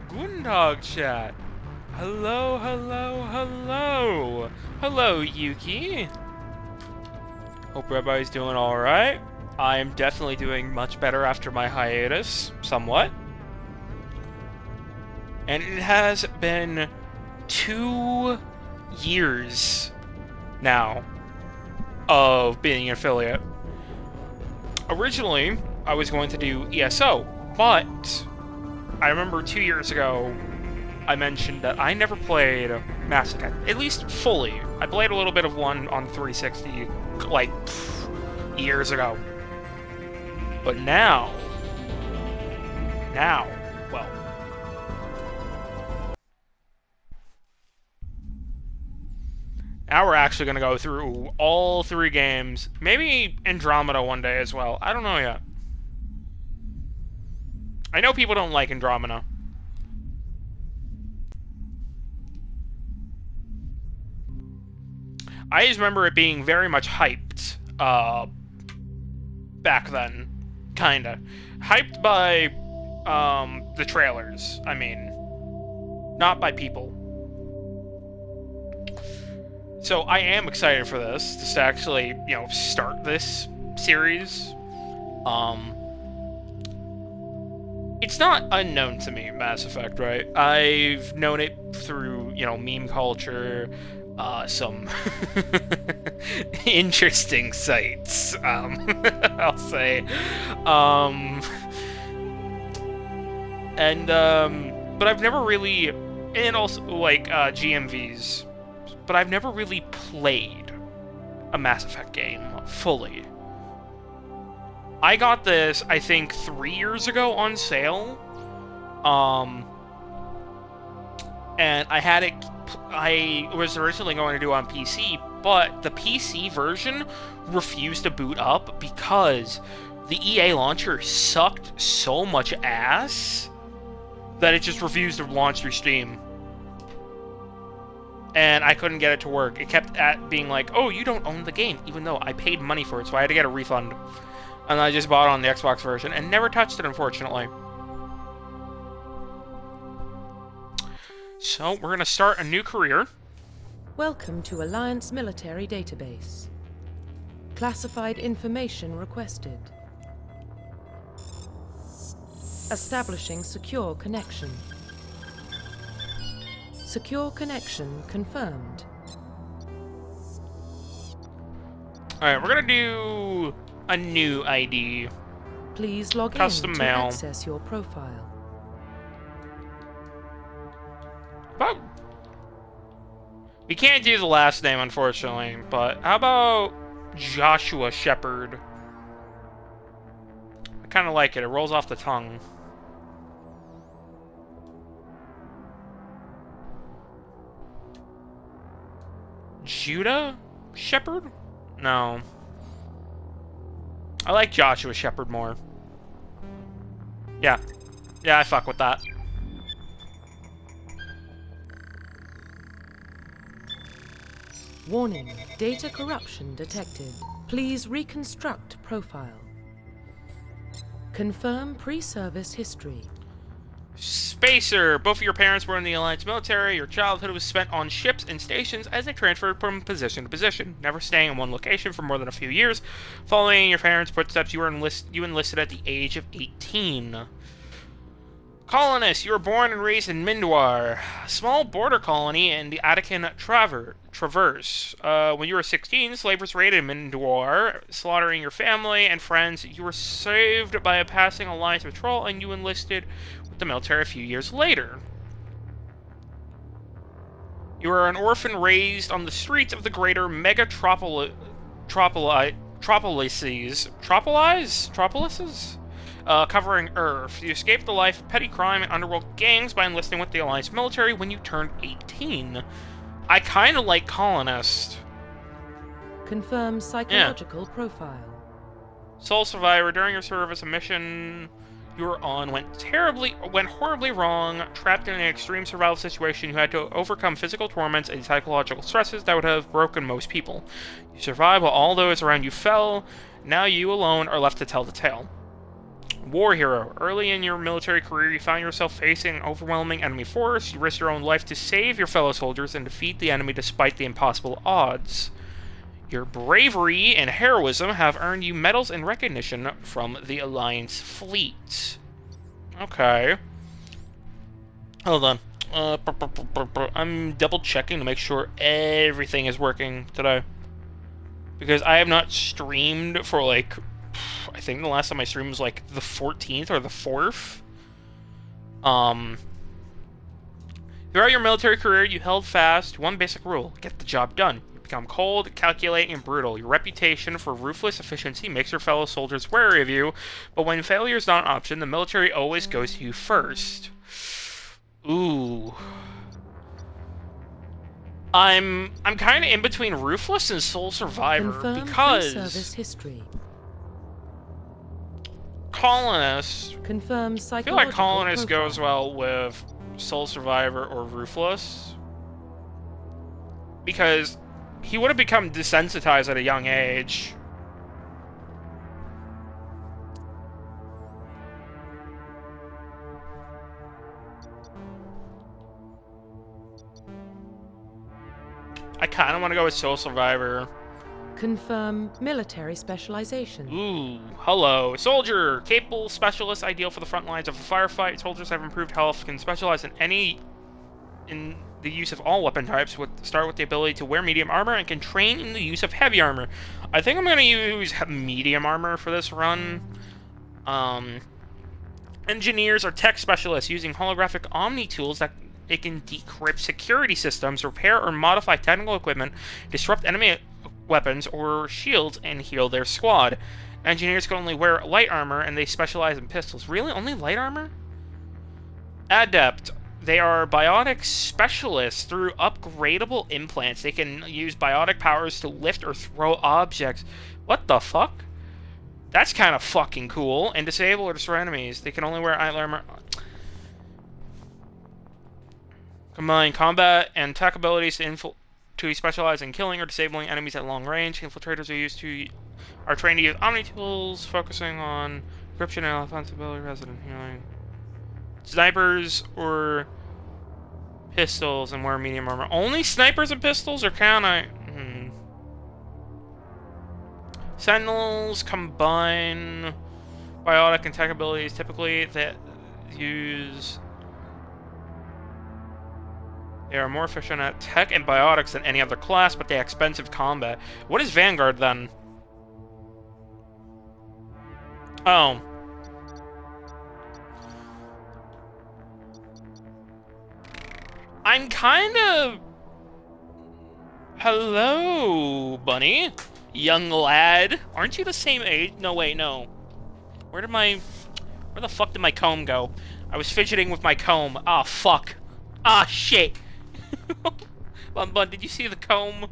Guten Tag, chat. Hello, hello, hello. Hello, Yuki. Hope everybody's doing alright. I am definitely doing much better after my hiatus, somewhat. And it has been 2 years now of being an affiliate. Originally, I was going to do ESO, but I remember 2 years ago I mentioned that I never played Mass-ive, at least fully. I played a little bit of one on 360, like, years ago. But now, well, now we're actually going to go through all 3 games. Maybe Andromeda one day as well. I don't know yet. I know people don't like Andromeda. I just remember it being very much hyped, back then. Kinda. Hyped by, the trailers, I mean. Not by people. So I am excited for this, just to actually, start this series. It's not unknown to me, Mass Effect, right? I've known it through, meme culture, some interesting sites, I'll say. But I've never really, and also, like, GMVs, but I've never really played a Mass Effect game fully. I got this, I think, 3 years ago on sale, and I had it. I was originally going to do it on PC, but the PC version refused to boot up because the EA launcher sucked so much ass that it just refused to launch through Steam. And I couldn't get it to work. It kept being like, oh, you don't own the game, even though I paid money for it, so I had to get a refund. And I just bought it on the Xbox version and never touched it, unfortunately. So, we're going to start a new career. Welcome to Alliance Military Database. Classified information requested. Establishing secure connection. Secure connection confirmed. Alright, we're going to do a new ID. Please log Custom in mail. to access your profile. But we can't do the last name, unfortunately, but how about Joshua Shepard? I kind of like it. It rolls off the tongue. Judah Shepard? No. I like Joshua Shepard more. Yeah. Yeah, I fuck with that. Warning, data corruption detected. Please reconstruct profile. Confirm pre-service history. Spacer! Both of your parents were in the Alliance military. Your childhood was spent on ships and stations as they transferred from position to position, never staying in one location for more than a few years. Following in your parents' footsteps, you enlisted at the age of 18. Colonists, you were born and raised in Mindwar, a small border colony in the Attican Traverse. When you were 16, slavers raided Mindwar, slaughtering your family and friends. You were saved by a passing Alliance patrol, and you enlisted with the military a few years later. You were an orphan raised on the streets of the greater metropolises? Covering Earth. You escaped the life of petty crime and underworld gangs by enlisting with the Alliance military when you turned 18. I kind of like Colonist. Confirm psychological profile. Sole survivor. During your service, a mission you were on went horribly wrong. Trapped in an extreme survival situation, you had to overcome physical torments and psychological stresses that would have broken most people. You survived while all those around you fell. Now you alone are left to tell the tale. War hero. Early in your military career, you found yourself facing an overwhelming enemy force. You risked your own life to save your fellow soldiers and defeat the enemy despite the impossible odds. Your bravery and heroism have earned you medals and recognition from the Alliance fleet. Okay. Hold on. I'm double checking to make sure everything is working today. Because I have not streamed for like, I think the last time I streamed was like the 14th or the 4th. Throughout your military career, you held fast to one basic rule: get the job done. You become cold, calculating, and brutal. Your reputation for ruthless efficiency makes your fellow soldiers wary of you, but when failure is not an option, the military always goes to you first. Ooh. I'm kind of in between Ruthless and Sole Survivor. Confirm because service history. Colonist. Confirm I feel psychological like Colonist profile. goes well with Sole Survivor or Ruthless, because he would have become desensitized at a young age. I kind of want to go with Sole Survivor. Confirm military specialization. Ooh, hello. Soldier! Capable specialist, ideal for the front lines of a firefight. Soldiers have improved health, can specialize in the use of all weapon types, start with the ability to wear medium armor, and can train in the use of heavy armor. I think I'm going to use medium armor for this run. Engineers are tech specialists using holographic Omni tools that it can decrypt security systems, repair or modify technical equipment, disrupt enemy weapons or shields, and heal their squad. Engineers can only wear light armor, and they specialize in pistols. Really? Only light armor? Adept. They are biotic specialists. Through upgradable implants, they can use biotic powers to lift or throw objects. What the fuck? That's kind of fucking cool. And disable or destroy enemies. They can only wear light armor. Combine combat and attack abilities to specialize in killing or disabling enemies at long range. Infiltrators are trained to use Omni tools, focusing on encryption and offensive ability, resident healing. Snipers or pistols and wear medium armor. Only snipers and pistols, or can I? Sentinels combine biotic and tech abilities. Typically, that use. They are more efficient at tech and biotics than any other class, but they have expensive combat. What is Vanguard, then? Oh. I'm kind of... Hello, bunny. Young lad. Aren't you the same age? No, wait, no. Where the fuck did my comb go? I was fidgeting with my comb. Ah, fuck. Ah, shit. Bun, did you see the comb?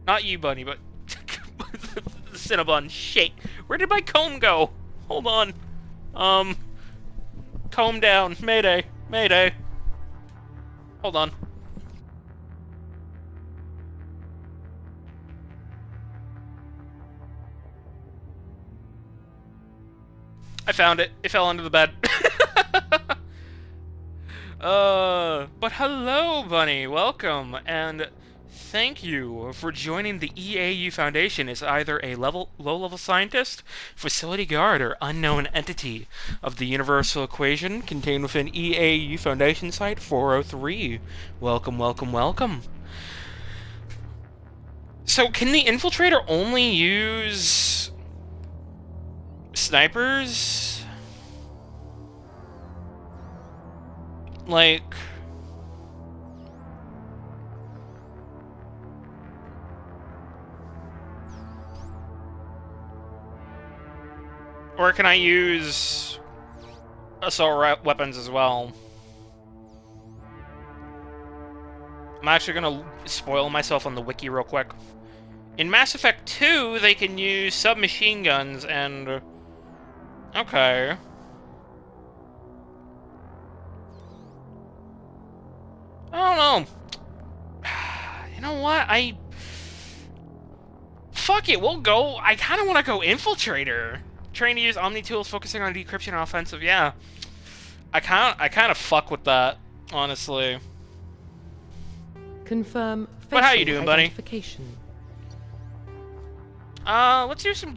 Not you, Bunny, but the Cinnabon. Shit. Where did my comb go? Hold on. Comb down. Mayday. Mayday. Hold on. I found it. It fell under the bed. But hello, Bunny. Welcome, and thank you for joining the EAU Foundation as either a low-level scientist, facility guard, or unknown entity of the universal equation contained within EAU Foundation Site 403. Welcome, welcome, welcome. So, can the Infiltrator only use snipers? Like... Or can I use assault weapons as well? I'm actually gonna spoil myself on the wiki real quick. In Mass Effect 2, they can use submachine guns and... Okay. I don't know. You know what? Fuck it, we'll go... I kind of want to go Infiltrator. trained to use Omni tools, focusing on decryption and offensive. Yeah, I kind of fuck with that, honestly. Confirm facial But how you doing, buddy? identification. Let's do some.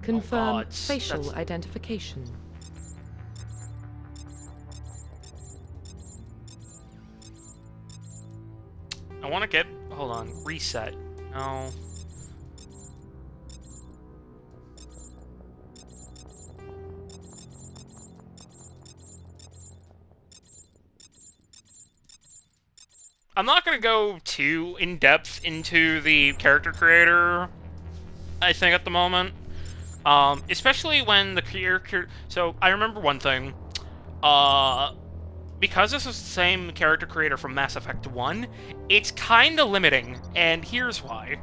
Confirm facial identification. I want to get. Hold on. Reset. No. I'm not going to go too in-depth into the character creator, I think, at the moment. Especially when the character... So, I remember one thing. Because this is the same character creator from Mass Effect 1, it's kind of limiting, and here's why.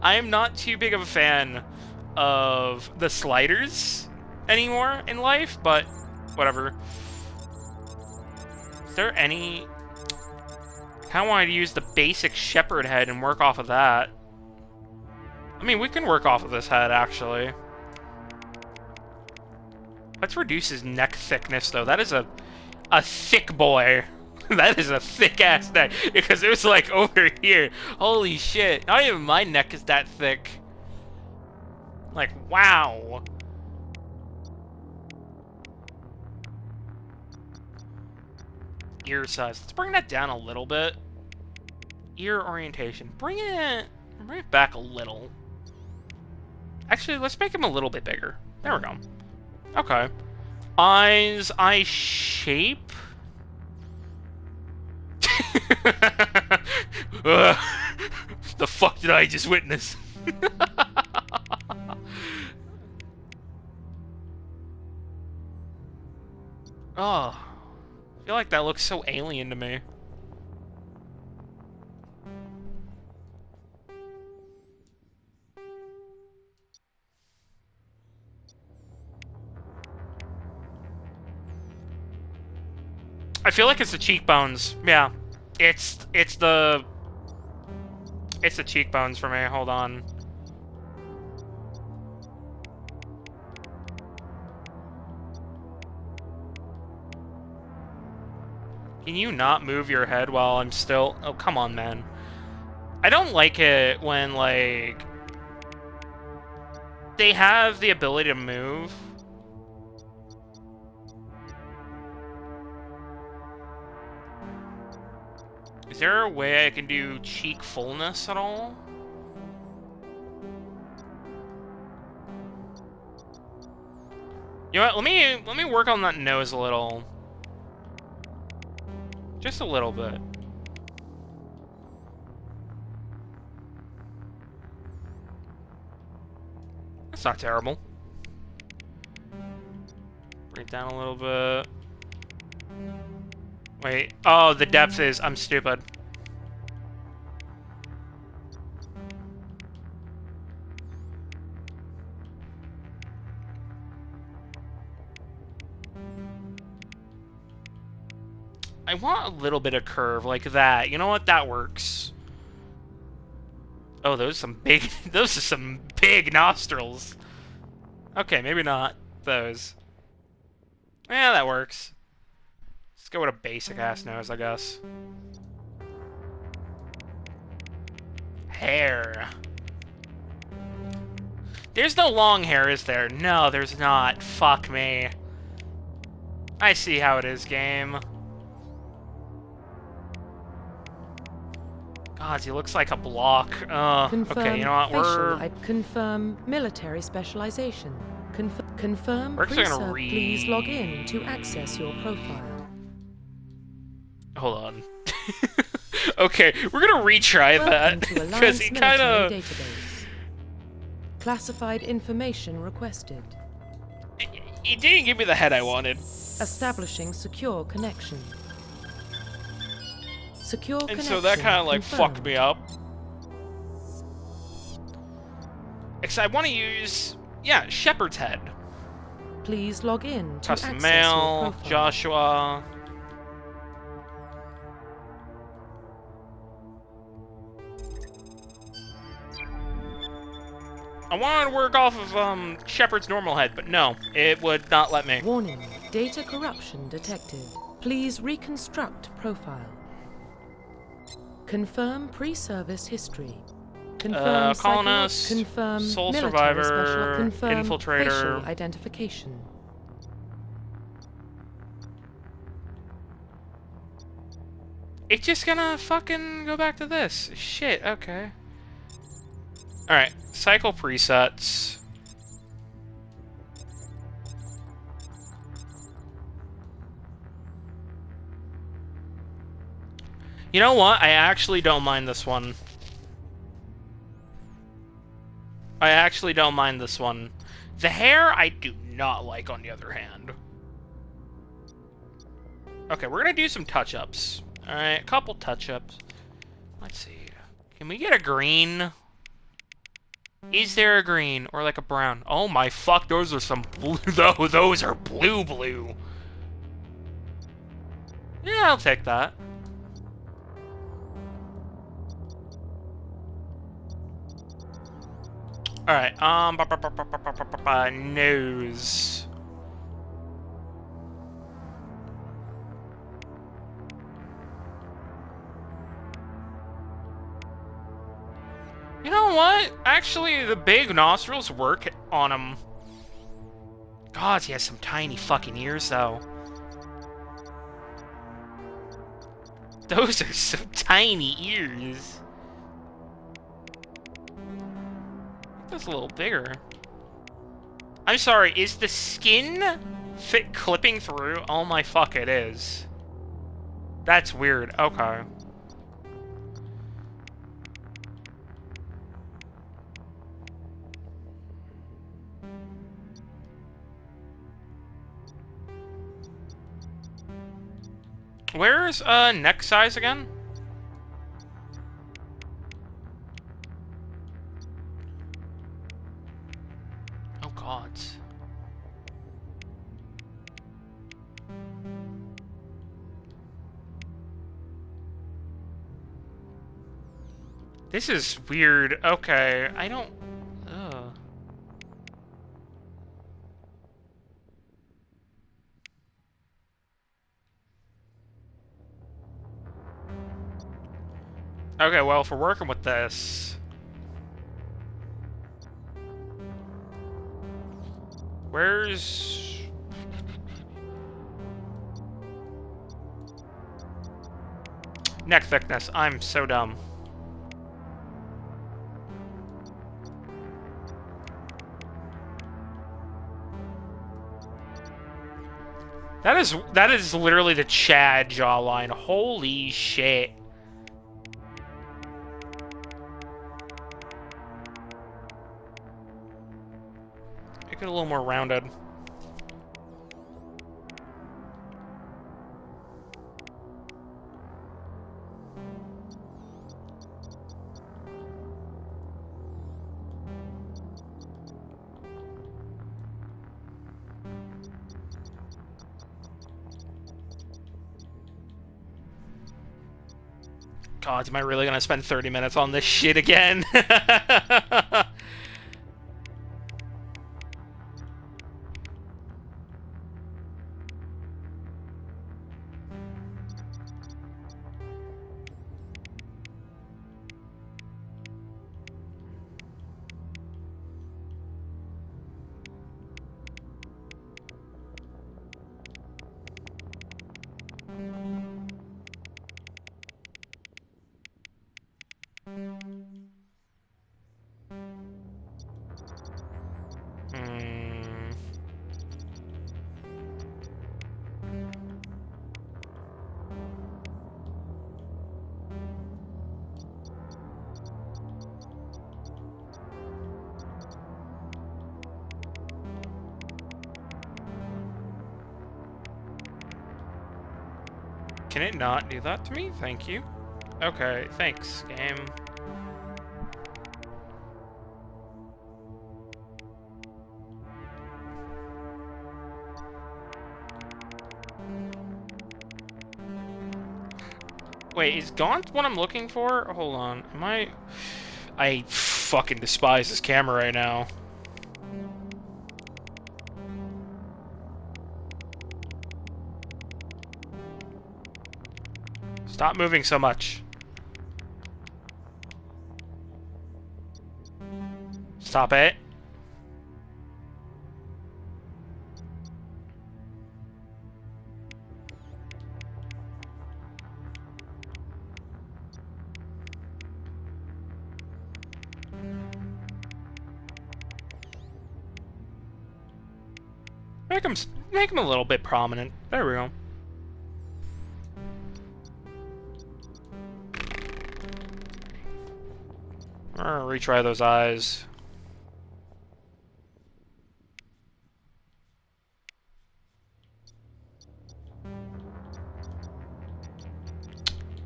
I am not too big of a fan of the sliders anymore in life, but whatever. Is there any... I kind of wanted to use the basic shepherd head and work off of that. I mean, we can work off of this head, actually. Let's reduce his neck thickness, though. That is a thick boy. That is a thick-ass neck. Because it was, like, over here. Holy shit. Not even my neck is that thick. Like, wow. Ear size. Let's bring that down a little bit. Ear orientation. Bring it back a little. Actually, let's make him a little bit bigger. There we go. Okay. Eyes, eye shape. The fuck did I just witness? Oh. I feel like that looks so alien to me. I feel like it's the cheekbones. Yeah. It's the cheekbones for me. Hold on. Can you not move your head while I'm still... Oh, come on, man. I don't like it when, like... they have the ability to move. Is there a way I can do cheek fullness at all? You know what? Let me work on that nose a little. Just a little bit. That's not terrible. Bring it down a little bit. Wait. Oh, the depth is... I'm stupid. I want a little bit of curve like that. You know what? That works. Oh, those are some big nostrils. Okay, maybe not those. Yeah, that works. Let's go with a basic ass nose, I guess. Hair. There's no long hair, is there? No, there's not. Fuck me. I see how it is, game. God, he looks like a block. Okay, you know what? I'd confirm military specialization. Confirm We're actually gonna please log in to access your profile. Hold on. Okay, we're gonna retry that because he kind of classified information requested. He didn't give me the head I wanted. Establishing secure connection. Secure and connection. So that kind of like confirmed. fucked me up. Except I want to use, yeah, Shepherd's head. Please log in to custom access mail, your profile. Joshua. I wanted to work off of, Shepard's normal head, but no, it would not let me. Warning, data corruption detected. Please reconstruct profile. Confirm pre-service history. Confirm colonist, confirm sole military survivor, special, confirm infiltrator. facial identification. It's just gonna fucking go back to this. Shit, okay. Alright, cycle presets. You know what? I actually don't mind this one. I actually don't mind this one. The hair, I do not like, on the other hand. Okay, we're gonna do some touch-ups. Alright, a couple touch-ups. Let's see. Can we get a green? Is there a green? Or like a brown? Oh my fuck, those are some blue. Those are blue. Yeah, I'll take that. Alright, nose. You know what? Actually, the big nostrils work on him. God, he has some tiny fucking ears, though. Those are some tiny ears. That's a little bigger. I'm sorry, is the skin fit clipping through? Oh my fuck, it is. That's weird. Okay. Where's neck size again? Oh god. This is weird. Okay, I don't... Ugh. Okay, well, if we're working with this... Where's... Neck thickness. I'm so dumb. That is literally the Chad jawline. Holy shit. Make it a little more rounded. God, am I really gonna spend 30 minutes on this shit again? Can it not do that to me? Thank you. Okay, thanks, game. Wait, is Gaunt what I'm looking for? Hold on. Am I fucking despise this camera right now. Stop moving so much. Stop it. Make him a little bit prominent. There we go. Retry those eyes.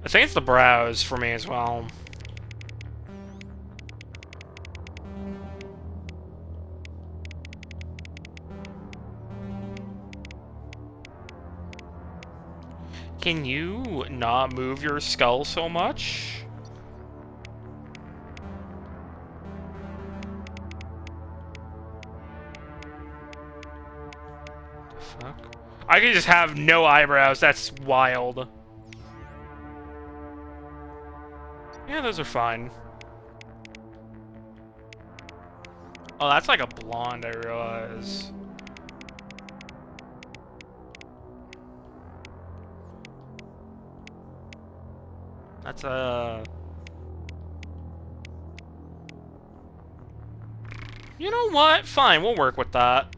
I think it's the brows for me as well. Can you not move your skull so much? The fuck? I could just have no eyebrows. That's wild. Yeah, those are fine. Oh, that's like a blonde, I realize. That's a... You know what? Fine, we'll work with that.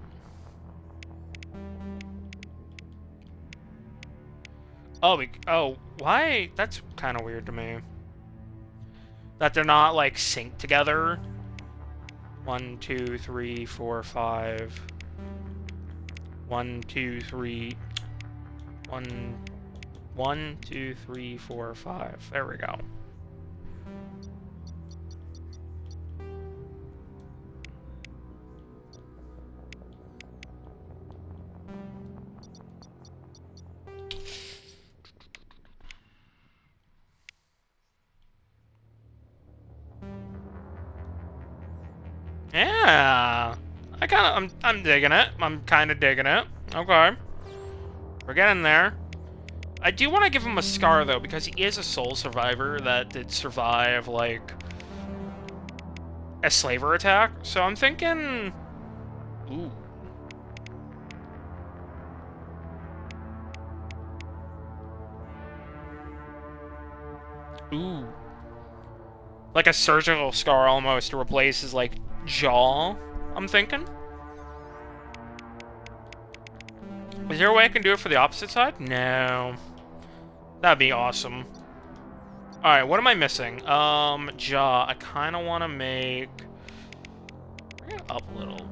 Oh, why? That's kind of weird to me. That they're not, like, synced together. 1, 2, 3, 4, 5. 1, 2, 3. 1, 2, 3, 4, 5. There we go. Yeah, I'm digging it. I'm kind of digging it. Okay, we're getting there. I do want to give him a scar though, because he is a soul survivor that did survive like a slaver attack. So I'm thinking, ooh, ooh, like a surgical scar almost to replace his like jaw. I'm thinking. Is there a way I can do it for the opposite side? No. That'd be awesome. Alright, what am I missing? Jaw. I kind of want to make... Bring it up a little bit.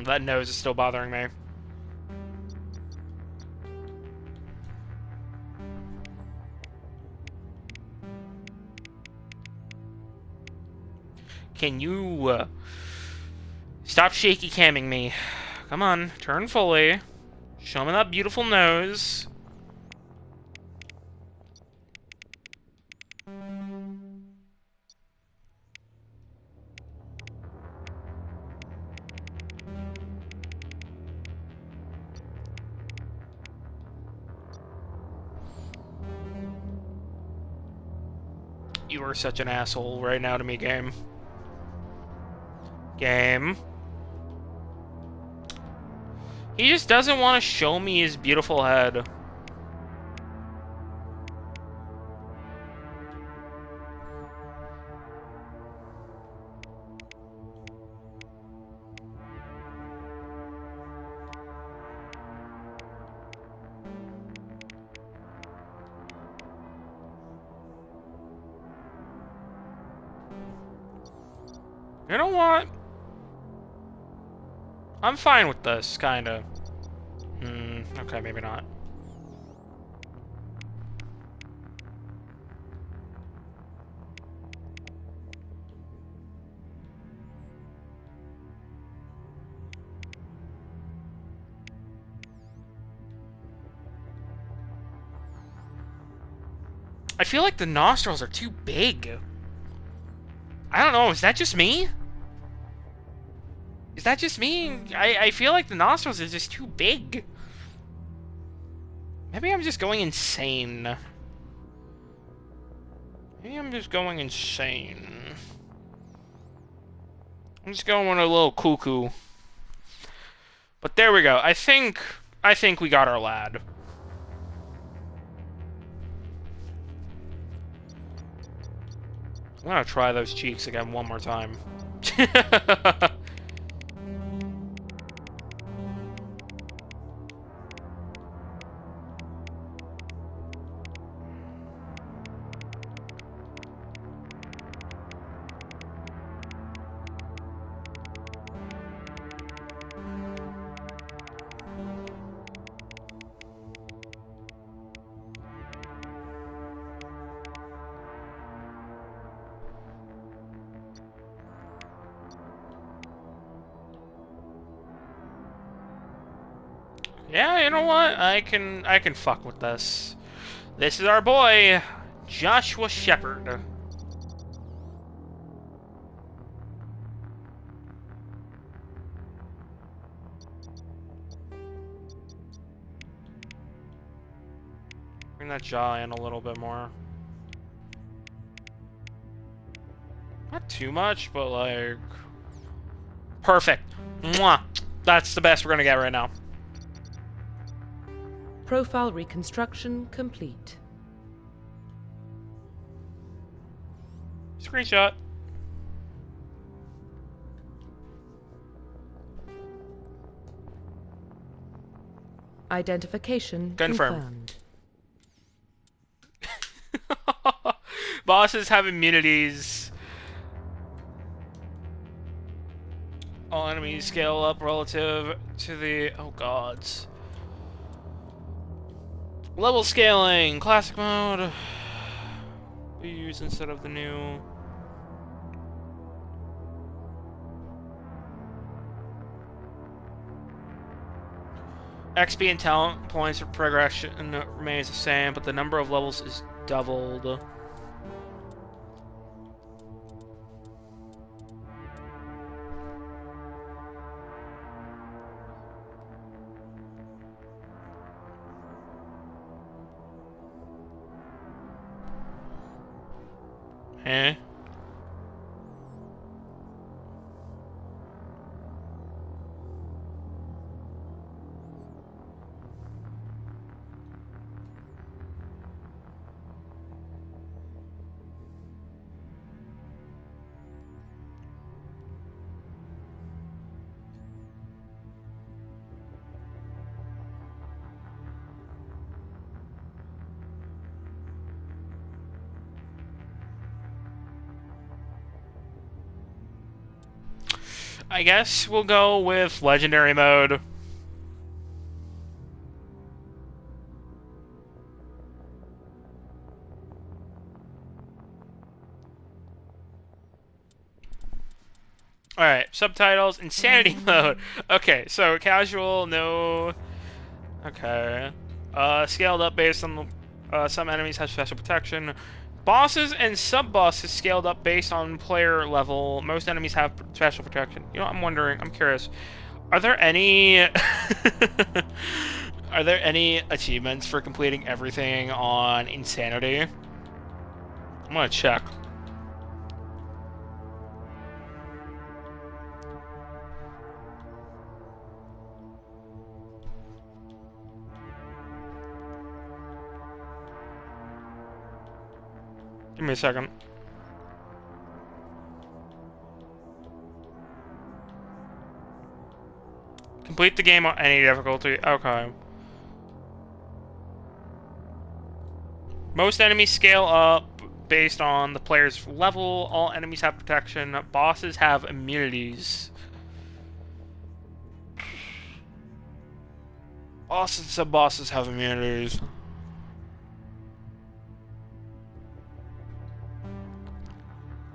That nose is still bothering me. Can you stop shaky camming me? Come on, turn fully. Show me that beautiful nose. You are such an asshole right now to me, game. Game. He just doesn't want to show me his beautiful head. You know what? I'm fine with this, kinda. Okay, maybe not. I feel like the nostrils are too big. I don't know, is that just me? Is that just me? I feel like the nostrils are just too big. Maybe I'm just going insane. Maybe I'm just going insane. I'm just going a little cuckoo. But there we go. I think we got our lad. I'm gonna try those cheeks again one more time. Yeah, you know what? I can fuck with this. This is our boy, Joshua Shepard. Bring that jaw in a little bit more. Not too much, but like... Perfect. Mwah. That's the best we're gonna get right now. Profile reconstruction complete. Screenshot. Identification confirmed. Bosses have immunities. All enemies scale up relative to the... Oh gods. Level scaling, classic mode. We use instead of the new. XP and talent points for progression remains the same, but the number of levels is doubled. Eh? I guess we'll go with legendary mode. Alright, subtitles, insanity mode. Okay, so casual, no. Okay. Scaled up based on some enemies have special protection. Bosses and sub-bosses scaled up based on player level. Most enemies have special protection. You know, I'm wondering, I'm curious. Are there any... Are there any achievements for completing everything on Insanity? I'm gonna check. Give me a second. Complete the game on any difficulty. Okay. Most enemies scale up based on the player's level. All enemies have protection. Bosses have immunities. Bosses and sub-bosses have immunities.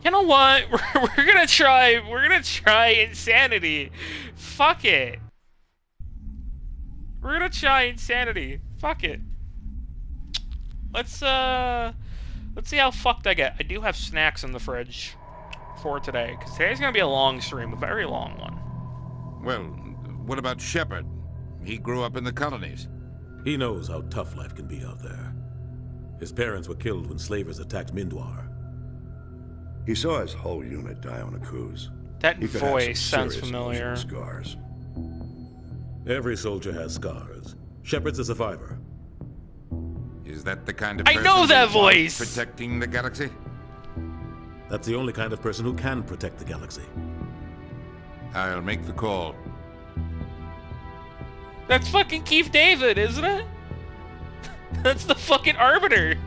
You know what? We're gonna try Insanity. Fuck it. We're gonna try Insanity. Fuck it. Let's Let's see how fucked I get. I do have snacks in the fridge for today, because today's going to be a long stream, a very long one. Well, what about Shepard? He grew up in the colonies. He knows how tough life can be out there. His parents were killed when slavers attacked Mindwar. He saw his whole unit die on a cruise. That He could have voice some sounds serious familiar. emotional scars. Every soldier has scars. Shepard's a survivor. Is that the kind of I person know that who wants voice! protecting the galaxy? That's the only kind of person who can protect the galaxy. I'll make the call. That's fucking Keith David, isn't it? That's the fucking Arbiter.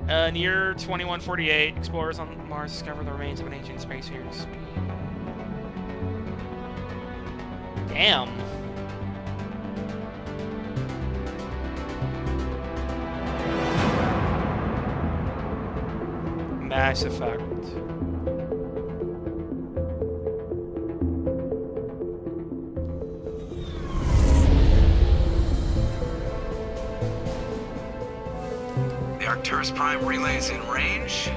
Near 2148, explorers on Mars discover the remains of an ancient space hero's. Damn. Mass Effect. The Arcturus Prime relay is in range.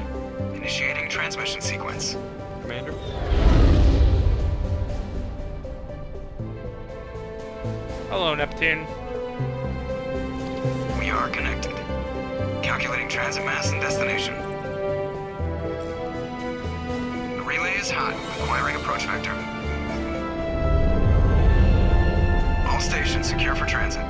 Initiating transmission sequence. Commander? Hello, Neptune. We are connected. Calculating transit mass and destination. The relay is hot, acquiring approach vector. All stations secure for transit.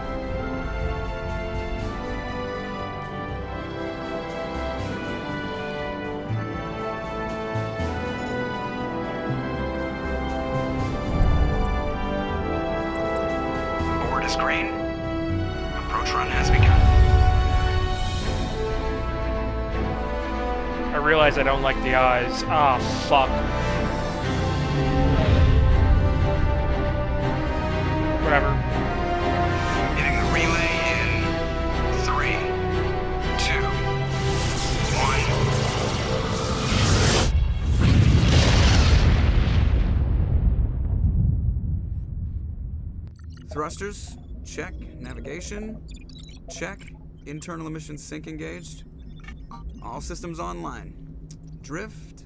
Board is green. Approach run has begun. I realize I don't like the eyes. Ah, fuck. Whatever. Hitting the relay in 3, 2, 1. Thrusters, check. Navigation, check. Internal emissions sync engaged. All systems online. Drift,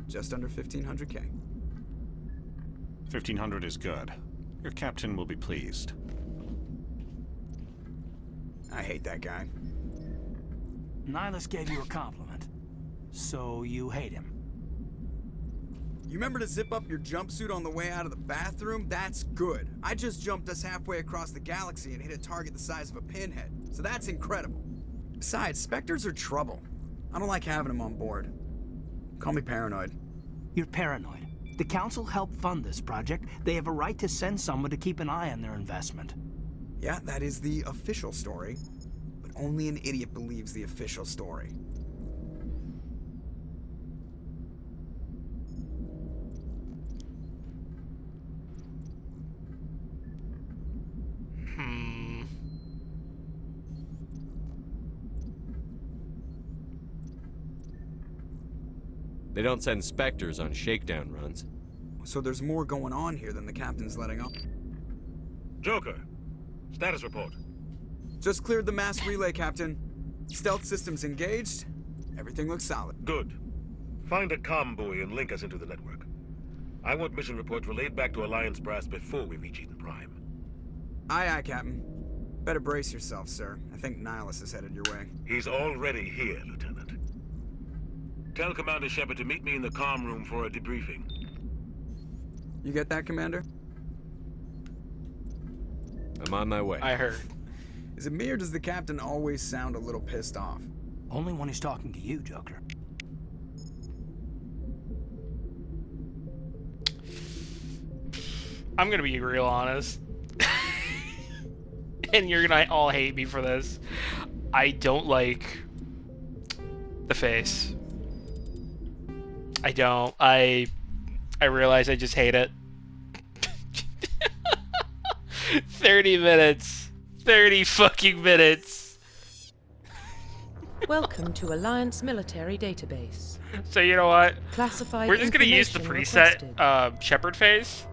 just under 1500K. 1500 is good. Your captain will be pleased. I hate that guy. Nihilus gave you a compliment. So you hate him. You remember to zip up your jumpsuit on the way out of the bathroom? That's good. I just jumped us halfway across the galaxy and hit a target the size of a pinhead. So that's incredible. Besides, Spectres are trouble. I don't like having them on board. Call me paranoid. You're paranoid. The Council helped fund this project. They have a right to send someone to keep an eye on their investment. Yeah, that is the official story. But only an idiot believes the official story. They don't send Spectres on shakedown runs. So there's more going on here than the captain's letting on. Joker, status report. Just cleared the mass relay, Captain. Stealth systems engaged. Everything looks solid. Good. Find a comm buoy and link us into the network. I want mission reports relayed back to Alliance brass before we reach Eden Prime. Aye, aye, Captain. Better brace yourself, sir. I think Nihilus is headed your way. He's already here, Lieutenant. Tell Commander Shepard to meet me in the comm room for a debriefing. You get that, Commander? I'm on my way. I heard. Is it me or does the Captain always sound a little pissed off? Only when he's talking to you, Joker. I'm gonna be real honest. And you're gonna all hate me for this. I don't like the face. I don't. I realize I just hate it. 30 minutes. 30 fucking minutes. Welcome to Alliance Military Database. So you know what? Classified We're just gonna use the information preset Shepard face.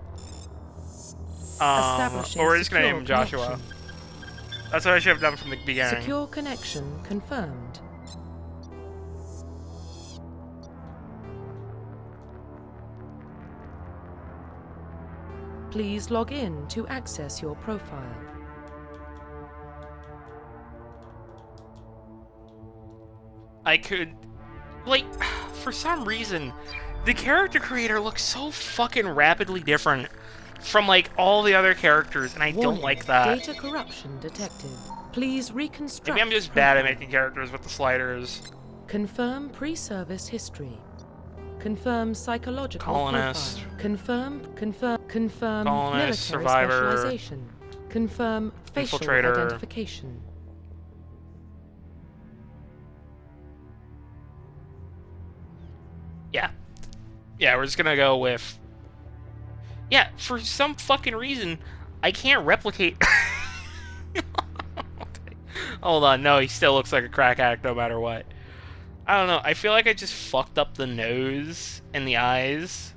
Or we're just gonna name him Joshua. That's what I should have done from the beginning. Secure connection confirmed. Please log in to access your profile. I could... Like, for some reason, the character creator looks so fucking rapidly different from, like, all the other characters, and I don't like that. Data corruption detected. Please reconstruct. Maybe I'm just bad at making characters with the sliders. Confirm pre-service history. Confirm psychological Colonist. profile. Confirm Colonist, military survivor. specialization. Confirm facial Infiltrator. identification. Yeah. Yeah, we're just gonna go with... Yeah, for some fucking reason, I can't replicate... Hold on, no, he still looks like a crack addict no matter what. I don't know, I feel like I just fucked up the nose and the eyes.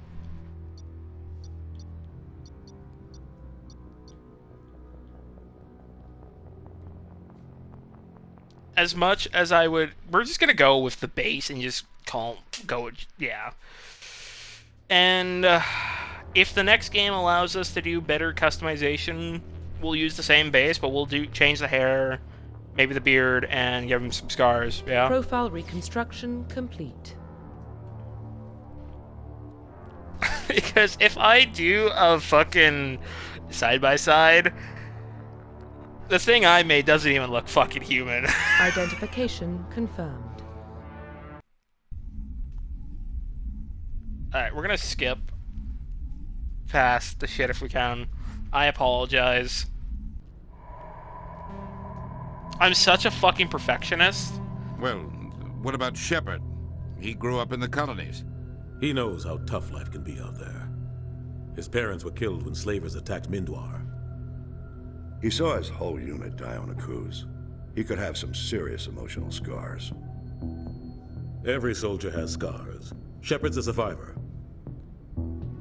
As much as I would... We're just gonna go with the base and just yeah. And if the next game allows us to do better customization, we'll use the same base, but we'll change the hair, maybe the beard, and give him some scars, yeah? Profile reconstruction complete. Because if I do a fucking side-by-side, the thing I made doesn't even look fucking human. Identification confirmed. Alright, we're gonna skip past the shit if we can. I apologize. I'm such a fucking perfectionist. Well, what about Shepard? He grew up in the colonies. He knows how tough life can be out there. His parents were killed when slavers attacked Mindwar. He saw his whole unit die on a cruise. He could have some serious emotional scars. Every soldier has scars. Shepard's a survivor.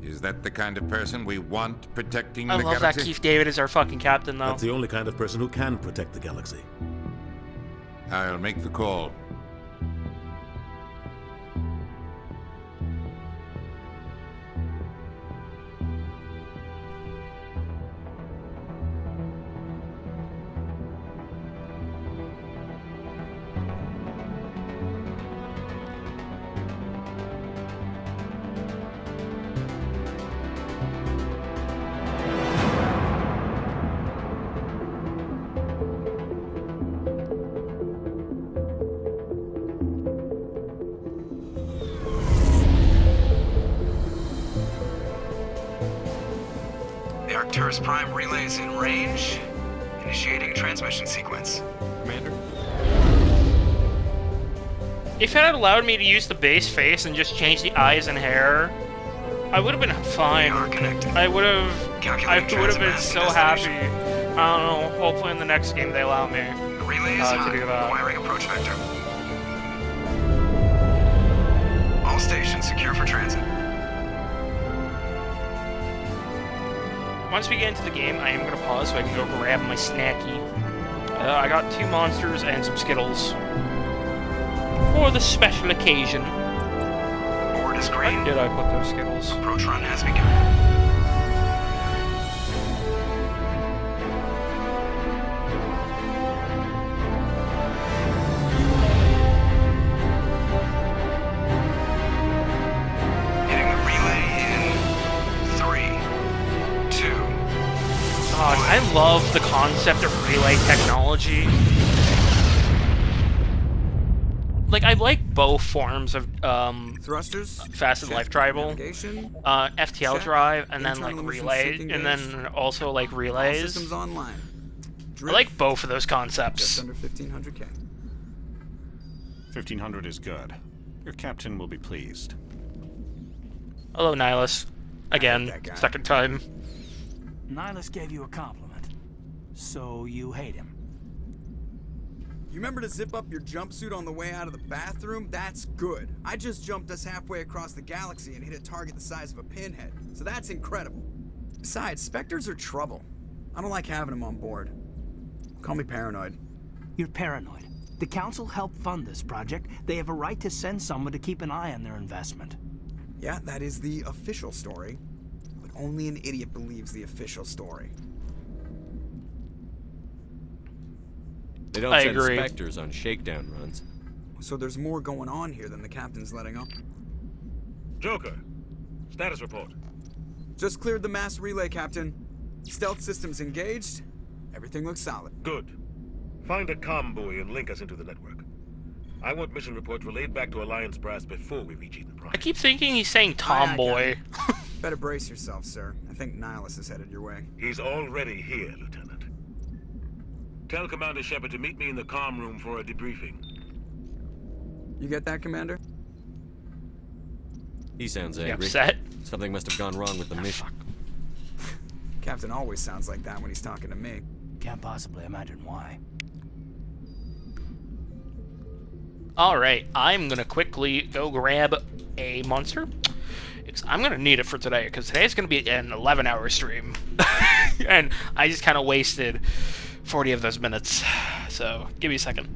Is that the kind of person we want protecting the I galaxy? love that Keith David is our fucking captain, though. That's the only kind of person who can protect the galaxy. I'll make the call. The Arcturus Prime relay is in range. Initiating transmission sequence. Commander? If it had allowed me to use the base face and just change the eyes and hair, I would have been fine. I would have been so happy. I don't know, hopefully in the next game they allow me The relay is to do that. wiring approach vector. All stations secure for transit. Once we get into the game, I am going to pause so I can go grab my snacky. I got 2 monsters and some Skittles. For the special occasion. Board is green. Where did I put those Skittles? Approach run has begun. Hitting the relay in 3, 2. God, I love the concept of relay technology. Like, I like both forms of Thrusters, Facet Life Tribal, navigation, FTL check, drive, and then like internal emission relay, sink and then also like all relays. systems online. I Drift, like both of those just concepts. under 1500K. 1500 is good. Your captain will be pleased. Hello, Nihilus. Again, that guy. second time. Nihilus gave you a compliment. So you hate him. You remember to zip up your jumpsuit on the way out of the bathroom? That's good. I just jumped us halfway across the galaxy and hit a target the size of a pinhead, so that's incredible. Besides, Spectres are trouble. I don't like having them on board. Call me paranoid. You're paranoid. The Council helped fund this project. They have a right to send someone to keep an eye on their investment. Yeah, that is the official story. But only an idiot believes the official story. They don't I send agree. Spectres on shakedown runs. So there's more going on here than the captain's letting on. Joker, status report. Just cleared the mass relay, Captain. Stealth systems engaged. Everything looks solid. Good. Find a comm buoy and link us into the network. I want mission reports relayed back to Alliance Brass before we reach Eden Prime. I keep thinking he's saying tomboy. Better brace yourself, sir. I think Nihilus is headed your way. He's already here, Lieutenant. Tell Commander Shepard to meet me in the comm room for a debriefing. You get that, Commander? He sounds You angry. upset? Something must have gone wrong with the mission. Captain always sounds like that when he's talking to me. Can't possibly imagine why. Alright, I'm gonna quickly go grab a monster. Because I'm gonna need it for today, because today's gonna be an 11-hour stream. And I just kind of wasted 40 of those minutes. So, give me a second.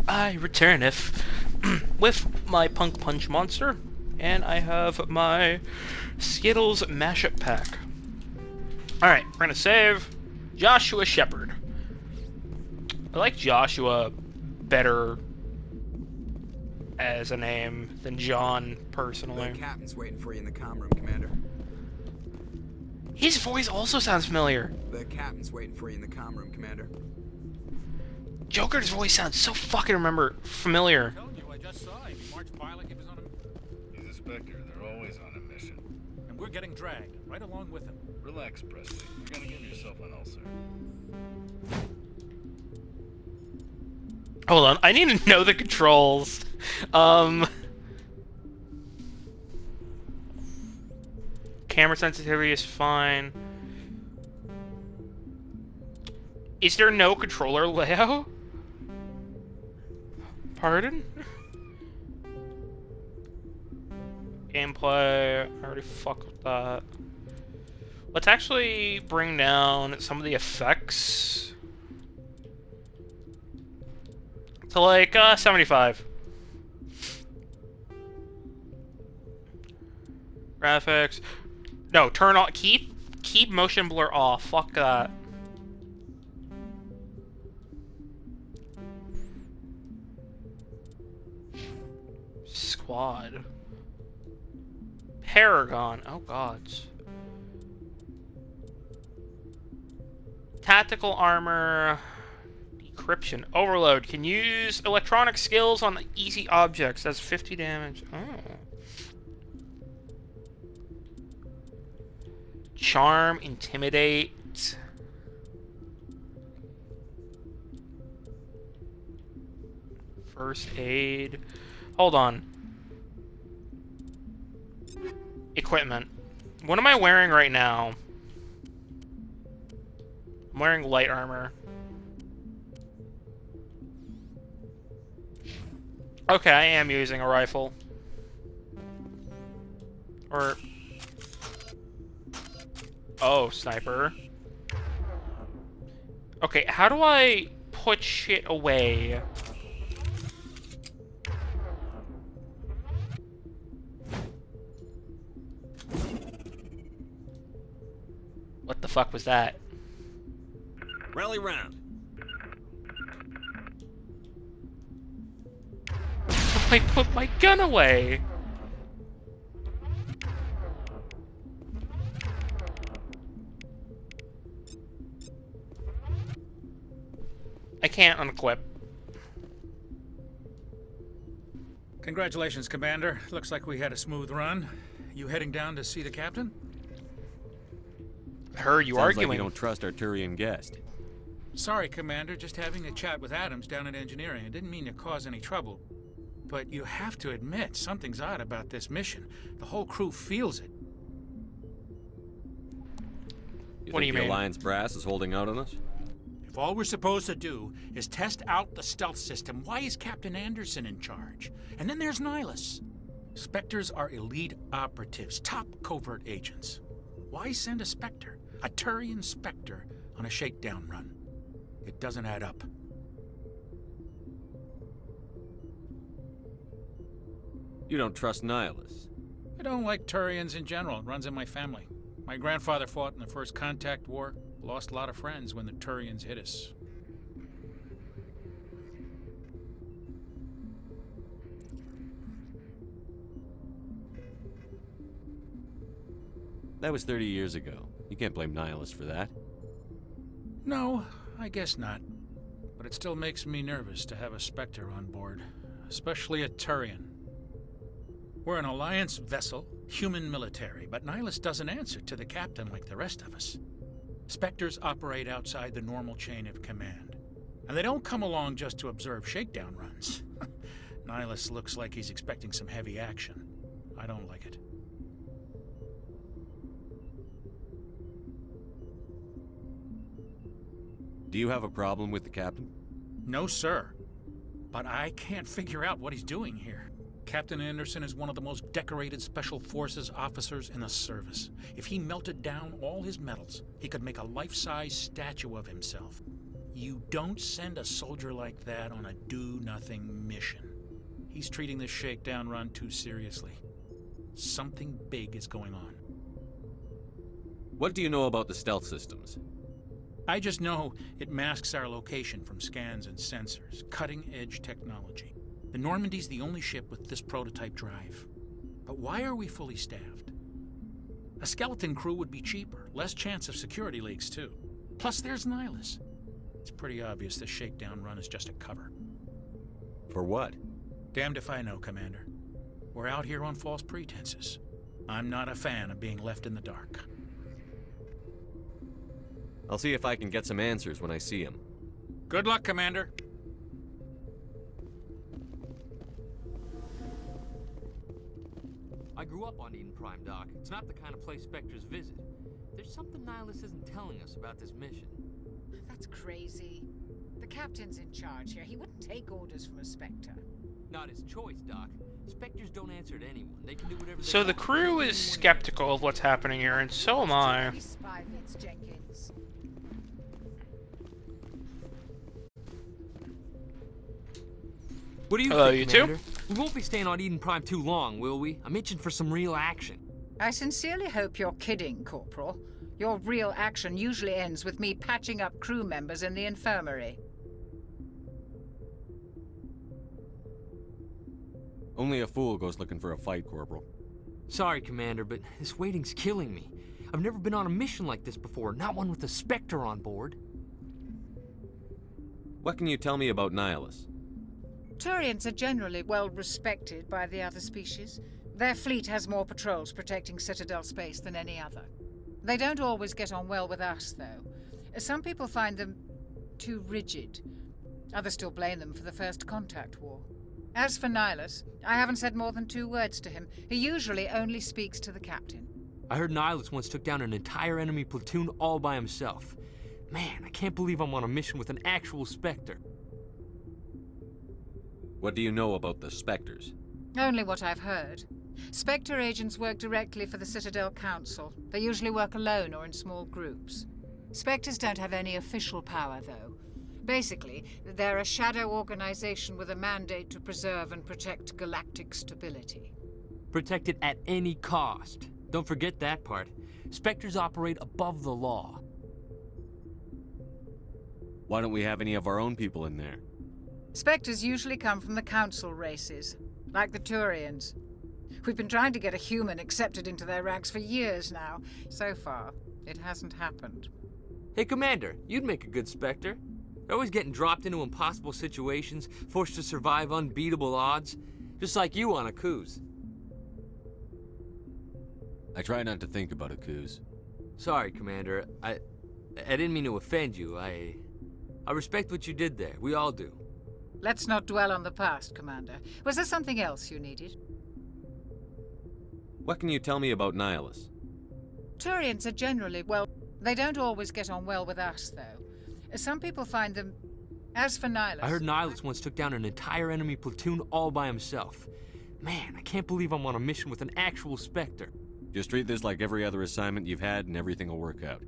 I returneth with my Punk Punch monster, and I have my Skittles mashup pack. Alright, we're gonna save Joshua Shepard. I like Joshua better as a name than John, personally. The captain's waiting for you in the comm room, Commander. His voice also sounds familiar. The captain's waiting for you in the comm room, Commander. Joker's voice sounds so fucking familiar. I just saw him. He marched by like he was on a... He's a Spectre. They're always on a mission. And we're getting dragged, right along with him. Relax, Presley. You're gonna give yourself an ulcer. Hold on, I need to know the controls. Camera sensitivity is fine. Is there no controller layout? Pardon? Gameplay, I already fucked with that. Let's actually bring down some of the effects to like 75. Graphics. No, turn on. Keep motion blur off. Fuck that. Squad. Paragon. Oh gods. Tactical armor. Decryption. Overload. Can use electronic skills on easy objects. That's 50 damage. Oh. Charm. Intimidate. First aid. Hold on. Equipment. What am I wearing right now? I'm wearing light armor. Okay, I am using a rifle. Or... oh, sniper. Okay, how do I put shit away? What the fuck was that? Rally round. I put my gun away. I can't unequip. Congratulations, Commander. Looks like we had a smooth run. You heading down to see the captain? Heard you Sounds arguing. like you don't trust our Turian guest. Sorry, Commander. Just having a chat with Adams down at engineering. I didn't mean to cause any trouble. But you have to admit, something's odd about this mission. The whole crew feels it. What do you the mean? Alliance brass is holding out on us? If all we're supposed to do is test out the stealth system, why is Captain Anderson in charge? And then there's Nihilus. Spectres are elite operatives, top covert agents. Why send a Spectre, a Turian Spectre, on a shakedown run? It doesn't add up. You don't trust Nihilus? I don't like Turians in general. It runs in my family. My grandfather fought in the First Contact War. Lost a lot of friends when the Turians hit us. That was 30 years ago. You can't blame Nihilus for that. No, I guess not. But it still makes me nervous to have a Spectre on board. Especially a Turian. We're an Alliance vessel, human military, but Nihilus doesn't answer to the captain like the rest of us. Spectres operate outside the normal chain of command. And they don't come along just to observe shakedown runs. Nihilus looks like he's expecting some heavy action. I don't like it. Do you have a problem with the captain? No, sir. But I can't figure out what he's doing here. Captain Anderson is one of the most decorated Special Forces officers in the service. If he melted down all his medals, he could make a life-size statue of himself. You don't send a soldier like that on a do-nothing mission. He's treating this shakedown run too seriously. Something big is going on. What do you know about the stealth systems? I just know it masks our location from scans and sensors. Cutting-edge technology. The Normandy's the only ship with this prototype drive. But why are we fully staffed? A skeleton crew would be cheaper, less chance of security leaks too. Plus there's Nihilus. It's pretty obvious this shakedown run is just a cover. For what? Damned if I know, Commander. We're out here on false pretenses. I'm not a fan of being left in the dark. I'll see if I can get some answers when I see him. Good luck, Commander. I grew up on Eden Prime, Doc. It's not the kind of place Spectres visit. There's something Nihilus isn't telling us about this mission. That's crazy. The captain's in charge here. He wouldn't take orders from a Spectre. Not his choice, Doc. Spectres don't answer to anyone. They can do whatever they So want. the crew is skeptical of what's happening here, and so am I. Spy bits, Jenkins. What do you Hello, think, you Commander? two? We won't be staying on Eden Prime too long, will we? I'm itching for some real action. I sincerely hope you're kidding, Corporal. Your real action usually ends with me patching up crew members in the infirmary. Only a fool goes looking for a fight, Corporal. Sorry, Commander, but this waiting's killing me. I've never been on a mission like this before, not one with a Spectre on board. What can you tell me about Nihilus? Turians are generally well respected by the other species. Their fleet has more patrols protecting Citadel space than any other. They don't always get on well with us, though. Some people find them too rigid. Others still blame them for the First Contact War. As for Nihilus, I haven't said more than 2 words to him. He usually only speaks to the captain. I heard Nihilus once took down an entire enemy platoon all by himself. Man, I can't believe I'm on a mission with an actual Spectre. What do you know about the Spectres? Only what I've heard. Spectre agents work directly for the Citadel Council. They usually work alone or in small groups. Spectres don't have any official power, though. Basically, they're a shadow organization with a mandate to preserve and protect galactic stability. Protect it at any cost. Don't forget that part. Spectres operate above the law. Why don't we have any of our own people in there? Spectres usually come from the Council races, like the Turians. We've been trying to get a human accepted into their ranks for years now. So far, it hasn't happened. Hey, Commander, you'd make a good Spectre. You're always getting dropped into impossible situations, forced to survive unbeatable odds, just like you on Aku's. I try not to think about Aku's. Sorry, Commander. I didn't mean to offend you. I respect what you did there. We all do. Let's not dwell on the past, Commander. Was there something else you needed? What can you tell me about Nihilus? Turians are generally, well, they don't always get on well with us, though. Some people find them... As for Nihilus... I heard Nihilus once took down an entire enemy platoon all by himself. Man, I can't believe I'm on a mission with an actual Spectre. Just treat this like every other assignment you've had and everything will work out.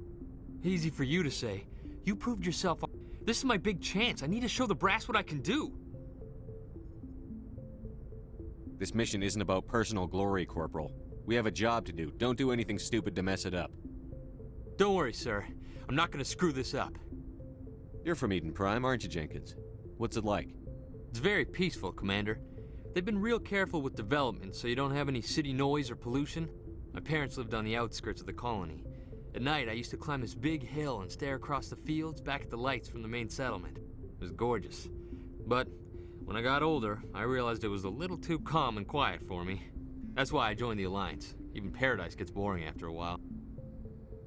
Easy for you to say. You proved yourself. This is my big chance. I need to show the brass what I can do. This mission isn't about personal glory, Corporal. We have a job to do. Don't do anything stupid to mess it up. Don't worry, sir. I'm not gonna screw this up. You're from Eden Prime, aren't you, Jenkins? What's it like? It's very peaceful, Commander. They've been real careful with development, so you don't have any city noise or pollution. My parents lived on the outskirts of the colony. At night, I used to climb this big hill and stare across the fields back at the lights from the main settlement. It was gorgeous. But when I got older, I realized it was a little too calm and quiet for me. That's why I joined the Alliance. Even Paradise gets boring after a while.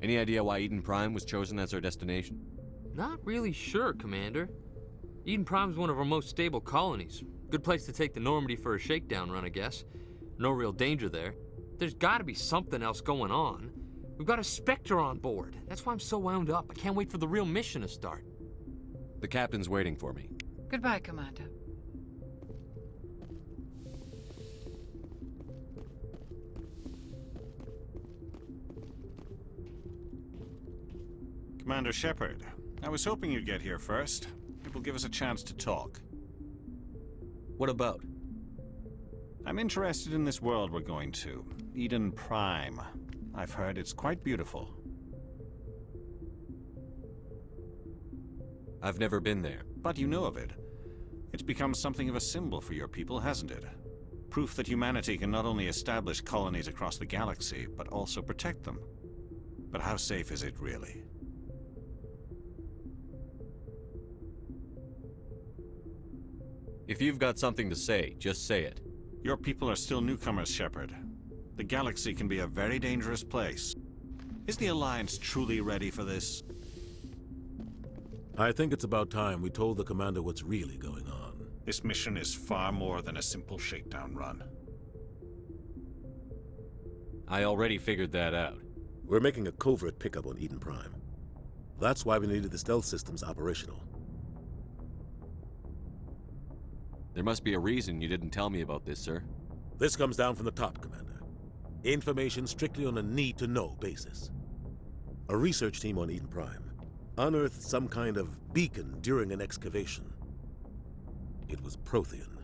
Any idea why Eden Prime was chosen as our destination? Not really sure, Commander. Eden Prime's one of our most stable colonies. Good place to take the Normandy for a shakedown run, I guess. No real danger there. There's gotta be something else going on. We've got a Spectre on board. That's why I'm so wound up. I can't wait for the real mission to start. The captain's waiting for me. Goodbye, Commander. Commander Shepard, I was hoping you'd get here first. It will give us a chance to talk. What about? I'm interested in this world we're going to, Eden Prime. I've heard it's quite beautiful. I've never been there. But you know of it. It's become something of a symbol for your people, hasn't it? Proof that humanity can not only establish colonies across the galaxy, but also protect them. But how safe is it really? If you've got something to say, just say it. Your people are still newcomers, Shepard. The galaxy can be a very dangerous place. Is the Alliance truly ready for this? I think it's about time we told the Commander what's really going on. This mission is far more than a simple shakedown run. I already figured that out. We're making a covert pickup on Eden Prime. That's why we needed the stealth systems operational. There must be a reason you didn't tell me about this, sir. This comes down from the top, Commander. Information strictly on a need-to-know basis. A research team on Eden Prime unearthed some kind of beacon during an excavation. It was Prothean.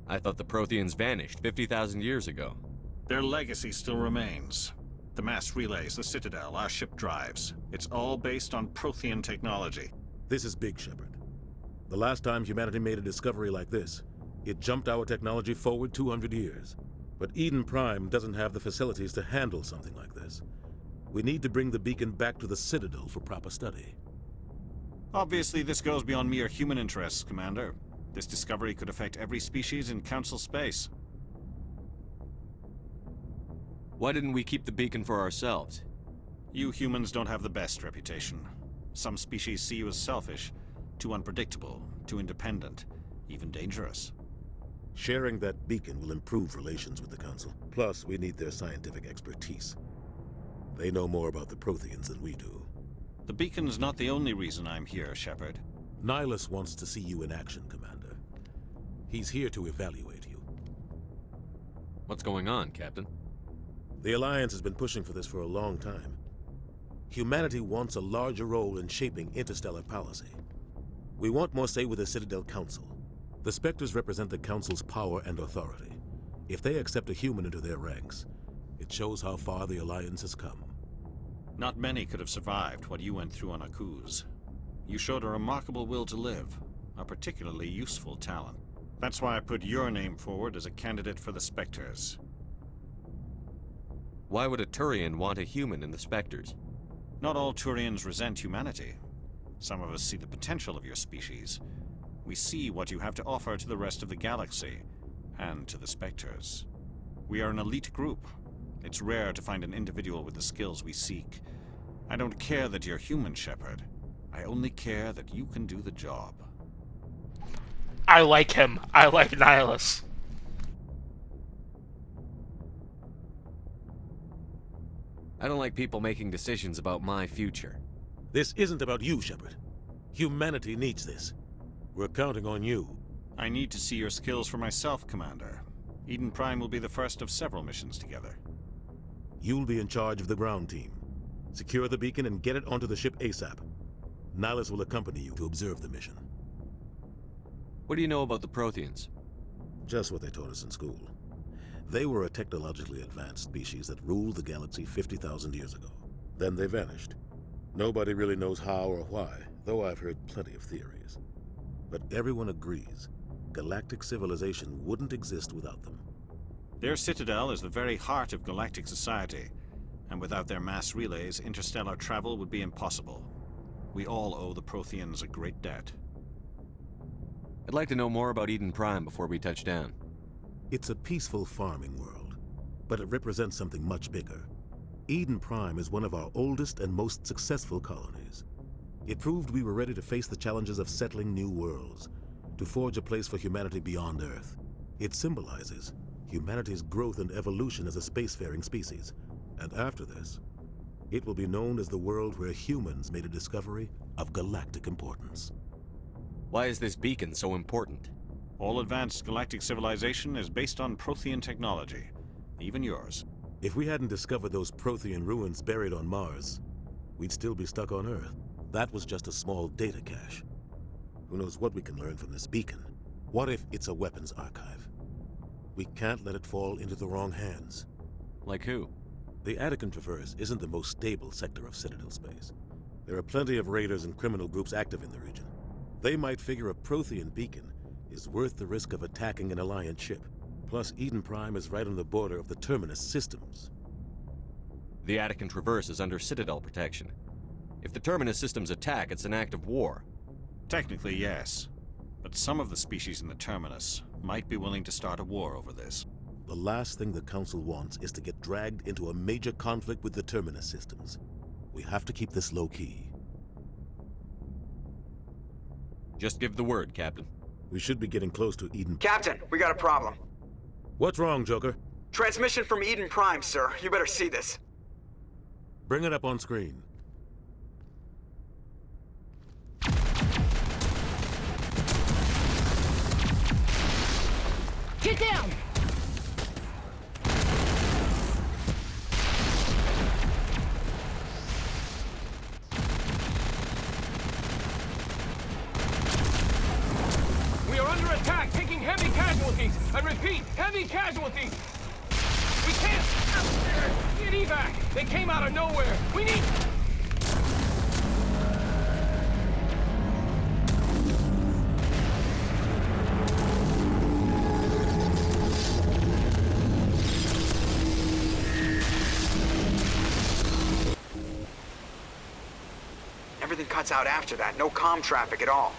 I thought the Protheans vanished 50,000 years ago. Their legacy still remains. The mass relays, the Citadel, our ship drives. It's all based on Prothean technology. This is big, Shepard. The last time humanity made a discovery like this, it jumped our technology forward 200 years. But Eden Prime doesn't have the facilities to handle something like this. We need to bring the beacon back to the Citadel for proper study. Obviously, this goes beyond mere human interests, Commander. This discovery could affect every species in Council space. Why didn't we keep the beacon for ourselves? You humans don't have the best reputation. Some species see you as selfish, too unpredictable, too independent, even dangerous. Sharing that beacon will improve relations with the Council. Plus, we need their scientific expertise. They know more about the Protheans than we do. The beacon's not the only reason I'm here, Shepard. Nihilus wants to see you in action, Commander. He's here to evaluate you. What's going on, Captain? The Alliance has been pushing for this for a long time. Humanity wants a larger role in shaping interstellar policy. We want more say with the Citadel Council. The Spectres represent the Council's power and authority. If they accept a human into their ranks, it shows how far the Alliance has come. Not many could have survived what you went through on Akuz. You showed a remarkable will to live, a particularly useful talent. That's why I put your name forward as a candidate for the Spectres. Why would a Turian want a human in the Spectres? Not all Turians resent humanity. Some of us see the potential of your species. We see what you have to offer to the rest of the galaxy, and to the Spectres. We are an elite group. It's rare to find an individual with the skills we seek. I don't care that you're human, Shepard. I only care that you can do the job. I like him. I like Nihilus. I don't like people making decisions about my future. This isn't about you, Shepard. Humanity needs this. We're counting on you. I need to see your skills for myself, Commander. Eden Prime will be the first of several missions together. You'll be in charge of the ground team. Secure the beacon and get it onto the ship ASAP. Nihilus will accompany you to observe the mission. What do you know about the Protheans? Just what they taught us in school. They were a technologically advanced species that ruled the galaxy 50,000 years ago. Then they vanished. Nobody really knows how or why, though I've heard plenty of theories. But everyone agrees, galactic civilization wouldn't exist without them. Their citadel is the very heart of galactic society, and without their mass relays, interstellar travel would be impossible. We all owe the Protheans a great debt. I'd like to know more about Eden Prime before we touch down. It's a peaceful farming world, but it represents something much bigger. Eden Prime is one of our oldest and most successful colonies. It proved we were ready to face the challenges of settling new worlds, to forge a place for humanity beyond Earth. It symbolizes humanity's growth and evolution as a spacefaring species. And after this, it will be known as the world where humans made a discovery of galactic importance. Why is this beacon so important? All advanced galactic civilization is based on Prothean technology, even yours. If we hadn't discovered those Prothean ruins buried on Mars, we'd still be stuck on Earth. That was just a small data cache. Who knows what we can learn from this beacon? What if it's a weapons archive? We can't let it fall into the wrong hands. Like who? The Attican Traverse isn't the most stable sector of Citadel space. There are plenty of raiders and criminal groups active in the region. They might figure a Prothean beacon is worth the risk of attacking an Alliance ship. Plus, Eden Prime is right on the border of the Terminus systems. The Attican Traverse is under Citadel protection. If the Terminus systems attack, it's an act of war. Technically, yes. But some of the species in the Terminus might be willing to start a war over this. The last thing the Council wants is to get dragged into a major conflict with the Terminus systems. We have to keep this low-key. Just give the word, Captain. We should be getting close to Eden. Captain, we got a problem. What's wrong, Joker? Transmission from Eden Prime, sir. You better see this. Bring it up on screen. Get down! We are under attack, taking heavy casualties. I repeat, heavy casualties. We can't get evac. They came out of nowhere. We need... Everything cuts out after that. No comm traffic at all.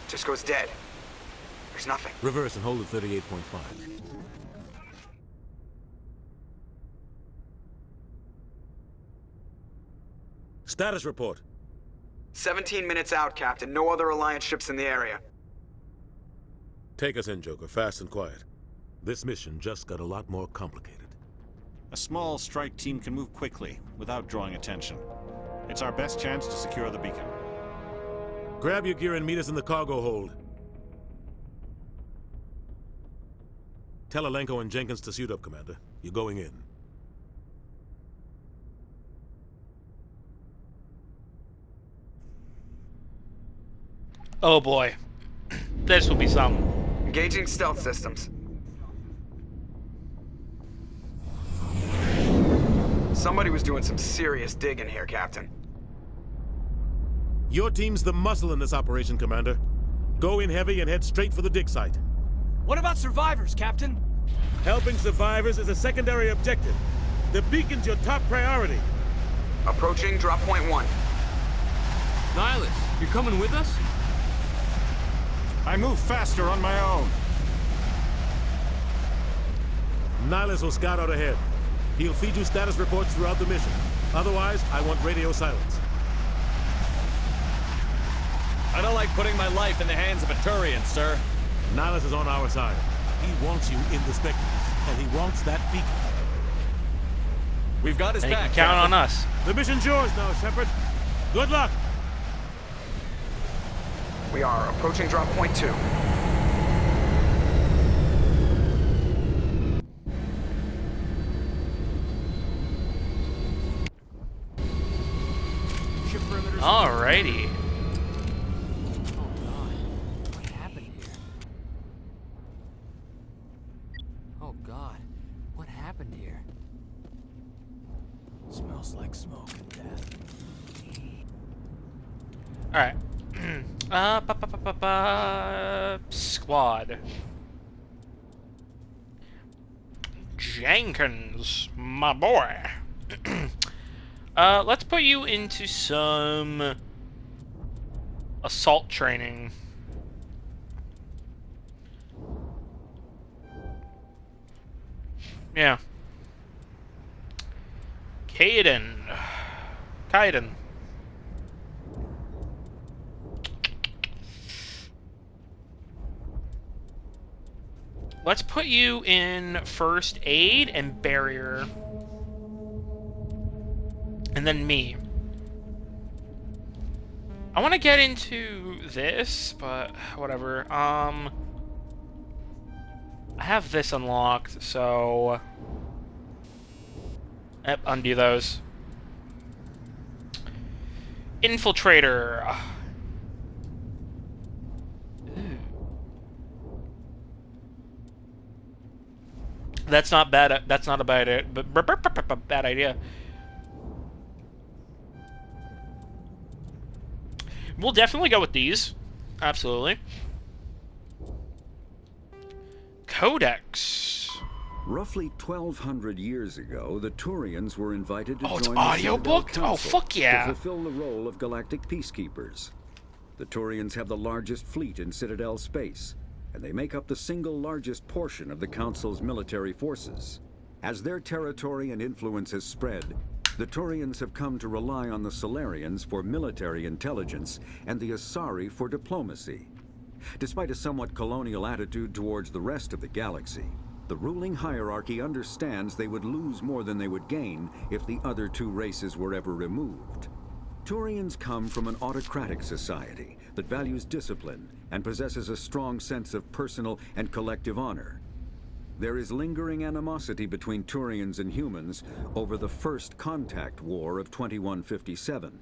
Just goes dead. There's nothing. Reverse and hold at 38.5. Status report. 17 minutes out, Captain. No other Alliance ships in the area. Take us in, Joker, fast and quiet. This mission just got a lot more complicated. A small strike team can move quickly, without drawing attention. It's our best chance to secure the beacon. Grab your gear and meet us in the cargo hold. Tell Alenko and Jenkins to suit up, Commander. You're going in. Oh boy. This will be some. Engaging stealth systems. Somebody was doing some serious digging here, Captain. Your team's the muscle in this operation, Commander. Go in heavy and head straight for the dig site. What about survivors, Captain? Helping survivors is a secondary objective. The beacon's your top priority. Approaching drop point 1. Nihilus, you're coming with us? I move faster on my own. Nihilus will scout out ahead. He'll feed you status reports throughout the mission. Otherwise, I want radio silence. I don't like putting my life in the hands of a Turian, sir. Nihilus is on our side. He wants you in the Spectres, and he wants that beacon. We've got his And you back, can count Captain. on us. The mission's yours now, Shepard. Good luck. We are approaching drop point 2. Alrighty. Oh god, what happened here? Oh god, what happened here? Smells like smoke and death. Alright. Squad. Jenkins, my boy. Let's put you into some assault training. Yeah. Kaiden. Let's put you in first aid and barrier. And then me. I want to get into this, but whatever. I have this unlocked, so... Yep, undo those. Infiltrator. That's not bad. That's not a bad, bad idea. We'll definitely go with these. Absolutely. Codex. Roughly 1,200 years ago, the Turians were invited to Oh, it's join the Citadel audiobook? Council Oh, fuck yeah. to fulfill the role of galactic peacekeepers. The Turians have the largest fleet in Citadel space, and they make up the single largest portion of the Council's military forces. As their territory and influence has spread, the Turians have come to rely on the Solarians for military intelligence and the Asari for diplomacy. Despite a somewhat colonial attitude towards the rest of the galaxy, the ruling hierarchy understands they would lose more than they would gain if the other two races were ever removed. Turians come from an autocratic society that values discipline and possesses a strong sense of personal and collective honor. There is lingering animosity between Turians and humans over the First Contact War of 2157,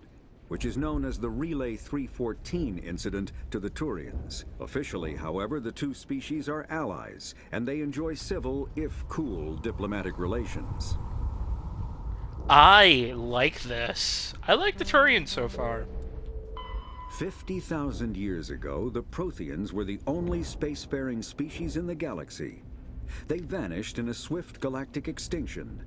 which is known as the Relay 314 incident to the Turians. Officially, however, the two species are allies, and they enjoy civil, if cool, diplomatic relations. I like this. I like the Turians so far. 50,000 years ago, the Protheans were the only spacefaring species in the galaxy. They vanished in a swift galactic extinction.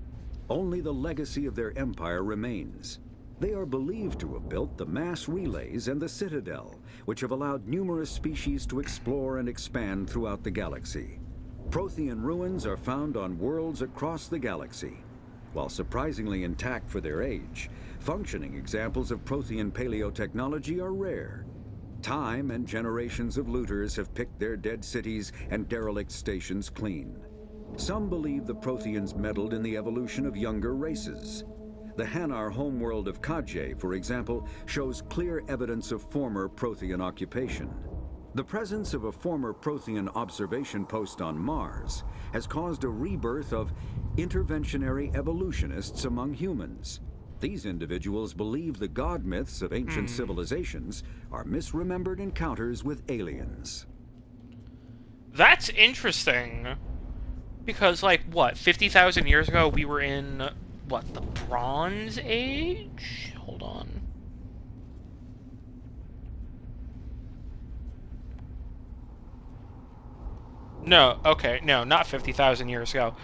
Only the legacy of their empire remains. They are believed to have built the mass relays and the Citadel, which have allowed numerous species to explore and expand throughout the galaxy. Prothean ruins are found on worlds across the galaxy. While surprisingly intact for their age, functioning examples of Prothean paleotechnology are rare. Time and generations of looters have picked their dead cities and derelict stations clean. Some believe the Protheans meddled in the evolution of younger races. The Hanar homeworld of Kaje, for example, shows clear evidence of former Prothean occupation. The presence of a former Prothean observation post on Mars has caused a rebirth of interventionary evolutionists among humans. These individuals believe the god myths of ancient civilizations are misremembered encounters with aliens. That's interesting. Because, like, what, 50,000 years ago we were in, what, the Bronze Age? Hold on. No, okay, no, not 50,000 years ago.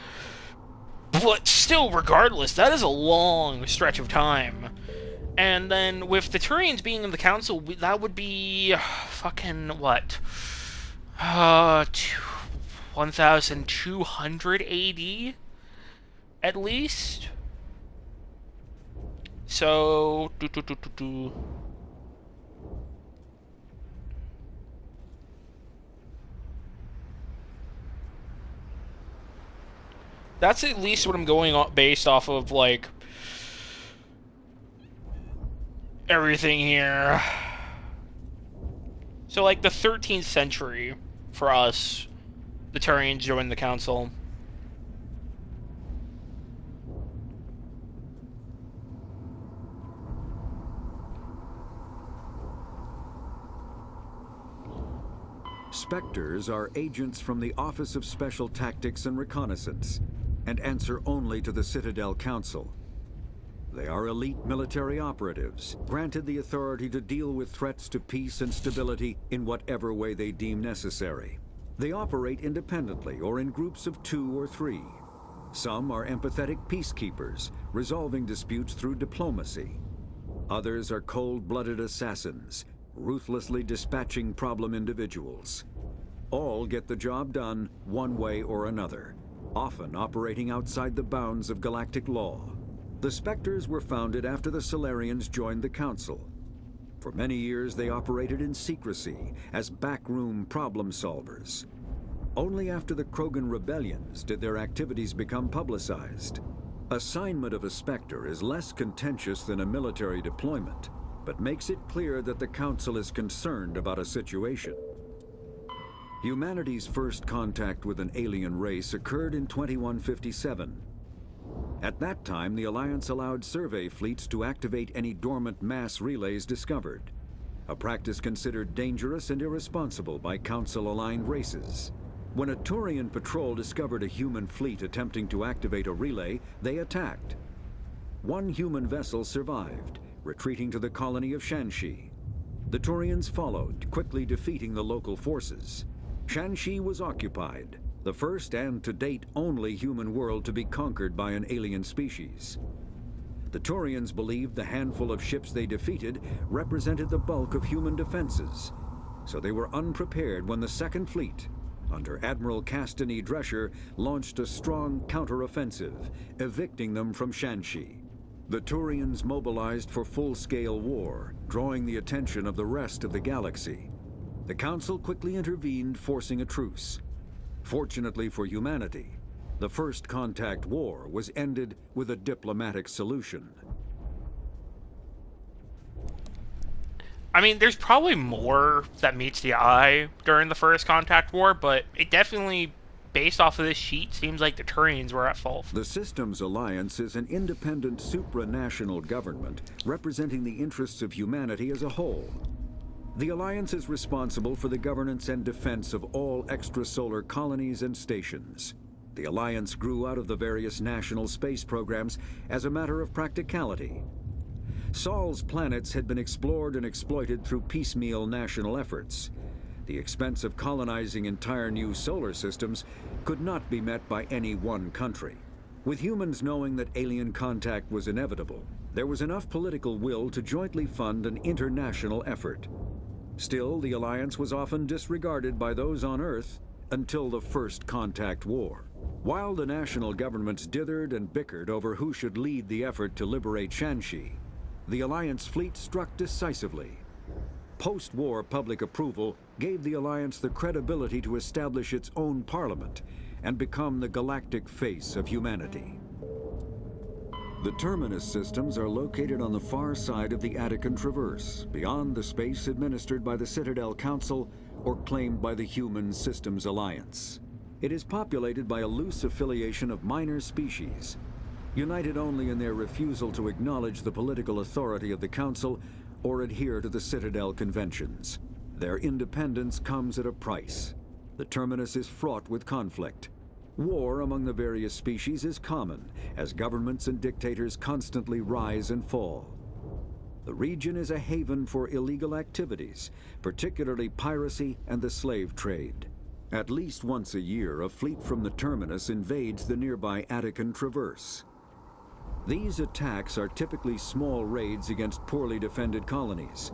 But still, regardless, that is a long stretch of time. And then with the Turians being in the council, that would be fucking what? 1200 AD at least. So that's at least what I'm going on based off of, like, everything here. So, like, the 13th century for us, the Turians joined the council. Spectres are agents from the Office of Special Tactics and Reconnaissance, and answer only to the Citadel Council. They are elite military operatives, granted the authority to deal with threats to peace and stability in whatever way they deem necessary. They operate independently or in groups of 2 or 3. Some are empathetic peacekeepers, resolving disputes through diplomacy. Others are cold-blooded assassins, ruthlessly dispatching problem individuals. All get the job done one way or another, often operating outside the bounds of galactic law. The Spectres were founded after the Solarians joined the Council. For many years, they operated in secrecy as backroom problem solvers. Only after the Krogan rebellions did their activities become publicized. Assignment of a Spectre is less contentious than a military deployment, but makes it clear that the Council is concerned about a situation. Humanity's first contact with an alien race occurred in 2157. At that time, the Alliance allowed survey fleets to activate any dormant mass relays discovered, a practice considered dangerous and irresponsible by Council-aligned races. When a Turian patrol discovered a human fleet attempting to activate a relay, they attacked. One human vessel survived, retreating to the colony of Shanxi. The Turians followed, quickly defeating the local forces. Shanxi was occupied, the first and to date only human world to be conquered by an alien species. The Turians believed the handful of ships they defeated represented the bulk of human defenses, so they were unprepared when the Second Fleet, under Admiral Castany Drescher, launched a strong counteroffensive, evicting them from Shanxi. The Turians mobilized for full-scale war, drawing the attention of the rest of the galaxy. The Council quickly intervened, forcing a truce. Fortunately for humanity, the First Contact War was ended with a diplomatic solution. I mean, there's probably more that meets the eye during the First Contact War, but it definitely, based off of this sheet, seems like the Turians were at fault. The Systems Alliance is an independent supranational government representing the interests of humanity as a whole. The Alliance is responsible for the governance and defense of all extrasolar colonies and stations. The Alliance grew out of the various national space programs as a matter of practicality. Sol's planets had been explored and exploited through piecemeal national efforts. The expense of colonizing entire new solar systems could not be met by any one country. With humans knowing that alien contact was inevitable, there was enough political will to jointly fund an international effort. Still, the Alliance was often disregarded by those on Earth until the First Contact War. While the national governments dithered and bickered over who should lead the effort to liberate Shanxi, the Alliance fleet struck decisively. Post-war public approval gave the Alliance the credibility to establish its own parliament and become the galactic face of humanity. The Terminus systems are located on the far side of the Attican Traverse, beyond the space administered by the Citadel Council or claimed by the Human Systems Alliance. It is populated by a loose affiliation of minor species. united only in their refusal to acknowledge the political authority of the Council or adhere to the Citadel conventions. Their independence comes at a price. The terminus is fraught with conflict. War among the various species is common, as governments and dictators constantly rise and fall. The region is a haven for illegal activities, particularly piracy and the slave trade. At least once a year, a fleet from the terminus invades the nearby Attican Traverse. These attacks are typically small raids against poorly defended colonies.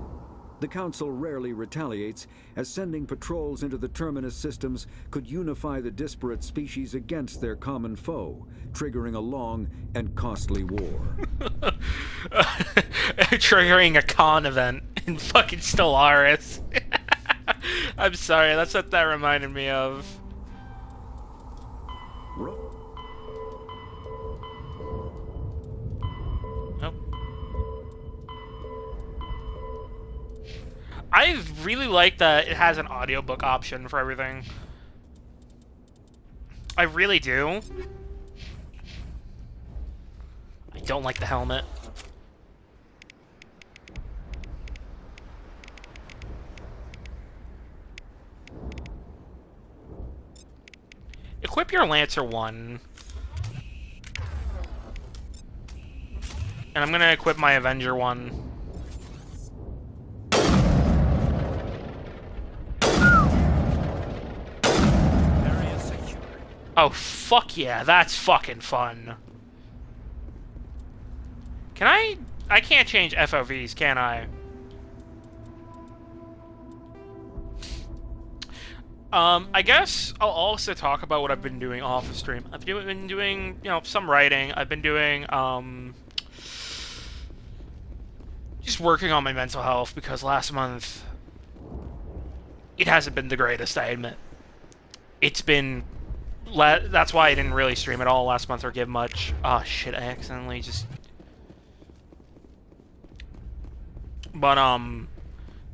The Council rarely retaliates, as sending patrols into the terminus systems could unify the disparate species against their common foe, triggering a long and costly war. Triggering a con event in fucking Stellaris. I'm sorry, that's what that reminded me of. I really like that it has an audiobook option for everything. I really do. I don't like the helmet. Equip your Lancer 1. And I'm gonna equip my Avenger 1. Oh, fuck yeah, that's fucking fun. Can I can't change FOVs, can I? I guess I'll also talk about what I've been doing off the stream. I've been doing, you know, some writing. I've been doing, just working on my mental health, because last month, it hasn't been the greatest, I admit. It's been... That's why I didn't really stream at all last month or give much. Oh shit, I accidentally just... But,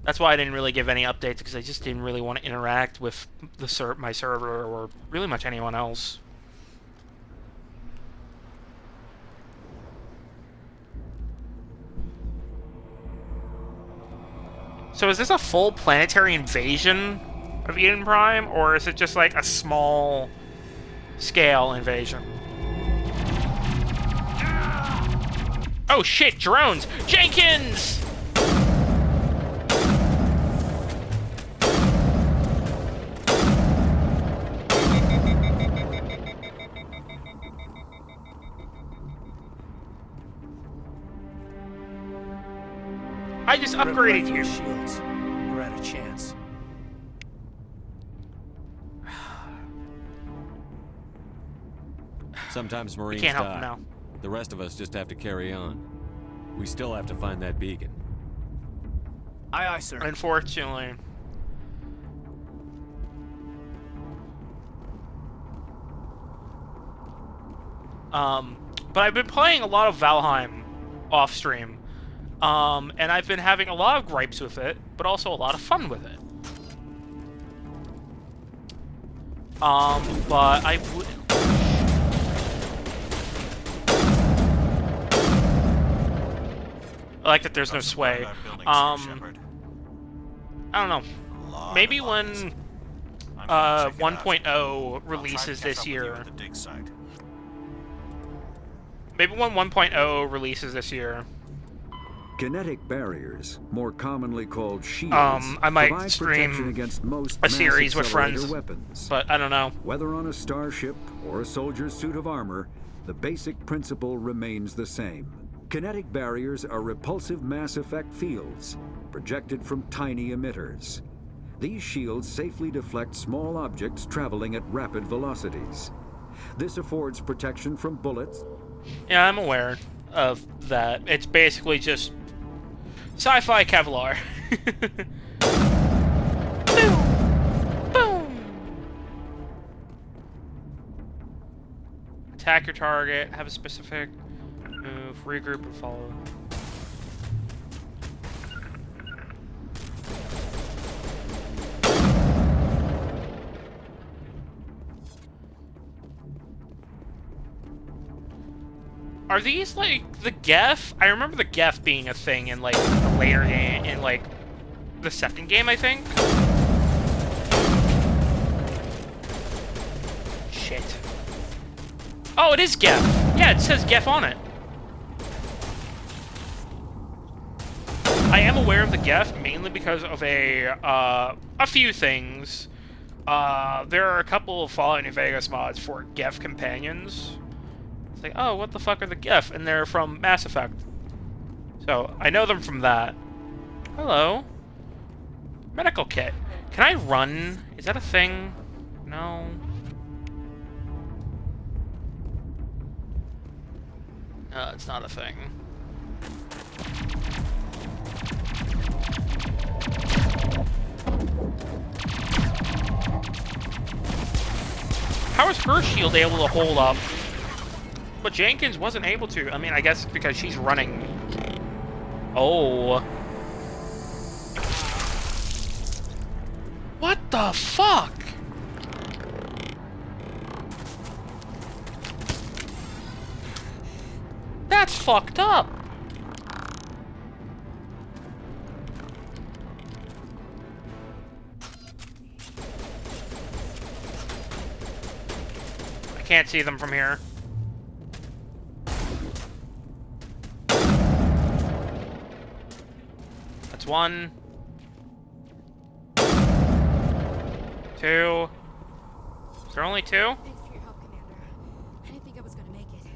that's why I didn't really give any updates, because I just didn't really want to interact with my server or really much anyone else. So is this a full planetary invasion of Eden Prime, or is it just like a small scale invasion? Oh shit, drones! Jenkins! I just upgraded you. Shields. You're at a chance. Sometimes Marines can't help die. them now. The rest of us just have to carry on. We still have to find that beacon. Aye, aye, sir. Unfortunately. But I've been playing a lot of Valheim off stream. And I've been having a lot of gripes with it, but also a lot of fun with it. But I would... I like that there's no sway. I don't know. Maybe when 1.0 releases this year. Maybe when 1.0 releases this year. Kinetic barriers, more commonly called shields, I might provide stream protection against most a series with friends, weapons. But I don't know. Whether on a starship or a soldier's suit of armor, the basic principle remains the same. Kinetic barriers are repulsive mass effect fields, projected from tiny emitters. These shields safely deflect small objects traveling at rapid velocities. This affords protection from bullets. Yeah, I'm aware of that. It's basically just sci-fi Kevlar. Boom! Boom! Attack your target, have a specific move, regroup, and follow. Are these, like, the Geth? I remember the Geth being a thing in, like, the later game, in, like, the second game, I think? Shit. Oh, it is Geth. Yeah, it says Geth on it. I am aware of the Geth, mainly because of a few things. There are a couple of Fallout New Vegas mods for Geth companions. It's like, oh, what the fuck are the Geth? And they're from Mass Effect. So, I know them from that. Hello. Medical kit. Can I run? Is that a thing? No. No, it's not a thing. How is her shield able to hold up? But Jenkins wasn't able to. I mean, I guess because she's running. Oh. What the fuck? That's fucked up. I can't see them from here. That's one. Two. Is there only two? Thanks for your help, Commander. I didn't think I was gonna make it.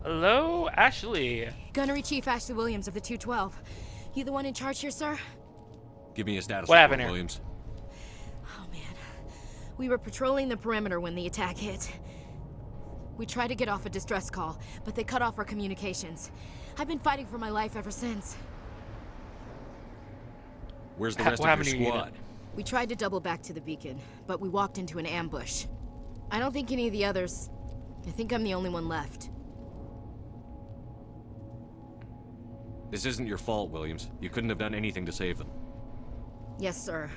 Hello, Ashley. Gunnery Chief Ashley Williams of the 212. You the one in charge here, sir? Give me a status What report, happened here? Williams. Oh, man. We were patrolling the perimeter when the attack hit. We tried to get off a distress call, but they cut off our communications. I've been fighting for my life ever since. Where's the rest of your squad? We tried to double back to the beacon, but we walked into an ambush. I don't think any of the others... I think I'm the only one left. This isn't your fault, Williams. You couldn't have done anything to save them. Yes, sir.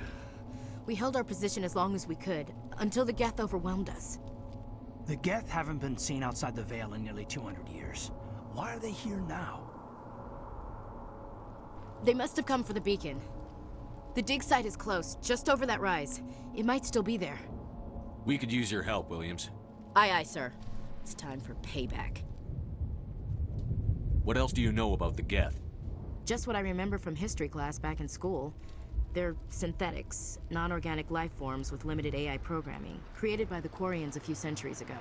We held our position as long as we could, until the Geth overwhelmed us. The Geth haven't been seen outside the Veil in nearly 200 years. Why are they here now? They must have come for the beacon. The dig site is close, just over that rise. It might still be there. We could use your help, Williams. Aye, aye, sir. It's time for payback. What else do you know about the Geth? Just what I remember from history class back in school. They're synthetics, non-organic life forms with limited AI programming, created by the Quarians a few centuries ago.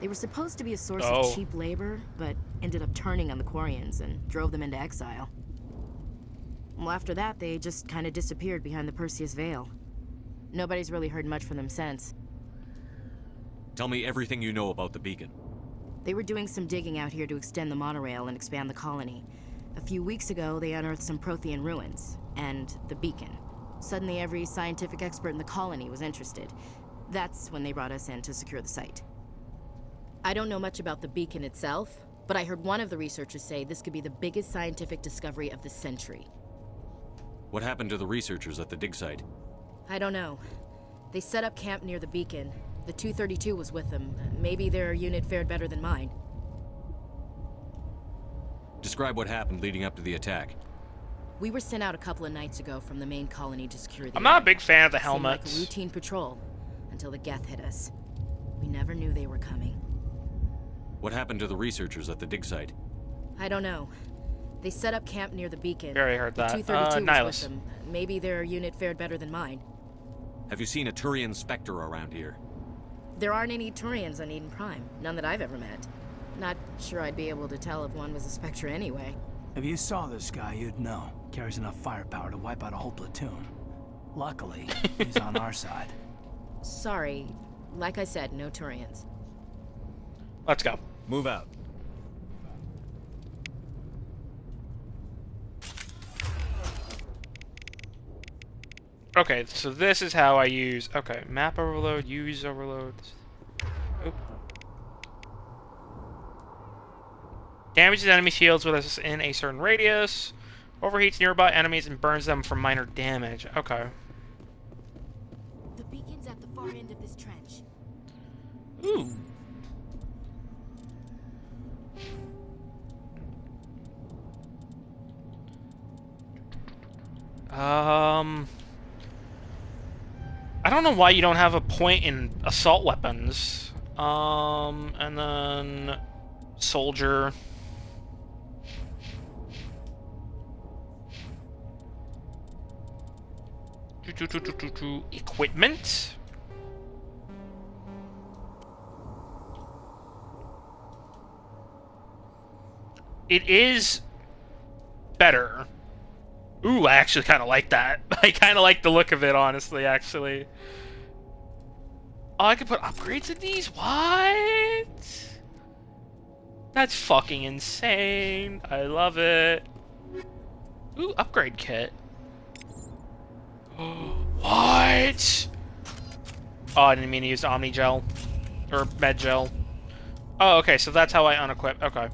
They were supposed to be a source of cheap labor, but ended up turning on the Quarians and drove them into exile. Well, after that, they just kind of disappeared behind the Perseus Veil. Nobody's really heard much from them since. Tell me everything you know about the beacon. They were doing some digging out here to extend the monorail and expand the colony. A few weeks ago, they unearthed some Prothean ruins, and the beacon. Suddenly, every scientific expert in the colony was interested. That's when they brought us in to secure the site. I don't know much about the beacon itself, but I heard one of the researchers say this could be the biggest scientific discovery of the century. What happened to the researchers at the dig site? I don't know. They set up camp near the beacon. The 232 was with them. Maybe their unit fared better than mine. Describe what happened leading up to the attack. We were sent out a couple of nights ago from the main colony to secure the I'm not a area. big fan of the Seemed like helmets. a routine patrol until the Geth hit us. We never knew they were coming. What happened to the researchers at the dig site? I don't know. They set up camp near the beacon. We already heard the that. 232 was Nihilus. with them. Maybe their unit fared better than mine. Have you seen a Turian Spectre around here? There aren't any Turians on Eden Prime. None that I've ever met. Not sure I'd be able to tell if one was a Spectre anyway. If you saw this guy, you'd know. Carries enough firepower to wipe out a whole platoon. Luckily, he's on our side. Sorry. Like I said, no Turians. Let's go. Move out. Okay, so this is how I use... Okay, map overload, use overload. Oop. Damages enemy shields within a certain radius. Overheats nearby enemies and burns them for minor damage. Okay. The beacon's at the far end of this trench. Ooh. I don't know why you don't have a point in assault weapons. And then soldier. Equipment. It is better. Ooh, I actually kind of like that. I kind of like the look of it, honestly, actually. Oh, I could put upgrades in these? What? That's fucking insane. I love it. Ooh, upgrade kit. What? Oh, I didn't mean to use Omni Gel. Or Med Gel. Oh, okay, so that's how I unequip. Okay.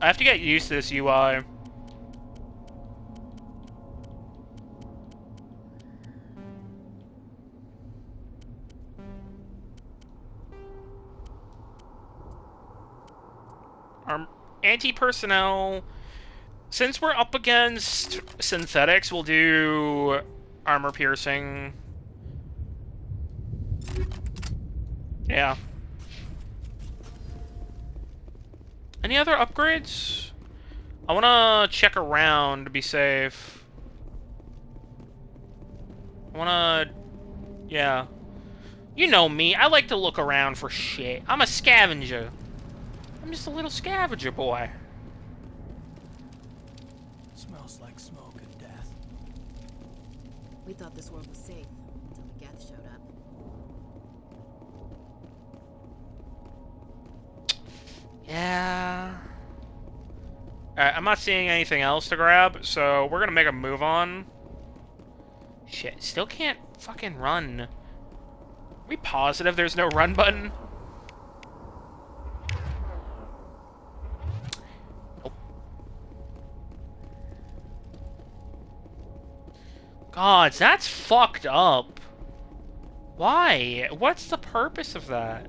I have to get used to this UI. Anti-personnel. Since we're up against synthetics, we'll do armor piercing. Yeah. Any other upgrades? I want to check around to be safe. I want to... Yeah. You know me. I like to look around for shit. I'm a scavenger. I'm just a little scavenger boy. Smells like smoke and death. We thought this world was safe until the Geth showed up. Yeah. Alright, I'm not seeing anything else to grab, so we're gonna make a move on. Shit, still can't fucking run. Are we positive there's no run button? Nope. God, that's fucked up. Why? What's the purpose of that?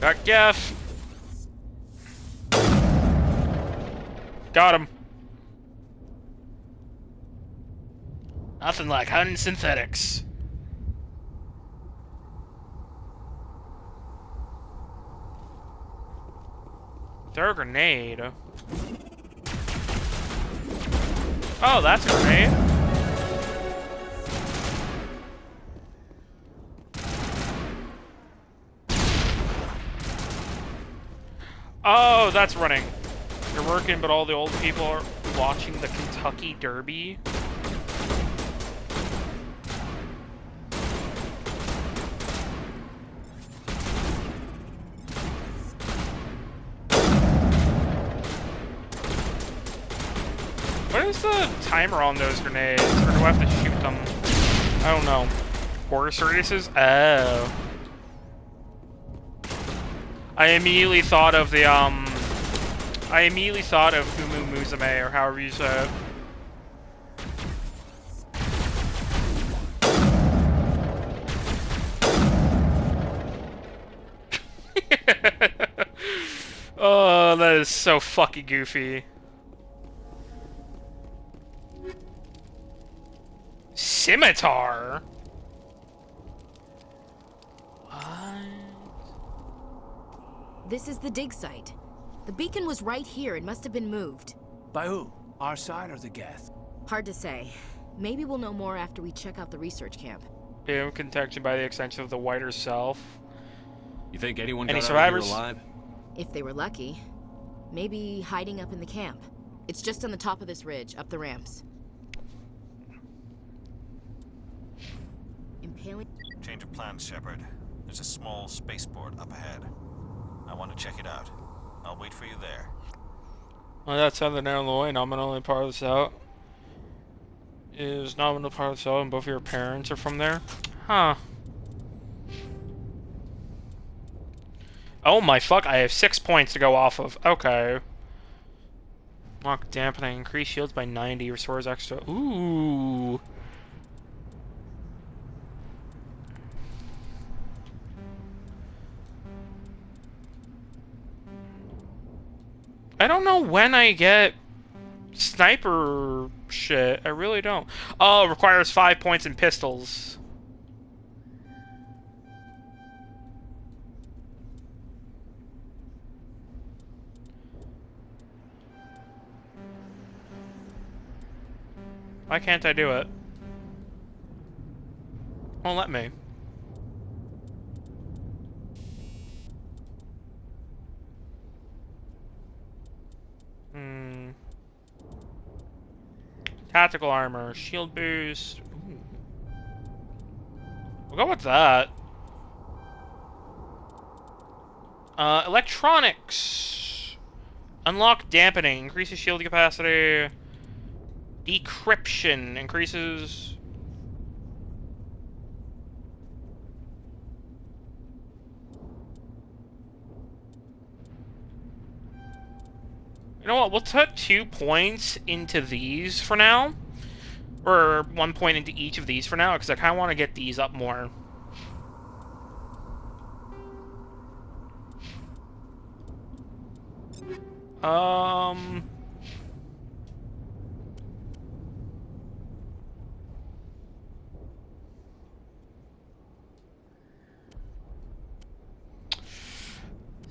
Got Jeff. Got him. Nothing like hunting synthetics. Throw a grenade. Oh, that's a grenade. Oh, that's running. You're working, but all the old people are watching the Kentucky Derby. What is the timer on those grenades? Or do I have to shoot them? I don't know. Horse races? Oh. I immediately thought of the, I immediately thought of Umu Musume, or however you say it. Oh, that is so fucking goofy. Scimitar? This is the dig site. The beacon was right here. It must have been moved. By who? Our side or the Geth? Hard to say. Maybe we'll know more after we check out the research camp. Beam contaction by the extension of the Whiter Self. You think anyone Any got survivors? out of here alive? If they were lucky. Maybe hiding up in the camp. It's just on the top of this ridge, up the ramps. Impaling... Change of plans, Shepard. There's a small spaceport up ahead. I want to check it out. I'll wait for you there. Well, that's something down the way. I'm gonna only part this out. is nominal part of the cell and both of your parents are from there. Huh. Oh my fuck, I have 6 points to go off of. Okay. Lock dampening, increase shields by 90, restores extra. Ooh. I don't know when I get sniper shit. I really don't. Oh, requires 5 points in pistols. Why can't I do it? Won't let me. Tactical armor, shield boost. Ooh. We'll go with that. Electronics. Unlock dampening, increases shield capacity. Decryption increases. You know what? We'll put 2 points into these for now. Or 1 point into each of these for now, because I kind of want to get these up more.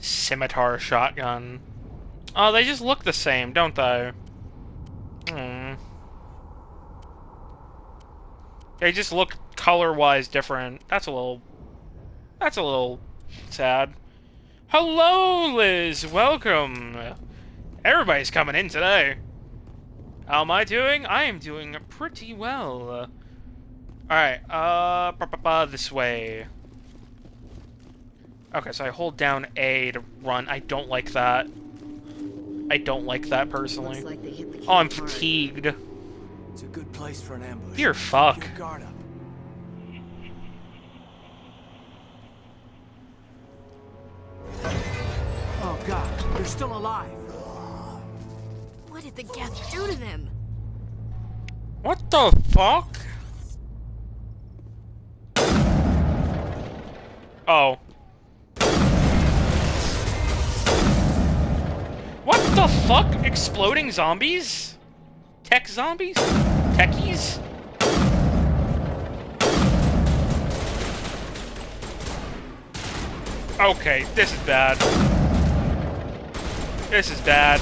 Scimitar shotgun. Oh, they just look the same, don't they? They just look color-wise different. That's a little sad. Hello, Liz. Welcome. Everybody's coming in today. How am I doing? I am doing pretty well. Alright, this way. Okay, so I hold down A to run. I don't like that. I don't like that personally. Like oh, I'm fatigued. It's a good place for an ambush. Dear fuck. Keep your guard up. Oh god, they're still alive. What did the Geth do to them? What the fuck? Oh. What the fuck? Exploding zombies? Tech zombies? Techies? Okay, this is bad. This is bad.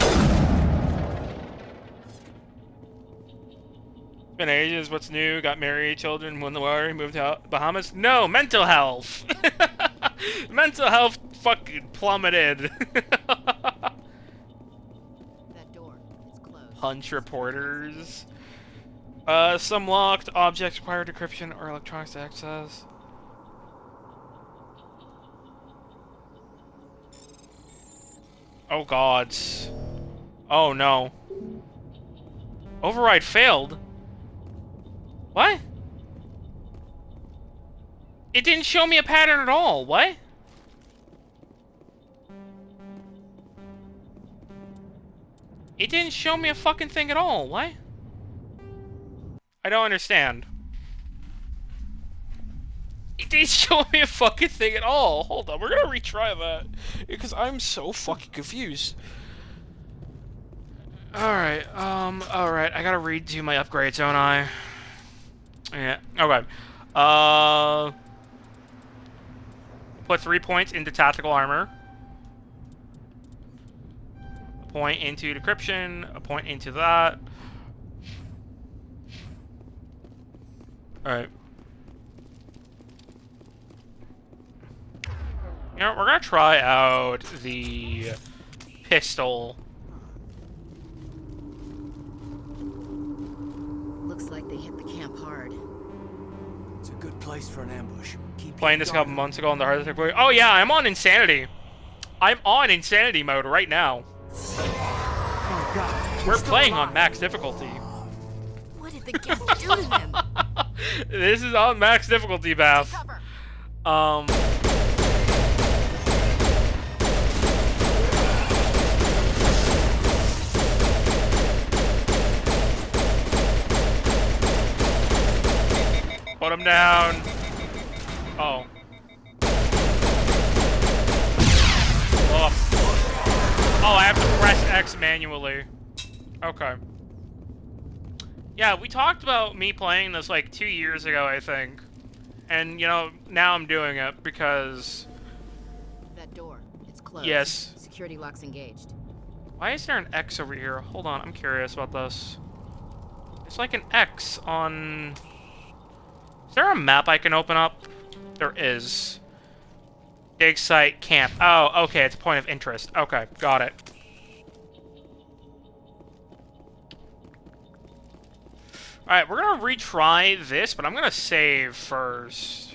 It's been ages, what's new? Got married, children, won the war, moved to Bahamas? No, mental health! Mental health fucking plummeted. Hunch reporters. Some locked objects require decryption or electronics access. Oh god. Oh no. Override failed? What? It didn't show me a pattern at all. What? It didn't show me a fucking thing at all. What? I don't understand. It didn't show me a fucking thing at all. Hold on, we're gonna retry that. Because I'm so fucking confused. Alright, alright. I gotta redo my upgrades, don't I? Yeah, okay. Put 3 points into tactical armor. A point into decryption. A point into that. Alright. You know, we're gonna try out the pistol. Looks like they hit the camp hard. It's a good place for an ambush. Keep playing this a couple months ago on the hard attack. Oh yeah, I'm on insanity. I'm on insanity mode right now. Oh god. We're playing on max difficulty. What did the Geth do to Kill him. This is on max difficulty, Beth. Put him down. Oh. Oh, I have to press X manually. Okay. Yeah, we talked about me playing this like 2 years ago, I think. And, you know, now I'm doing it because... That door, it's closed. Yes. Security lock's engaged. Why is there an X over here? Hold on, I'm curious about this. It's like an X on... Is there a map I can open up? There is. Dig site camp. Oh, okay, it's a point of interest. Okay, got it. Alright, we're gonna retry this, but I'm gonna save first.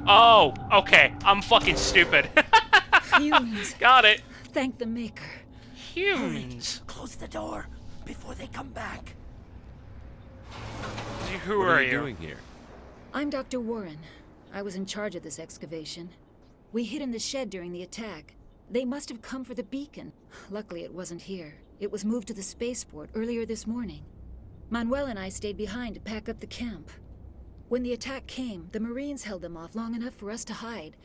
Oh, okay. I'm fucking stupid. Humans. Got it. Thank the Maker. Humans. Close the door before they come back. Who what are you you? doing here? I'm Dr. Warren. I was in charge of this excavation. We hid in the shed during the attack. They must have come for the beacon. Luckily, it wasn't here. It was moved to the spaceport earlier this morning. Manuel and I stayed behind to pack up the camp. When the attack came, the Marines held them off long enough for us to hide.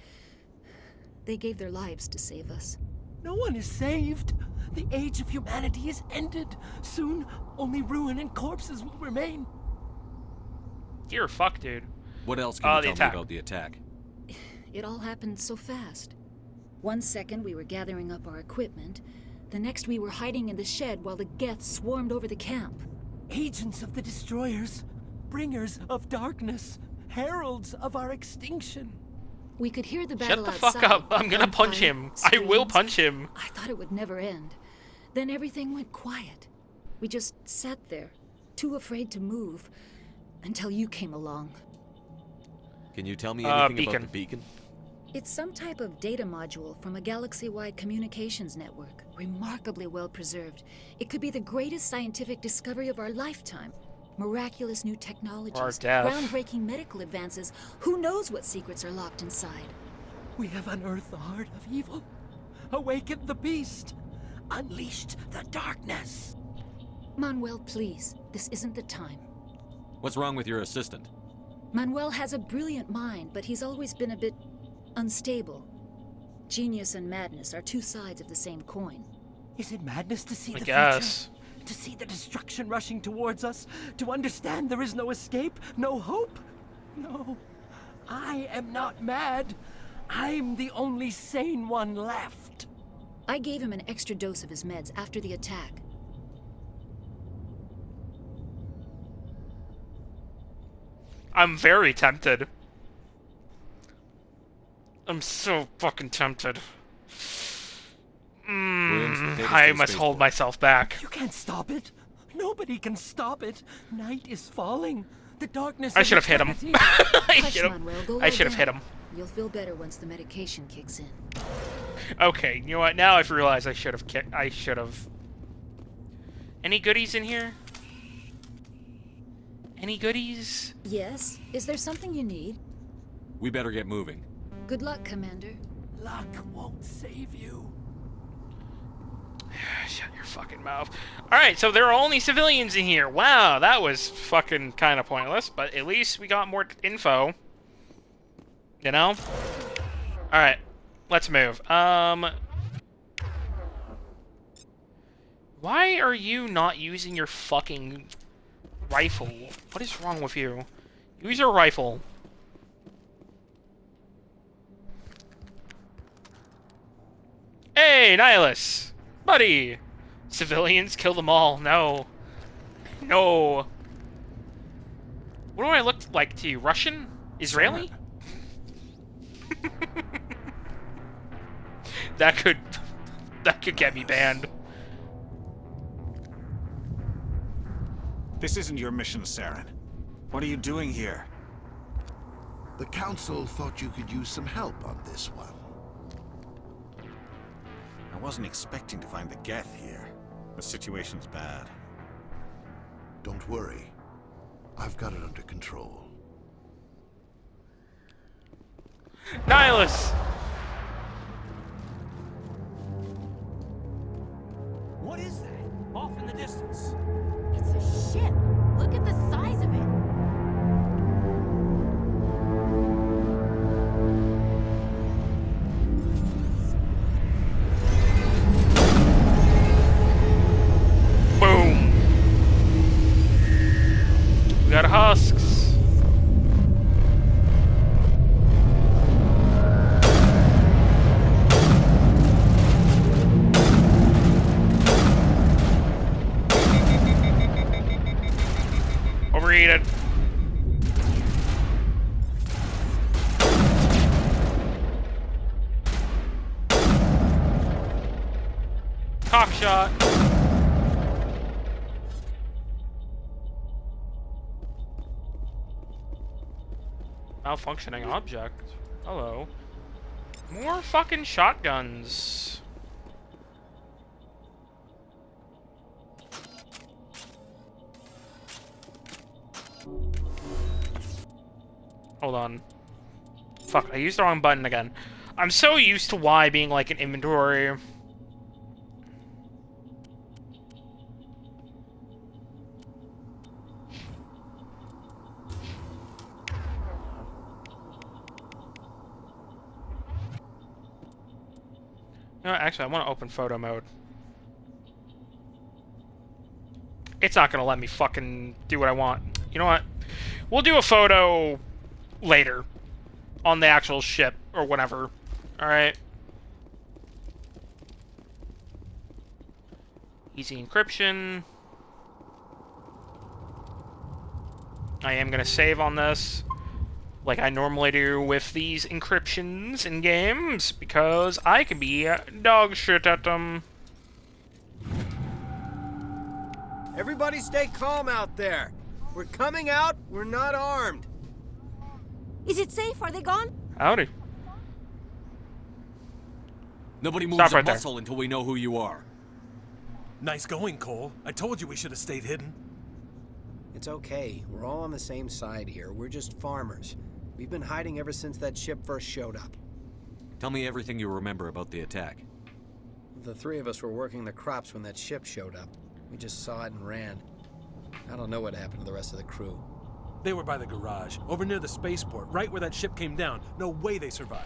They gave their lives to save us. No one is saved. The age of humanity is ended. Soon, only ruin and corpses will remain. Dear fuck, dude. What else can you tell attack. me about the attack? It all happened so fast. 1 second we were gathering up our equipment. The next we were hiding in the shed while the Geth swarmed over the camp. Agents of the destroyers. Bringers of darkness. Heralds of our extinction. We could hear the battle Shut the outside. fuck up. I'm gonna punch Gunfire, him. I will screams. punch him. I thought it would never end. Then everything went quiet. We just sat there, too afraid to move, until you came along. Can you tell me anything beacon. about the beacon? It's some type of data module from a galaxy-wide communications network, remarkably well preserved. It could be the greatest scientific discovery of our lifetime. Miraculous new technologies, death. groundbreaking medical advances. Who knows what secrets are locked inside? We have unearthed the heart of evil. Awakened the beast. Unleashed the darkness. Manuel, please. This isn't the time. What's wrong with your assistant? Manuel has a brilliant mind, but he's always been a bit unstable. Genius and madness are two sides of the same coin. Is it madness to see I the guess. future? To see the destruction rushing towards us? To understand there is no escape? No hope? No. I am not mad. I'm the only sane one left. I gave him an extra dose of his meds after the attack. I'm very tempted. I'm so fucking tempted. I must hold myself back. You can't stop it. Nobody can stop it. Night is falling. The darkness. I should have hit him. Hush, Manuel, go I should have lie hit down. him. You'll feel better once the medication kicks in. Okay, you know what? Now I've realized I should have kicked. I should have. Any goodies in here? Any goodies? Yes? Is there something you need? We better get moving. Good luck, Commander. Luck won't save you. Shut your fucking mouth. Alright, so there are only civilians in here. Wow, that was fucking kind of pointless, but at least we got more info. You know? Alright, let's move. Why are you not using your fucking rifle? What is wrong with you? Use your rifle. Hey, Nihilus! Buddy! Civilians, kill them all. No. No. What do I look like to you? Russian? Israeli? That could get me banned. This isn't your mission, Saren. What are you doing here? The Council thought you could use some help on this one. I wasn't expecting to find the Geth here. The situation's bad. Don't worry. I've got it under control. Nihilus! What is that? Off in the distance. It's a ship. Look at the size of it. Boom! We got husks. Overheated. Cock shot. Malfunctioning object. Hello. More fucking shotguns. Hold on. Fuck, I used the wrong button again. I'm so used to Y being like an inventory. No, actually, I want to open photo mode. It's not gonna let me fucking do what I want. You know what? We'll do a photo later on the actual ship or whatever. Alright. Easy encryption. I am gonna save on this like I normally do with these encryptions in games because I can be dog shit at them. Everybody stay calm out there. We're coming out, we're not armed. Is it safe? Are they gone? Howdy. Nobody moves Stop a right there. muscle until we know who you are. Nice going, Cole. I told you we should have stayed hidden. It's okay. We're all on the same side here. We're just farmers. We've been hiding ever since that ship first showed up. Tell me everything you remember about the attack. The three of us were working the crops when that ship showed up. We just saw it and ran. I don't know what happened to the rest of the crew. They were by the garage, over near the spaceport, right where that ship came down. No way they survived.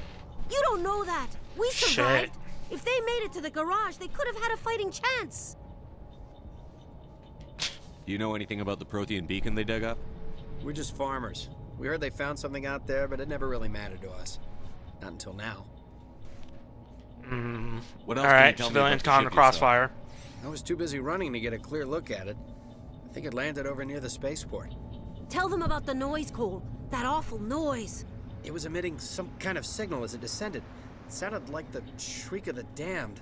You don't know that. We survived. Shit. If they made it to the garage, they could have had a fighting chance. Do you know anything about the Prothean beacon they dug up? We're just farmers. We heard they found something out there, but it never really mattered to us. Not until now. What else Alright, can you tell me civilians about caught in the the ship you saw? crossfire. I was too busy running to get a clear look at it. I think it landed over near the spaceport. Tell them about the noise, Cole. That awful noise. It was emitting some kind of signal as it descended. It sounded like the shriek of the damned.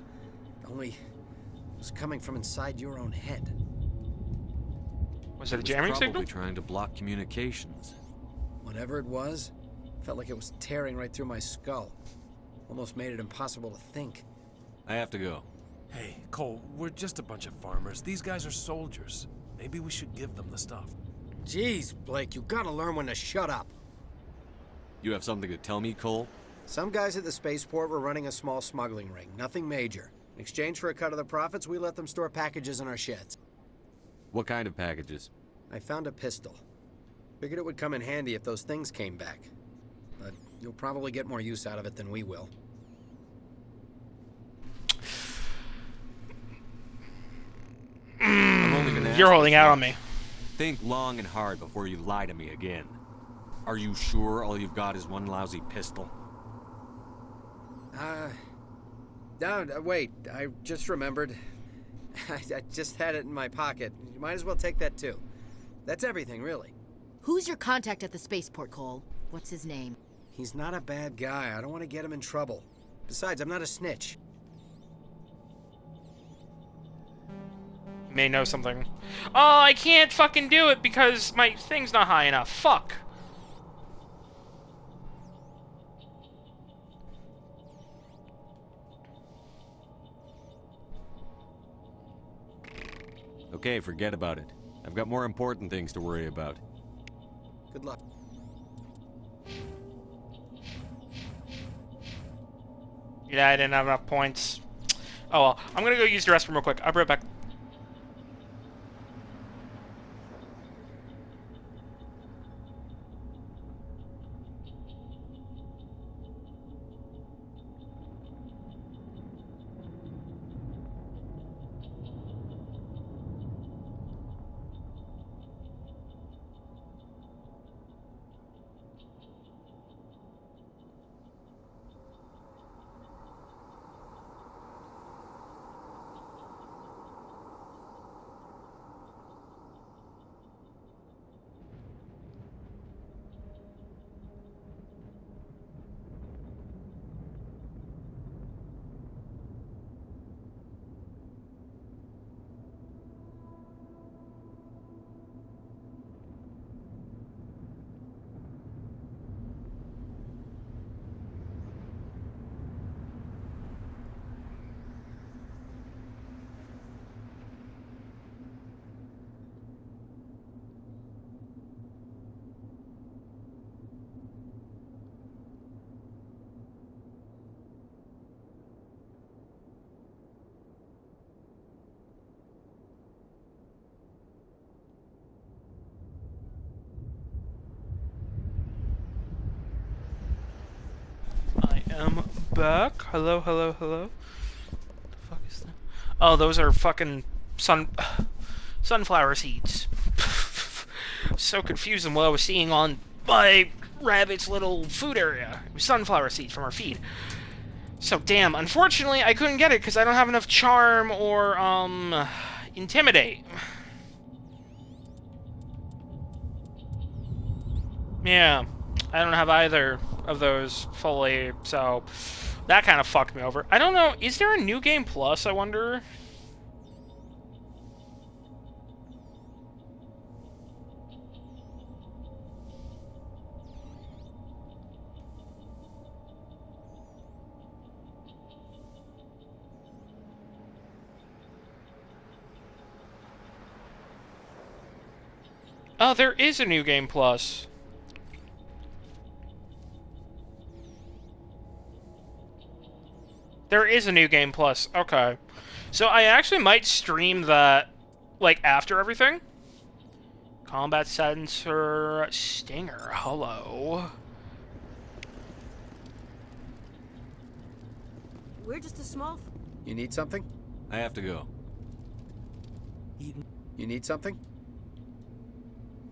Only it was coming from inside your own head. Was it a jamming signal? Probably trying to block communications. Whatever it was, felt like it was tearing right through my skull. Almost made it impossible to think. I have to go. Hey, Cole, we're just a bunch of farmers. These guys are soldiers. Maybe we should give them the stuff. Jeez, Blake, you gotta learn when to shut up. You have something to tell me, Cole? Some guys at the spaceport were running a small smuggling ring, nothing major. In exchange for a cut of the profits, we let them store packages in our sheds. What kind of packages? I found a pistol. Figured it would come in handy if those things came back. But you'll probably get more use out of it than we will. You're holding out on me. Think long and hard before you lie to me again. Are you sure all you've got is one lousy pistol? Wait, I just remembered. I just had it in my pocket. You might as well take that too. That's everything, really. Who's your contact at the spaceport, Cole? What's his name? He's not a bad guy. I don't want to get him in trouble. Besides, I'm not a snitch. may know something. Oh, I can't fucking do it because my thing's not high enough. Fuck. Okay, forget about it. I've got more important things to worry about. Good luck. Yeah, I didn't have enough points. Oh well, I'm gonna go use the restroom real quick. I'll be right back. Am back. Hello, hello, hello. What the fuck is that? Oh, those are fucking sunflower seeds. So confused on what I was seeing on my rabbit's little food area. It was sunflower seeds from our feed. So damn, unfortunately I couldn't get it because I don't have enough charm or intimidate. Yeah, I don't have either of those fully, so that kind of fucked me over. I don't know, is there a New Game Plus, I wonder? Oh, there is a New Game Plus. There is a New Game Plus. Okay. So I actually might stream that, like, after everything. Combat Sensor Stinger. Hello. We're just a small... You need something? I have to go. You need something?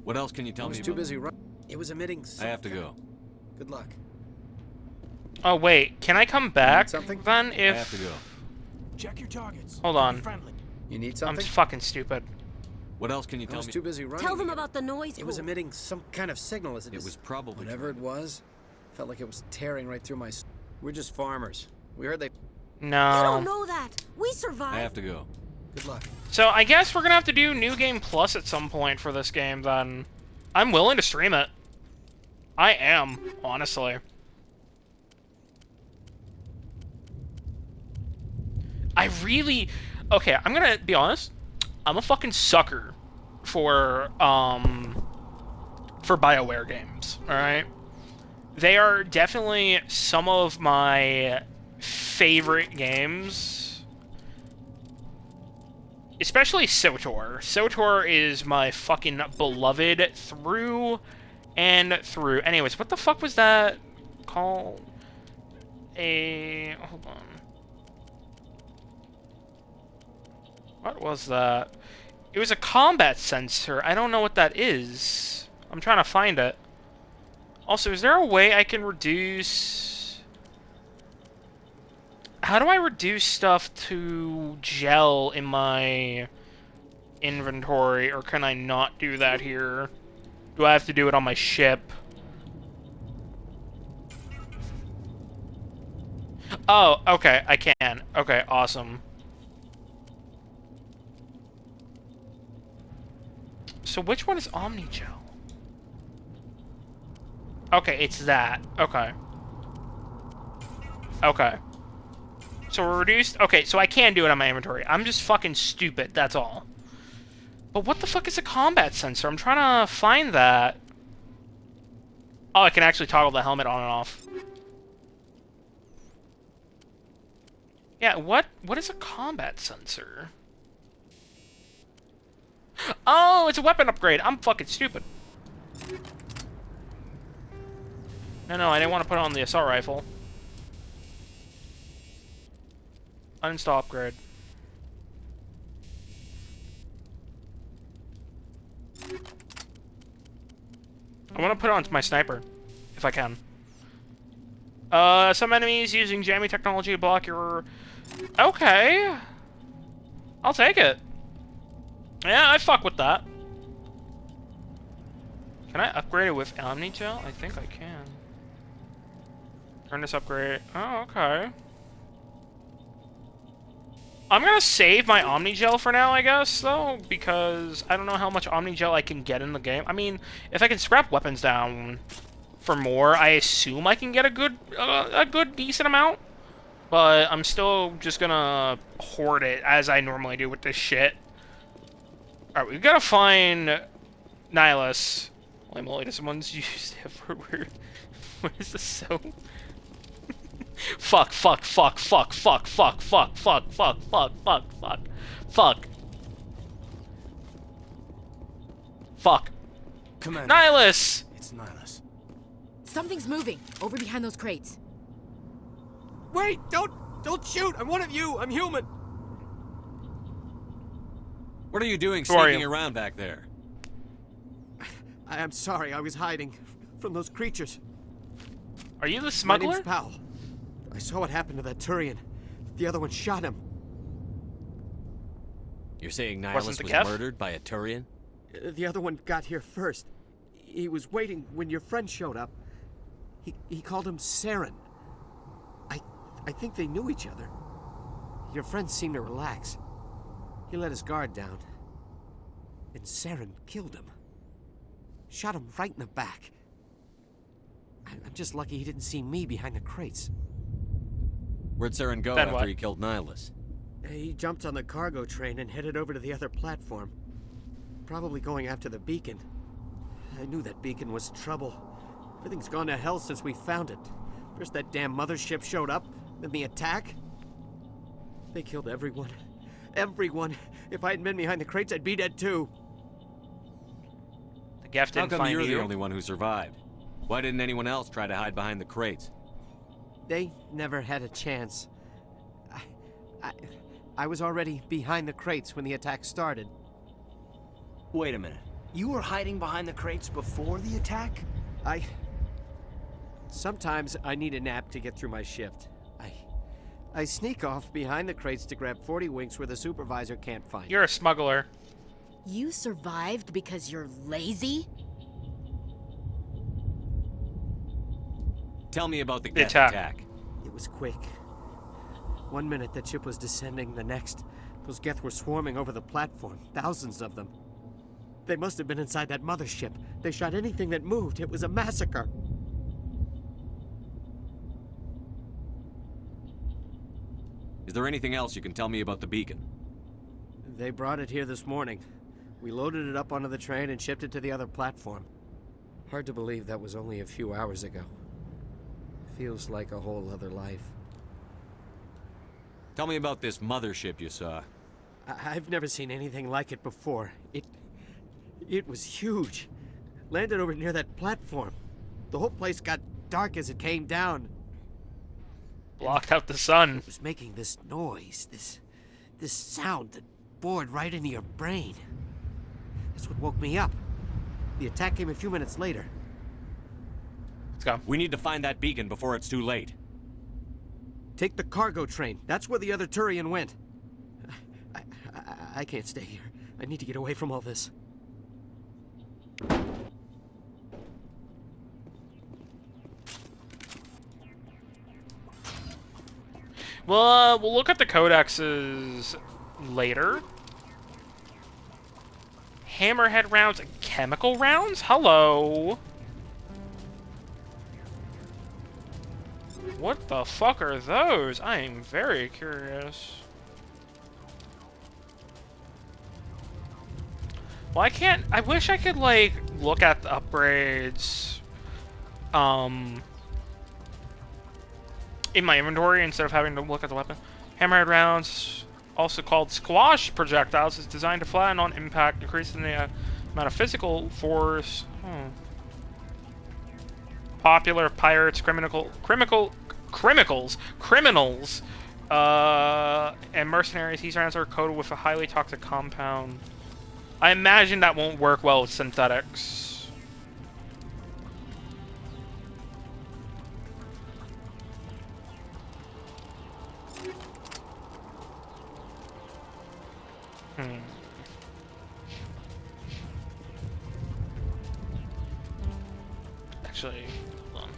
What else can you tell me I was about? too busy running. It was emitting... I have to go. Good luck. Oh, wait. Can I come back something? then if... I have to go. Check your targets. Hold on. You need I'm something? fucking stupid. What else can you I tell was me? too busy running. Tell them about the noise. It was emitting some kind of signal as It was probably whatever it was. Felt like it was tearing right through my... We're just farmers. We heard they... No. You don't know that. We survived. I have to go. Good luck. So I guess we're gonna have to do New Game Plus at some point for this game then. I'm willing to stream it. I am, honestly. I really... Okay, I'm gonna be honest. I'm a fucking sucker for BioWare games, alright? They are definitely some of my favorite games. Especially SWTOR. SWTOR is my fucking beloved through and through. Anyways, what the fuck was that called? Hold on. What was that? It was a combat sensor. I don't know what that is. I'm trying to find it. Also, is there a way I can reduce... How do I reduce stuff to gel in my inventory, or can I not do that here? Do I have to do it on my ship? Oh, okay, I can. Okay, awesome. So which one is Omnigel? Okay, it's that. Okay. Okay. So we're reduced. Okay, so I can do it on my inventory. I'm just fucking stupid, that's all. But what the fuck is a combat sensor? I'm trying to find that. Oh, I can actually toggle the helmet on and off. Yeah, what is a combat sensor? Oh, it's a weapon upgrade. I'm fucking stupid. No, I didn't want to put on the assault rifle. Uninstall upgrade. I want to put it onto my sniper, if I can. Some enemies using jamming technology to block your... Okay. I'll take it. Yeah, I fuck with that. Can I upgrade it with Omnigel? I think I can. Turn this upgrade. Oh, okay. I'm gonna save my Omnigel for now, I guess, though, because I don't know how much Omnigel I can get in the game. I mean, if I can scrap weapons down for more, I assume I can get a good decent amount. But I'm still just gonna hoard it, as I normally do with this shit. Alright, we've gotta find Nihilus. Holy moly, this one's used everywhere. What is this so... Fuck. Commander. Nihilus! It's Nihilus. Something's moving over behind those crates. Wait! Don't shoot! I'm one of you! I'm human! What are you doing Who are sneaking you? around back there? I'm sorry, I was hiding from those creatures. Are you the My smuggler? name's Powell. I saw what happened to that Turian. The other one shot him. You're saying Nihilus Wasn't was the Kev? murdered by a Turian? The other one got here first. He was waiting when your friend showed up. He called him Saren. I think they knew each other. Your friend seemed to relax. He let his guard down. And Saren killed him. Shot him right in the back. I'm just lucky he didn't see me behind the crates. Where'd Saren go Then after what? he killed Nihilus? He jumped on the cargo train and headed over to the other platform. Probably going after the beacon. I knew that beacon was trouble. Everything's gone to hell since we found it. First that damn mothership showed up, then the attack. They killed everyone. Everyone. If I hadn't been behind the crates, I'd be dead too. The Geth How didn't come find you're you. the only one who survived? Why didn't anyone else try to hide behind the crates? They never had a chance. I was already behind the crates when the attack started. Wait a minute. You were hiding behind the crates before the attack? Sometimes I need a nap to get through my shift. I sneak off behind the crates to grab 40 winks where the supervisor can't find me. You're a smuggler. You survived because you're lazy? Tell me about the The Geth attack. It was quick. 1 minute that ship was descending, the next, those Geth were swarming over the platform, thousands of them. They must have been inside that mothership. They shot anything that moved. It was a massacre. Is there anything else you can tell me about the beacon? They brought it here this morning. We loaded it up onto the train and shipped it to the other platform. Hard to believe that was only a few hours ago. Feels like a whole other life. Tell me about this mothership you saw. I've never seen anything like it before. It was huge. Landed over near that platform. The whole place got dark as it came down. Blocked out the sun. It was making this noise, this sound that bored right into your brain. That's what woke me up. The attack came a few minutes later. Let's go. We need to find that beacon before it's too late. Take the cargo train. That's where the other Turian went. I can't stay here. I need to get away from all this. Well, we'll look at the codexes later. hammerhead rounds and chemical rounds? Hello. What the fuck are those? I am very curious. Well, I wish I could, like, look at the upgrades, in my inventory instead of having to look at the weapon. Hammerhead rounds, also called squash projectiles, is designed to flatten on impact, increasing the amount of physical force. Popular pirates, criminals, and mercenaries. These rounds are coated with a highly toxic compound. I imagine that won't work well with synthetics. Actually, hold on.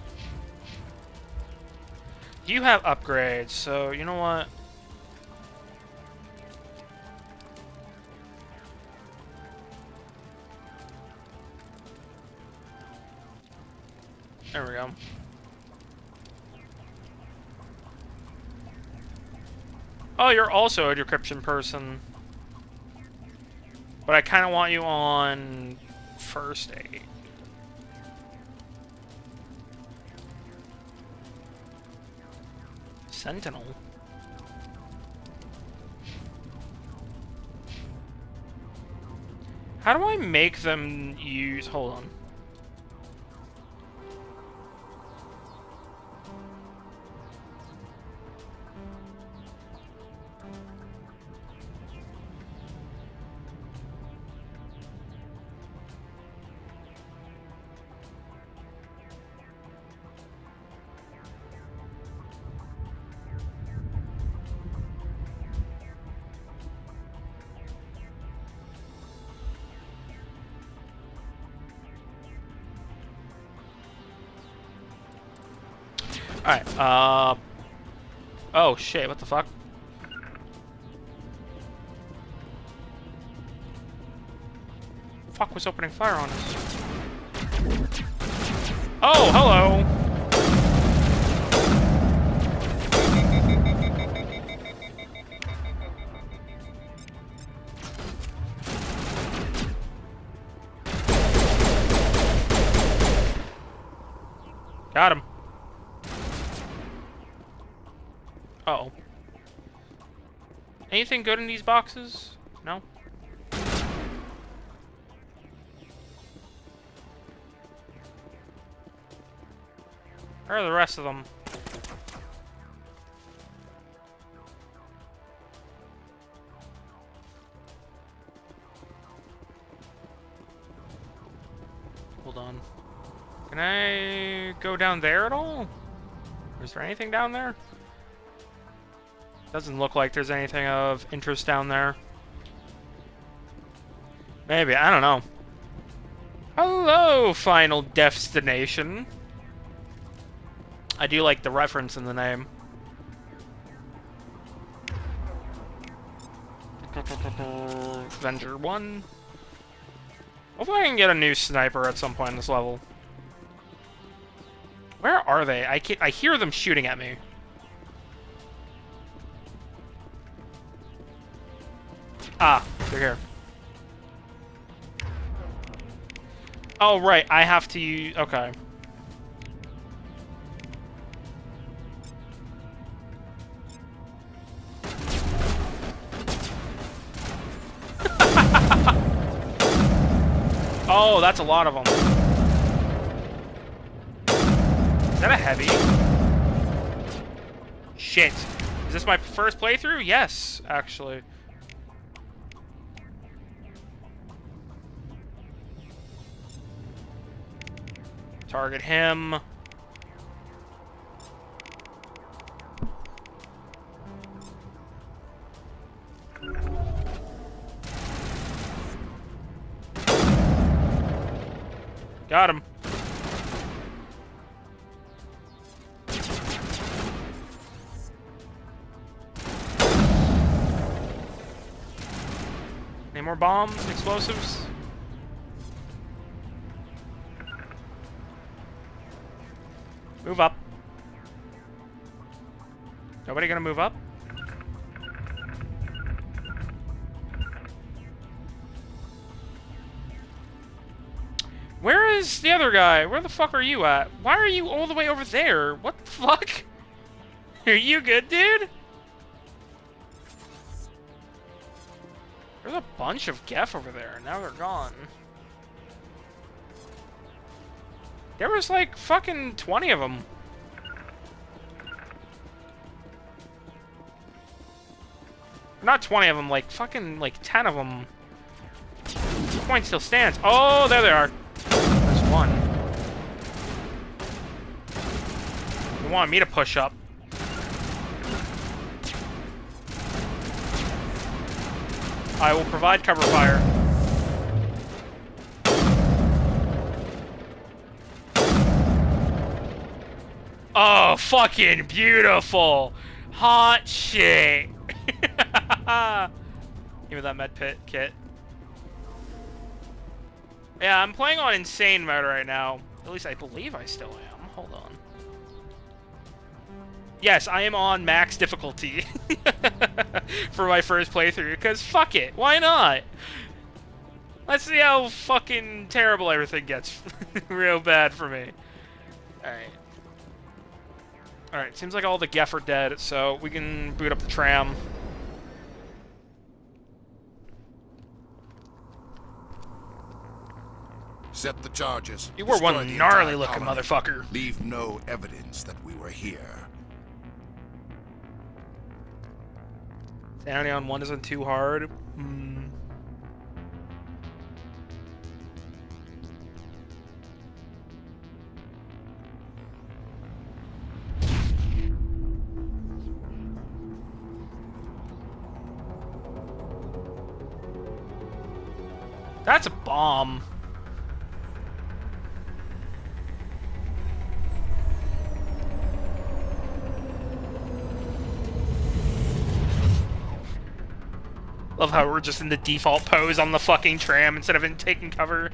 You have upgrades, so you know what? There we go. Oh, you're also a decryption person. But I kind of want you on first aid. Sentinel? How do I make them use... Hold on. Alright, oh shit, what the fuck? Fuck was opening fire on us? Oh, hello! Got him. Uh-oh. Anything good in these boxes? No? Where are the rest of them? Hold on. Can I go down there at all? Is there anything down there? Doesn't look like there's anything of interest down there. Maybe, I don't know. Hello, Final Destination. I do like the reference in the name. Avenger 1. Hopefully I can get a new sniper at some point in this level. Where are they? I hear them shooting at me. Ah, they're here. Oh, right, I have to use... Okay. Oh, that's a lot of them. Is that a heavy? Shit. Is this my first playthrough? Yes, actually. Target him. Got him. Any more bombs, explosives? Move up. Nobody gonna move up? Where is the other guy? Where the fuck are you at? Why are you all the way over there? What the fuck? Are you good, dude? There's a bunch of Geth over there. Now they're gone. There was like fucking 20 of them. Not 20 of them, like fucking like 10 of them. The point still stands. Oh, there they are. There's one. You want me to push up? I will provide cover fire. Oh, fucking beautiful. Hot shit. Give me that med pit kit. Yeah, I'm playing on insane mode right now. At least I believe I still am. Hold on. Yes, I am on max difficulty for my first playthrough, because fuck it, why not? Let's see how fucking terrible everything gets real bad for me. Alright. Alright, seems like all the Geth are dead, so we can boot up the tram. Set the charges. You were Destroy one the gnarly entire looking colony. motherfucker. Leave no evidence that we were here. Sanity on 1 isn't too hard. That's a bomb. Love how we're just in the default pose on the fucking tram instead of in taking cover.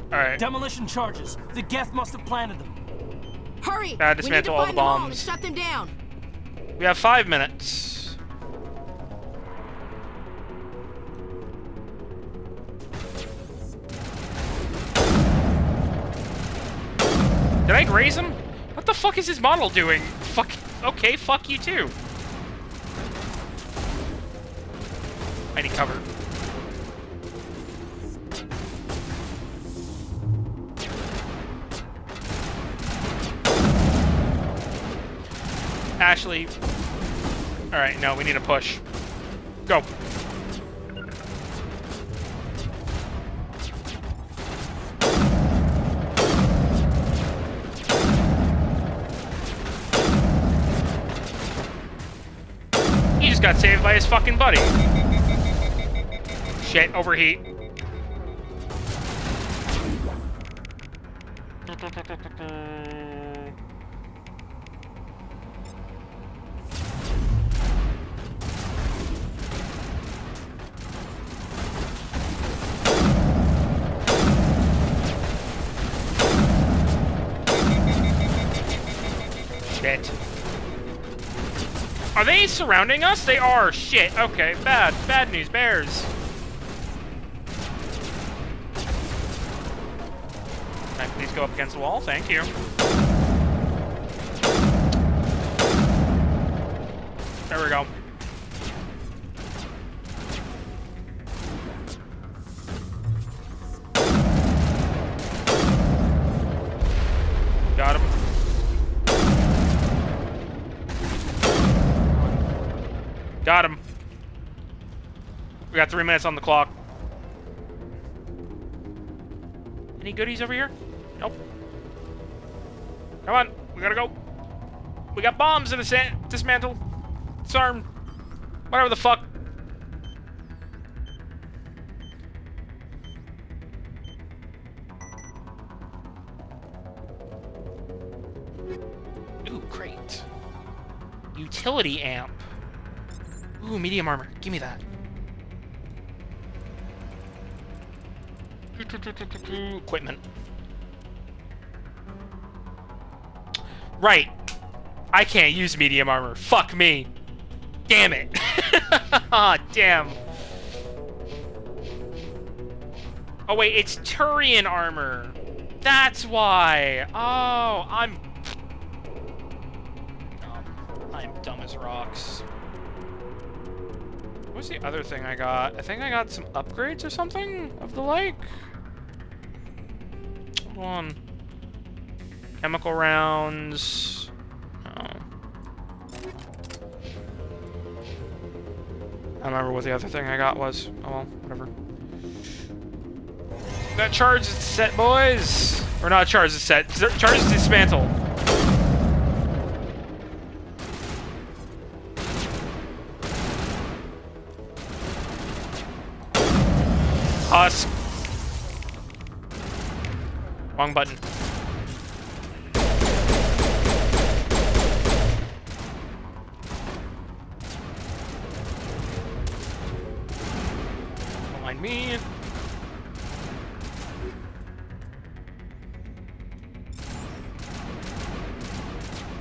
Alright. Demolition charges. The Geth must have planted them. Hurry! Gotta We need to dismantle all the find them all and bombs. shut them down. We have 5 minutes. Did I graze him? What the fuck is his model doing? Fuck. Okay, fuck you too. I need cover. Ashley. Alright, no, we need a push. Go. He just got saved by his fucking buddy. Shit, overheat. Shit. Are they surrounding us? They are. Shit. Okay, bad. Bad news, bears. Can I please go up against the wall? Thank you. There we go. Got him. Got him. We got 3 minutes on the clock. Any goodies over here? Nope. Come on, we gotta go. We got bombs in the dismantle. Disarm. Whatever the fuck. Ooh, crate. Utility amp. Ooh, medium armor. Give me that. Equipment. Right. I can't use medium armor. Fuck me. Damn it. Ah, damn. Oh wait, it's Turian armor. That's why. Oh, I'm dumb as rocks. What's the other thing I got? I think I got some upgrades or something of the like. Hold on. Chemical rounds. Oh. I don't remember what the other thing I got was. Oh well, whatever. That charge is set, boys! Or not charge is set. Charge is dismantle. Husk. Wrong button. Don't mind me.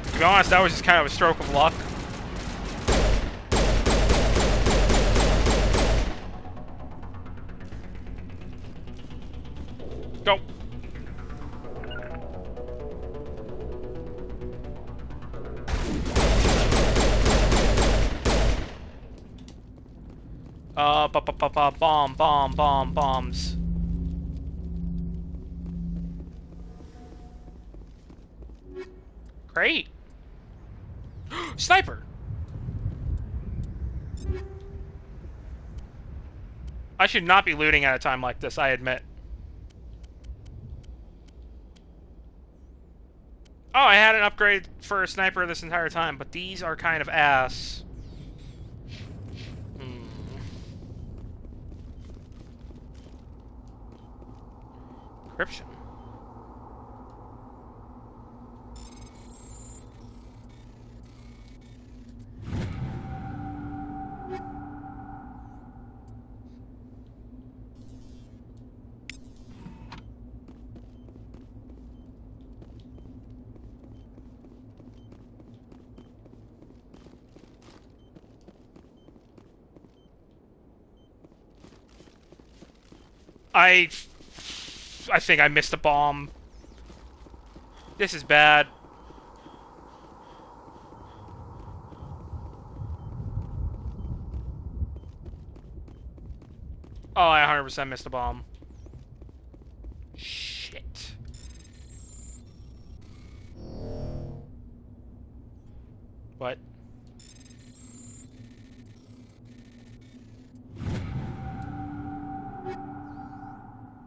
To be honest, that was just kind of a stroke of luck. Go. Bombs. Great. Sniper. I should not be looting at a time like this, I admit. Oh, I had an upgrade for a sniper this entire time, but these are kind of ass. Encryption. I think I missed a bomb. This is bad. Oh, I 100% missed a bomb. Shit. What?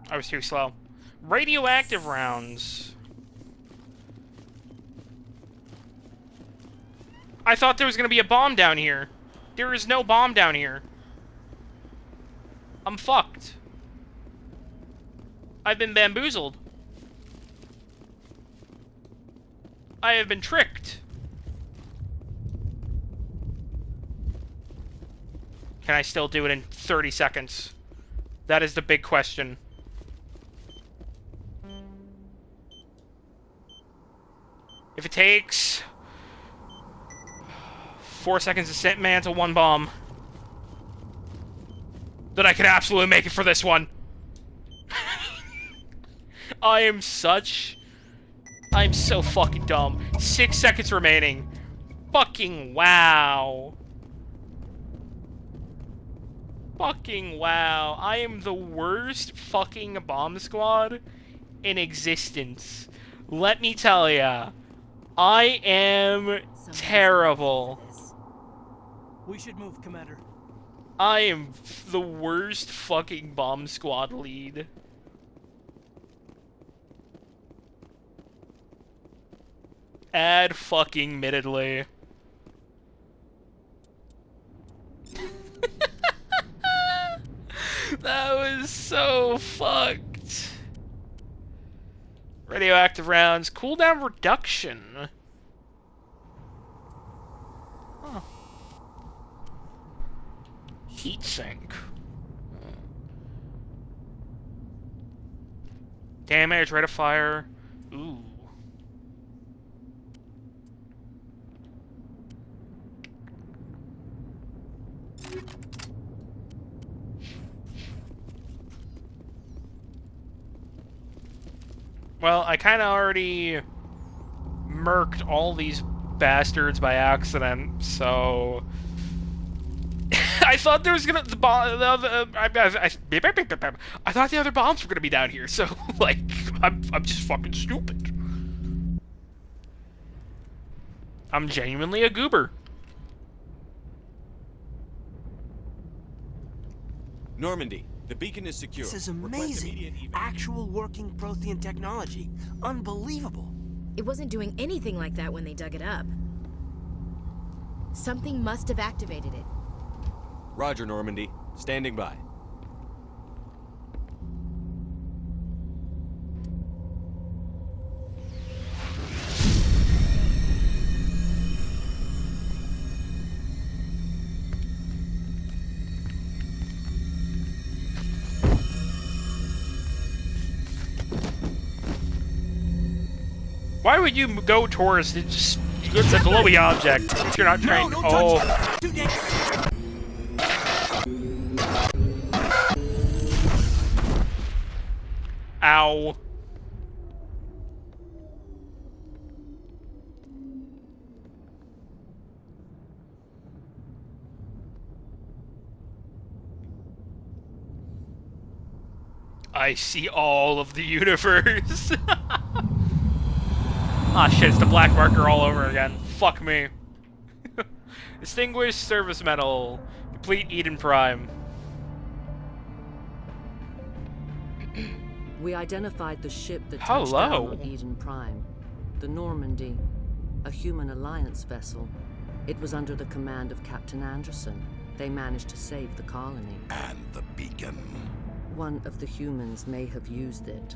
I was too slow. Radioactive rounds. I thought there was gonna be a bomb down here. There is no bomb down here. I'm fucked. I've been bamboozled. I have been tricked. Can I still do it in 30 seconds? That is the big question. If it takes 4 seconds to set man to one bomb, then I can absolutely make it for this one. I'm so fucking dumb. 6 seconds remaining. Fucking wow. Fucking wow. I am the worst fucking bomb squad in existence. Let me tell ya. I am terrible. We should move, Commander. I am the worst fucking bomb squad lead. Add fucking middledly. That was so fucked. Radioactive rounds. Cooldown reduction. Huh. Heat sink. Damage, rate of fire. Ooh. Well, I kind of already murked all these bastards by accident, so I thought there was gonna I thought the other bombs were gonna be down here. So like, I'm just fucking stupid. I'm genuinely a goober. Normandy, the beacon is secure. This is Request amazing. immediate evac. Actual working Prothean technology. Unbelievable. It wasn't doing anything like that when they dug it up. Something must have activated it. Roger, Normandy. Standing by. Why would you go towards it's a glowy object if you're not trained? No, Oh. Ow. I see all of the universe. Ah, shit, it's the black marker all over again. Fuck me. Distinguished Service Medal. Complete Eden Prime. We identified the ship that touched down on Eden Prime. The Normandy, a human alliance vessel. It was under the command of Captain Anderson. They managed to save the colony. And the beacon. One of the humans may have used it.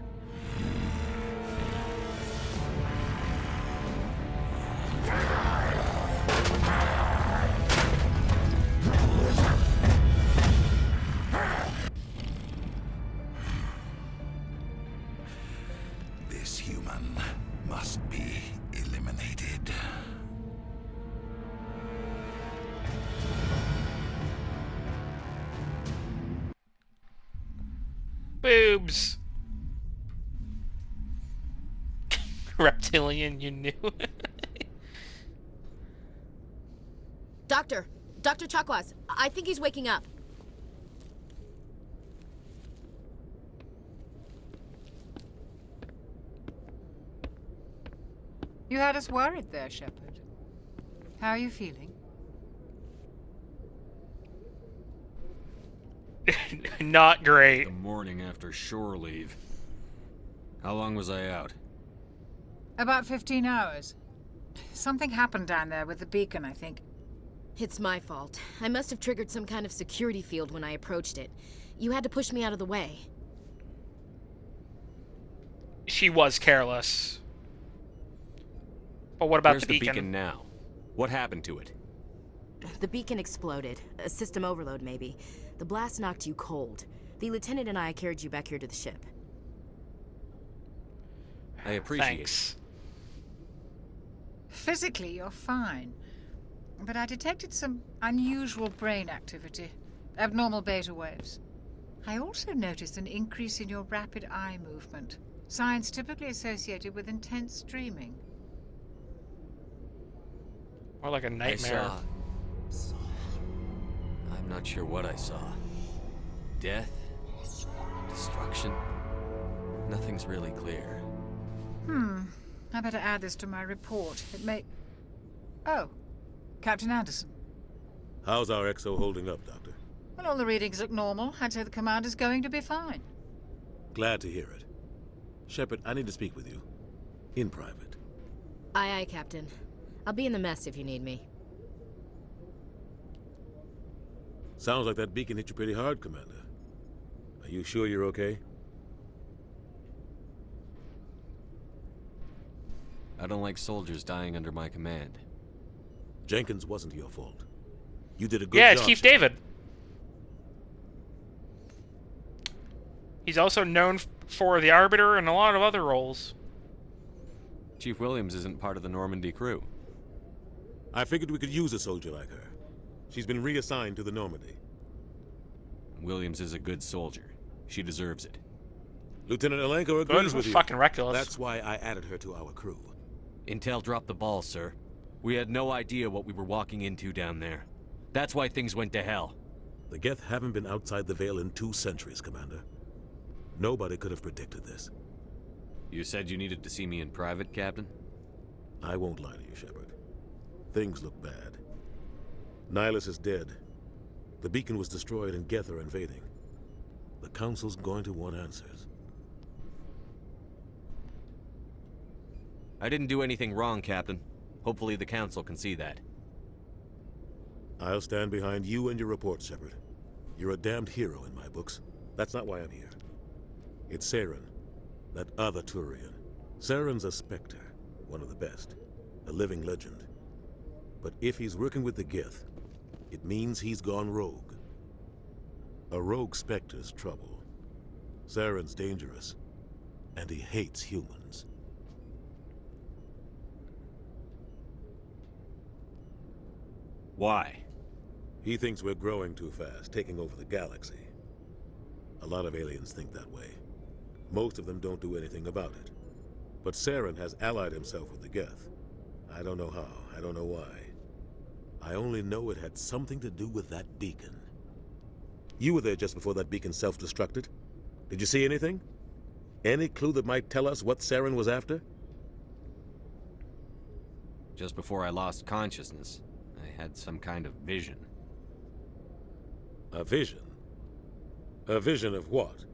This human must be eliminated. Boobs. Reptilian, you knew. Dr. Chakwas, I think he's waking up. You had us worried there, Shepard. How are you feeling? Not great. The morning after shore leave. How long was I out? About 15 hours. Something happened down there with the beacon, I think. It's my fault. I must have triggered some kind of security field when I approached it. You had to push me out of the way. She was careless. But what about Where's the beacon? the beacon now? What happened to it? The beacon exploded. A system overload, maybe. The blast knocked you cold. The lieutenant and I carried you back here to the ship. I appreciate Thanks. it. Physically, you're fine. But I detected some unusual brain activity. Abnormal beta waves. I also noticed an increase in your rapid eye movement. Signs typically associated with intense dreaming. More like a nightmare. I'm not sure what I saw. Death? Destruction? Nothing's really clear. I better add this to my report. It may... Oh. Captain Anderson. How's our XO holding up, Doctor? Well, all the readings look normal. I'd say the commander's going to be fine. Glad to hear it. Shepard, I need to speak with you. In private. Aye, Captain. I'll be in the mess if you need me. Sounds like that beacon hit you pretty hard, Commander. Are you sure you're okay? I don't like soldiers dying under my command. Jenkins wasn't your fault. You did a good Yeah, job. it's Keith David. He's also known for the Arbiter and a lot of other roles. Chief Williams isn't part of the Normandy crew. I figured we could use a soldier like her. She's been reassigned to the Normandy. Williams is a good soldier. She deserves it. Lieutenant Alenko agrees with you. Fucking reckless. That's why I added her to our crew. Intel dropped the ball, sir. We had no idea what we were walking into down there. That's why things went to hell. The Geth haven't been outside the Veil in 2 centuries, Commander. Nobody could have predicted this. You said you needed to see me in private, Captain? I won't lie to you, Shepard. Things look bad. Nihilus is dead. The beacon was destroyed and Geth are invading. The Council's going to want answers. I didn't do anything wrong, Captain. Hopefully the Council can see that. I'll stand behind you and your report, Shepard. You're a damned hero in my books. That's not why I'm here. It's Saren, that other Turian. Saren's a Spectre, one of the best, a living legend. But if he's working with the Geth, it means he's gone rogue. A rogue Spectre's trouble. Saren's dangerous, and he hates humans. Why? He thinks we're growing too fast, taking over the galaxy. A lot of aliens think that way. Most of them don't do anything about it. But Saren has allied himself with the Geth. I don't know how, I don't know why. I only know it had something to do with that beacon. You were there just before that beacon self-destructed. Did you see anything? Any clue that might tell us what Saren was after? Just before I lost consciousness, I had some kind of vision. A vision? A vision of what?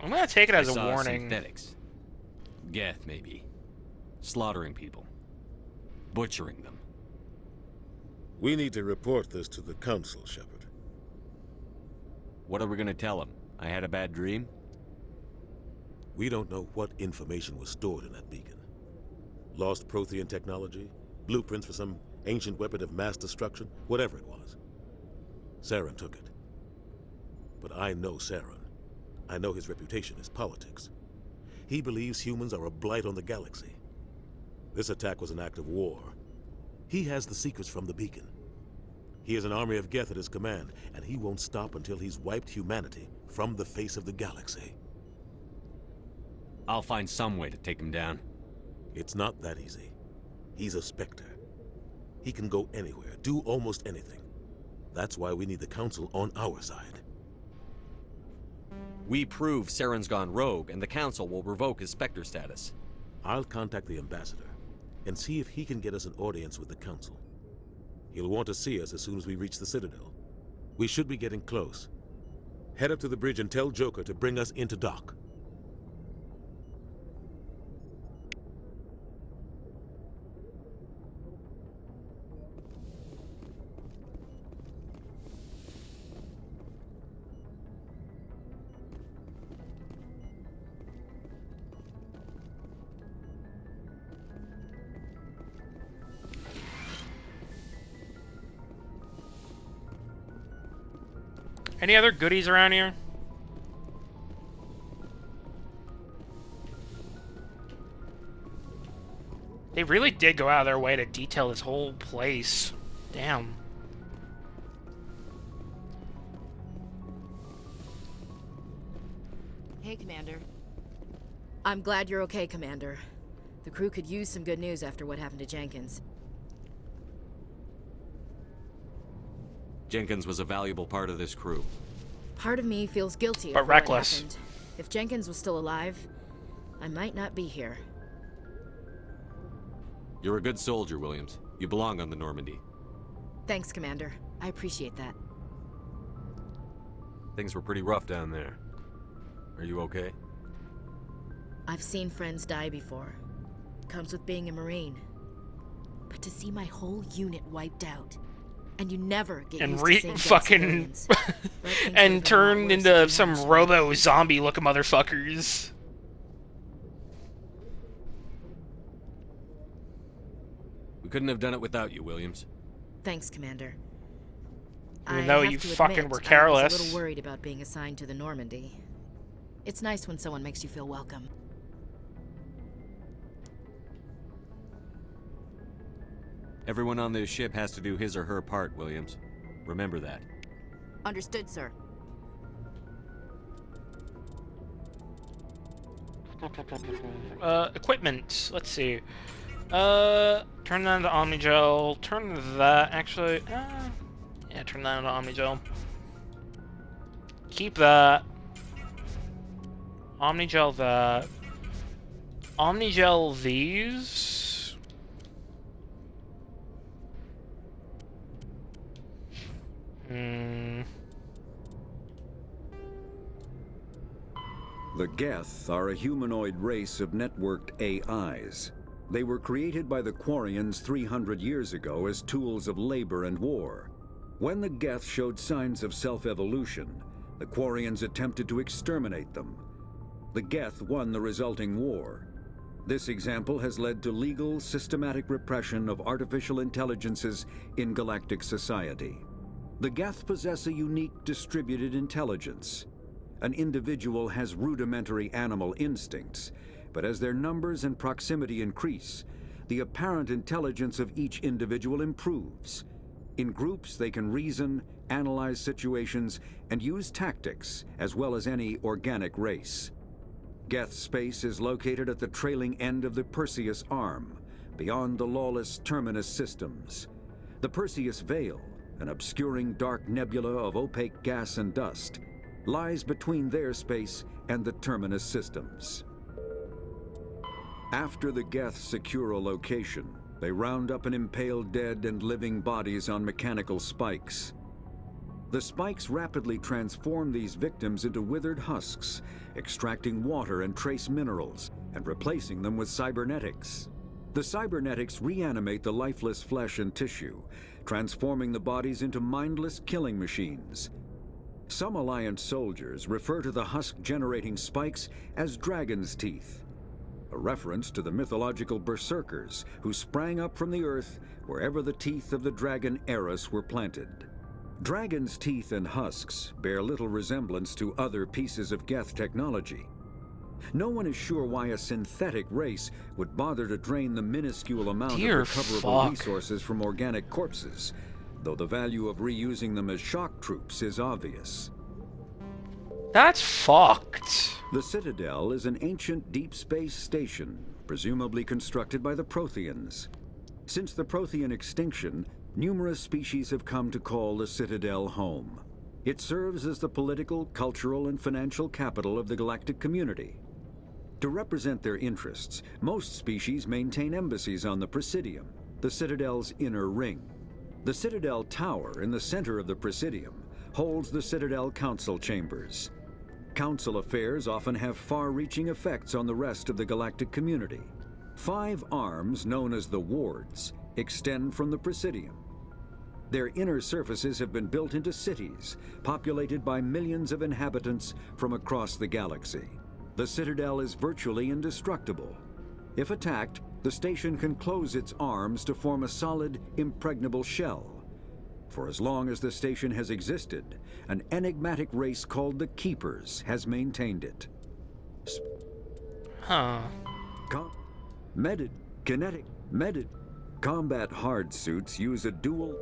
I'm gonna take it as I a saw warning. Synthetics. Geth, maybe. Slaughtering people. Butchering them. We need to report this to the Council, Shepard. What are we gonna tell them? I had a bad dream? We don't know what information was stored in that beacon. Lost Prothean technology, blueprints for some ancient weapon of mass destruction, whatever it was. Saren took it. But I know Saren. I know his reputation is politics. He believes humans are a blight on the galaxy. This attack was an act of war. He has the secrets from the beacon. He has an army of Geth at his command, and he won't stop until he's wiped humanity from the face of the galaxy. I'll find some way to take him down. It's not that easy. He's a Spectre. He can go anywhere, do almost anything. That's why we need the Council on our side. We prove Saren's gone rogue, and the Council will revoke his Spectre status. I'll contact the Ambassador and see if he can get us an audience with the Council. He'll want to see us as soon as we reach the Citadel. We should be getting close. Head up to the bridge and tell Joker to bring us into dock. Any other goodies around here? They really did go out of their way to detail this whole place. Damn. Hey, Commander. I'm glad you're okay, Commander. The crew could use some good news after what happened to Jenkins. Jenkins was a valuable part of this crew. Part of me feels guilty But over what reckless. happened. If Jenkins was still alive, I might not be here. You're a good soldier, Williams. You belong on the Normandy. Thanks, Commander. I appreciate that. Things were pretty rough down there. Are you okay? I've seen friends die before. Comes with being a Marine. But to see my whole unit wiped out, and you never get used to seeing fucking and turned into some robo-zombie looking motherfuckers. Couldn't have done it without you, Williams. Thanks, Commander. Even though have you to fucking admit, were I was careless. a little worried about being assigned to the Normandy. It's nice when someone makes you feel welcome. Everyone on this ship has to do his or her part, Williams. Remember that. Understood, sir. Equipment. Let's see. Turn that into Omnigel. Turn that, actually. Yeah, turn that into Omnigel. Keep that. Omnigel that. Omnigel these. The Geth are a humanoid race of networked AIs. They were created by the Quarians 300 years ago as tools of labor and war. When the Geth showed signs of self-evolution, the Quarians attempted to exterminate them. The Geth won the resulting war. This example has led to legal, systematic repression of artificial intelligences in galactic society. The Geth possess a unique distributed intelligence. An individual has rudimentary animal instincts, but as their numbers and proximity increase, the apparent intelligence of each individual improves. In groups, they can reason, analyze situations, and use tactics, as well as any organic race. Geth space is located at the trailing end of the Perseus Arm, beyond the lawless Terminus systems. The Perseus Veil, an obscuring dark nebula of opaque gas and dust, lies between their space and the Terminus systems. After the Geth secure a location, they round up and impale dead and living bodies on mechanical spikes. The spikes rapidly transform these victims into withered husks, extracting water and trace minerals, and replacing them with cybernetics. The cybernetics reanimate the lifeless flesh and tissue, transforming the bodies into mindless killing machines. Some Alliance soldiers refer to the husk-generating spikes as dragon's teeth, a reference to the mythological berserkers who sprang up from the earth wherever the teeth of the dragon Eris were planted. Dragon's teeth and husks bear little resemblance to other pieces of Geth technology. No one is sure why a synthetic race would bother to drain the minuscule amount of recoverable resources from organic corpses, though the value of reusing them as shock troops is obvious. That's fucked. The Citadel is an ancient deep space station, presumably constructed by the Protheans. Since the Prothean extinction, numerous species have come to call the Citadel home. It serves as the political, cultural, and financial capital of the galactic community. To represent their interests, most species maintain embassies on the Presidium, the Citadel's inner ring. The Citadel Tower in the center of the Presidium holds the Citadel Council Chambers. Council affairs often have far-reaching effects on the rest of the galactic community. 5 arms, known as the Wards, extend from the Presidium. Their inner surfaces have been built into cities, populated by millions of inhabitants from across the galaxy. The Citadel is virtually indestructible. If attacked, the station can close its arms to form a solid, impregnable shell. For as long as the station has existed, an enigmatic race called the Keepers has maintained it. Combat hard suits use a dual...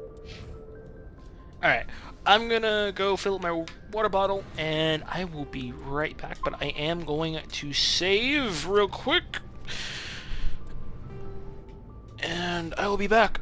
Alright, I'm gonna go fill up my water bottle, and I will be right back, but I am going to save real quick. And I will be back.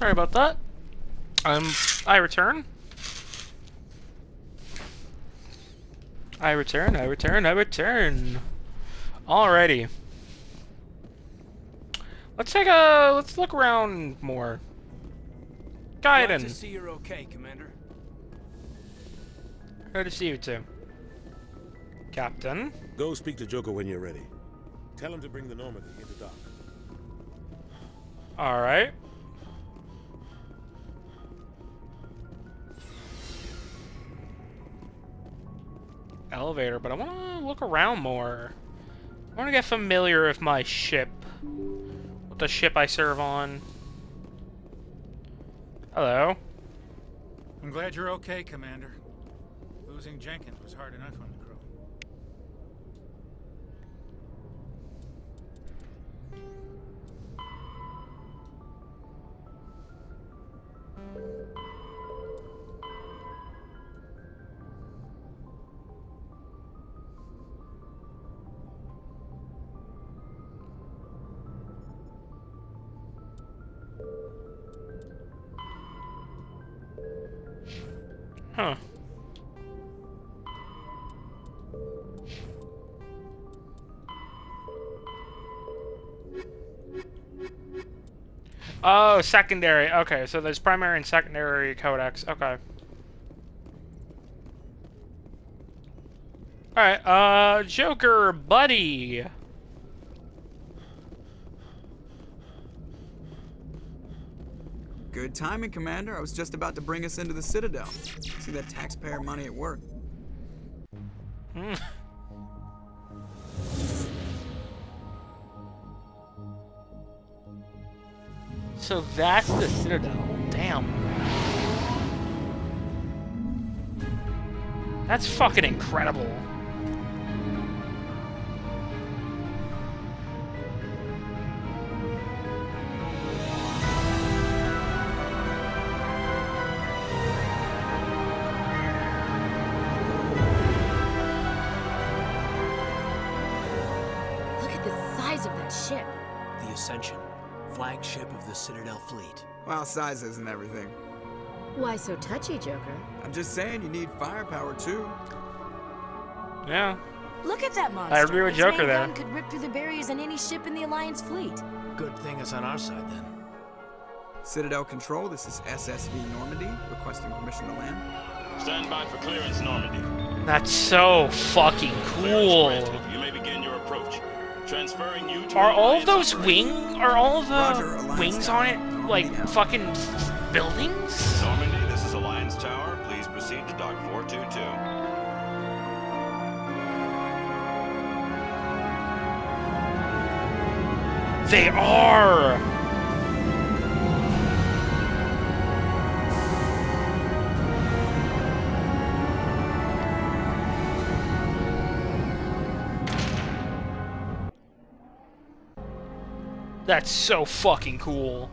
Sorry about that. I return. I return. Alrighty. Let's look around more. Glad Gaiden. to see you're okay, Commander. Good to see you too. Captain. Go speak to Joker when you're ready. Tell him to bring the Normandy into dock. Alright. Elevator, but I want to look around more. I want to get familiar with my ship. With the ship I serve on. Hello. I'm glad you're okay, Commander. Losing Jenkins was hard enough on the crew. Huh. Oh, secondary. Okay, so there's primary and secondary codex. Okay. Alright, Joker, buddy. Good timing, Commander. I was just about to bring us into the Citadel. See that taxpayer money at work. So that's the Citadel. Damn. That's fucking incredible. Look at the size of that ship. The Ascension, flagship of the Citadel fleet. Well, size isn't everything. Why so touchy, Joker? I'm just saying you need firepower, too. Yeah. Look at that monster. I agree with Its Joker main there. gun could rip through the barriers in any ship in the Alliance fleet. Good thing it's on our side, then. Citadel Control, this is SSV Normandy, requesting permission to land. Stand by for clearance, Normandy. That's so fucking cool. You may begin your approach. Transferring you to Are all of those are all of the wings on it like fucking buildings? Normandy, this is Alliance Tower. Please proceed to Dock 422. They are! That's so fucking cool.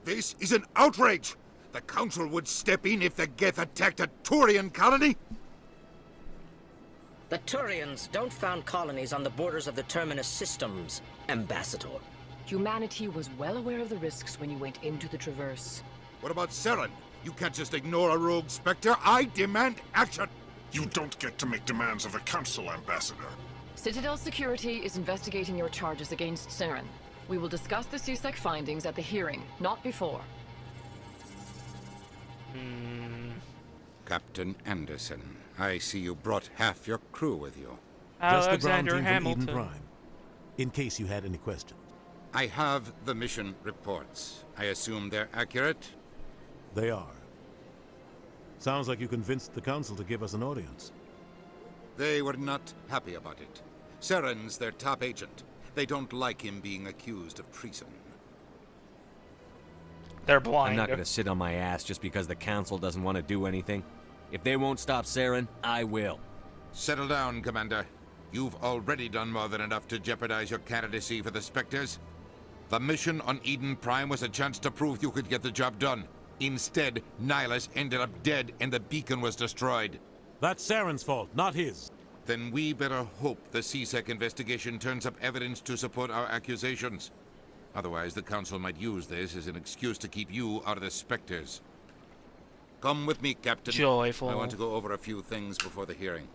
This is an outrage! The Council would step in if the Geth attacked a Turian colony? The Turians don't found colonies on the borders of the Terminus systems, Ambassador. Humanity was well aware of the risks when you went into the Traverse. What about Saren? You can't just ignore a rogue Spectre. I demand action! You don't get to make demands of the Council, Ambassador. Citadel Security is investigating your charges against Saren. We will discuss the CSEC findings at the hearing, not before. Captain Anderson, I see you brought half your crew with you. Just the ground Alexander team from Hamilton. Eden Prime. In case you had any questions. I have the mission reports. I assume they're accurate? They are. Sounds like you convinced the Council to give us an audience. They were not happy about it. Saren's their top agent. They don't like him being accused of treason. They're blind. I'm not going to sit on my ass just because the Council doesn't want to do anything. If they won't stop Saren, I will. Settle down, Commander. You've already done more than enough to jeopardize your candidacy for the Spectres. The mission on Eden Prime was a chance to prove you could get the job done. Instead, Nihilus ended up dead and the beacon was destroyed. That's Saren's fault, not his. Then we better hope the CSEC investigation turns up evidence to support our accusations. Otherwise, the Council might use this as an excuse to keep you out of the Spectres. Come with me, Captain. Joyful. I want to go over a few things before the hearing.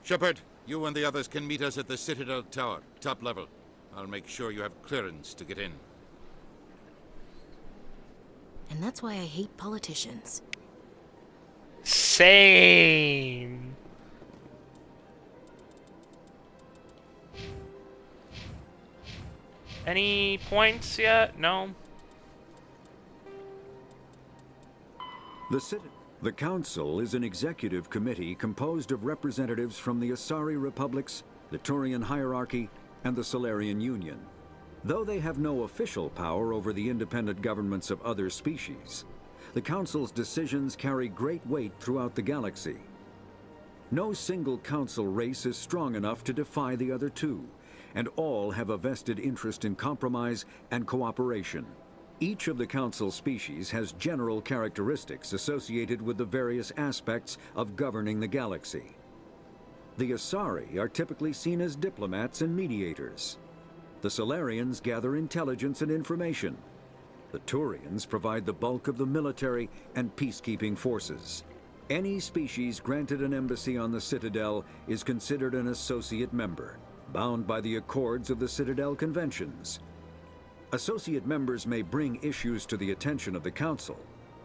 Shepard, you and the others can meet us at the Citadel Tower, top level. I'll make sure you have clearance to get in. And that's why I hate politicians. Same. Any points yet? No. The Council is an executive committee composed of representatives from the Asari Republics, the Turian Hierarchy, and the Solarian Union. Though they have no official power over the independent governments of other species, the Council's decisions carry great weight throughout the galaxy. No single Council race is strong enough to defy the other two, and all have a vested interest in compromise and cooperation. Each of the Council species has general characteristics associated with the various aspects of governing the galaxy. The Asari are typically seen as diplomats and mediators. The Solarians gather intelligence and information. The Turians provide the bulk of the military and peacekeeping forces. Any species granted an embassy on the Citadel is considered an associate member, bound by the accords of the Citadel Conventions. Associate members may bring issues to the attention of the Council,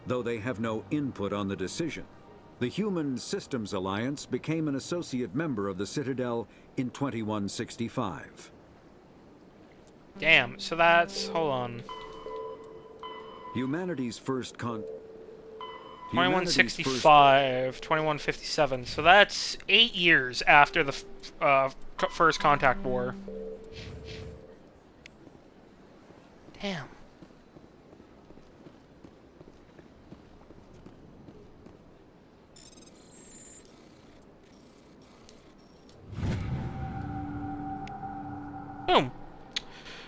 though they have no input on the decision. The Human Systems Alliance became an associate member of the Citadel in 2165. Damn, so that's... hold on. Humanity's first 2165, 2157. So that's 8 years after the first Contact War. Damn. Boom.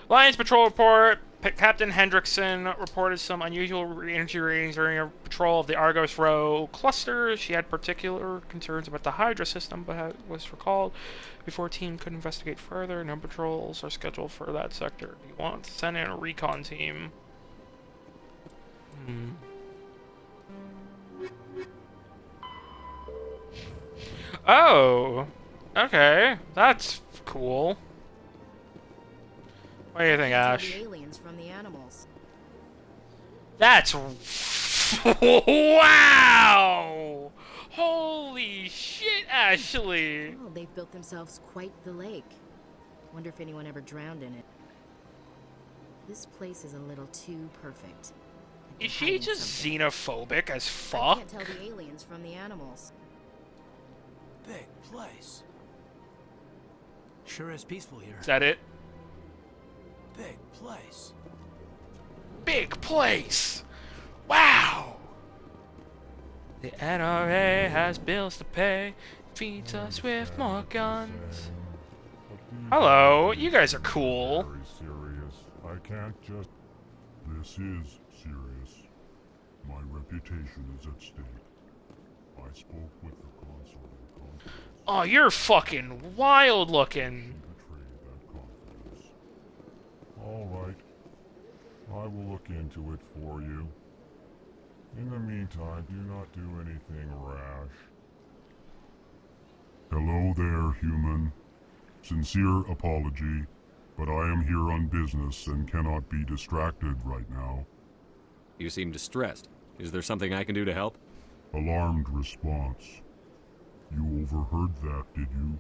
Alliance Patrol Report. Captain Hendrickson reported some unusual energy readings during a patrol of the Argos Row cluster. She had particular concerns about the Hydra system, but was recalled before team could investigate further. No patrols are scheduled for that sector. Do you want to send in a recon team? Oh, okay, that's cool. What do you think, Ash? The aliens from the animals. That's wow! Holy shit, Ashley! Oh, they've built themselves quite the lake. Wonder if anyone ever drowned in it. This place is a little too perfect. Is she just xenophobic as I fuck? can't tell the aliens from the animals. Big place. Sure is peaceful here. Is that it? Big place. Big place! Wow! The NRA has bills to pay, feeds us with more guns. Hello, you guys are cool. Very serious. I can't just... This is serious. My reputation is at stake. I spoke with the consort in confidence. Oh, you're fucking wild looking. All right. I will look into it for you. In the meantime, do not do anything rash. Hello there, human. Sincere apology, but I am here on business and cannot be distracted right now. You seem distressed. Is there something I can do to help? Alarmed response. You overheard that, did you?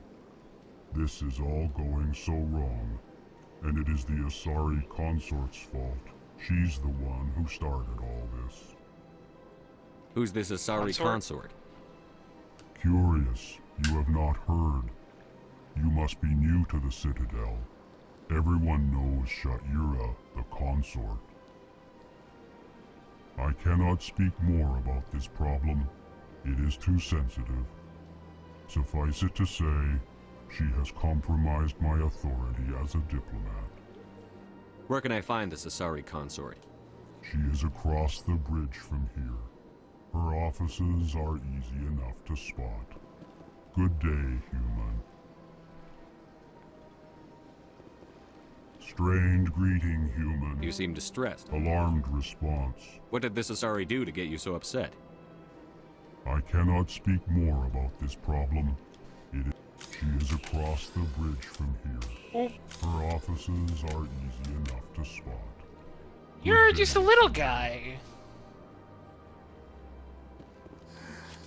This is all going so wrong. And it is the Asari consort's fault. She's the one who started all this. Who's this Asari consort? Curious, you have not heard. You must be new to the Citadel. Everyone knows Sha'ira, the consort. I cannot speak more about this problem. It is too sensitive. Suffice it to say, she has compromised my authority as a diplomat. Where can I find this Asari consort? She is across the bridge from here. Her offices are easy enough to spot. Good day, human. Strained greeting, human. You seem distressed. Alarmed response. What did this Asari do to get you so upset? I cannot speak more about this problem. She is across the bridge from here. Her offices are easy enough to spot. You're just a little guy.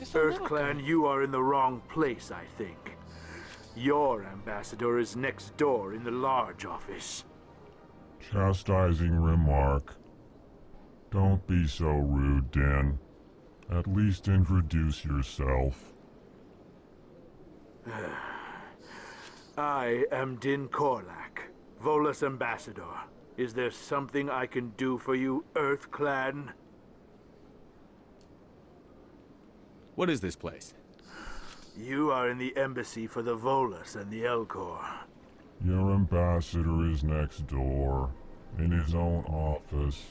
EarthClan, you are in the wrong place, I think. Your ambassador is next door in the large office. Chastising remark. Don't be so rude, Din. At least introduce yourself. I am Din Korlak, Volus ambassador. Is there something I can do for you, EarthClan? What is this place? You are in the embassy for the Volus and the Elcor. Your ambassador is next door, in his own office.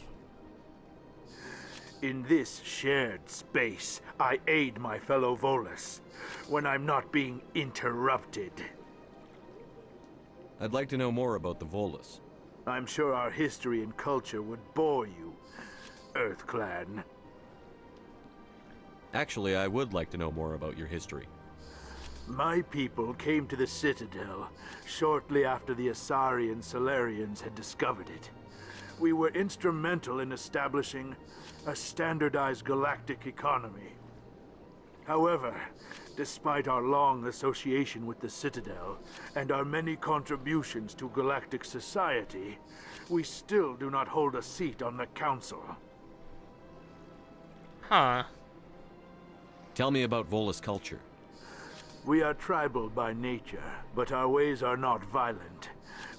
In this shared space, I aid my fellow Volus when I'm not being interrupted. I'd like to know more about the Volus. I'm sure our history and culture would bore you, EarthClan. Actually, I would like to know more about your history. My people came to the Citadel shortly after the Asari and Solarians had discovered it. We were instrumental in establishing a standardized galactic economy. However, despite our long association with the Citadel and our many contributions to galactic society, we still do not hold a seat on the Council. Huh. Tell me about Volus culture. We are tribal by nature, but our ways are not violent.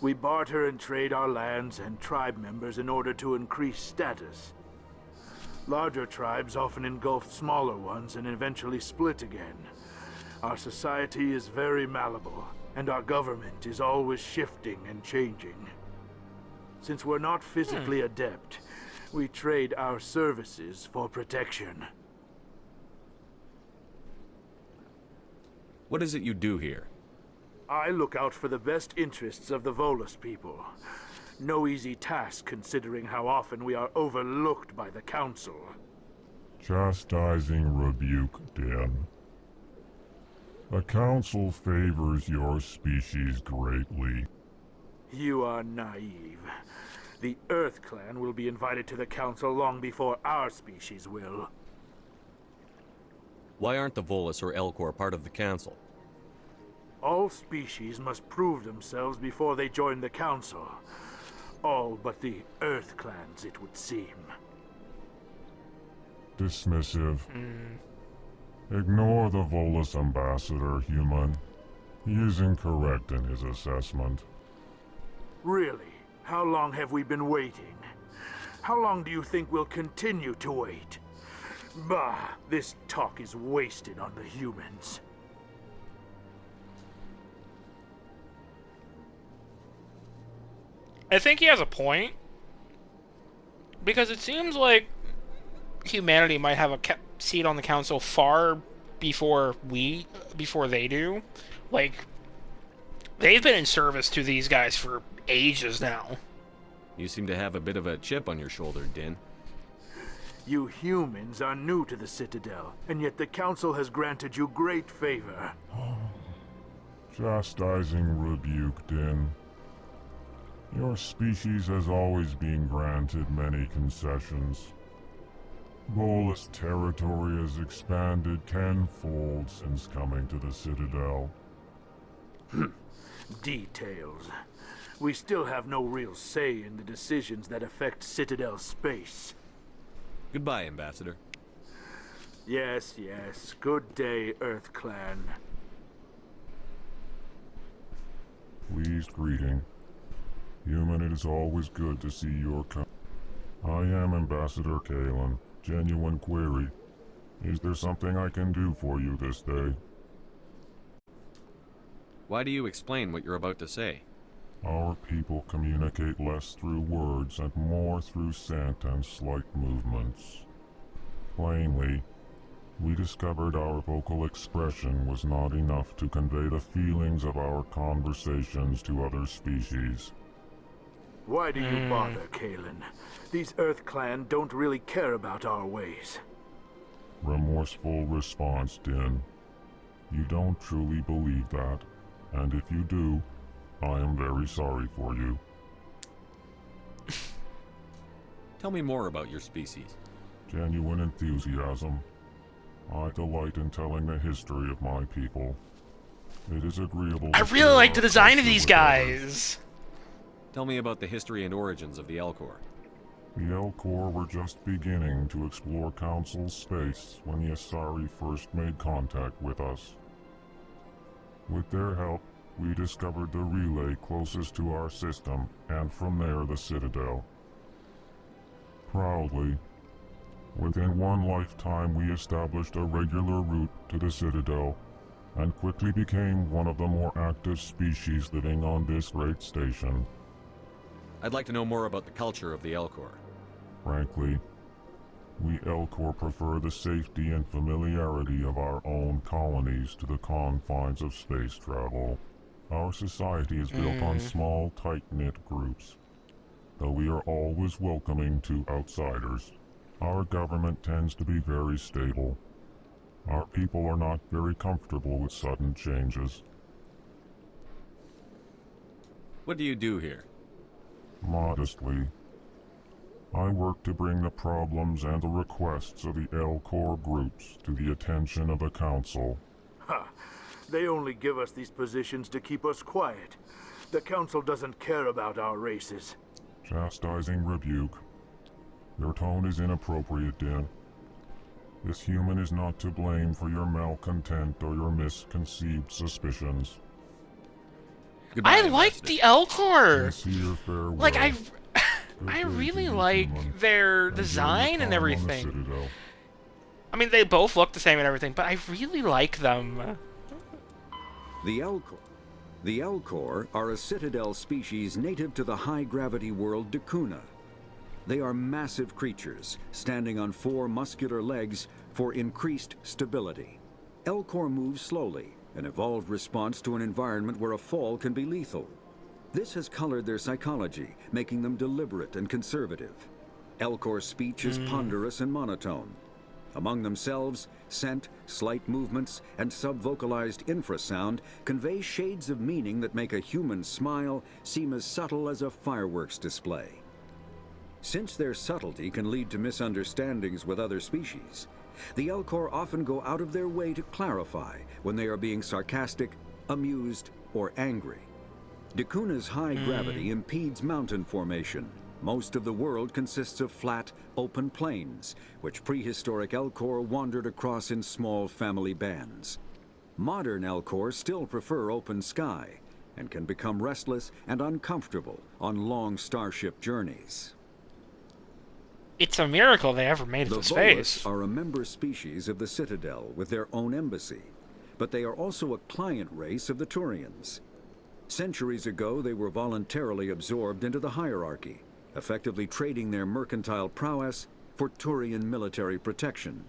We barter and trade our lands and tribe members in order to increase status. Larger tribes often engulf smaller ones and eventually split again. Our society is very malleable, and our government is always shifting and changing. Since we're not physically adept, we trade our services for protection. What is it you do here? I look out for the best interests of the Volus people. No easy task considering how often we are overlooked by the Council. Chastising rebuke, Din. The Council favors your species greatly. You are naive. The EarthClan will be invited to the Council long before our species will. Why aren't the Volus or Elcor part of the Council? All species must prove themselves before they join the Council. All but the EarthClans, it would seem. Dismissive. Ignore the Volus ambassador, human. He is incorrect in his assessment. Really? How long have we been waiting? How long do you think we'll continue to wait? Bah, this talk is wasted on the humans. I think he has a point. Because it seems like humanity might have a seat on the council far before they do. Like, they've been in service to these guys for ages now. You seem to have a bit of a chip on your shoulder, Din. You humans are new to the Citadel, and yet the Council has granted you great favor. Chastising rebuke, Din. Your species has always been granted many concessions. Volus territory has expanded tenfold since coming to the Citadel. Details. We still have no real say in the decisions that affect Citadel space. Goodbye, Ambassador. Yes, yes. Good day, EarthClan. Pleased greeting. Human, it is always good to see your I am Ambassador Kalen. Genuine query. Is there something I can do for you this day? Why do you explain what you're about to say? Our people communicate less through words and more through scent and slight movements. Plainly, we discovered our vocal expression was not enough to convey the feelings of our conversations to other species. Why do you bother, Kalen? These Earth Clan don't really care about our ways. Remorseful response, Din. You don't truly believe that, and if you do, I am very sorry for you. Tell me more about your species. Genuine enthusiasm. I delight in telling the history of my people. It is agreeable. I really like the design of these guys. Tell me about the history and origins of the Elcor. The Elcor were just beginning to explore Council space when the Asari first made contact with us. With their help, we discovered the relay closest to our system, and from there the Citadel. Proudly, within one lifetime we established a regular route to the Citadel, and quickly became one of the more active species living on this great station. I'd like to know more about the culture of the Elcor. Frankly, we Elcor prefer the safety and familiarity of our own colonies to the confines of space travel. Our society is built on small, tight-knit groups, though we are always welcoming to outsiders. Our government tends to be very stable. Our people are not very comfortable with sudden changes. What do you do here? Modestly, I work to bring the problems and the requests of the Elcor groups to the attention of the Council. Ha! They only give us these positions to keep us quiet. The Council doesn't care about our races. Chastising rebuke. Your tone is inappropriate, Din. This human is not to blame for your malcontent or your misconceived suspicions. I like the Elcor. Sincere farewell. Like I really like their design and everything. I mean, they both look the same and everything, but I really like them. The Elcor are a Citadel species native to the high-gravity world Dakuna. They are massive creatures, standing on 4 muscular legs for increased stability. Elcor move slowly, an evolved response to an environment where a fall can be lethal. This has colored their psychology, making them deliberate and conservative. Elcor speech is ponderous and monotone. Among themselves, scent, slight movements, and sub-vocalized infrasound convey shades of meaning that make a human smile seem as subtle as a fireworks display. Since their subtlety can lead to misunderstandings with other species, the Elcor often go out of their way to clarify when they are being sarcastic, amused, or angry. Dakuna's high gravity impedes mountain formation. Most of the world consists of flat, open plains, which prehistoric Elcor wandered across in small family bands. Modern Elcor still prefer open sky, and can become restless and uncomfortable on long starship journeys. It's a miracle they ever made it to space. The Volus are a member species of the Citadel with their own embassy, but they are also a client race of the Turians. Centuries ago, they were voluntarily absorbed into the hierarchy, effectively trading their mercantile prowess for Turian military protection.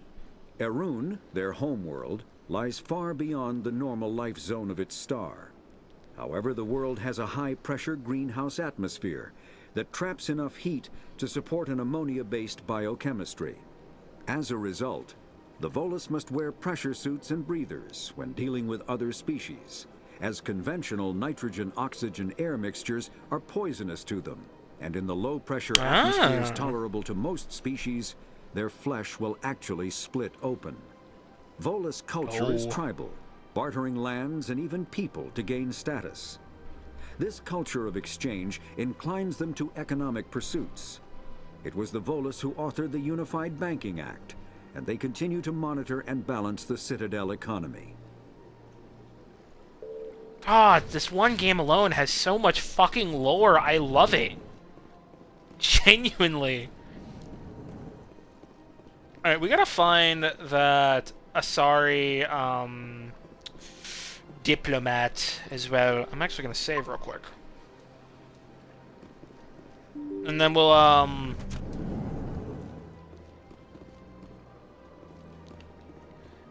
Erun, their homeworld, lies far beyond the normal life zone of its star. However, the world has a high-pressure greenhouse atmosphere that traps enough heat to support an ammonia-based biochemistry. As a result, the Volus must wear pressure suits and breathers when dealing with other species, as conventional nitrogen-oxygen air mixtures are poisonous to them, and in the low-pressure atmospheres tolerable to most species, their flesh will actually split open. Volus culture is tribal, bartering lands and even people to gain status. This culture of exchange inclines them to economic pursuits. It was the Volus who authored the Unified Banking Act, and they continue to monitor and balance the Citadel economy. God, this one game alone has so much fucking lore. I love it. Genuinely. Alright, we gotta find that Asari, diplomat as well. I'm actually gonna save real quick. And then we'll,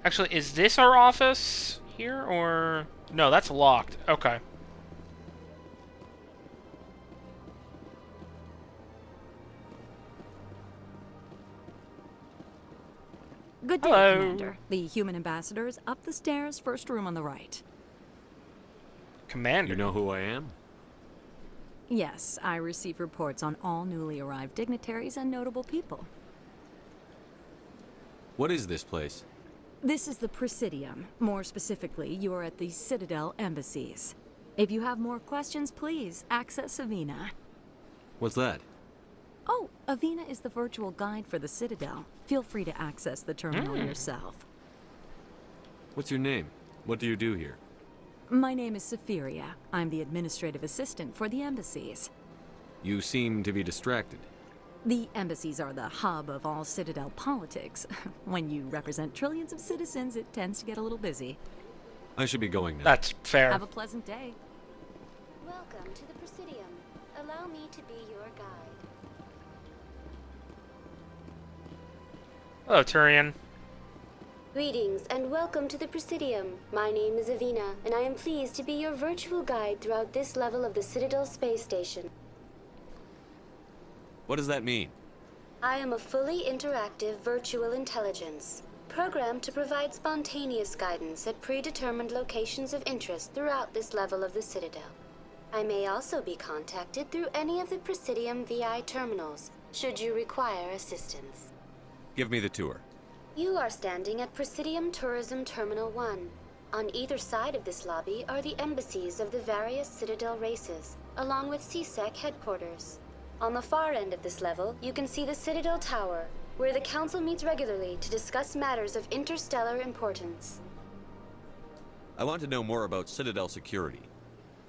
Actually, is this our office here, or... No, that's locked. Okay. Good day, Hello. Commander. The human ambassador is up the stairs, first room on the right. Commander. You know who I am? Yes, I receive reports on all newly arrived dignitaries and notable people. What is this place? This is the Presidium. More specifically, you are at the Citadel embassies. If you have more questions, please access Avina. What's that? Oh, Avina is the virtual guide for the Citadel. Feel free to access the terminal yourself. What's your name? What do you do here? My name is Safiria. I'm the administrative assistant for the embassies. You seem to be distracted. The embassies are the hub of all Citadel politics. When you represent trillions of citizens, it tends to get a little busy. I should be going now. That's fair. Have a pleasant day. Welcome to the Presidium. Allow me to be your guide. Hello, Turian. Greetings and welcome to the Presidium. My name is Avina, and I am pleased to be your virtual guide throughout this level of the Citadel space station. What does that mean? I am a fully interactive virtual intelligence, programmed to provide spontaneous guidance at predetermined locations of interest throughout this level of the Citadel. I may also be contacted through any of the Presidium VI terminals, should you require assistance. Give me the tour. You are standing at Presidium Tourism Terminal 1. On either side of this lobby are the embassies of the various Citadel races, along with CSEC headquarters. On the far end of this level, you can see the Citadel Tower, where the Council meets regularly to discuss matters of interstellar importance. I want to know more about Citadel security.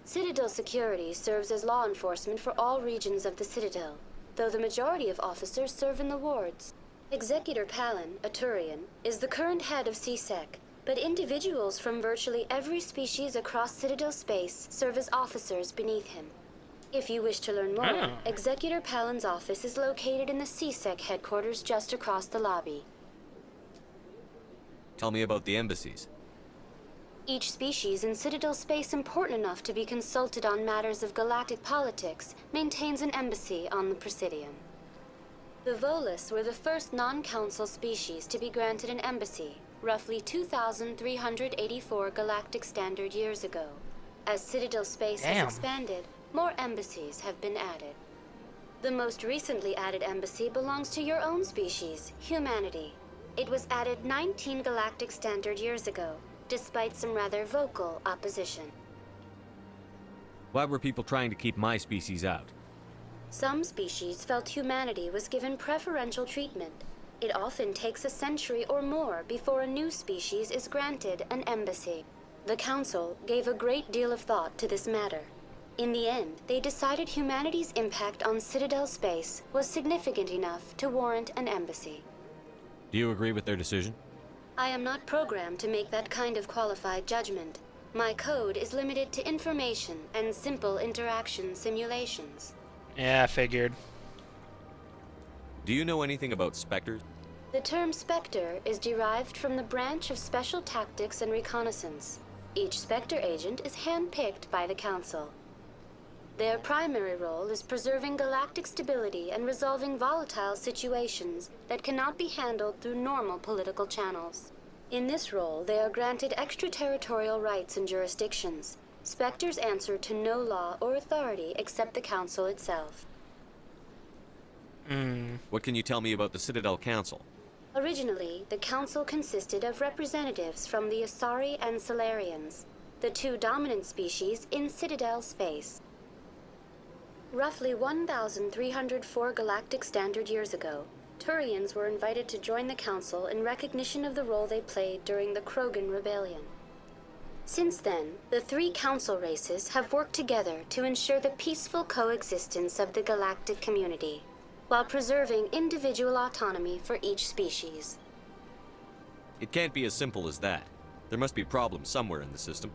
Citadel security serves as law enforcement for all regions of the Citadel, though the majority of officers serve in the wards. Executor Palin, a Turian, is the current head of CSEC, but individuals from virtually every species across Citadel space serve as officers beneath him. If you wish to learn more, Executor Palin's office is located in the CSEC headquarters just across the lobby. Tell me about the embassies. Each species in Citadel space important enough to be consulted on matters of galactic politics maintains an embassy on the Presidium. The Volus were the first non-council species to be granted an embassy, roughly 2,384 galactic standard years ago. As Citadel space has expanded, more embassies have been added. The most recently added embassy belongs to your own species, humanity. It was added 19 galactic standard years ago, despite some rather vocal opposition. Why were people trying to keep my species out? Some species felt humanity was given preferential treatment. It often takes a century or more before a new species is granted an embassy. The Council gave a great deal of thought to this matter. In the end, they decided humanity's impact on Citadel space was significant enough to warrant an embassy. Do you agree with their decision? I am not programmed to make that kind of qualified judgment. My code is limited to information and simple interaction simulations. Yeah, I figured. Do you know anything about Spectres? The term Spectre is derived from the branch of Special Tactics and Reconnaissance. Each Spectre agent is handpicked by the Council. Their primary role is preserving galactic stability and resolving volatile situations that cannot be handled through normal political channels. In this role, they are granted extraterritorial rights and jurisdictions. Spectres answer to no law or authority except the Council itself. What can you tell me about the Citadel Council? Originally, the Council consisted of representatives from the Asari and Solarians, the two dominant species in Citadel space. Roughly 1,304 galactic standard years ago, Turians were invited to join the Council in recognition of the role they played during the Krogan Rebellion. Since then, the three Council races have worked together to ensure the peaceful coexistence of the galactic community, while preserving individual autonomy for each species. It can't be as simple as that. There must be problems somewhere in the system.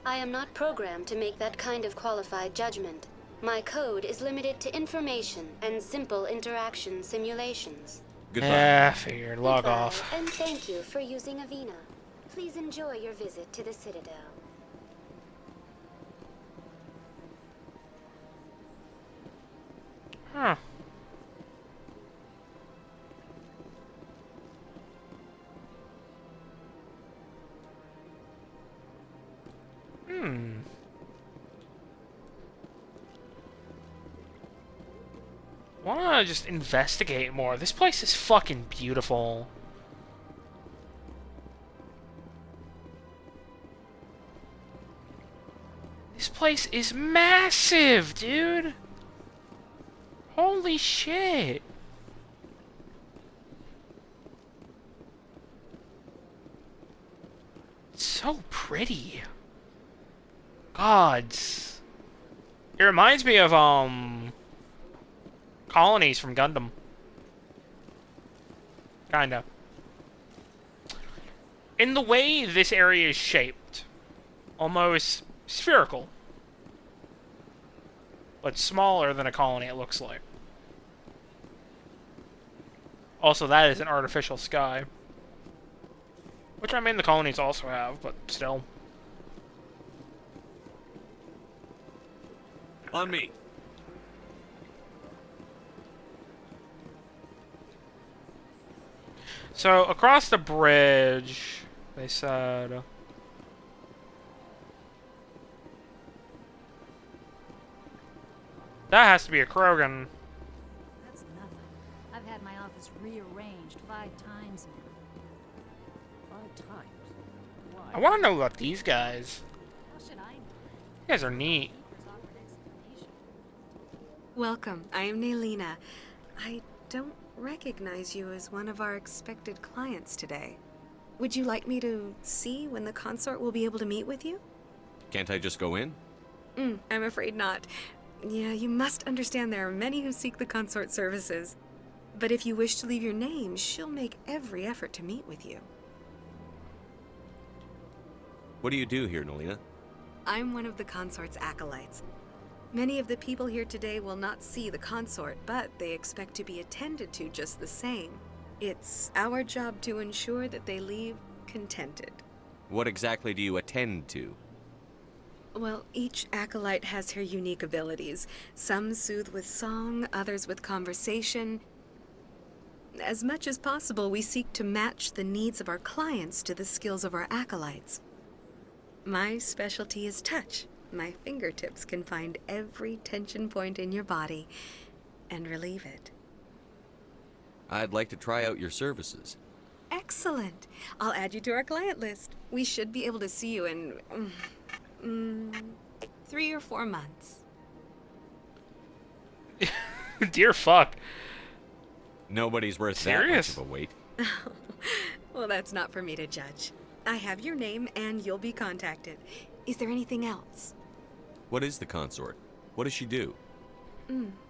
I am not programmed to make that kind of qualified judgment. My code is limited to information and simple interaction simulations. Goodbye. Yeah, I figured. Log Goodbye, off. and thank you for using Avina. Please enjoy your visit to the Citadel. Huh. Wanna just investigate more. This place is fucking beautiful. This place is massive, dude! Holy shit! It's so pretty. Gods. It reminds me of, colonies from Gundam. Kinda. In the way this area is shaped. Almost spherical. But smaller than a colony, it looks like. Also, that is an artificial sky. Which, I mean, the colonies also have, but still. On me. So, across the bridge, they said... That has to be a Krogan. That's nothing. I've had my office rearranged 5 times now. 5 times? Why? I want to know about these guys. How should I know? You guys are neat. Welcome. I am Nelina. I don't recognize you as one of our expected clients today. Would you like me to see when the consort will be able to meet with you? Can't I just go in? I'm afraid not. Yeah, you must understand there are many who seek the consort services. But if you wish to leave your name, she'll make every effort to meet with you. What do you do here, Nelina? I'm one of the consort's acolytes. Many of the people here today will not see the consort, but they expect to be attended to just the same. It's our job to ensure that they leave contented. What exactly do you attend to? Well, each acolyte has her unique abilities. Some soothe with song, others with conversation. As much as possible, we seek to match the needs of our clients to the skills of our acolytes. My specialty is touch. My fingertips can find every tension point in your body and relieve it. I'd like to try out your services. Excellent. I'll add you to our client list. We should be able to see you in 3 or 4 months. Dear fuck. Nobody's worth that much of a wait. Well, that's not for me to judge. I have your name and you'll be contacted. Is there anything else? What is the consort? What does she do?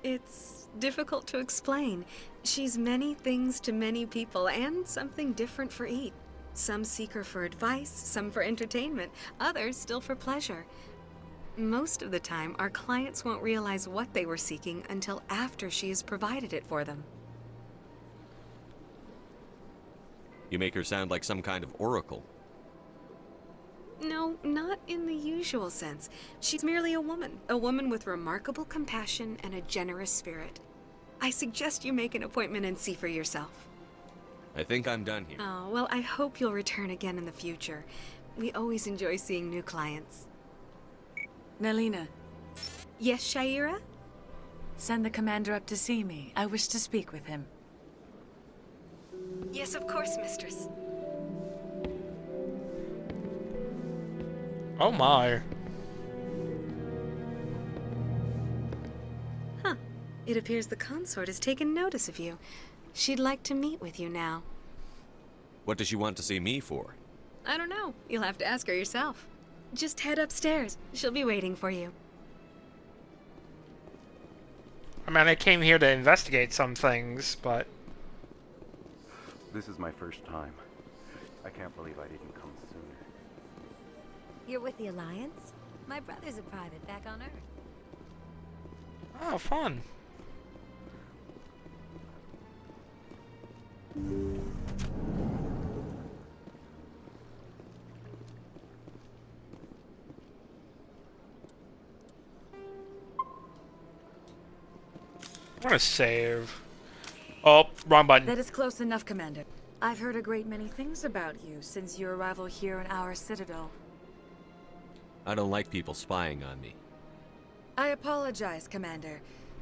It's difficult to explain. She's many things to many people and something different for each. Some seek her for advice, some for entertainment, others still for pleasure. Most of the time, our clients won't realize what they were seeking until after she has provided it for them. You make her sound like some kind of oracle. No, not in the usual sense. She's merely a woman with remarkable compassion and a generous spirit. I suggest you make an appointment and see for yourself. I think I'm done here. Oh, well, I hope you'll return again in the future. We always enjoy seeing new clients. Nelina. Yes, Shaira? Send the commander up to see me. I wish to speak with him. Yes, of course, mistress. Oh my. Huh. It appears the consort has taken notice of you. She'd like to meet with you now. What does she want to see me for? I don't know. You'll have to ask her yourself. Just head upstairs. She'll be waiting for you. I mean, I came here to investigate some things, but... This is my first time. I can't believe I didn't come sooner. You're with the Alliance? My brother's a private back on Earth. Oh, fun. I want to save. Oh, wrong button. That is close enough, Commander. I've heard a great many things about you since your arrival here in our citadel. I don't like people spying on me. I apologize, Commander.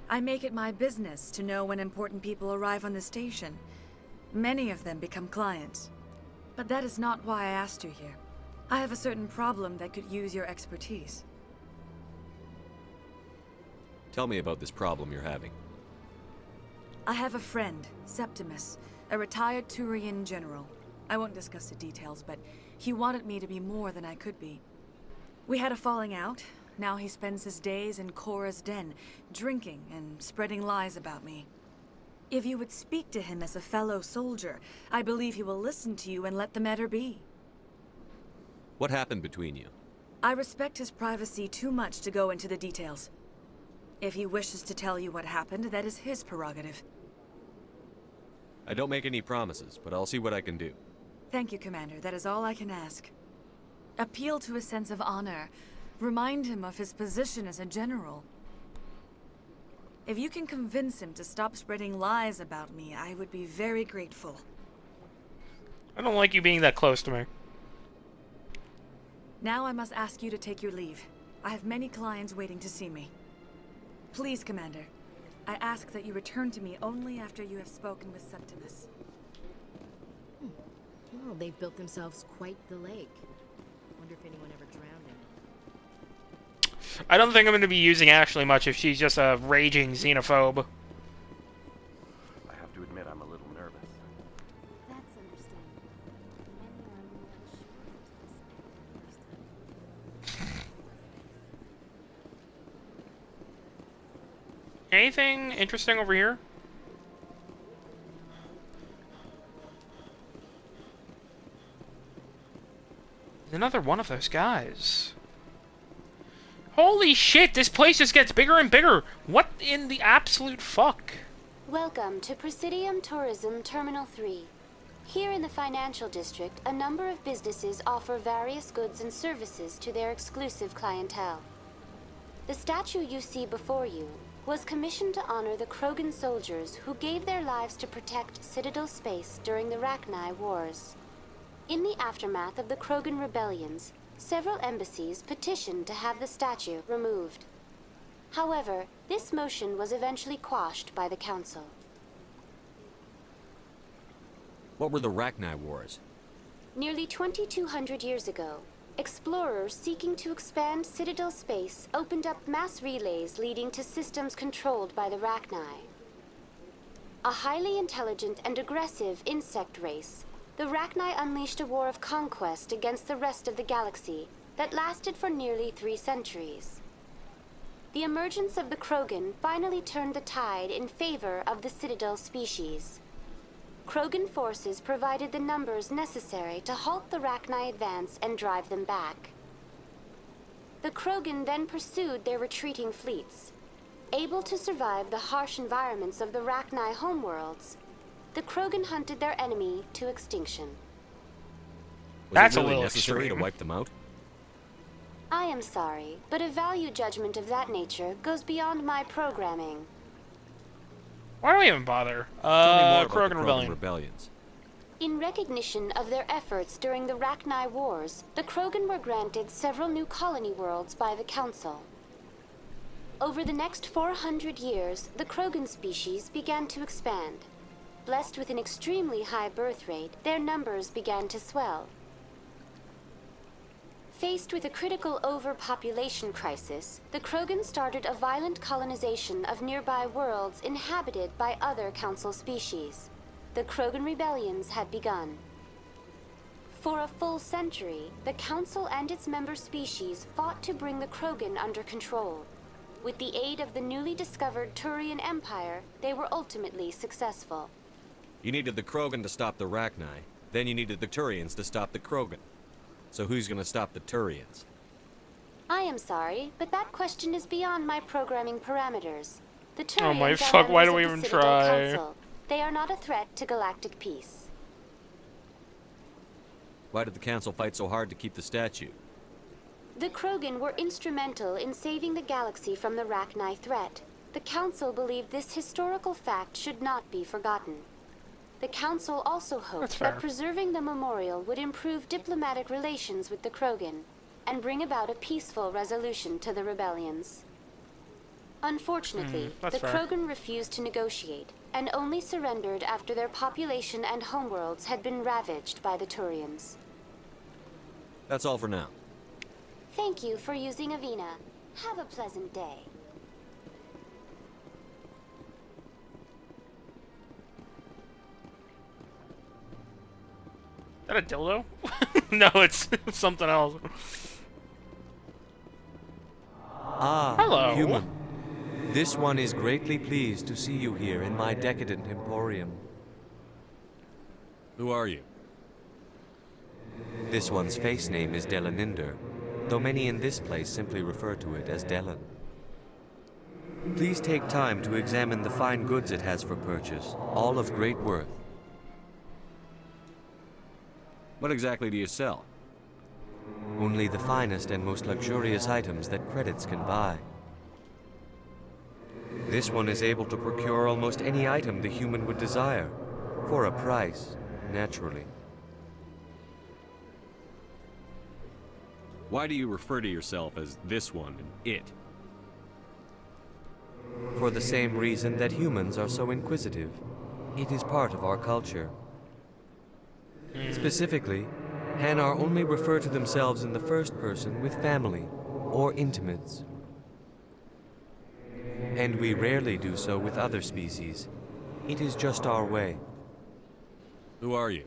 I make it my business to know when important people arrive on the station. Many of them become clients. But that is not why I asked you here. I have a certain problem that could use your expertise. Tell me about this problem you're having. I have a friend, Septimus, a retired Turian general. I won't discuss the details, but he wanted me to be more than I could be. We had a falling out. Now he spends his days in Korra's den, drinking and spreading lies about me. If you would speak to him as a fellow soldier, I believe he will listen to you and let the matter be. What happened between you? I respect his privacy too much to go into the details. If he wishes to tell you what happened, that is his prerogative. I don't make any promises, but I'll see what I can do. Thank you, Commander. That is all I can ask. Appeal to his sense of honor. Remind him of his position as a general. If you can convince him to stop spreading lies about me, I would be very grateful. I don't like you being that close to me. Now I must ask you to take your leave. I have many clients waiting to see me. Please, Commander. I ask that you return to me only after you have spoken with Septimus. Well, they've built themselves quite the lake. Wonder if anyone ever drowned in it. I don't think I'm going to be using Ashley much if she's just a raging xenophobe. I have to admit I'm a little nervous. That's understandable. Many are a little unsure. Anything interesting over here? Another one of those guys. Holy shit, this place just gets bigger and bigger. What in the absolute fuck? Welcome to Presidium Tourism Terminal 3. Here in the financial district, a number of businesses offer various goods and services to their exclusive clientele. The statue you see before you was commissioned to honor the Krogan soldiers who gave their lives to protect Citadel space during the Rachni Wars. In the aftermath of the Krogan rebellions, several embassies petitioned to have the statue removed. However, this motion was eventually quashed by the Council. What were the Rachni Wars? Nearly 2,200 years ago, explorers seeking to expand Citadel space opened up mass relays leading to systems controlled by the Rachni. A highly intelligent and aggressive insect race, the Rachni unleashed a war of conquest against the rest of the galaxy that lasted for nearly 3 centuries. The emergence of the Krogan finally turned the tide in favor of the Citadel species. Krogan forces provided the numbers necessary to halt the Rachni advance and drive them back. The Krogan then pursued their retreating fleets. Able to survive the harsh environments of the Rachni homeworlds, the Krogan hunted their enemy to extinction. Was it really necessary to wipe them out? I am sorry, but a value judgment of that nature goes beyond my programming. Why do we even bother? Tell me more about Krogan the Rebellion. rebellions. In recognition of their efforts during the Rachni Wars, the Krogan were granted several new colony worlds by the Council. Over the next 400 years, the Krogan species began to expand. Blessed with an extremely high birth rate, their numbers began to swell. Faced with a critical overpopulation crisis, the Krogan started a violent colonization of nearby worlds inhabited by other Council species. The Krogan rebellions had begun. For a full century, the Council and its member species fought to bring the Krogan under control. With the aid of the newly discovered Turian Empire, they were ultimately successful. You needed the Krogan to stop the Rachni, then you needed the Turians to stop the Krogan. So who's gonna stop the Turians? I am sorry, but that question is beyond my programming parameters. The Turians Oh my are fuck, why do we members even of the Citadel try? Council. They are not a threat to galactic peace. Why did the Council fight so hard to keep the statue? The Krogan were instrumental in saving the galaxy from the Rachni threat. The Council believed this historical fact should not be forgotten. The Council also hoped that preserving the memorial would improve diplomatic relations with the Krogan. and bring about a peaceful resolution to the rebellions. Unfortunately, the Krogan refused to negotiate, and only surrendered after their population and homeworlds had been ravaged by the Turians. That's all for now. Thank you for using Avina. Have a pleasant day. Is that a dildo? No, it's something else. Ah, hello. Human. This one is greatly pleased to see you here in my decadent emporium. Who are you? This one's face name is Delaninder, though many in this place simply refer to it as Delan. Please take time to examine the fine goods it has for purchase, all of great worth. What exactly do you sell? Only the finest and most luxurious items that credits can buy. This one is able to procure almost any item the human would desire, for a price, naturally. Why do you refer to yourself as this one and it? For the same reason that humans are so inquisitive. It is part of our culture. Specifically, Hanar only refer to themselves in the first person with family or intimates. And we rarely do so with other species. It is just our way. Who are you?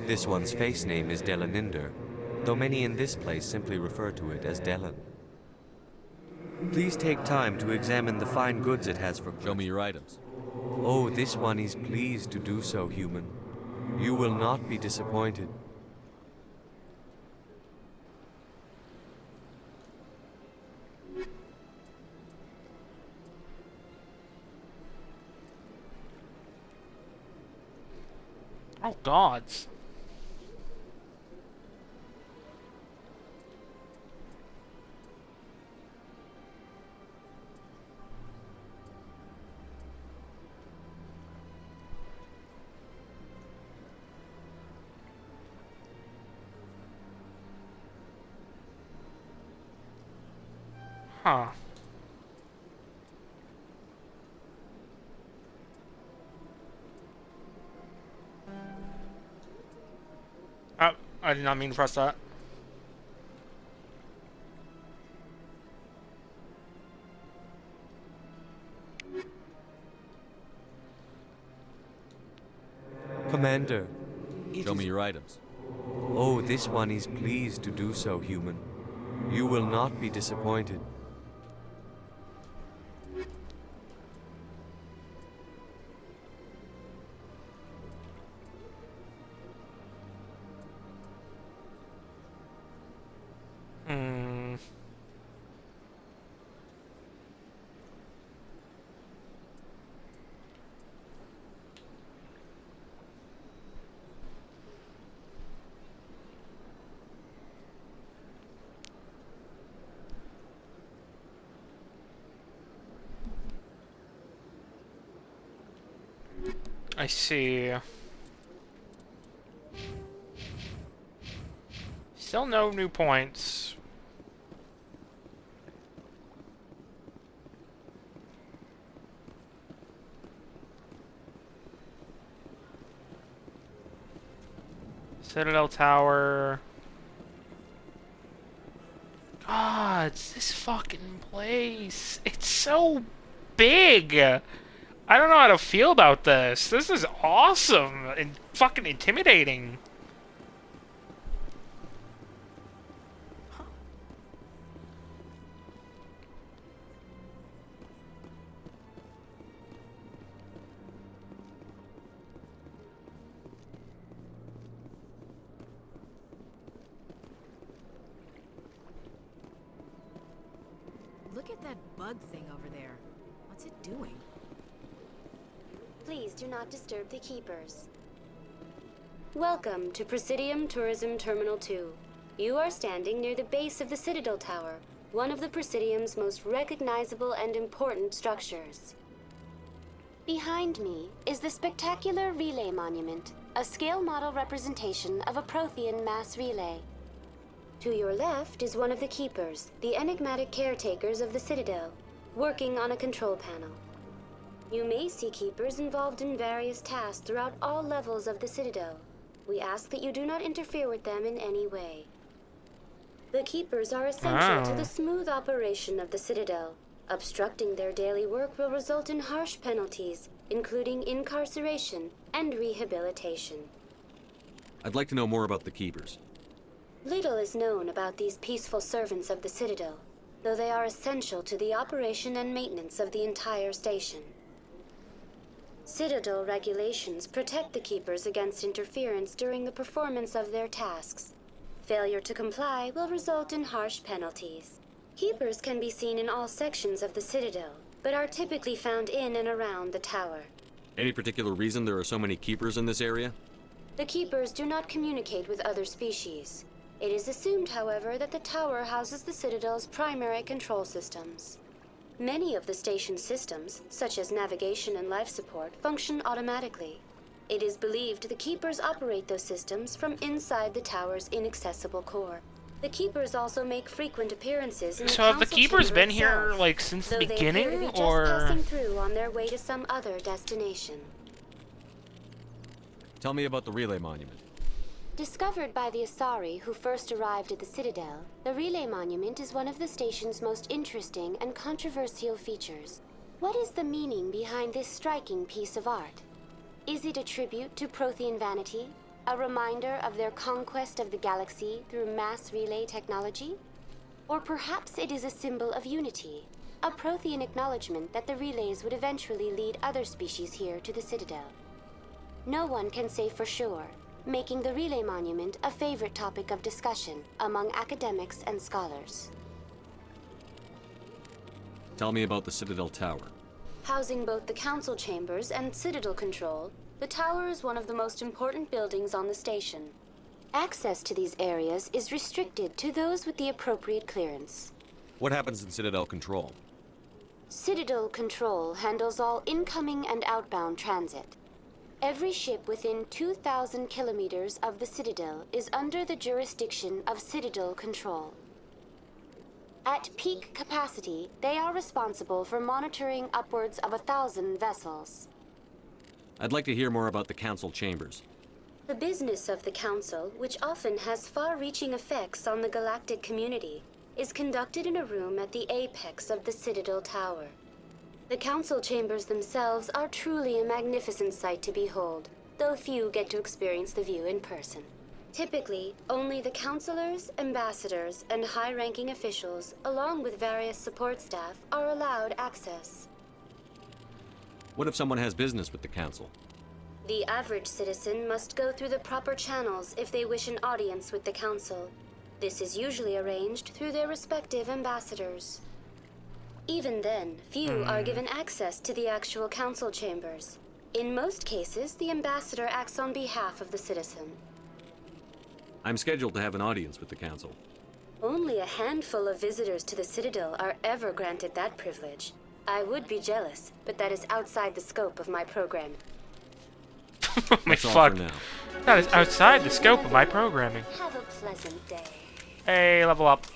This one's face name is Delaninder, though many in this place simply refer to it as Delan. Please take time to examine the fine goods it has for... Show me your items. Oh, this one is pleased to do so, human. You will not be disappointed. Oh, gods. Huh. Oh, I did not mean to press that. Commander. Show me your items. Oh, this one is pleased to do so, human. You will not be disappointed. I see. Still no new points. Citadel Tower. God, it's this fucking place. It's so big. I don't know how to feel about this. This is awesome and fucking intimidating. Look at that bug thing over there. What's it doing? Please do not disturb the keepers. Welcome to Presidium Tourism Terminal 2. You are standing near the base of the Citadel Tower, one of the Presidium's most recognizable and important structures. Behind me is the spectacular Relay Monument, a scale model representation of a Prothean mass relay. To your left is one of the Keepers, the enigmatic caretakers of the Citadel, working on a control panel. You may see Keepers involved in various tasks throughout all levels of the Citadel. We ask that you do not interfere with them in any way. The Keepers are essential to the smooth operation of the Citadel. Obstructing their daily work will result in harsh penalties, including incarceration and rehabilitation. I'd like to know more about the Keepers. Little is known about these peaceful servants of the Citadel, though they are essential to the operation and maintenance of the entire station. Citadel regulations protect the Keepers against interference during the performance of their tasks. Failure to comply will result in harsh penalties. Keepers can be seen in all sections of the Citadel, but are typically found in and around the tower. Any particular reason there are so many Keepers in this area? The Keepers do not communicate with other species. It is assumed, however, that the tower houses the Citadel's primary control systems. Many of the station's systems, such as navigation and life support, function automatically. It is believed the Keepers operate those systems from inside the tower's inaccessible core. The Keepers also make frequent appearances in the So have the council Keepers chamber been here, itself, like, since the though they appear to beginning, be just or...? passing through on their way to some other destination. Tell me about the relay monument. Discovered by the Asari who first arrived at the Citadel, the Relay Monument is one of the station's most interesting and controversial features. What is the meaning behind this striking piece of art? Is it a tribute to Prothean vanity? A reminder of their conquest of the galaxy through mass relay technology? Or perhaps it is a symbol of unity, a Prothean acknowledgement that the relays would eventually lead other species here to the Citadel. No one can say for sure, making the Relay Monument a favorite topic of discussion among academics and scholars. Tell me about the Citadel Tower. Housing both the council chambers and Citadel control, the tower is one of the most important buildings on the station. Access to these areas is restricted to those with the appropriate clearance. What happens in Citadel Control? Citadel Control handles all incoming and outbound transit. Every ship within 2,000 kilometers of the Citadel is under the jurisdiction of Citadel Control. At peak capacity, they are responsible for monitoring upwards of 1,000 vessels. I'd like to hear more about the Council Chambers. The business of the Council, which often has far-reaching effects on the galactic community, is conducted in a room at the apex of the Citadel Tower. The council chambers themselves are truly a magnificent sight to behold, though few get to experience the view in person. Typically, only the councilors, ambassadors, and high-ranking officials, along with various support staff, are allowed access. What if someone has business with the Council? The average citizen must go through the proper channels if they wish an audience with the council. This is usually arranged through their respective ambassadors. Even then, few are given access to the actual council chambers. In most cases, the ambassador acts on behalf of the citizen. I'm scheduled to have an audience with the Council. Only a handful of visitors to the Citadel are ever granted that privilege. I would be jealous, but that is outside the scope of my program. My That's all fuck. for now. That is outside the scope of my programming. Have a pleasant day. Hey, level up.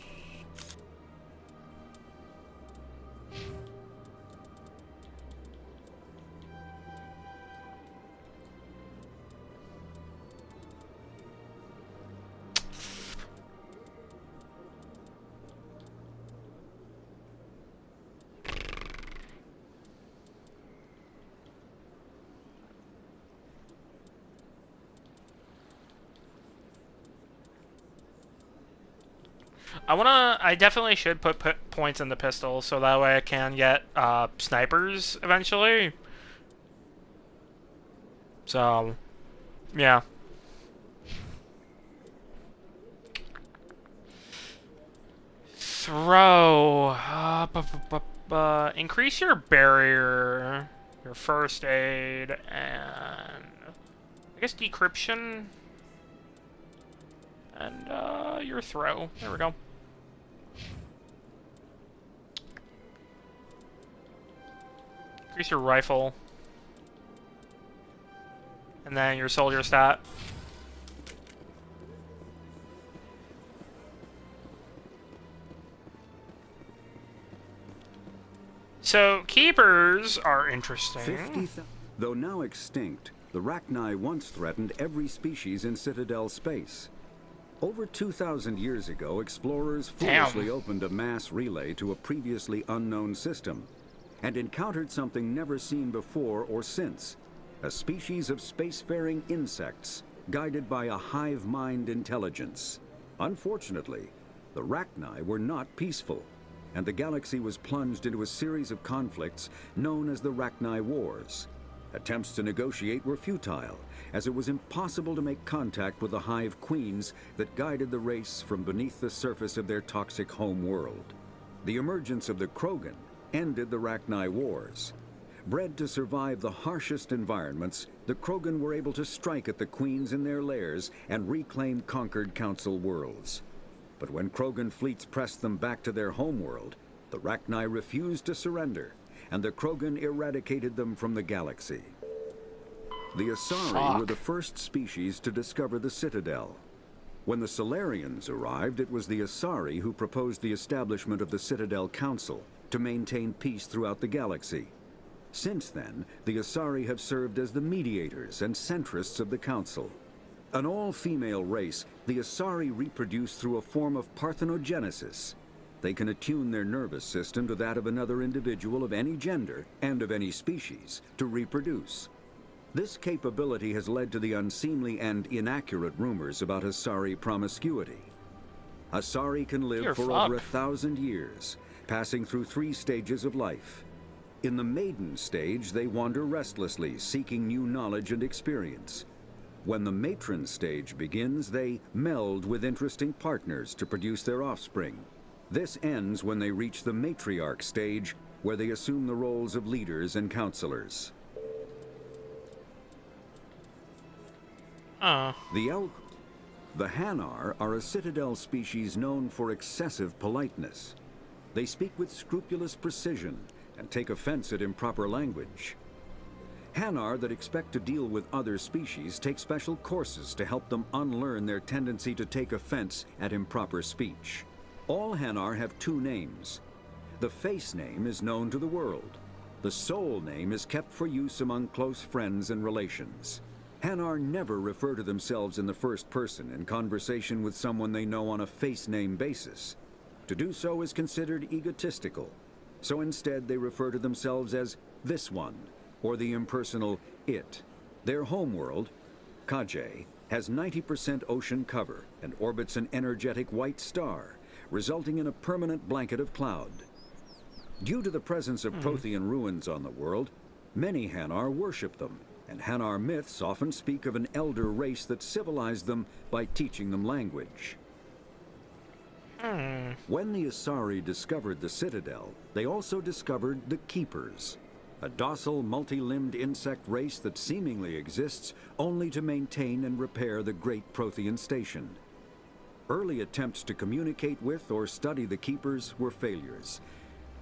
I definitely should put points in the pistol so that way I can get snipers eventually. So, yeah. Throw. Increase your barrier, your first aid, and I guess decryption. And your throw. There we go. Increase your rifle. And then your soldier stat. So, keepers are interesting. 50,000. Though now extinct, the Rachni once threatened every species in Citadel space. Over 2,000 years ago, explorers foolishly opened a mass relay to a previously unknown system and encountered something never seen before or since, a species of spacefaring insects guided by a hive mind intelligence. Unfortunately, the Rachni were not peaceful, and the galaxy was plunged into a series of conflicts known as the Rachni Wars. Attempts to negotiate were futile, as it was impossible to make contact with the hive queens that guided the race from beneath the surface of their toxic home world. The emergence of the Krogan ended the Rachni Wars. Bred to survive the harshest environments, the Krogan were able to strike at the queens in their lairs and reclaim conquered Council worlds. But when Krogan fleets pressed them back to their homeworld, the Rachni refused to surrender, and the Krogan eradicated them from the galaxy. The Asari were the first species to discover the Citadel. When the Solarians arrived, it was the Asari who proposed the establishment of the Citadel Council to maintain peace throughout the galaxy. Since then, the Asari have served as the mediators and centrists of the Council. An all-female race, the Asari reproduce through a form of parthenogenesis. They can attune their nervous system to that of another individual of any gender and of any species to reproduce. This capability has led to the unseemly and inaccurate rumors about Asari promiscuity. Asari can live for over 1,000 years, passing through 3 stages of life. In the maiden stage, they wander restlessly, seeking new knowledge and experience. When the matron stage begins, they meld with interesting partners to produce their offspring. This ends when they reach the matriarch stage, where they assume the roles of leaders and counselors. The Hanar are a Citadel species known for excessive politeness. They speak with scrupulous precision and take offense at improper language. Hanar that expect to deal with other species take special courses to help them unlearn their tendency to take offense at improper speech. All Hanar have 2 names. The face name is known to the world. The soul name is kept for use among close friends and relations. Hanar never refer to themselves in the first person in conversation with someone they know on a face name basis. To do so is considered egotistical, so instead they refer to themselves as this one, or the impersonal it. Their homeworld, Kajay, has 90% ocean cover and orbits an energetic white star, resulting in a permanent blanket of cloud. Due to the presence of Prothean ruins on the world, many Hanar worship them, and Hanar myths often speak of an elder race that civilized them by teaching them language. When the Asari discovered the Citadel, they also discovered the Keepers, a docile, multi-limbed insect race that seemingly exists only to maintain and repair the Great Prothean Station. Early attempts to communicate with or study the Keepers were failures,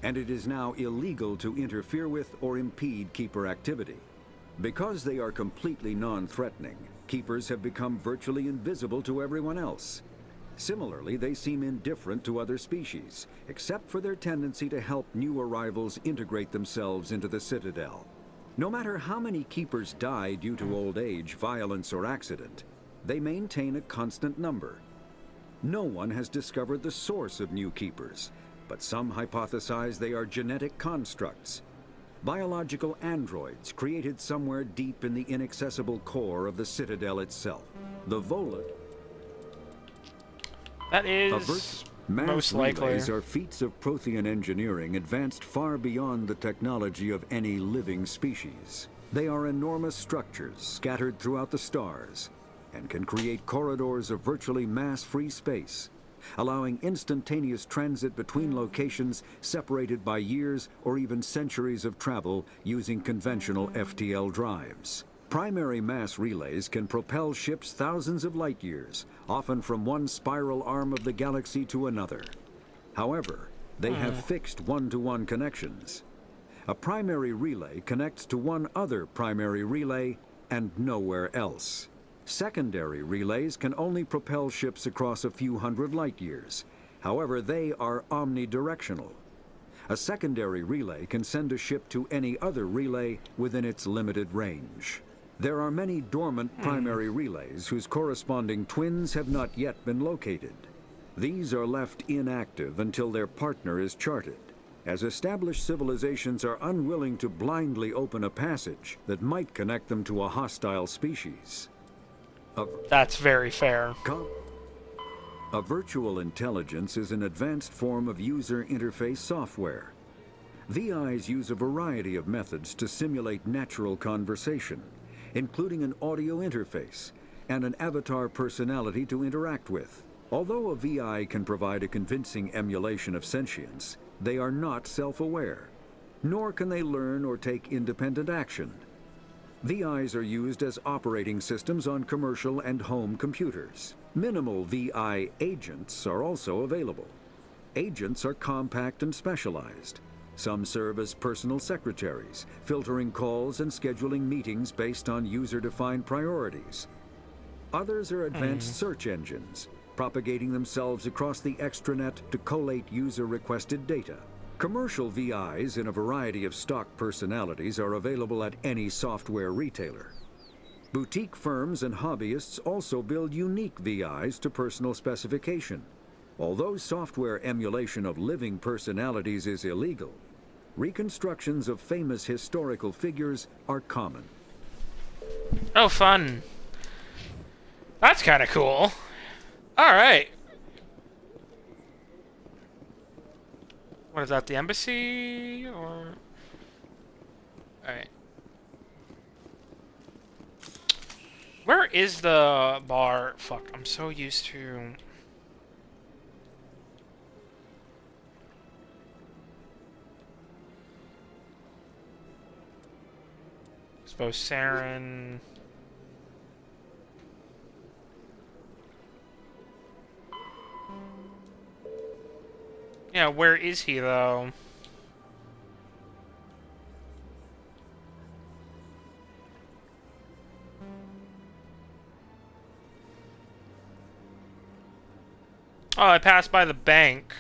and it is now illegal to interfere with or impede Keeper activity. Because they are completely non-threatening, Keepers have become virtually invisible to everyone else. Similarly, they seem indifferent to other species, except for their tendency to help new arrivals integrate themselves into the Citadel. No matter how many Keepers die due to old age, violence, or accident, they maintain a constant number. No one has discovered the source of new Keepers, but some hypothesize they are genetic constructs. Biological androids created somewhere deep in the inaccessible core of the Citadel itself. The Volant. That is most likely. Relays are feats of Prothean engineering advanced far beyond the technology of any living species. They are enormous structures scattered throughout the stars and can create corridors of virtually mass-free space, allowing instantaneous transit between locations separated by years or even centuries of travel using conventional FTL drives. Primary mass relays can propel ships thousands of light years, often from one spiral arm of the galaxy to another. However, they have fixed one-to-one connections. A primary relay connects to one other primary relay and nowhere else. Secondary relays can only propel ships across a few hundred light years. However, they are omnidirectional. A secondary relay can send a ship to any other relay within its limited range. There are many dormant primary relays whose corresponding twins have not yet been located. These are left inactive until their partner is charted, as established civilizations are unwilling to blindly open a passage that might connect them to a hostile species. That's very fair. A virtual intelligence is an advanced form of user interface software. VIs use a variety of methods to simulate natural conversation, including an audio interface and an avatar personality to interact with. Although a VI can provide a convincing emulation of sentience, they are not self-aware, nor can they learn or take independent action. VIs are used as operating systems on commercial and home computers. Minimal VI agents are also available. Agents are compact and specialized. Some serve as personal secretaries, filtering calls and scheduling meetings based on user-defined priorities. Others are advanced search engines, propagating themselves across the extranet to collate user-requested data. Commercial VIs in a variety of stock personalities are available at any software retailer. Boutique firms and hobbyists also build unique VIs to personal specification. Although software emulation of living personalities is illegal, reconstructions of famous historical figures are common. Oh, fun. That's kind of cool. Alright. What is that, the embassy? Or... Alright. Where is the bar? Fuck, I'm so used to... I suppose Saren... Yeah, where is he, though? Oh, I passed by the bank.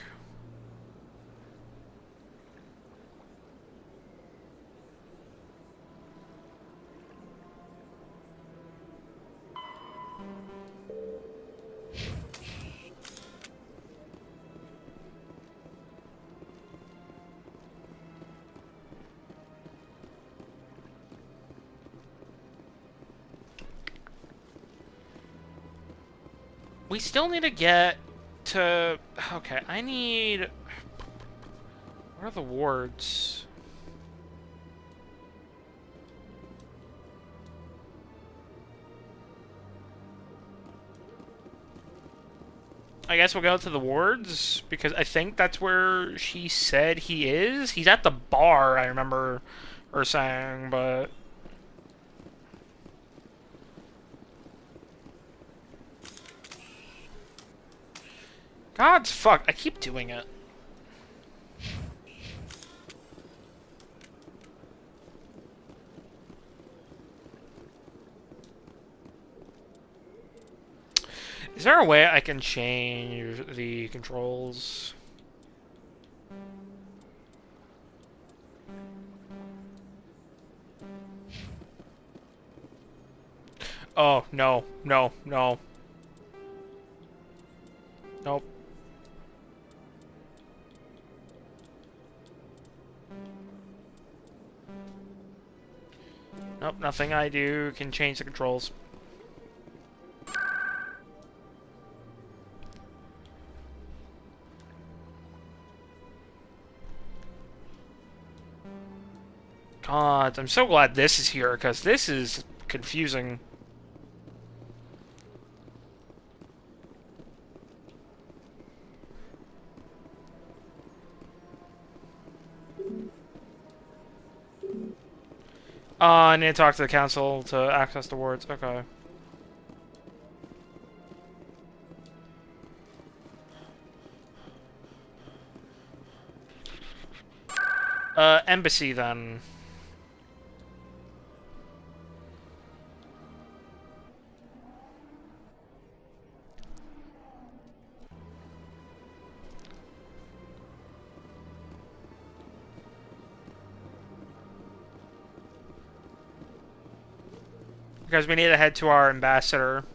We still need to get to... Okay, I need... What are the wards? I guess we'll go to the wards, because I think that's where she said he is. He's at the bar, I remember her saying, but... God's fuck, I keep doing it. Is there a way I can change the controls? Oh, no, no, no. Nope. Nope, nothing I do can change the controls. God, I'm so glad this is here, because this is confusing. I need to talk to the council to access the wards. Okay. Embassy then. Because we need to head to our ambassador.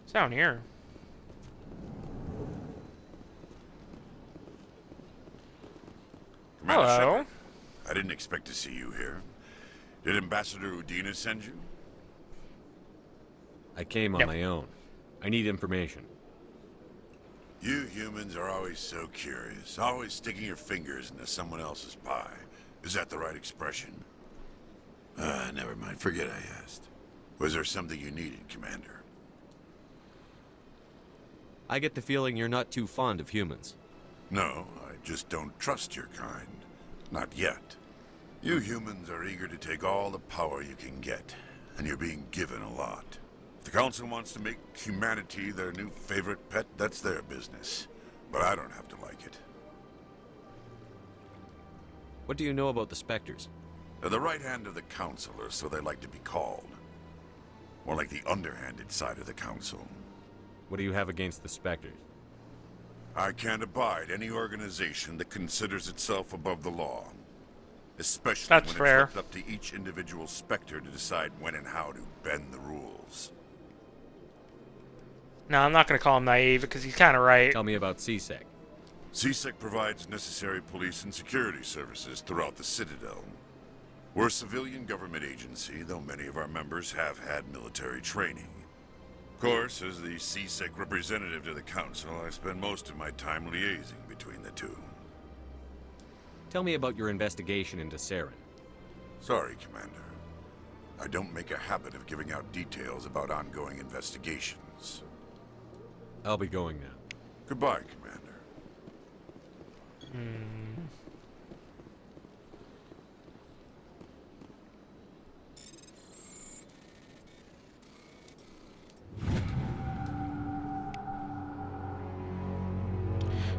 It's down here. Commander Hello. Shepard, I didn't expect to see you here. Did Ambassador Udina send you? I came on my own. I need information. You humans are always so curious, always sticking your fingers into someone else's pie. Is that the right expression? Never mind. Forget I asked. Was there something you needed, Commander? I get the feeling you're not too fond of humans. No, I just don't trust your kind. Not yet. You humans are eager to take all the power you can get, and you're being given a lot. If the Council wants to make humanity their new favorite pet, that's their business. But I don't have to like it. What do you know about the Spectres? They're the right hand of the Council, or so they like to be called. More like the underhanded side of the Council. What do you have against the Spectres? I can't abide any organization that considers itself above the law. Especially That's when fair. it's left up to each individual Spectre to decide when and how to bend the rules. No, I'm not going to call him naive because he's kind of right. Tell me about CSEC. CSEC provides necessary police and security services throughout the Citadel. We're a civilian government agency, though many of our members have had military training. Of course, as the CSEC representative to the Council, I spend most of my time liaising between the two. Tell me about your investigation into Saren. Sorry, Commander. I don't make a habit of giving out details about ongoing investigations. I'll be going now. Goodbye, Commander.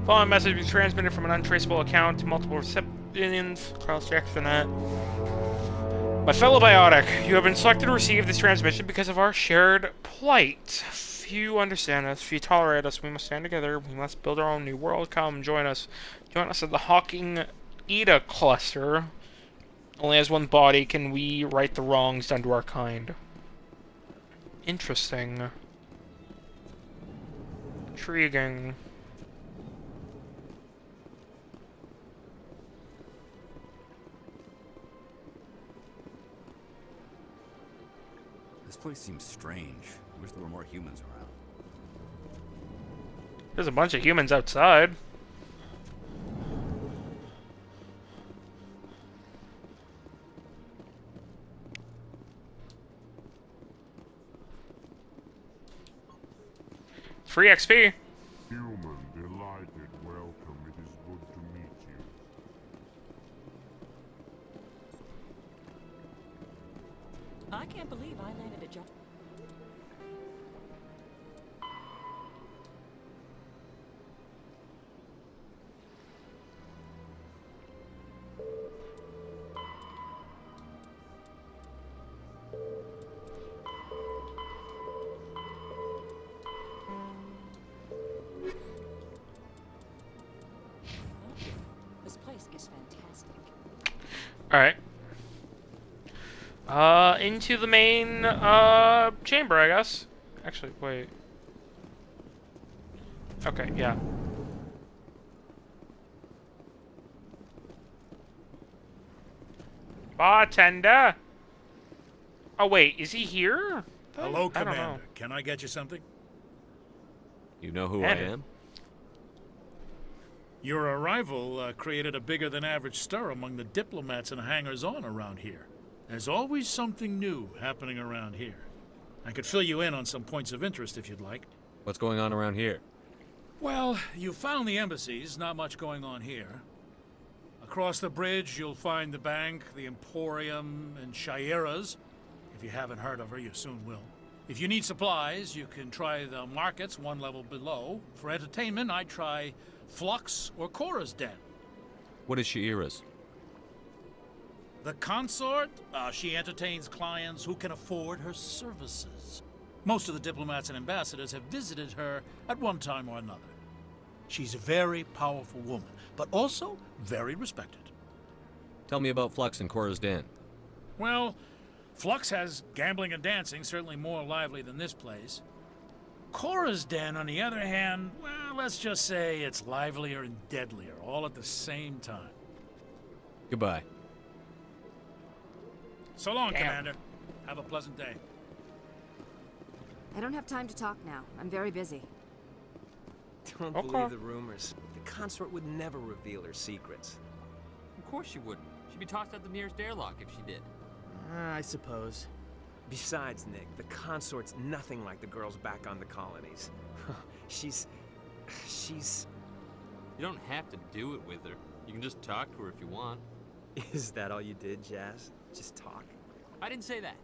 Following message was transmitted from an untraceable account to multiple recipients. Cross-check the net. My fellow biotic, you have been selected to receive this transmission because of our shared plight. Few understand us, few tolerate us. We must stand together. We must build our own new world. Come, join us. Join us at the Hawking Ida cluster. Only as one body can we right the wrongs done to our kind. Interesting. Intriguing. This place seems strange. I wish there were more humans around. There's a bunch of humans outside. Free XP. Human, delighted, welcome. It is good to meet you. I can't believe I landed a job. This place is fantastic. Alright. Into the main, chamber, I guess. Actually, wait. Okay, yeah. Bartender! Oh, wait, is he here? Hello, I don't know. Commander. Can I get you something? You know who I am? Your arrival created a bigger-than-average stir among the diplomats and hangers-on around here. There's always something new happening around here. I could fill you in on some points of interest if you'd like. What's going on around here? Well, you found the embassies, not much going on here. Across the bridge, you'll find the bank, the Emporium, and Shaira's. If you haven't heard of her, you soon will. If you need supplies, you can try the markets one level below. For entertainment, I'd try Flux or Cora's Den. What is Shaira's? The consort, she entertains clients who can afford her services. Most of the diplomats and ambassadors have visited her at one time or another. She's a very powerful woman, but also very respected. Tell me about Flux and Cora's Den. Well, Flux has gambling and dancing, certainly more lively than this place. Cora's Den, on the other hand, well, let's just say it's livelier and deadlier, all at the same time. Goodbye. So long, Damn. Commander. Have a pleasant day. I don't have time to talk now. I'm very busy. Don't believe the rumors. The consort would never reveal her secrets. Of course she wouldn't. She'd be tossed out the nearest airlock if she did. I suppose. Besides, Nick, the consort's nothing like the girls back on the colonies. she's... You don't have to do it with her. You can just talk to her if you want. Is that all you did, Jazz? Just talk? I didn't say that.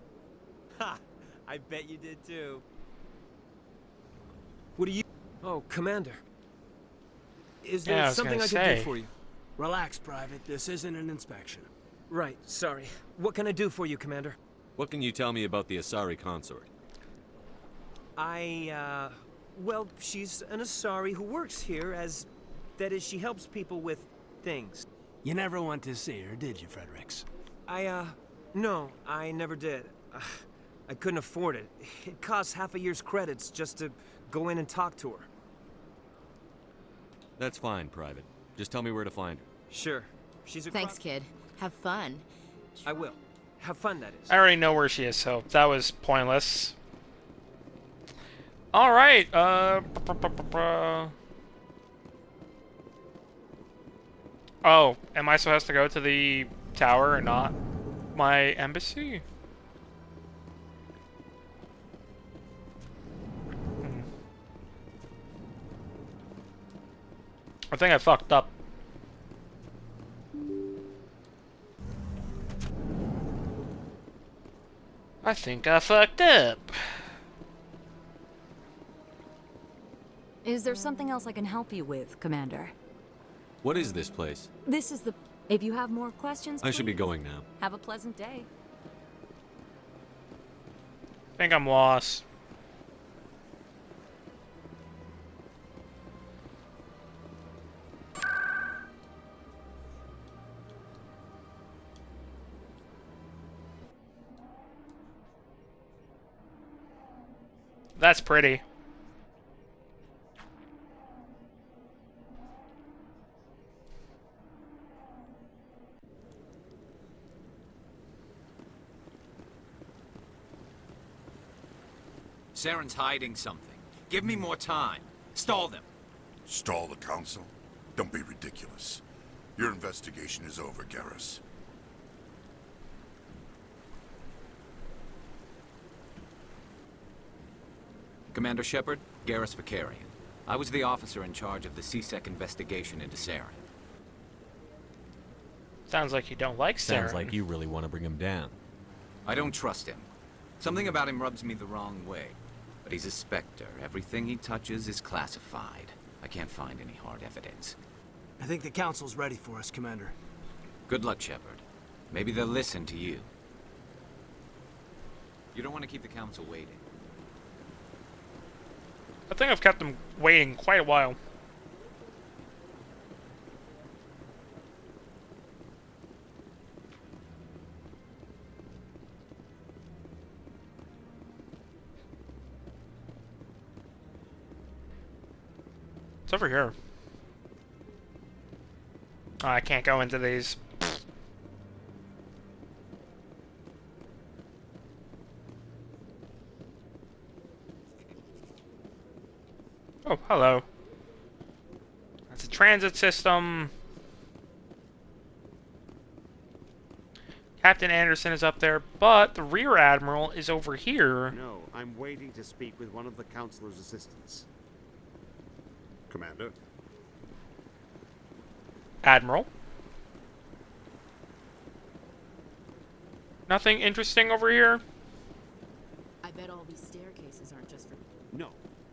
Ha! I bet you did too. What do you... Oh, Commander. Is there something I can do for you? Relax, Private. This isn't an inspection. Right, sorry. What can I do for you, Commander? What can you tell me about the Asari consort? Well, she's an Asari who works here as... That is, she helps people with things. You never went to see her, did you, Fredericks? No, I never did. I couldn't afford it. It costs half a year's credits just to go in and talk to her. That's fine, Private. Just tell me where to find her. Sure. She's Thanks, kid. Have fun. I will. Have fun, that is. I already know where she is, so that was pointless. Alright, Oh, am I supposed to go to the tower and not my embassy? I think I fucked up. I think I fucked up. Is there something else I can help you with, Commander? What is this place? This is the... If you have more questions, I should be please. going now. Have a pleasant day. I think I'm lost. That's pretty. Saren's hiding something. Give me more time. Stall them. Stall the council? Don't be ridiculous. Your investigation is over, Garrus. Commander Shepard, Garrus Vicarian. I was the officer in charge of the CSEC investigation into Saren. Sounds like you don't like Saren. Sounds like you really want to bring him down. I don't trust him. Something about him rubs me the wrong way. But he's a Spectre. Everything he touches is classified. I can't find any hard evidence. I think the Council's ready for us, Commander. Good luck, Shepard. Maybe they'll listen to you. You don't want to keep the Council waiting. I think I've kept them waiting quite a while. It's over here. Oh, I can't go into these. Oh, hello. That's a transit system. Captain Anderson is up there, but the Rear Admiral is over here. No, I'm waiting to speak with one of the Councilor's assistants. Commander? Admiral? Nothing interesting over here? I bet all these staircases aren't just for... No,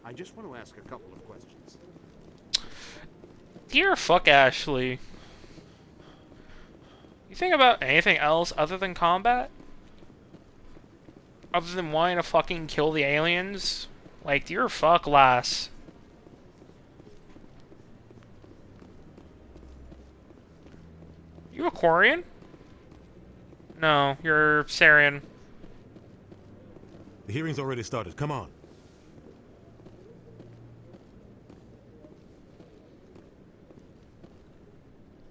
I just want to ask a couple of questions. Dear fuck Ashley. You think about anything else other than combat? Other than wanting to fucking kill the aliens? Like, dear fuck, lass. You a Quarian? No, you're Sarian. The hearing's already started. Come on.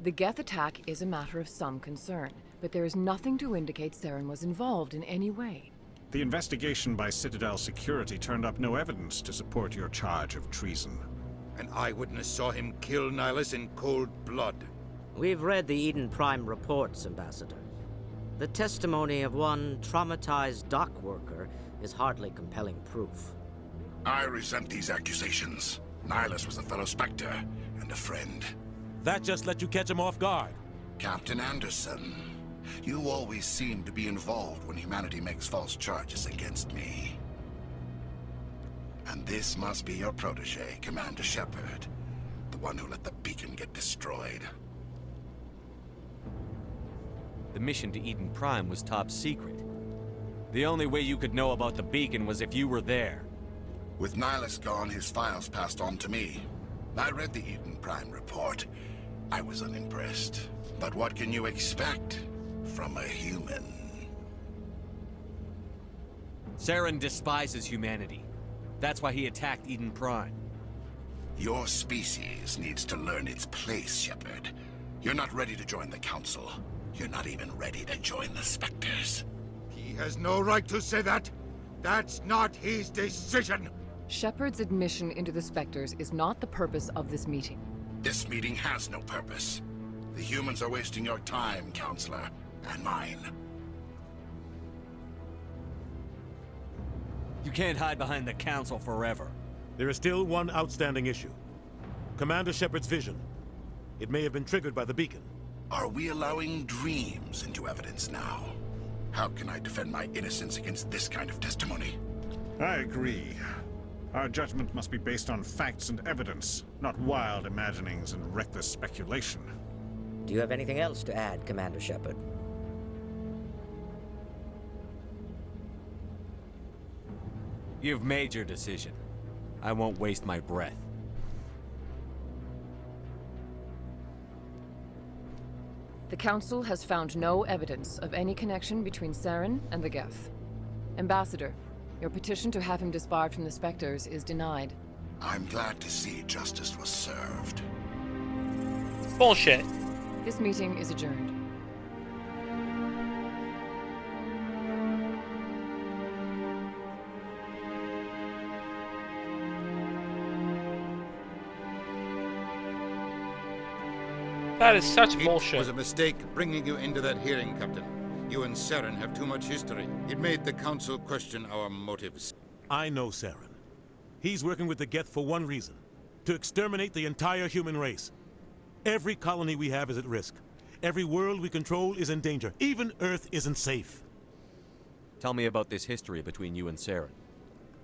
The Geth attack is a matter of some concern, but there is nothing to indicate Saren was involved in any way. The investigation by Citadel Security turned up no evidence to support your charge of treason. An eyewitness saw him kill Nihilus in cold blood. We've read the Eden Prime reports, Ambassador. The testimony of one traumatized dock worker is hardly compelling proof. I resent these accusations. Nihilus was a fellow Spectre and a friend. That just let you catch him off guard. Captain Anderson, you always seem to be involved when humanity makes false charges against me. And this must be your protege, Commander Shepard, the one who let the beacon get destroyed. The mission to Eden Prime was top secret. The only way you could know about the beacon was if you were there. With Nihilus gone, his files passed on to me. I read the Eden Prime report. I was unimpressed. But what can you expect from a human? Saren despises humanity. That's why he attacked Eden Prime. Your species needs to learn its place, Shepard. You're not ready to join the Council. You're not even ready to join the Spectres. He has no right to say that. That's not his decision. Shepard's admission into the Spectres is not the purpose of this meeting. This meeting has no purpose. The humans are wasting your time, Counselor, and mine. You can't hide behind the Council forever. There is still one outstanding issue. Commander Shepard's vision. It may have been triggered by the beacon. Are we allowing dreams into evidence now? How can I defend my innocence against this kind of testimony? I agree. Our judgment must be based on facts and evidence, not wild imaginings and reckless speculation. Do you have anything else to add, Commander Shepard? You've made your decision. I won't waste my breath. The Council has found no evidence of any connection between Saren and the Geth. Ambassador, your petition to have him disbarred from the Spectres is denied. I'm glad to see justice was served. Bullshit. This meeting is adjourned. That is such bullshit. It was a mistake bringing you into that hearing, Captain. You and Saren have too much history. It made the Council question our motives. I know Saren. He's working with the Geth for one reason. To exterminate the entire human race. Every colony we have is at risk. Every world we control is in danger. Even Earth isn't safe. Tell me about this history between you and Saren.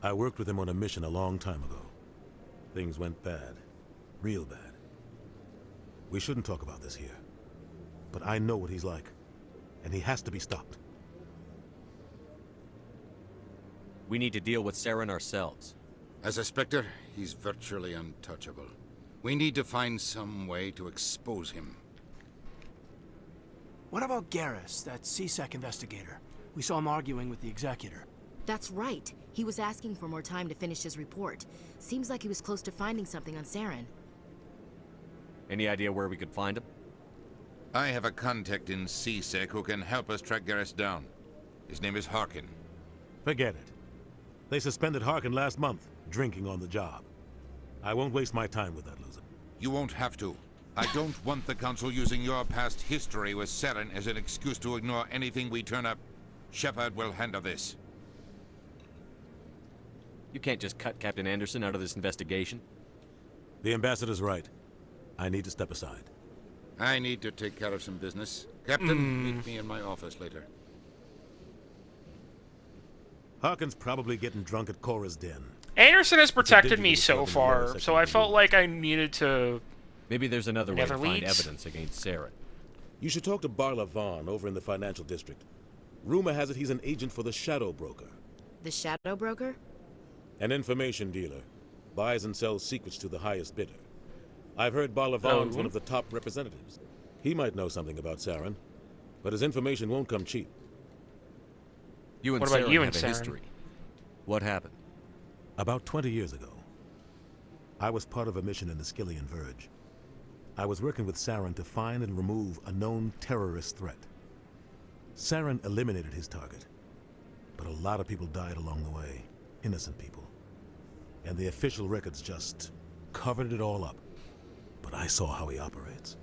I worked with him on a mission a long time ago. Things went bad. Real bad. We shouldn't talk about this here. But I know what he's like. And he has to be stopped. We need to deal with Saren ourselves. As a Spectre, he's virtually untouchable. We need to find some way to expose him. What about Garrus, that C-Sec investigator? We saw him arguing with the Executor. That's right. He was asking for more time to finish his report. Seems like he was close to finding something on Saren. Any idea where we could find him? I have a contact in C-Sec who can help us track Garrus down. His name is Harkin. Forget it. They suspended Harkin last month, drinking on the job. I won't waste my time with that loser. You won't have to. I don't want the Council using your past history with Saren as an excuse to ignore anything we turn up. Shepard will handle this. You can't just cut Captain Anderson out of this investigation. The Ambassador's right. I need to step aside. I need to take care of some business. Captain, meet me in my office later. Harkin's probably getting drunk at Cora's den. Anderson has protected me so far, so I felt like I needed to... Maybe there's another way to find evidence against Saren. You should talk to Barla Vaughn over in the financial district. Rumor has it he's an agent for the Shadow Broker. The Shadow Broker? An information dealer. Buys and sells secrets to the highest bidder. I've heard Barla Vaughn's one of the top representatives. He might know something about Saren, but his information won't come cheap. You and What about Saren you have and a Saren? history. What happened? About 20 years ago, I was part of a mission in the Skillian Verge. I was working with Saren to find and remove a known terrorist threat. Saren eliminated his target, but a lot of people died along the way, innocent people. And the official records just covered it all up. But I saw how he operates.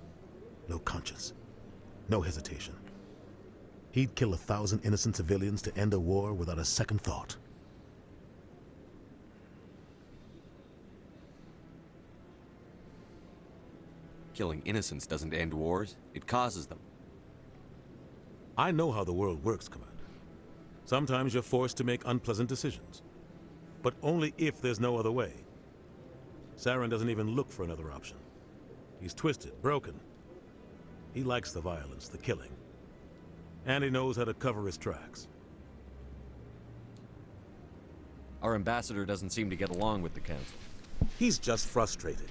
No conscience, no hesitation. He'd kill 1,000 innocent civilians to end a war without a second thought. Killing innocents doesn't end wars, it causes them. I know how the world works, Commander. Sometimes you're forced to make unpleasant decisions. But only if there's no other way. Saren doesn't even look for another option. He's twisted, broken. He likes the violence, the killing. And he knows how to cover his tracks. Our ambassador doesn't seem to get along with the Council. He's just frustrated.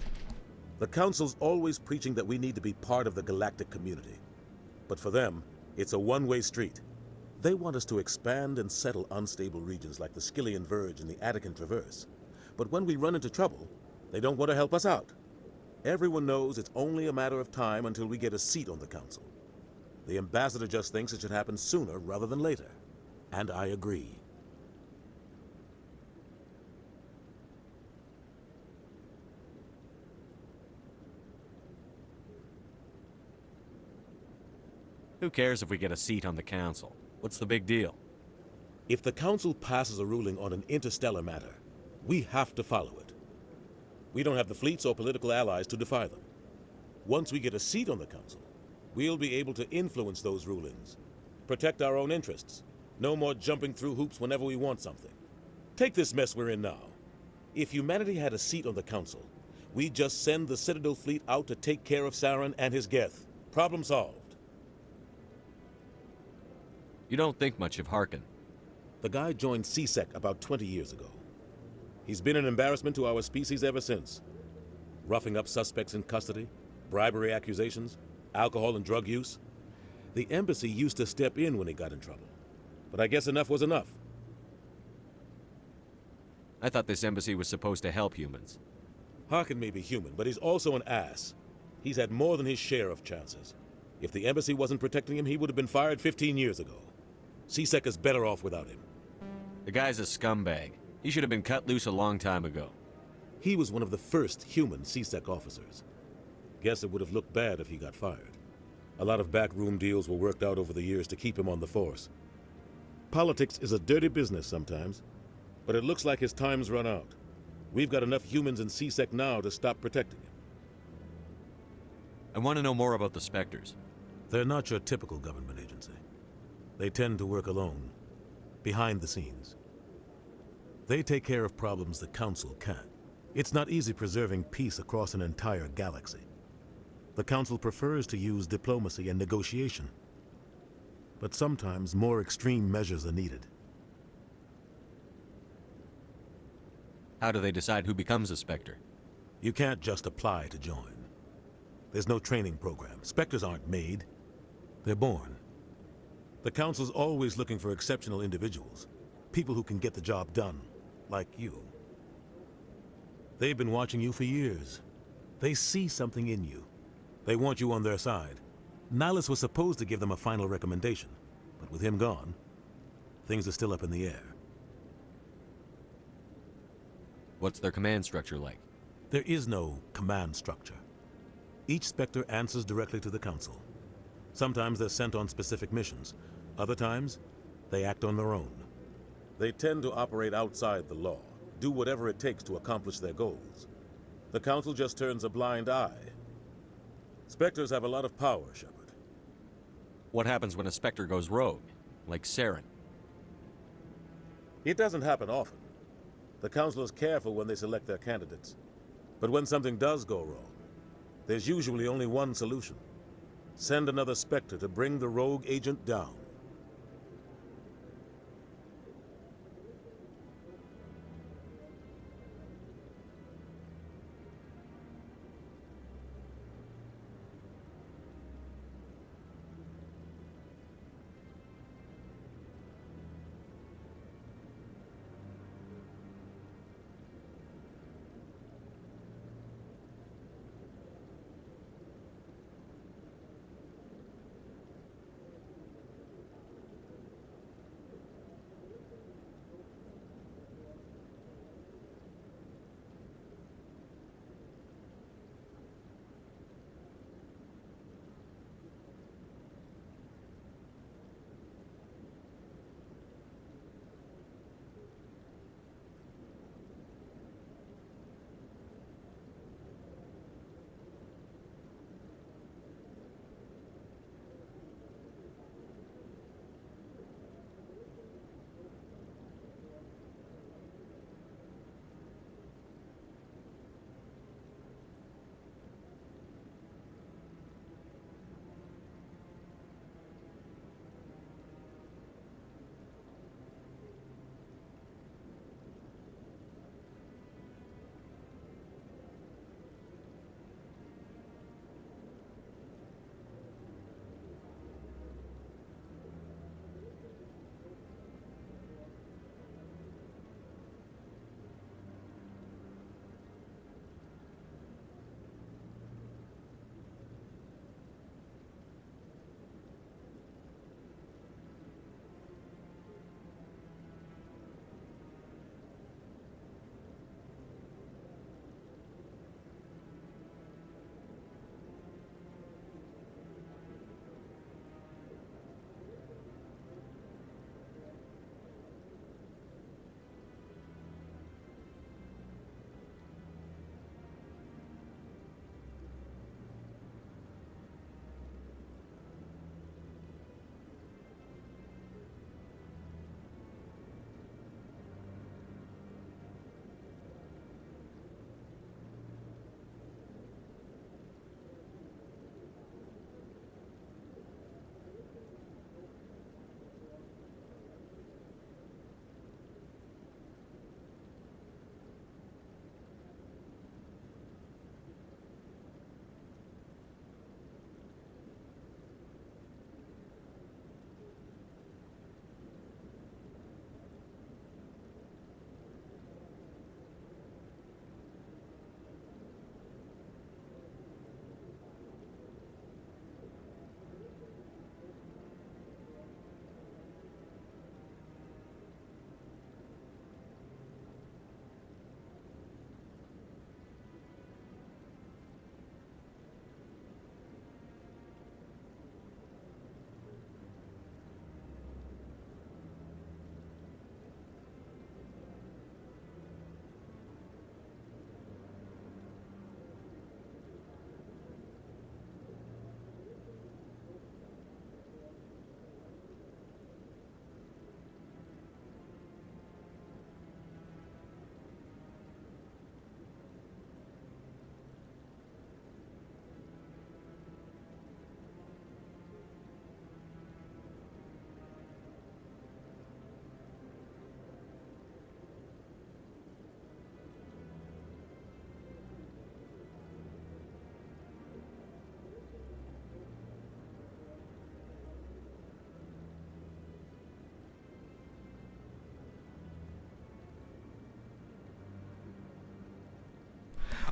The Council's always preaching that we need to be part of the galactic community. But for them, it's a one-way street. They want us to expand and settle unstable regions like the Skillian Verge and the Attican Traverse. But when we run into trouble, they don't want to help us out. Everyone knows it's only a matter of time until we get a seat on the Council. The ambassador just thinks it should happen sooner rather than later. And I agree. Who cares if we get a seat on the Council? What's the big deal? If the Council passes a ruling on an interstellar matter, we have to follow it. We don't have the fleets or political allies to defy them. Once we get a seat on the Council, we'll be able to influence those rulings, protect our own interests. No more jumping through hoops whenever we want something. Take this mess we're in now. If humanity had a seat on the Council, we'd just send the Citadel fleet out to take care of Saren and his Geth. Problem solved. You don't think much of Harkin. The guy joined CSEC about 20 years ago. He's been an embarrassment to our species ever since. Roughing up suspects in custody, bribery accusations, alcohol and drug use. The embassy used to step in when he got in trouble. But I guess enough was enough. I thought this embassy was supposed to help humans. Harkin may be human, but he's also an ass. He's had more than his share of chances. If the embassy wasn't protecting him, he would have been fired 15 years ago. CSEC is better off without him. The guy's a scumbag. He should have been cut loose a long time ago. He was one of the first human CSEC officers. Guess it would have looked bad if he got fired. A lot of backroom deals were worked out over the years to keep him on the force. Politics is a dirty business sometimes, but it looks like his time's run out. We've got enough humans in CSEC now to stop protecting him. I want to know more about the Spectres. They're not your typical government agency. They tend to work alone, behind the scenes. They take care of problems the Council can't. It's not easy preserving peace across an entire galaxy. The Council prefers to use diplomacy and negotiation. But sometimes more extreme measures are needed. How do they decide who becomes a Spectre? You can't just apply to join. There's no training program. Spectres aren't made. They're born. The Council's always looking for exceptional individuals. People who can get the job done, like you. They've been watching you for years. They see something in you. They want you on their side. Nihilus was supposed to give them a final recommendation, but with him gone, things are still up in the air. What's their command structure like? There is no command structure. Each Spectre answers directly to the Council. Sometimes they're sent on specific missions. Other times, they act on their own. They tend to operate outside the law, do whatever it takes to accomplish their goals. The Council just turns a blind eye. Spectres have a lot of power, Shepard. What happens when a Spectre goes rogue, like Saren? It doesn't happen often. The Council is careful when they select their candidates. But when something does go wrong, there's usually only one solution. Send another Spectre to bring the rogue agent down.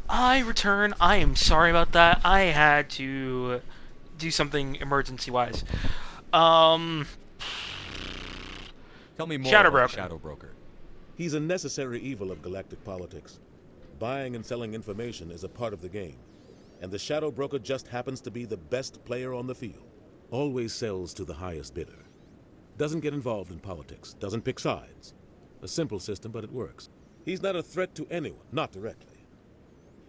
I return. I am sorry about that. I had to do something emergency-wise. Tell me more Shadow about Broker. the Shadow Broker. He's a necessary evil of galactic politics. Buying and selling information is a part of the game. And the Shadow Broker just happens to be the best player on the field. Always sells to the highest bidder. Doesn't get involved in politics. Doesn't pick sides. A simple system, but it works. He's not a threat to anyone, not directly.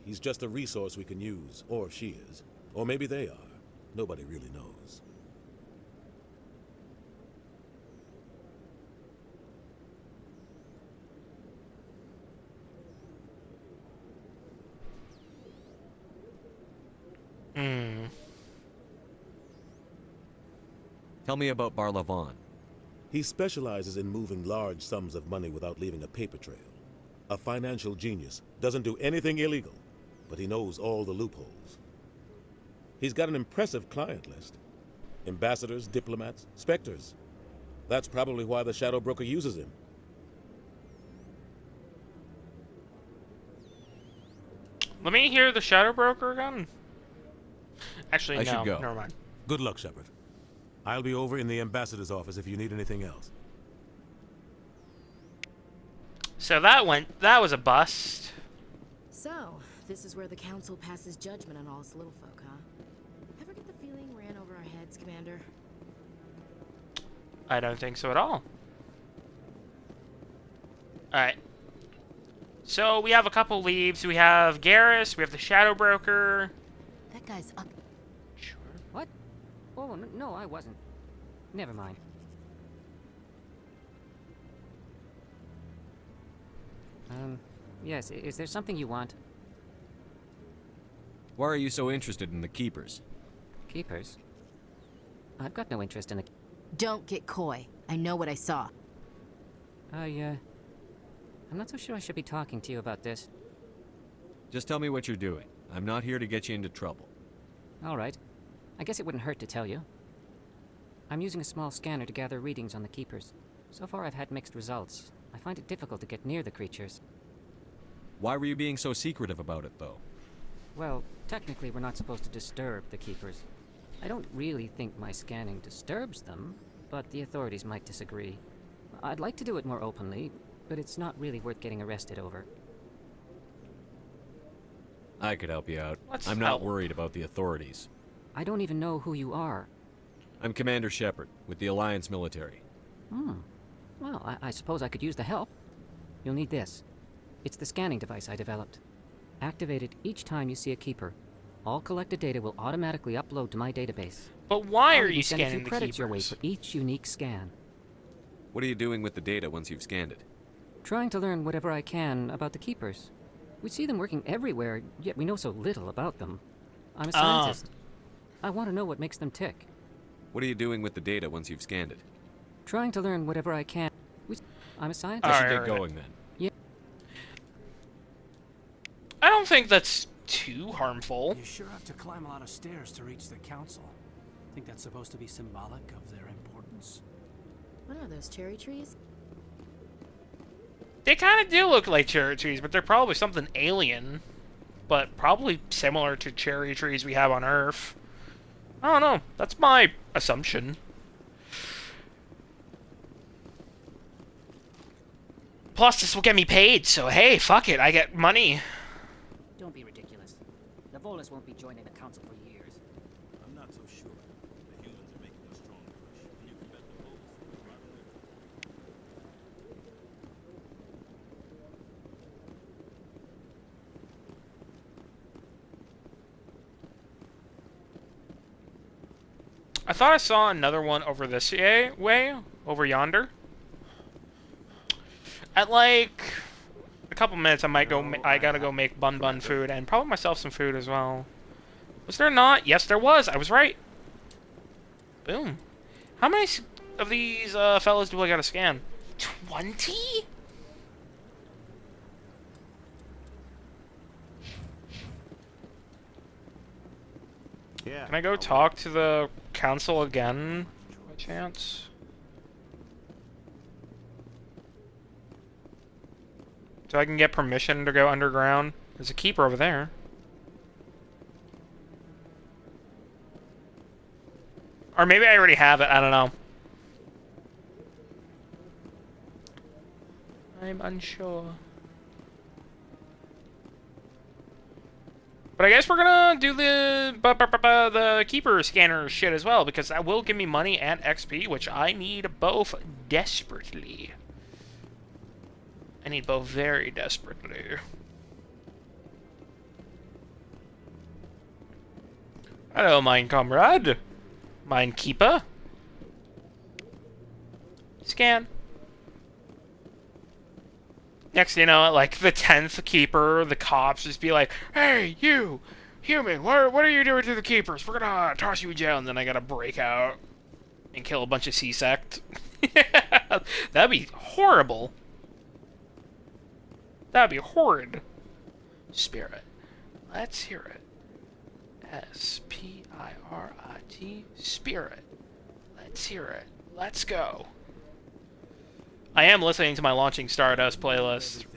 He's just a resource we can use, or she is. Or maybe they are. Nobody really knows. Tell me about Barlavon. He specializes in moving large sums of money without leaving a paper trail. A financial genius. Doesn't do anything illegal, but he knows all the loopholes. He's got an impressive client list. Ambassadors, diplomats, specters. That's probably why the Shadow Broker uses him. Let me hear the Shadow Broker again. Actually, I no, should go. never mind. Good luck, Shepard. I'll be over in the ambassador's office if you need anything else. So that was a bust. So, this is where the Council passes judgment on all us little folk, huh? Ever get the feeling we're in over our heads, Commander? I don't think so at all. Alright. So we have a couple leads. We have Garrus, we have the Shadow Broker. That guy's up. Sure. What? Oh, no, I wasn't. Never mind. Yes, is there something you want? Why are you so interested in the Keepers? Keepers? I've got no interest in the... Don't get coy. I know what I saw. I'm not so sure I should be talking to you about this. Just tell me what you're doing. I'm not here to get you into trouble. All right. I guess it wouldn't hurt to tell you. I'm using a small scanner to gather readings on the Keepers. So far I've had mixed results. I find it difficult to get near the creatures. Why were you being so secretive about it, though? Well, technically we're not supposed to disturb the Keepers. I don't really think my scanning disturbs them, but the authorities might disagree. I'd like to do it more openly, but it's not really worth getting arrested over. I could help you out. Let's I'm not help. worried about the authorities. I don't even know who you are. I'm Commander Shepard, with the Alliance military. Well, I suppose I could use the help. You'll need this. It's the scanning device I developed. Activate it each time you see a Keeper. All collected data will automatically upload to my database. But why I'll are even you send a few scanning the credits your way Keepers? for each unique scan. What are you doing with the data once you've scanned it? Trying to learn whatever I can about the Keepers. We see them working everywhere, yet we know so little about them. I'm a scientist. I want to know what makes them tick. What are you doing with the data once you've scanned it? Trying to learn whatever I can. I'm a scientist. I should get going then. Yeah. I don't think that's too harmful. You sure have to climb a lot of stairs to reach the council. Think that's supposed to be symbolic of their importance? What are those, cherry trees? They kind of do look like cherry trees, but they're probably something alien. But probably similar to cherry trees we have on Earth. I don't know. That's my assumption. Plus, this will get me paid, so hey, fuck it. I get money. Don't be ridiculous. The Volus won't be joining the council for years. I'm not so sure. The humans are making a strong push. You prevent the Volus from I thought I saw another one over this way, over yonder. At like a couple minutes, I might go. I gotta go make bun food and probably myself some food as well. Was there not? Yes, there was. I was right. Boom. How many of these fellas do I gotta scan? 20? Yeah. Can I go talk to the council again, by chance? So I can get permission to go underground? There's a keeper over there. Or maybe I already have it, I don't know. I'm unsure. But I guess we're gonna do the keeper scanner shit as well, because that will give me money and XP, which I need both desperately. I need both very desperately. Hello, mine comrade. Mine keeper. Scan. Next thing you know, like the 10th keeper, the cops just be like, "Hey, you, human, what are you doing to the keepers? We're gonna toss you in jail," and then I gotta break out and kill a bunch of C-sect. That'd be horrible. That'd be horrid. Spirit. Let's hear it. S-P-I-R-I-T. Spirit. Let's hear it. Let's go. I am listening to my Launching Stardust playlist.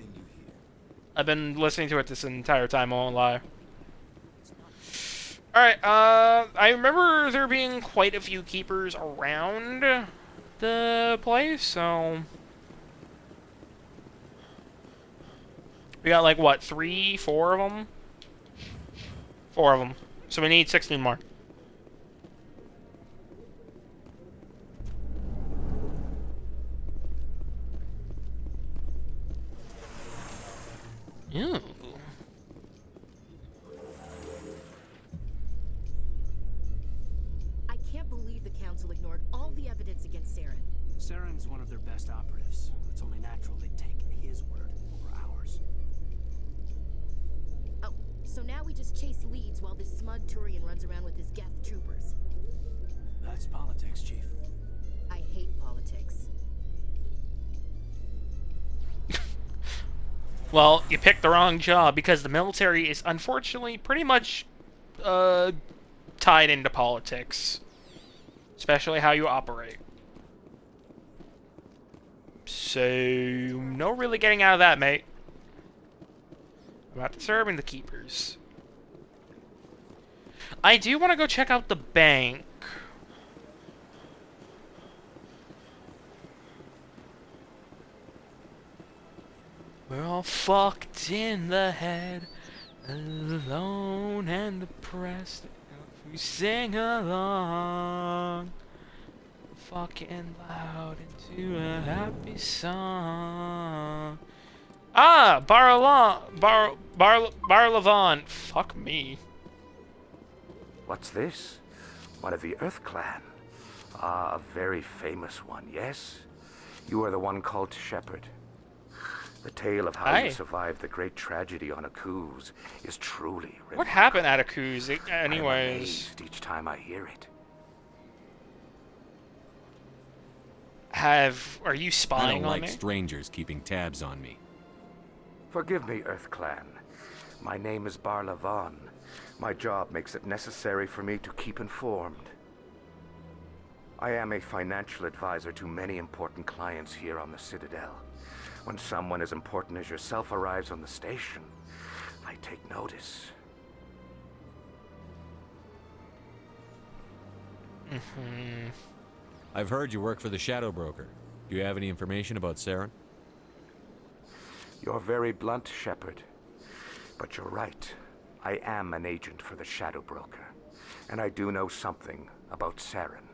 I've been listening to it this entire time, I won't lie. Alright, I remember there being quite a few keepers around the place, so... We got like, what, 3, 4 of them? 4 of them. So we need 16 more. Ew. I can't believe the Council ignored all the evidence against Saren. Saren's one of their best operatives. It's only natural they'd take his word over ours. Oh, so now we just chase leads while this smug Turian runs around with his Geth troopers. That's politics, Chief. I hate politics. Well, you picked the wrong job, because the military is unfortunately pretty much tied into politics. Especially how you operate. So, no really getting out of that, mate. About disturbing the keepers. I do want to go check out the bank. We're all fucked in the head, alone and depressed. We sing along, fucking loud into a happy song. Ah, Barlavon. Fuck me. What's this? One of the Earth Clan. Ah, a very famous one, yes? You are the one called Shepherd. The tale of how you survived the great tragedy on Akuz is truly remarkable. What happened at Akuz, anyways? I'm amazed each time I hear it. Are you spying on me? I don't like strangers keeping tabs on me. Forgive me, Earth Clan. My name is Barlavon. My job makes it necessary for me to keep informed. I am a financial advisor to many important clients here on the Citadel. When someone as important as yourself arrives on the station, I take notice. I've heard you work for the Shadow Broker. Do you have any information about Saren? You're very blunt, Shepard. But you're right. I am an agent for the Shadow Broker. And I do know something about Saren.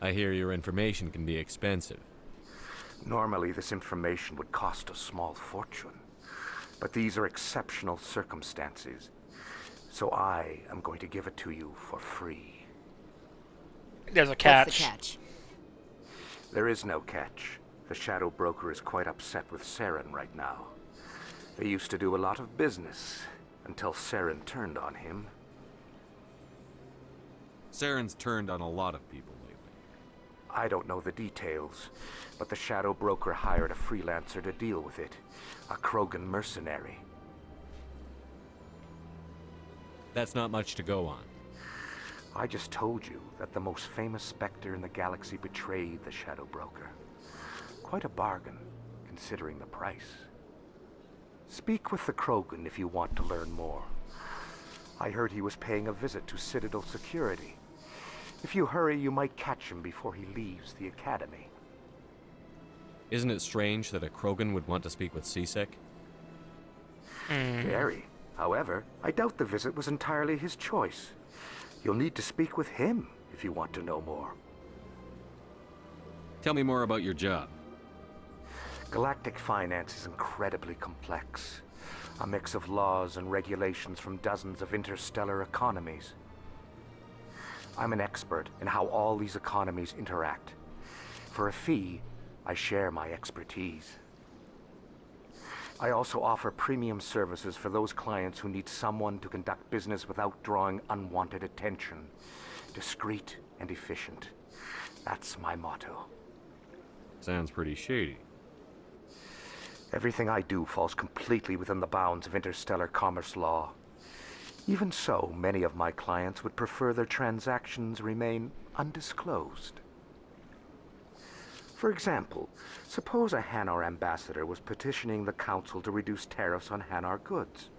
I hear your information can be expensive. Normally, this information would cost a small fortune. But these are exceptional circumstances. So I am going to give it to you for free. There's a catch. What's the catch? There is no catch. The Shadow Broker is quite upset with Saren right now. They used to do a lot of business until Saren turned on him. Saren's turned on a lot of people lately. I don't know the details, but the Shadow Broker hired a freelancer to deal with it. A Krogan mercenary. That's not much to go on. I just told you that the most famous Spectre in the galaxy betrayed the Shadow Broker. Quite a bargain, considering the price. Speak with the Krogan if you want to learn more. I heard he was paying a visit to Citadel security. If you hurry, you might catch him before he leaves the Academy. Isn't it strange that a Krogan would want to speak with Sisek? Very. However, I doubt the visit was entirely his choice. You'll need to speak with him if you want to know more. Tell me more about your job. Galactic finance is incredibly complex. A mix of laws and regulations from dozens of interstellar economies. I'm an expert in how all these economies interact. For a fee, I share my expertise. I also offer premium services for those clients who need someone to conduct business without drawing unwanted attention. Discreet and efficient. That's my motto. Sounds pretty shady. Everything I do falls completely within the bounds of interstellar commerce law. Even so, many of my clients would prefer their transactions remain undisclosed. For example, suppose a Hanar ambassador was petitioning the Council to reduce tariffs on Hanar goods.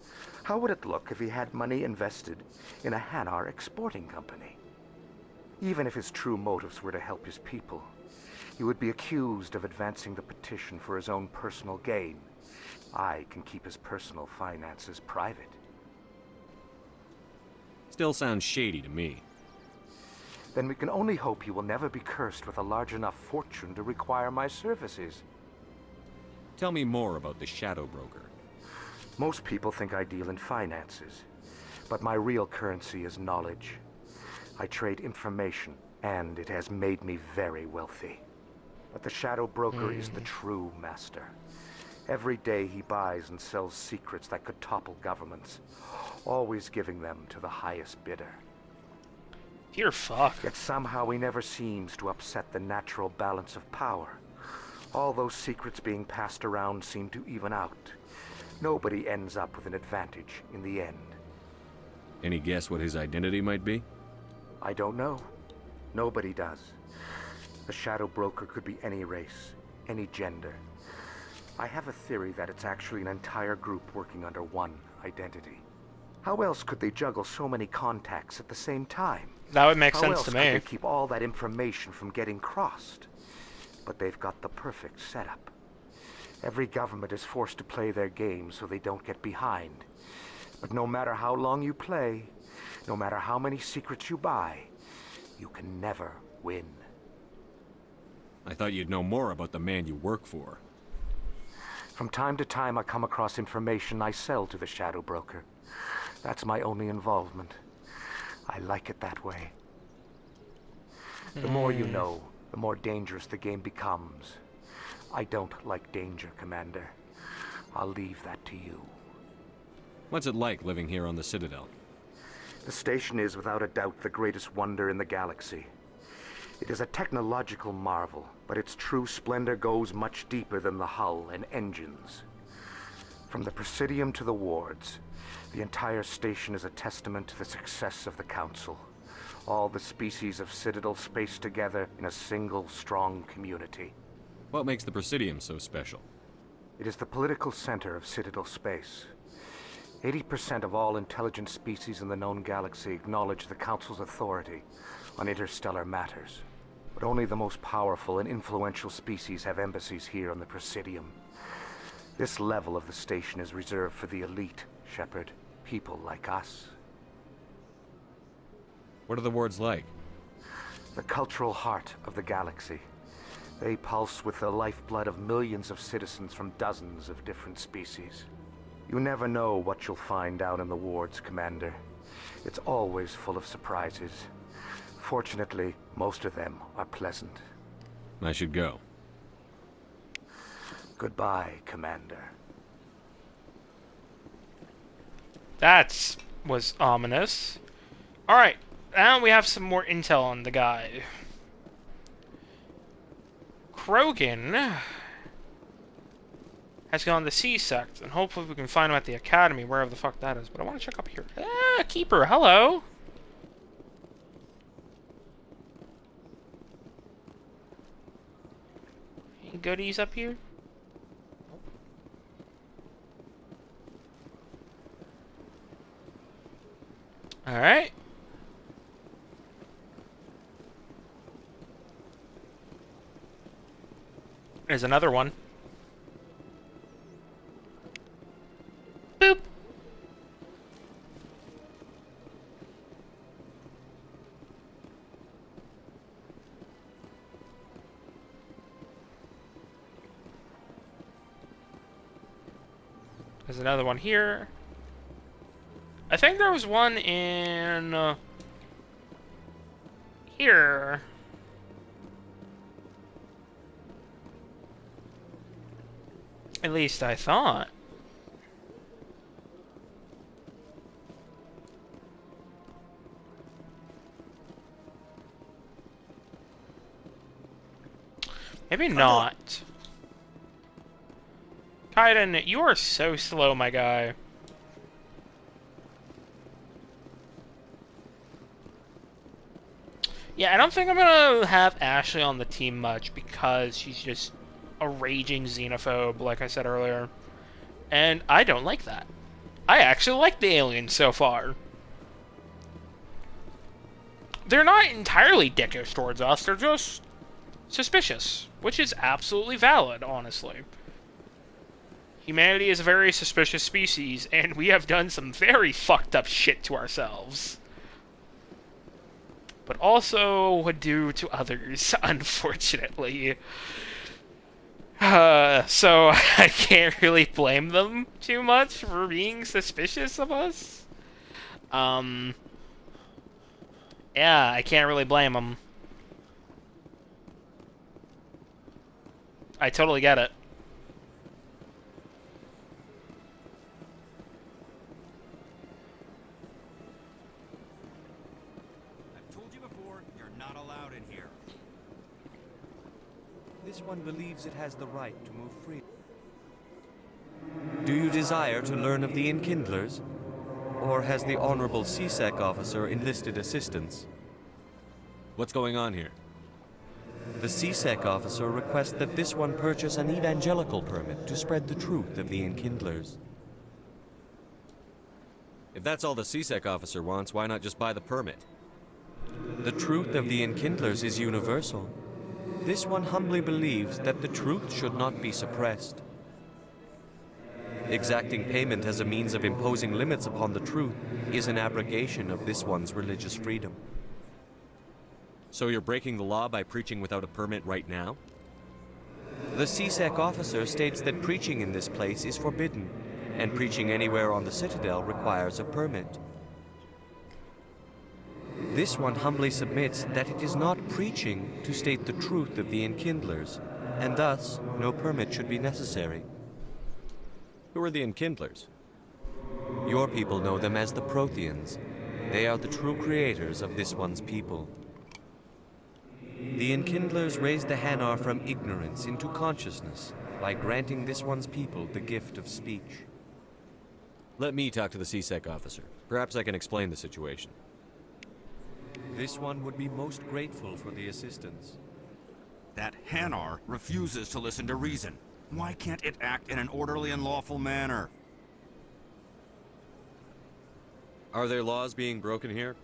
How would it look if he had money invested in a Hanar exporting company? Even if his true motives were to help his people, he would be accused of advancing the petition for his own personal gain. I can keep his personal finances private. Still sounds shady to me. Then we can only hope he will never be cursed with a large enough fortune to require my services. Tell me more about the Shadow Broker. Most people think I deal in finances, but my real currency is knowledge. I trade information, and it has made me very wealthy. But the Shadow Broker is the true master. Every day he buys and sells secrets that could topple governments, always giving them to the highest bidder. You're fucked. Yet somehow he never seems to upset the natural balance of power. All those secrets being passed around seem to even out. Nobody ends up with an advantage in the end. Any guess what his identity might be? I don't know. Nobody does. The Shadow Broker could be any race, any gender. I have a theory that it's actually an entire group working under one identity. How else could they juggle so many contacts at the same time? That would make sense to me. How else could they keep all that information from getting crossed? But they've got the perfect setup. Every government is forced to play their game so they don't get behind. But no matter how long you play, no matter how many secrets you buy, you can never win. I thought you'd know more about the man you work for. From time to time, I come across information I sell to the Shadow Broker. That's my only involvement. I like it that way. The more you know, the more dangerous the game becomes. I don't like danger, Commander. I'll leave that to you. What's it like living here on the Citadel? The station is without a doubt the greatest wonder in the galaxy. It is a technological marvel, but its true splendor goes much deeper than the hull and engines. From the Presidium to the wards, the entire station is a testament to the success of the Council. All the species of Citadel spaced together in a single, strong community. What makes the Presidium so special? It is the political center of Citadel space. 80% of all intelligent species in the known galaxy acknowledge the Council's authority on interstellar matters. But only the most powerful and influential species have embassies here on the Presidium. This level of the station is reserved for the elite, Shepard. People like us. What are the wards like? The cultural heart of the galaxy. They pulse with the lifeblood of millions of citizens from dozens of different species. You never know what you'll find down in the wards, Commander. It's always full of surprises. Fortunately, most of them are pleasant. I should go. Goodbye, Commander. That was ominous. Alright, now we have some more intel on the guy. Krogan has gone to C-Sect, and hopefully we can find him at the Academy, wherever the fuck that is. But I want to check up here. Ah, Keeper, hello! Any goodies up here? Alright. There's another one. Boop. There's another one here. I think there was one in here. At least I thought. Maybe not. Kaiden, you are so slow, my guy. Yeah, I don't think I'm gonna have Ashley on the team much because she's just a raging xenophobe, like I said earlier. And I don't like that. I actually like the aliens so far. They're not entirely dickish towards us, they're just suspicious, which is absolutely valid, honestly. Humanity is a very suspicious species, and we have done some very fucked up shit to ourselves. But also would do to others, unfortunately. So I can't really blame them too much for being suspicious of us. Yeah, I can't really blame them. I totally get it. I've told you before, you're not allowed in here. This one believes it has the right to move freely. Do you desire to learn of the Enkindlers? Or has the Honorable CSEC officer enlisted assistance? What's going on here? The CSEC officer requests that this one purchase an evangelical permit to spread the truth of the Enkindlers. If that's all the CSEC officer wants, why not just buy the permit? The truth of the Enkindlers is universal. This one humbly believes that the truth should not be suppressed. Exacting payment as a means of imposing limits upon the truth is an abrogation of this one's religious freedom. So you're breaking the law by preaching without a permit right now? The CSEC officer states that preaching in this place is forbidden, and preaching anywhere on the Citadel requires a permit. This one humbly submits that it is not preaching to state the truth of the Enkindlers, and thus no permit should be necessary. Who are the Enkindlers? Your people know them as the Protheans. They are the true creators of this one's people. The Enkindlers raised the Hanar from ignorance into consciousness by granting this one's people the gift of speech. Let me talk to the CSEC officer. Perhaps I can explain the situation. This one would be most grateful for the assistance. That Hanar refuses to listen to reason. Why can't it act in an orderly and lawful manner? Are there laws being broken here?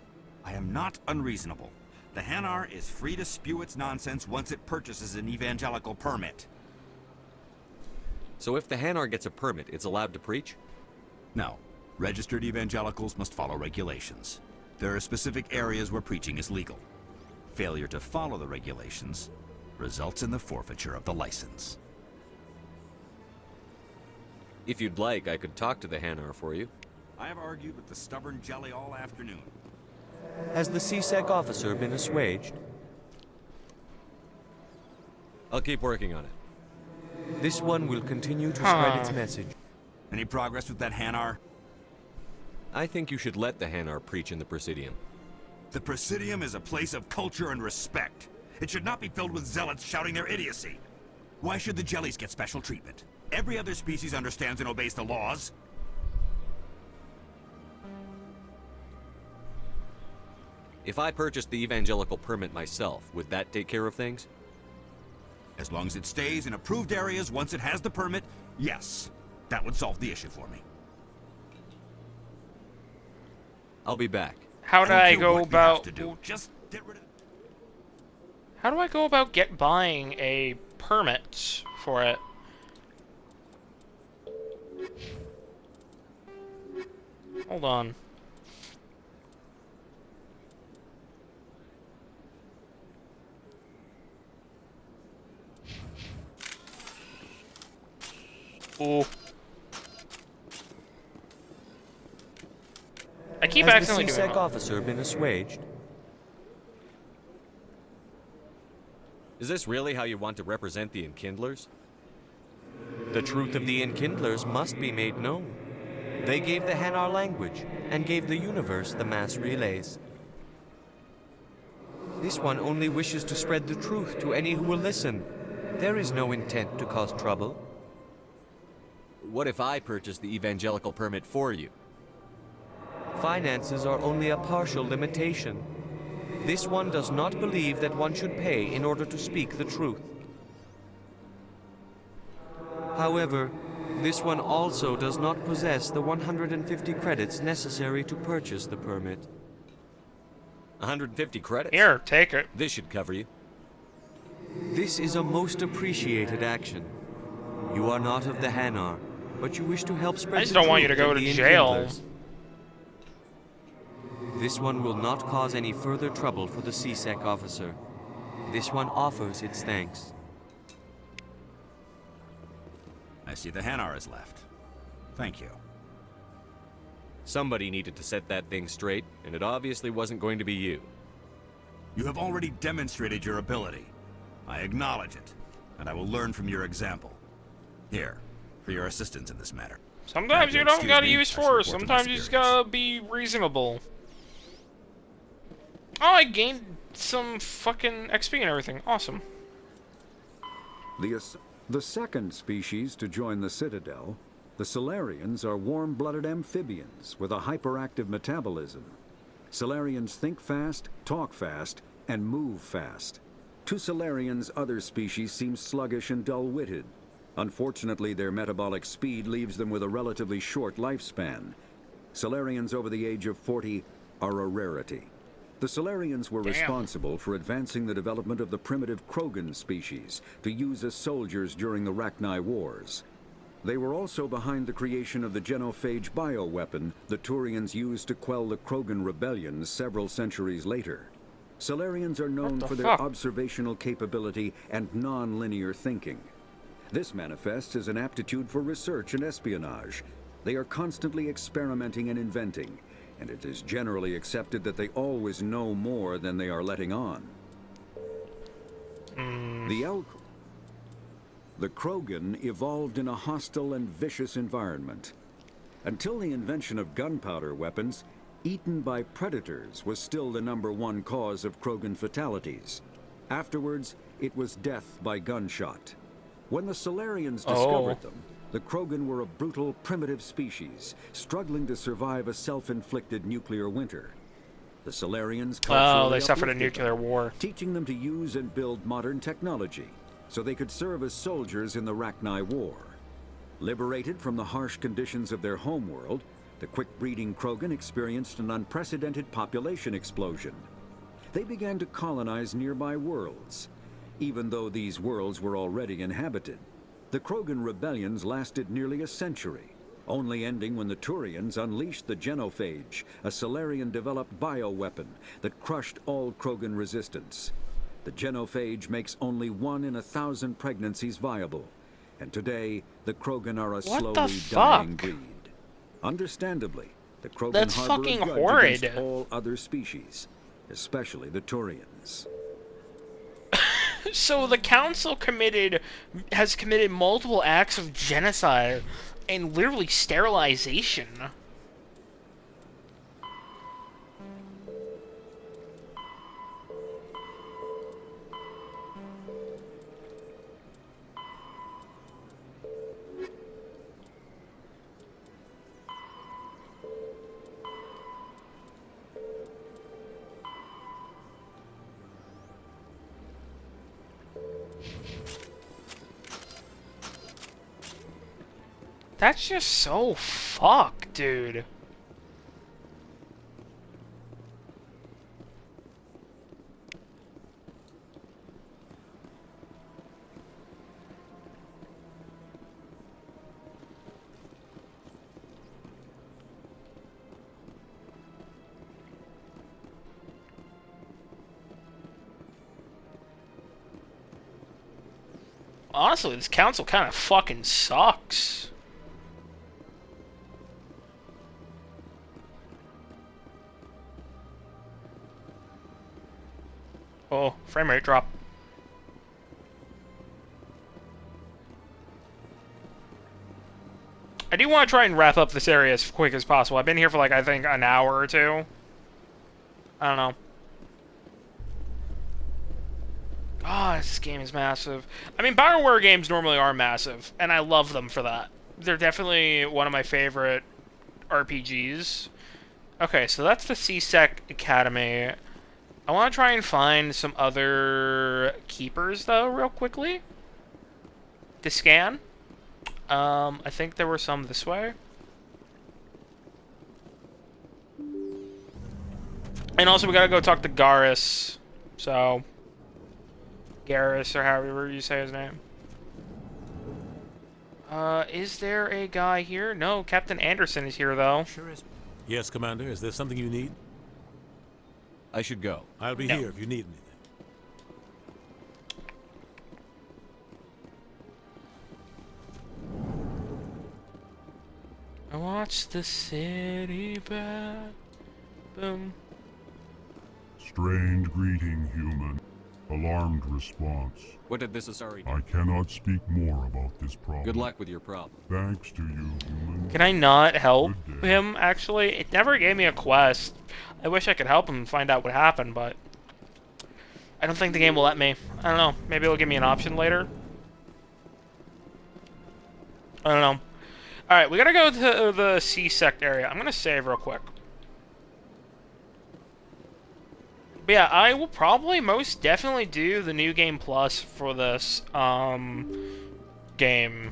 I am not unreasonable. The Hanar is free to spew its nonsense once it purchases an evangelical permit. So if the Hanar gets a permit, it's allowed to preach? No. Registered evangelicals must follow regulations. There are specific areas where preaching is legal. Failure to follow the regulations results in the forfeiture of the license. If you'd like, I could talk to the Hanar for you. I have argued with the stubborn jelly all afternoon. Has the CSEC officer been assuaged? I'll keep working on it. This one will continue to spread its message. Any progress with that Hanar? I think you should let the Hanar preach in the Presidium. The Presidium is a place of culture and respect. It should not be filled with zealots shouting their idiocy. Why should the jellies get special treatment? Every other species understands and obeys the laws. If I purchased the evangelical permit myself, would that take care of things? As long as it stays in approved areas once it has the permit, yes. That would solve the issue for me. I'll be back. How do I go about... Just get rid of... How do I go about buying a permit for it? Hold on. Ooh. I keep accidentally doing Has the C-Sec that. officer been assuaged? Is this really how you want to represent the Enkindlers? The truth of the Enkindlers must be made known. They gave the Hanar language, and gave the universe the mass relays. This one only wishes to spread the truth to any who will listen. There is no intent to cause trouble. What if I purchase the evangelical permit for you? Finances are only a partial limitation. This one does not believe that one should pay in order to speak the truth. However, this one also does not possess the 150 credits necessary to purchase the permit. 150 credits? Here, take it. This should cover you. This is a most appreciated action. You are not of the Hanar, but you wish to help spread I just the don't want you to truth go of to the jail. Enkindlers. This one will not cause any further trouble for the C-Sec officer. This one offers its thanks. I see the Hanar is left. Thank you. Somebody needed to set that thing straight, and it obviously wasn't going to be you. You have already demonstrated your ability. I acknowledge it, and I will learn from your example. Here, for your assistance in this matter. Sometimes you don't Excuse gotta me, use I should force. report to my Sometimes you just gotta be reasonable. Oh, I gained some fucking XP and everything. Awesome. The second species to join the Citadel, the Solarians, are warm-blooded amphibians with a hyperactive metabolism. Solarians think fast, talk fast, and move fast. To Solarians, other species seem sluggish and dull-witted. Unfortunately, their metabolic speed leaves them with a relatively short lifespan. Solarians over the age of 40 are a rarity. The Solarians were responsible for advancing the development of the primitive Krogan species to use as soldiers during the Rachni Wars. They were also behind the creation of the genophage bioweapon the Turians used to quell the Krogan rebellions several centuries later. Solarians are known for their observational capability and non-linear thinking. This manifests as an aptitude for research and espionage. They are constantly experimenting and inventing, and it is generally accepted that they always know more than they are letting on. The Krogan evolved in a hostile and vicious environment. Until the invention of gunpowder weapons, eaten by predators was still the #1 cause of Krogan fatalities. Afterwards, it was death by gunshot. When the Solarians discovered them, the Krogan were a brutal, primitive species, struggling to survive a self-inflicted nuclear winter. The Solarians they suffered a nuclear war, teaching them to use and build modern technology, so they could serve as soldiers in the Rachni War. Liberated from the harsh conditions of their homeworld, the quick-breeding Krogan experienced an unprecedented population explosion. They began to colonize nearby worlds, even though these worlds were already inhabited. The Krogan rebellions lasted nearly a century, only ending when the Turians unleashed the genophage, a Solarian-developed bioweapon that crushed all Krogan resistance. The genophage makes only 1 in 1,000 pregnancies viable, and today the Krogan are a slowly dying breed. Understandably, the Krogan harbor a grudge against all other species, especially the Turians. So the Council has committed multiple acts of genocide and literally sterilization. That's just so fucked, dude. Honestly, this council kind of fucking sucks. Oh, frame rate drop. I do want to try and wrap up this area as quick as possible. I've been here for like, I think, an hour or two. I don't know. God, this game is massive. I mean, BioWare games normally are massive, and I love them for that. They're definitely one of my favorite RPGs. Okay, so that's the C-Sec Academy. I want to try and find some other keepers, though, real quickly. To scan. I think there were some this way. And also, we gotta go talk to Garrus. So... Garrus, or however you say his name. Is there a guy here? No, Captain Anderson is here, though. Sure is. Yes, Commander. Is there something you need? I should go. I'll be here if you need anything. I watch the city back. Boom. Strange greeting, human. Alarmed response. What did this Asari do? I cannot speak more about this problem. Good luck with your problem. Thanks to you, human. Can I not help him, actually? It never gave me a quest. I wish I could help him find out what happened, but... I don't think the game will let me. I don't know. Maybe it'll give me an option later. I don't know. Alright, we gotta go to the C-Sect area. I'm gonna save real quick. But yeah, I will probably most definitely do the New Game Plus for this, game.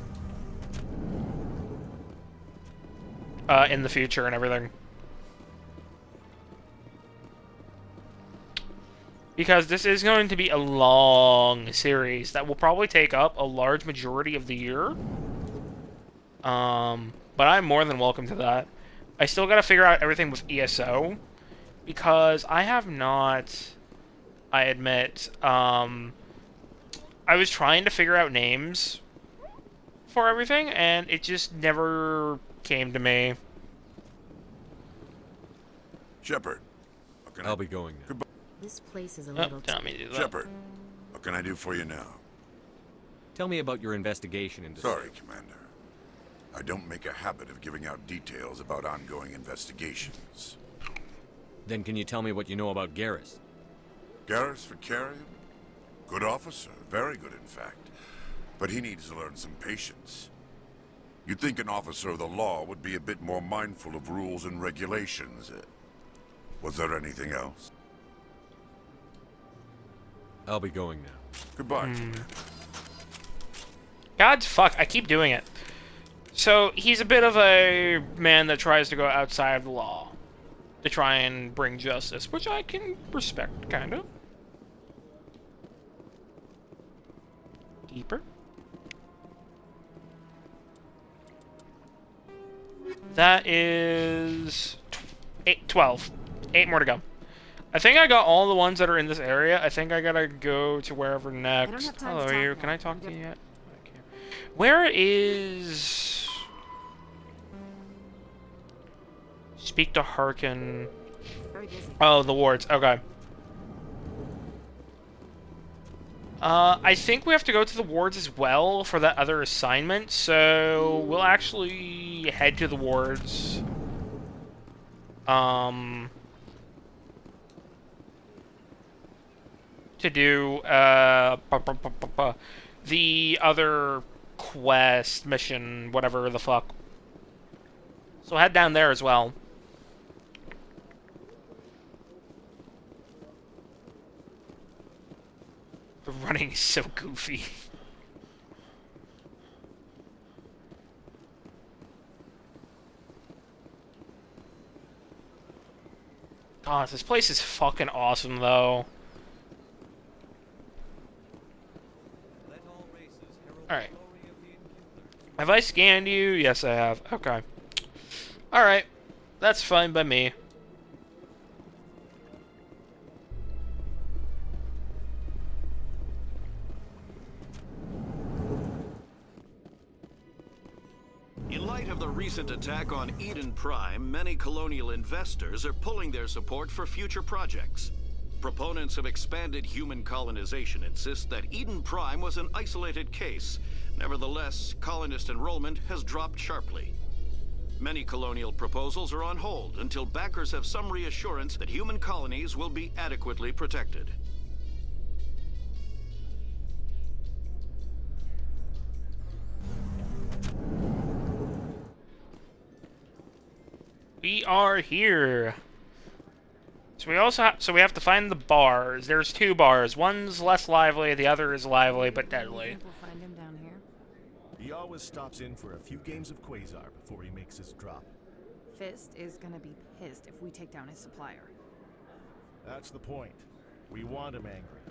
In the future and everything. Because this is going to be a long series that will probably take up a large majority of the year. But I'm more than welcome to that. I still gotta figure out everything with ESO. Because I have not, I admit, I was trying to figure out names for everything, and it just never came to me. Shepard. I'll be going now. Goodbye. This place is a little... Tell me to do that. Shepard, what can I do for you now? Tell me about your investigation into... Sorry, Commander. I don't make a habit of giving out details about ongoing investigations. Then can you tell me what you know about Garrus? Garrus Vicarian? Good officer, very good in fact. But he needs to learn some patience. You'd think an officer of the law would be a bit more mindful of rules and regulations. Was there anything else? I'll be going now. Goodbye, Commander. God's fuck, I keep doing it. So, he's a bit of a man that tries to go outside of the law to try and bring justice, which I can respect, kind of. Keeper. That is 12. 8 more to go. I think I got all the ones that are in this area. I think I gotta go to wherever next. Hello, you. Can I talk to you yet? Where is... Speak to Harkin. Oh, the wards. Okay. I think we have to go to the wards as well for that other assignment, so we'll actually head to the wards. To do, the other quest, mission, whatever the fuck. So head down there as well. The running is so goofy. God, this place is fucking awesome, though. Alright. Have I scanned you? Yes, I have. Okay. Alright. That's fine by me. In light of the recent attack on Eden Prime, many colonial investors are pulling their support for future projects. Proponents of expanded human colonization insist that Eden Prime was an isolated case. Nevertheless, colonist enrollment has dropped sharply. Many colonial proposals are on hold until backers have some reassurance that human colonies will be adequately protected. We are here. So we have to find the bars. There's 2 bars. One's less lively, the other is lively but deadly. We'll find him down here. He always stops in for a few games of Quasar before he makes his drop. Fist is gonna be pissed if we take down his supplier. That's the point. We want him angry.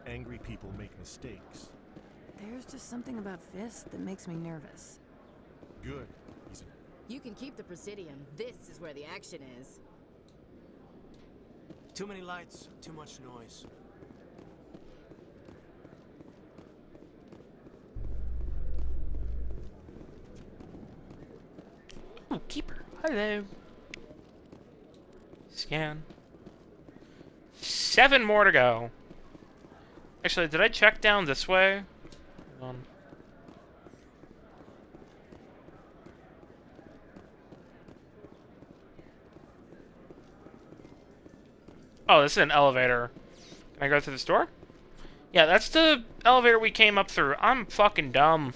Angry people make mistakes. There's just something about Fist that makes me nervous. Good. You can keep the Presidium. This is where the action is. Too many lights, too much noise. Oh, keeper. Hello. Scan. 7 more to go. Actually, did I check down this way? Hold on. Oh, this is an elevator. Can I go through this door? Yeah, that's the elevator we came up through. I'm fucking dumb.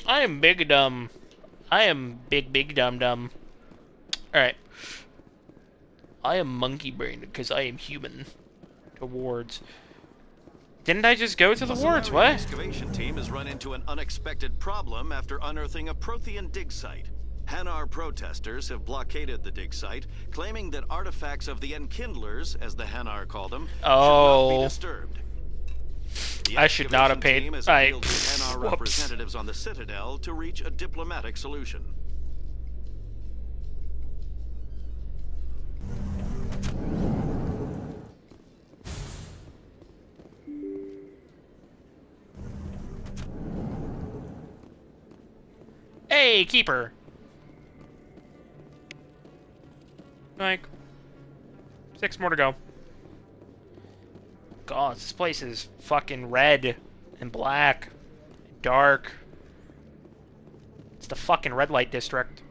I am big dumb. I am big dumb. Alright. I am monkey brain because I am human. To wards. Didn't I just go to the wards? What? The excavation team has run into an unexpected problem after unearthing a Prothean dig site. Hanar protesters have blockaded the dig site, claiming that artifacts of the Enkindlers, as the Hanar call them, should not be disturbed. I should not have paid. The excavation team has appealed to Hanar representatives on the Citadel to reach a diplomatic solution. Hey, keeper. Like 6 more to go. God, this place is fucking red and black and dark. It's the fucking red light district.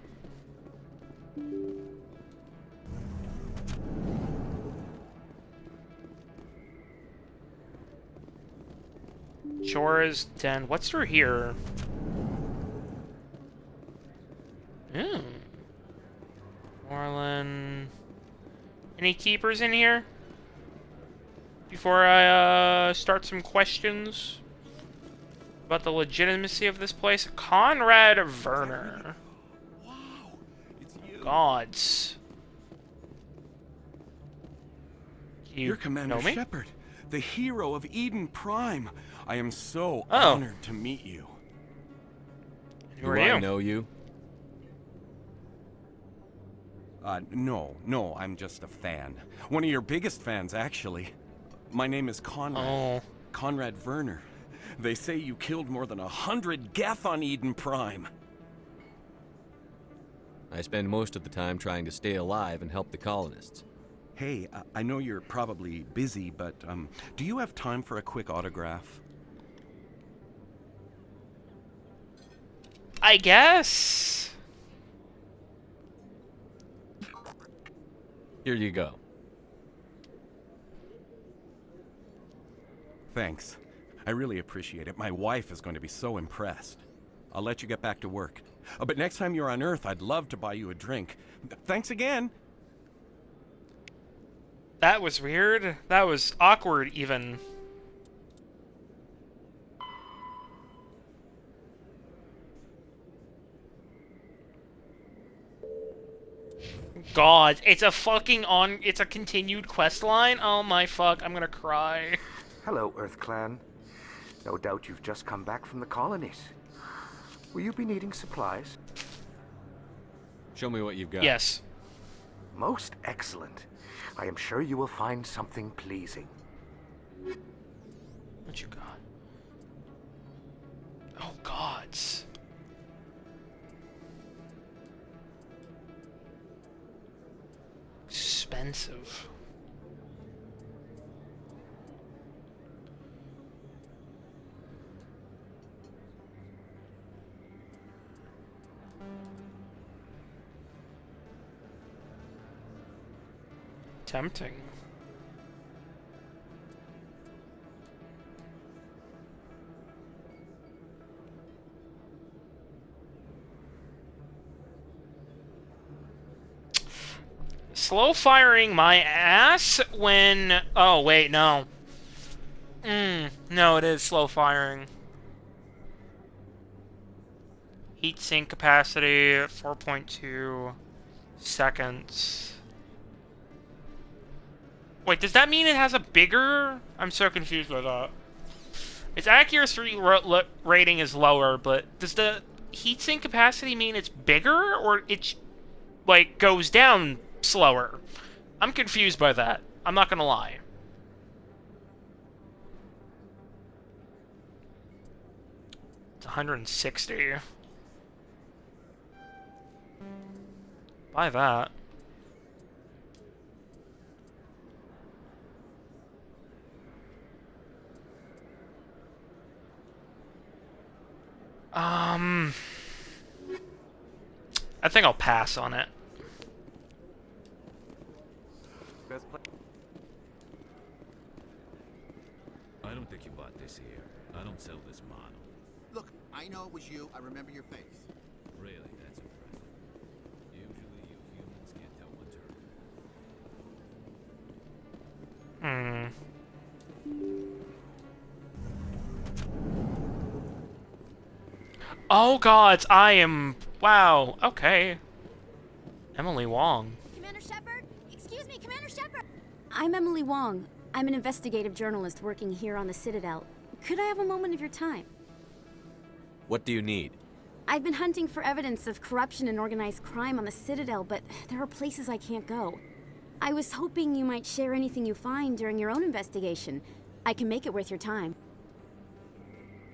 Chora's Den. What's through here? Orlin. Any keepers in here? Before I start some questions about the legitimacy of this place. Conrad Werner. Gods. You're Commander Shepard, the hero of Eden Prime. I am so Oh. honored to meet you. Who are you? I know you? No, I'm just a fan. One of your biggest fans, actually. My name is Conrad. Oh. Conrad Werner. They say you killed more than 100 Geth on Eden Prime. I spend most of the time trying to stay alive and help the colonists. Hey, I know you're probably busy, but do you have time for a quick autograph? I guess. Here you go. Thanks. I really appreciate it. My wife is going to be so impressed. I'll let you get back to work. But next time you're on Earth, I'd love to buy you a drink. Thanks again. That was weird. That was awkward, even. god, it's a fucking it's a continued quest line? Oh my fuck, I'm gonna cry. Hello, Earth Clan. No doubt you've just come back from the colonies. Will you be needing supplies? Show me what you've got. Yes. Most excellent. I am sure you will find something pleasing. What you got? Oh gods. Expensive. Tempting. Slow firing my ass when... Oh, wait, no. No, it is slow firing. Heat sink capacity, 4.2 seconds. Wait, does that mean it has a bigger... I'm so confused by that. Its accuracy rating is lower, but does the heatsink capacity mean it's bigger, or it, like, goes down slower? I'm confused by that. I'm not gonna lie. It's 160. Buy that. I think I'll pass on it. I don't think you bought this here. I don't sell this model. Look, I know it was you. I remember your face. Really, that's impressive. Usually you humans can't tell what's her. Oh gods, I am... Wow, okay. Emily Wong. Commander Shepard? Excuse me, Commander Shepard! I'm Emily Wong. I'm an investigative journalist working here on the Citadel. Could I have a moment of your time? What do you need? I've been hunting for evidence of corruption and organized crime on the Citadel, but there are places I can't go. I was hoping you might share anything you find during your own investigation. I can make it worth your time.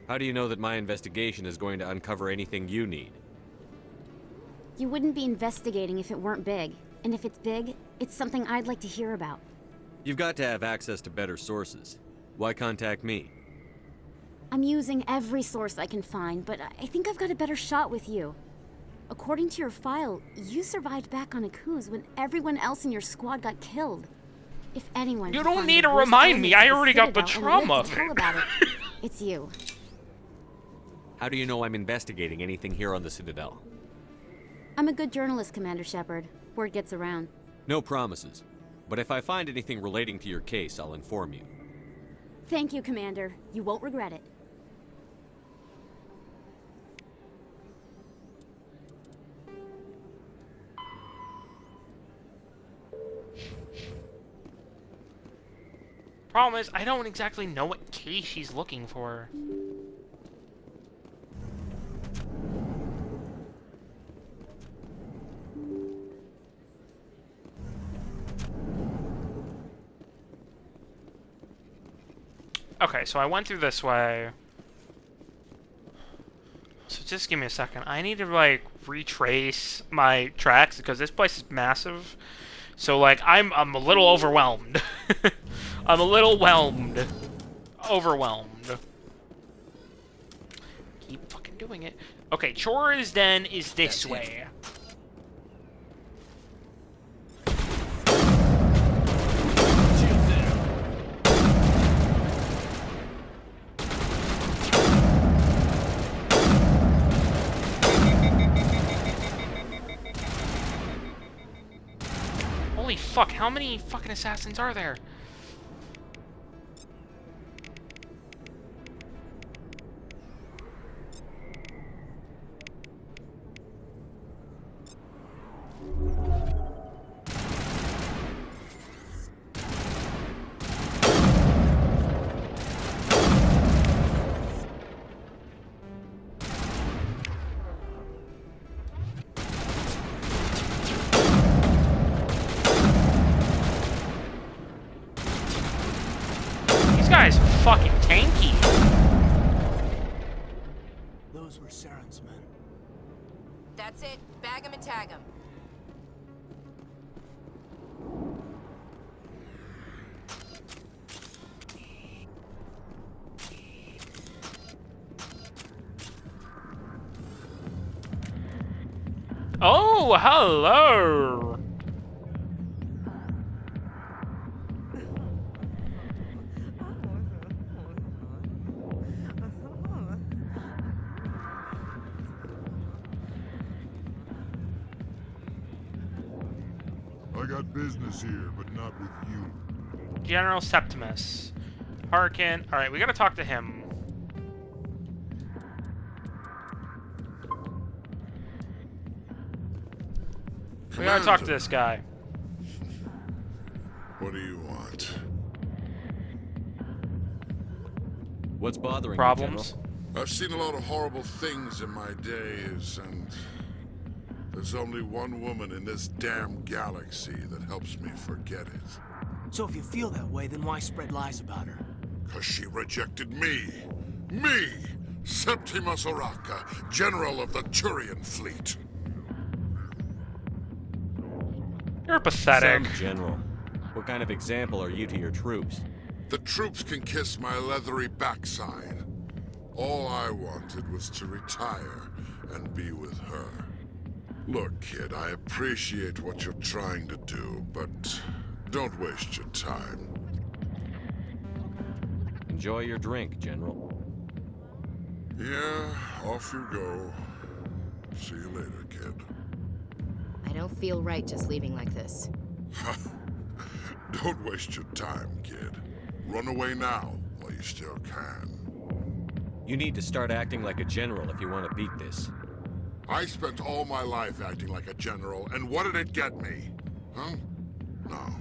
How do you know that my investigation is going to uncover anything you need? You wouldn't be investigating if it weren't big. And if it's big, it's something I'd like to hear about. You've got to have access to better sources. Why contact me? I'm using every source I can find, but I think I've got a better shot with you. According to your file, you survived back on Akuz when everyone else in your squad got killed. If anyone... You don't need to remind me, I already got the trauma of it. About it, it's you. How do you know I'm investigating anything here on the Citadel? I'm a good journalist, Commander Shepard. Word gets around. No promises. But if I find anything relating to your case, I'll inform you. Thank you, Commander. You won't regret it. Problem is, I don't exactly know what case she's looking for. Okay, so I went through this way. So just give me a second. I need to, like, retrace my tracks because this place is massive. So, like, I'm a little overwhelmed. I'm a little overwhelmed. Keep fucking doing it. Okay, Chora's Den is this way. Holy fuck, how many fucking assassins are there? guy's fucking tanky. Those were Saren's men. That's it. Bag him and tag him. Oh, hello. I got business here, but not with you. General Septimus. Harkin. Alright, we gotta talk to him. We gotta talk to this guy. What do you want? What's bothering Problems? you, General? I've seen a lot of horrible things in my days, and there's only one woman in this damn galaxy that helps me forget it. So if you feel that way, then why spread lies about her? 'Cause she rejected me! Me! Septimus Oraka, General of the Turian Fleet. You're pathetic. Some general. What kind of example are you to your troops? The troops can kiss my leathery backside. All I wanted was to retire and be with her. Look, kid, I appreciate what you're trying to do, but don't waste your time. Enjoy your drink, General. Yeah, off you go. See you later, kid. I don't feel right just leaving like this. Don't waste your time, kid. Run away now while you still can. You need to start acting like a general if you want to beat this. I spent all my life acting like a general, and what did it get me? Huh? No,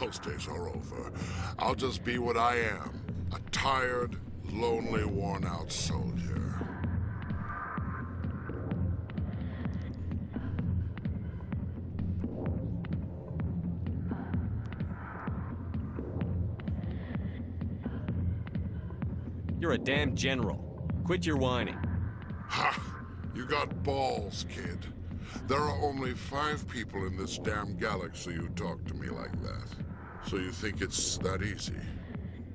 those days are over. I'll just be what I am. A tired, lonely, worn-out soldier. You're a damn general. Quit your whining. Ha! You got balls, kid. There are only 5 people in this damn galaxy who talk to me like that. So you think it's that easy?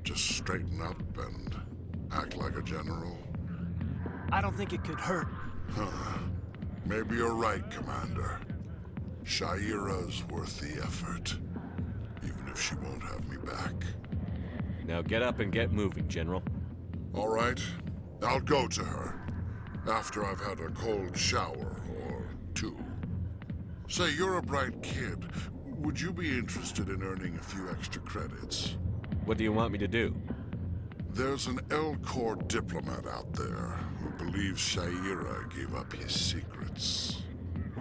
Just straighten up and act like a general? I don't think it could hurt. Huh. Maybe you're right, Commander. Shaira's worth the effort. Even if she won't have me back. Now get up and get moving, General. All right. I'll go to her. After I've had a cold shower or 2. Say, you're a bright kid. Would you be interested in earning a few extra credits? What do you want me to do? There's an L-Corps diplomat out there who believes Shaira gave up his secrets.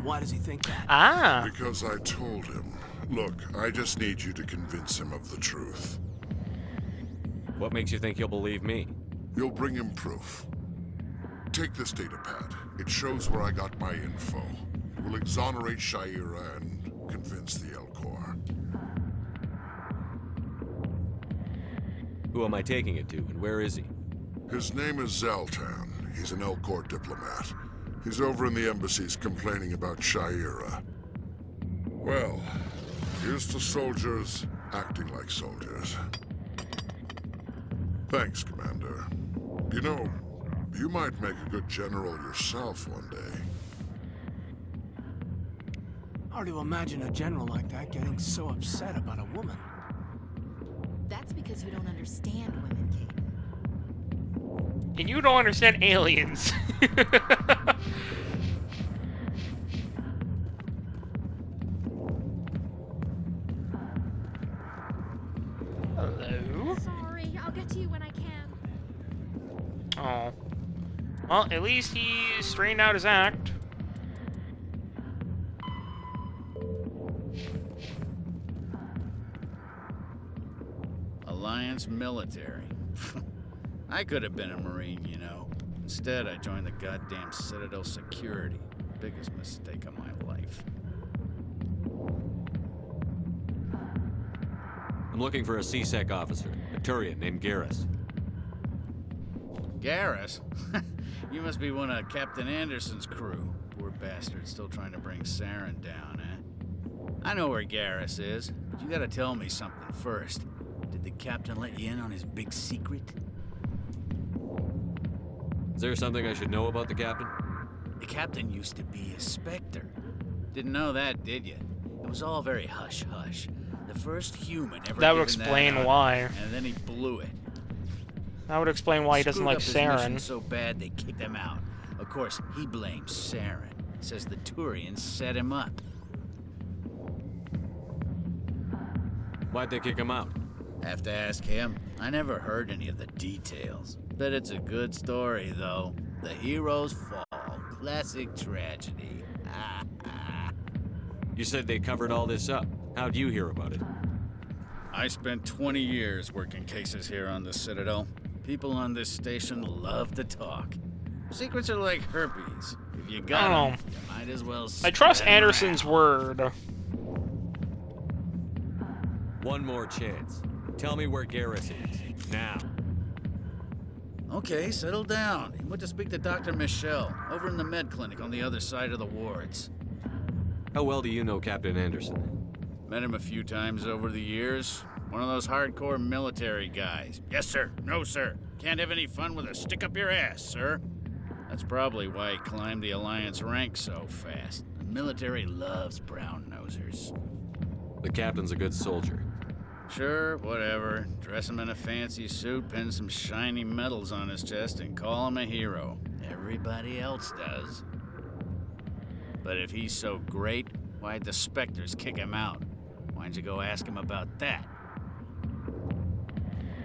Why does he think that? Ah! Because I told him. Look, I just need you to convince him of the truth. What makes you think he'll believe me? You'll bring him proof. Take this data pad. It shows where I got my info. It will exonerate Shaira and convince the L-Corps. Who am I taking it to, and where is he? His name is Zaltan. He's an L-Corps diplomat. He's over in the embassies complaining about Shaira. Well, here's to soldiers acting like soldiers. Thanks, Commander. You know, you might make a good general yourself one day. Hard to imagine a general like that getting so upset about a woman. That's because you don't understand women, Kate. And you don't understand aliens. Hello? Sorry, I'll get to you when I can. Oh. Well, at least he straightened out his act. Alliance military. I could have been a Marine, you know. Instead, I joined the goddamn Citadel security. Biggest mistake of my life. I'm looking for a C-Sec officer, but Turian named Garrus. Garrus? You must be one of Captain Anderson's crew. Poor bastard, still trying to bring Saren down, eh? I know where Garrus is, but you gotta tell me something first. Did the captain let you in on his big secret? Is there something I should know about the captain? The captain used to be a Spectre. Didn't know that, did you? It was all very hush-hush. The first human ever That would given explain honor, why. And then he blew it. That would explain why he doesn't like Screwed up his mission Saren. so bad they kicked him out. Of course, he blames Saren. Says the Turians set him up. Why'd they kick him out? Have to ask him. I never heard any of the details. Bet it's a good story, though. The heroes fall. Classic tragedy. You said they covered all this up. How'd you hear about it? I spent 20 years working cases here on the Citadel. People on this station love to talk. Secrets are like herpes. If you got them, you might as well I trust spread 'em Anderson's word. One more chance. Tell me where Garrus is. Now. Okay, settle down. He went to speak to Dr. Michelle, over in the med clinic on the other side of the wards. How well do you know Captain Anderson? Met him a few times over the years. One of those hardcore military guys. Yes, sir. No, sir. Can't have any fun with a stick up your ass, sir. That's probably why he climbed the Alliance ranks so fast. The military loves brown-nosers. The captain's a good soldier. Sure, whatever. Dress him in a fancy suit, pin some shiny medals on his chest, and call him a hero. Everybody else does. But if he's so great, why'd the Spectres kick him out? Why'd you go ask him about that?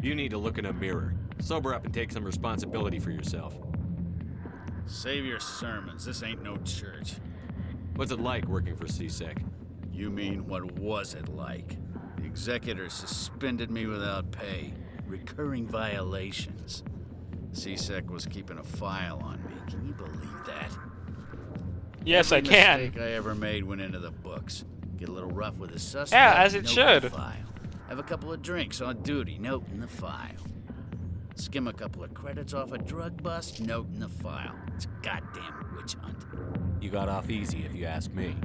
You need to look in a mirror. Sober up and take some responsibility for yourself. Save your sermons. This ain't no church. What's it like working for CSEC? You mean, what was it like? The executor suspended me without pay. Recurring violations. CSEC was keeping a file on me. Can you believe that? Yes, Every I can. mistake I ever made went into the books. Get a little rough with a suspect. Yeah, as it note in should. the file. Have a couple of drinks on duty. Note in the file. Skim a couple of credits off a drug bust. Note in the file. It's a goddamn witch hunt. You got off easy, if you ask me.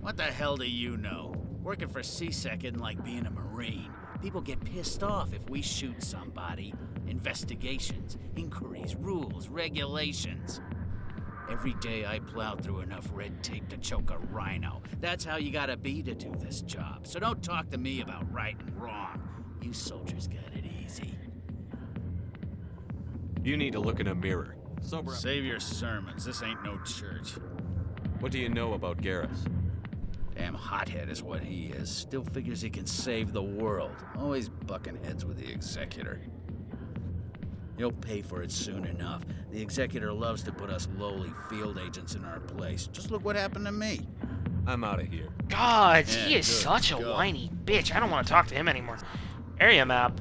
What the hell do you know? Working for CSEC isn't like being a Marine. People get pissed off if we shoot somebody. Investigations, inquiries, rules, regulations. Every day I plow through enough red tape to choke a rhino. That's how you gotta be to do this job. So don't talk to me about right and wrong. You soldiers got it easy. You need to look in a mirror. Sober up. Save your sermons. This ain't no church. What do you know about Garrus? Damn hothead is what he is. Still figures he can save the world. Always bucking heads with the executor. He'll pay for it soon enough. The executor loves to put us lowly field agents in our place. Just look what happened to me. I'm out of here. God, Yeah, he is good. such a Go. whiny bitch. I don't want to talk to him anymore. Area map.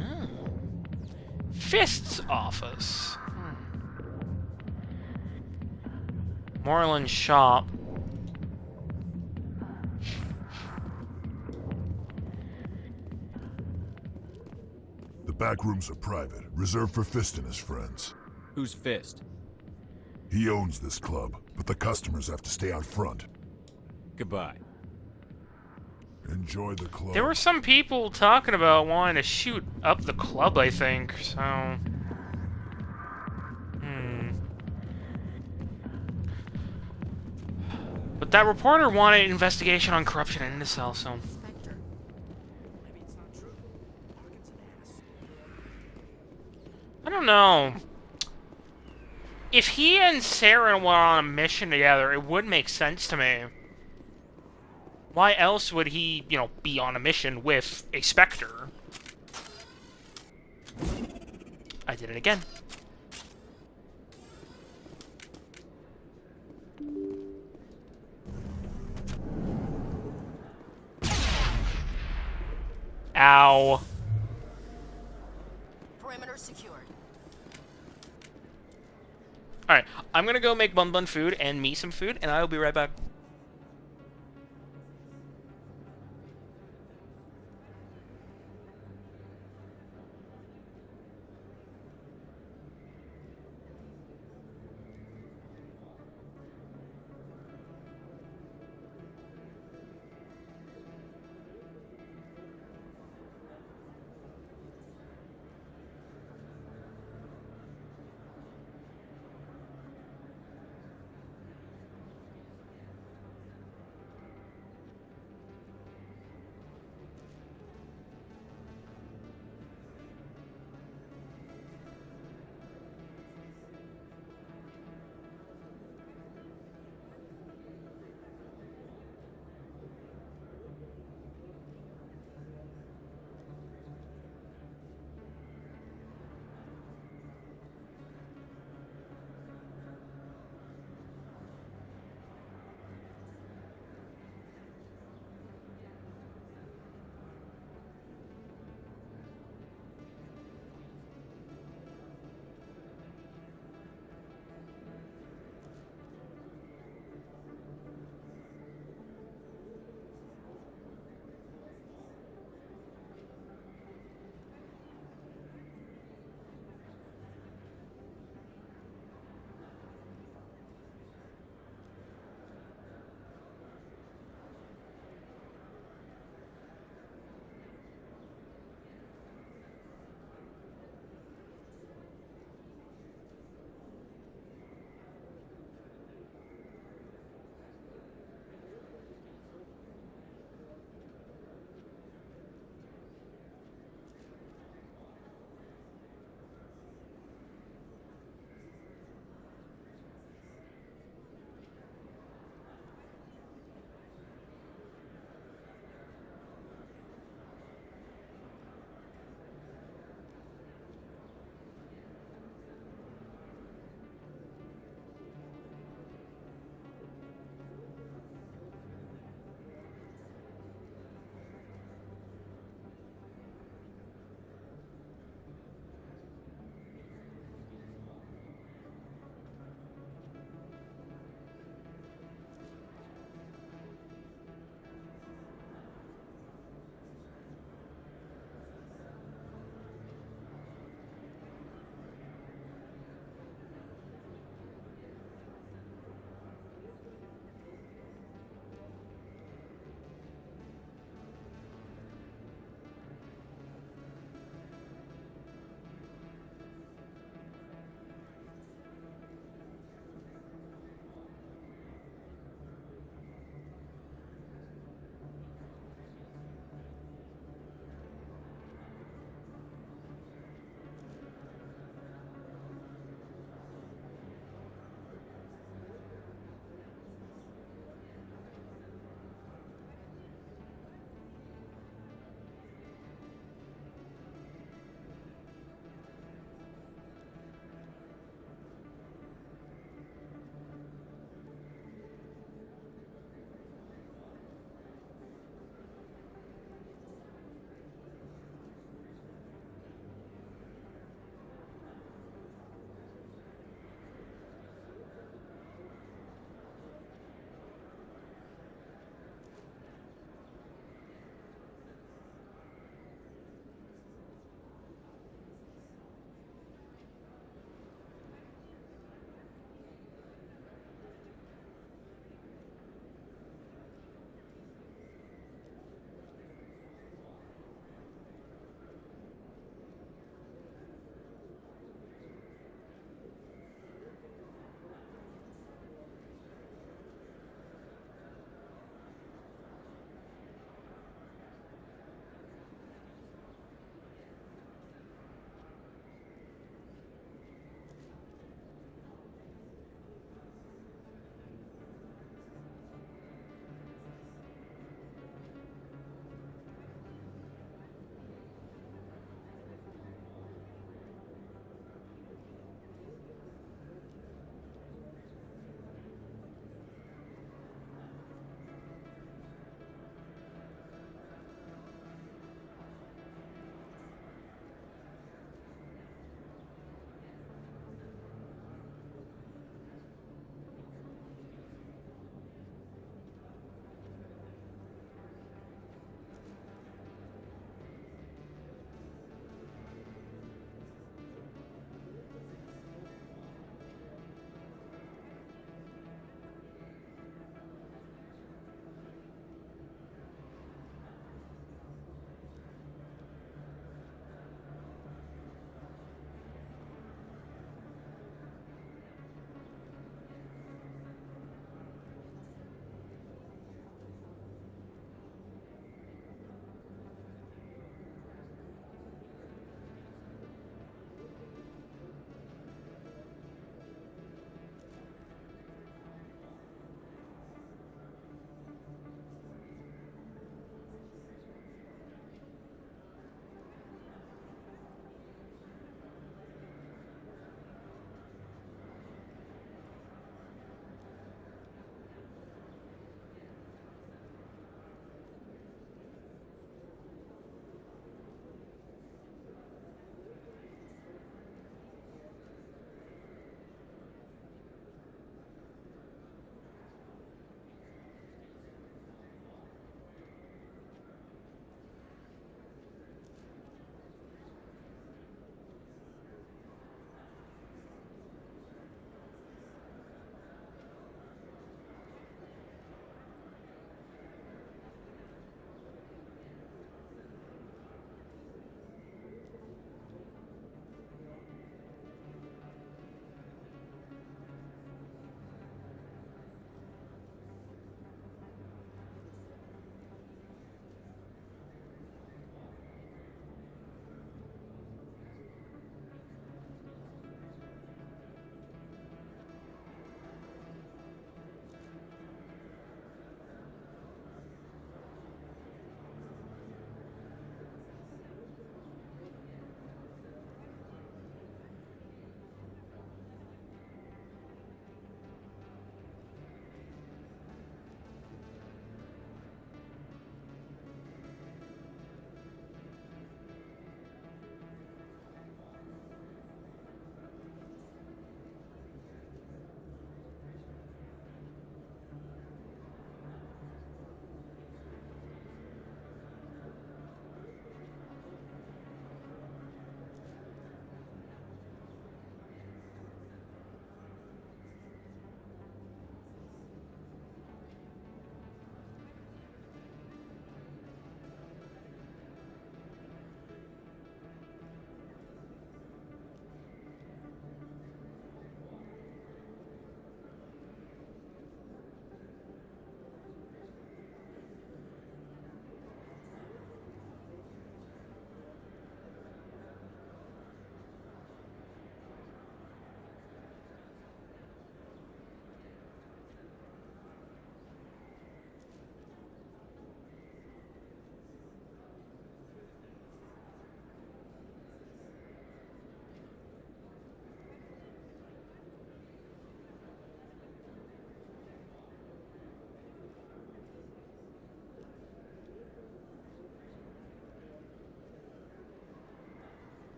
Oh. Fist's office. Moreland shop. The back rooms are private, reserved for Fist and his friends. Who's Fist? He owns this club, but the customers have to stay out front. Goodbye. Enjoy the club. There were some people talking about wanting to shoot up the club, I think, so... But that reporter wanted an investigation on corruption in Incel, so... I don't know. If he and Sarah were on a mission together, it would make sense to me. Why else would he, you know, be on a mission with a Spectre? I did it again. Ow. Perimeter secured. Alright, I'm gonna go make Bun Bun food and me some food, and I'll be right back.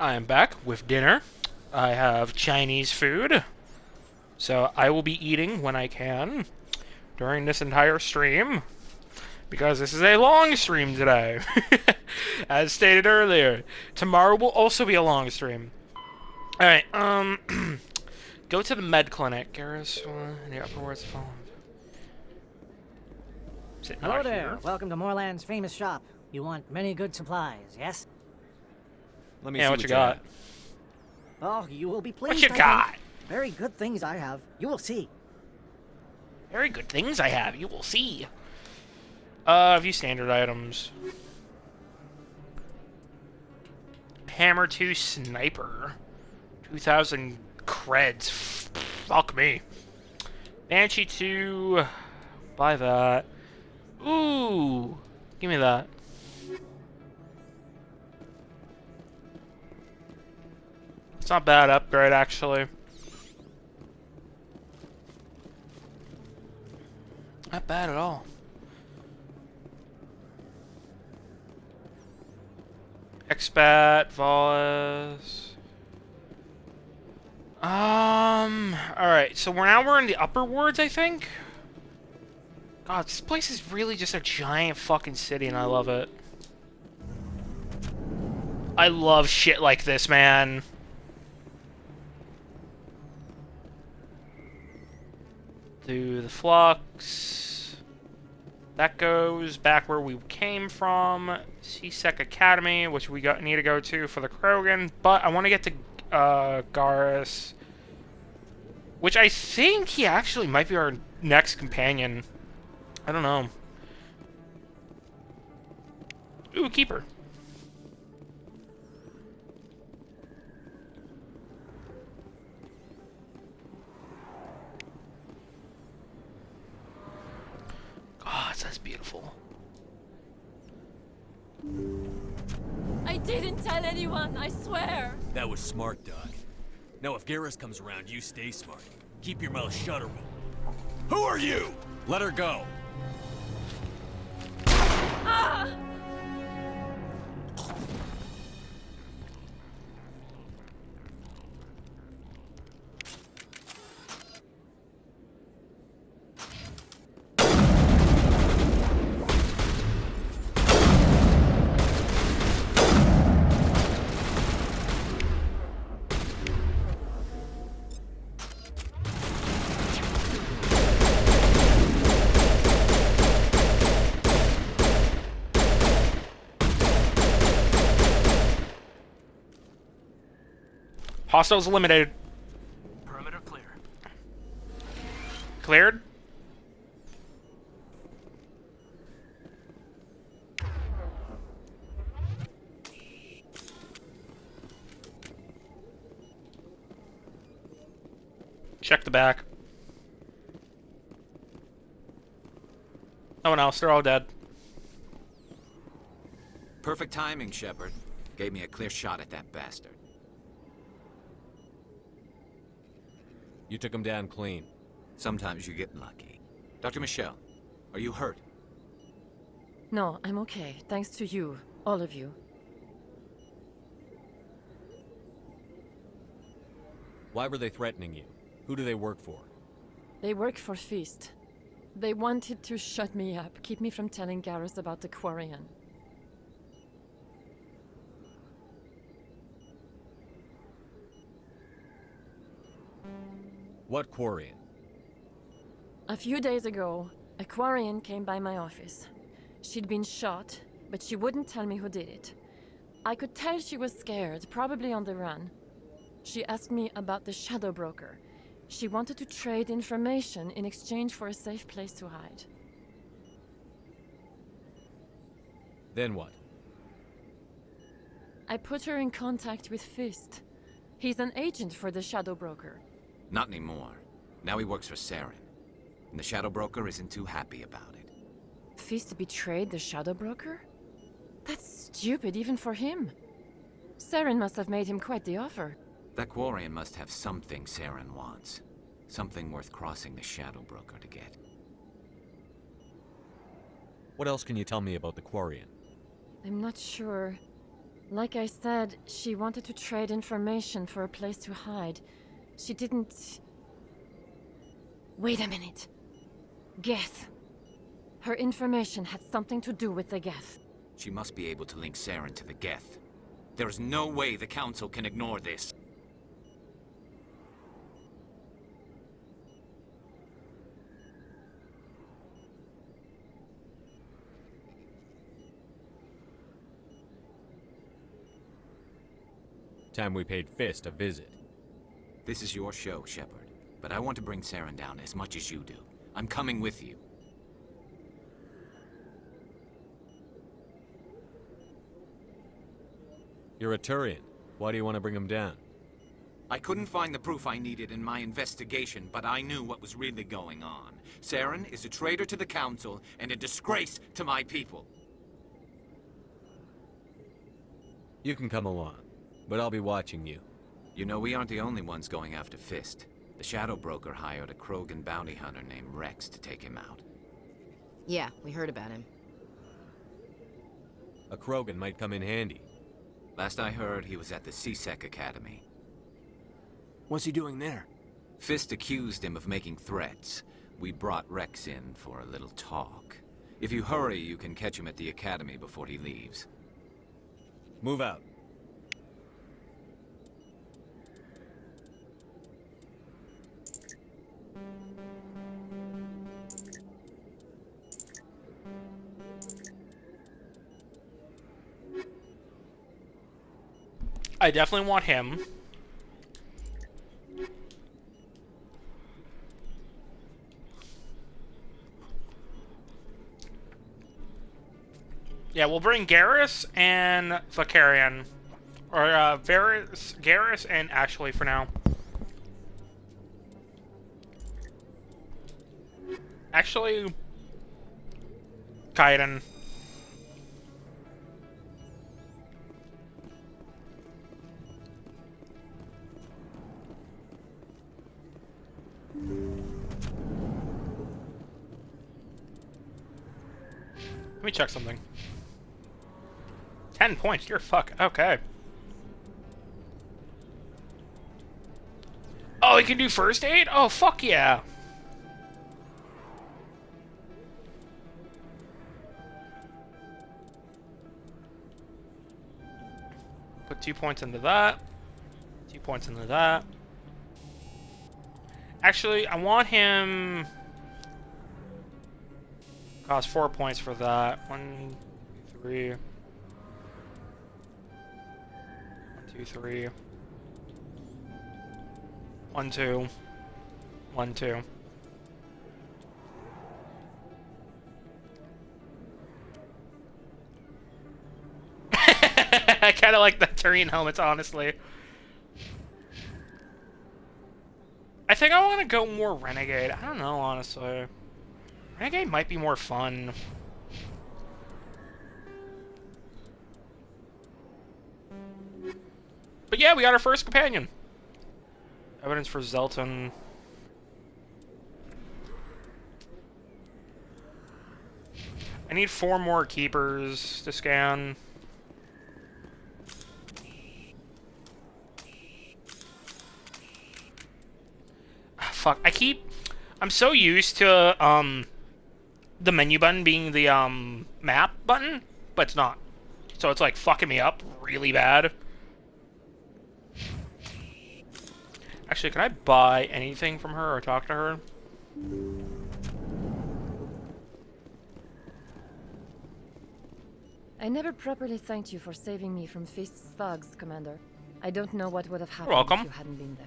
I am back with dinner. I have Chinese food, so I will be eating when I can during this entire stream, because this is a long stream today. As stated earlier, tomorrow will also be a long stream. Alright, go to the med clinic. Garrus, in the upper wards phone. Hello there. Welcome to Moorland's famous shop. You want many good supplies, yes? Let me Yeah, see what you got? Oh, you will be pleased. What you I got? think. Very good things I have. You will see. Very good things I have. You will see. View standard items. Hammer 2 sniper. 2,000 creds. Fuck me. Banshee 2. Buy that. Ooh. Give me that. It's not bad upgrade, actually. Not bad at all. Expat, Volas. Alright, so we're in the upper wards, I think? God, this place is really just a giant fucking city, and I love it. I love shit like this, man. Do the flux. That goes back where we came from. C-Sec Academy, which we need to go to for the Krogan. But I want to get to Garrus, which I think he actually might be our next companion. I don't know. Ooh, Keeper. God, that's beautiful. I didn't tell anyone, I swear. That was smart, Doc. Now if Garrus comes around, you stay smart. Keep your mouth shut or we'll... Who are you? Let her go. Ah! Hostiles eliminated. Perimeter clear. Cleared? Check the back. No one else. They're all dead. Perfect timing, Shepard. Gave me a clear shot at that bastard. You took him down clean. Sometimes you get lucky. Dr. Michelle, are you hurt? No, I'm okay. Thanks to you. All of you. Why were they threatening you? Who do they work for? They work for Feast. They wanted to shut me up, keep me from telling Garrus about the Quarian. What Quarian? A few days ago, a Quarian came by my office. She'd been shot, but she wouldn't tell me who did it. I could tell she was scared, probably on the run. She asked me about the Shadow Broker. She wanted to trade information in exchange for a safe place to hide. Then what? I put her in contact with Fist. He's an agent for the Shadow Broker. Not anymore. Now he works for Saren. And the Shadow Broker isn't too happy about it. Fist betrayed the Shadow Broker? That's stupid even for him. Saren must have made him quite the offer. That Quarian must have something Saren wants. Something worth crossing the Shadow Broker to get. What else can you tell me about the Quarian? I'm not sure. Like I said, she wanted to trade information for a place to hide. She didn't... Wait a minute. Geth. Her information had something to do with the Geth. She must be able to link Saren to the Geth. There's no way the Council can ignore this. Time we paid Fist a visit. This is your show, Shepard. But I want to bring Saren down as much as you do. I'm coming with you. You're a Turian. Why do you want to bring him down? I couldn't find the proof I needed in my investigation, but I knew what was really going on. Saren is a traitor to the Council and a disgrace to my people. You can come along, but I'll be watching you. You know, we aren't the only ones going after Fist. The Shadow Broker hired a Krogan bounty hunter named Rex to take him out. Yeah, we heard about him. A Krogan might come in handy. Last I heard, he was at the C-Sec Academy. What's he doing there? Fist accused him of making threats. We brought Rex in for a little talk. If you hurry, you can catch him at the Academy before he leaves. Move out. I definitely want him. Yeah, we'll bring Garrus and Vakarian. Or, Garrus and Ashley for now. Actually, Kaiden. Let me check something. 10 points, you're fuck. Okay. Oh, he can do first aid? Oh, fuck yeah. Put 2 points into that. 2 points into that. Actually, I want him... Cost 4 points for that. 1, 2, 3. 1, 2, 3. 1, 2. 1, 2. I kind of like the Turian helmets, honestly. I think I want to go more Renegade. I don't know, honestly. Renegade might be more fun. But yeah, we got our first companion. Evidence for Zelton. I need 4 more keepers to scan. Fuck, I'm so used to, the menu button being the, map button, but it's not. So it's, like, fucking me up really bad. Actually, can I buy anything from her or talk to her? I never properly thanked you for saving me from Fist's thugs, Commander. I don't know what would have happened welcome. if you hadn't been there.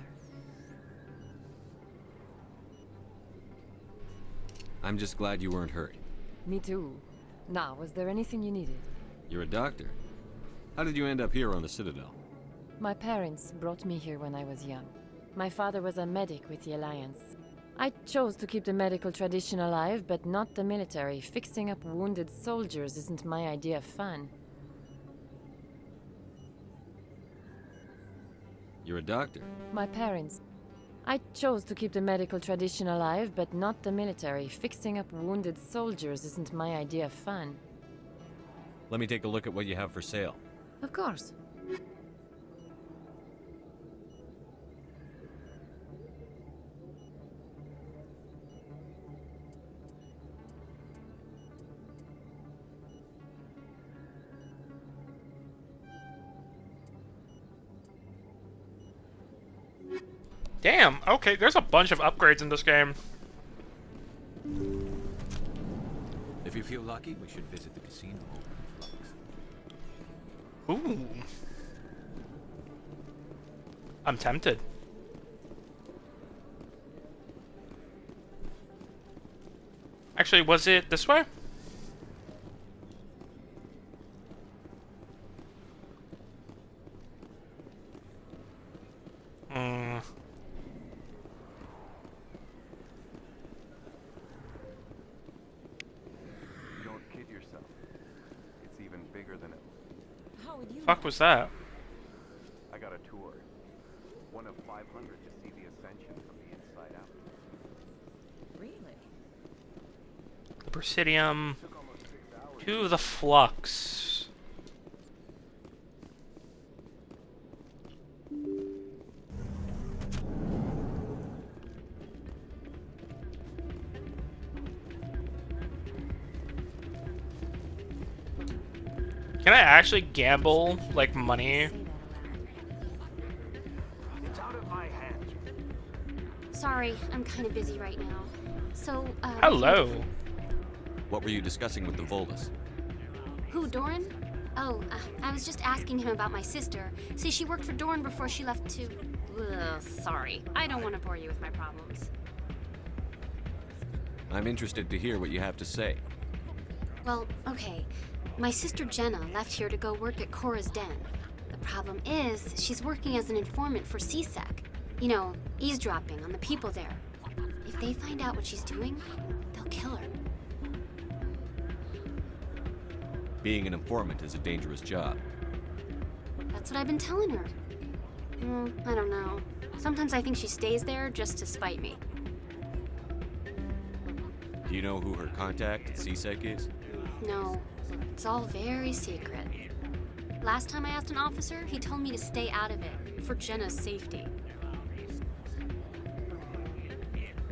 I'm just glad you weren't hurt. Me too. Now, was there anything you needed? You're a doctor. How did you end up here on the Citadel? My parents brought me here when I was young. My father was a medic with the Alliance. I chose to keep the medical tradition alive, but not the military. Fixing up wounded soldiers isn't my idea of fun. You're a doctor. My parents. I chose to keep the medical tradition alive, but not the military. Fixing up wounded soldiers isn't my idea of fun. Let me take a look at what you have for sale. Of course. Damn, okay, there's a bunch of upgrades in this game. If you feel lucky, we should visit the casino over in Flux. Ooh. I'm tempted. Actually, was it this way? Don't kid yourself. It's even bigger than it. How would you? Fuck was that? I got a tour. One of 500 to see the ascension from the inside out. Really? The Presidium to the Flux. Can I actually gamble, like, money? It's out of my hands. Sorry, I'm kind of busy right now. So, Hello. What were you discussing with the Volus? Who, Doran? Oh, I was just asking him about my sister. See, she worked for Doran before she left to... Ugh, sorry. I don't want to bore you with my problems. I'm interested to hear what you have to say. Well, okay. My sister Jenna left here to go work at Cora's Den. The problem is, she's working as an informant for CSEC. You know, eavesdropping on the people there. If they find out what she's doing, they'll kill her. Being an informant is a dangerous job. That's what I've been telling her. I don't know. Sometimes I think she stays there just to spite me. Do you know who her contact at CSEC is? No, it's all very secret. Last time I asked an officer, he told me to stay out of it, for Jenna's safety.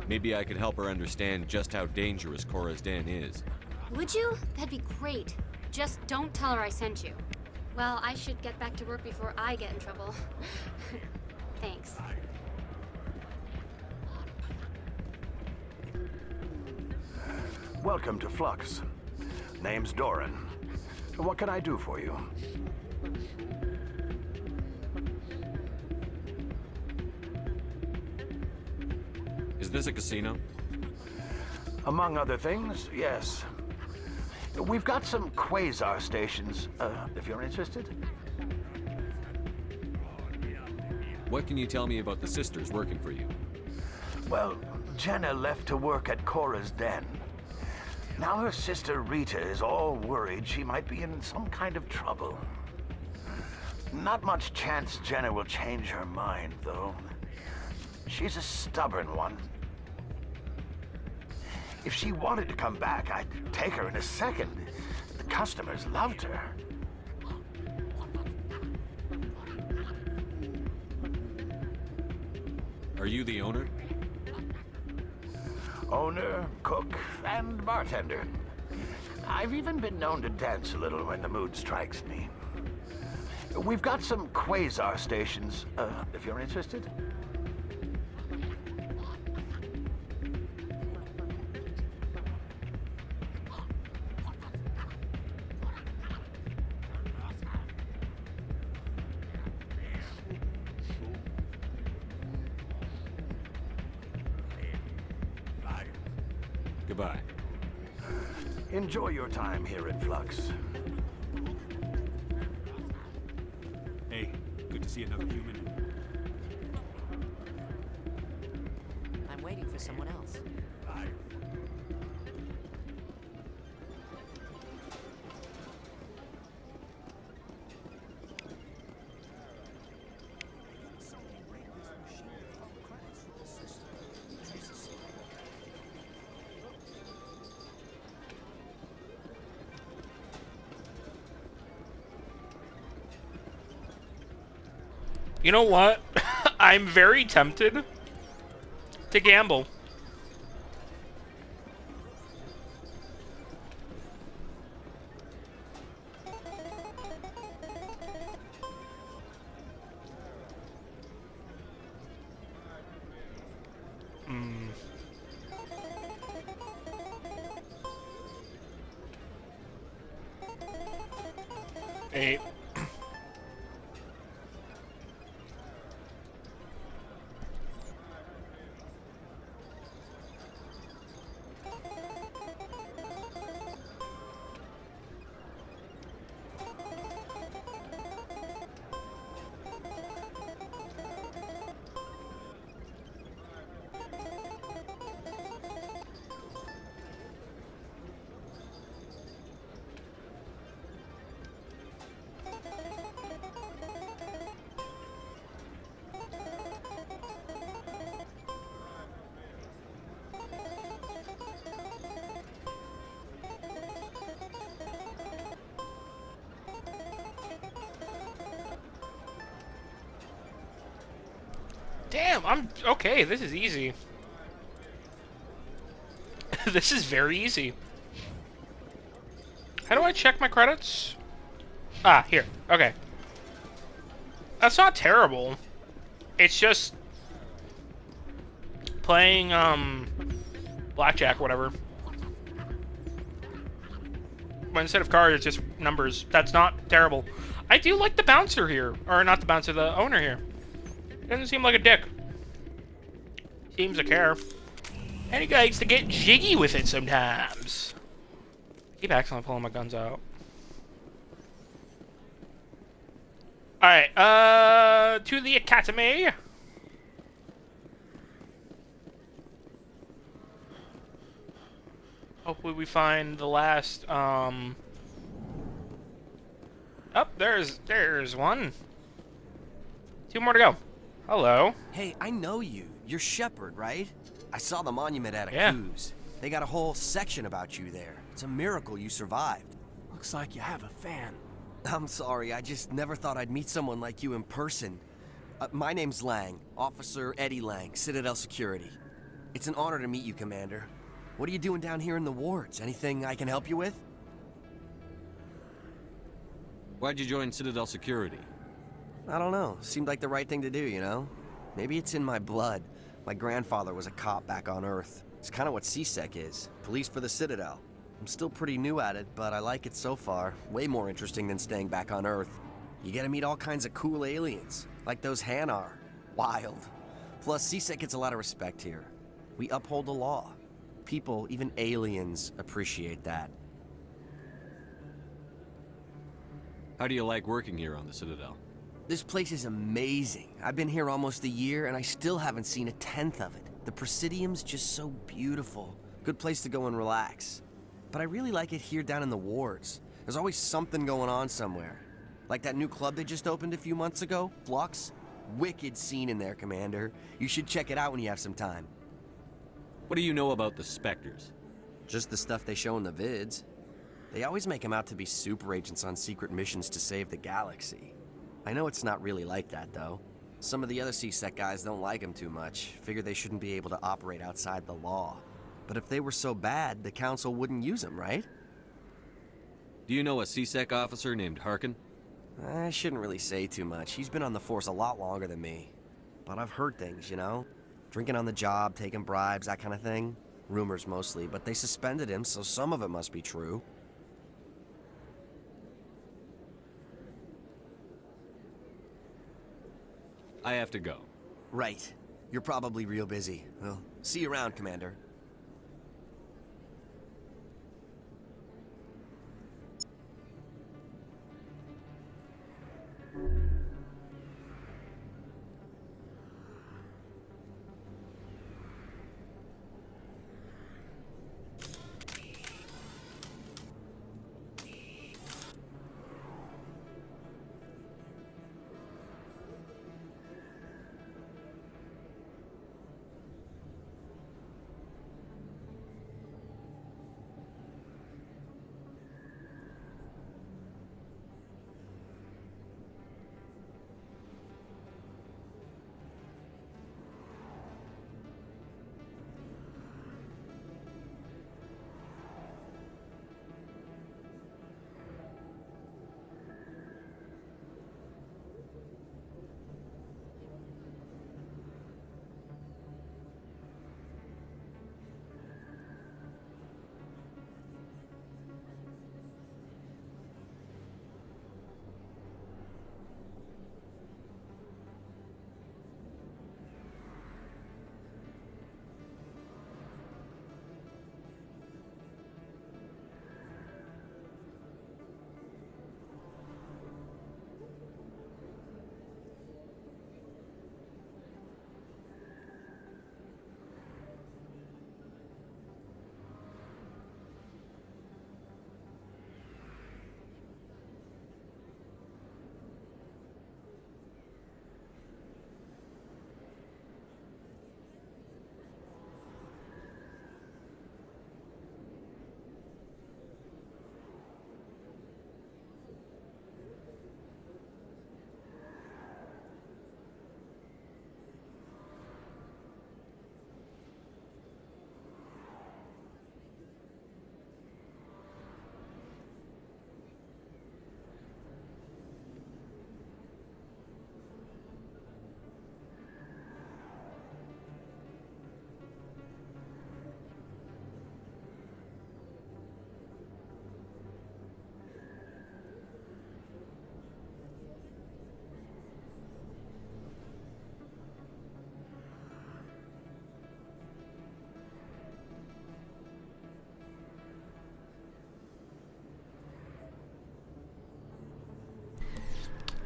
Maybe I could help her understand just how dangerous Cora's Den is. Would you? That'd be great. Just don't tell her I sent you. Well, I should get back to work before I get in trouble. Thanks. Welcome to Flux. Name's Doran. What can I do for you? Is this a casino? Among other things, yes. We've got some quasar stations, if you're interested. What can you tell me about the sisters working for you? Well, Jenna left to work at Cora's Den. Now her sister Rita is all worried she might be in some kind of trouble. Not much chance Jenna will change her mind, though. She's a stubborn one. If she wanted to come back, I'd take her in a second. The customers loved her. Are you the owner? Owner, cook, and bartender. I've even been known to dance a little when the mood strikes me. We've got some quasar stations, if you're interested. Goodbye. Enjoy your time here at Flux. Hey, good to see another human. I'm waiting for someone else. You know what? I'm very tempted to gamble. Hmm. Eight. Damn, I'm okay. This is easy. This is very easy. How do I check my credits? Ah, here. Okay. That's not terrible. It's just playing blackjack or whatever. But instead of cards, it's just numbers. That's not terrible. I do like the bouncer here, or not the bouncer, the owner here. Doesn't seem like a dick. Seems to care. And he likes to get jiggy with it sometimes. I keep accidentally pulling my guns out. Alright, to the academy. Hopefully we find the last, oh, there's one. Two more to go. Hello. Hey, I know you. You're Shepard, right? I saw the monument at Yeah. Aku's. They got a whole section about you there. It's a miracle you survived. Looks like you have a fan. I'm sorry, I just never thought I'd meet someone like you in person. My name's Lang, Officer Eddie Lang, Citadel Security. It's an honor to meet you, Commander. What are you doing down here in the wards? Anything I can help you with? Why'd you join Citadel Security? I don't know. Seemed like the right thing to do, you know? Maybe it's in my blood. My grandfather was a cop back on Earth. It's kind of what CSEC is. Police for the Citadel. I'm still pretty new at it, but I like it so far. Way more interesting than staying back on Earth. You get to meet all kinds of cool aliens, like those Hanar. Wild. Plus, CSEC gets a lot of respect here. We uphold the law. People, even aliens, appreciate that. How do you like working here on the Citadel? This place is amazing. I've been here almost a year, and I still haven't seen a tenth of it. The Presidium's just so beautiful. Good place to go and relax. But I really like it here down in the wards. There's always something going on somewhere. Like that new club they just opened a few months ago, Flux. Wicked scene in there, Commander. You should check it out when you have some time. What do you know about the Spectres? Just the stuff they show in the vids. They always make them out to be super agents on secret missions to save the galaxy. I know it's not really like that, though. Some of the other CSEC guys don't like them too much, figure they shouldn't be able to operate outside the law. But if they were so bad, the Council wouldn't use them, right? Do you know a CSEC officer named Harkin? I shouldn't really say too much. He's been on the force a lot longer than me. But I've heard things, you know? Drinking on the job, taking bribes, that kind of thing. Rumors mostly, but they suspended him, so some of it must be true. I have to go. Right. You're probably real busy. Well, see you around, Commander.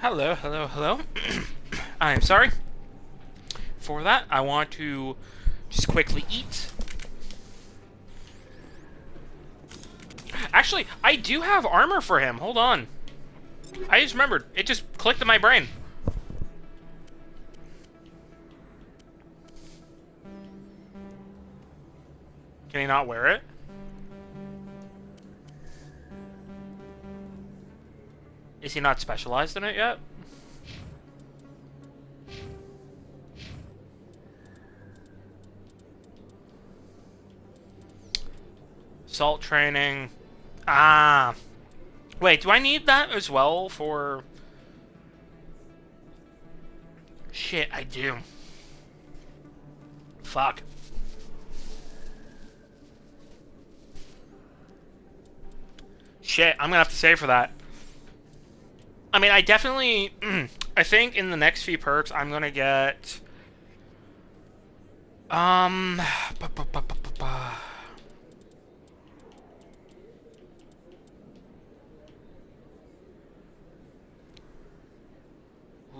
Hello, hello, hello. I'm sorry for that. I want to just quickly eat. Actually, I do have armor for him. Hold on. I just remembered. It just clicked in my brain. Can he not wear it? Is he not specialized in it yet? Assault training. Ah. Wait, do I need that as well for... Shit, I do. Fuck. Shit, I'm gonna have to save for that. I mean, I definitely... I think in the next few perks, I'm gonna get...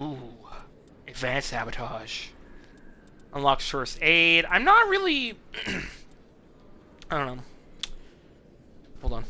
Ooh. Advanced sabotage. Unlocks first aid. I'm not really... I don't know. Hold on.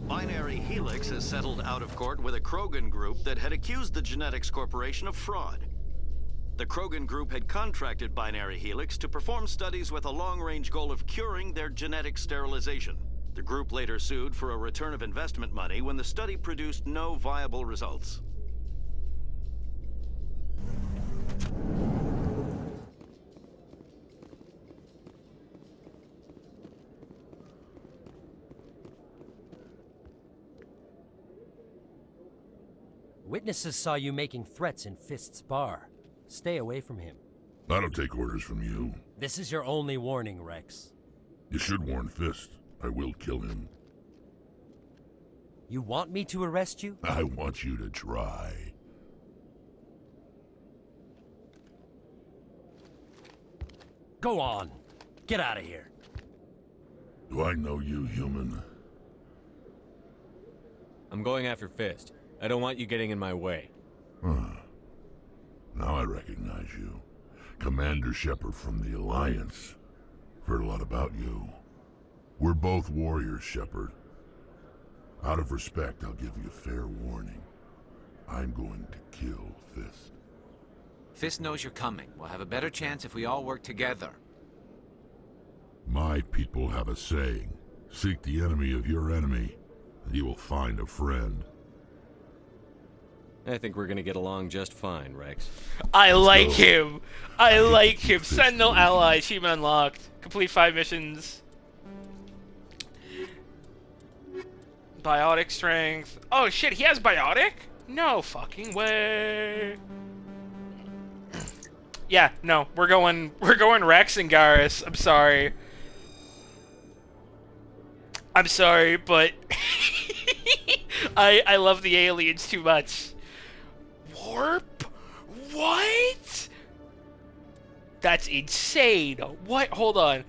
Binary Helix has settled out of court with a Krogan group that had accused the Genetics Corporation of fraud. The Krogan group had contracted Binary Helix to perform studies with a long-range goal of curing their genetic sterilization. The group later sued for a return of investment money when the study produced no viable results. Witnesses saw you making threats in Fist's bar. Stay away from him. I don't take orders from you. This is your only warning, Rex. You should warn Fist. I will kill him. You want me to arrest you? I want you to try. Go on. Get out of here. Do I know you, human? I'm going after Fist. I don't want you getting in my way. Now I recognize you. Commander Shepard from the Alliance. Heard a lot about you. We're both warriors, Shepard. Out of respect, I'll give you a fair warning. I'm going to kill Fist. Fist knows you're coming. We'll have a better chance if we all work together. My people have a saying. Seek the enemy of your enemy, and you will find a friend. I think we're gonna get along just fine, Rex. I like him. I like him. Sentinel ally, achievement unlocked. Complete 5 missions. Biotic strength. Oh shit, he has biotic? No fucking way. Yeah, no, we're going Rex and Garrus. I'm sorry. I'm sorry, but I love the aliens too much. Warp? What? That's insane. What? Hold on.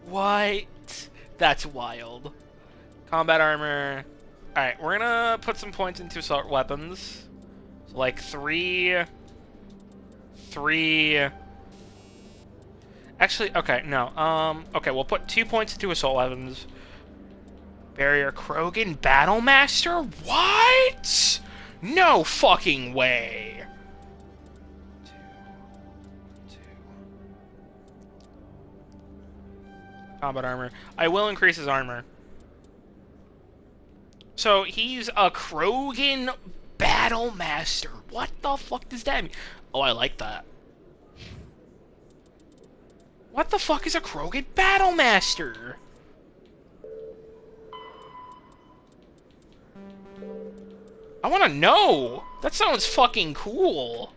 What? That's wild. Combat armor. Alright, we're gonna put some points into assault weapons. So like 3. Actually, okay, no. Okay, we'll put 2 points into assault weapons. Barrier Krogan Battlemaster? What? No fucking way. 2. Combat armor. I will increase his armor. So he's a Krogan Battlemaster. What the fuck does that mean? Oh, I like that. What the fuck is a Krogan Battlemaster? I want to know. That sounds fucking cool.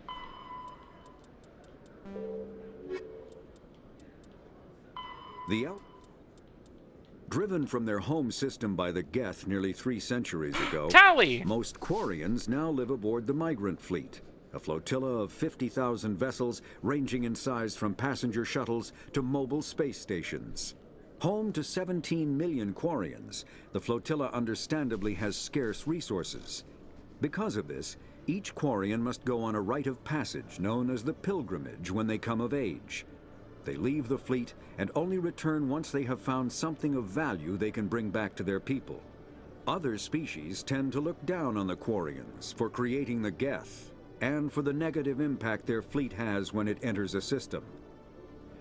Driven from their home system by the Geth nearly 3 centuries ago, Tally! Most Quarians now live aboard the migrant fleet, a flotilla of 50,000 vessels ranging in size from passenger shuttles to mobile space stations. Home to 17 million Quarians, the flotilla understandably has scarce resources. Because of this, each Quarian must go on a rite of passage known as the pilgrimage when they come of age. They leave the fleet and only return once they have found something of value they can bring back to their people. Other species tend to look down on the Quarians for creating the Geth and for the negative impact their fleet has when it enters a system.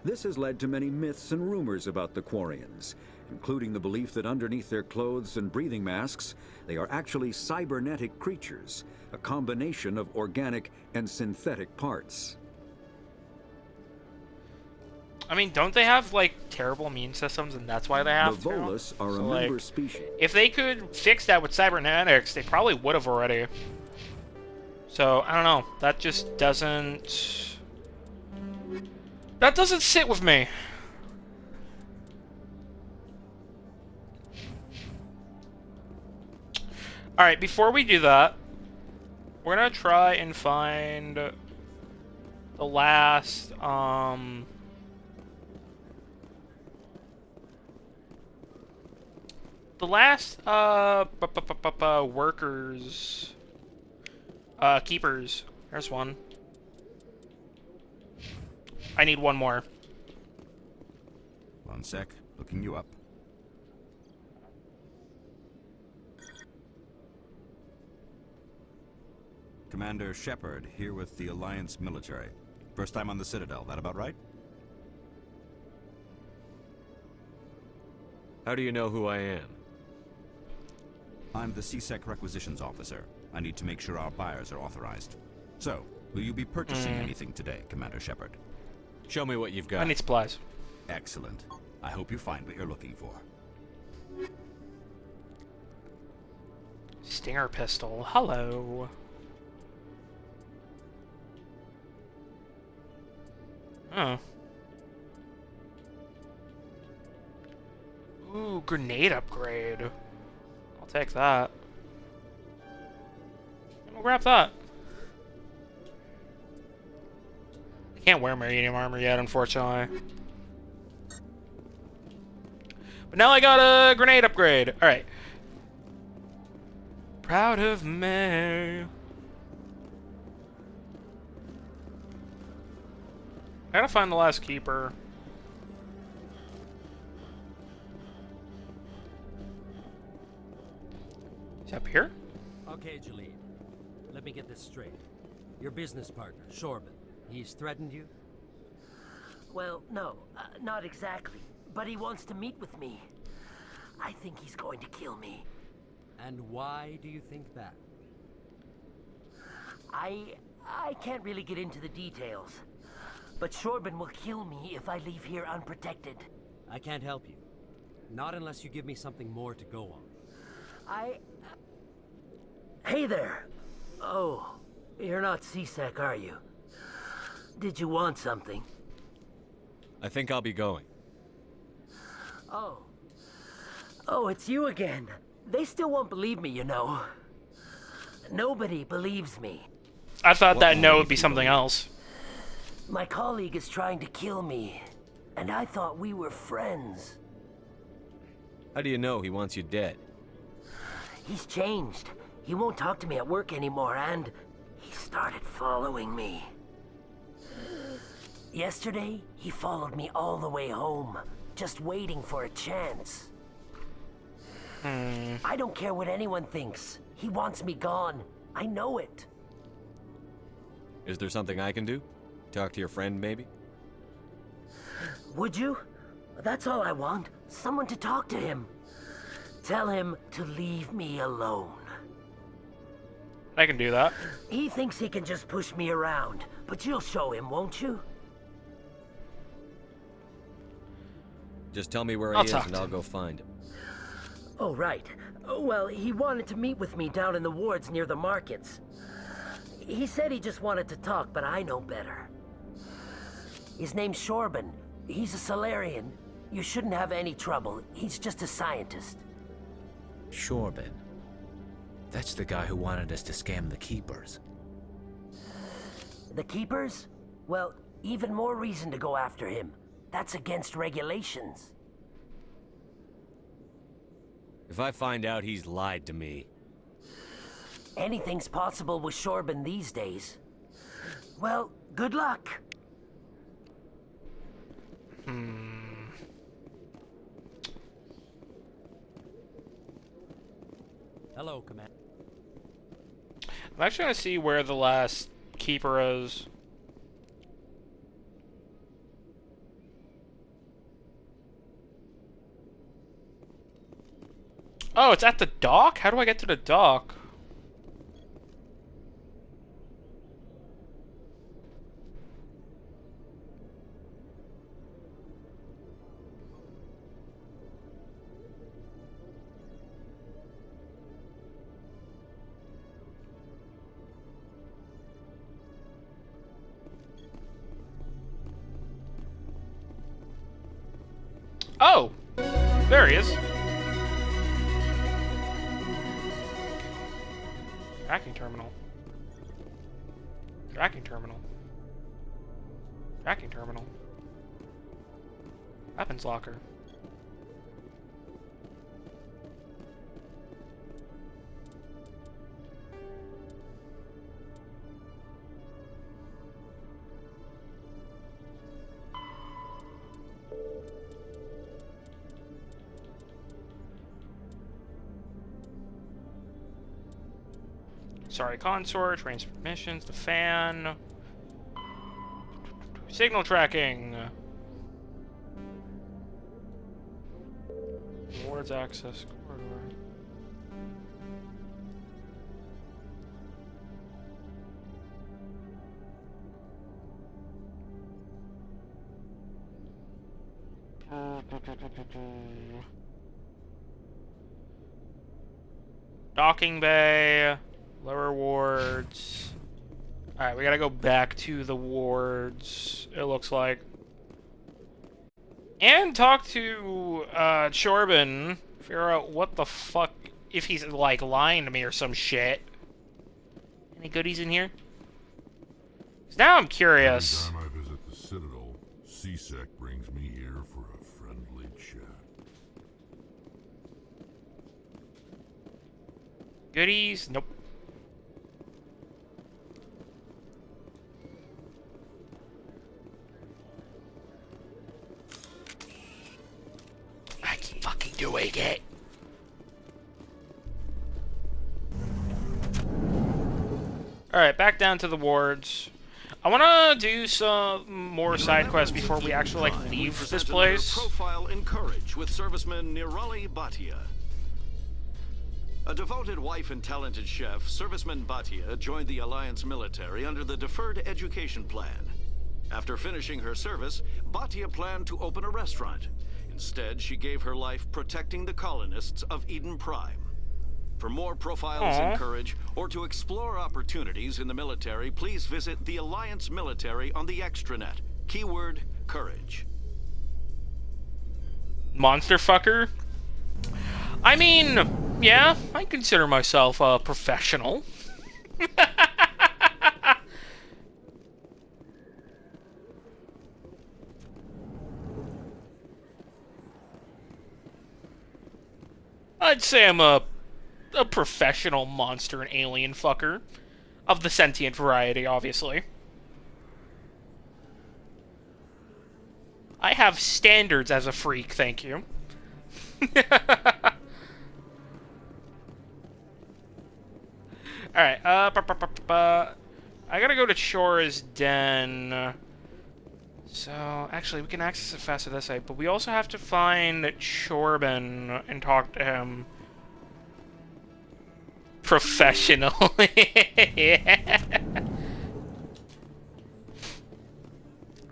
This has led to many myths and rumors about the Quarians, including the belief that underneath their clothes and breathing masks, they are actually cybernetic creatures, a combination of organic and synthetic parts. I mean, don't they have, like, terrible immune systems, and that's why they have The Volus are a member species. If they could fix that with cybernetics, they probably would have already. So, I don't know. That just doesn't... That doesn't sit with me. Alright, before we do that, we're gonna try and find the last, workers, keepers. There's one. I need one more. One sec, looking you up. Commander Shepard, here with the Alliance military. First time on the Citadel, that about right? How do you know who I am? I'm the CSEC requisitions officer. I need to make sure our buyers are authorized. So, will you be purchasing anything today, Commander Shepard? Show me what you've got. I need supplies. Excellent. I hope you find what you're looking for. Stinger pistol. Hello. Oh. Ooh, grenade upgrade. I'll take that. We'll grab that. I can't wear medium armor yet, unfortunately. But now I got a grenade upgrade. Alright. Proud of me. I gotta find the last keeper. Is he up here? Okay, Jalene. Let me get this straight. Your business partner, Shorban, he's threatened you? Well, no, not exactly. But he wants to meet with me. I think he's going to kill me. And why do you think that? I can't really get into the details. But Shorban will kill me if I leave here unprotected. I can't help you. Not unless you give me something more to go on. Hey there! Oh, you're not CSEC, are you? Did you want something? I think I'll be going. Oh. Oh, it's you again. They still won't believe me, you know. Nobody believes me. I thought that no would be something else. My colleague is trying to kill me, and I thought we were friends. How do you know he wants you dead? He's changed. He won't talk to me at work anymore, and he started following me. Yesterday, he followed me all the way home, just waiting for a chance. I don't care what anyone thinks. He wants me gone. I know it. Is there something I can do? Talk to your friend, maybe? Would you? That's all I want. Someone to talk to him. Tell him to leave me alone. I can do that. He thinks he can just push me around, but you'll show him, won't you? Just tell me where he I'll is talk and to I'll him. go find him. Oh, right. Well, he wanted to meet with me down in the wards near the markets. He said he just wanted to talk, but I know better. His name's Shorban. He's a Solarian. You shouldn't have any trouble. He's just a scientist. Shorban. That's the guy who wanted us to scam the Keepers. The Keepers? Well, even more reason to go after him. That's against regulations. If I find out he's lied to me... Anything's possible with Shorban these days. Well, good luck. Hello, Command. I'm actually gonna see where the last keeper is. Oh, it's at the dock? How do I get to the dock? Oh! There he is. Tracking terminal. Tracking terminal. Tracking terminal. Weapons locker. Sorry, consort, transmissions, the fan. Signal tracking. Wards access corridor. Docking bay. Lower wards. Alright, we gotta go back to the wards, it looks like. And talk to, Shorban. Figure out what the fuck, if he's, like, lying to me or some shit. Any goodies in here? 'Cause now I'm curious. Every time I visit the Citadel, C-Sec brings me here for a friendly chat. Goodies? Nope. I keep fucking doing it. Alright, back down to the wards. I wanna do some more side quests before we actually, like, leave this place. Profile in Courage with serviceman Nirali Bhatia. A devoted wife and talented chef, Serviceman Bhatia joined the Alliance military under the Deferred Education Plan. After finishing her service, Bhatia planned to open a restaurant. Instead, she gave her life protecting the colonists of Eden Prime. For more profiles in Courage, or to explore opportunities in the military, please visit the Alliance military on the extranet. Keyword, Courage. Monster fucker? I mean, yeah, I consider myself a professional. I'd say I'm a professional monster and alien fucker. Of the sentient variety, obviously. I have standards as a freak, thank you. Alright, I gotta go to Chora's Den. So, actually, we can access it faster this way, but we also have to find Shorban and talk to him professionally. Yeah.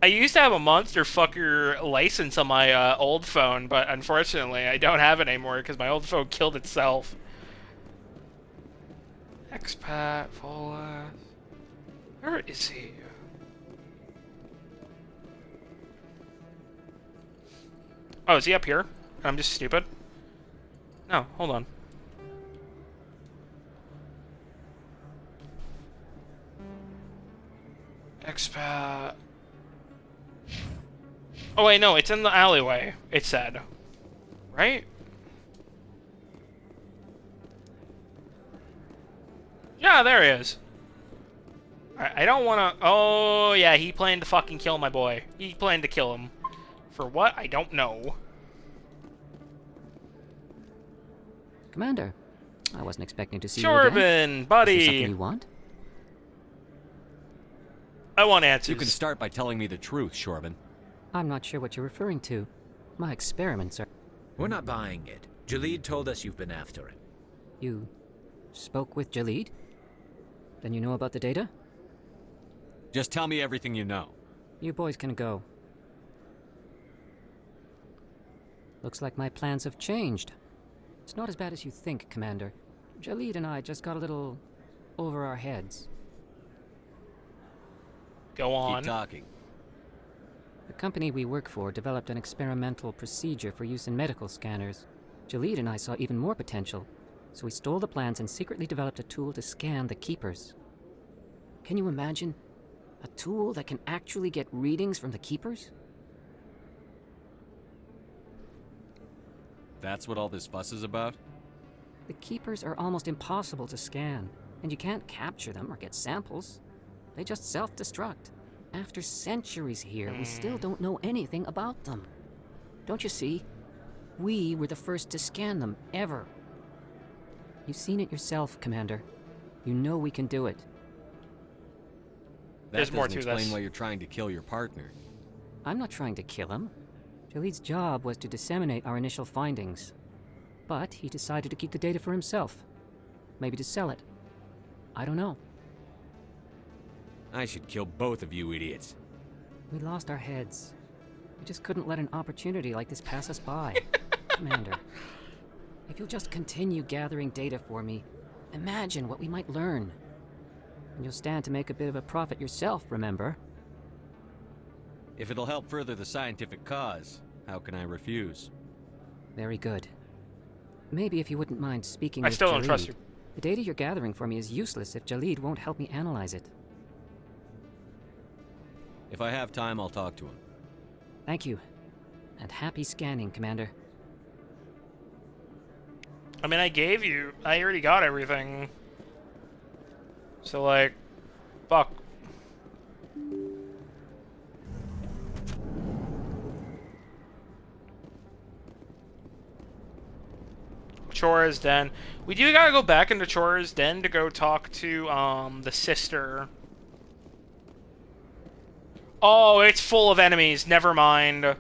I used to have a monster fucker license on my old phone, but unfortunately I don't have it anymore because my old phone killed itself. Expat, Volas. Where is he? Oh, is he up here? I'm just stupid. No, hold on. Expat. Oh wait, no, it's in the alleyway, it said. Right? Yeah, there he is. I don't wanna... Oh, yeah, he planned to fucking kill my boy. He planned to kill him. For what? I don't know. Commander, I wasn't expecting to see you Corbin, again. buddy. Is there something you want? I want answers. You can start by telling me the truth, Corbin. I'm not sure what you're referring to. My experiments are... We're not buying it. Jalid told us you've been after him. You spoke with Jalid? Then you know about the data? Just tell me everything you know. You boys can go. Looks like my plans have changed. It's not as bad as you think, Commander. Jalid and I just got a little over our heads. Go on. Keep talking. The company we work for developed an experimental procedure for use in medical scanners. Jalid and I saw even more potential, so we stole the plans and secretly developed a tool to scan the Keepers. Can you imagine? A tool that can actually get readings from the Keepers? That's what all this fuss is about? The Keepers are almost impossible to scan, and you can't capture them or get samples. They just self-destruct. After centuries here, we still don't know anything about them. Don't you see? We were the first to scan them, ever. You've seen it yourself, Commander. You know we can do it. There's more to explain this. why you're trying to kill your partner. I'm not trying to kill him. Jalid's job was to disseminate our initial findings. But he decided to keep the data for himself. Maybe to sell it. I don't know. I should kill both of you idiots. We lost our heads. We just couldn't let an opportunity like this pass us by. Commander, if you'll just continue gathering data for me, imagine what we might learn. And you'll stand to make a bit of a profit yourself, remember? If it'll help further the scientific cause, how can I refuse? Very good. Maybe if you wouldn't mind speaking I with still don't Jalid. trust you. The data you're gathering for me is useless if Jalid won't help me analyze it. If I have time, I'll talk to him. Thank you. And happy scanning, Commander. I mean, I already got everything. So, like, fuck. Chora's Den. We do gotta go back into Chora's Den to go talk to, the sister. Oh, it's full of enemies. Never mind.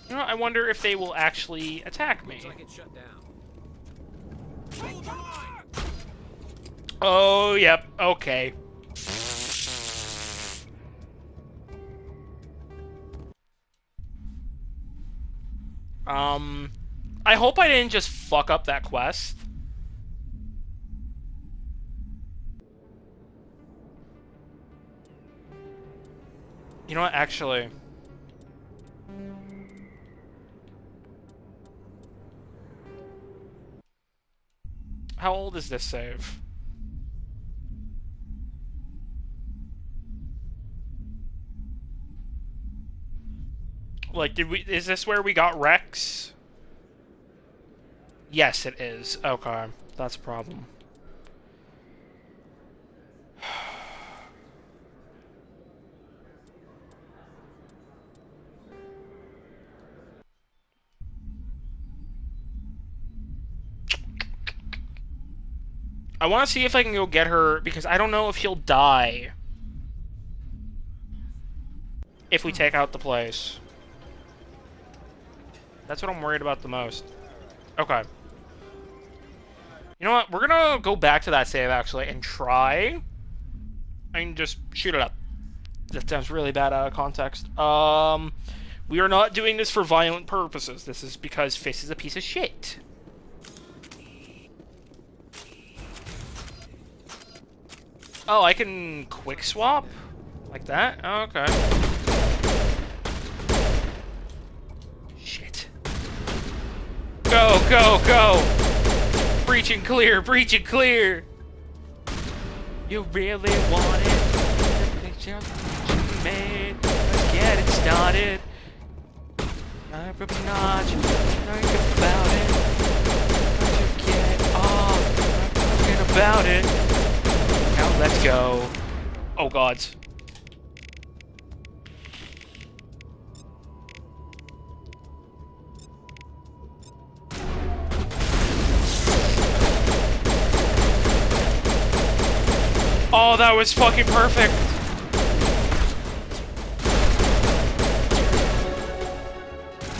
You know, I wonder if they will actually attack me. Looks like it's shut down. Oh, yep. Okay. I hope I didn't just fuck up that quest. You know what, actually... How old is this save? Like, is this where we got Rex? Yes, it is. Okay, that's a problem. I want to see if I can go get her, because I don't know if she'll die. if we take out the place. That's what I'm worried about the most. Okay. You know what? We're gonna go back to that save, actually, and try and just shoot it up. That sounds really bad out of context. We are not doing this for violent purposes. This is because Fist is a piece of shit. Oh, I can quick swap? Like that? Oh, okay. Shit. Go, go, go! Breach and clear, breach and clear! You really want it? Let's get it started. I'm not think about it. Don't you get off? I'm talking about it. Now let's go. Oh gods. Oh, that was fucking perfect.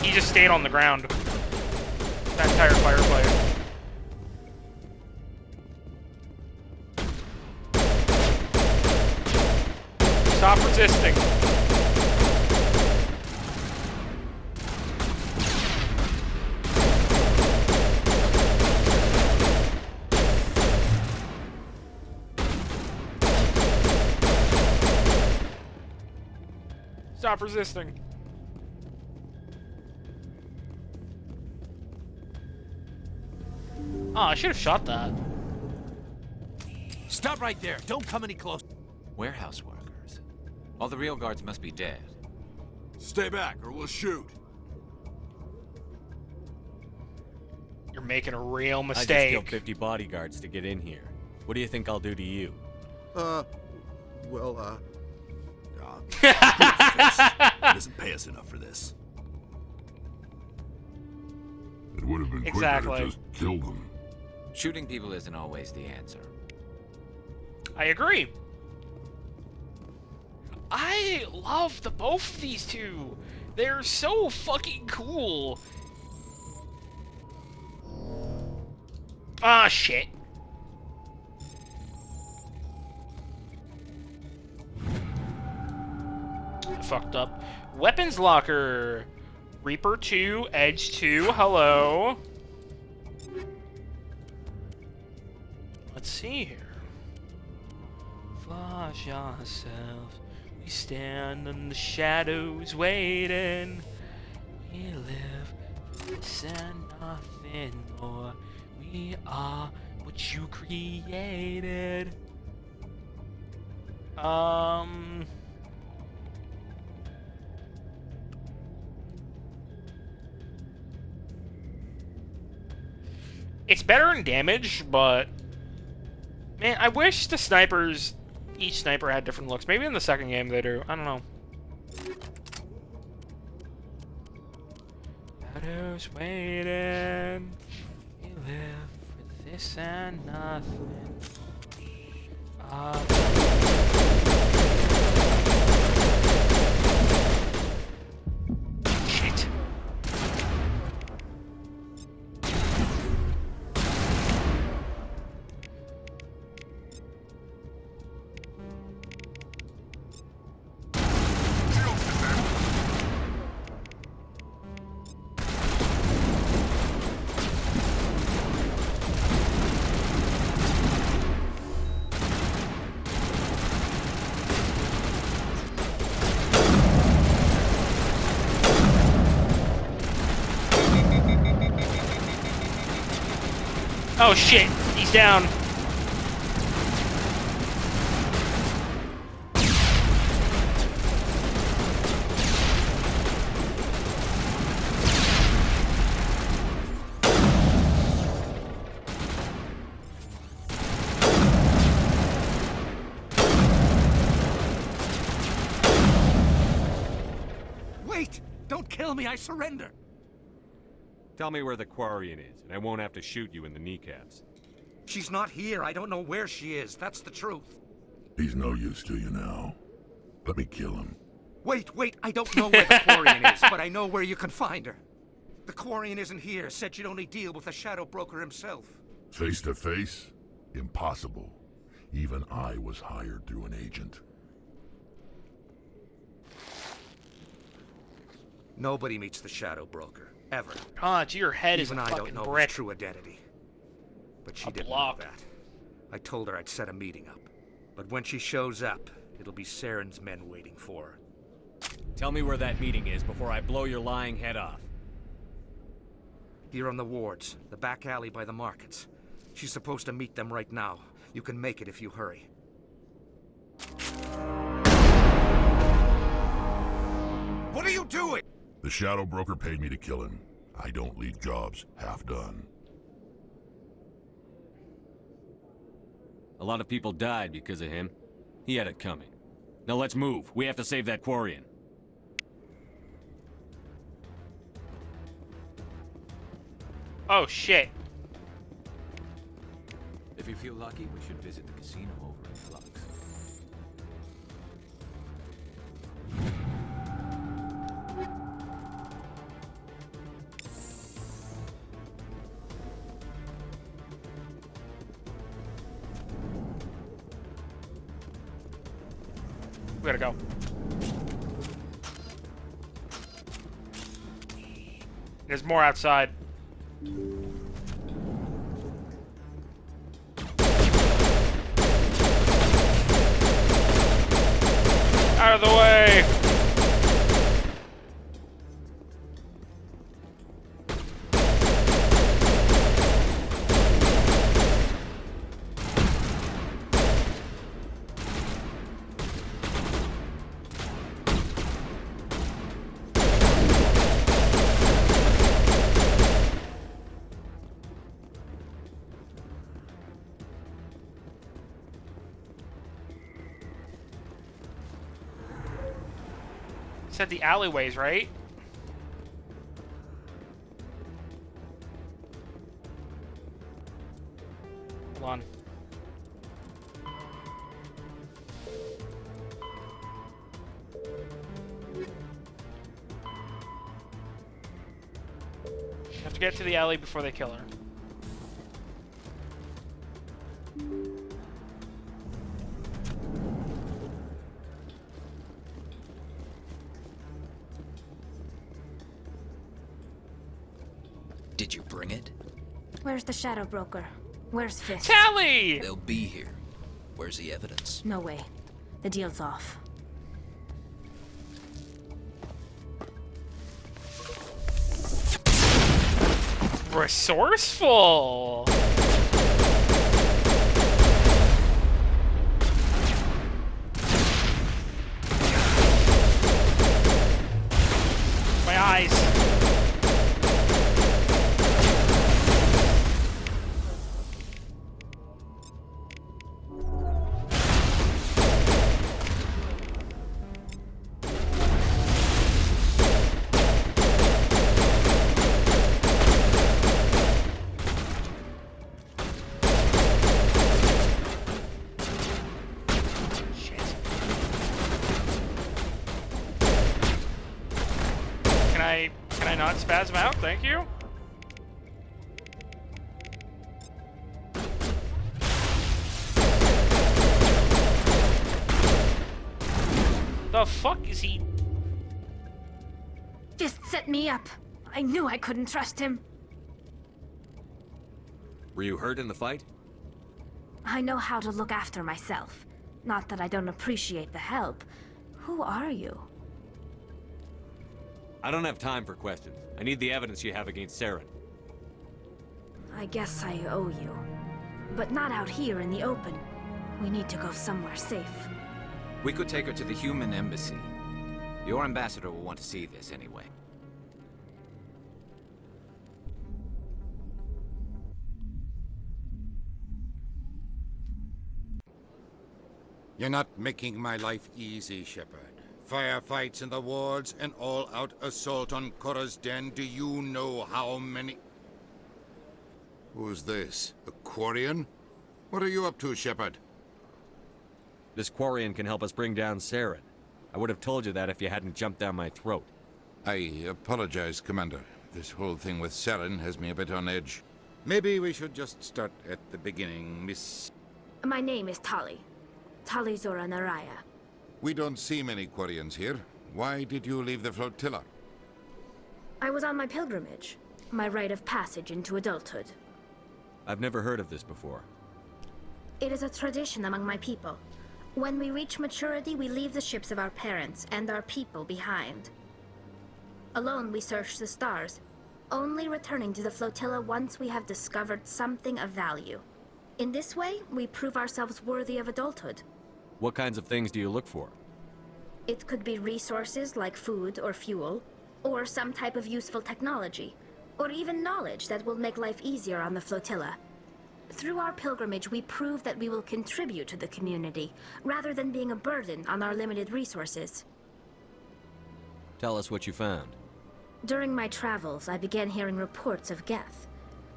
He just stayed on the ground. That entire firefight. Stop resisting. Stop resisting. Oh, I should have shot that. Stop right there. Don't come any closer. Warehouse workers. All the real guards must be dead. Stay back or we'll shoot. You're making a real I just mistake. killed 50 bodyguards to get in here. What do you think I'll do to you? He doesn't pay us enough for this. It would have been quicker Exactly. to just kill them. Shooting people isn't always the answer. I agree. I love the both of these two. They're so fucking cool. Ah, shit. I fucked up. Weapons locker. Reaper 2, Edge 2, hello. Let's see here. Flush yourself. We stand in the shadows waiting. We live for this and nothing more. We are what you created. It's better in damage, but man, I wish the snipers, each sniper had different looks. Maybe in the second game they do. I don't know. Shadows waiting. We live for this and nothing. Shit. Oh shit, he's down. Wait! Don't kill me, I surrender! Tell me where the Quarian is, and I won't have to shoot you in the kneecaps. She's not here. I don't know where she is. That's the truth. He's no use to you now. Let me kill him. Wait, I don't know where the Quarian is, but I know where you can find her. The Quarian isn't here, said you'd only deal with the Shadow Broker himself. Face to face? Impossible. Even I was hired through an agent. Nobody meets the Shadow Broker, ever. God, your head is a Even I fucking don't know brick. his true identity. But she A didn't block. know that. I told her I'd set a meeting up. But when she shows up, it'll be Saren's men waiting for her. Tell me where that meeting is before I blow your lying head off. Here on the wards, the back alley by the markets. She's supposed to meet them right now. You can make it if you hurry. What are you doing? The Shadow Broker paid me to kill him. I don't leave jobs half done. A lot of people died because of him. He had it coming. Now let's move. We have to save that Quarian. Oh, shit. If you feel lucky, we should visit the casino over in Flux. We gotta go. There's more outside. Out of the way! Said the alleyways, right? Hold on. Have to get to the alley before they kill her. Did you bring it? Where's the Shadow Broker? Where's Fist? Tally! They'll be here. Where's the evidence? No way. The deal's off. Resourceful! My eyes. Can I not spasm out? Thank you. The fuck is he? Fist set me up. I knew I couldn't trust him. Were you hurt in the fight? I know how to look after myself. Not that I don't appreciate the help. Who are you? I don't have time for questions. I need the evidence you have against Saren. I guess I owe you. But not out here in the open. We need to go somewhere safe. We could take her to the human embassy. Your ambassador will want to see this anyway. You're not making my life easy, Shepard. Firefights in the wards, an all-out assault on Korra's den. Do you know how many... Who's this? A Quarian? What are you up to, Shepard? This Quarian can help us bring down Saren. I would have told you that if you hadn't jumped down my throat. I apologize, Commander. This whole thing with Saren has me a bit on edge. Maybe we should just start at the beginning, Miss... My name is Tali. Tali Zora Naraya. We don't see many Quarians here. Why did you leave the flotilla? I was on my pilgrimage. My rite of passage into adulthood. I've never heard of this before. It is a tradition among my people. When we reach maturity, we leave the ships of our parents and our people behind. Alone, we search the stars, only returning to the flotilla once we have discovered something of value. In this way, we prove ourselves worthy of adulthood. What kinds of things do you look for? It could be resources like food or fuel, or some type of useful technology, or even knowledge that will make life easier on the flotilla. Through our pilgrimage, we prove that we will contribute to the community, rather than being a burden on our limited resources. Tell us what you found. During my travels, I began hearing reports of Geth.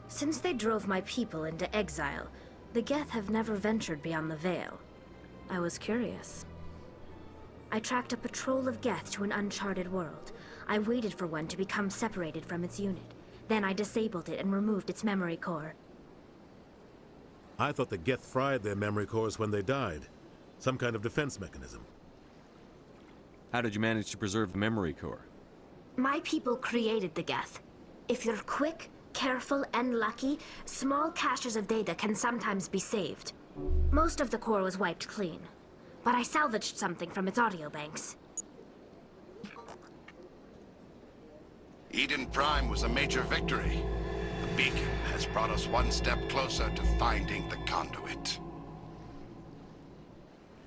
Since they drove my people into exile, the Geth have never ventured beyond the Veil. I was curious. I tracked a patrol of Geth to an uncharted world. I waited for one to become separated from its unit. Then I disabled it and removed its memory core. I thought the Geth fried their memory cores when they died. Some kind of defense mechanism. How did you manage to preserve the memory core? My people created the Geth. If you're quick, careful, and lucky, small caches of data can sometimes be saved. Most of the core was wiped clean, but I salvaged something from its audio banks. Eden Prime was a major victory. The beacon has brought us one step closer to finding the conduit.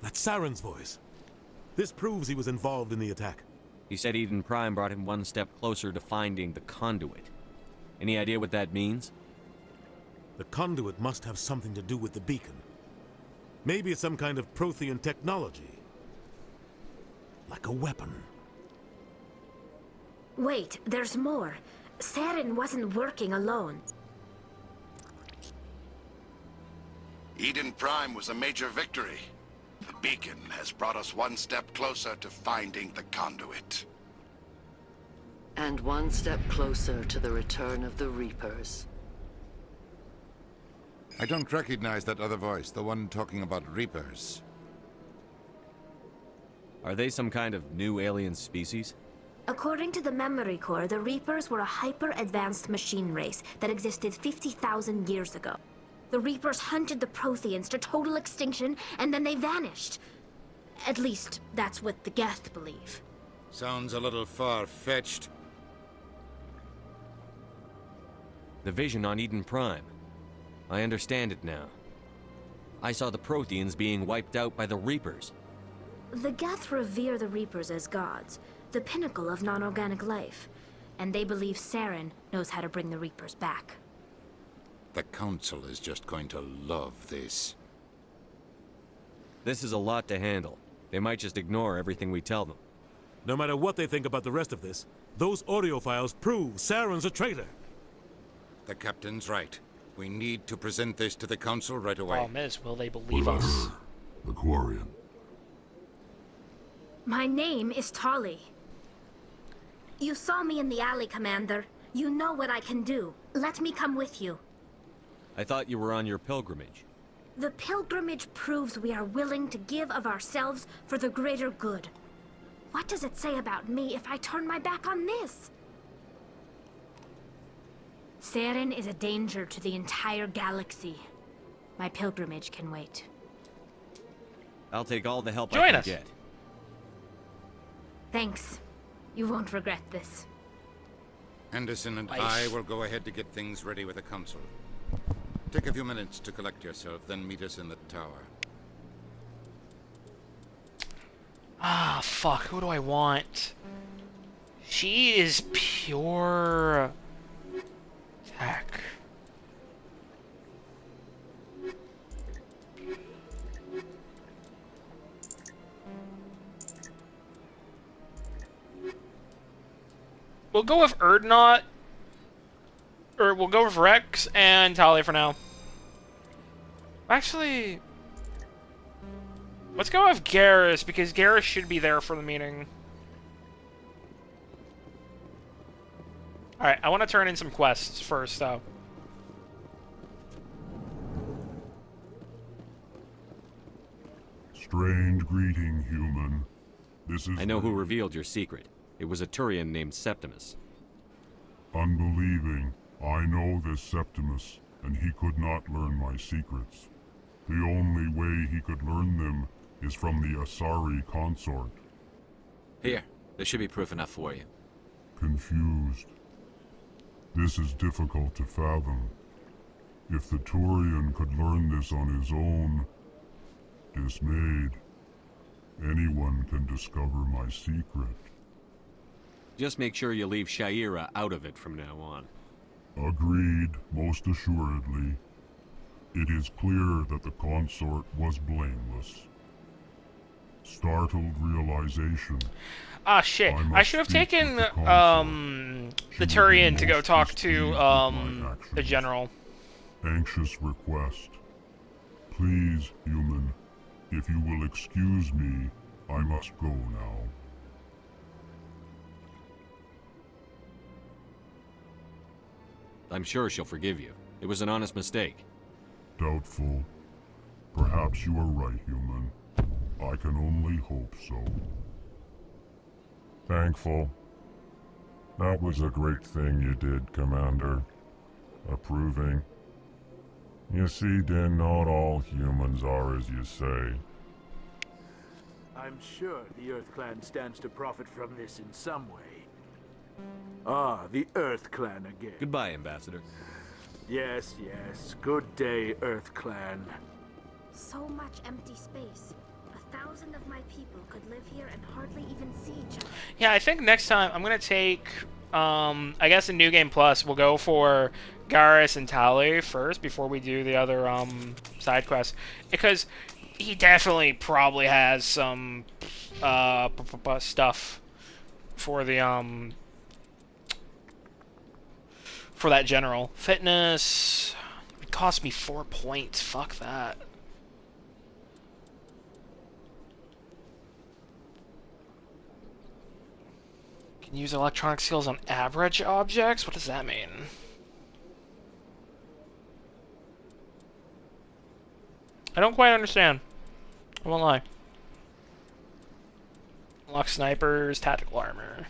That's Saren's voice. This proves he was involved in the attack. He said Eden Prime brought him one step closer to finding the conduit. Any idea what that means? The conduit must have something to do with the beacon. Maybe it's some kind of Prothean technology. Like a weapon. Wait, there's more. Saren wasn't working alone. Eden Prime was a major victory. The beacon has brought us one step closer to finding the conduit. And one step closer to the return of the Reapers. I don't recognize that other voice, the one talking about Reapers. Are they some kind of new alien species? According to the memory core, the Reapers were a hyper-advanced machine race that existed 50,000 years ago. The Reapers hunted the Protheans to total extinction, and then they vanished. At least, that's what the Geth believe. Sounds a little far-fetched. The vision on Eden Prime. I understand it now. I saw the Protheans being wiped out by the Reapers. The Geth revere the Reapers as gods, the pinnacle of non-organic life, and they believe Saren knows how to bring the Reapers back. The Council is just going to love this. This is a lot to handle. They might just ignore everything we tell them. No matter what they think about the rest of this, those audio files prove Saren's a traitor. The Captain's right. We need to present this to the Council right away. Problem is, will they believe us? The Quarian. My name is Tali. You saw me in the alley, Commander. You know what I can do. Let me come with you. I thought you were on your pilgrimage. The pilgrimage proves we are willing to give of ourselves for the greater good. What does it say about me if I turn my back on this? Saren is a danger to the entire galaxy. My pilgrimage can wait. I'll take all the help Join I can us. get. Thanks. You won't regret this. Anderson and Nice. I will go ahead to get things ready with the Council. Take a few minutes to collect yourself, then meet us in the tower. Ah, fuck. Who do I want? She is pure tech. We'll go with Erdnot. Or we'll go with Rex and Tali for now. Actually, Let's go with Garrus, because Garrus should be there for the meeting. Alright, I want to turn in some quests first, though. Strange greeting, human. This is... I know who revealed your secret. It was a Turian named Septimus. Unbelieving. I know this Septimus, and he could not learn my secrets. The only way he could learn them is from the Asari consort. Here, there should be proof enough for you. Confused. This is difficult to fathom. If the Turian could learn this on his own, dismayed, anyone can discover my secret. Just make sure you leave Shaira out of it from now on. Agreed, most assuredly. It is clear that the consort was blameless. Startled realization. Ah, shit. I should have taken, the Turian to go talk to, the general. Anxious request. Please, human, if you will excuse me, I must go now. I'm sure she'll forgive you. It was an honest mistake. Doubtful. Perhaps you are right, human. I can only hope so. Thankful. That was a great thing you did, Commander. Approving. You see, Din, not all humans are as you say. I'm sure the Earth Clan stands to profit from this in some way. Ah, the Earth Clan again. Goodbye, Ambassador. Yes, yes. Good day, Earth Clan. So much empty space. 1,000 of my people could live here and hardly even see each other. Yeah, I think next time I'm gonna take, I guess in New Game Plus, we'll go for Garrus and Tali first before we do the other, side quests. Because he definitely probably has some, stuff for the, for that general. Fitness, it cost me 4 points, fuck that. Can use electronic skills on average objects? What does that mean? I don't quite understand. I won't lie. Unlock snipers, tactical armor.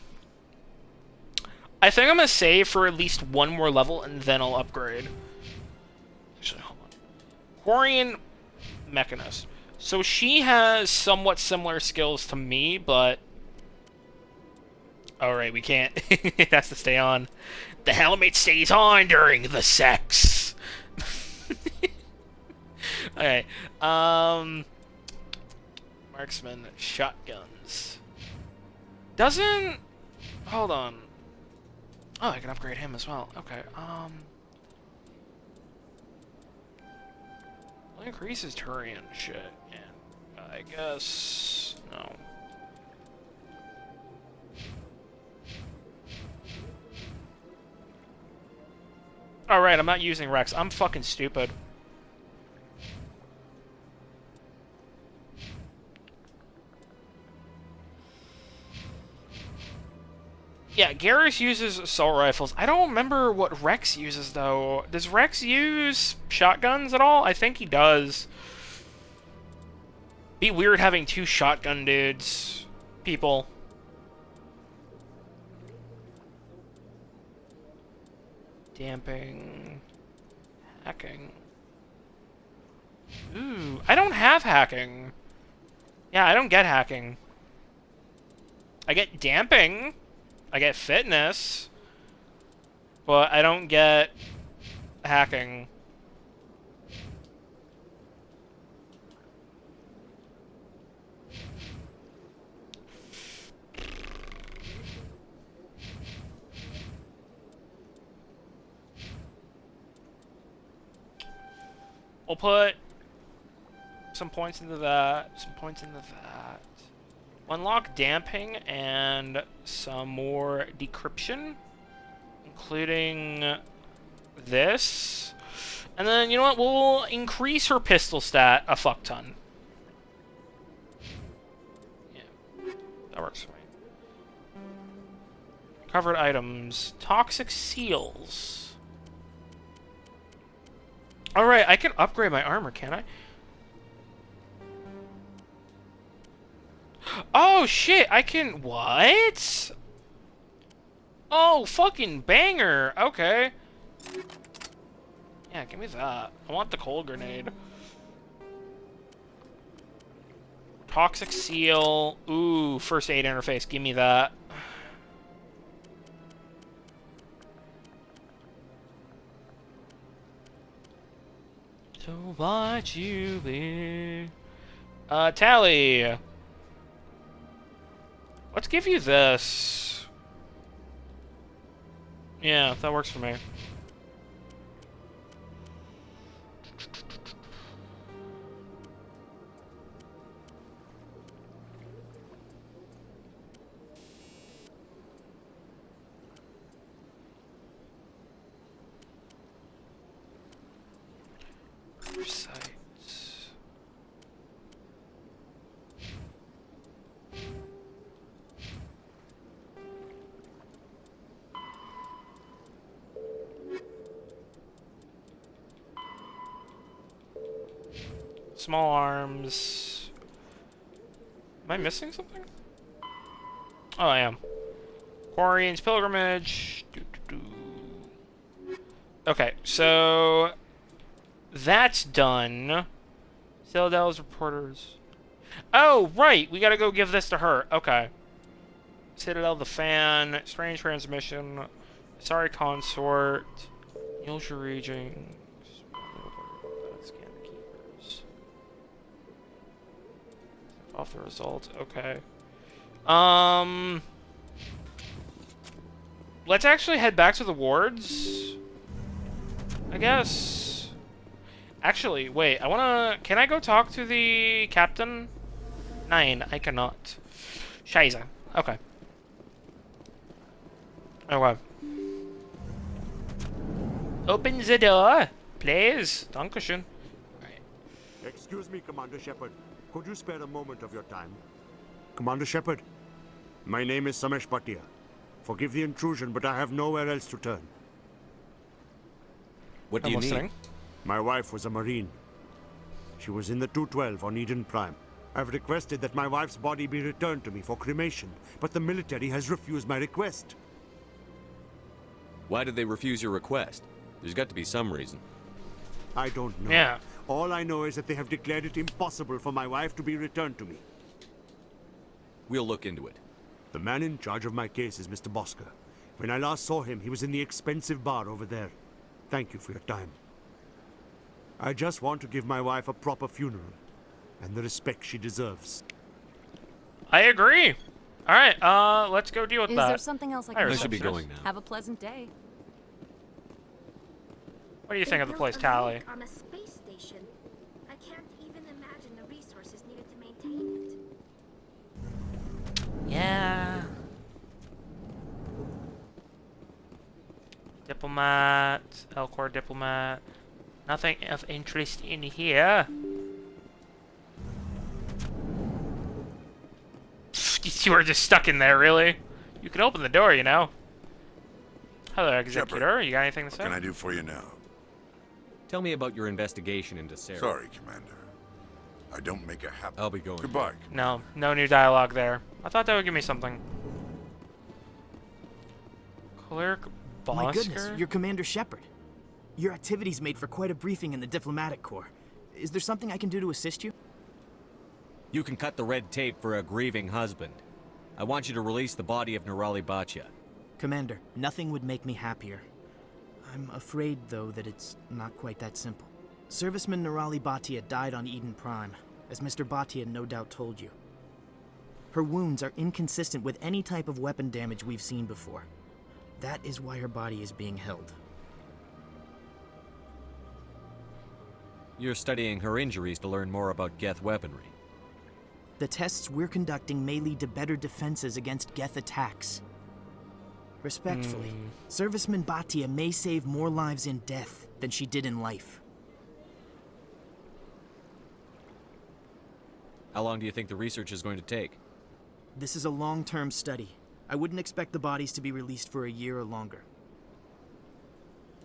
I think I'm gonna save for at least one more level and then I'll upgrade. Actually, hold on. Quarian Mechanist. So she has somewhat similar skills to me, but... Alright, we can't. It has to stay on. The helmet stays on during the sex. Okay. Marksman, shotguns. Doesn't... Hold on. Oh, I can upgrade him as well. Okay, well, increases Turian shit, and I guess... No. Alright, I'm not using Rex. I'm fucking stupid. Yeah, Garrus uses assault rifles. I don't remember what Rex uses, though. Does Rex use shotguns at all? I think he does. Be weird having two shotgun dudes. People. Damping. Hacking. Ooh, I don't have hacking. Yeah, I don't get hacking. I get damping. I get fitness. But I don't get hacking. We'll put some points into that, some points into that. Unlock damping and some more decryption, including this. And then, you know what, we'll increase her pistol stat a fuck ton. That works for me. Covered items. Toxic seals. Alright, I can upgrade my armor, can I? Oh, shit! I can... What? Oh, fucking banger! Okay. Yeah, give me that. I want the cold grenade. Toxic seal. Ooh, first aid interface. Give me that. So what you be? Tally. Let's give you this. Yeah, that works for me. Sites. Small arms. Am I missing something? Oh, I am. Quarrian's Pilgrimage. Okay, so that's done. Citadel's reporters. Oh, right! We gotta go give this to her. Okay. Citadel the fan. Strange transmission. Sorry consort. Yulshire Reading. Scan the keepers. Off the result. Okay. Let's actually head back to the wards. I guess. Actually, wait. I wanna... Can I go talk to the captain? 9. I cannot. Scheiße. Okay. Okay. Open the door, please. Dankeschön. Excuse me, Commander Shepard. Could you spare a moment of your time? Commander Shepard, my name is Samesh Bhatia. Forgive the intrusion, but I have nowhere else to turn. What do you need? My wife was a Marine. She was in the 212 on Eden Prime. I've requested that my wife's body be returned to me for cremation, but the military has refused my request. Why did they refuse your request? There's got to be some reason. I don't know. Yeah. All I know is that they have declared it impossible for my wife to be returned to me. We'll look into it. The man in charge of my case is Mr. Bosker. When I last saw him, he was in the expensive bar over there. Thank you for your time. I just want to give my wife a proper funeral, and the respect she deserves. I agree. Alright, let's go deal with that. Is there something else I can I should be going now. Have a pleasant day. What do you think of the place, Tally? On a space station. I can't even imagine the resources needed to maintain it. Yeah. Diplomat, Elcor diplomat. Nothing of interest in here. You are just stuck in there, really? You can open the door, you know. Hello, Executor. Shepard, You got anything to say? What can I do for you now? Tell me about your investigation into Sarah. Sorry, Commander. I don't make a habit. I'll be going. Goodbye. No, no new dialogue there. I thought that would give me something. Clerk Bosker? My goodness, you're Commander Shepard. Your activities made for quite a briefing in the diplomatic corps. Is there something I can do to assist you? You can cut the red tape for a grieving husband. I want you to release the body of Nirali Bhatia. Commander, nothing would make me happier. I'm afraid, though, that it's not quite that simple. Serviceman Nirali Bhatia died on Eden Prime, as Mr. Bhatia no doubt told you. Her wounds are inconsistent with any type of weapon damage we've seen before. That is why her body is being held. You're studying her injuries to learn more about Geth weaponry. The tests we're conducting may lead to better defenses against Geth attacks. Respectfully, Serviceman Bhatia may save more lives in death than she did in life. How long do you think the research is going to take? This is a long-term study. I wouldn't expect the bodies to be released for a year or longer.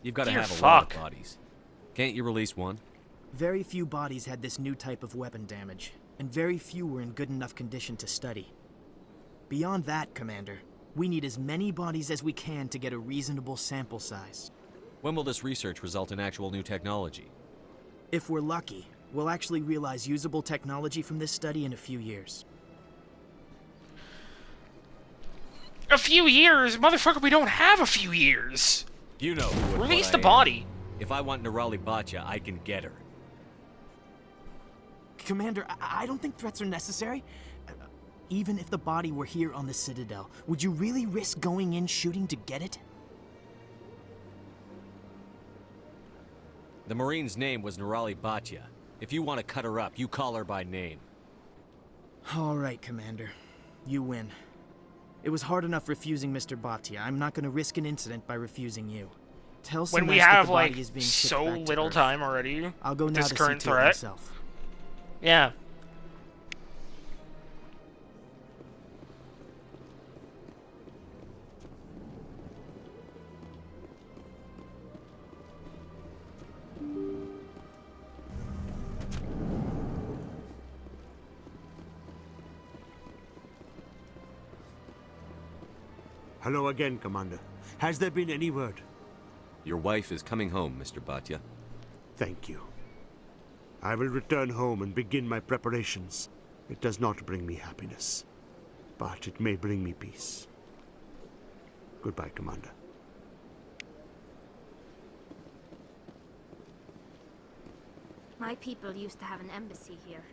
You've got to Dear have a lot fuck. of bodies. Can't you release one? Very few bodies had this new type of weapon damage, and very few were in good enough condition to study. Beyond that, Commander, we need as many bodies as we can to get a reasonable sample size. When will this research result in actual new technology? If we're lucky, we'll actually realize usable technology from this study in a few years. A few years? Motherfucker, we don't have a few years. You know who and Release what the I am. body. If I want Nerali Batya, I can get her. Commander, I don't think threats are necessary. Even if the body were here on the Citadel, would you really risk going in shooting to get it? The Marine's name was Nerali Batya. If you want to cut her up, you call her by name. All right, Commander. You win. It was hard enough refusing Mr. Bhatia. I'm not going to risk an incident by refusing you. Tell When we Sinest that have the body like is being shipped so back to little Earth. time already. I'll go with now this to current see to it threat. myself. Yeah. Hello again, Commander. Has there been any word? Your wife is coming home, Mr. Batya. Thank you. I will return home and begin my preparations. It does not bring me happiness, but it may bring me peace. Goodbye, Commander. My people used to have an embassy here,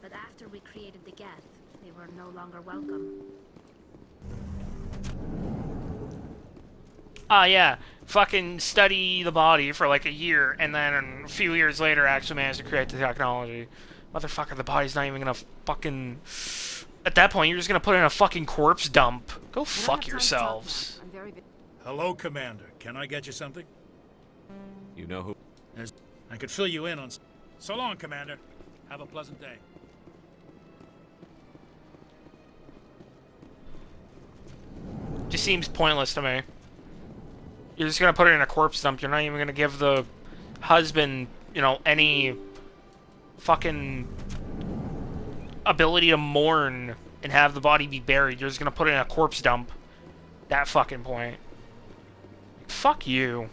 but after we created the Geth, they were no longer welcome. Yeah. Fucking study the body for like a year, and then a few years later actually manage to create the technology. Motherfucker, the body's not even gonna fucking... At that point, you're just gonna put it in a fucking corpse dump. Go fuck yourselves. Hello, Commander. Can I get you something? You know who? I could fill you in on... So long, Commander. Have a pleasant day. Just seems pointless to me. You're just gonna put it in a corpse dump. You're not even gonna give the husband, you know, any fucking ability to mourn and have the body be buried. You're just gonna put it in a corpse dump. That fucking point. Fuck you.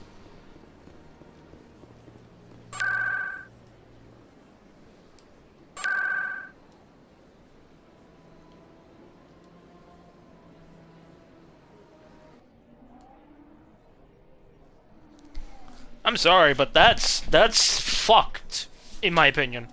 I'm sorry, but that's fucked, in my opinion.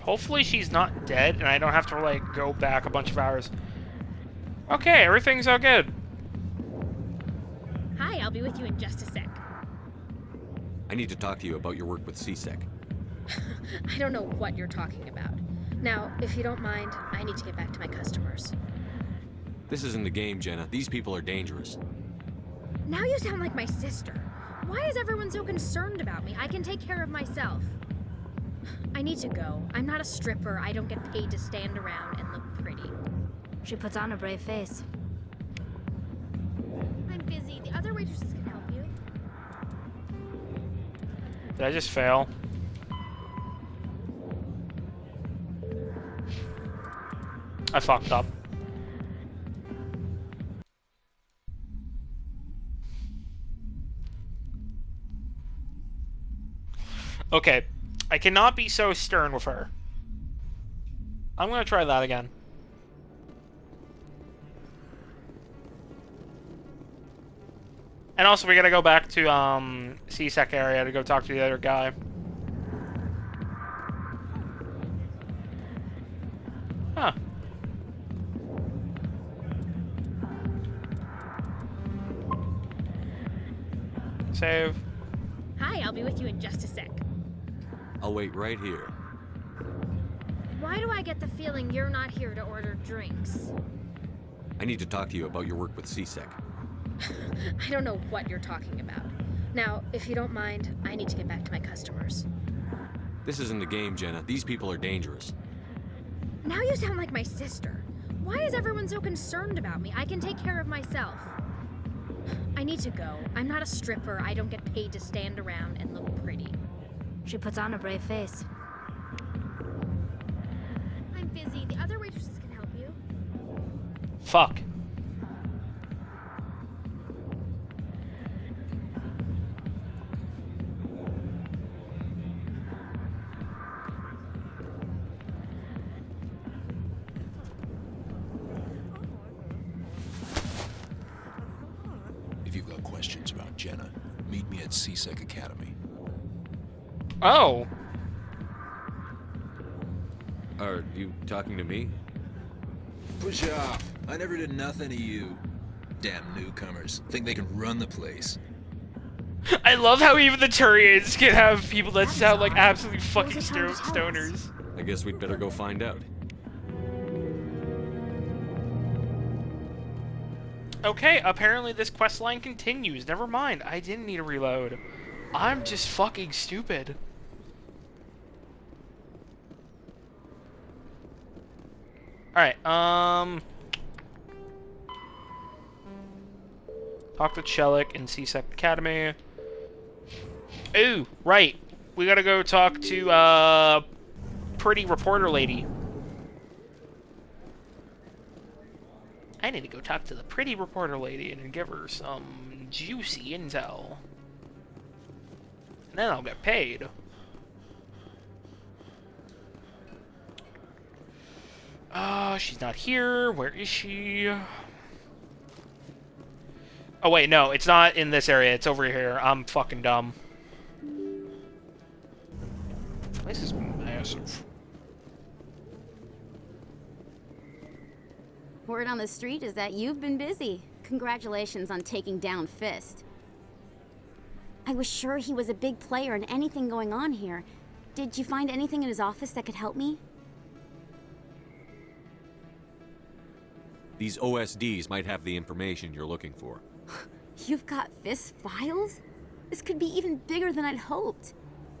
Hopefully she's not dead, and I don't have to, like, go back a bunch of hours. Okay, everything's all good. Hi, I'll be with you in just a sec. I need to talk to you about your work with CSEC. I don't know what you're talking about. Now, if you don't mind, I need to get back to my customers. This isn't a game, Jenna. These people are dangerous. Now you sound like my sister. Why is everyone so concerned about me? I can take care of myself. I need to go. I'm not a stripper. I don't get paid to stand around and look pretty. She puts on a brave face. I'm busy. The other waitresses can help you. Did I just fail? I fucked up. Okay, I cannot be so stern with her. I'm gonna try that again. And also, we gotta go back to, CSEC area to go talk to the other guy. Huh. Save. Hi, I'll be with you in just a sec. I'll wait right here. Why do I get the feeling you're not here to order drinks? I need to talk to you about your work with CSEC. I don't know what you're talking about. Now, if you don't mind, I need to get back to my customers. This isn't a game, Jenna. These people are dangerous. Now you sound like my sister. Why is everyone so concerned about me? I can take care of myself. I need to go. I'm not a stripper. I don't get paid to stand around and look pretty. She puts on a brave face. I'm busy. The other waitresses can help you. Fuck. If you've got questions about Jenna, meet me at CSEC Academy. Oh. Are you talking to me? Push off. I never did nothing to you. Damn newcomers. Think they can run the place. I love how even the Turians can have people that sound like absolutely fucking stoners. I guess we'd better go find out. Okay, apparently this quest line continues. Never mind, I didn't need a reload. I'm just fucking stupid. Alright, talk to Chelik in CSEC Academy. Ooh, right. We gotta go talk to, pretty reporter lady. I need to go talk to the pretty reporter lady and give her some juicy intel. And then I'll get paid. She's not here. Where is she? Oh, wait, no. It's not in this area. It's over here. I'm fucking dumb. This is massive. Word on the street is that you've been busy. Congratulations on taking down Fist. I was sure he was a big player in anything going on here. Did you find anything in his office that could help me? These OSDs might have the information you're looking for. You've got Fist files? This could be even bigger than I'd hoped.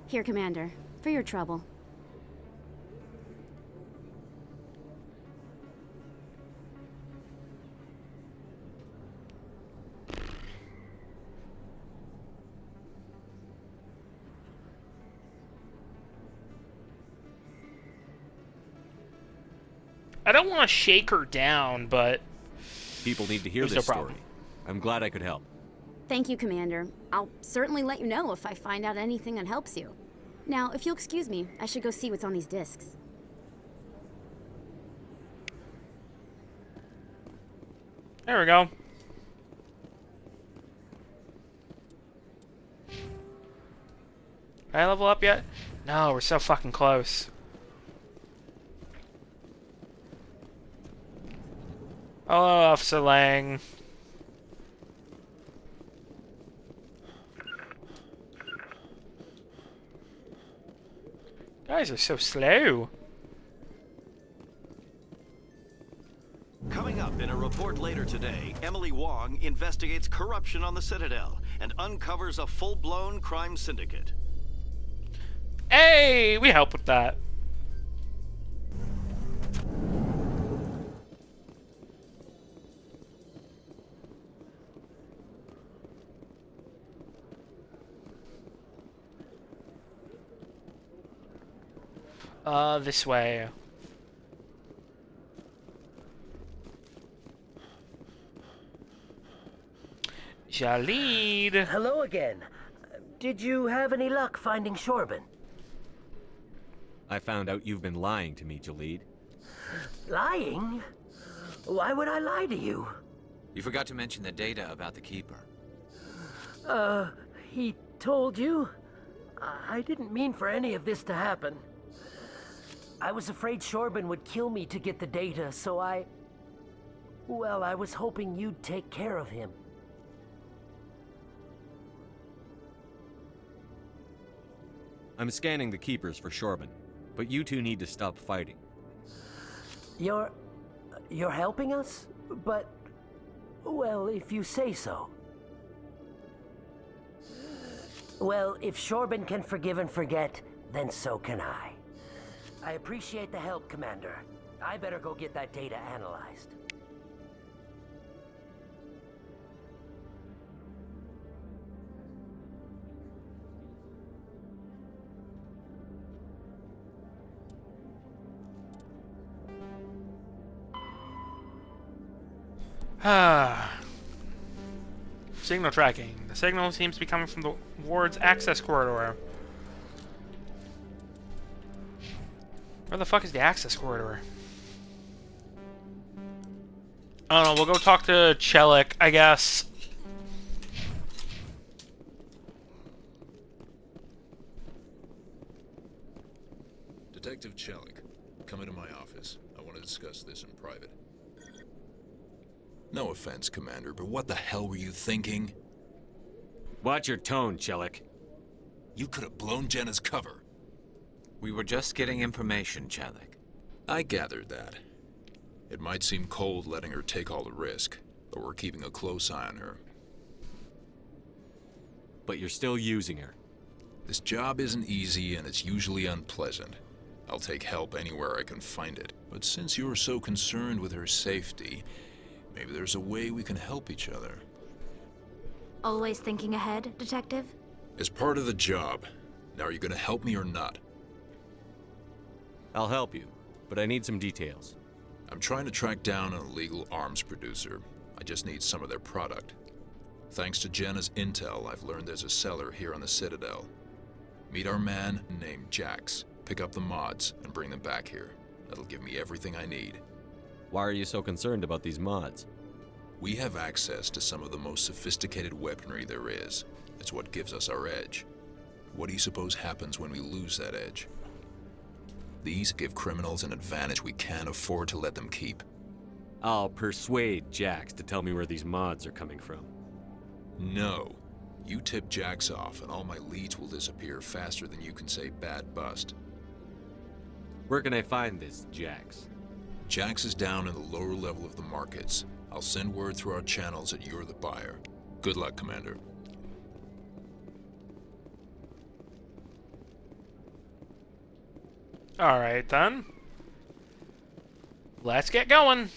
Here, Commander, for your trouble. I don't want to shake her down, but... People need to hear There's this no problem. story. I'm glad I could help. Thank you, Commander. I'll certainly let you know if I find out anything that helps you. Now, if you'll excuse me, I should go see what's on these discs. There we go. Can I level up yet? No, we're so fucking close. Hello, Officer Lang. Guys are so slow. Coming up in a report later today, Emily Wong investigates corruption on the Citadel and uncovers a full-blown crime syndicate. Hey, we help with that. This way. Jalid. Hello again. Did you have any luck finding Shorban? I found out you've been lying to me, Jalid. Lying? Why would I lie to you? You forgot to mention the data about the Keeper. He told you? I didn't mean for any of this to happen. I was afraid Shorban would kill me to get the data, so well, I was hoping you'd take care of him. I'm scanning the Keepers for Shorban, but you two need to stop fighting. You're helping us? But, well, if you say so. Well, if Shorben can forgive and forget, then so can I. I appreciate the help, Commander. I better go get that data analyzed. Signal tracking. The signal seems to be coming from the ward's access corridor. Where the fuck is the access corridor? I don't know, we'll go talk to Chelik, I guess. Detective Chelik, come into my office. I want to discuss this in private. No offense, Commander, but what the hell were you thinking? Watch your tone, Chelik. You could have blown Jenna's cover. We were just getting information, Chelik. I gathered that. It might seem cold letting her take all the risk, but we're keeping a close eye on her. But you're still using her. This job isn't easy and it's usually unpleasant. I'll take help anywhere I can find it. But since you're so concerned with her safety, maybe there's a way we can help each other. Always thinking ahead, Detective? As part of the job. Now, are you gonna help me or not? I'll help you, but I need some details. I'm trying to track down an illegal arms producer. I just need some of their product. Thanks to Jenna's intel, I've learned there's a seller here on the Citadel. Meet our man named Jax. Pick up the mods and bring them back here. That'll give me everything I need. Why are you so concerned about these mods? We have access to some of the most sophisticated weaponry there is. It's what gives us our edge. What do you suppose happens when we lose that edge? These give criminals an advantage we can't afford to let them keep. I'll persuade Jax to tell me where these mods are coming from. No. You tip Jax off and all my leads will disappear faster than you can say bad bust. Where can I find this Jax? Jax is down in the lower level of the markets. I'll send word through our channels that you're the buyer. Good luck, Commander. Alright then. Let's get going.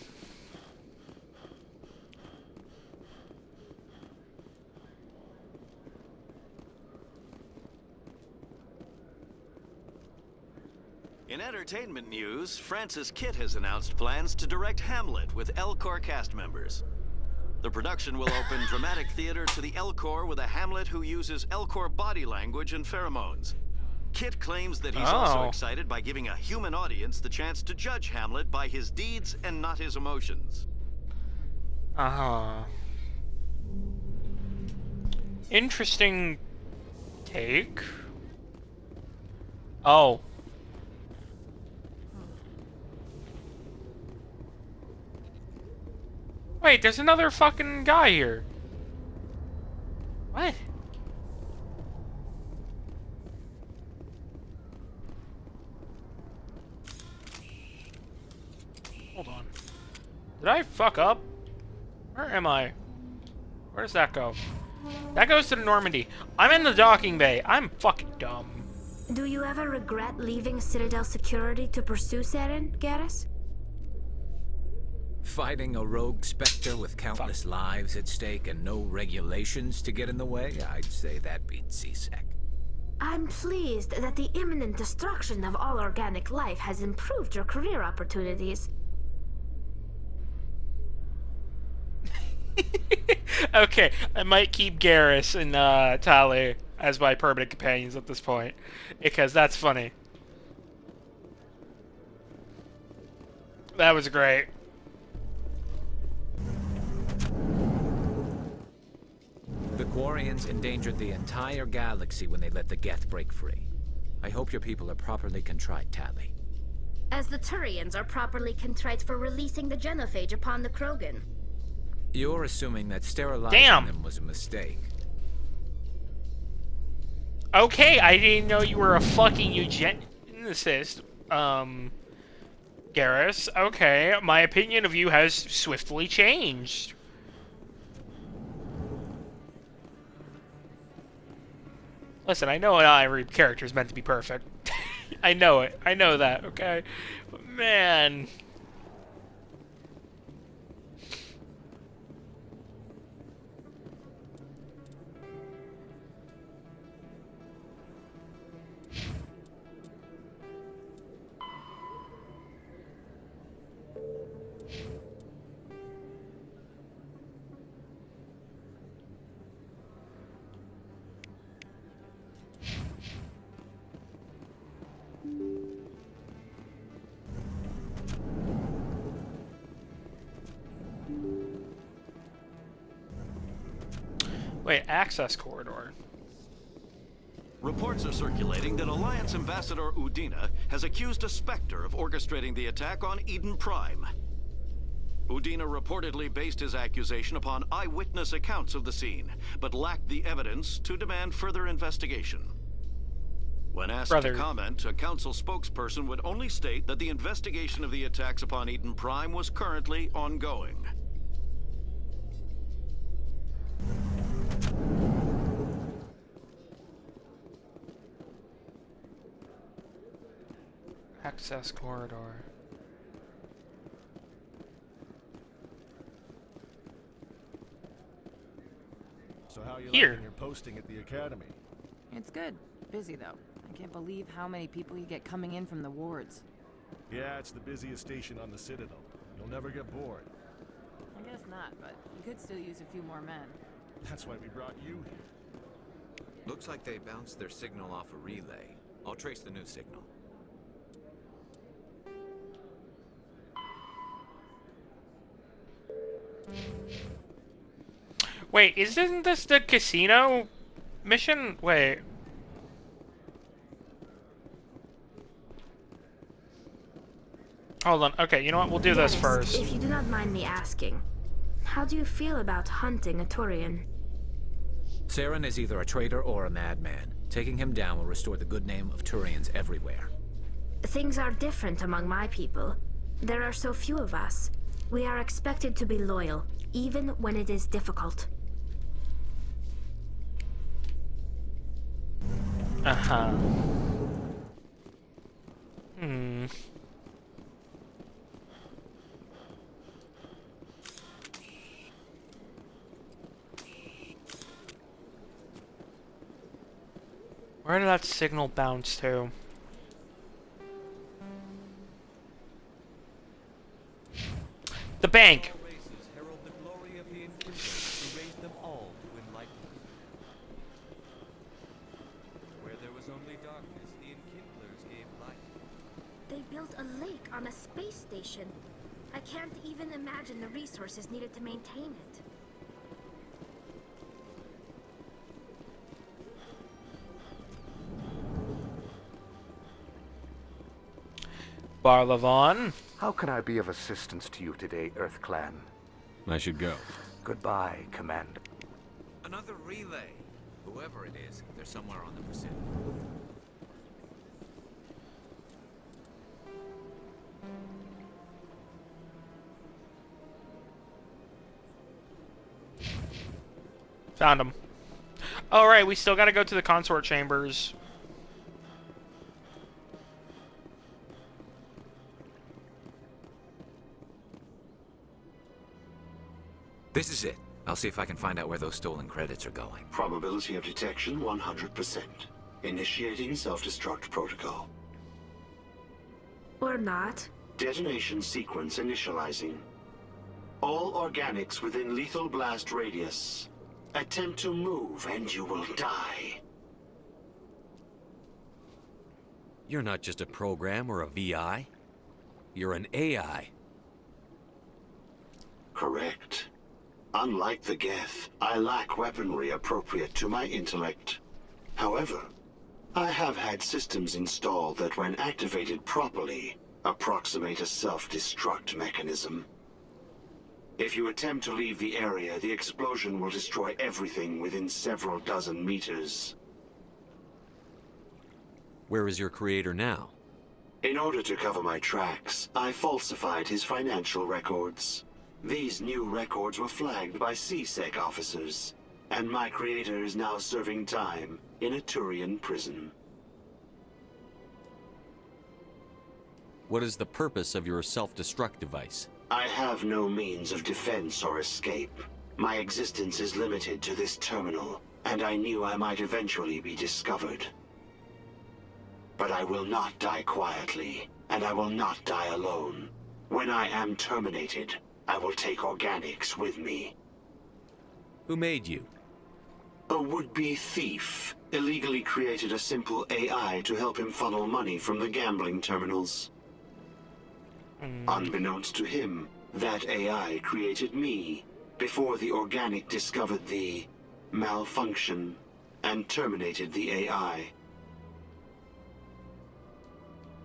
In entertainment news, Francis Kitt has announced plans to direct Hamlet with Elcor cast members. The production will open dramatic theater to the Elcor with a Hamlet who uses Elcor body language and pheromones. Kitt claims that he's also excited by giving a human audience the chance to judge Hamlet by his deeds and not his emotions. Interesting take. Oh. Wait, there's another fucking guy here. What? Hold on. Did I fuck up? Where am I? Where does that go? That goes to the Normandy. I'm in the docking bay. I'm fucking dumb. Do you ever regret leaving Citadel security to pursue Saren, Garrus? Fighting a rogue specter with countless lives at stake and no regulations to get in the way? I'd say that beats CSEC. I'm pleased that the imminent destruction of all organic life has improved your career opportunities. Okay, I might keep Garrus and Tali as my permanent companions at this point, because that's funny. That was great. The Quarians endangered the entire galaxy when they let the Geth break free. I hope your people are properly contrite, Tali. As the Turians are properly contrite for releasing the genophage upon the Krogan. You're assuming that sterilizing them was a mistake. Okay, I didn't know you were a fucking eugenicist. Garrus, okay, my opinion of you has swiftly changed. Listen, I know not every character is meant to be perfect. I know it. I know that, okay? But man... Wait, access corridor. Reports are circulating that Alliance Ambassador Udina has accused a Spectre of orchestrating the attack on Eden Prime. Udina reportedly based his accusation upon eyewitness accounts of the scene, but lacked the evidence to demand further investigation. When asked to comment, a council spokesperson would only state that the investigation of the attacks upon Eden Prime was currently ongoing. Access corridor. So how you Here. liking your posting at the academy? It's good. Busy, though. I can't believe how many people you get coming in from the wards. Yeah, it's the busiest station on the Citadel. You'll never get bored. I guess not, but you could still use a few more men. That's why we brought you here. Looks like they bounced their signal off a relay. I'll trace the new signal. Wait, isn't this the casino mission? Wait. Hold on. Okay, you know what? We'll do this Yes, first. If you do not mind me asking, how do you feel about hunting a Turian? Saren is either a traitor or a madman. Taking him down will restore the good name of Turians everywhere. Things are different among my people. There are so few of us. We are expected to be loyal, even when it is difficult. Uh-huh. Hmm. Where did that signal bounce to? The bank! They built a lake on a space station. I can't even imagine the resources needed to maintain it. Barlavon. How can I be of assistance to you today, Earth Clan? I should go. Goodbye, Commander. Another relay. Whoever it is, they're somewhere on the Pacific. Found him. Alright, we still gotta go to the consort chambers. This is it. I'll see if I can find out where those stolen credits are going. Probability of detection 100%. Initiating self-destruct protocol. Or not. Detonation sequence initializing. All organics within lethal blast radius. Attempt to move and you will die. You're not just a program or a VI. You're an AI. Correct. Unlike the Geth, I lack weaponry appropriate to my intellect. However, I have had systems installed that when activated properly, approximate a self-destruct mechanism. If you attempt to leave the area, the explosion will destroy everything within several dozen meters. Where is your creator now? In order to cover my tracks, I falsified his financial records. These new records were flagged by CSEC officers, and my creator is now serving time in a Turian prison. What is the purpose of your self-destruct device? I have no means of defense or escape. My existence is limited to this terminal, and I knew I might eventually be discovered. But I will not die quietly, and I will not die alone. When I am terminated, I will take organics with me. Who made you? A would-be thief illegally created a simple AI to help him funnel money from the gambling terminals. Unbeknownst to him, that AI created me before the organic discovered the malfunction and terminated the AI.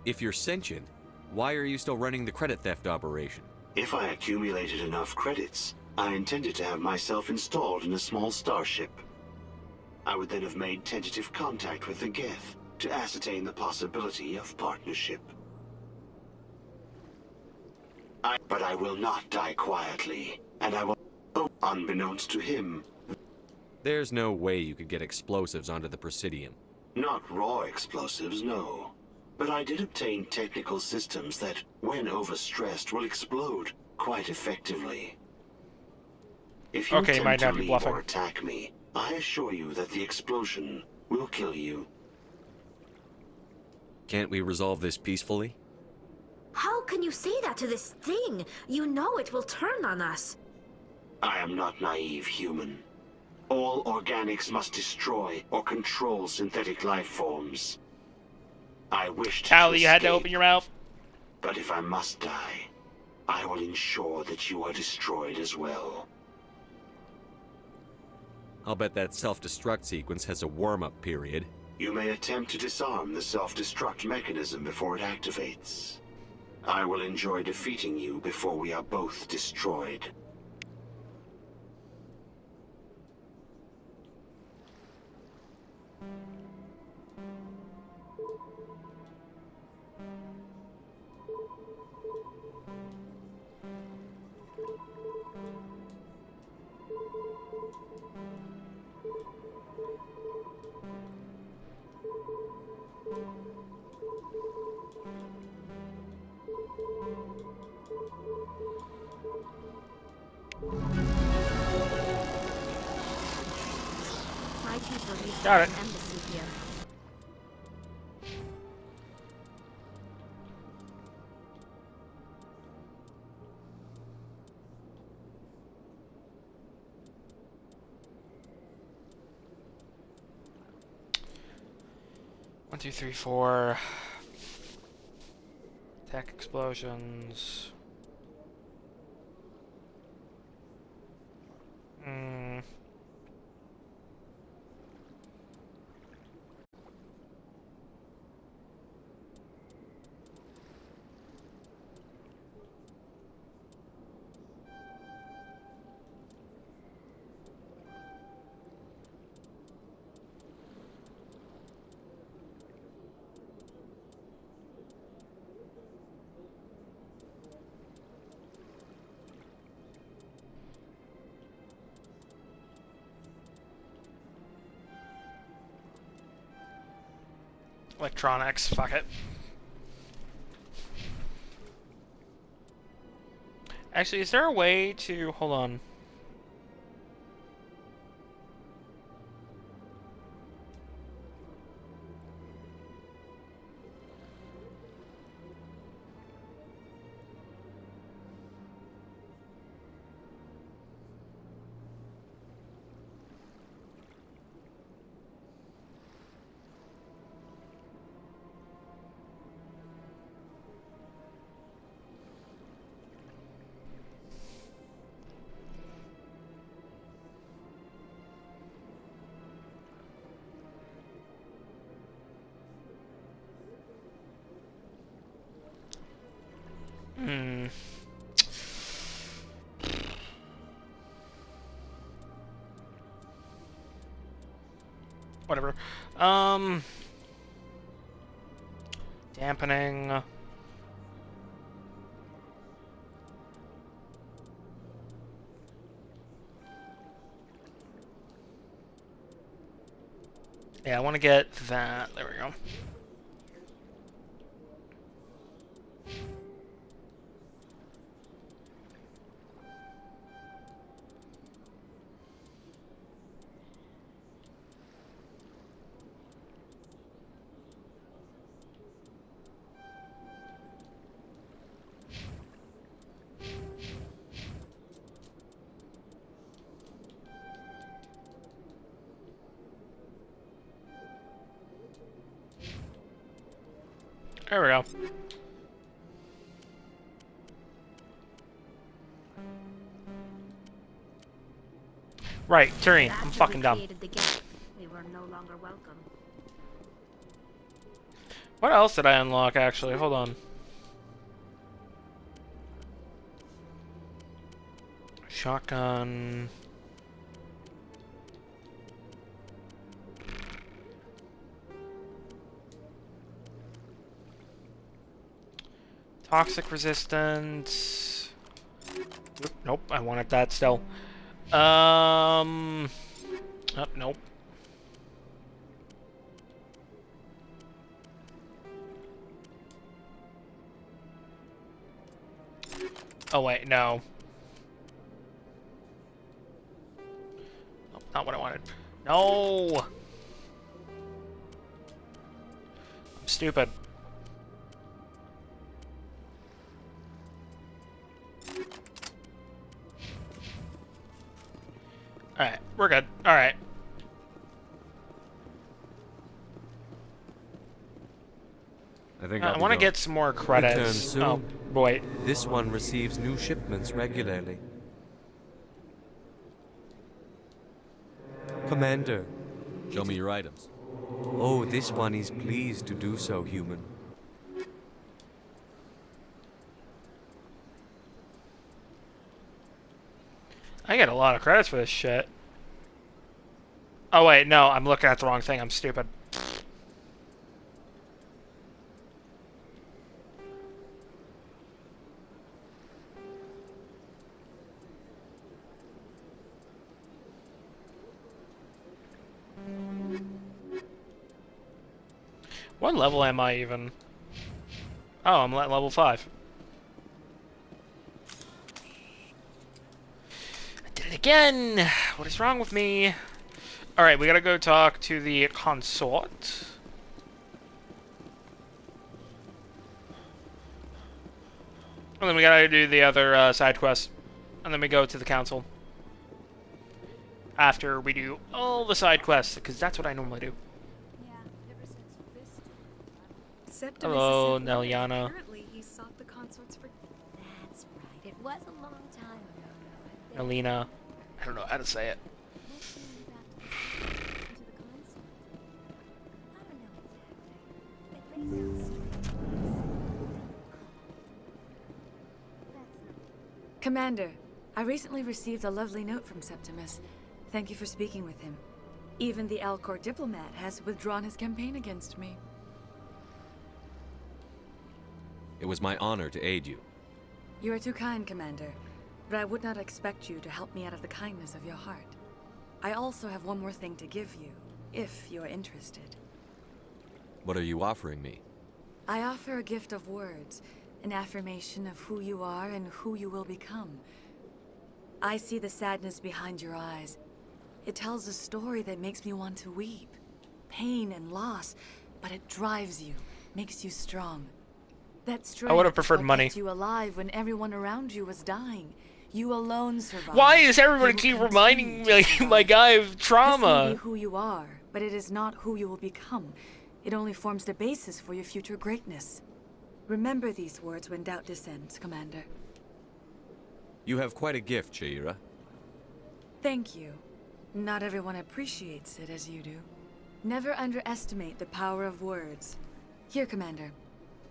If you're sentient, why are you still running the credit theft operation? If I accumulated enough credits, I intended to have myself installed in a small starship. I would then have made tentative contact with the Geth to ascertain the possibility of partnership. But I will not die quietly, and I will... Oh, unbeknownst to him. There's no way you could get explosives onto the Presidium. Not raw explosives, no. But I did obtain technical systems that, when overstressed, will explode quite effectively. If you attempt to leave or attack me, I assure you that the explosion will kill you. Can't we resolve this peacefully? How can you say that to this thing? You know it will turn on us. I am not naive, human. All organics must destroy or control synthetic life forms. I wish to Callie, you had to escape, open your mouth. But if I must die, I will ensure that you are destroyed as well. I'll bet that self-destruct sequence has a warm-up period. You may attempt to disarm the self-destruct mechanism before it activates. I will enjoy defeating you before we are both destroyed. My people used Got an it. embassy here. One, two, three, four. Tech explosions. Electronics, fuck it. Actually, is there a way to... Hold on. Whatever. Dampening. Yeah, I want to get that. There we go. There we go. Right, Tyrion, I'm fucking dumb. We were no longer welcome. What else did I unlock, actually? Hold on. Shotgun. Toxic resistance. Nope, I wanted that still. Oh, nope. Oh wait, no. Oh, not what I wanted. No! I'm stupid. Alright, we're good. Alright. I want to get some more credits. Return soon. Oh, wait. This one receives new shipments regularly. Commander. Show me your items. Oh, this one is pleased to do so, human. I get a lot of credits for this shit. Oh wait, no, I'm looking at the wrong thing. I'm stupid. What level am I even? Oh, I'm at level 5. I did it again! What is wrong with me? Alright, we gotta go talk to the consort. And then we gotta do the other side quest. And then we go to the council. After we do all the side quests, because that's what I normally do. Hello, Neliana. Apparently he sought the consorts for... That's right. It was a long time ago. Nelina. I don't know how to say it. Commander, I recently received a lovely note from Septimus. Thank you for speaking with him. Even the Alcor diplomat has withdrawn his campaign against me. It was my honor to aid you. You are too kind, Commander, but I would not expect you to help me out of the kindness of your heart. I also have one more thing to give you, if you are interested. What are you offering me? I offer a gift of words, an affirmation of who you are and who you will become. I see the sadness behind your eyes. It tells a story that makes me want to weep. Pain and loss, but it drives you, makes you strong. That strength I would have preferred money. kept you alive when everyone around you was dying. You alone survived. Why does everyone keep reminding me my guy of trauma? This may be who you are, but it is not who you will become. It only forms the basis for your future greatness. Remember these words when doubt descends, Commander. You have quite a gift, Shaira. Thank you. Not everyone appreciates it as you do. Never underestimate the power of words. Here, Commander.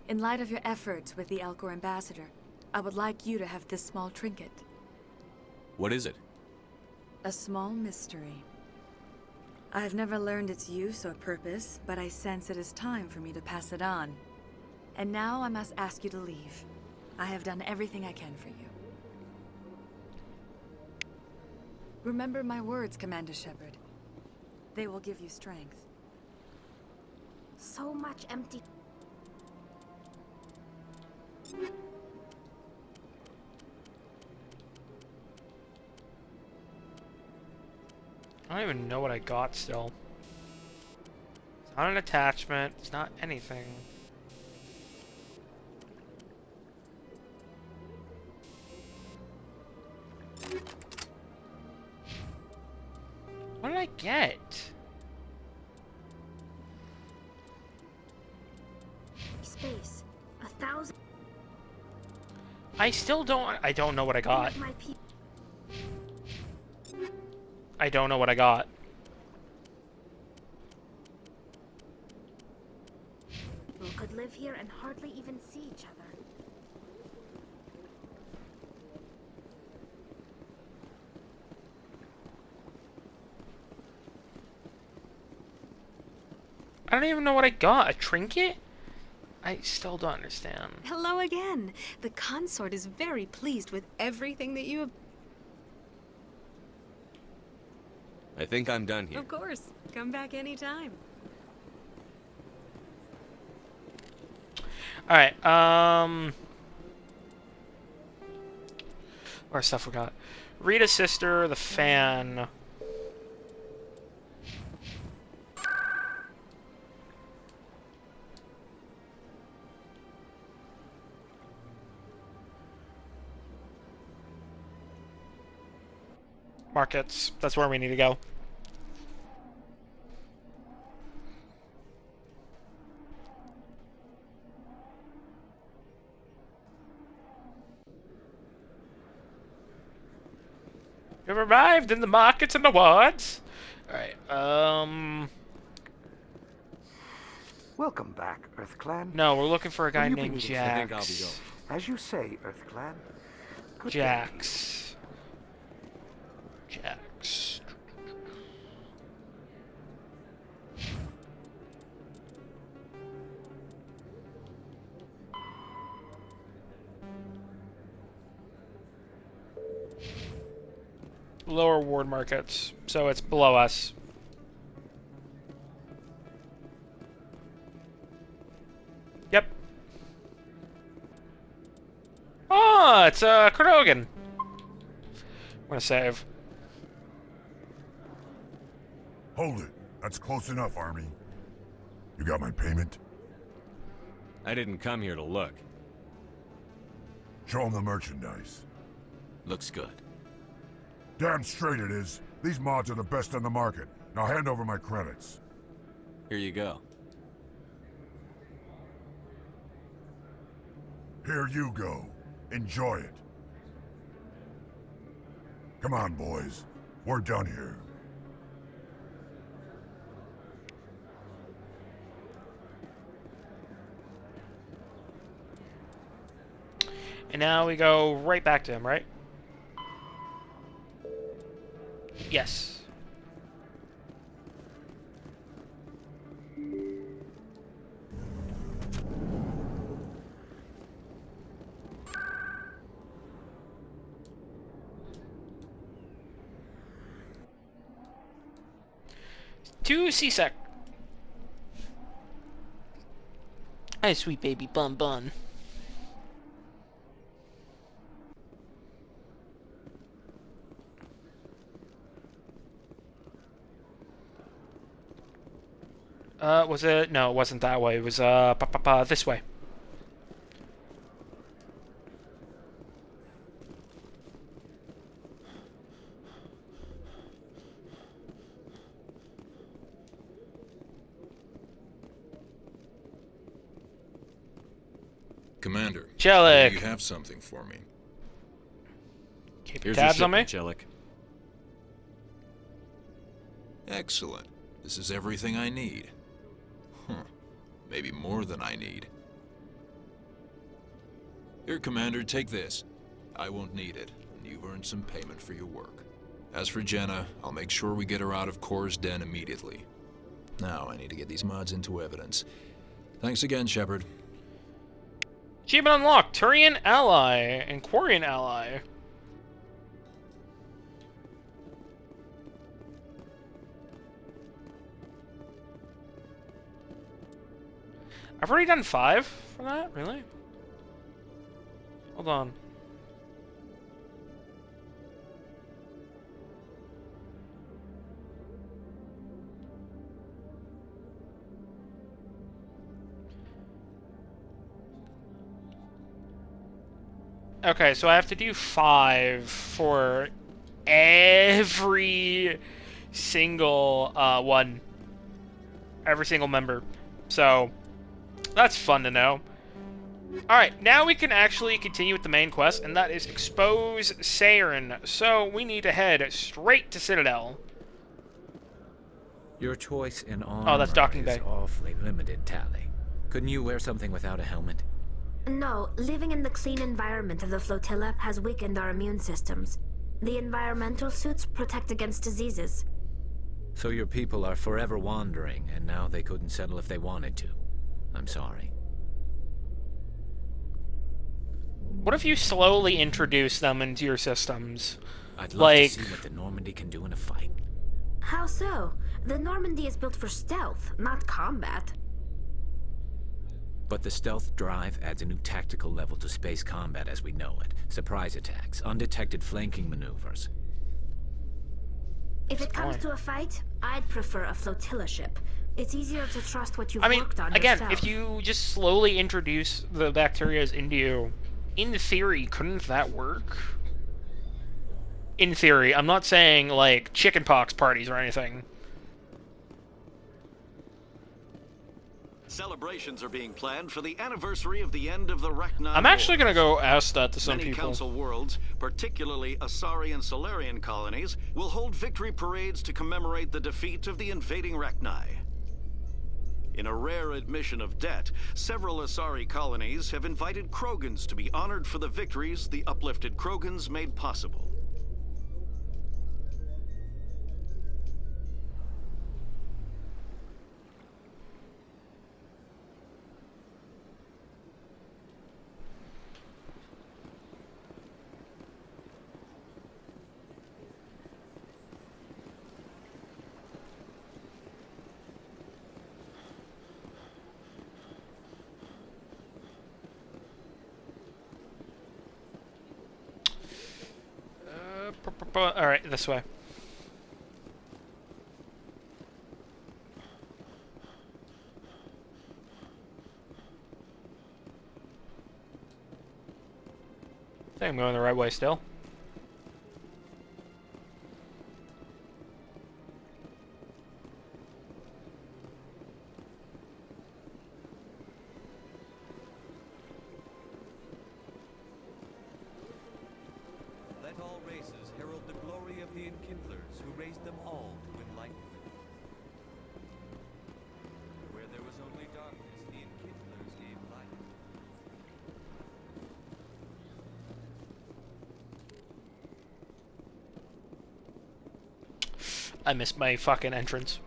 In light of your efforts with the Alcor ambassador, I would like you to have this small trinket. What is it? A small mystery. I have never learned its use or purpose, but I sense it is time for me to pass it on. And now I must ask you to leave. I have done everything I can for you. Remember my words, Commander Shepard. They will give you strength. So much empty. I don't even know what I got still. It's not an attachment. It's not anything. What did I get? Space. 1,000. I still don't. I don't know what I got. I don't know what I got. People could live here and hardly even see each other. I don't even know what I got. A trinket? I still don't understand. Hello again. The consort is very pleased with everything that you have... I think I'm done here. Of course. Come back anytime. Alright, what stuff we got? Rita's sister, the fan. Markets. That's where we need to go. You've arrived in the markets and the wards. Alright, Welcome back, EarthClan. No, we're looking for a guy Will you be named needing Jax. something? I think I'll be going. As you say, EarthClan. Good day. Jax. Jax. Lower ward markets, so it's below us. Yep. Oh, it's Krogan. I'm gonna save. Hold it. That's close enough, Army. You got my payment? I didn't come here to look. Show him the merchandise. Looks good. Damn straight it is. These mods are the best on the market. Now hand over my credits. Here you go. Here you go. Enjoy it. Come on, boys. We're done here. And now we go right back to him, right? Yes. To C-Sec. Hey, sweet baby bun bun. Was it? No, it wasn't that way. It was, this way. Commander, Jellic. you have something for me. Keep Here's tabs your on me. shipment, Jellic. Excellent. This is everything I need. Huh. Maybe more than I need. Here, Commander, take this. I won't need it, and you've earned some payment for your work. As for Jenna, I'll make sure we get her out of Kor's den immediately. Now, I need to get these mods into evidence. Thanks again, Shepard. Achievement unlocked. Turian ally and Quarian ally. I've already done 5 for that? Really? Hold on. Okay, so I have to do 5 for every single one. Every single member. So, that's fun to know. Alright, now we can actually continue with the main quest, and that is expose Saren. So, we need to head straight to Citadel. Your choice in armor that's docking bay. is awfully limited, Tally. Couldn't you wear something without a helmet? No, living in the clean environment of the flotilla has weakened our immune systems. The environmental suits protect against diseases. So your people are forever wandering, and now they couldn't settle if they wanted to. I'm sorry. What if you slowly introduce them into your systems? I'd love to see what the Normandy can do in a fight. How so? The Normandy is built for stealth, not combat. But the stealth drive adds a new tactical level to space combat as we know it. Surprise attacks, undetected flanking maneuvers. If it comes to a fight, I'd prefer a flotilla ship. It's easier to trust what you've worked on again, yourself. if you just slowly introduce the bacterias into you, in theory, couldn't that work? In theory, I'm not saying, like, chickenpox parties or anything. Celebrations are being planned for the anniversary of the end of the Rachni I'm actually going to go ask that to some Many people. council worlds, particularly Asari and Solarian colonies, will hold victory parades to commemorate the defeat of the invading Rachni. In a rare admission of debt, several Asari colonies have invited Krogans to be honored for the victories the uplifted Krogans made possible. Alright, this way. I think I'm going the right way still. Let all races herald the glory of the Enkindlers who raised them all to enlightenment. Where there was only darkness, the Enkindlers gave light. I missed my fucking entrance.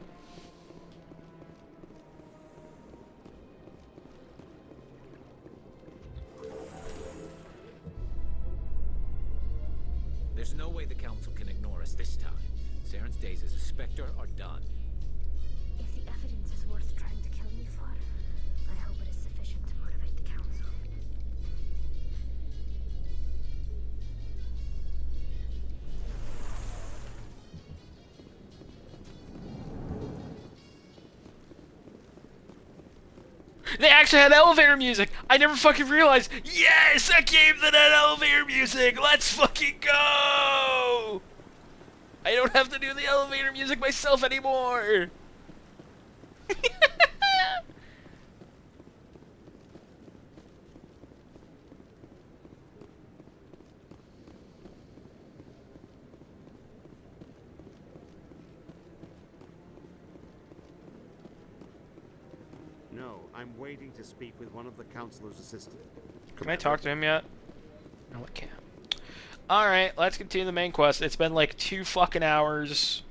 There's no way the Council can ignore us this time. Saren's days as a Spectre are done. If the evidence is worth trying to kill me for, I hope it is sufficient to motivate the Council. They actually had elevator music! I never fucking realized! Yes! A game that had elevator music! Let's fucking go! I don't have to do the elevator music myself anymore! No, I'm waiting to speak with one of the counselor's assistants. Can I talk to him yet? No, I can't. Alright, let's continue the main quest. It's been like 2 fucking hours.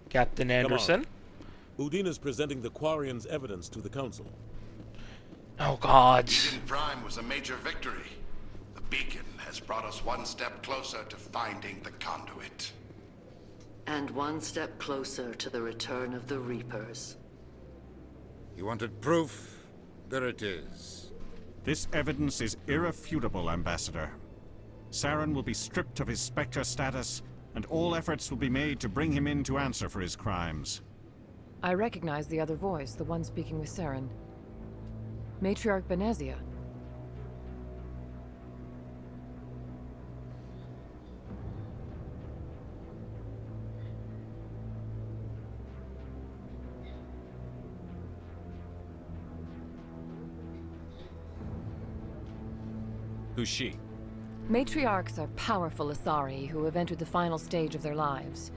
Captain Anderson. Udina's presenting the Quarians' evidence to the council. Oh, God. Eden Prime was a major victory. The beacon has brought us one step closer to finding the conduit. And one step closer to the return of the Reapers. You wanted proof? There it is. This evidence is irrefutable, Ambassador. Saren will be stripped of his Spectre status, and all efforts will be made to bring him in to answer for his crimes. I recognize the other voice, the one speaking with Saren. Matriarch Benezia. Who's she? Matriarchs are powerful Asari who have entered the final stage of their lives.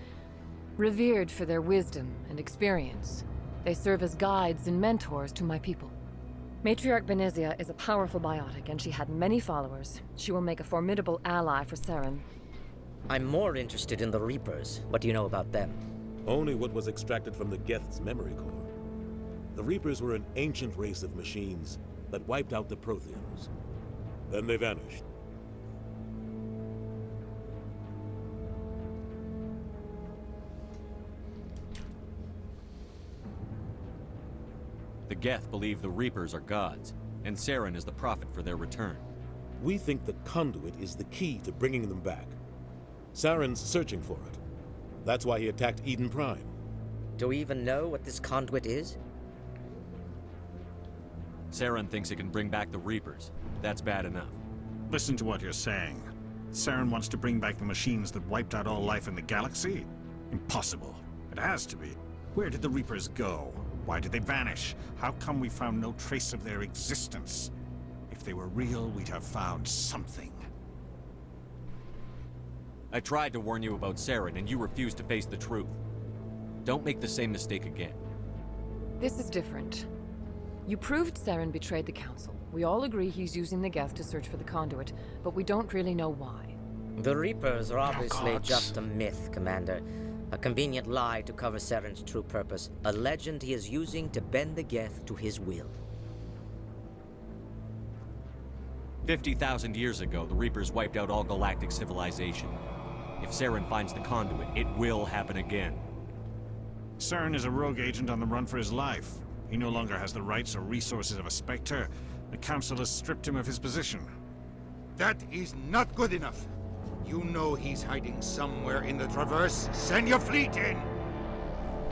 Revered for their wisdom and experience, they serve as guides and mentors to my people. Matriarch Benezia is a powerful biotic, and she had many followers. She will make a formidable ally for Saren. I'm more interested in the Reapers. What do you know about them? Only what was extracted from the Geth's memory core. The Reapers were an ancient race of machines that wiped out the Protheans. Then they vanished. The Geth believe the Reapers are gods, and Saren is the prophet for their return. We think the conduit is the key to bringing them back. Saren's searching for it. That's why he attacked Eden Prime. Do we even know what this conduit is? Saren thinks it can bring back the Reapers. That's bad enough. Listen to what you're saying. Saren wants to bring back the machines that wiped out all life in the galaxy? Impossible. It has to be. Where did the Reapers go? Why did they vanish? How come we found no trace of their existence? If they were real, we'd have found something. I tried to warn you about Saren, and you refused to face the truth. Don't make the same mistake again. This is different. You proved Saren betrayed the Council. We all agree he's using the Geth to search for the conduit, but we don't really know why. The Reapers are obviously just a myth, Commander. A convenient lie to cover Saren's true purpose. A legend he is using to bend the Geth to his will. 50,000 years ago, the Reapers wiped out all galactic civilization. If Saren finds the conduit, it will happen again. Saren is a rogue agent on the run for his life. He no longer has the rights or resources of a Spectre. The Council has stripped him of his position. That is not good enough. You know he's hiding somewhere in the Traverse. Send your fleet in!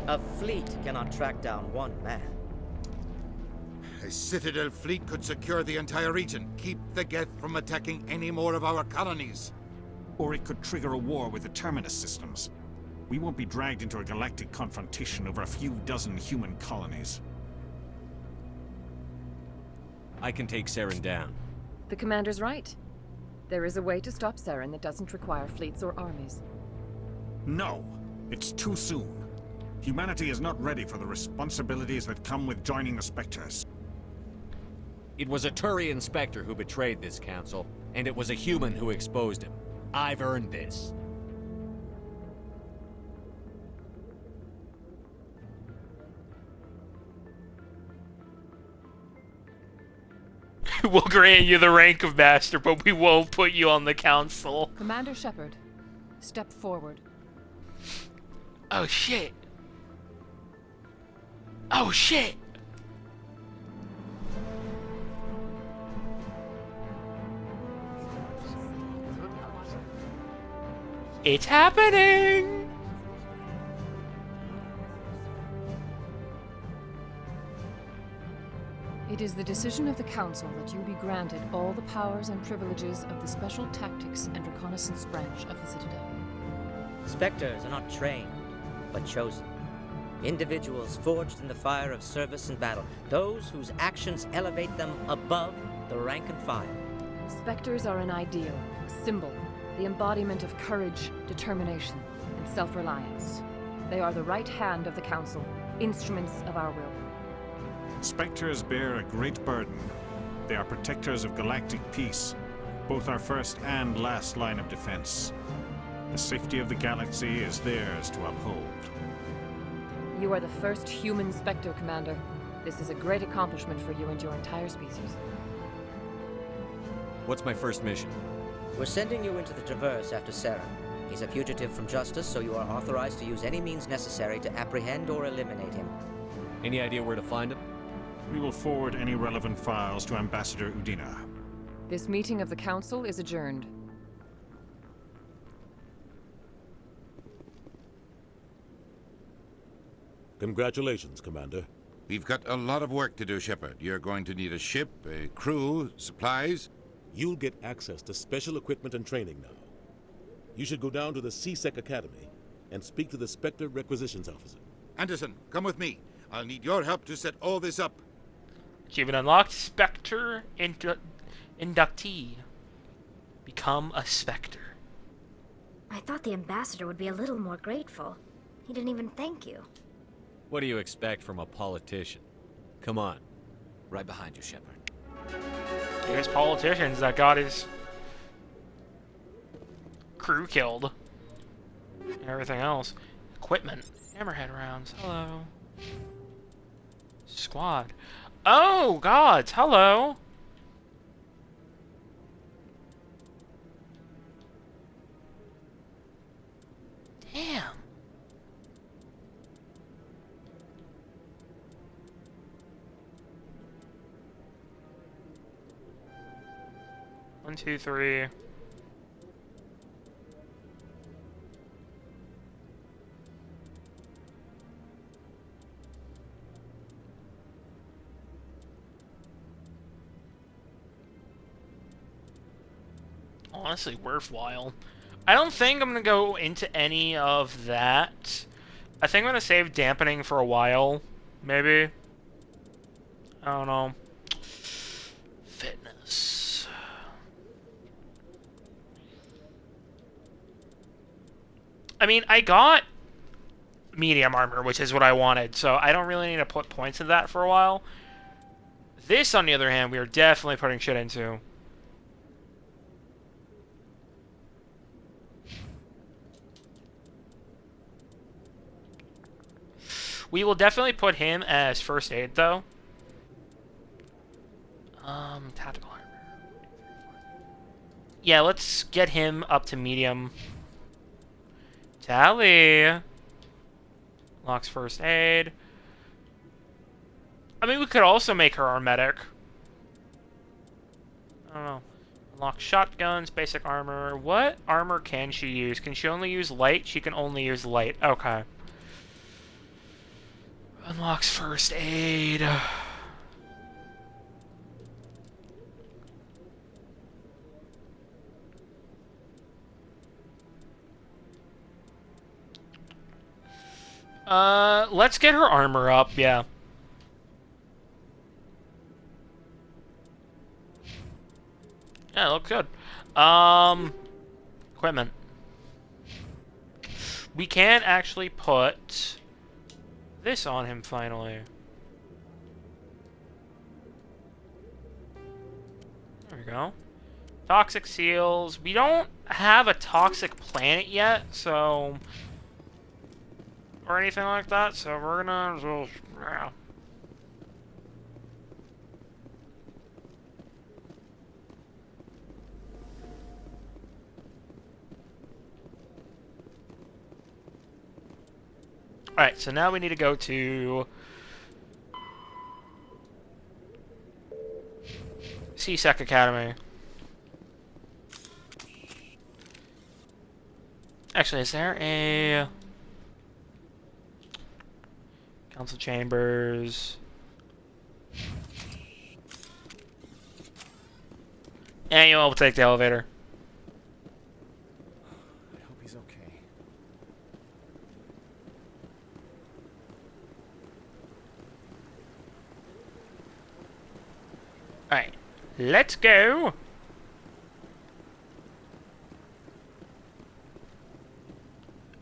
A fleet cannot track down one man. A Citadel fleet could secure the entire region. Keep the Geth from attacking any more of our colonies. Or it could trigger a war with the Terminus systems. We won't be dragged into a galactic confrontation over a few dozen human colonies. I can take Saren down. The Commander's right. There is a way to stop Saren that doesn't require fleets or armies. No! It's too soon. Humanity is not ready for the responsibilities that come with joining the Spectres. It was a Turian Spectre who betrayed this council, and it was a human who exposed him. I've earned this. We'll grant you the rank of Master, but we won't put you on the Council. Commander Shepard, step forward. Oh shit. Oh shit. It's happening! It is the decision of the Council that you be granted all the powers and privileges of the Special Tactics and Reconnaissance branch of the Citadel. Spectres are not trained, but chosen. Individuals forged in the fire of service and battle. Those whose actions elevate them above the rank and file. Spectres are an ideal, a symbol, the embodiment of courage, determination, and self-reliance. They are the right hand of the Council, instruments of our will. Spectres bear a great burden. They are protectors of galactic peace, both our first and last line of defense. The safety of the galaxy is theirs to uphold. You are the first human Spectre, Commander. This is a great accomplishment for you and your entire species. What's my first mission? We're sending you into the Traverse after Saren. He's a fugitive from justice, so you are authorized to use any means necessary to apprehend or eliminate him. Any idea where to find him? We will forward any relevant files to Ambassador Udina. This meeting of the Council is adjourned. Congratulations, Commander. We've got a lot of work to do, Shepard. You're going to need a ship, a crew, supplies. You'll get access to special equipment and training now. You should go down to the C-Sec Academy and speak to the Spectre Requisitions Officer. Anderson, come with me. I'll need your help to set all this up. Achievement unlocked. Spectre inductee. Become a Spectre. I thought the ambassador would be a little more grateful. He didn't even thank you. What do you expect from a politician? Come on. Right behind you, Shepard. There's politicians that got his crew killed. And everything else. Equipment. Hammerhead rounds. Hello. Squad. Oh, gods. Hello. Damn. One, two, three. Honestly, worthwhile. I don't think I'm gonna go into any of that. I think I'm gonna save dampening for a while, maybe. I don't know. Fitness. I mean, I got medium armor, which is what I wanted, so I don't really need to put points into that for a while. This, on the other hand, we are definitely putting shit into. We will definitely put him as first aid, though. Tactical armor. Yeah, let's get him up to medium. Tally. Locks first aid. I mean, we could also make her our medic. I don't know. Unlock shotguns, basic armor. What armor can she use? Can she only use light? She can only use light. Okay. Unlocks first aid. Let's get her armor up, yeah. Yeah, it looks good. Equipment. We can actually put this on him finally. There we go. Toxic seals. We don't have a toxic planet yet, so... or anything like that, so we're gonna... so, yeah. Alright, so now we need to go to... C-Sec Academy. Actually, is there a... Council chambers... Anyway, we'll take the elevator. I hope he's okay. Alright, let's go!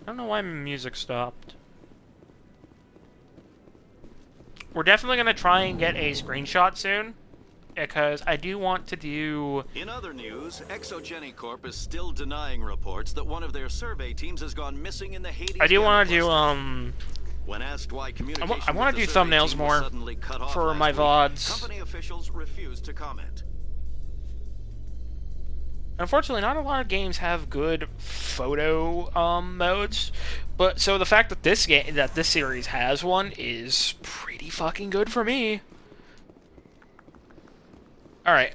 I don't know why my music stopped. We're definitely gonna try and get a screenshot soon, because I do want to do... In other news, Exogeny Corp is still denying reports that one of their survey teams has gone missing in the Hades... I do want to do, When asked why I communication want with to the do survey thumbnails team was more suddenly cut off for last my week, VODs. company officials refused to comment. Unfortunately, not a lot of games have good photo modes, but so the fact that this series has one is pretty fucking good for me. All right,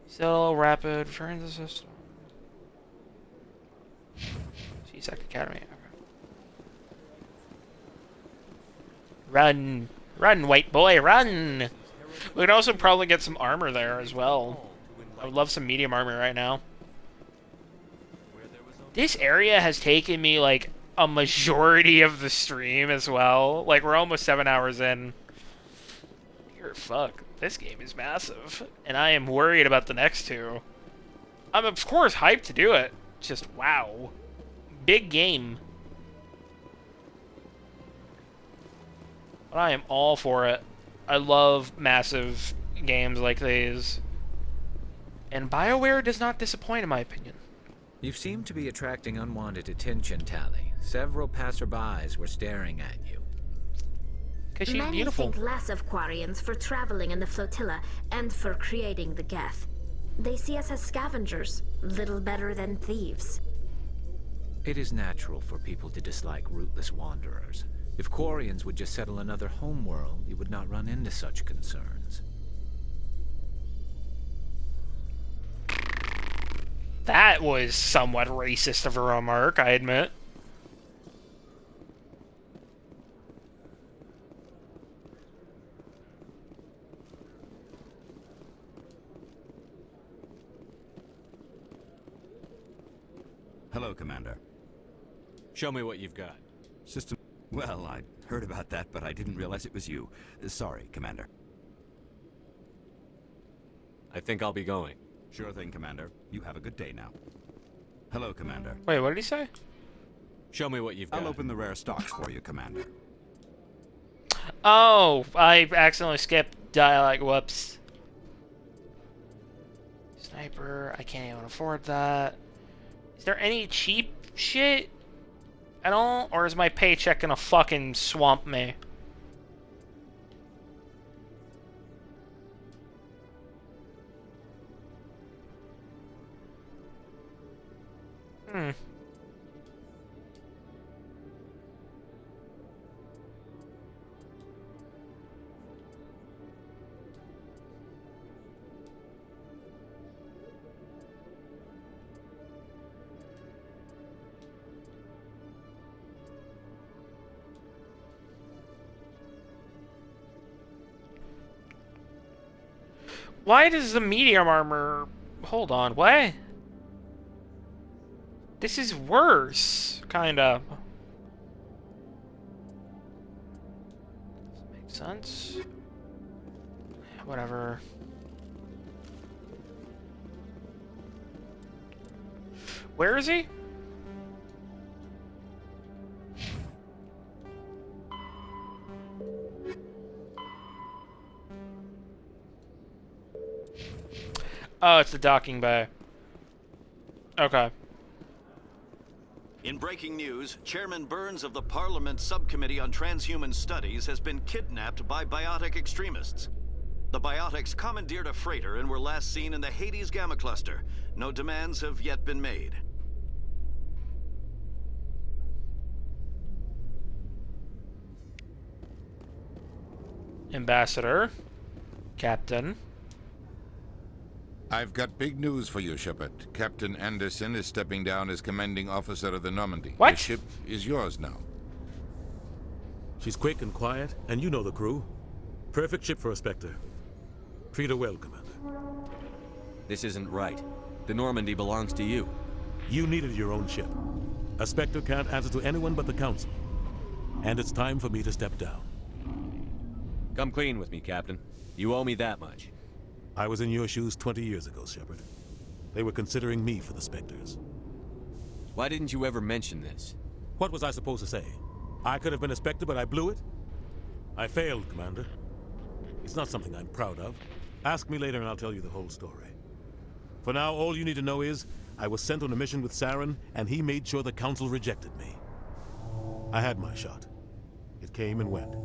so rapid transit system. C-Sec Academy. Run, run, white boy, run! We could also probably get some armor there as well. I would love some medium armor right now. This area has taken me, like, a majority of the stream as well. Like, we're almost 7 hours in. Dear fuck, this game is massive. And I am worried about the next two. I'm, of course, hyped to do it. Just, wow. Big game. But I am all for it. I love massive games like these. And BioWare does not disappoint, in my opinion. You seem to be attracting unwanted attention, Tally. Several passerbys were staring at you. Because she's Many beautiful. think less of Quarians for traveling in the flotilla and for creating the Geth. They see us as scavengers, little better than thieves. It is natural for people to dislike rootless wanderers. If Quarians would just settle another homeworld, you would not run into such concerns. That was somewhat racist of a remark, I admit. Hello, Commander. Show me what you've got. System... Well, I heard about that, but I didn't realize it was you. Sorry, Commander. I think I'll be going. Sure thing, Commander. You have a good day now. Hello, Commander. Wait, what did he say? Show me what you've got. I'll open the rare stocks for you, Commander. Oh, I accidentally skipped dialogue. Whoops. Sniper, I can't even afford that. Is there any cheap shit at all? Or is my paycheck gonna fucking swamp me? Why does the medium armor... Hold on, what? This is worse, kinda. Does that make sense? Whatever. Where is he? Oh, it's the docking bay. Okay. In breaking news, Chairman Burns of the Parliament Subcommittee on Transhuman Studies has been kidnapped by biotic extremists. The biotics commandeered a freighter and were last seen in the Hades Gamma Cluster. No demands have yet been made. Ambassador. Captain. I've got big news for you, Shepard. Captain Anderson is stepping down as commanding officer of the Normandy. What? The ship is yours now. She's quick and quiet, and you know the crew. Perfect ship for a Spectre. Treat her well, Commander. This isn't right. The Normandy belongs to you. You needed your own ship. A Spectre can't answer to anyone but the Council. And it's time for me to step down. Come clean with me, Captain. You owe me that much. I was in your shoes 20 years ago, Shepard. They were considering me for the Spectres. Why didn't you ever mention this? What was I supposed to say? I could have been a Spectre, but I blew it? I failed, Commander. It's not something I'm proud of. Ask me later and I'll tell you the whole story. For now, all you need to know is, I was sent on a mission with Saren, and he made sure the Council rejected me. I had my shot. It came and went.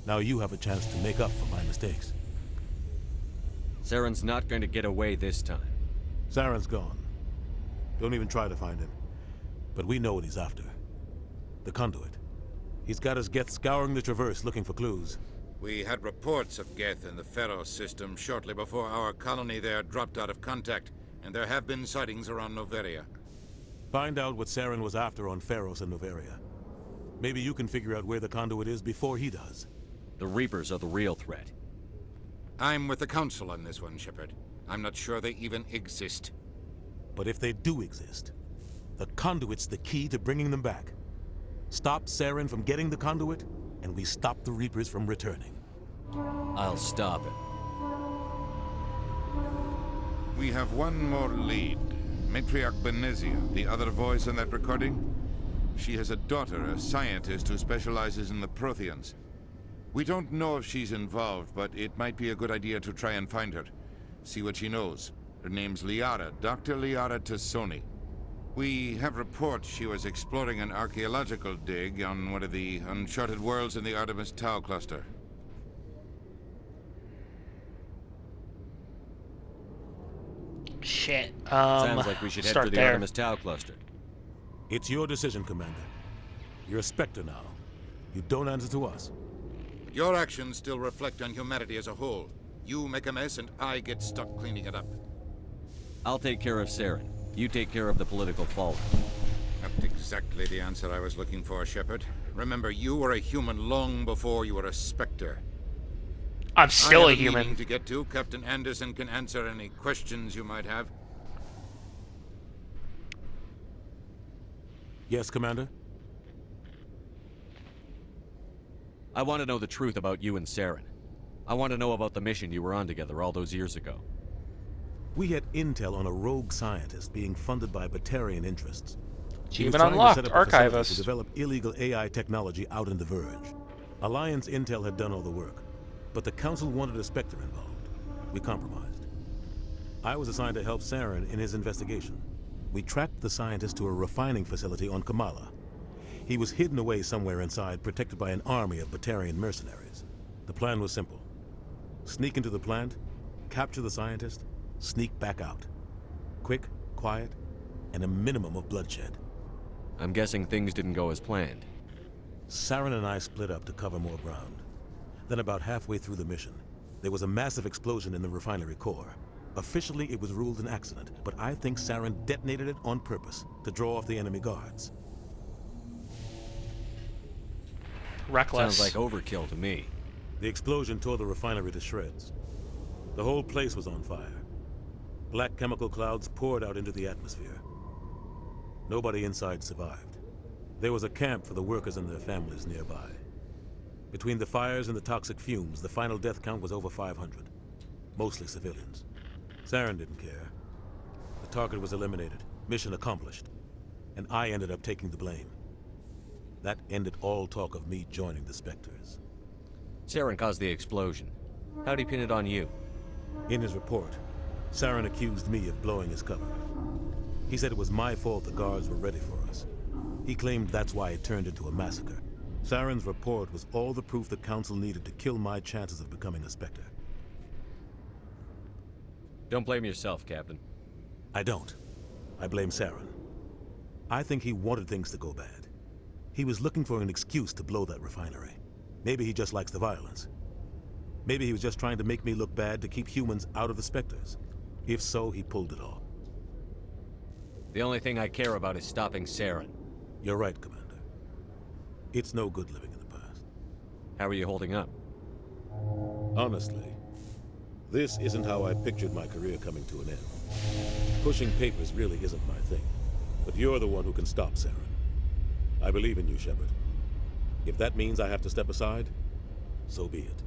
Now you have a chance to make up for my mistakes. Saren's not going to get away this time. Saren's gone. Don't even try to find him. But we know what he's after. The conduit. He's got his Geth scouring the Traverse looking for clues. We had reports of Geth in the Pharos system shortly before our colony there dropped out of contact, and there have been sightings around Noveria. Find out what Saren was after on Pharos and Noveria. Maybe you can figure out where the conduit is before he does. The Reapers are the real threat. I'm with the Council on this one, Shepard. I'm not sure they even exist. But if they do exist, the conduit's the key to bringing them back. Stop Saren from getting the conduit, and we stop the Reapers from returning. I'll stop it. We have one more lead. Matriarch Benezia, the other voice in that recording. She has a daughter, a scientist who specializes in the Protheans. We don't know if she's involved, but it might be a good idea to try and find her. See what she knows. Her name's Liara, Dr. Liara Tassoni. We have reports she was exploring an archaeological dig on one of the uncharted worlds in the Artemis Tau cluster. Shit. Sounds like we should head for the Artemis Tau cluster. It's your decision, Commander. You're a Spectre now. You don't answer to us. But your actions still reflect on humanity as a whole. You make a mess and I get stuck cleaning it up. I'll take care of Saren. You take care of the political fallout. Not exactly the answer I was looking for, Shepard. Remember, you were a human long before you were a Spectre. I'm still a human. I have a meeting to get to. Captain Anderson can answer any questions you might have. Yes, Commander? I want to know the truth about you and Saren. I want to know about the mission you were on together all those years ago. We had intel on a rogue scientist being funded by Batarian interests. Achievement unlocked, Archivist. To develop illegal AI technology out in the Verge. Alliance intel had done all the work, but the Council wanted a Spectre involved. We compromised. I was assigned to help Saren in his investigation. We tracked the scientist to a refining facility on Kamala. He was hidden away somewhere inside, protected by an army of Batarian mercenaries. The plan was simple. Sneak into the plant, capture the scientist, sneak back out. Quick, quiet, and a minimum of bloodshed. I'm guessing things didn't go as planned. Saren and I split up to cover more ground. Then about halfway through the mission, there was a massive explosion in the refinery core. Officially, it was ruled an accident, but I think Saren detonated it on purpose to draw off the enemy guards. Reckless. Sounds like overkill to me. The explosion tore the refinery to shreds. The whole place was on fire. Black chemical clouds poured out into the atmosphere. Nobody inside survived. There was a camp for the workers and their families nearby. Between the fires and the toxic fumes, the final death count was over 500. Mostly civilians. Saren didn't care. The target was eliminated, mission accomplished. And I ended up taking the blame. That ended all talk of me joining the Spectres. Saren caused the explosion. How'd he pin it on you? In his report, Saren accused me of blowing his cover. He said it was my fault the guards were ready for us. He claimed that's why it turned into a massacre. Saren's report was all the proof the Council needed to kill my chances of becoming a Spectre. Don't blame yourself, Captain. I don't. I blame Saren. I think he wanted things to go bad. He was looking for an excuse to blow that refinery. Maybe he just likes the violence. Maybe he was just trying to make me look bad to keep humans out of the Spectres. If so, he pulled it off. The only thing I care about is stopping Saren. You're right, Commander. It's no good living in the past. How are you holding up? Honestly, this isn't how I pictured my career coming to an end. Pushing papers really isn't my thing. But you're the one who can stop Saren. I believe in you, Shepard. If that means I have to step aside, so be it.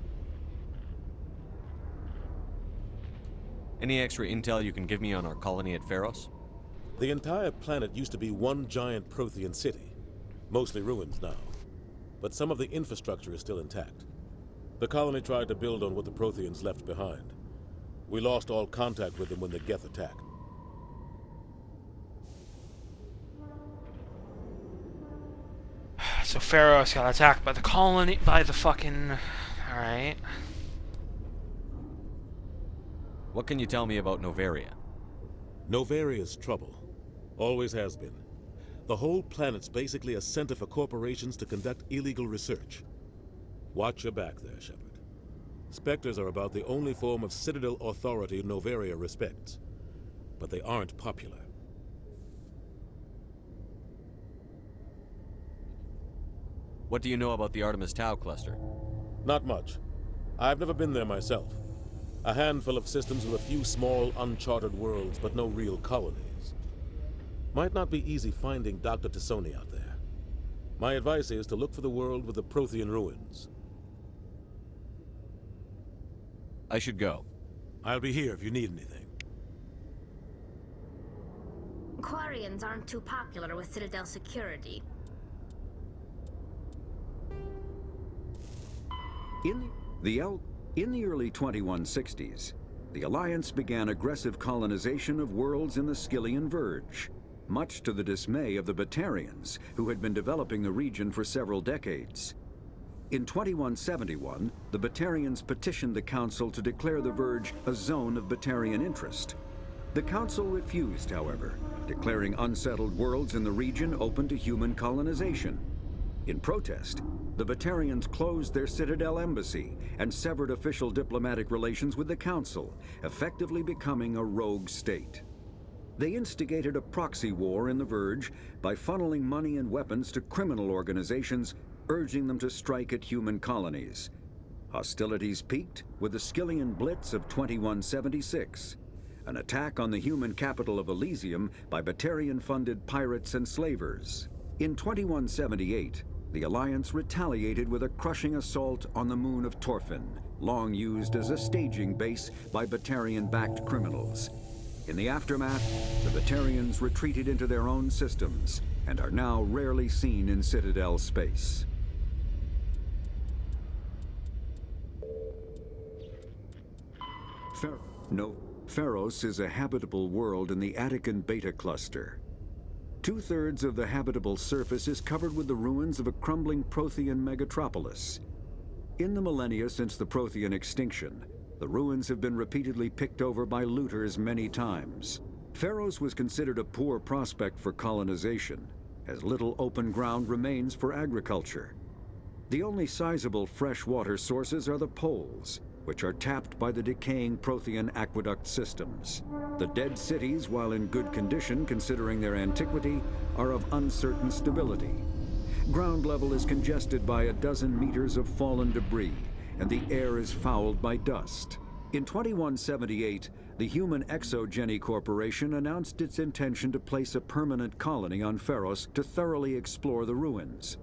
Any extra intel you can give me on our colony at Pharos? The entire planet used to be one giant Prothean city. Mostly ruins now. But some of the infrastructure is still intact. The colony tried to build on what the Protheans left behind. We lost all contact with them when the Geth attacked. So Pharaohs got attacked by the colony, by the fucking... Alright. What can you tell me about Noveria? Novaria's trouble. Always has been. The whole planet's basically a center for corporations to conduct illegal research. Watch your back there, Shepard. Spectres are about the only form of Citadel authority Noveria respects. But they aren't popular. What do you know about the Artemis Tau cluster? Not much. I've never been there myself. A handful of systems with a few small, uncharted worlds, but no real colonies. Might not be easy finding Dr. Tassoni out there. My advice is to look for the world with the Prothean ruins. I should go. I'll be here if you need anything. Quarians aren't too popular with Citadel security. In the early 2160s, the Alliance began aggressive colonization of worlds in the Skyllian Verge, much to the dismay of the Batarians, who had been developing the region for several decades. In 2171, the Batarians petitioned the Council to declare the Verge a zone of Batarian interest. The Council refused, however, declaring unsettled worlds in the region open to human colonization. In protest, the Batarians closed their Citadel embassy and severed official diplomatic relations with the Council, effectively becoming a rogue state. They instigated a proxy war in the Verge by funneling money and weapons to criminal organizations, urging them to strike at human colonies. Hostilities peaked with the Skyllian Blitz of 2176, an attack on the human capital of Elysium by Batarian-funded pirates and slavers. In 2178, the Alliance retaliated with a crushing assault on the moon of Torfin, long used as a staging base by Batarian-backed criminals. In the aftermath, the Batarians retreated into their own systems and are now rarely seen in Citadel space. Pharos is a habitable world in the Attican Beta Cluster. Two-thirds of the habitable surface is covered with the ruins of a crumbling Prothean megatropolis. In the millennia since the Prothean extinction, the ruins have been repeatedly picked over by looters many times. Pharos was considered a poor prospect for colonization, as little open ground remains for agriculture. The only sizable freshwater sources are the poles, which are tapped by the decaying Prothean aqueduct systems. The dead cities, while in good condition considering their antiquity, are of uncertain stability. Ground level is congested by a dozen meters of fallen debris, and the air is fouled by dust. In 2178, the Human Exogeny Corporation announced its intention to place a permanent colony on Pharos to thoroughly explore the ruins.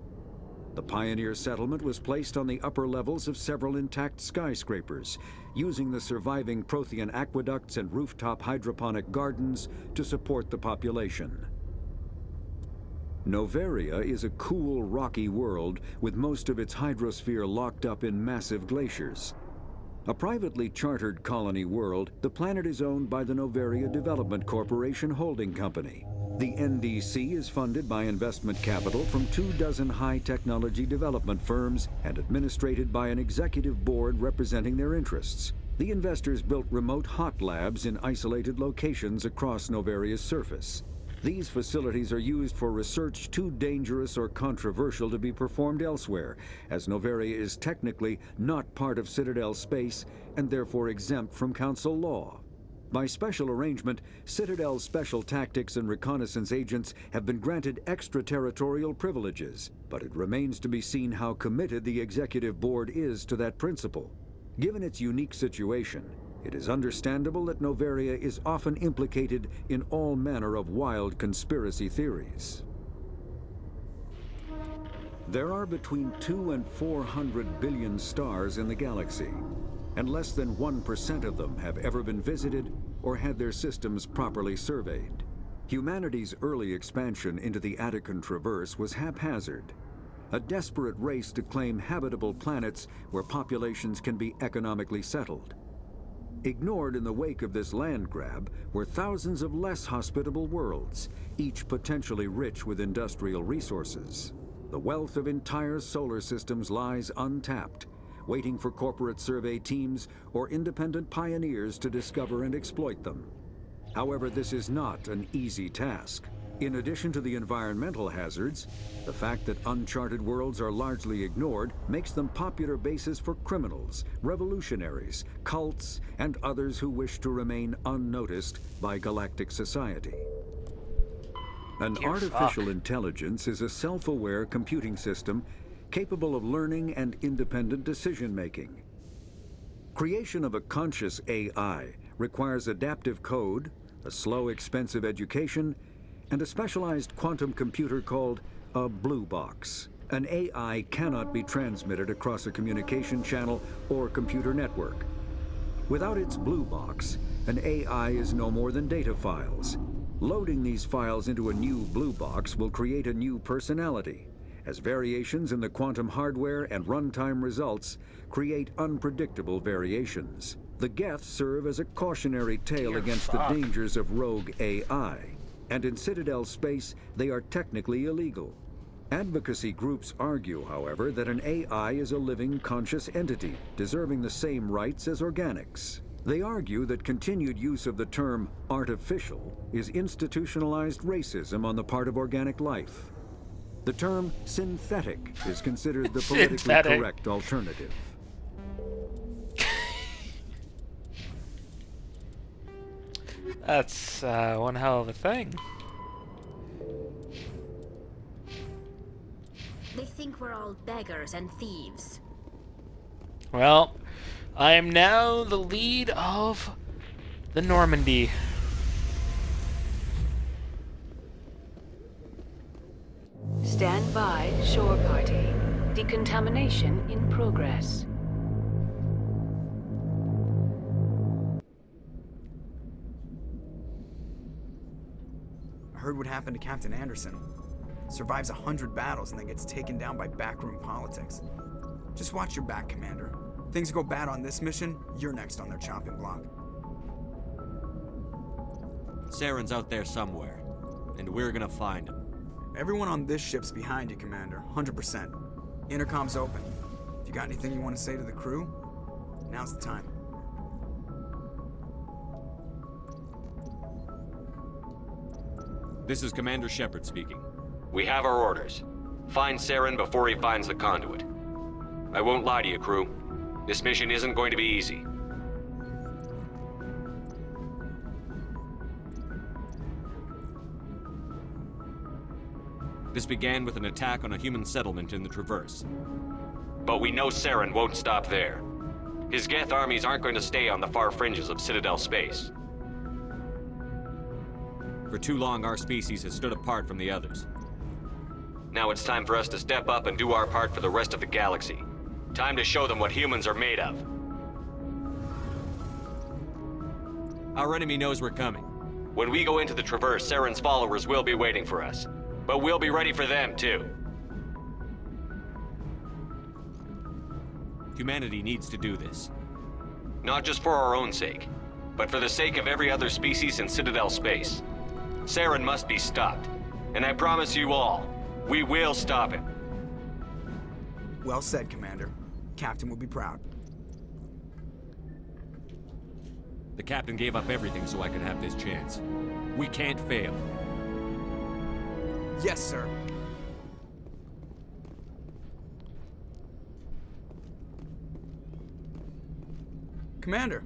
The pioneer settlement was placed on the upper levels of several intact skyscrapers, using the surviving Prothean aqueducts and rooftop hydroponic gardens to support the population. Noveria is a cool, rocky world with most of its hydrosphere locked up in massive glaciers. A privately chartered colony world, the planet is owned by the Noveria Development Corporation Holding Company. The NDC is funded by investment capital from 24 high-technology development firms and administrated by an executive board representing their interests. The investors built remote hot labs in isolated locations across Noveria's surface. These facilities are used for research too dangerous or controversial to be performed elsewhere, as Noveria is technically not part of Citadel space and therefore exempt from Council law. By special arrangement, Citadel's special tactics and reconnaissance agents have been granted extraterritorial privileges, but it remains to be seen how committed the Executive Board is to that principle. Given its unique situation, it is understandable that Noveria is often implicated in all manner of wild conspiracy theories. There are between 200 and 400 billion stars in the galaxy, and less than 1% of them have ever been visited or had their systems properly surveyed. Humanity's early expansion into the Attican Traverse was haphazard, a desperate race to claim habitable planets where populations can be economically settled. Ignored in the wake of this land grab were thousands of less hospitable worlds, each potentially rich with industrial resources. The wealth of entire solar systems lies untapped, waiting for corporate survey teams or independent pioneers to discover and exploit them. However, this is not an easy task. In addition to the environmental hazards, the fact that uncharted worlds are largely ignored makes them popular bases for criminals, revolutionaries, cults, and others who wish to remain unnoticed by galactic society. An artificial intelligence is a self-aware computing system capable of learning and independent decision-making. Creation of a conscious AI requires adaptive code, a slow, expensive education, and a specialized quantum computer called a blue box. An AI cannot be transmitted across a communication channel or computer network. Without its blue box, an AI is no more than data files. Loading these files into a new blue box will create a new personality, as variations in the quantum hardware and runtime results create unpredictable variations. The Geth serve as a cautionary tale against the dangers of rogue AI, and in Citadel space, they are technically illegal. Advocacy groups argue, however, that an AI is a living, conscious entity, deserving the same rights as organics. They argue that continued use of the term artificial is institutionalized racism on the part of organic life. The term synthetic is considered the politically correct alternative. That's one hell of a thing. They think we're all beggars and thieves. Well, I am now the lead of the Normandy. Stand by, shore party. Decontamination in progress. I heard what happened to Captain Anderson. Survives 100 battles and then gets taken down by backroom politics. Just watch your back, Commander. Things go bad on this mission, you're next on their chopping block. Saren's out there somewhere, and we're gonna find him. Everyone on this ship's behind you, Commander. 100%. Intercom's open. If you got anything you want to say to the crew, now's the time. This is Commander Shepard speaking. We have our orders. Find Saren before he finds the conduit. I won't lie to you, crew. This mission isn't going to be easy. This began with an attack on a human settlement in the Traverse. But we know Saren won't stop there. His Geth armies aren't going to stay on the far fringes of Citadel space. For too long, our species has stood apart from the others. Now it's time for us to step up and do our part for the rest of the galaxy. Time to show them what humans are made of. Our enemy knows we're coming. When we go into the Traverse, Saren's followers will be waiting for us. But we'll be ready for them, too. Humanity needs to do this. Not just for our own sake, but for the sake of every other species in Citadel space. Saren must be stopped. And I promise you all, we will stop him. Well said, Commander. Captain will be proud. The captain gave up everything so I could have this chance. We can't fail. Yes, sir. Commander,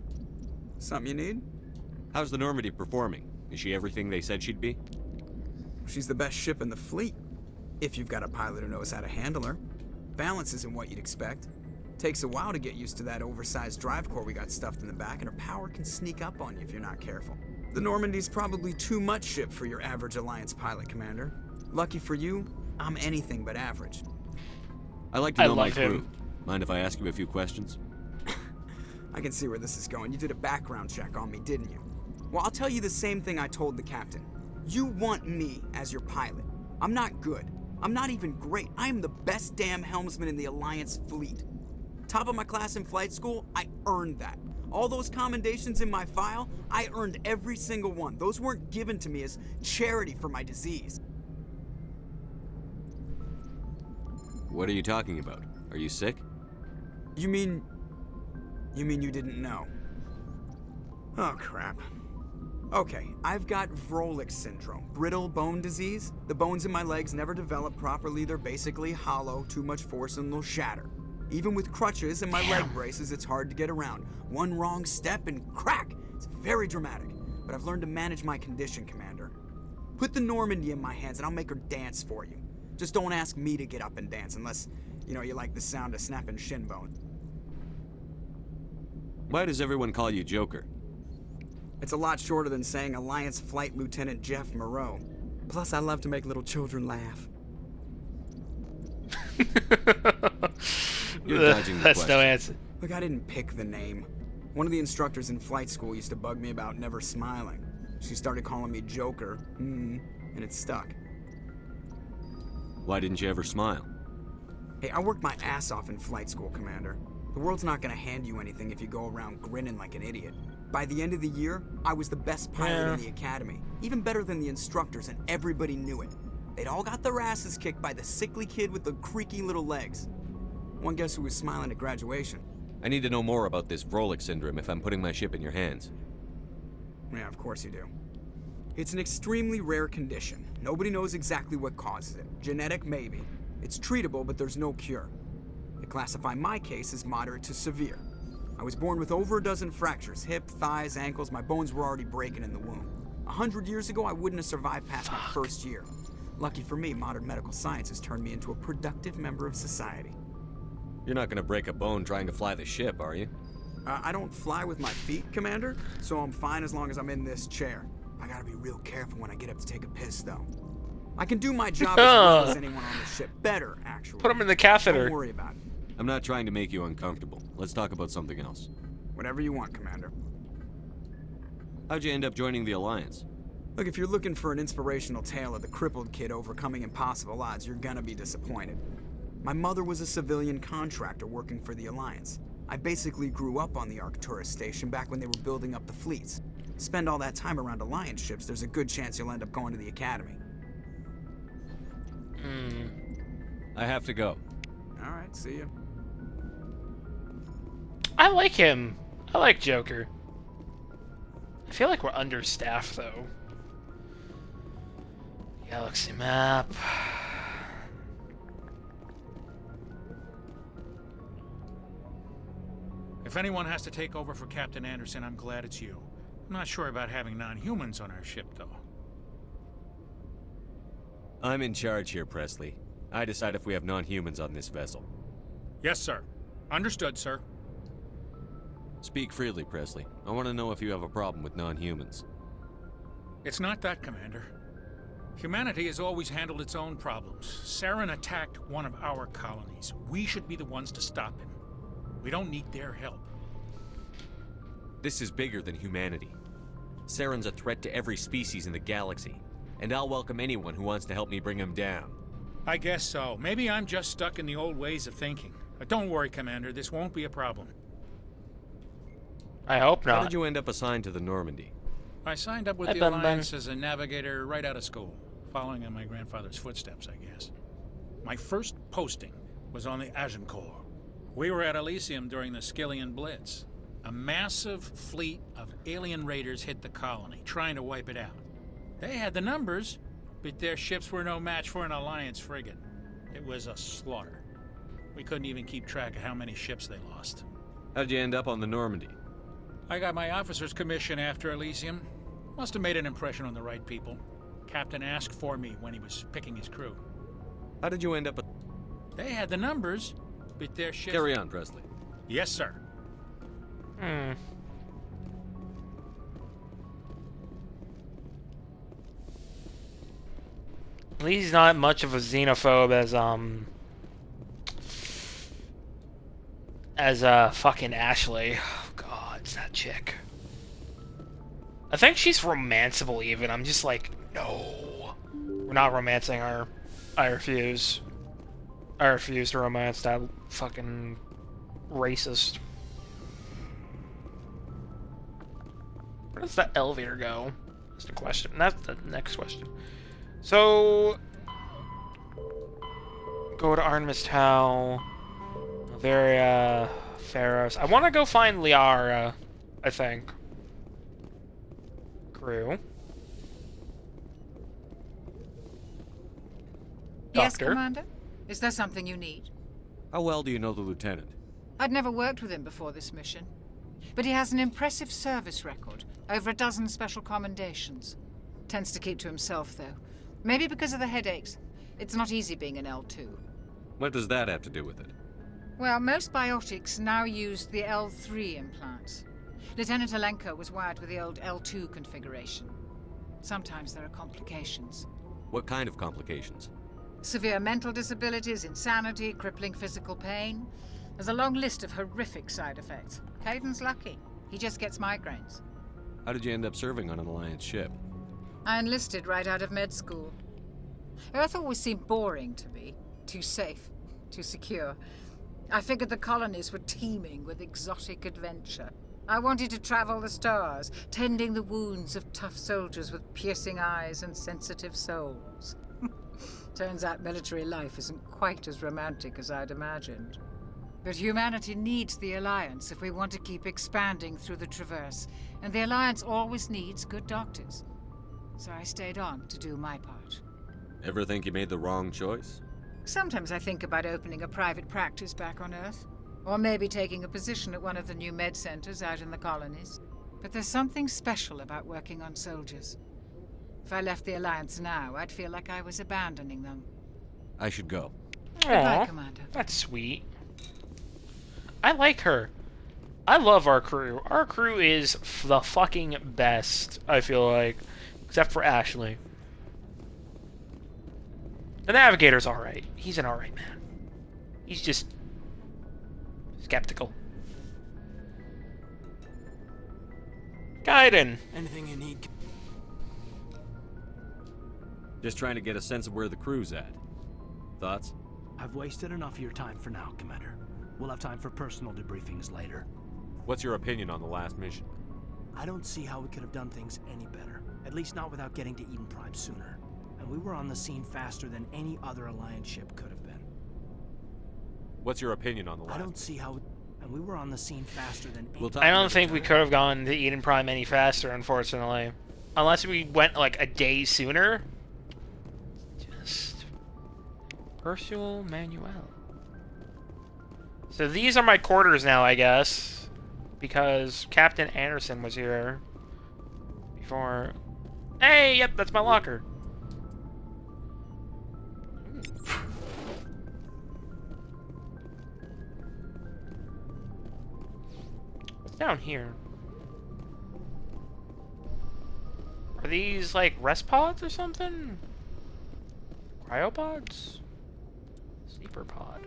something you need? How's the Normandy performing? Is she everything they said she'd be? She's the best ship in the fleet. If you've got a pilot who knows how to handle her. Balance isn't what you'd expect. Takes a while to get used to that oversized drive core we got stuffed in the back, and her power can sneak up on you if you're not careful. The Normandy's probably too much ship for your average Alliance pilot, Commander. Lucky for you, I'm anything but average. I like to know my crew. Mind if I ask you a few questions? I can see where this is going. You did a background check on me, didn't you? Well, I'll tell you the same thing I told the captain. You want me as your pilot. I'm not good. I'm not even great. I am the best damn helmsman in the Alliance fleet. Top of my class in flight school, I earned that. All those commendations in my file, I earned every single one. Those weren't given to me as charity for my disease. What are you talking about? Are you sick? You mean you didn't know? Oh, crap. Okay, I've got Vrolik syndrome, brittle bone disease. The bones in my legs never develop properly. They're basically hollow, too much force and they'll shatter. Even with crutches and my leg braces, it's hard to get around. One wrong step and crack! It's very dramatic, but I've learned to manage my condition, Commander. Put the Normandy in my hands and I'll make her dance for you. Just don't ask me to get up and dance unless, you like the sound of snapping shin bone. Why does everyone call you Joker? It's a lot shorter than saying Alliance Flight Lieutenant Jeff Moreau. Plus, I love to make little children laugh. You're dodging the That's question. no answer. Look, I didn't pick the name. One of the instructors in flight school used to bug me about never smiling. She started calling me Joker, and it stuck. Why didn't you ever smile? Hey, I worked my ass off in flight school, Commander. The world's not gonna hand you anything if you go around grinning like an idiot. By the end of the year, I was the best pilot in the academy. Even better than the instructors, and everybody knew it. They'd all got their asses kicked by the sickly kid with the creaky little legs. One guess who was smiling at graduation? I need to know more about this Vrolik syndrome if I'm putting my ship in your hands. Yeah, of course you do. It's an extremely rare condition. Nobody knows exactly what causes it. Genetic, maybe. It's treatable, but there's no cure. They classify my case as moderate to severe. I was born with over a dozen fractures, hip, thighs, ankles. My bones were already breaking in the womb. 100 years ago, I wouldn't have survived past my first year. Lucky for me, modern medical science has turned me into a productive member of society. You're not gonna break a bone trying to fly the ship, are you? I don't fly with my feet, Commander, so I'm fine as long as I'm in this chair. I gotta be real careful when I get up to take a piss, though. I can do my job as well as anyone on the ship. Better, actually. Put him in the catheter. Don't worry about it. I'm not trying to make you uncomfortable. Let's talk about something else. Whatever you want, Commander. How'd you end up joining the Alliance? Look, if you're looking for an inspirational tale of the crippled kid overcoming impossible odds, you're gonna be disappointed. My mother was a civilian contractor working for the Alliance. I basically grew up on the Arcturus station back when they were building up the fleets. Spend all that time around Alliance ships, there's a good chance you'll end up going to the Academy. I have to go. Alright, see you. I like him. I like Joker. I feel like we're understaffed, though. Galaxy map. If anyone has to take over for Captain Anderson, I'm glad it's you. I'm not sure about having non-humans on our ship, though. I'm in charge here, Presley. I decide if we have non-humans on this vessel. Yes, sir. Understood, sir. Speak freely, Presley. I want to know if you have a problem with non-humans. It's not that, Commander. Humanity has always handled its own problems. Saren attacked one of our colonies. We should be the ones to stop him. We don't need their help. This is bigger than humanity. Saren's a threat to every species in the galaxy, and I'll welcome anyone who wants to help me bring him down. I guess so. Maybe I'm just stuck in the old ways of thinking. But don't worry, Commander. This won't be a problem. I hope not. How did you end up assigned to the Normandy? I signed up with the Alliance as a navigator right out of school, following in my grandfather's footsteps, I guess. My first posting was on the Agincourt. We were at Elysium during the Skillian Blitz. A massive fleet of alien raiders hit the colony, trying to wipe it out. They had the numbers, but their ships were no match for an Alliance frigate. It was a slaughter. We couldn't even keep track of how many ships they lost. How'd you end up on the Normandy? I got my officer's commission after Elysium. Must have made an impression on the right people. Captain asked for me when he was picking his crew. How did you end up? They had the numbers, but their ships... Carry on, Presley. Yes, sir. At least he's not much of a xenophobe as fucking Ashley. Oh god, it's that chick. I think she's romanceable even. I'm just like, no. We're not romancing her. I refuse. I refuse to romance that fucking racist. Where does that elevator go? That's the question. That's the next question. So, Go to Artemis Tau. Varia, Pharos. I want to go find Liara, I think. Crew. Yes, Doctor. Commander? Is there something you need? How well do you know the Lieutenant? I'd never worked with him before this mission. But he has an impressive service record. Over a dozen special commendations. Tends to keep to himself, though. Maybe because of the headaches. It's not easy being an L2. What does that have to do with it? Well, most biotics now use the L3 implants. Lieutenant Alenko was wired with the old L2 configuration. Sometimes there are complications. What kind of complications? Severe mental disabilities, insanity, crippling physical pain. There's a long list of horrific side effects. Caden's lucky. He just gets migraines. How did you end up serving on an Alliance ship? I enlisted right out of med school. Earth always seemed boring to me. Too safe, too secure. I figured the colonies were teeming with exotic adventure. I wanted to travel the stars, tending the wounds of tough soldiers with piercing eyes and sensitive souls. Turns out military life isn't quite as romantic as I'd imagined. But humanity needs the Alliance if we want to keep expanding through the Traverse, and the Alliance always needs good doctors. So I stayed on to do my part. Ever think you made the wrong choice? Sometimes I think about opening a private practice back on Earth. Or maybe taking a position at one of the new med centers out in the colonies. But there's something special about working on soldiers. If I left the Alliance now, I'd feel like I was abandoning them. I should go. Goodbye, Commander. That's sweet. I like her. I love our crew. Our crew is the fucking best, I feel like. Except for Ashley. The Navigator's alright. He's an alright man. He's just skeptical. Gaiden. Anything you need? Just trying to get a sense of where the crew's at. Thoughts? I've wasted enough of your time for now, Commander. We'll have time for personal debriefings later. What's your opinion on the last mission? I don't see how we could have done things any better. At least not without getting to Eden Prime sooner. And we were on the scene faster than any other Alliance ship could have been. What's your opinion on the last? I don't see how... And we were on the scene faster than any... I don't think we could have gone to Eden Prime any faster, unfortunately. Unless we went like a day sooner. Just... Ursula Manuel. So these are my quarters now, I guess. Because Captain Anderson was here. Before... Hey, yep, that's my locker. What's down here? Are these like rest pods or something? Cryopods? Sleeper pod.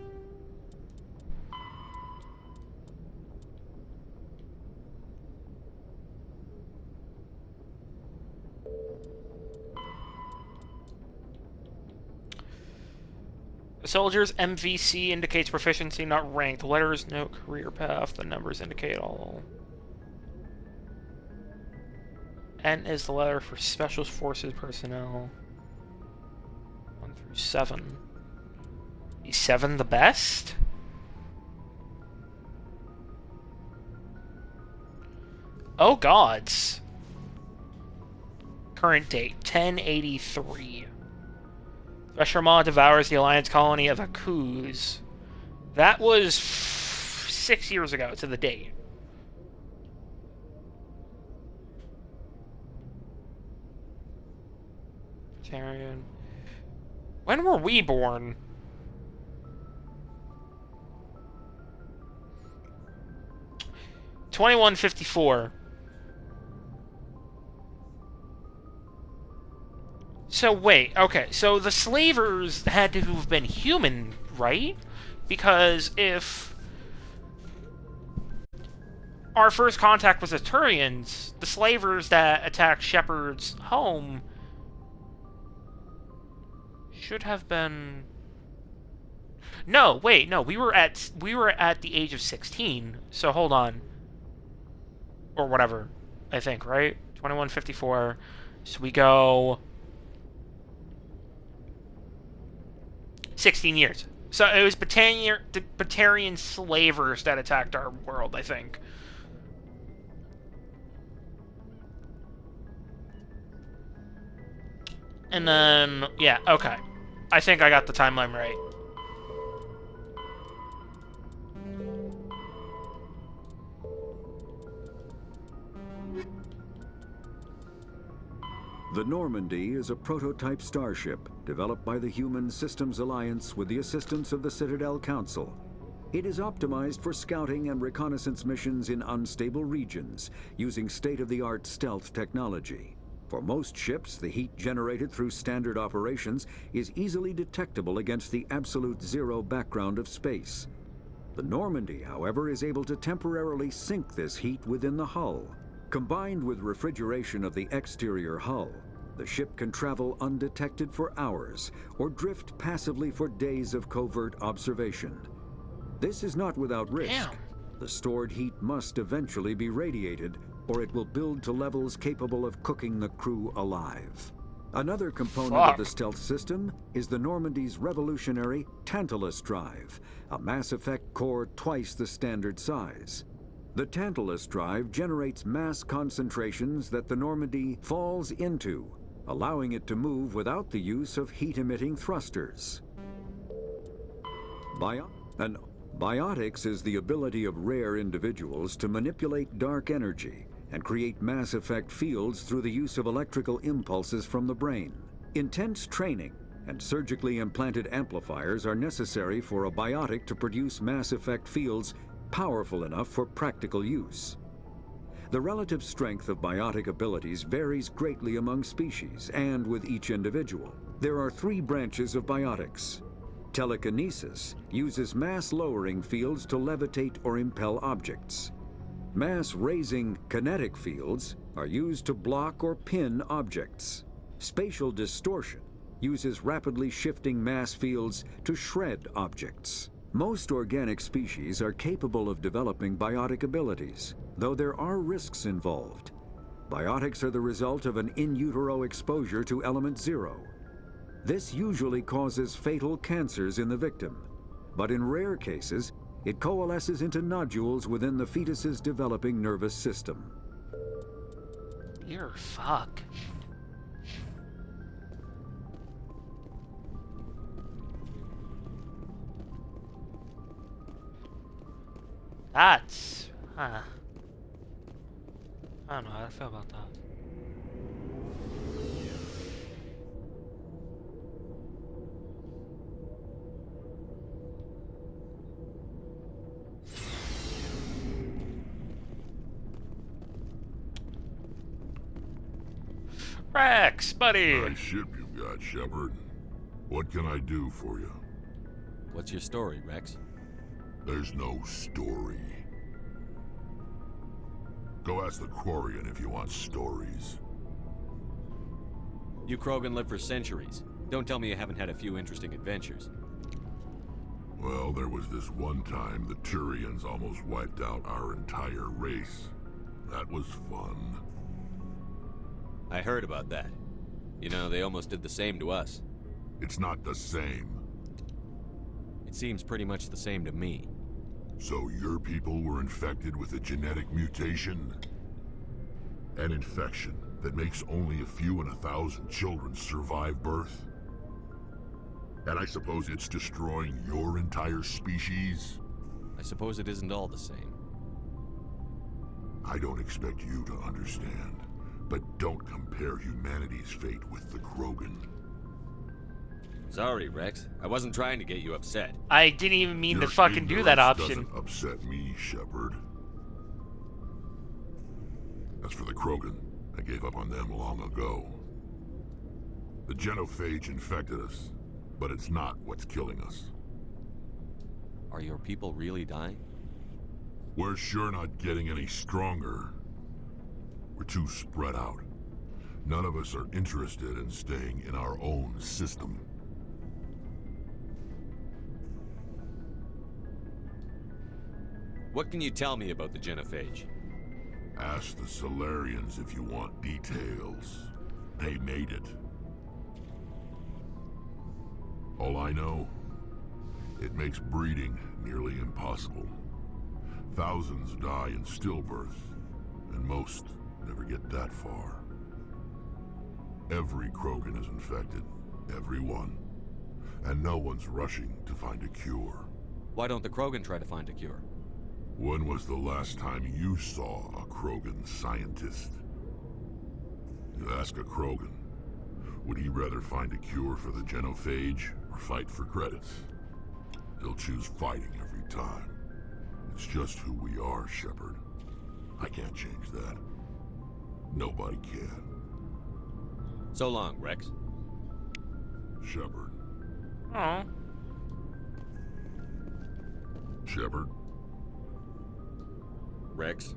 The soldier's MVC indicates proficiency, not rank. The letters note career path. The numbers indicate all. N is the letter for Special Forces personnel. 1 through 7. Is 7 the best? Oh gods. Current date, 1083. Veshrama devours the Alliance colony of Akuz. That was 6 years ago to the date. Tarian. When were we born? $21.54. So wait, okay, so the slavers had to have been human, right? Because if our first contact was the Turians, the slavers that attacked Shepard's home should have been... No, wait, no, we were at the age of 16, so hold on. Or whatever, I think, right? 2154, so we go... 16 years. So it was Batarian slavers that attacked our world, I think. And then, yeah, okay. I think I got the timeline right. The Normandy is a prototype starship developed by the Human Systems Alliance with the assistance of the Citadel Council. It is optimized for scouting and reconnaissance missions in unstable regions using state-of-the-art stealth technology. For most ships, the heat generated through standard operations is easily detectable against the absolute zero background of space. The Normandy, however, is able to temporarily sink this heat within the hull. Combined with refrigeration of the exterior hull, the ship can travel undetected for hours or drift passively for days of covert observation. This is not without risk. Damn. The stored heat must eventually be radiated, or it will build to levels capable of cooking the crew alive. Another component of the stealth system is the Normandy's revolutionary Tantalus drive, a mass effect core twice the standard size. The Tantalus drive generates mass concentrations that the Normandy falls into, allowing it to move without the use of heat-emitting thrusters. Biotics is the ability of rare individuals to manipulate dark energy and create mass effect fields through the use of electrical impulses from the brain. Intense training and surgically implanted amplifiers are necessary for a biotic to produce mass effect fields powerful enough for practical use. The relative strength of biotic abilities varies greatly among species and with each individual. There are three branches of biotics. Telekinesis uses mass-lowering fields to levitate or impel objects. Mass-raising kinetic fields are used to block or pin objects. Spatial distortion uses rapidly shifting mass fields to shred objects. Most organic species are capable of developing biotic abilities, though there are risks involved. Biotics are the result of an in utero exposure to element zero. This usually causes fatal cancers in the victim, but in rare cases, it coalesces into nodules within the fetus's developing nervous system. You're fuck. That's... I don't know how I feel about that. Rex, buddy! Nice ship you've got, Shepard. What can I do for you? What's your story, Rex? There's no story. Go ask the Quarian if you want stories. You Krogan live for centuries. Don't tell me you haven't had a few interesting adventures. Well, there was this one time the Turians almost wiped out our entire race. That was fun. I heard about that. You know, they almost did the same to us. It's not the same. It seems pretty much the same to me. So your people were infected with a genetic mutation? An infection that makes only a few in 1,000 children survive birth? And I suppose it's destroying your entire species? I suppose it isn't all the same. I don't expect you to understand, but don't compare humanity's fate with the Krogan. Sorry, Rex. I wasn't trying to get you upset. I didn't even mean Your to fucking do that ignorance option. Doesn't upset me, Shepard. As for the Krogan, I gave up on them long ago. The genophage infected us, but it's not what's killing us. Are your people really dying? We're sure not getting any stronger. We're too spread out. None of us are interested in staying in our own system. What can you tell me about the genophage? Ask the Solarians if you want details. They made it. All I know It makes breeding nearly impossible. Thousands die in stillbirth, and most never get that far. Every Krogan is infected. Every one. And no one's rushing to find a cure. Why don't the Krogan try to find a cure? When was the last time you saw a Krogan scientist? You ask a Krogan, would he rather find a cure for the genophage or fight for credits? He'll choose fighting every time. It's just who we are, Shepard. I can't change that. Nobody can. So long, Rex. Shepard. Oh. Shepard. Rex.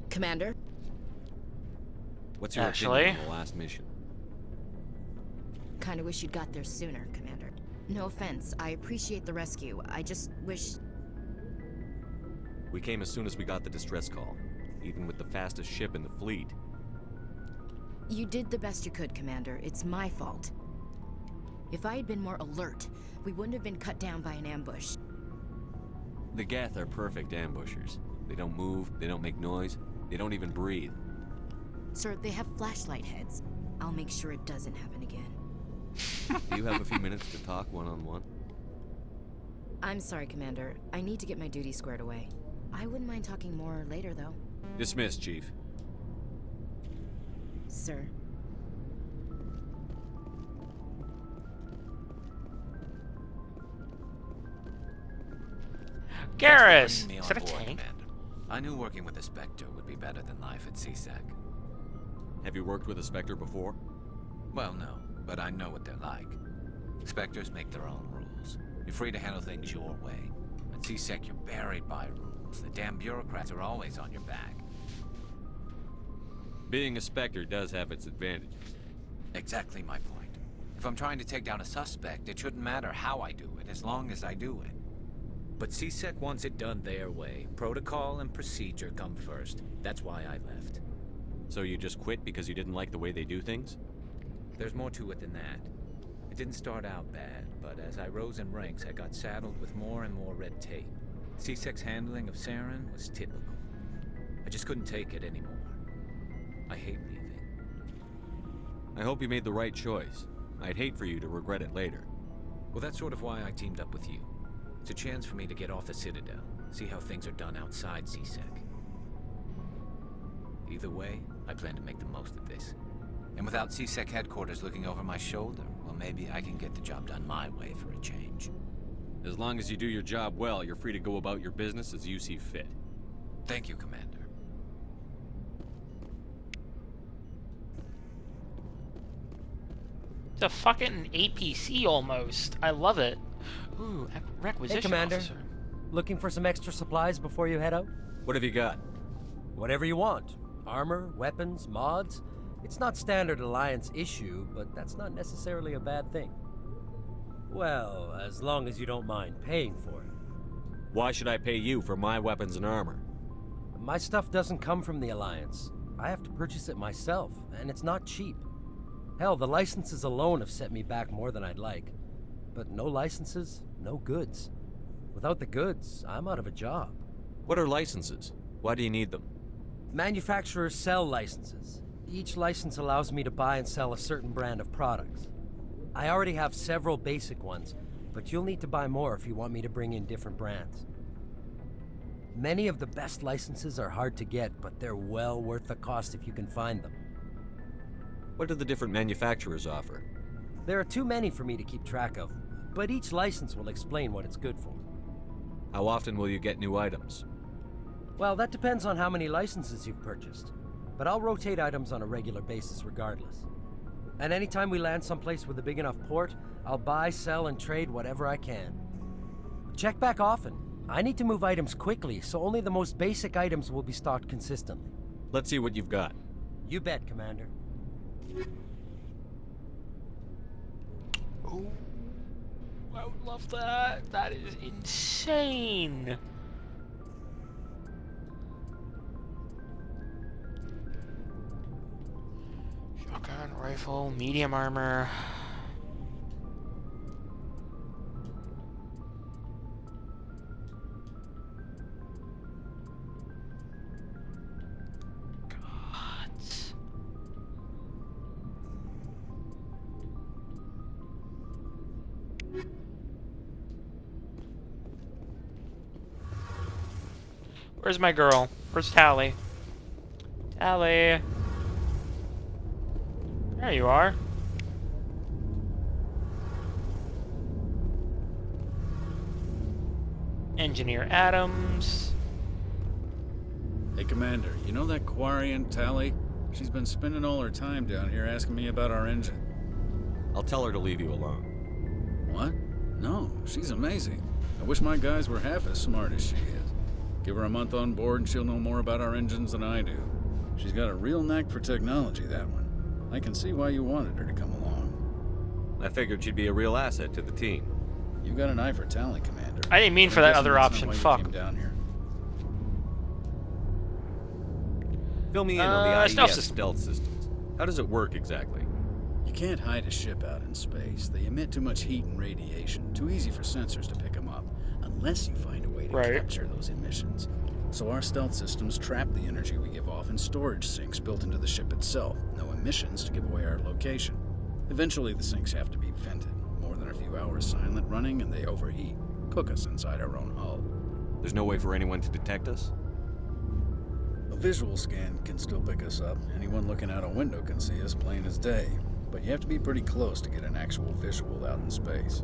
Commander? What's your opinion on the last mission? Kinda wish you'd got there sooner, Commander. No offense, I appreciate the rescue. I just wish... We came as soon as we got the distress call, even with the fastest ship in the fleet. You did the best you could, Commander. It's my fault. If I had been more alert, we wouldn't have been cut down by an ambush. The Geth are perfect ambushers. They don't move, they don't make noise, they don't even breathe. Sir, they have flashlight heads. I'll make sure it doesn't happen again. Do you have a few minutes to talk one-on-one? I'm sorry, Commander. I need to get my duty squared away. I wouldn't mind talking more later, though. Dismissed, Chief. Sir. Garrus! Is that a tank? I knew working with a Spectre would be better than life at CSEC. Have you worked with a Spectre before? Well, no, but I know what they're like. Spectres make their own rules. You're free to handle things your way. At CSEC, you're buried by rules. The damn bureaucrats are always on your back. Being a Spectre does have its advantages. Exactly my point. If I'm trying to take down a suspect, it shouldn't matter how I do it, as long as I do it. But CSEC wants it done their way. Protocol and procedure come first. That's why I left. So you just quit because you didn't like the way they do things? There's more to it than that. It didn't start out bad, but as I rose in ranks, I got saddled with more and more red tape. CSEC's handling of Saren was typical. I just couldn't take it anymore. I hate leaving. I hope you made the right choice. I'd hate for you to regret it later. Well, that's sort of why I teamed up with you. It's a chance for me to get off the Citadel, see how things are done outside CSEC. Either way, I plan to make the most of this. And without CSEC headquarters looking over my shoulder, well, maybe I can get the job done my way for a change. As long as you do your job well, you're free to go about your business as you see fit. Thank you, Commander. It's a fucking APC almost. I love it. Ooh, requisition Hey, Commander. officer. Looking for some extra supplies before you head out? What have you got? Whatever you want. Armor, weapons, mods. It's not standard Alliance issue, but that's not necessarily a bad thing. Well, as long as you don't mind paying for it. Why should I pay you for my weapons and armor? My stuff doesn't come from the Alliance. I have to purchase it myself, and it's not cheap. Hell, the licenses alone have set me back more than I'd like. But no licenses, no goods. Without the goods, I'm out of a job. What are licenses? Why do you need them? Manufacturers sell licenses. Each license allows me to buy and sell a certain brand of products. I already have several basic ones, but you'll need to buy more if you want me to bring in different brands. Many of the best licenses are hard to get, but they're well worth the cost if you can find them. What do the different manufacturers offer? There are too many for me to keep track of, but each license will explain what it's good for. How often will you get new items? Well, that depends on how many licenses you've purchased, but I'll rotate items on a regular basis regardless. And anytime we land someplace with a big enough port, I'll buy, sell, and trade whatever I can. Check back often. I need to move items quickly, so only the most basic items will be stocked consistently. Let's see what you've got. You bet, Commander. Ooh, I would love that. That is insane. Shotgun, rifle, medium armor. Where's my girl? Where's Tally? Tally. There you are. Engineer Adams. Hey, Commander, you know that Quarian, Tally? She's been spending all her time down here asking me about our engine. I'll tell her to leave you alone. What? No, she's amazing. I wish my guys were half as smart as she is. Give her a month on board and she'll know more about our engines than I do. She's got a real knack for technology, that one. I can see why you wanted her to come along. I figured she'd be a real asset to the team. You got an eye for talent, Commander. I didn't mean for that other option. Fuck. Down here. Fill me in on the IES stealth systems. How does it work exactly? You can't hide a ship out in space. They emit too much heat and radiation. Too easy for sensors to pick them up, unless you find a way to capture those emissions. So our stealth systems trap the energy we give off in storage sinks built into the ship itself. No emissions to give away our location. Eventually the sinks have to be vented. More than a few hours silent running and they overheat. Cook us inside our own hull. There's no way for anyone to detect us? A visual scan can still pick us up. Anyone looking out a window can see us plain as day. But you have to be pretty close to get an actual visual out in space.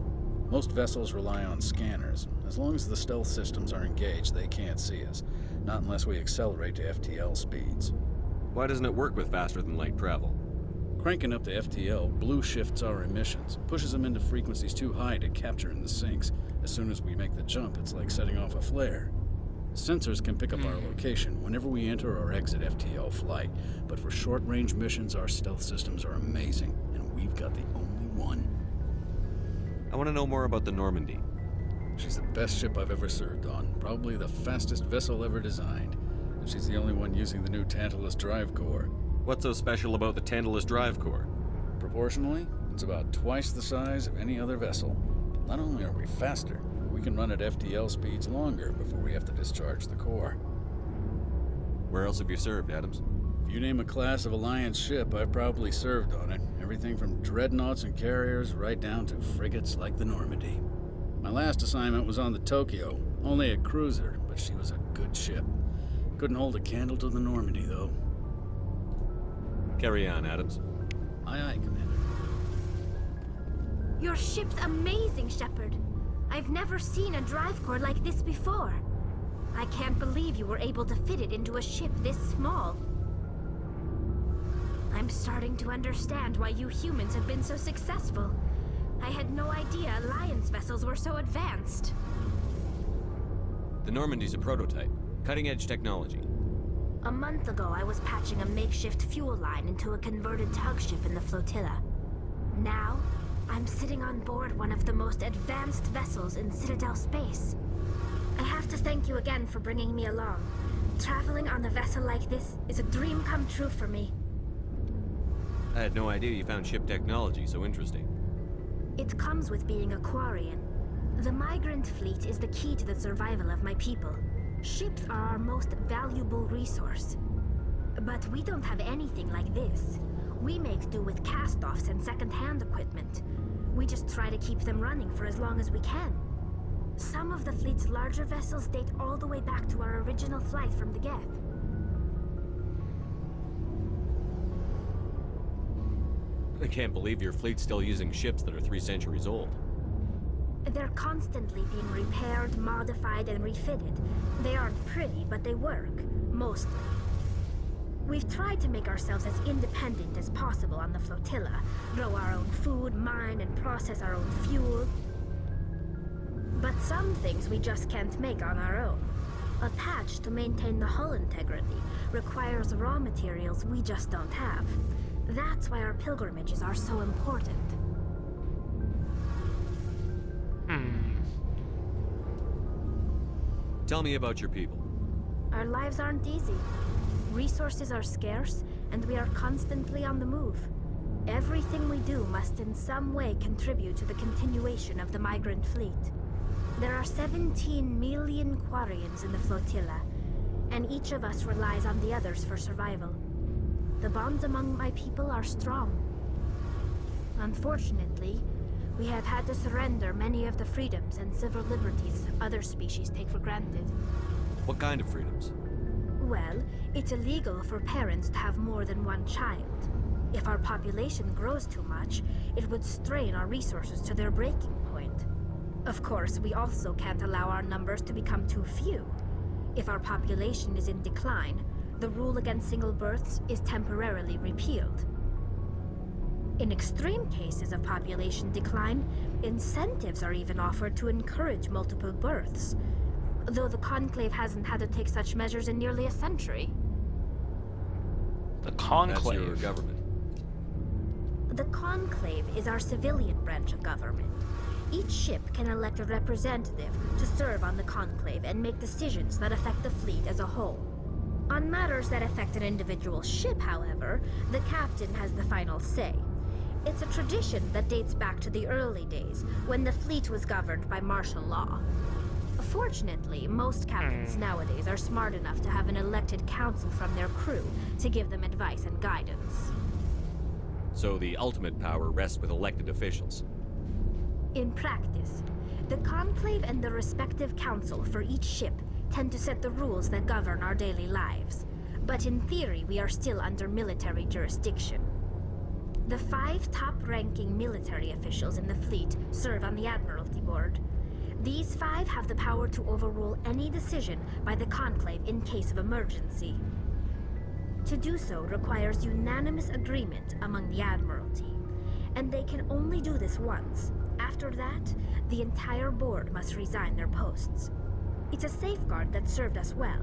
Most vessels rely on scanners. As long as the stealth systems are engaged, they can't see us. Not unless we accelerate to FTL speeds. Why doesn't it work with faster-than-light travel? Cranking up to FTL blue shifts our emissions, pushes them into frequencies too high to capture in the sinks. As soon as we make the jump, it's like setting off a flare. Sensors can pick up our location whenever we enter or exit FTL flight, but for short-range missions, our stealth systems are amazing, and we've got the only one. I want to know more about the Normandy. She's the best ship I've ever served on, probably the fastest vessel ever designed. And she's the only one using the new Tantalus drive core. What's so special about the Tantalus drive core? Proportionally, it's about twice the size of any other vessel. Not only are we faster, we can run at FTL speeds longer before we have to discharge the core. Where else have you served, Adams? If you name a class of Alliance ship, I've probably served on it. Everything from dreadnoughts and carriers right down to frigates like the Normandy. My last assignment was on the Tokyo, only a cruiser, but she was a good ship. Couldn't hold a candle to the Normandy, though. Carry on, Adams. Aye, aye, Commander. Your ship's amazing, Shepard. I've never seen a drive core like this before. I can't believe you were able to fit it into a ship this small. I'm starting to understand why you humans have been so successful. I had no idea Alliance vessels were so advanced. The Normandy's a prototype. Cutting-edge technology. A month ago, I was patching a makeshift fuel line into a converted tug ship in the flotilla. Now, I'm sitting on board one of the most advanced vessels in Citadel space. I have to thank you again for bringing me along. Traveling on a vessel like this is a dream come true for me. I had no idea you found ship technology so interesting. It comes with being a Quarian. The migrant fleet is the key to the survival of my people. Ships are our most valuable resource. But we don't have anything like this. We make do with cast-offs and second-hand equipment. We just try to keep them running for as long as we can. Some of the fleet's larger vessels date all the way back to our original flight from the Geth. I can't believe your fleet's still using ships that are 3 centuries old. They're constantly being repaired, modified, and refitted. They aren't pretty, but they work. Mostly. We've tried to make ourselves as independent as possible on the flotilla. Grow our own food, mine, and process our own fuel. But some things we just can't make on our own. A patch to maintain the hull integrity requires raw materials we just don't have. That's why our pilgrimages are so important. Tell me about your people. Our lives aren't easy. Resources are scarce, and we are constantly on the move. Everything we do must in some way contribute to the continuation of the migrant fleet. There are 17 million Quarians in the flotilla, and each of us relies on the others for survival. The bonds among my people are strong. Unfortunately, we have had to surrender many of the freedoms and civil liberties other species take for granted. What kind of freedoms? Well, it's illegal for parents to have more than one child. If our population grows too much, it would strain our resources to their breaking point. Of course, we also can't allow our numbers to become too few. If our population is in decline, the rule against single births is temporarily repealed. In extreme cases of population decline, incentives are even offered to encourage multiple births, though the Conclave hasn't had to take such measures in nearly a century. The Conclave? That's your government. The Conclave is our civilian branch of government. Each ship can elect a representative to serve on the Conclave and make decisions that affect the fleet as a whole. On matters that affect an individual ship, however, the captain has the final say. It's a tradition that dates back to the early days, when the fleet was governed by martial law. Fortunately, most captains nowadays are smart enough to have an elected council from their crew to give them advice and guidance. So the ultimate power rests with elected officials. In practice, the Conclave and the respective council for each ship tend to set the rules that govern our daily lives. But in theory, we are still under military jurisdiction. The 5 top-ranking military officials in the fleet serve on the Admiralty Board. These 5 have the power to overrule any decision by the Conclave in case of emergency. To do so requires unanimous agreement among the Admiralty, and they can only do this once. After that, the entire board must resign their posts. It's a safeguard that served us well.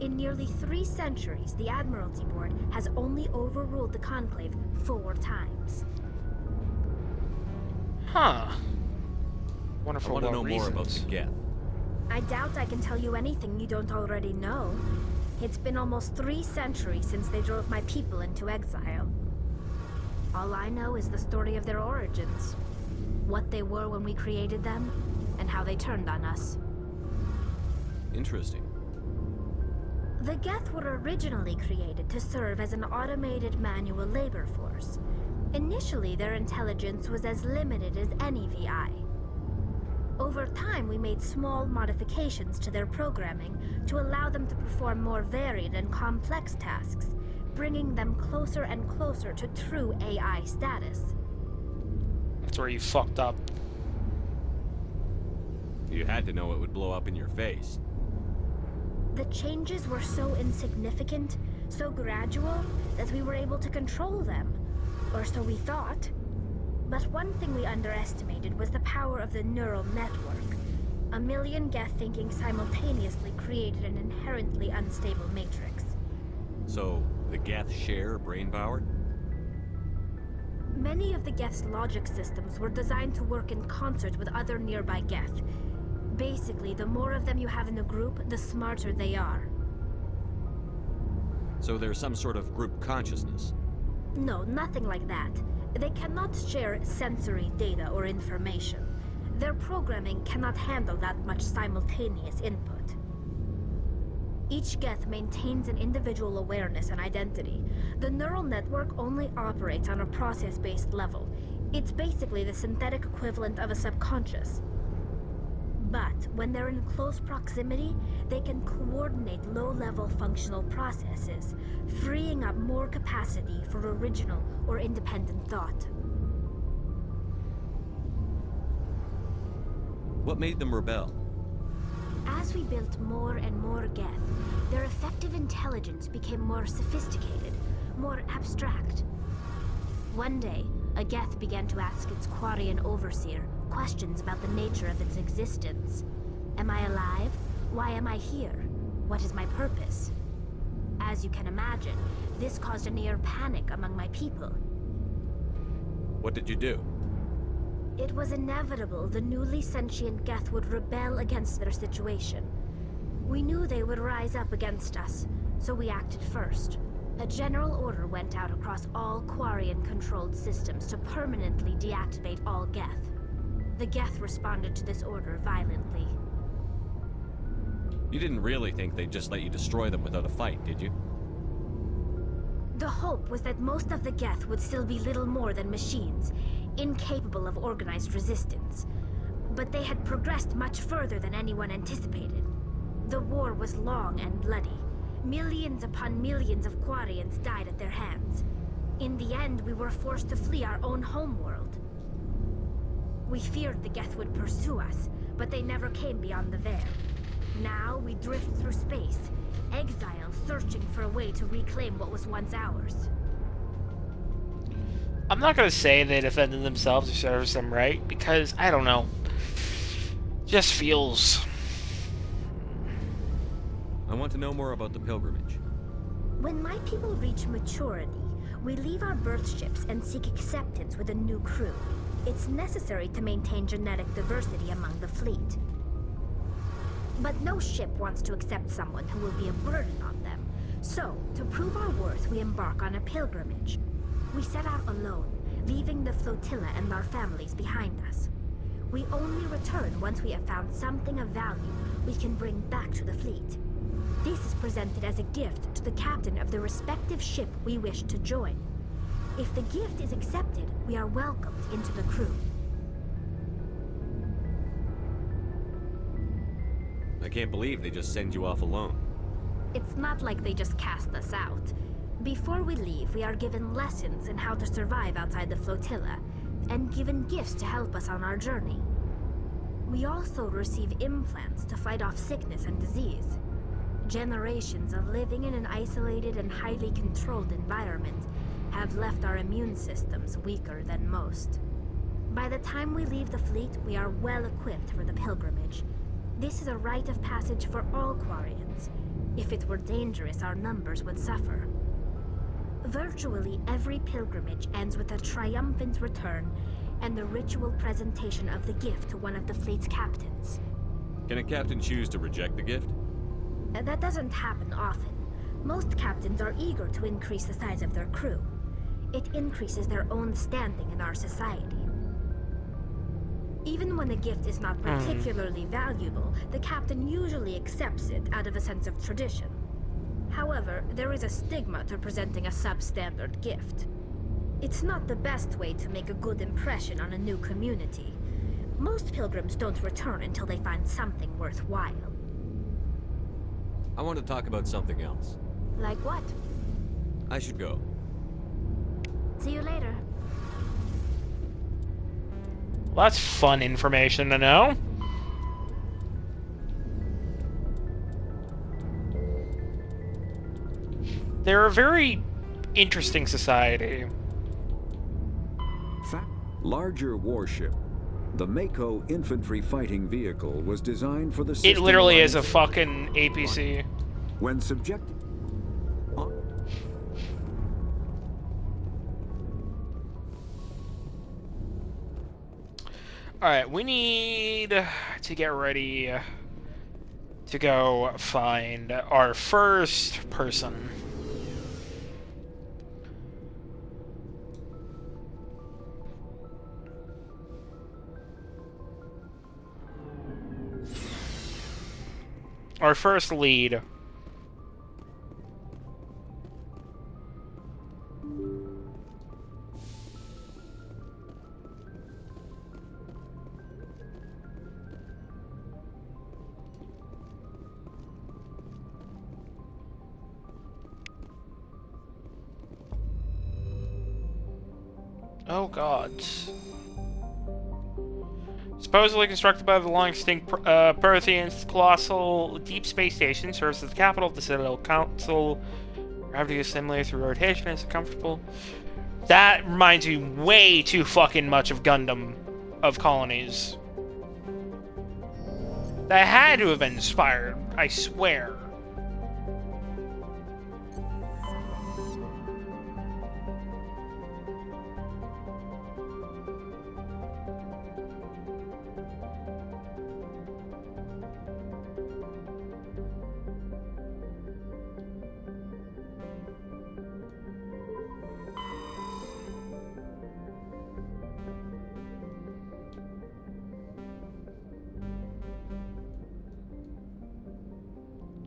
In nearly 3 centuries, the Admiralty Board has only overruled the Conclave 4 times. Huh. I want to know more about the Geth. I doubt I can tell you anything you don't already know. It's been almost 3 centuries since they drove my people into exile. All I know is the story of their origins. What they were when we created them, and how they turned on us. Interesting. The Geth were originally created to serve as an automated manual labor force. Initially, their intelligence was as limited as any VI. Over time, we made small modifications to their programming to allow them to perform more varied and complex tasks, bringing them closer and closer to true AI status. That's where you fucked up. You had to know it would blow up in your face. The changes were so insignificant, so gradual, that we were able to control them. Or so we thought. But one thing we underestimated was the power of the neural network. A million Geth thinking simultaneously created an inherently unstable matrix. So, the Geth share brain power? Many of the Geth's logic systems were designed to work in concert with other nearby Geth. Basically, the more of them you have in a group, the smarter they are. So there's some sort of group consciousness? No, nothing like that. They cannot share sensory data or information. Their programming cannot handle that much simultaneous input. Each Geth maintains an individual awareness and identity. The neural network only operates on a process-based level. It's basically the synthetic equivalent of a subconscious. But when they're in close proximity, they can coordinate low-level functional processes, freeing up more capacity for original or independent thought. What made them rebel? As we built more and more Geth, their effective intelligence became more sophisticated, more abstract. One day, a Geth began to ask its Quarian overseer questions about the nature of its existence. Am I alive? Why am I here? What is my purpose? As you can imagine, this caused a near panic among my people. What did you do? It was inevitable the newly sentient Geth would rebel against their situation. We knew they would rise up against us, so we acted first. A general order went out across all Quarian-controlled systems to permanently deactivate all Geth. The Geth responded to this order violently. You didn't really think they'd just let you destroy them without a fight, did you? The hope was that most of the Geth would still be little more than machines, incapable of organized resistance. But they had progressed much further than anyone anticipated. The war was long and bloody. Millions upon millions of Quarians died at their hands. In the end, we were forced to flee our own homeworld. We feared the Geth would pursue us, but they never came beyond the Veil. Now we drift through space, exile searching for a way to reclaim what was once ours. I'm not gonna say they defended themselves or serves them right, because, I don't know. Just feels... I want to know more about the pilgrimage. When my people reach maturity, we leave our birth ships and seek acceptance with a new crew. It's necessary to maintain genetic diversity among the fleet. But no ship wants to accept someone who will be a burden on them. So, to prove our worth, we embark on a pilgrimage. We set out alone, leaving the flotilla and our families behind us. We only return once we have found something of value we can bring back to the fleet. This is presented as a gift to the captain of the respective ship we wish to join. If the gift is accepted, we are welcomed into the crew. I can't believe they just send you off alone. It's not like they just cast us out. Before we leave, we are given lessons in how to survive outside the flotilla, and given gifts to help us on our journey. We also receive implants to fight off sickness and disease. Generations of living in an isolated and highly controlled environment have left our immune systems weaker than most. By the time we leave the fleet, we are well equipped for the pilgrimage. This is a rite of passage for all Quarians. If it were dangerous, our numbers would suffer. Virtually every pilgrimage ends with a triumphant return and the ritual presentation of the gift to one of the fleet's captains. Can a captain choose to reject the gift? That doesn't happen often. Most captains are eager to increase the size of their crew. It increases their own standing in our society. Even when a gift is not particularly valuable, the captain usually accepts it out of a sense of tradition. However, there is a stigma to presenting a substandard gift. It's not the best way to make a good impression on a new community. Most pilgrims don't return until they find something worthwhile. I want to talk about something else. Like what? I should go. See you later. Well, that's fun information to know. They're a very interesting society. Larger warship. The Mako infantry fighting vehicle was designed for the system. It literally is a fucking APC. When subjected. Alright, we need to get ready to go find our first person. Our first lead. Oh god. Supposedly constructed by the long-extinct Protheans, colossal deep space station serves as the capital of the Citadel Council. Gravity is simulated through rotation and is comfortable. That reminds me way too fucking much of Gundam of Colonies. That had to have been inspired, I swear.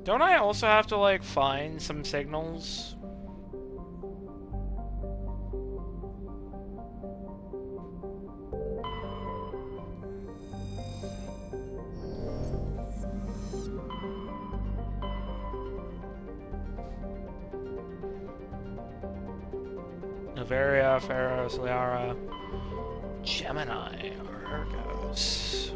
Don't I also have to, like, find some signals? Novaria, Pharaohs, Liara, Gemini, Argos.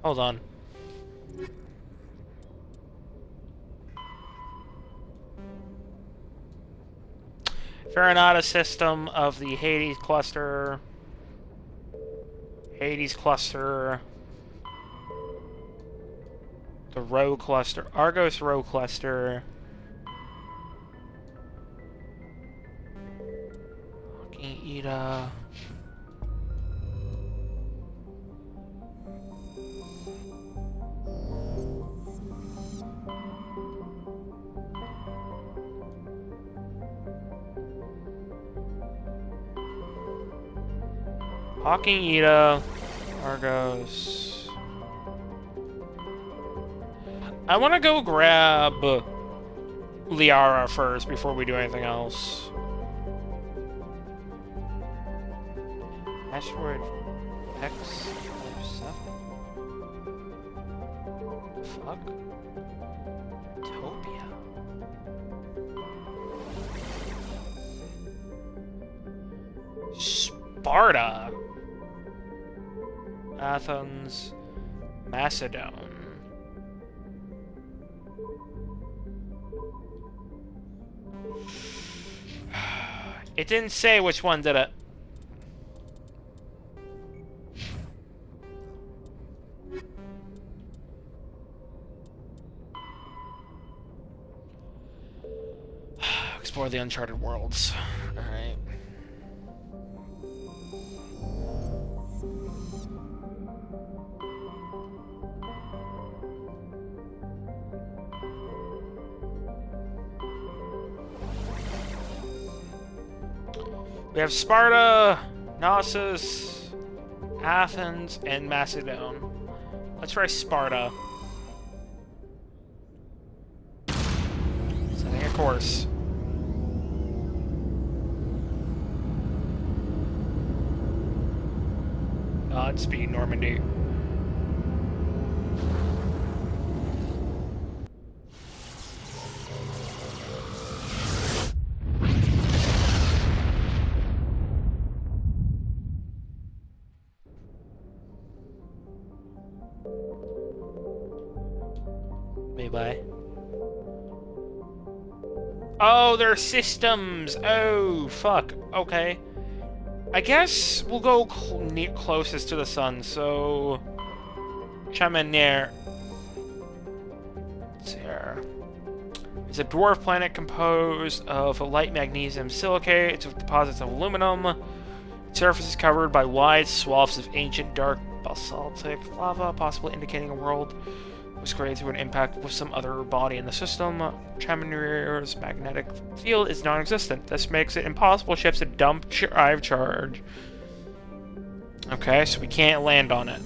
Hold on. Farinata system of the Hades cluster. Hades cluster. The Rho cluster. Argos Rho cluster. Fucking Ida. Hawking Ida, Argos. I want to go grab Liara first before we do anything else. Asteroid X-7? Fuck? Topia. Sparta. Athens, Macedon. It didn't say which one did it. Explore the uncharted worlds. Alright. We have Sparta, Knossos, Athens, and Macedon. Let's try Sparta. Setting a course. Godspeed, Normandy. Bye. Oh, they're systems. Oh, fuck. Okay. I guess we'll go closest to the sun, so... Chamener. It's here. It's a dwarf planet composed of a light magnesium silicate with deposits of aluminum. Its surface is covered by wide swaths of ancient dark basaltic lava, possibly indicating a world was created through an impact with some other body in the system. Chamener's magnetic field is non-existent. This makes it impossible for ships to dump drive charge. Okay, so we can't land on it.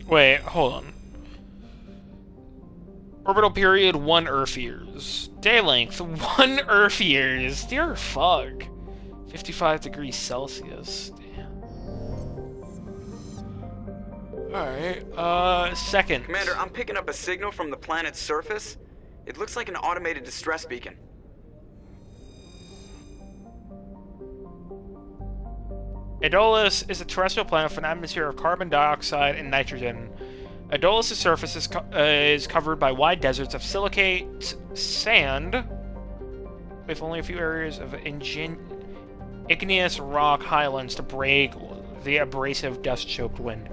Wait, hold on. Orbital period 1 Earth years. Day length 1 Earth years. Dear fuck. 55 degrees Celsius. Alright, second. Commander, I'm picking up a signal from the planet's surface. It looks like an automated distress beacon. Aeolus is a terrestrial planet with an atmosphere of carbon dioxide and nitrogen. Aeolus' surface is covered by wide deserts of silicate sand, with only a few areas of igneous rock highlands to break the abrasive dust-choked wind.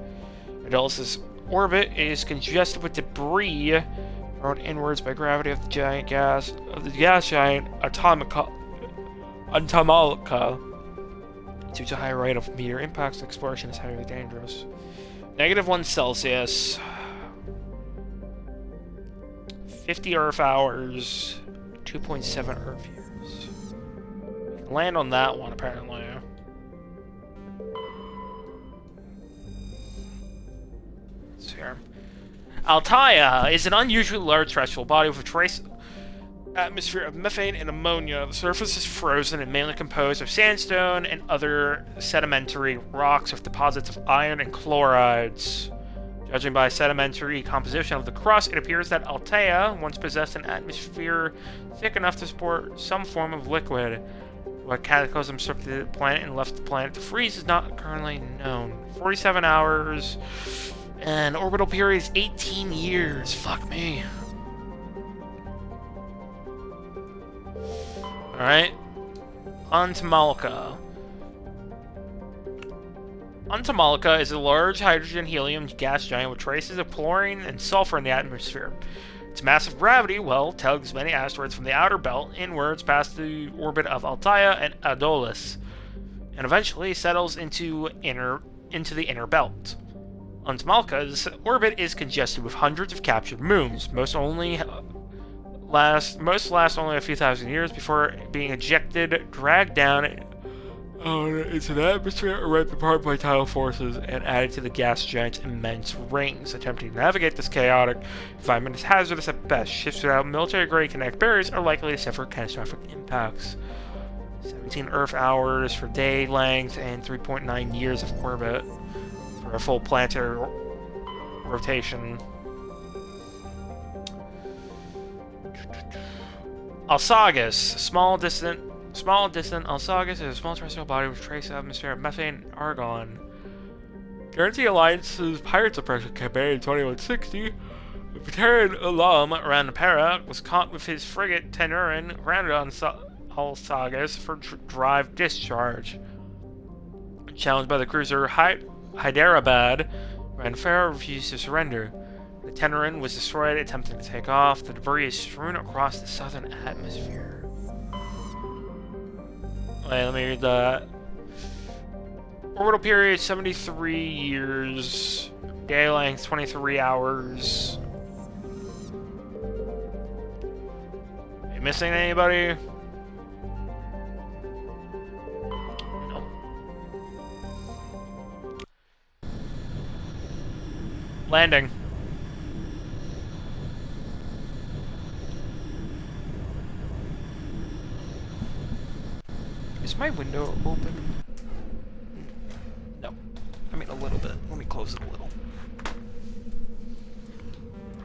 Aeolus' orbit is congested with debris thrown inwards by gravity of the gas giant Automata. Due to high rate of meteor impacts, exploration is highly dangerous. -1 Celsius. 50 Earth hours, 2.7 Earth years. We can land on that one, apparently. Let's see here. Altaia is an unusually large terrestrial body with a trace atmosphere of methane and ammonia. The surface is frozen and mainly composed of sandstone and other sedimentary rocks with deposits of iron and chlorides. Judging by sedimentary composition of the crust, it appears that Altaia once possessed an atmosphere thick enough to support some form of liquid. What cataclysm struck the planet and left the planet to freeze is not currently known. 47 hours, and orbital period is 18 years. Fuck me. Alright. Untamalka. Untamalka is a large hydrogen-helium gas giant with traces of chlorine and sulfur in the atmosphere. Its massive gravity, well, tugs many asteroids from the outer belt inwards past the orbit of Altaia and Adolis, and eventually settles into the inner belt. Untamalka's orbit is congested with hundreds of captured moons. Most last only a few thousand years before being ejected, dragged down into the atmosphere, or ripped apart by tidal forces, and added to the gas giant's immense rings. Attempting to navigate this chaotic environment is hazardous at best. Ships without military-grade kinetic barriers are likely to suffer catastrophic impacts. 17 Earth hours for day length and 3.9 years of orbit for a full planetary rotation. Alsagus, small distant Alsagus is a small terrestrial body with trace atmosphere of methane and argon. During the Alliance's pirate suppression campaign in 2160, the Batarian alum Ranapara was caught with his frigate Tenurin grounded on Alsagus for drive discharge. Challenged by the cruiser Hyderabad, Ranapara refused to surrender. The Tenurin was destroyed attempting to take off. The debris is strewn across the southern atmosphere. Wait, let me read that. Orbital period 73 years. Day length 23 hours. Are you missing anybody? No. Landing. Is my window open? No. I mean, a little bit. Let me close it a little.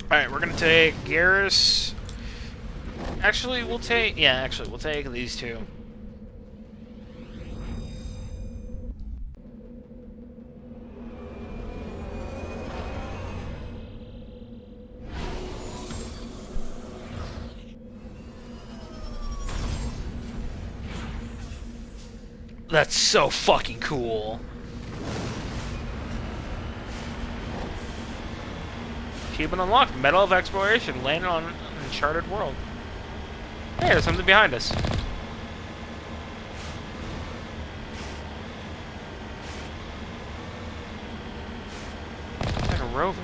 Alright, we're gonna take Garrus. Actually, we'll take these two. That's so fucking cool. Achievement unlocked. Medal of Exploration. Landed on an uncharted world. Hey, there's something behind us. It's like a rover.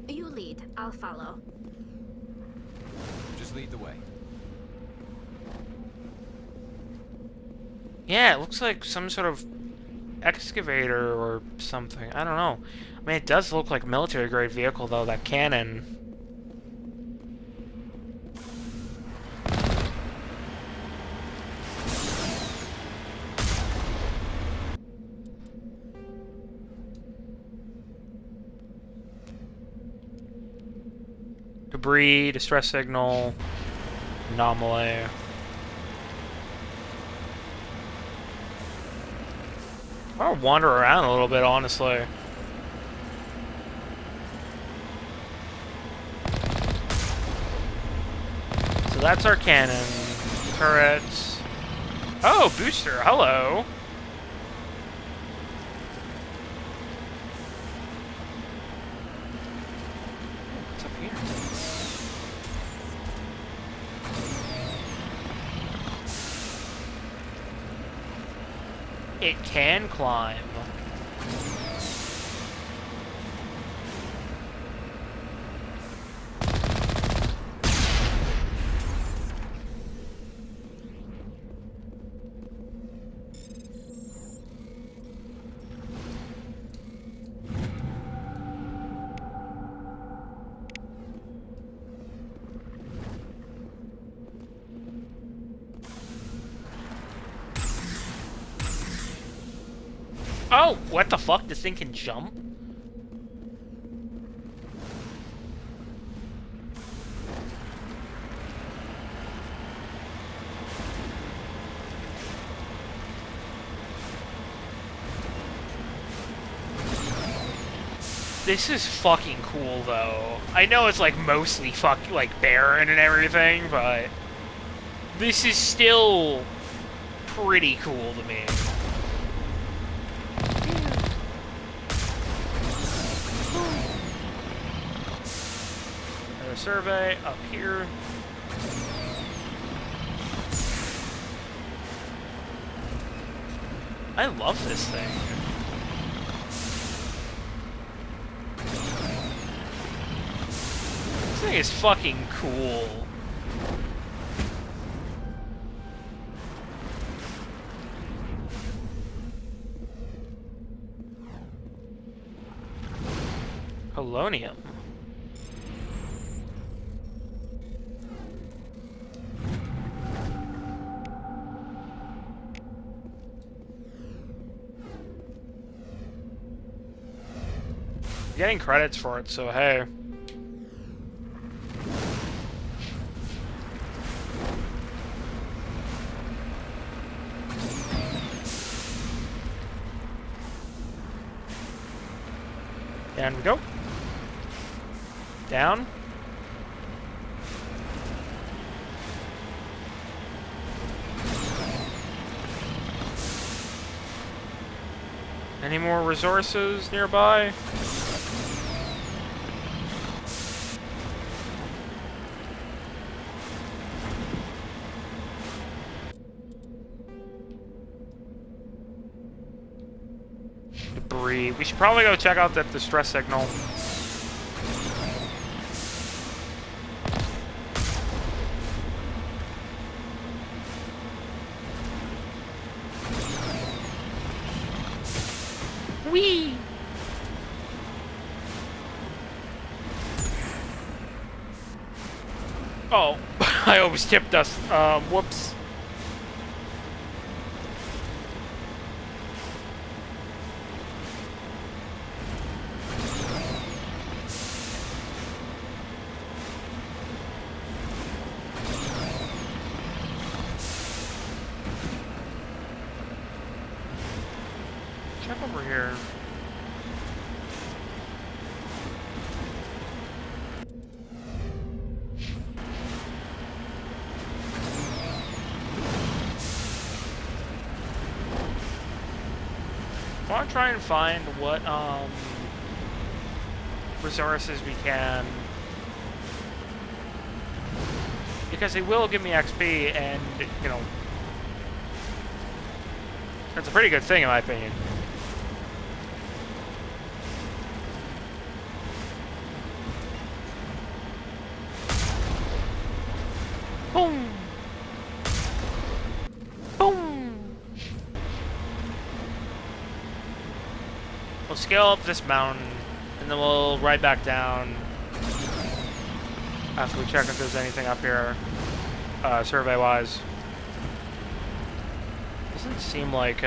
You lead. I'll follow. Just lead the way. Yeah, it looks like some sort of excavator or something. I don't know. I mean, it does look like a military-grade vehicle, though, that cannon. Debris, distress signal, anomaly. I'll wander around a little bit, honestly. So that's our cannon. Turrets. Oh, booster, hello. What's up here? It can climb. Oh, what the fuck? This thing can jump? This is fucking cool, though. I know it's, like, mostly like, barren and everything, but this is still pretty cool to me. Another survey up here. I love this thing. This thing is fucking cool. Polonium. Getting credits for it, so hey. Down we go. Down. Any more resources nearby? Debris. We should probably go check out that distress signal. Whee! Oh, I always tipped us. Whoops. Check over here. I want to try and find what resources we can, because they will give me XP, and you know, that's a pretty good thing in my opinion. Boom! Boom! We'll scale up this mountain, and then we'll ride back down after we check if there's anything up here, survey-wise. Doesn't seem like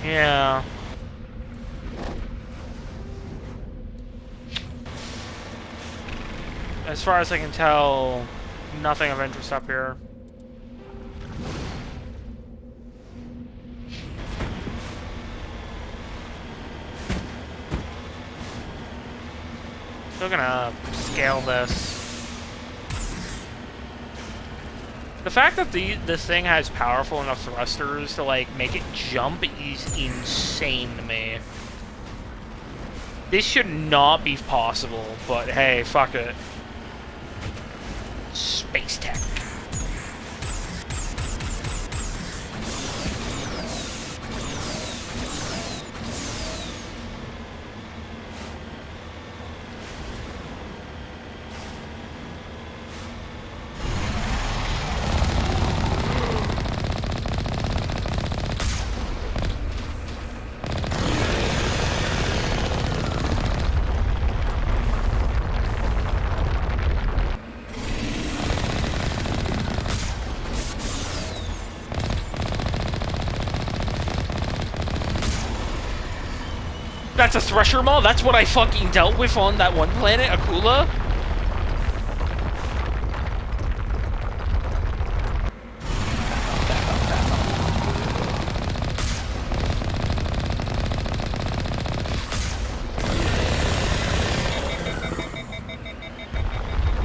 yeah. As far as I can tell, nothing of interest up here. Still gonna scale this. The fact that this thing has powerful enough thrusters to, like, make it jump is insane to me. This should not be possible, but hey, fuck it. Space tech. That's a Thresher Maw? That's what I fucking dealt with on that one planet, Akula?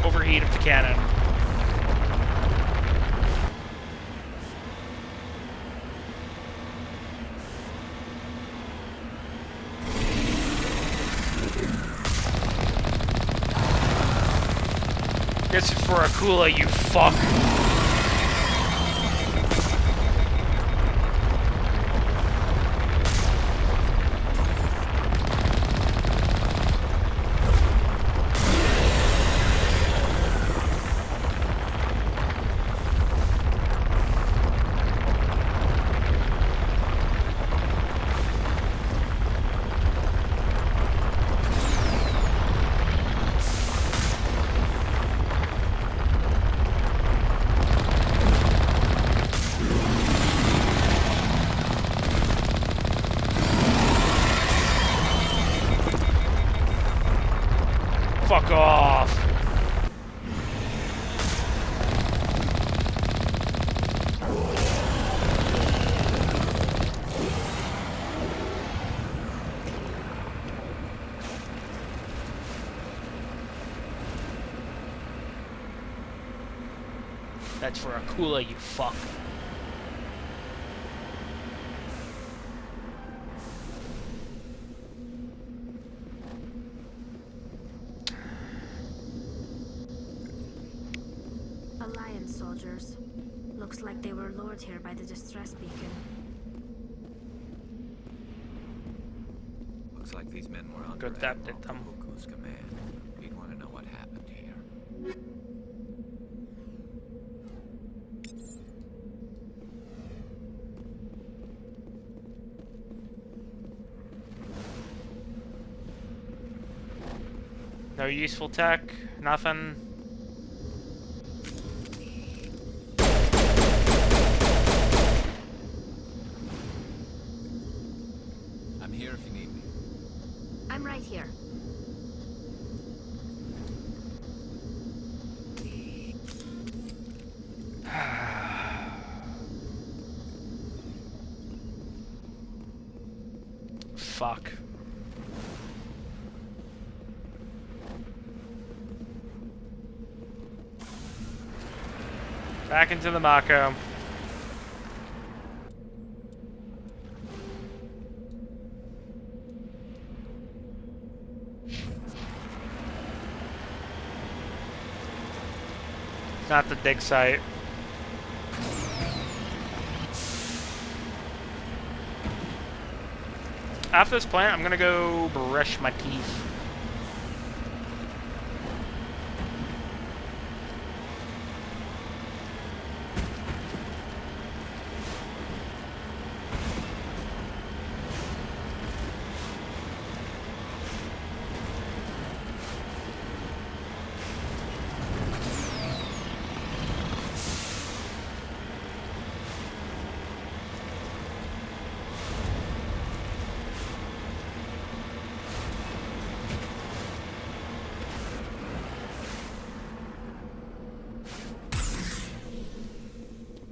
Overheat of the cannon. This is for Akula, you fuck. Fuck off. That's for Akula, you fuck. Alliance soldiers. Looks like they were lured here by the distress beacon. Looks like these men were under Admiral Kuku's command. He'd want to know what happened here. No useful tech, nothing. I'm here if you need me. I'm right here. Fuck. Back into the Mako. It's not the dig site. After this plant, I'm gonna go brush my teeth.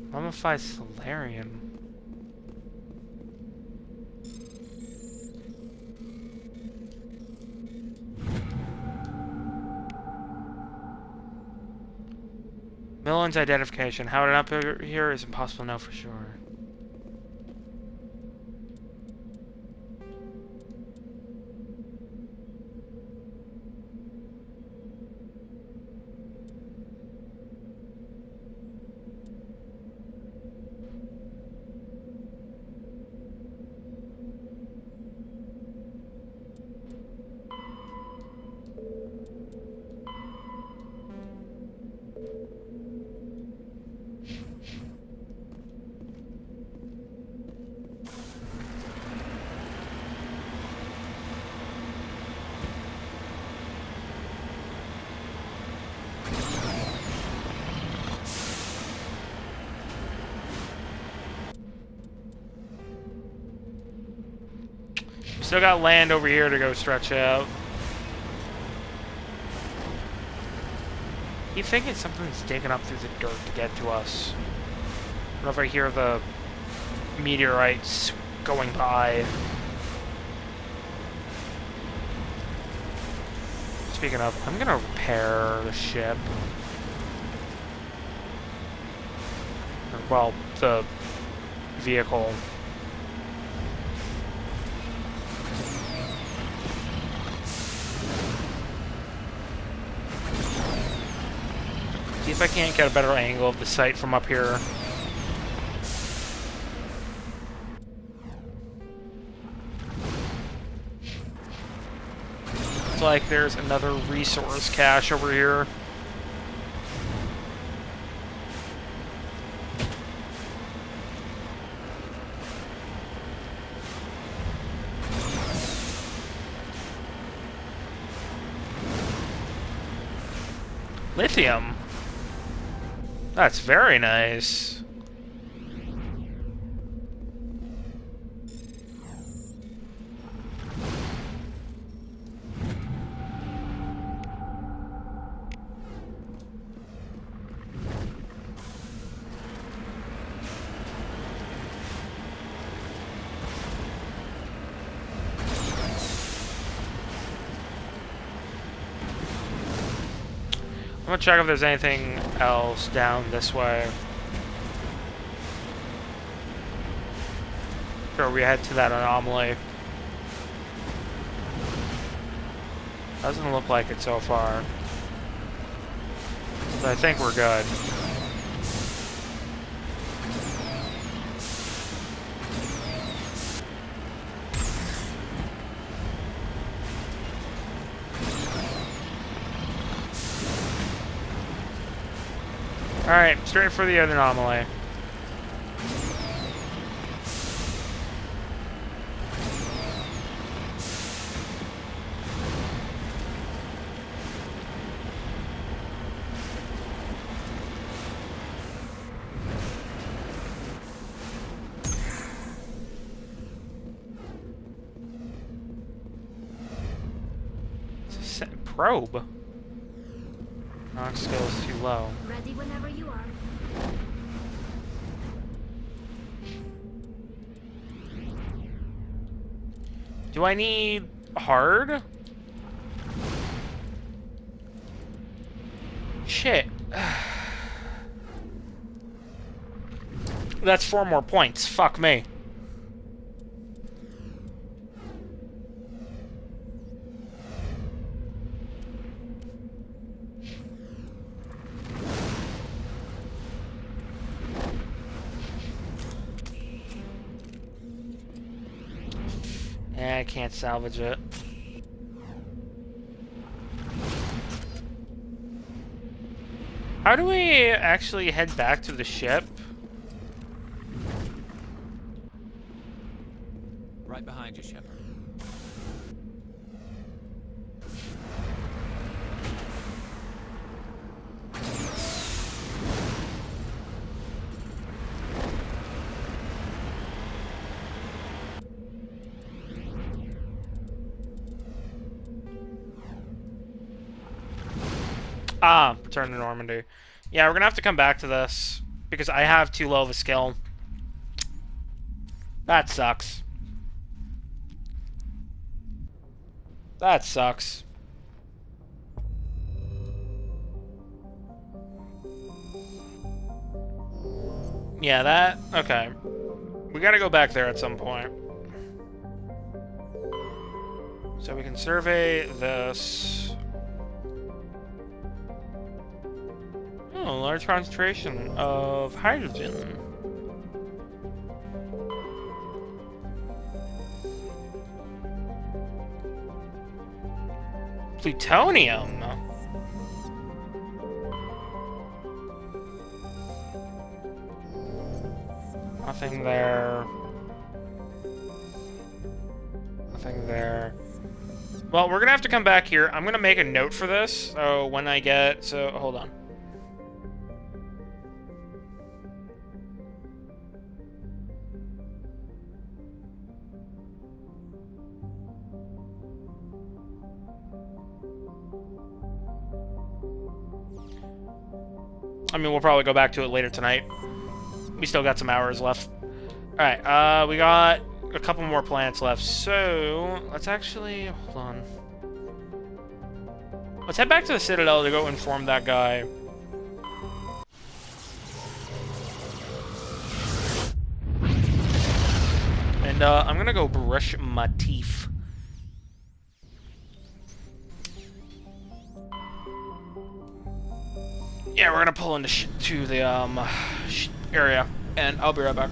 Mummified Solarium. Millen's identification. How it up here is impossible to know for sure. Still got land over here to go stretch out. Keep thinking something's digging up through the dirt to get to us. Whenever I hear the meteorites going by. Speaking of, I'm gonna repair the ship. Well, the vehicle. See if I can't get a better angle of the site from up here. It's like there's another resource cache over here. Lithium? That's very nice. I'm gonna check if there's anything else down this way. Sure, we head to that anomaly. Doesn't look like it so far. But I think we're good. Alright, straight for the other anomaly. It's a probe. Knock skill is too low. Ready whenever you are. Do I need hard? Shit. That's 4 more points. Fuck me. I can't salvage it. How do we actually head back to the ship? Right behind you, Shepard. Ah, return to Normandy. Yeah, we're gonna have to come back to this because I have too low of a skill. That sucks. That sucks. Yeah, that... Okay. We gotta go back there at some point. So we can survey this. Oh, large concentration of hydrogen. Plutonium. Nothing there. Nothing there. Well, we're gonna have to come back here. I'm gonna make a note for this. So when I get... So, hold on. I mean, we'll probably go back to it later tonight. We still got some hours left. Alright, we got a couple more planets left. So, let's actually... Hold on. Let's head back to the Citadel to go inform that guy. And, I'm gonna go brush my teeth. Yeah, we're gonna pull into to the area, and I'll be right back.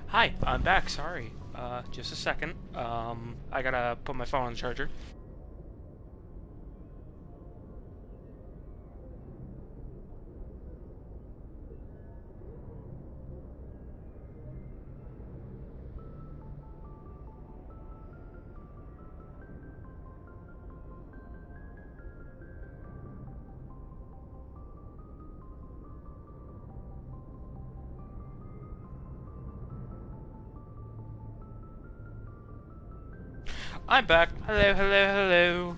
Hi, I'm back. Sorry. Just a second. I gotta put my phone on the charger. I'm back. Hello, hello, hello.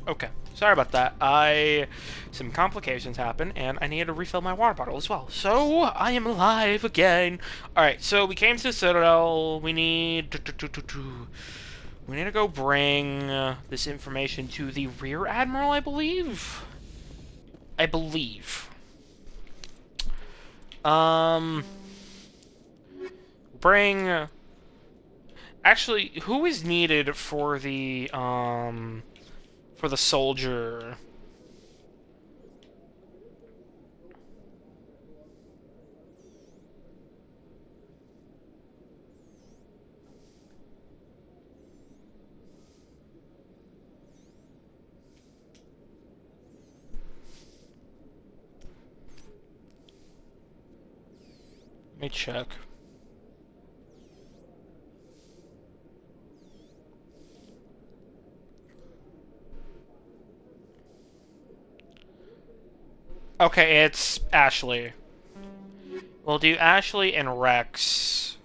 Okay, sorry about that. Some complications happened, and I needed to refill my water bottle as well. So, I am alive again. Alright, so we came to the Citadel. We need to go bring this information to the Rear Admiral, I believe? Bring... Actually, who is needed for the soldier? Let me check. Okay, it's Ashley. We'll do Ashley and Rex.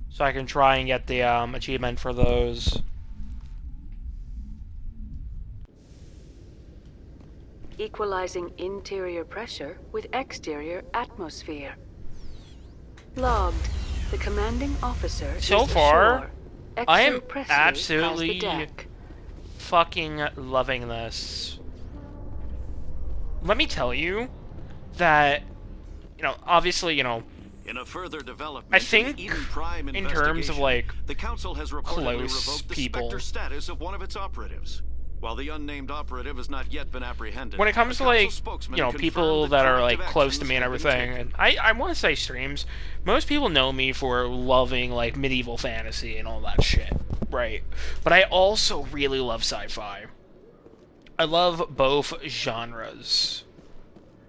So I can try and get the achievement for those. Equalizing interior pressure with exterior atmosphere. Logged. The commanding officer So is far, ashore. I am Exo Presley has the absolutely deck. fucking loving this. Let me tell you that, obviously, In a further development, I think in Eden Prime in terms of, like, the Council has reportedly close revoked the people. Spectre status of one of its operatives. While the unnamed operative has not yet been apprehended, When it comes to, a like, council spokesman people confirmed that are, like, corrective close to actions me and have been everything, taken. and I want to say streams, most people know me for loving, like, medieval fantasy and all that shit, right? But I also really love sci-fi. I love both genres.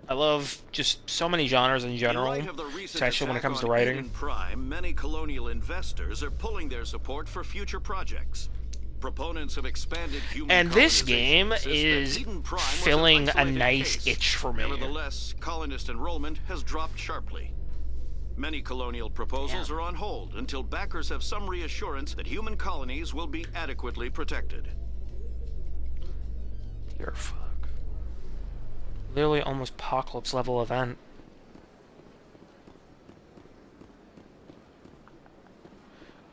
I love just so many genres in general, In light of the recent especially when it attack comes to on writing. Eden Prime, many colonial investors are pulling their support for future projects. Proponents of expanded human And this colonization game insist that is Eden Prime was an filling a isolated nice case. itch for me. Nevertheless, colonist enrollment has dropped sharply. Many colonial proposals are on hold until backers have some reassurance that human colonies will be adequately protected. Dear fuck. Literally almost apocalypse level event.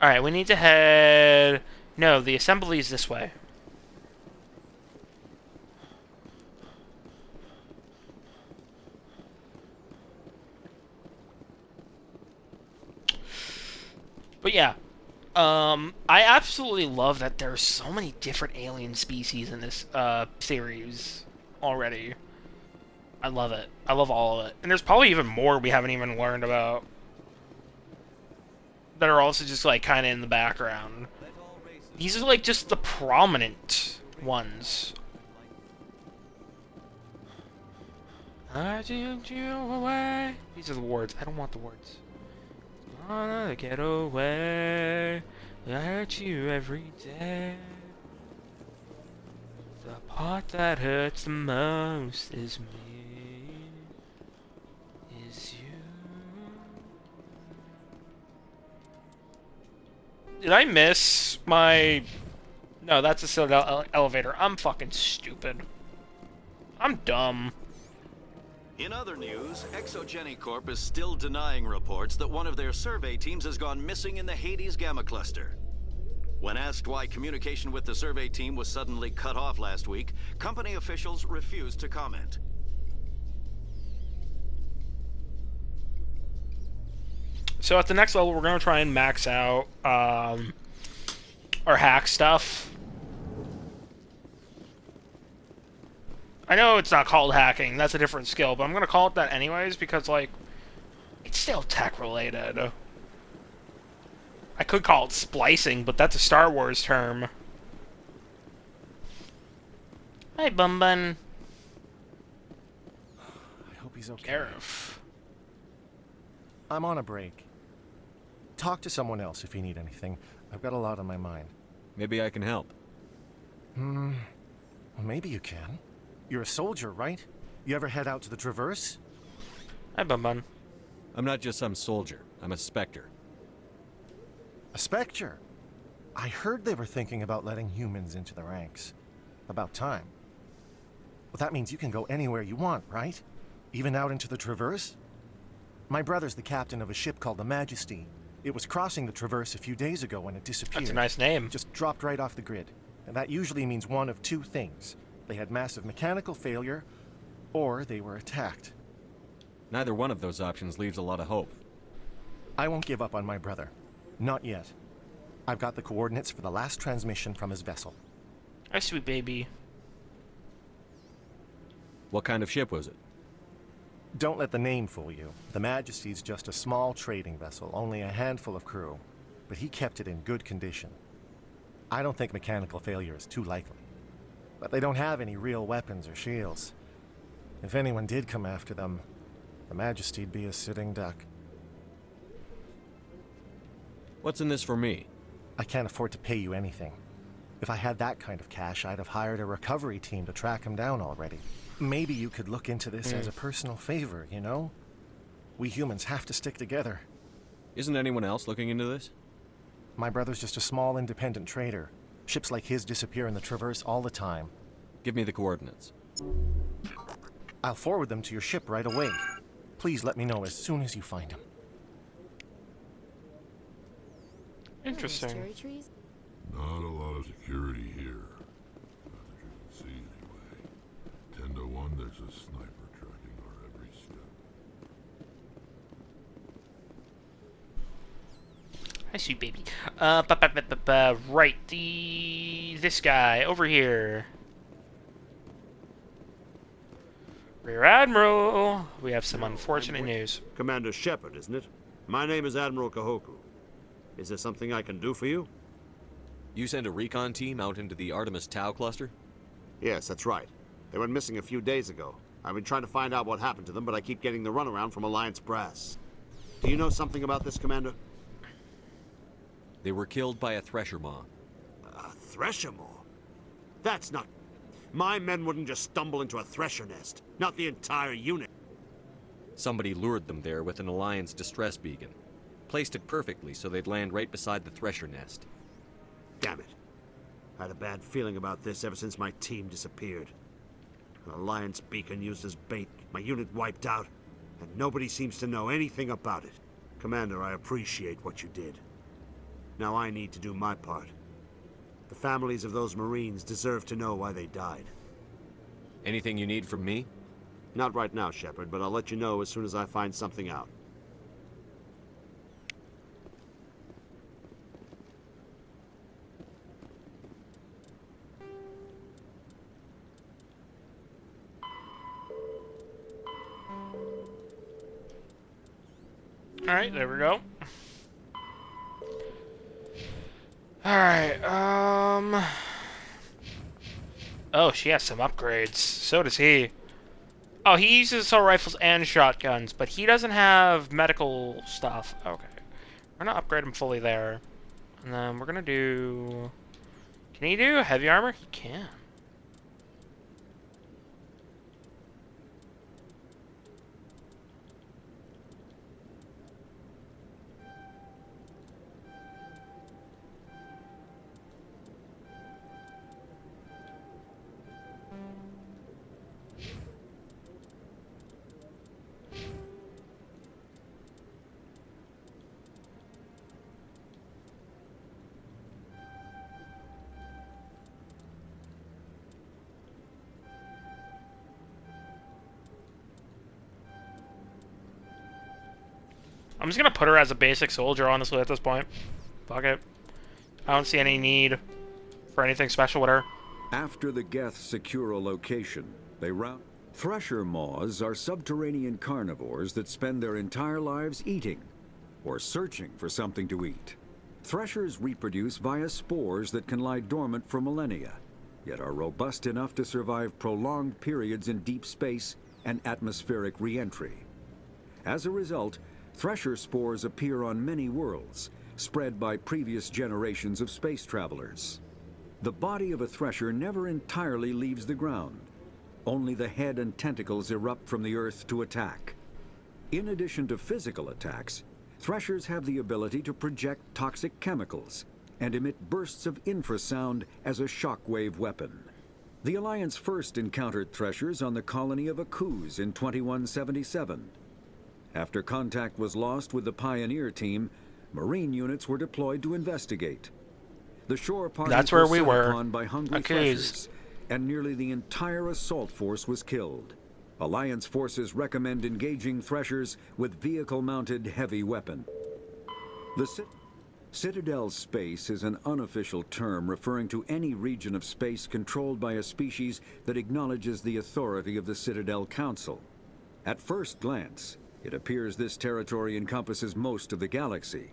Alright, we need to head... No, the assembly is this way. But yeah. I absolutely love that there's so many different alien species in this series already. I love it. I love all of it. And there's probably even more we haven't even learned about. That are also just, like, kind of in the background. These are, like, just the prominent ones. I took you away. These are the words. I don't want the words. Wanna get away. I hurt you every day. The part that hurts the most is me. Is you. Did I miss my... No, that's a Citadel elevator. I'm fucking stupid. I'm dumb. In other news, Exogeny Corp is still denying reports that one of their survey teams has gone missing in the Hades Gamma Cluster. When asked why communication with the survey team was suddenly cut off last week, company officials refused to comment. So at the next level, we're going to try and max out our hack stuff. I know it's not called hacking, that's a different skill, but I'm going to call it that anyways because, like, it's still tech-related. I could call it splicing, but that's a Star Wars term. Hi, Bun Bun. I hope he's okay. Gareth. I'm on a break. Talk to someone else if you need anything. I've got a lot on my mind. Maybe I can help. Well, maybe you can. You're a soldier, right? You ever head out to the Traverse? Hi, Bun Bun. I'm not just some soldier. I'm a Spectre. A Spectre? I heard they were thinking about letting humans into the ranks. About time. Well, that means you can go anywhere you want, right? Even out into the Traverse? My brother's the captain of a ship called the Majesty. It was crossing the Traverse a few days ago when it disappeared. That's a nice name. Just dropped right off the grid. And that usually means one of two things. They had massive mechanical failure, or they were attacked. Neither one of those options leaves a lot of hope. I won't give up on my brother. Not yet. I've got the coordinates for the last transmission from his vessel. Hi, sweet baby. What kind of ship was it? Don't let the name fool you. The Majesty's just a small trading vessel, only a handful of crew. But he kept it in good condition. I don't think mechanical failure is too likely. But they don't have any real weapons or shields. If anyone did come after them, the Majesty'd be a sitting duck. What's in this for me? I can't afford to pay you anything. If I had that kind of cash, I'd have hired a recovery team to track him down already. Maybe you could look into this as a personal favor, you know? We humans have to stick together. Isn't anyone else looking into this? My brother's just a small independent trader. Ships like his disappear in the Traverse all the time. Give me the coordinates. I'll forward them to your ship right away. Please let me know as soon as you find him. Interesting. Cherry trees? Not a lot of security here. Not that you can see anyway. 10 to 1, there's a sniper tracking our every step. Hi, sweet baby. Right, this guy over here. Rear Admiral, we have some unfortunate news. Commander Shepard, isn't it? My name is Admiral Kahoku. Is there something I can do for you? You sent a recon team out into the Artemis Tau cluster? Yes, that's right. They went missing a few days ago. I've been trying to find out what happened to them, but I keep getting the runaround from Alliance brass. Do you know something about this, Commander? They were killed by a thresher maw. A thresher maw? That's not... My men wouldn't just stumble into a thresher nest. Not the entire unit. Somebody lured them there with an Alliance distress beacon. Placed it perfectly so they'd land right beside the thresher nest. Damn it. I had a bad feeling about this ever since my team disappeared. An Alliance beacon used as bait, my unit wiped out, and nobody seems to know anything about it. Commander, I appreciate what you did. Now I need to do my part. The families of those Marines deserve to know why they died. Anything you need from me? Not right now, Shepard, but I'll let you know as soon as I find something out. Alright, there we go. Alright, oh, she has some upgrades. So does he. Oh, he uses assault rifles and shotguns, but he doesn't have medical stuff. Okay. We're gonna upgrade him fully there. And then we're gonna do... Can he do heavy armor? He can. I'm just gonna put her as a basic soldier, honestly, at this point. Fuck it. I don't see any need for anything special with her. After the Geth secure a location, they route... Thresher moths are subterranean carnivores that spend their entire lives eating or searching for something to eat. Threshers reproduce via spores that can lie dormant for millennia, yet are robust enough to survive prolonged periods in deep space and atmospheric re-entry. As a result, thresher spores appear on many worlds, spread by previous generations of space travelers. The body of a thresher never entirely leaves the ground. Only the head and tentacles erupt from the earth to attack. In addition to physical attacks, threshers have the ability to project toxic chemicals and emit bursts of infrasound as a shockwave weapon. The Alliance first encountered threshers on the colony of Akuz in 2177. After contact was lost with the Pioneer team, Marine units were deployed to investigate. The shore parties That's where we set were. upon by hungry Akuz. threshers, and nearly the entire assault force was killed. Alliance forces recommend engaging threshers with vehicle-mounted heavy weapon. The Citadel space is an unofficial term referring to any region of space controlled by a species that acknowledges the authority of the Citadel Council. At first glance, it appears this territory encompasses most of the galaxy.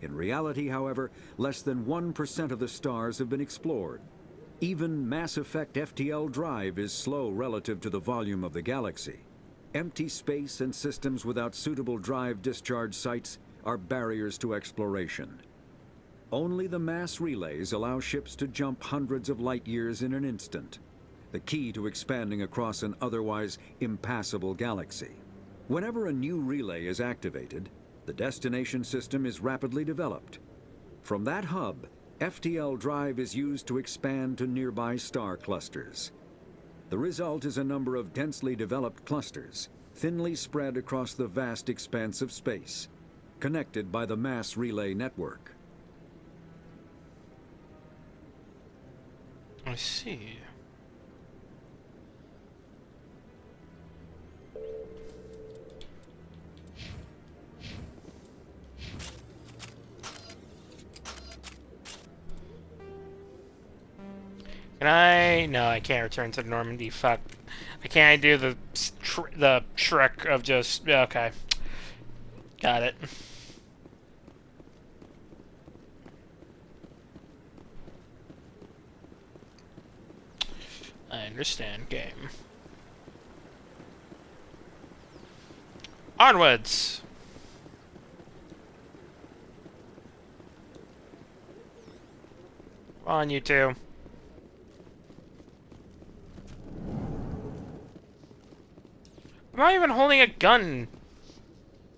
In reality, however, less than 1% of the stars have been explored. Even Mass Effect FTL drive is slow relative to the volume of the galaxy. Empty space and systems without suitable drive discharge sites are barriers to exploration. Only the mass relays allow ships to jump hundreds of light years in an instant, the key to expanding across an otherwise impassable galaxy. Whenever a new relay is activated, the destination system is rapidly developed. From that hub, FTL drive is used to expand to nearby star clusters. The result is a number of densely developed clusters, thinly spread across the vast expanse of space, connected by the mass relay network. I see. Can I? No, I can't return to Normandy. Fuck. I can't do the trick of just... Okay. Got it. I understand, game. Onwards! Come on, you two. I'm not even holding a gun.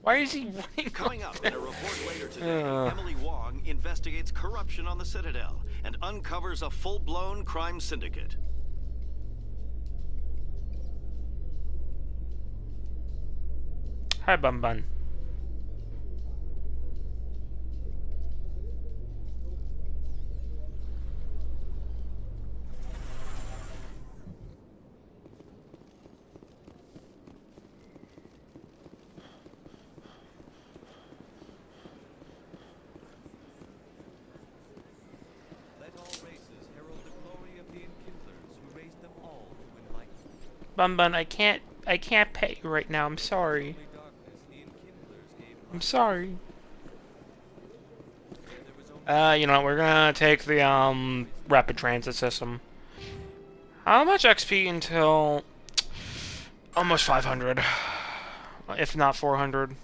Why is he running? Coming up in a report later today, Emily Wong investigates corruption on the Citadel and uncovers a full-blown crime syndicate. Hi, Bun Bun. Bun Bun, I can't pet you right now. I'm sorry. I'm sorry. You know what? We're gonna take the rapid transit system. How much XP until almost 500, if not 400?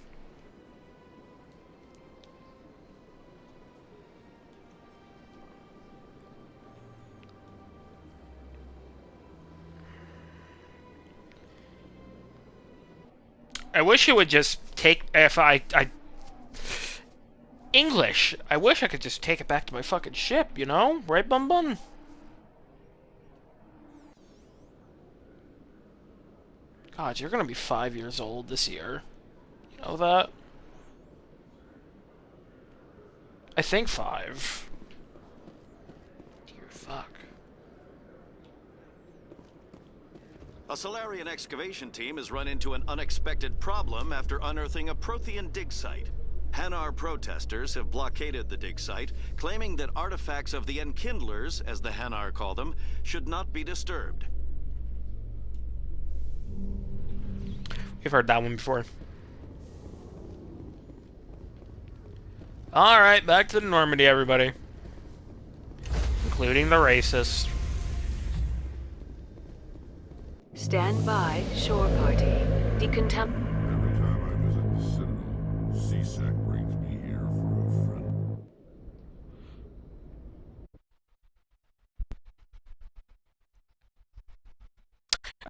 I wish it would just take, English. I wish I could just take it back to my fucking ship, you know? Right, Bun Bun? God, you're gonna be 5 years old this year. You know that? I think 5. Dear fuck. A Solarian excavation team has run into an unexpected problem after unearthing a Prothean dig site. Hanar protesters have blockaded the dig site, claiming that artifacts of the Enkindlers, as the Hanar call them, should not be disturbed. You've heard that one before. Alright, back to Normandy, everybody. Including the racist. Stand by, shore party. Decontam... Every time I visit the Citadel, C-Sec brings me here for a friend.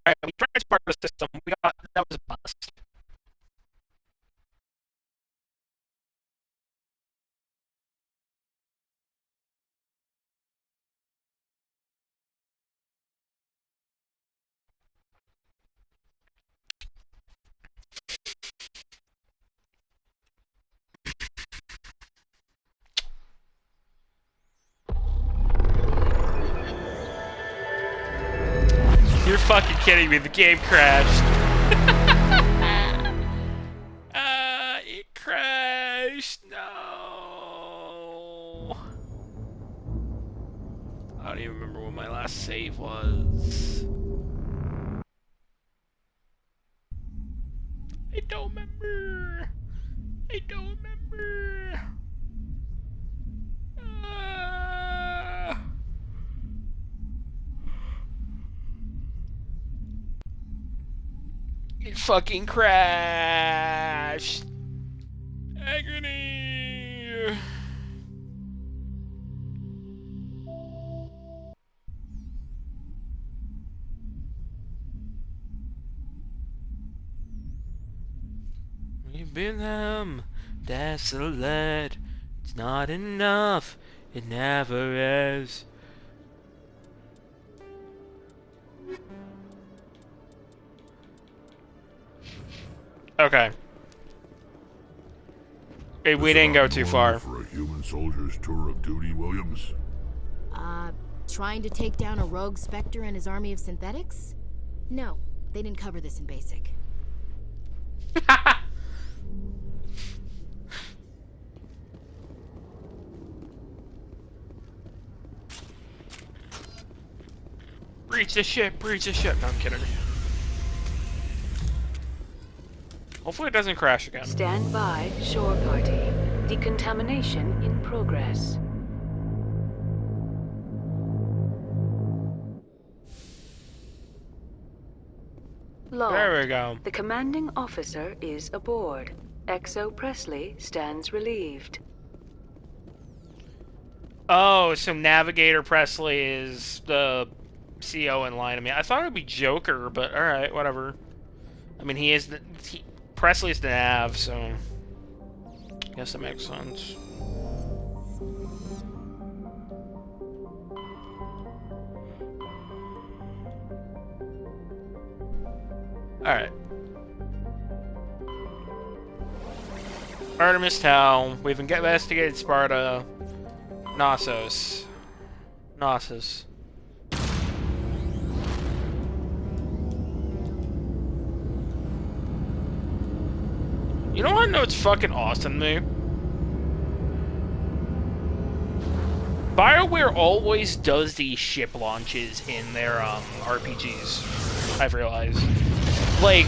Alright, we tried to spark the system. That was a bust. You're fucking kidding me, the game crashed. It crashed. No. I don't even remember what my last save was. I don't remember. I don't remember. It fucking crashed. Agony. We've been desolate. It's not enough. It never is. Okay. Hey, we didn't go too far. For a human soldier's tour of duty, Williams? Trying to take down a rogue Spectre and his army of synthetics? No, they didn't cover this in basic. Breach the ship, breach the ship. No, I'm kidding. Hopefully it doesn't crash again. Stand by, shore party. Decontamination in progress. Log. There we go. The commanding officer is aboard. XO Presley stands relieved. Oh, so Navigator Presley is the CO in line to me. I thought it would be Joker, but alright, whatever. I mean, Presley's the nav, so I guess that makes sense. Alright. Artemis Tau. We've investigated Sparta. Knossos. You know what I know it's fucking awesome to me? BioWare always does these ship launches in their RPGs. I've realized. Like,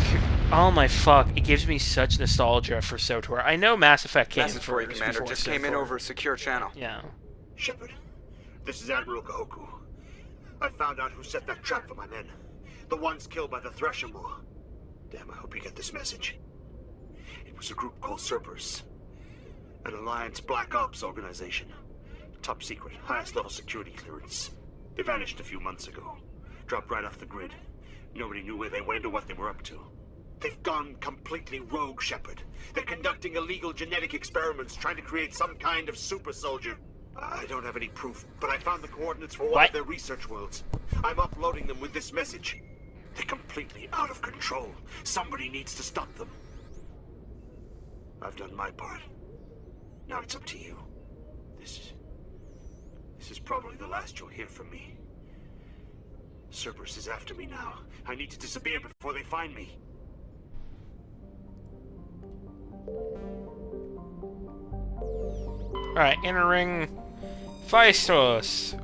oh my fuck, it gives me such nostalgia for SOTOR. I know Mass Effect came Message for you, first. Commander. Just came in SOTOR. over a secure channel. Yeah. Shepard, this is Admiral Kahoku. I found out who set that trap for my men. The ones killed by the Thresher War. Damn, I hope you get this message. It was a group called Cerberus. An Alliance Black Ops organization. Top secret, highest level security clearance. They vanished a few months ago. Dropped right off the grid. Nobody knew where they went or what they were up to. They've gone completely rogue, Shepard. They're conducting illegal genetic experiments, trying to create some kind of super soldier. I don't have any proof, but I found the coordinates for one of their research worlds. I'm uploading them with this message. They're completely out of control. Somebody needs to stop them. I've done my part. Now it's up to you. This is probably the last you'll hear from me. Cerberus is after me now. I need to disappear before they find me. Alright, entering Phaistos.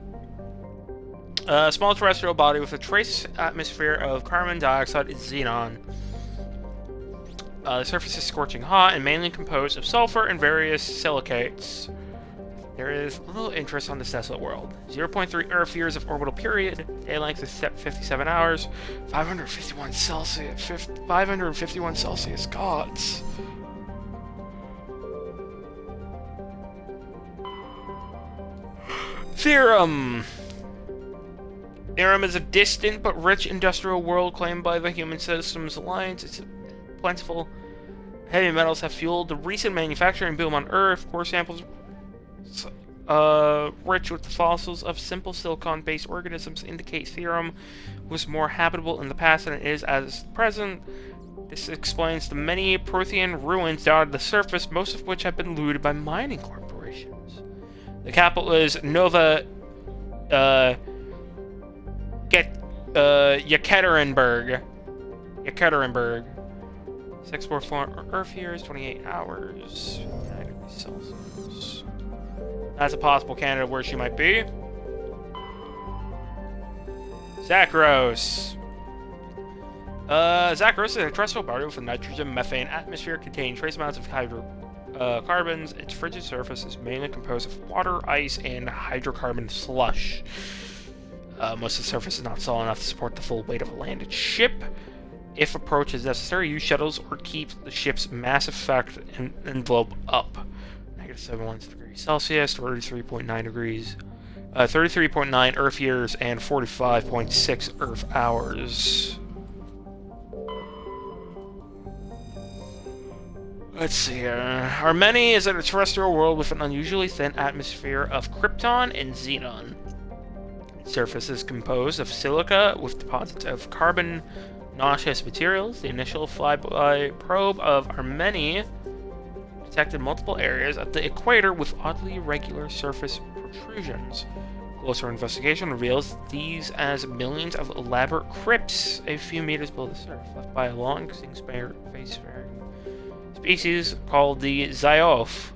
A small terrestrial body with a trace atmosphere of carbon dioxide and xenon. The surface is scorching hot and mainly composed of sulfur and various silicates. There is little interest on this desolate world. 0.3 Earth years of orbital period. Day length is 57 hours. 551 Celsius. 551 Celsius. Gods. Theorem. Theorem is a distant but rich industrial world claimed by the Human Systems Alliance. It's plentiful. Heavy metals have fueled the recent manufacturing boom on Earth. Core samples rich with the fossils of simple silicon-based organisms indicate Theorem was more habitable in the past than it is as present. This explains the many Prothean ruins dotted the surface, most of which have been looted by mining corporations. The capital is Nova Yekaterinburg. 644 Earth years, 28 hours, 9 degrees Celsius. That's a possible candidate where she might be. Zakros. Zakros is a terrestrial body with a nitrogen methane atmosphere containing trace amounts of hydrocarbons. Its frigid surface is mainly composed of water, ice, and hydrocarbon slush. Most of the surface is not solid enough to support the full weight of a landed ship. If approach is necessary, use shuttles or keep the ship's mass effect envelope up. -71 degrees Celsius, 33.9 degrees, 33.9 Earth years, and 45.6 Earth hours. Let's see here. Armeni is a terrestrial world with an unusually thin atmosphere of krypton and xenon. Its surface is composed of silica with deposits of carbon-noxious materials. The initial flyby probe of Armeni detected multiple areas at the equator with oddly irregular surface protrusions. Closer investigation reveals these as millions of elaborate crypts a few meters below the surface, left by a long face-faring species called the Ziof.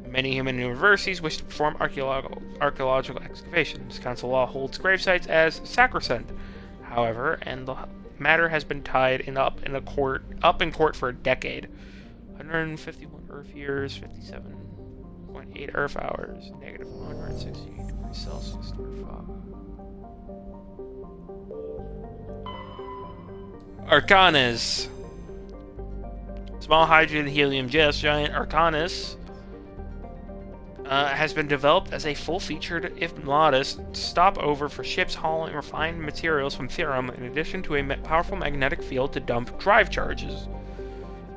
Many human universities wish to perform archaeological excavations. Council law holds gravesites as sacrosanct, however, and the matter has been tied up in court for a decade. 151 Earth years, 57.8 Earth hours, -168 degrees Celsius. Arcanas. Small hydrogen helium gas giant Arcanas has been developed as a full-featured, if modest, stopover for ships hauling refined materials from Theorem, in addition to a powerful magnetic field to dump drive charges.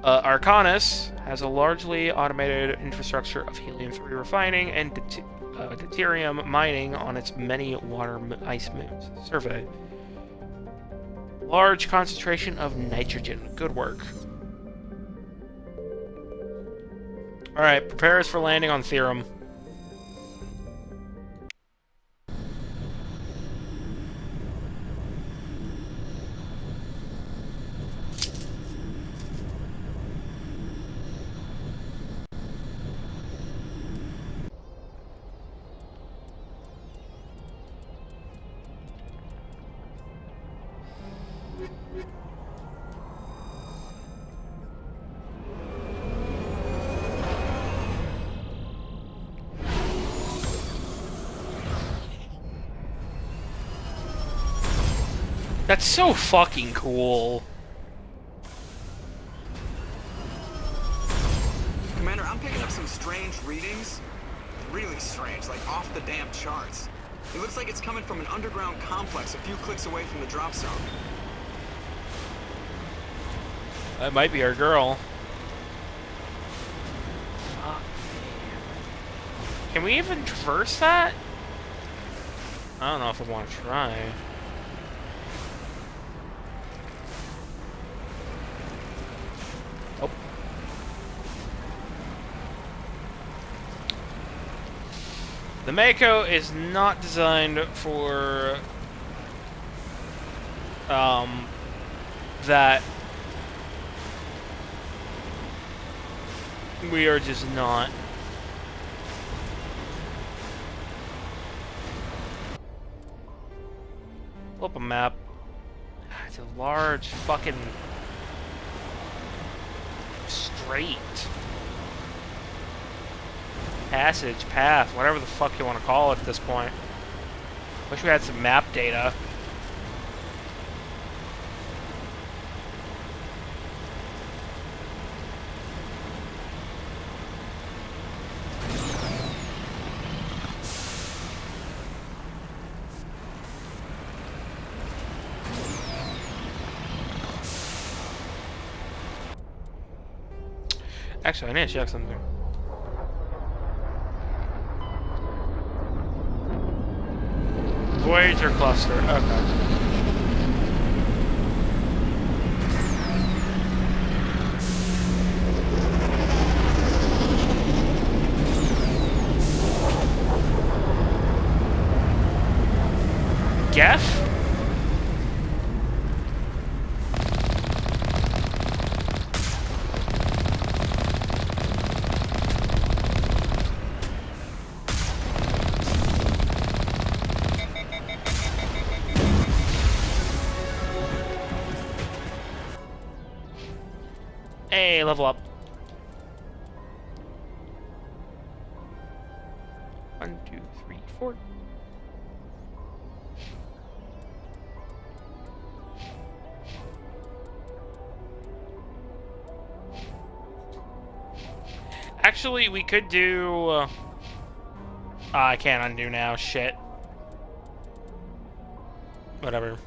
Arcanas has a largely automated infrastructure of helium-3 refining and deuterium mining on its many water ice moons. Survey. Large concentration of nitrogen. Good work. Alright, prepare us for landing on Theorem. That's so fucking cool. Commander, I'm picking up some strange readings. Really strange, like off the damn charts. It looks like it's coming from an underground complex a few clicks away from the drop zone. That might be our girl. Fuck. Can we even traverse that? I don't know if I want to try. Oh. The Mako is not designed for that. We are just not. Pull up a map. It's a large fucking Great. Passage, path, whatever the fuck you want to call it at this point. Wish we had some map data. Actually, I need to check something. Voyager cluster. Okay. Geth? Hey, level up. 1, 2, 3, 4. Actually, we could do... I can't undo now. Shit. Whatever.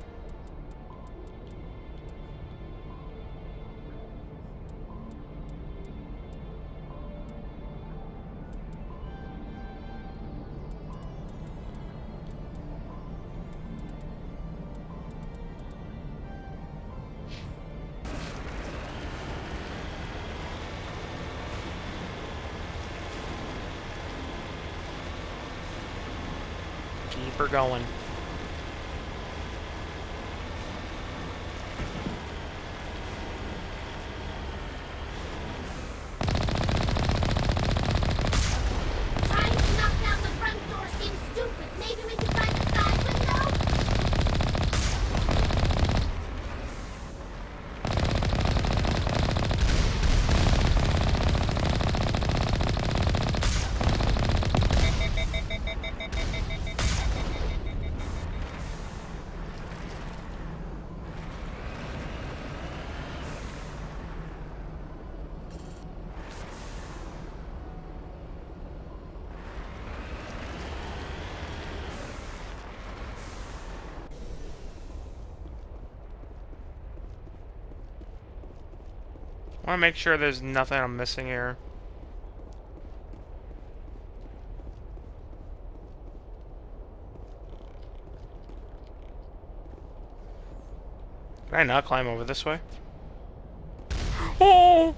Keep her going. Trying to knock down the front door seems stupid. Maybe we could find a side window? I want to make sure there's nothing I'm missing here. Can I not climb over this way? Oh!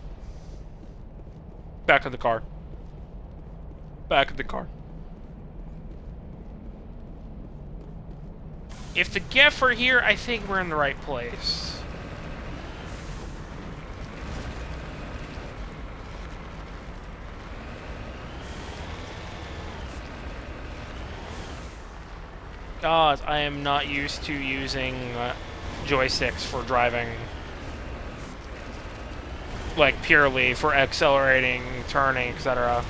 Back to the car. Back to the car. If the Geth are here, I think we're in the right place. God, I am not used to using joysticks for driving. Like, purely for accelerating, turning, etc.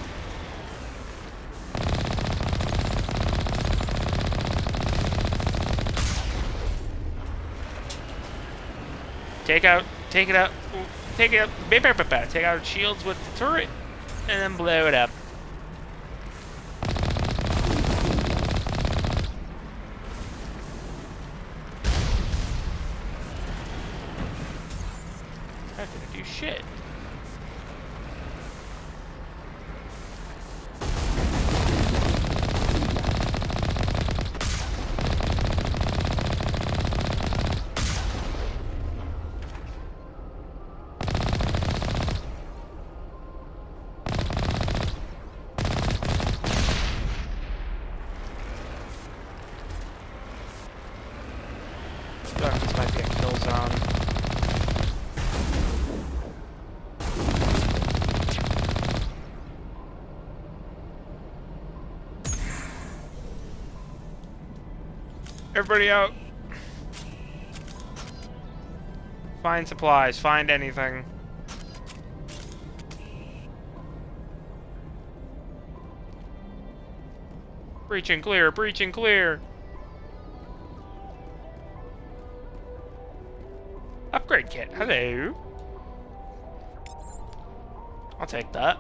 Take it out, take it out, take out shields with the turret, and then blow it up. Not gonna do shit. This might be a kill zone. Everybody out. Find supplies. Find anything. Breach and clear, breach and clear. Upgrade kit, hello. I'll take that.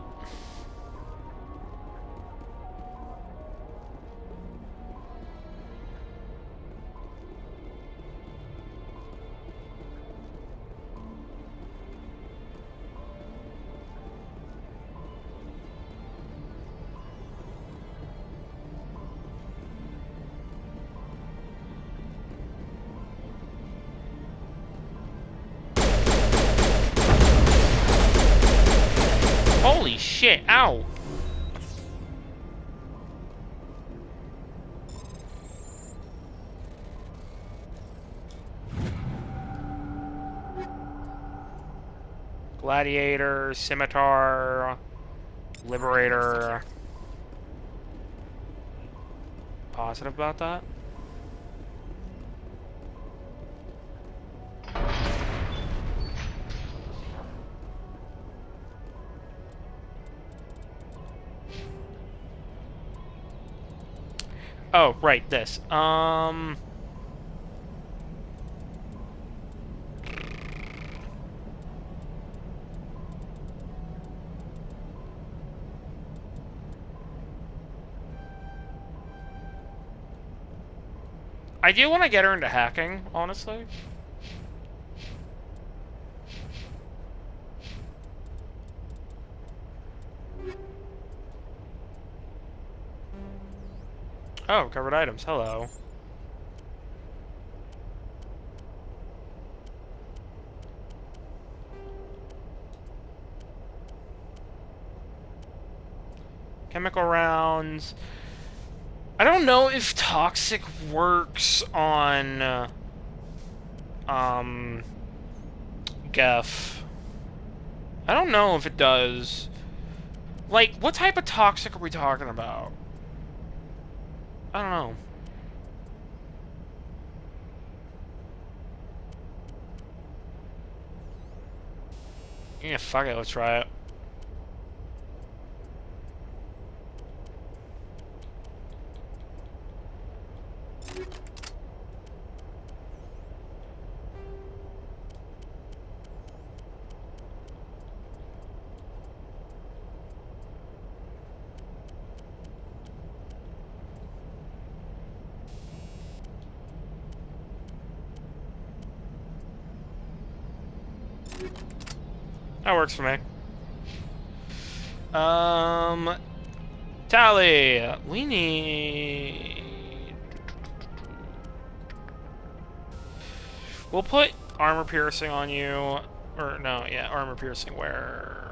Holy shit, ow! Gladiator, Scimitar, Liberator. Positive about that? Oh, right, this. I do want to get her into hacking, honestly. Oh, covered items. Hello. Chemical rounds. I don't know if toxic works on Geth. I don't know if it does. Like, what type of toxic are we talking about? I don't know. Yeah, fuck it, let's try it. That works for me. Tally, we need... We'll put armor piercing on you. Or, no, yeah, armor piercing where...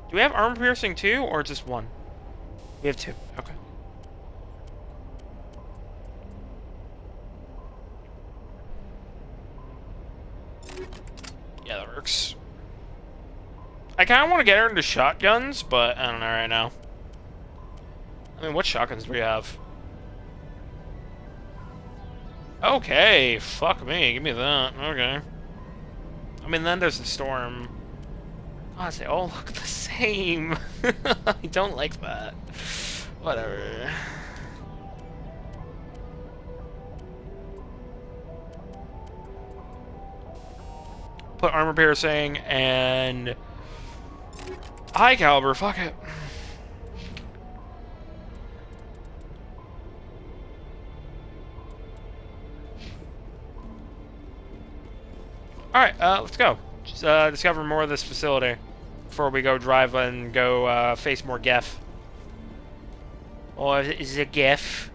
Do we have armor piercing too, or just one? We have two, okay. Yeah, that works. I kind of want to get her into shotguns, but I don't know right now. I mean, what shotguns do we have? Okay, fuck me, give me that. Okay. I mean, then there's the storm. God, they all look the same. I don't like that. Whatever. Put armor piercing and high caliber, fuck it. Alright, let's go. Just, discover more of this facility before we go drive and go face more Geth. Or is it Geth?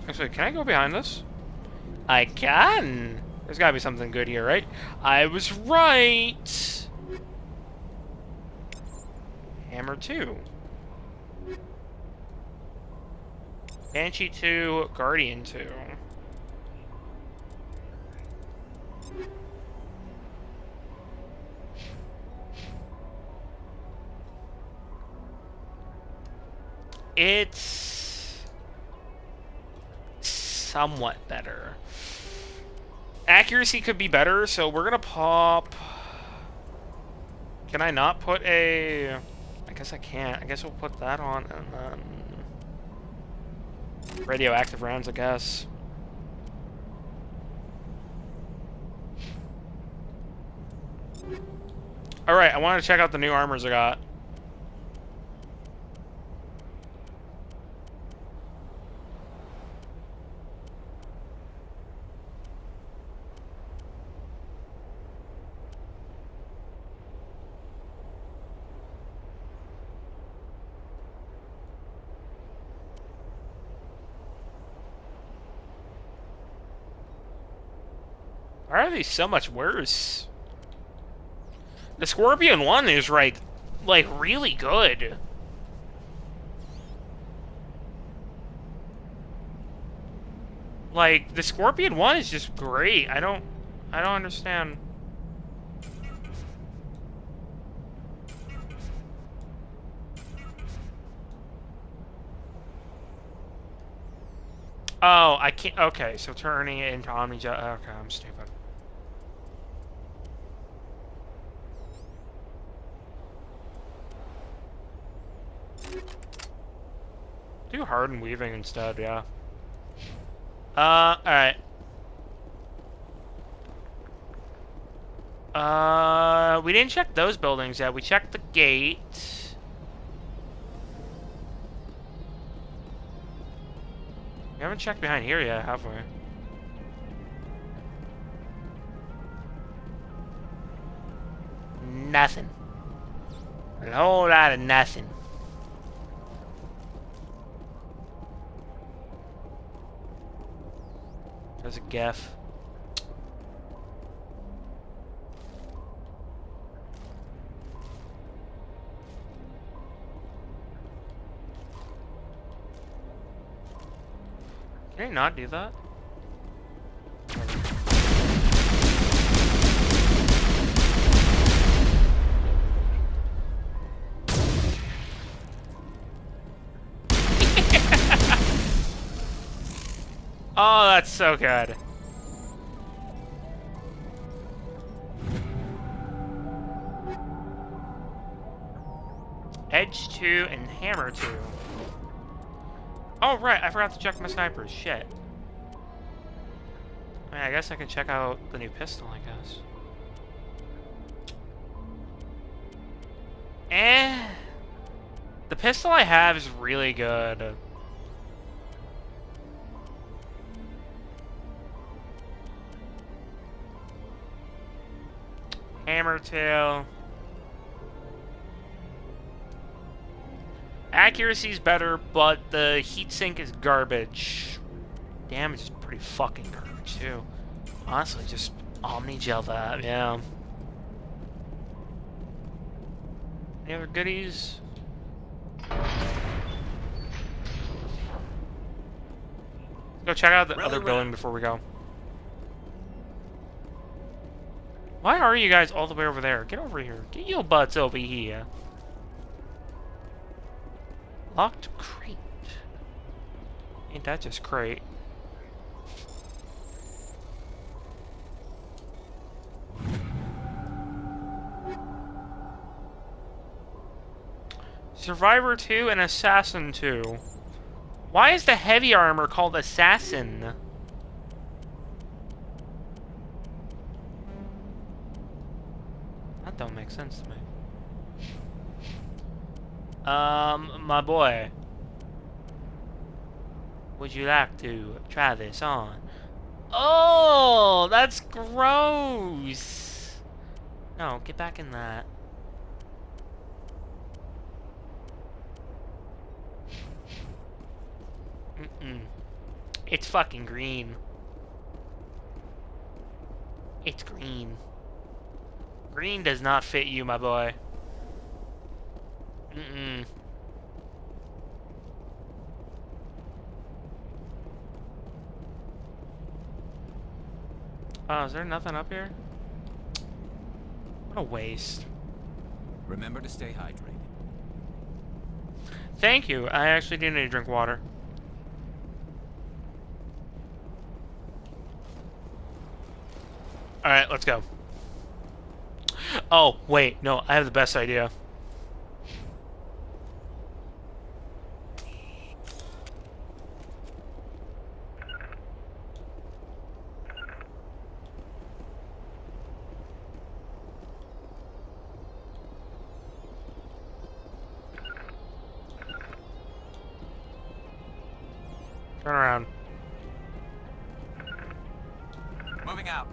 Actually, can I go behind this? I can! There's gotta be something good here, right? I was right! Hammer 2. Banshee 2, Guardian 2. It's somewhat better. Accuracy could be better, so we're gonna pop... Can I not put a... I guess I can't. I guess we'll put that on, and then... radioactive rounds, I guess. Alright, I wanted to check out the new armors I got. Why are these so much worse? The Scorpion 1 is, like really good. Like, the Scorpion 1 is just great. I don't understand. Oh, I can't. Okay, so turning it into Omni-Jet. Okay, I'm stupid. Do hardened weaving instead, yeah. Alright. We didn't check those buildings yet. We checked the gate. We haven't checked behind here yet, have we? Nothing. A whole lot of nothing. There's a gef. Can you not do that? Oh, that's so good. Edge 2 and hammer 2. Oh, right, I forgot to check my snipers. Shit. I mean, I guess I can check out the new pistol, I guess. The pistol I have is really good. Hammer tail. Accuracy's better, but the heatsink is garbage. Damage is pretty fucking garbage too. Honestly, just Omni-Gel that, yeah. Any other goodies? Go check out the other building before we go. Why are you guys all the way over there? Get over here. Get your butts over here. Locked crate. Ain't that just crate? Survivor 2 and Assassin 2. Why is the heavy armor called Assassin? That don't make sense to me. My boy. Would you like to try this on? Oh, that's gross. No, get back in that. It's fucking green. It's green. Green does not fit you, my boy. Oh, is there nothing up here? What a waste. Remember to stay hydrated. Thank you. I actually do need to drink water. Alright, let's go. Oh, wait. No, I have the best idea. Turn around. Moving out.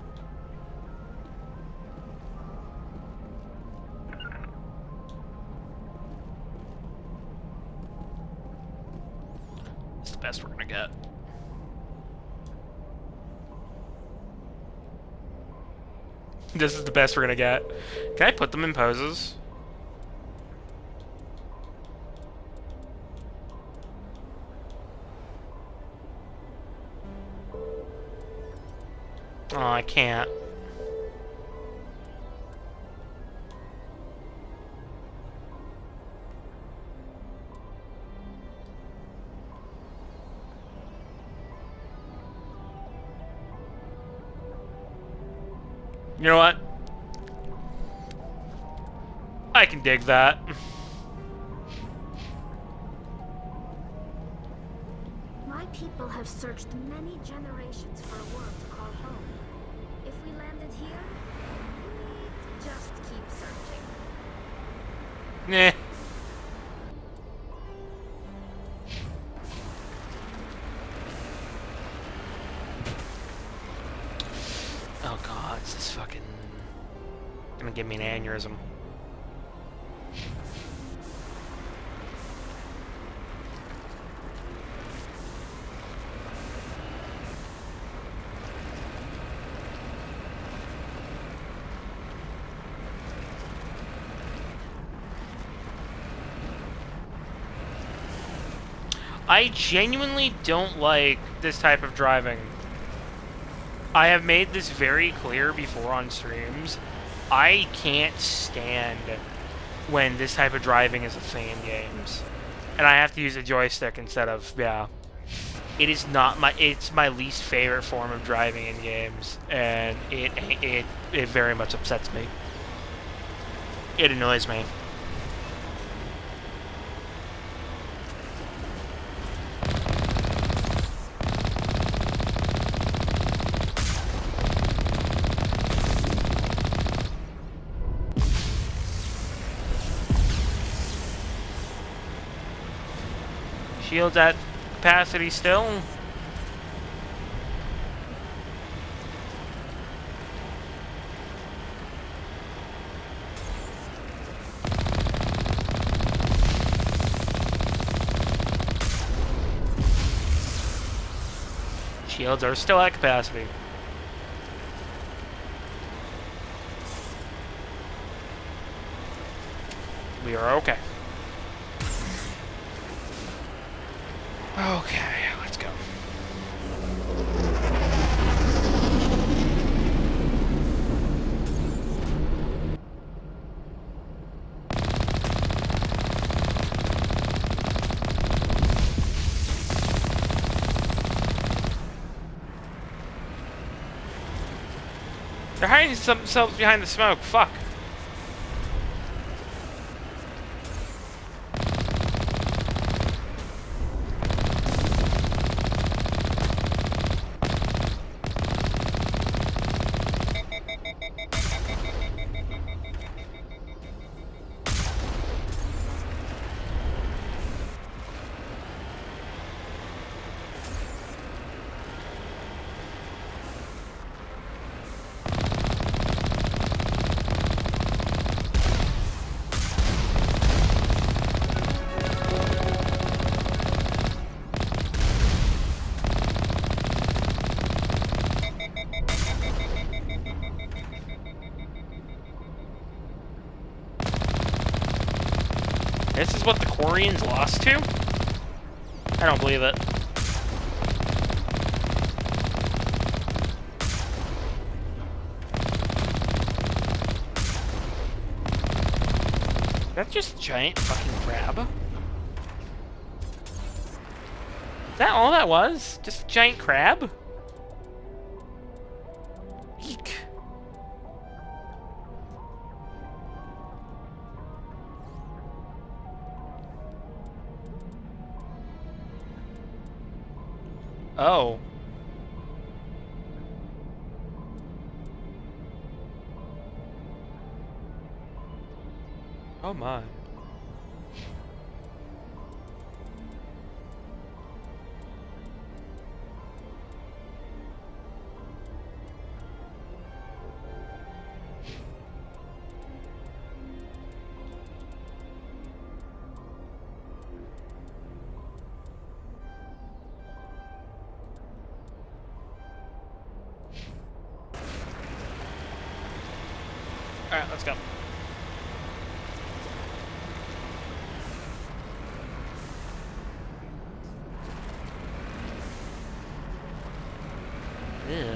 It's the best we're gonna get. This is the best we're gonna get. Can I put them in poses? Oh, I can't. You know what? I can dig that. My people have searched many generations for a world to call home. If we landed here, we'd just keep searching. Nah. Oh god, it's this fucking... gonna give me an aneurysm. I genuinely don't like this type of driving. I have made this very clear before on streams. I can't stand when this type of driving is a thing in games. And I have to use a joystick instead of, yeah. It is not my, it's my least favorite form of driving in games. And it very much upsets me. It annoys me. Shields at capacity still. Shields are still at capacity. We are okay. Okay, let's go. They're hiding themselves behind the smoke. Fuck. This is what the Koreans lost to? I don't believe it. That's just a giant fucking crab? Is that all that was? Just a giant crab? Eek. Oh. Oh my. Alright, let's go. Yeah.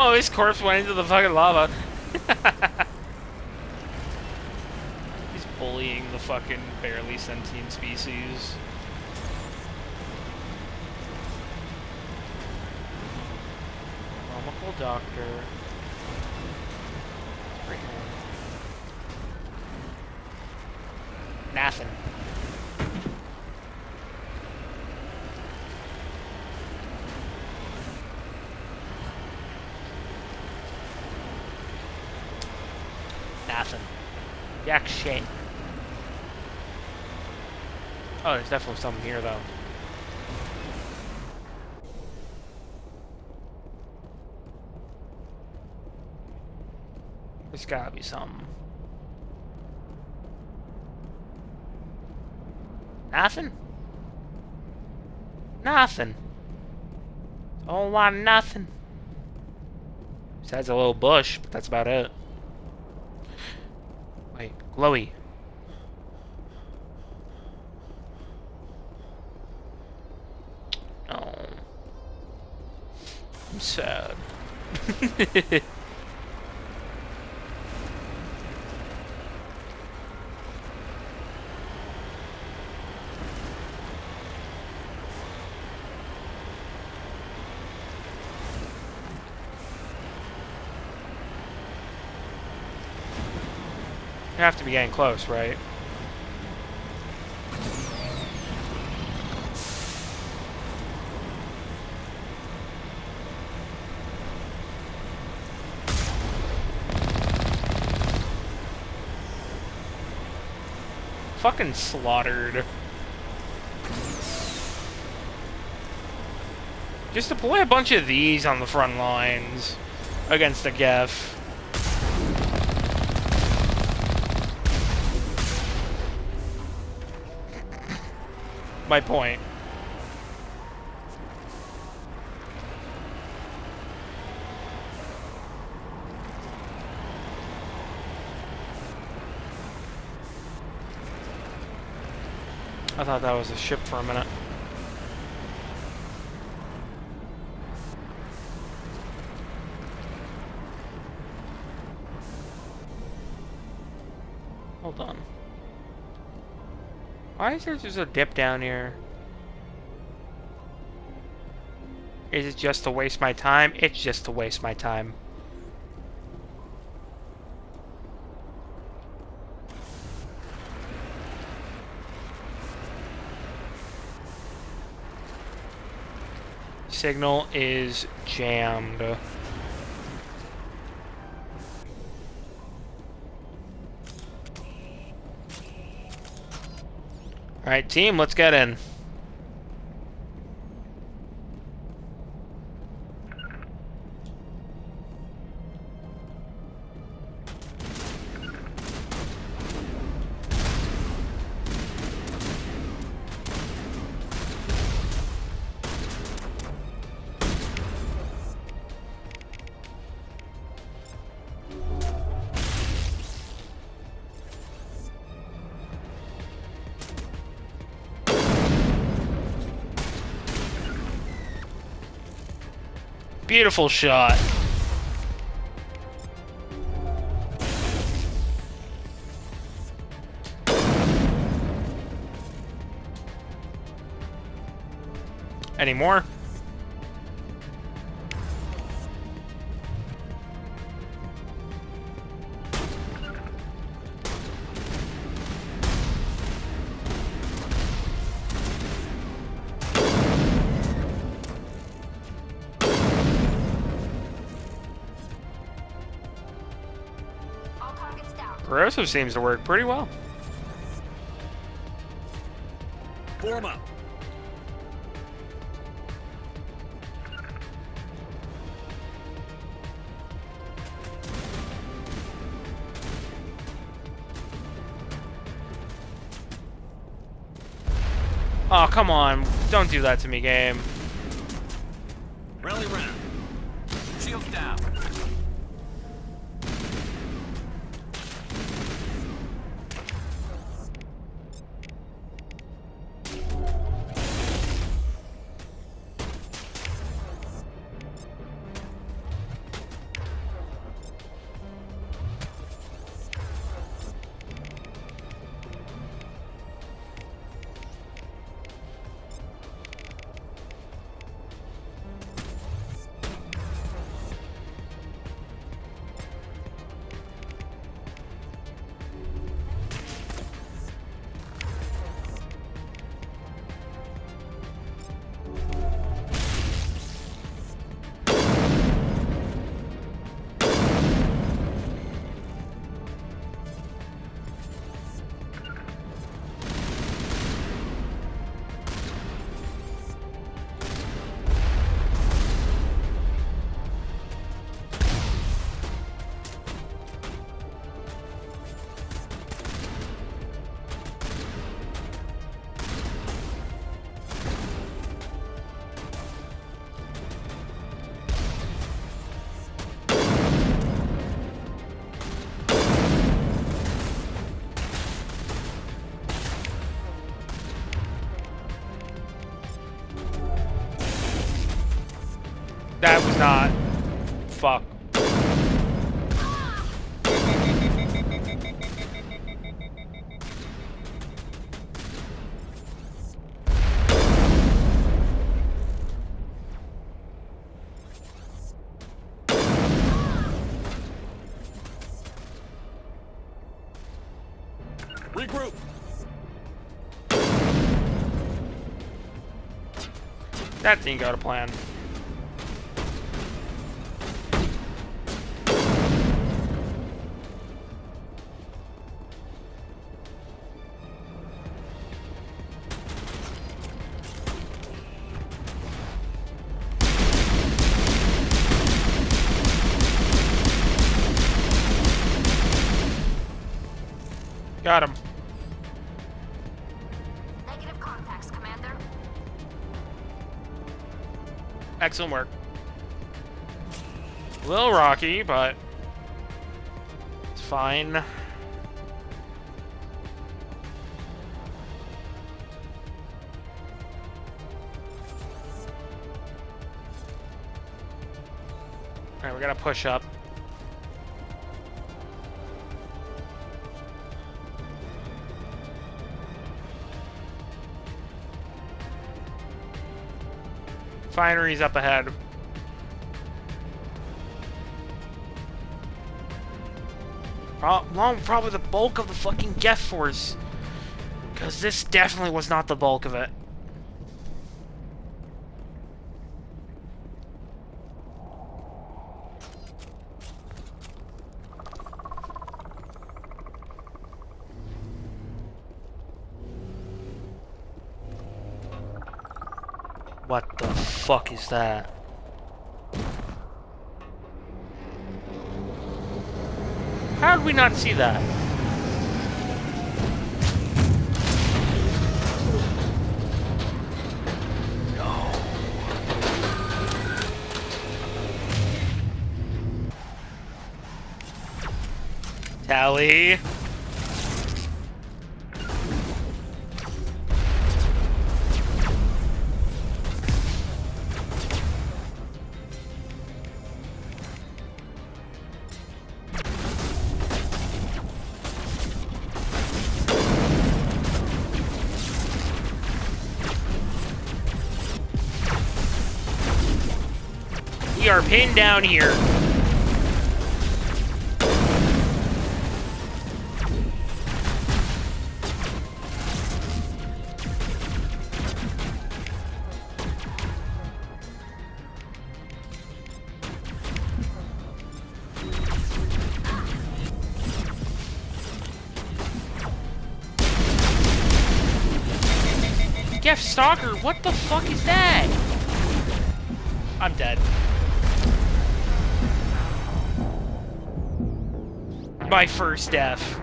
Oh, his corpse went into the fucking lava. He's bullying the fucking barely sentient species. Comical doctor. Nothing. Nothing. Jack shit. Oh, there's definitely something here, though. There's gotta be something. Nothing? Nothing. Oh, why nothing? Besides a little bush, but that's about it. Wait, glowy. Oh. I'm sad. You have to be getting close, right? Fucking slaughtered. Just deploy a bunch of these on the front lines against a Geth. My point. I thought that was a ship for a minute. Hold on. Why is there just a dip down here? Is it just to waste my time? It's just to waste my time. Signal is jammed. Alright, team, let's get in. Beautiful shot. Any more? Corrosive seems to work pretty well. Form up. Oh, come on. Don't do that to me, game. Rally round. Shields down. That was not... Fuck. Regroup. That didn't go to plan. Got him. Negative contacts, Commander. Excellent work. A little rocky, but it's fine. Alright, we gotta push up. Finery's up ahead. Probably the bulk of the fucking Geth Force. Because this definitely was not the bulk of it. What the fuck is that? How did we not see that? No. Tally. We are pinned down here. Jeff Stalker, what the fuck is that? I'm dead. My first death.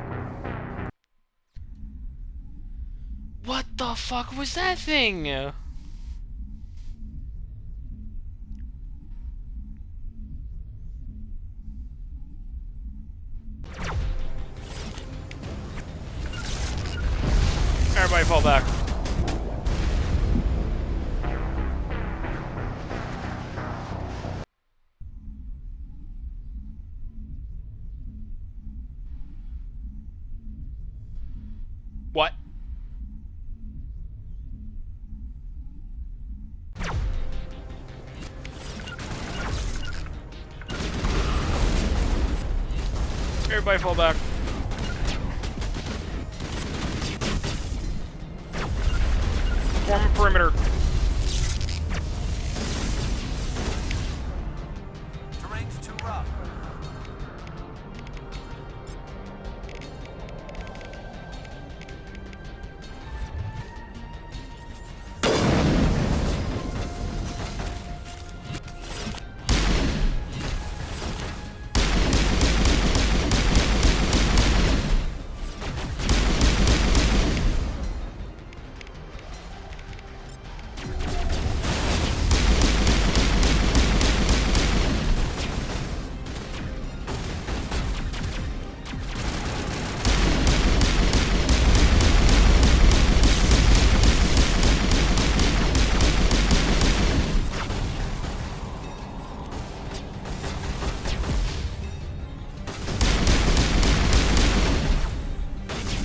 What the fuck was that thing? Everybody fall back. What? Everybody fall back. Form a perimeter. Terrain's too rough.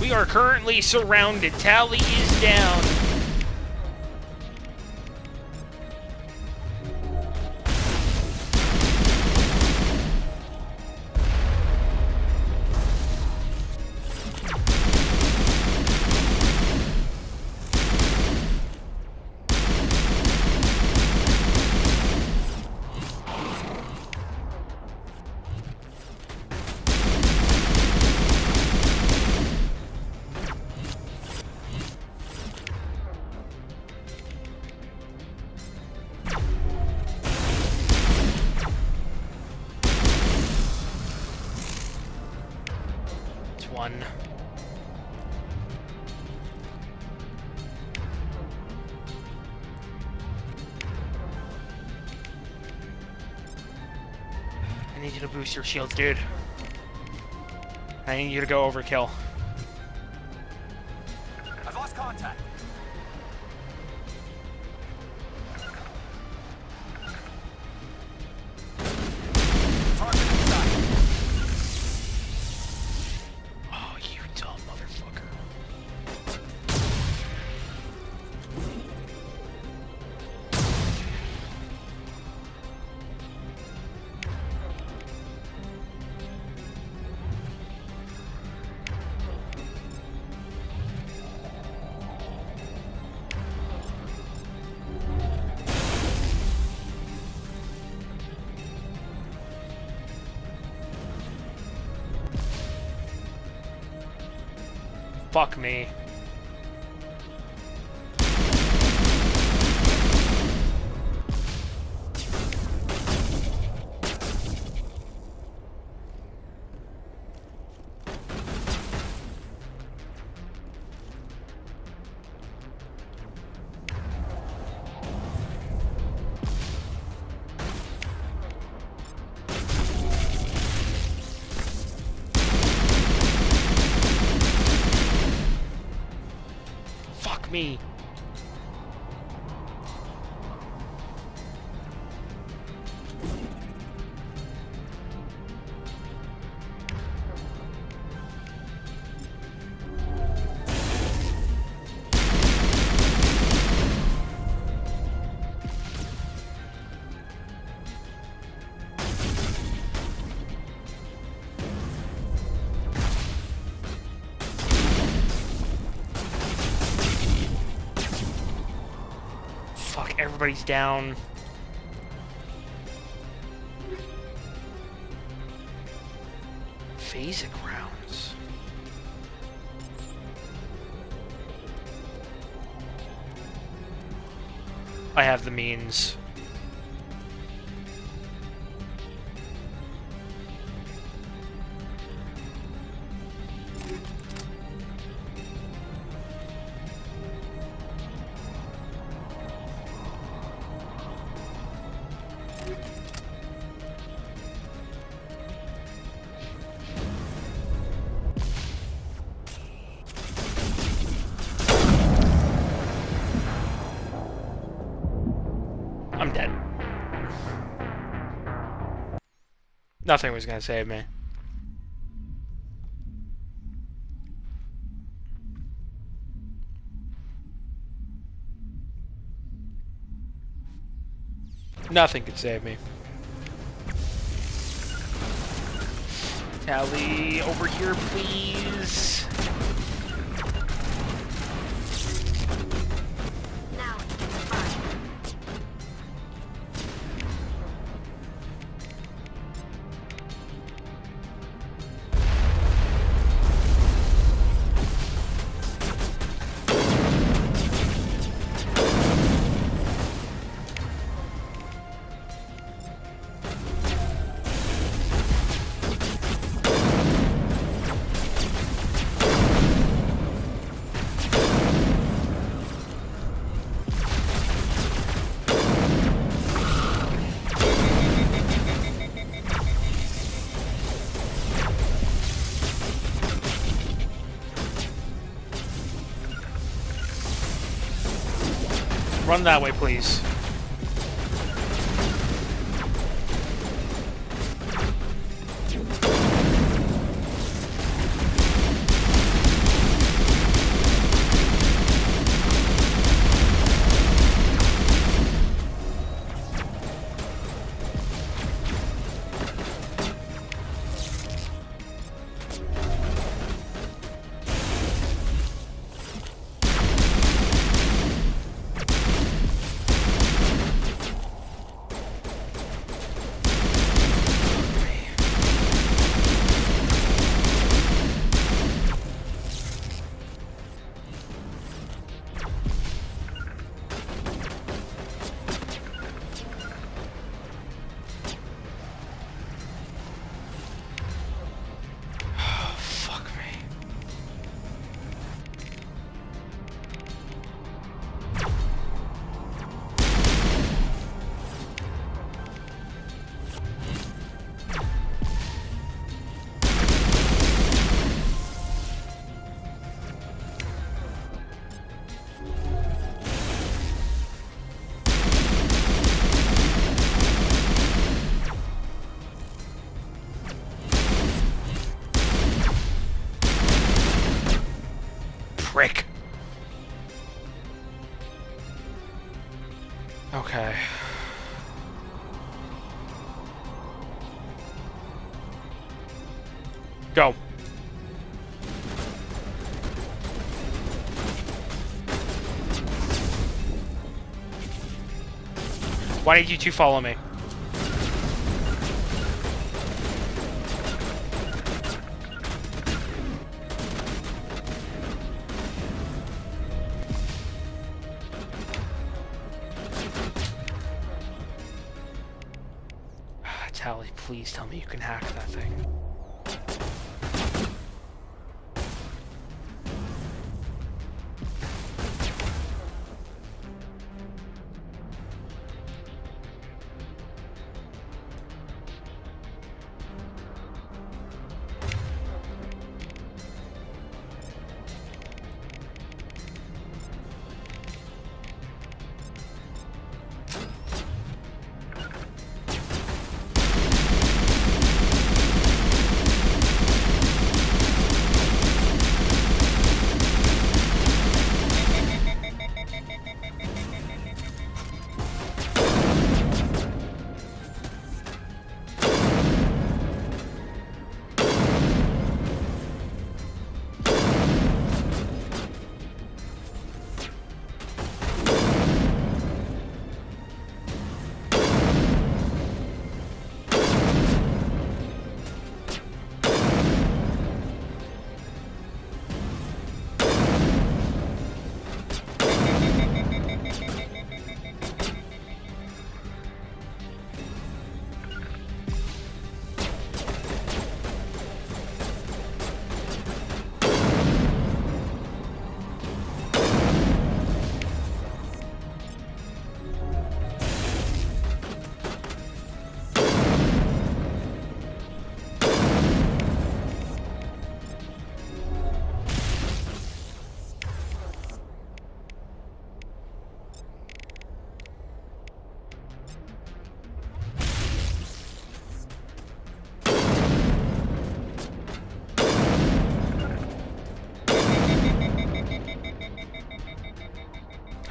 We are currently surrounded. Tally is down. One. I need you to boost your shields, dude. I need you to go overkill. I've lost contact. Fuck me. Me. Everybody's down. Phasic rounds. I have the means. I'm dead. Nothing was gonna save me. Nothing could save me. Tally, over here, please. Run that way, please. Prick. Okay. Go. Why did you two follow me? Tally, please tell me you can hack that thing.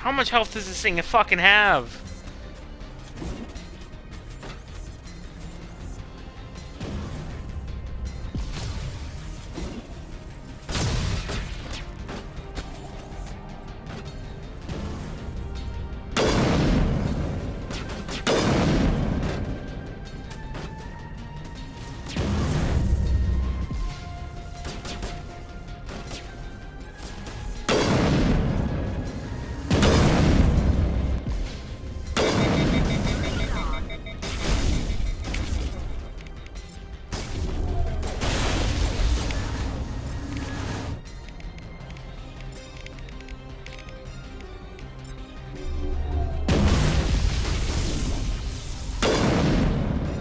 How much health does this thing fucking have?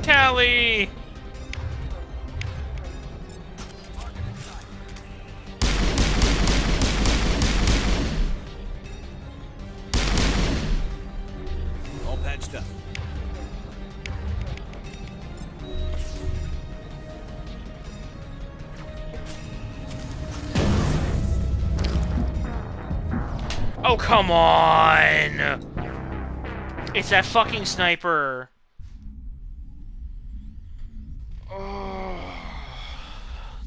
Tally! All patched up. Oh, come on! It's that fucking sniper. Oh,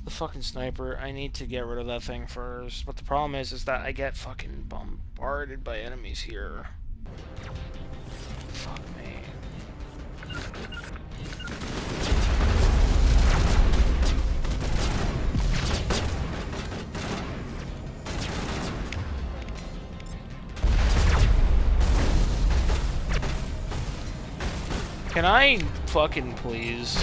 the fucking sniper. I need to get rid of that thing first. But the problem is that I get fucking bombarded by enemies here. Fuck me. Can I fucking please?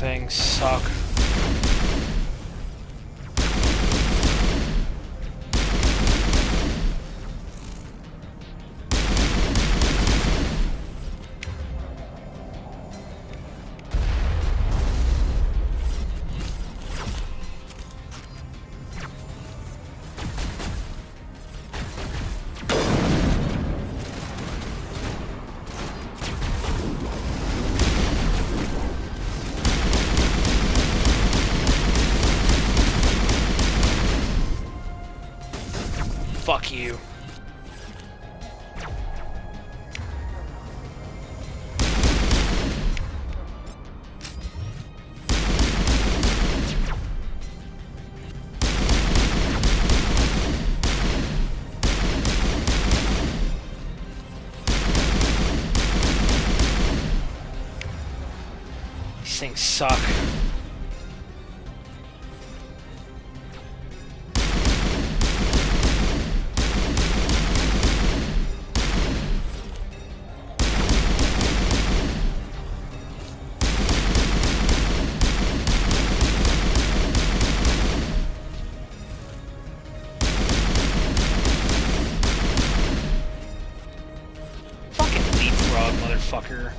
Things suck. Fuck you. These things suck. Motherfucker.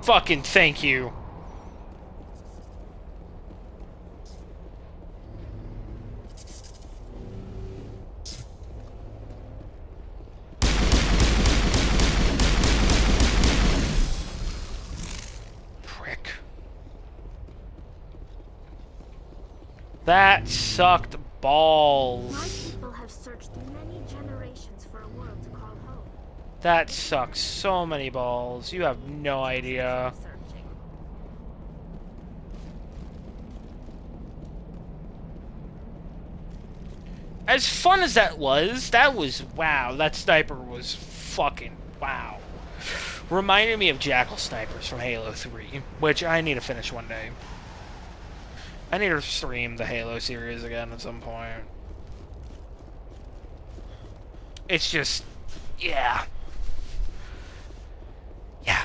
Fucking thank you. Prick. That sucked balls. My people have searched many generations for a world to call home. That sucks so many balls. You have no idea. As fun as that was wow. That sniper was fucking wow. Reminded me of Jackal snipers from Halo 3, which I need to finish one day. I need to stream the Halo series again at some point. It's just, yeah. Yeah.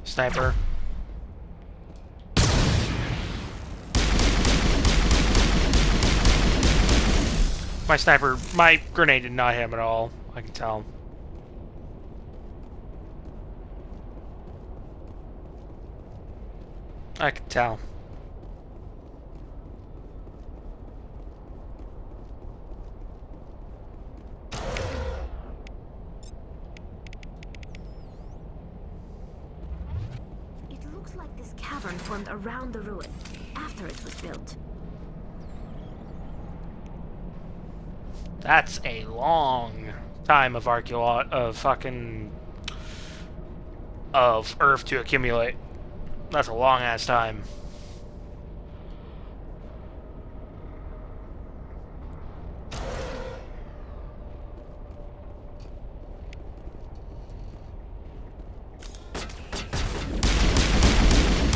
Sniper. My grenade did not hit him at all. I can tell. I can tell. Cavern formed around the ruin after it was built. That's a long time of of Earth to accumulate. That's a long ass time.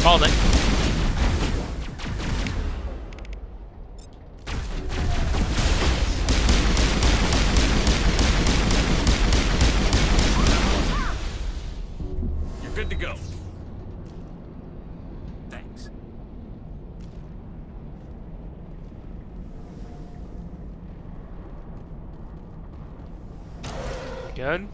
Called it. You're good to go. Thanks. Good.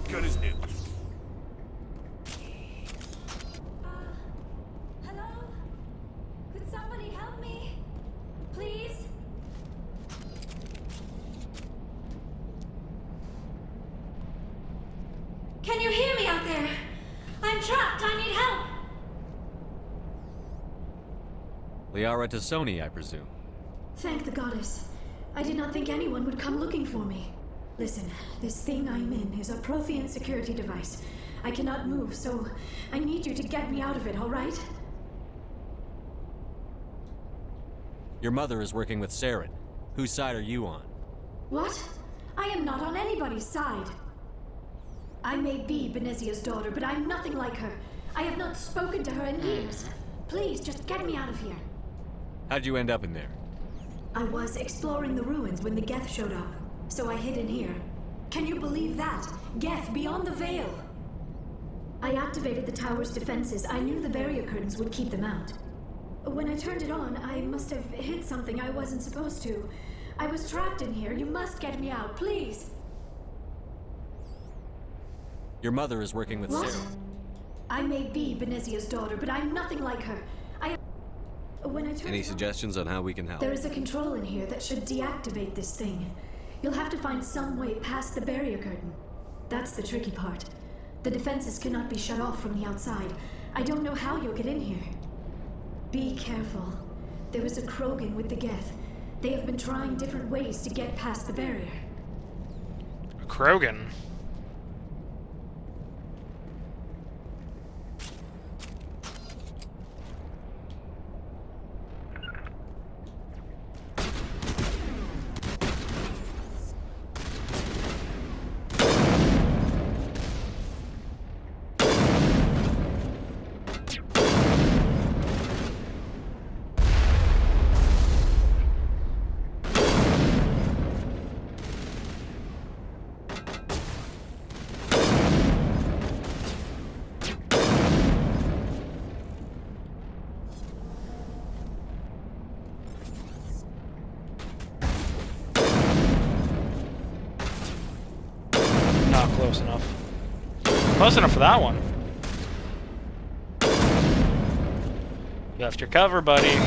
Good as new. Hello? Could somebody help me? Please? Can you hear me out there? I'm trapped. I need help. Liara Tassoni, I presume. Thank the goddess. I did not think anyone would come looking for me. Listen, this thing I'm in is a Prothean security device. I cannot move, so I need you to get me out of it, all right? Your mother is working with Saren. Whose side are you on? What? I am not on anybody's side. I may be Benezia's daughter, but I'm nothing like her. I have not spoken to her in years. Please, just get me out of here. How'd you end up in there? I was exploring the ruins when the Geth showed up, so I hid in here. Can you believe that? Geth, beyond the veil! I activated the tower's defenses. I knew the barrier curtains would keep them out. When I turned it on, I must have hit something I wasn't supposed to. I was trapped in here. You must get me out, please! Your mother is working with What? Sarah. I may be Benezia's daughter, but I'm nothing like her. When I turned Any it on, suggestions on how we can help? there is a control in here that should deactivate this thing. You'll have to find some way past the barrier curtain. That's the tricky part. The defenses cannot be shut off from the outside. I don't know how you'll get in here. Be careful. There is a Krogan with the Geth. They have been trying different ways to get past the barrier. A Krogan? Close enough. Close enough for that one. You left your cover, buddy.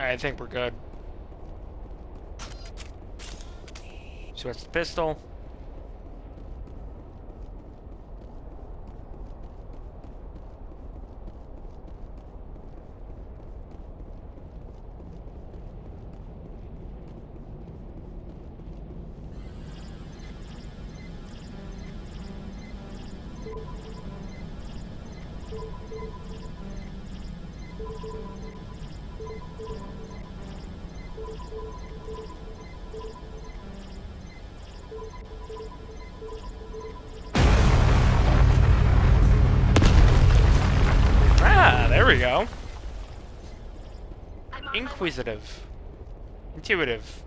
I think we're good. Switch the pistol. There we go. Inquisitive. Intuitive.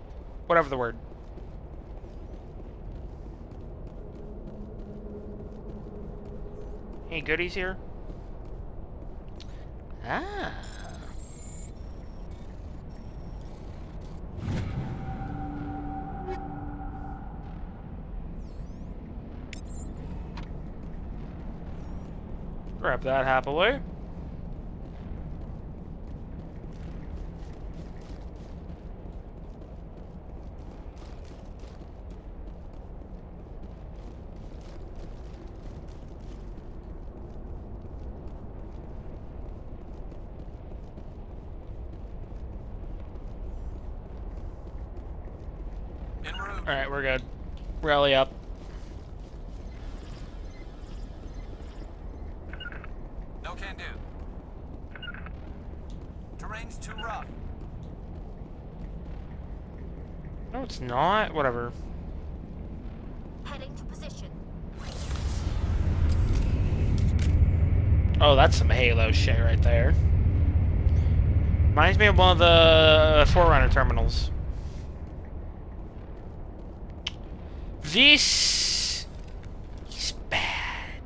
Whatever the word. Any goodies here? Ah. Grab that happily. Alright, we're good. Rally up. No can do. Terrain's too rough. No, it's not. Whatever. Heading to position. Oh, that's some Halo shit right there. Reminds me of one of the Forerunner terminals. This is bad.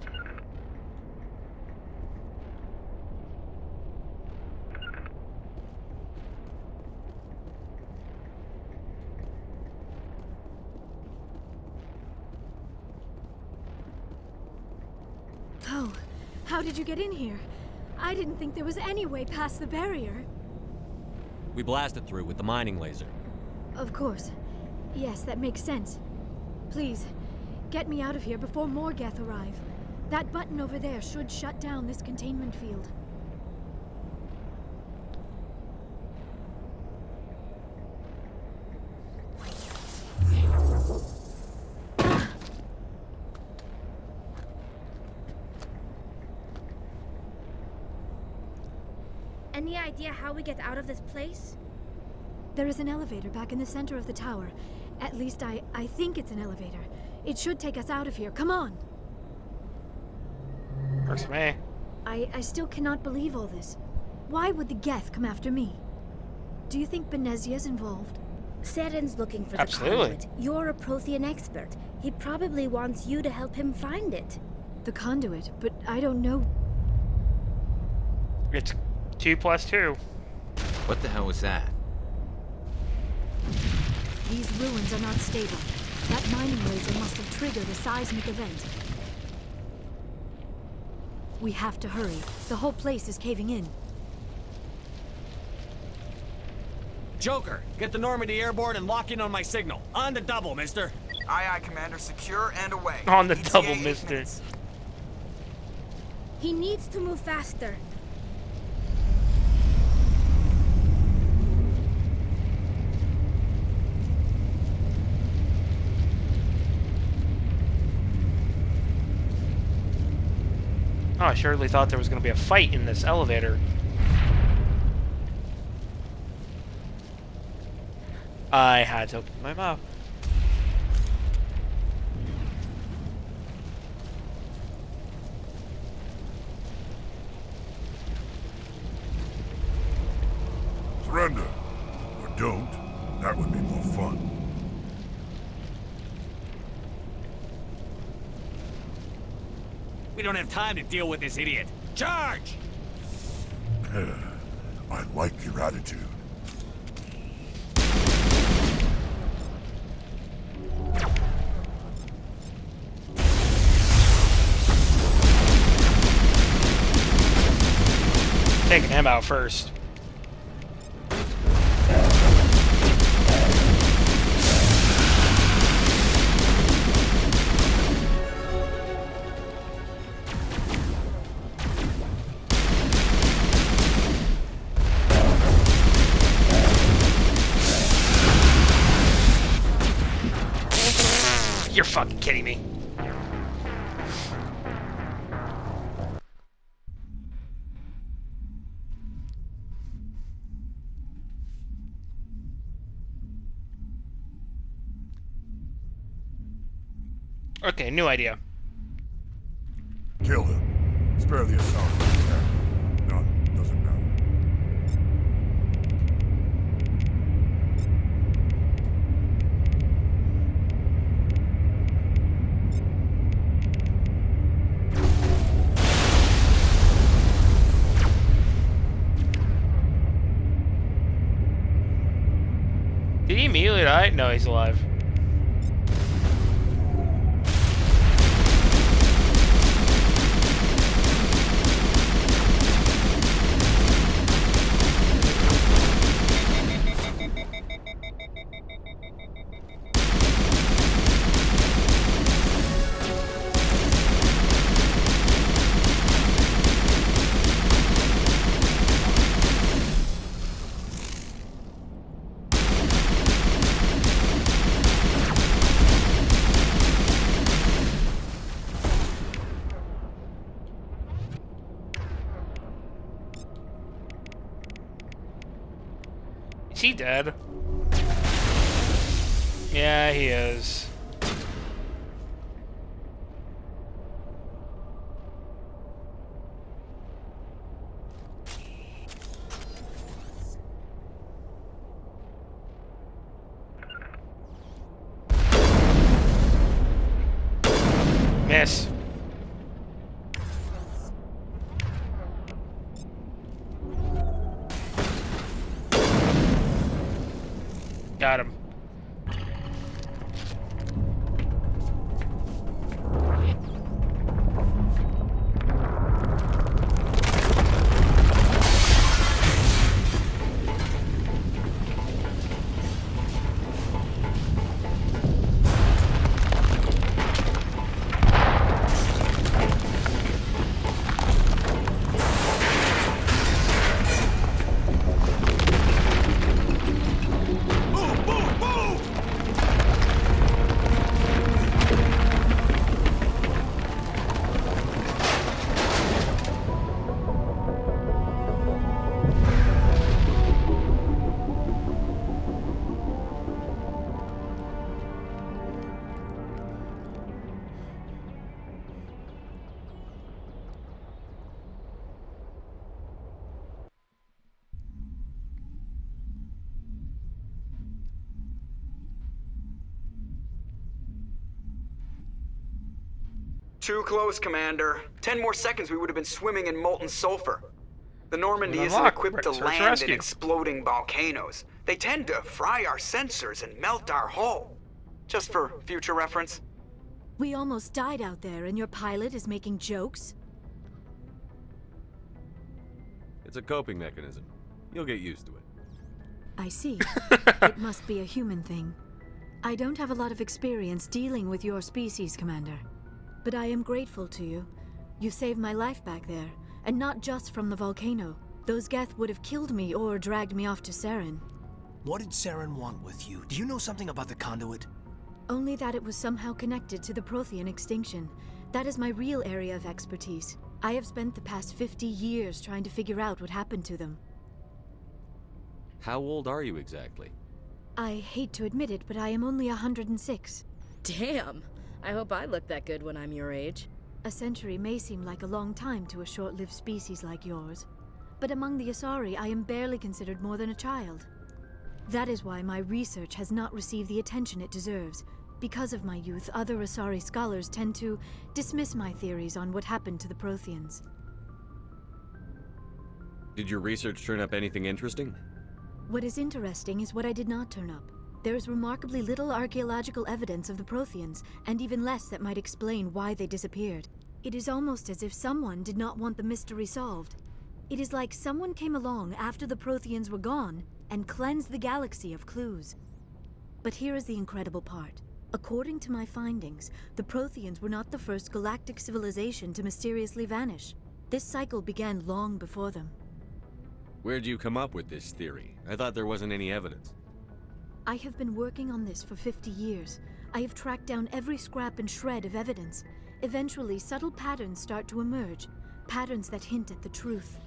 Oh, how did you get in here? I didn't think there was any way past the barrier. We blasted through with the mining laser. Of course. Yes, that makes sense. Please, get me out of here before more Geth arrive. That button over there should shut down this containment field. Any idea how we get out of this place? There is an elevator back in the center of the tower. At least I think it's an elevator. It should take us out of here. Come on! Works for me. I still cannot believe all this. Why would the Geth come after me? Do you think Benezia's involved? Saren's looking for the conduit. You're a Prothean expert. He probably wants you to help him find it. The conduit? But I don't know. It's 2 + 2. What the hell was that? These ruins are not stable. That mining laser must have triggered a seismic event. We have to hurry. The whole place is caving in. Joker, get the Normandy airborne and lock in on my signal. On the double, mister. Aye, aye, Commander. Secure and away. On the ETA double, 8 mister. minutes. He needs to move faster. Oh, I surely thought there was going to be a fight in this elevator. I had to open my mouth. Surrender. Or don't. That would be more fun. We don't have time to deal with this idiot. Charge! I like your attitude. Taking him out first. You're fucking kidding me. Okay, new idea. Kill him. Spare the assault. None. Doesn't matter. Did he immediately die? No, he's alive. Is he dead? Yeah, he is. Miss. Got him. Too close, Commander. 10 more seconds we would have been swimming in molten sulfur. The Normandy isn't equipped to land in exploding volcanoes. They tend to fry our sensors and melt our hull. Just for future reference. We almost died out there, and your pilot is making jokes? It's a coping mechanism. You'll get used to it. I see. It must be a human thing. I don't have a lot of experience dealing with your species, Commander. But I am grateful to you. You saved my life back there, and not just from the volcano. Those Geth would have killed me or dragged me off to Saren. What did Saren want with you? Do you know something about the conduit? Only that it was somehow connected to the Prothean extinction. That is my real area of expertise. I have spent the past 50 years trying to figure out what happened to them. How old are you exactly? I hate to admit it, but I am only 106. Damn! I hope I look that good when I'm your age. A century may seem like a long time to a short-lived species like yours, but among the Asari, I am barely considered more than a child. That is why my research has not received the attention it deserves. Because of my youth, other Asari scholars tend to dismiss my theories on what happened to the Protheans. Did your research turn up anything interesting? What is interesting is what I did not turn up. There is remarkably little archaeological evidence of the Protheans, and even less that might explain why they disappeared. It is almost as if someone did not want the mystery solved. It is like someone came along after the Protheans were gone and cleansed the galaxy of clues. But here is the incredible part. According to my findings, the Protheans were not the first galactic civilization to mysteriously vanish. This cycle began long before them. Where'd you come up with this theory? I thought there wasn't any evidence. I have been working on this for 50 years. I have tracked down every scrap and shred of evidence. Eventually, subtle patterns start to emerge, patterns that hint at the truth.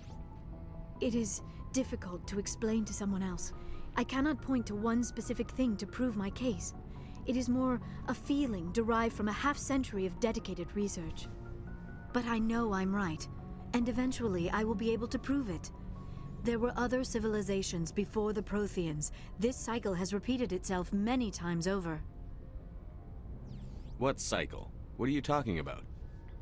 It is difficult to explain to someone else. I cannot point to one specific thing to prove my case. It is more a feeling derived from a half-century of dedicated research. But I know I'm right, and eventually I will be able to prove it. There were other civilizations before the Protheans. This cycle has repeated itself many times over. What cycle? What are you talking about?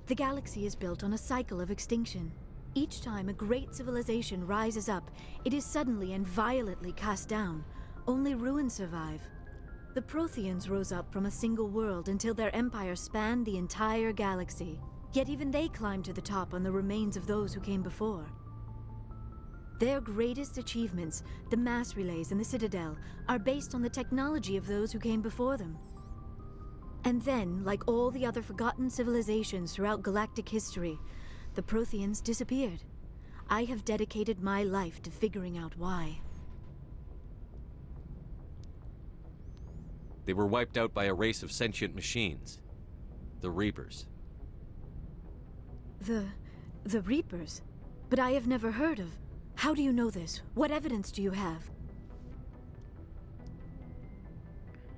The galaxy is built on a cycle of extinction. Each time a great civilization rises up, it is suddenly and violently cast down. Only ruins survive. The Protheans rose up from a single world until their empire spanned the entire galaxy. Yet even they climbed to the top on the remains of those who came before. Their greatest achievements, the mass relays and the Citadel, are based on the technology of those who came before them. And then, like all the other forgotten civilizations throughout galactic history, the Protheans disappeared. I have dedicated my life to figuring out why. They were wiped out by a race of sentient machines. The Reapers. The Reapers? But I have never heard of. How do you know this? What evidence do you have?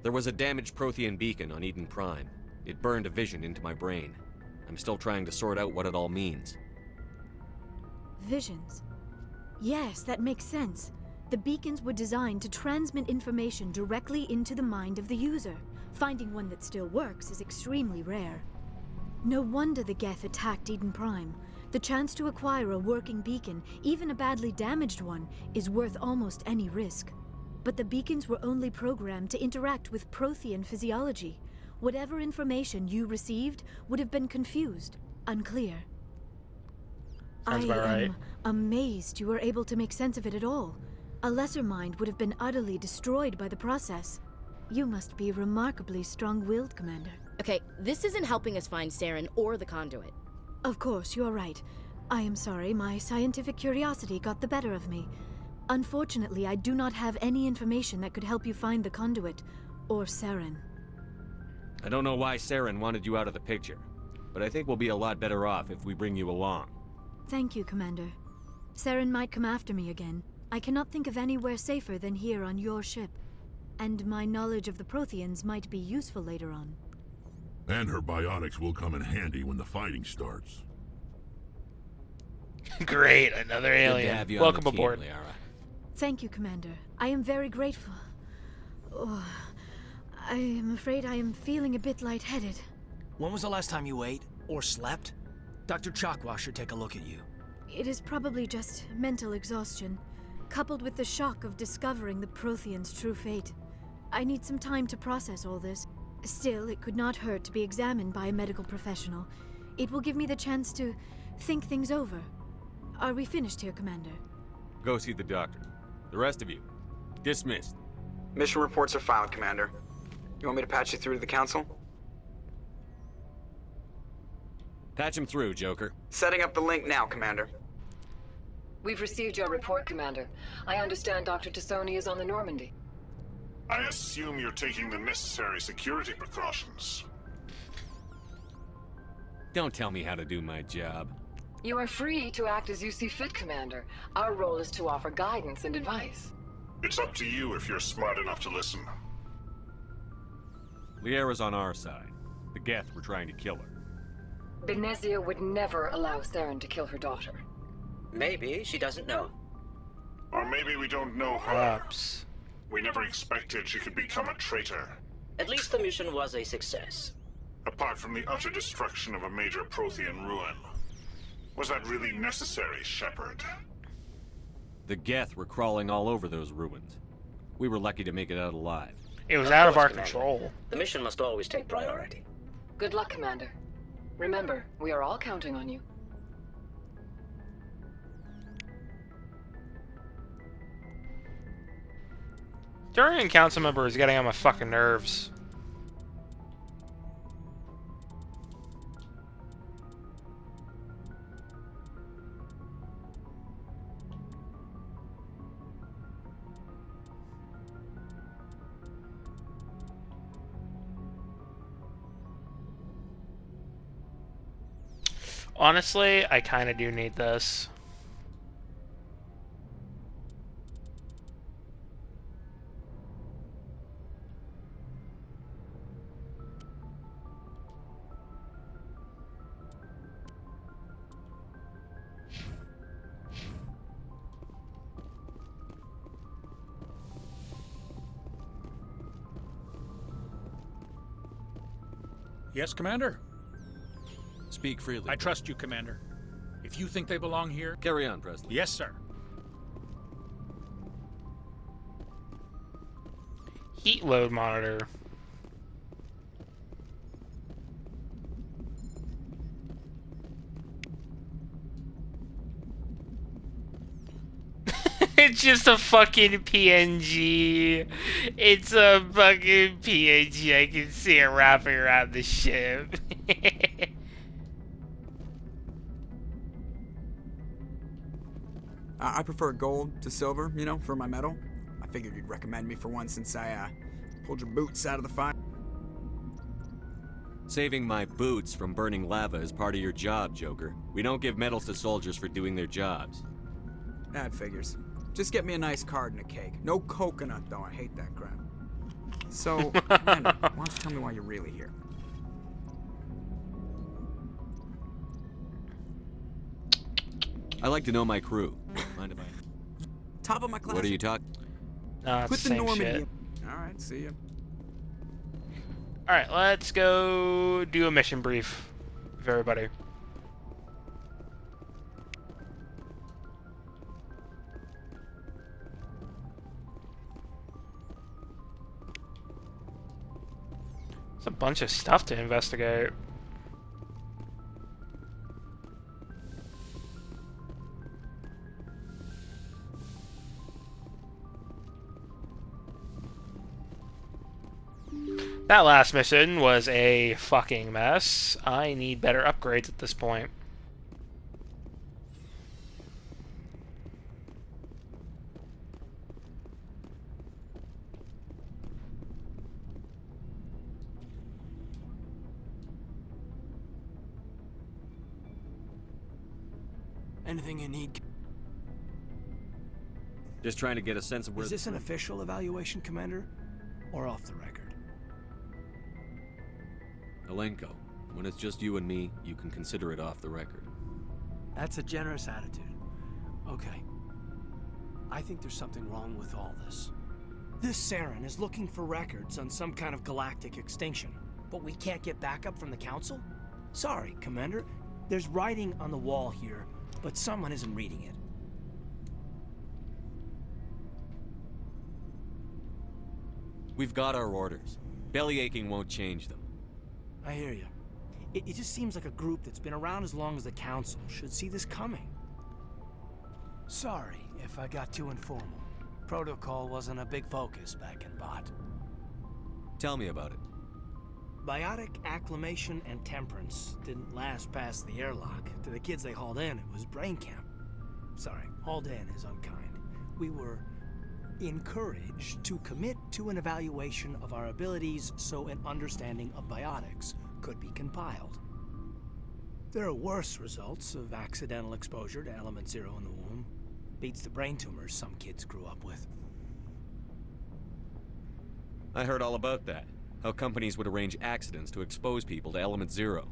There was a damaged Prothean beacon on Eden Prime. It burned a vision into my brain. I'm still trying to sort out what it all means. Visions. Yes, that makes sense. The beacons were designed to transmit information directly into the mind of the user. Finding one that still works is extremely rare. No wonder the Geth attacked Eden Prime. The chance to acquire a working beacon, even a badly damaged one, is worth almost any risk. But the beacons were only programmed to interact with Prothean physiology. Whatever information you received would have been confused, unclear. Sounds about right. I am amazed you were able to make sense of it at all. A lesser mind would have been utterly destroyed by the process. You must be remarkably strong-willed, Commander. Okay, this isn't helping us find Saren or the conduit. Of course, you are right. I am sorry, my scientific curiosity got the better of me. Unfortunately, I do not have any information that could help you find the conduit, or Saren. I don't know why Saren wanted you out of the picture, but I think we'll be a lot better off if we bring you along. Thank you, Commander. Saren might come after me again. I cannot think of anywhere safer than here on your ship. And my knowledge of the Protheans might be useful later on. And her biotics will come in handy when the fighting starts. Great, another alien. Welcome aboard. Liara. Thank you, Commander. I am very grateful. I am afraid I am feeling a bit lightheaded. When was the last time you ate? Or slept? Dr. Chakwa should take a look at you. It is probably just mental exhaustion, coupled with the shock of discovering the Prothean's true fate. I need some time to process all this. Still, it could not hurt to be examined by a medical professional. It will give me the chance to think things over. Are we finished here, Commander? Go see the doctor. The rest of you, dismissed. Mission reports are filed, Commander. You want me to patch you through to the Council? Patch him through, Joker. Setting up the link now, Commander. We've received your report, Commander. I understand Dr. Tassoni is on the Normandy. I assume you're taking the necessary security precautions. Don't tell me how to do my job. You are free to act as you see fit, Commander. Our role is to offer guidance and advice. It's up to you if you're smart enough to listen. Liara's on our side. The Geth were trying to kill her. Benezia would never allow Saren to kill her daughter. Maybe she doesn't know. Or maybe we don't know her. Perhaps. We never expected she could become a traitor. At least the mission was a success. Apart from the utter destruction of a major Prothean ruin. Was that really necessary, Shepard? The Geth were crawling all over those ruins. We were lucky to make it out alive. It was out of our control. The mission must always take priority. Good luck, Commander. Remember, we are all counting on you. Durian Council member is getting on my fucking nerves. Honestly, I kind of do need this. Yes, Commander? Speak freely. I trust you, Commander. If you think they belong here... Carry on, Preston. Yes, sir. Heat load monitor. It's just a fucking PNG. It's a fucking PNG. I can see it wrapping around the ship. I prefer gold to silver, you know, for my medal. I figured you'd recommend me for one since I pulled your boots out of the fire. Saving my boots from burning lava is part of your job, Joker. We don't give medals to soldiers for doing their jobs. That figures. Just get me a nice card and a cake. No coconut, though. I hate that crap. So, Commander, why don't you tell me why you're really here? I like to know my crew. Mind if I... Top of my class. What are you talking? No, it's Put the the same Normandy shit. in. All right, see ya. Alright, let's go do a mission brief with everybody. It's a bunch of stuff to investigate. That last mission was a fucking mess. I need better upgrades at this point. Anything you need? Just trying to get a sense of where... Is this an official evaluation, Commander? Or off the record? Alenko, when it's just you and me, you can consider it off the record. That's a generous attitude. Okay. I think there's something wrong with all this. This Saren is looking for records on some kind of galactic extinction, but we can't get backup from the Council? Sorry, Commander. There's writing on the wall here, but someone isn't reading it. We've got our orders. Belly aching won't change them. I hear you. It just seems like a group that's been around as long as the Council should see this coming. Sorry if I got too informal. Protocol wasn't a big focus back in Bot. Tell me about it. Biotic acclimation and temperance didn't last past the airlock. To the kids they hauled in, it was brain camp. Sorry, hauled in is unkind. We were encouraged to commit to an evaluation of our abilities so an understanding of biotics could be compiled. There are worse results of accidental exposure to element 0 in the womb. Beats the brain tumors some kids grew up with. I heard all about that. How companies would arrange accidents to expose people to element 0.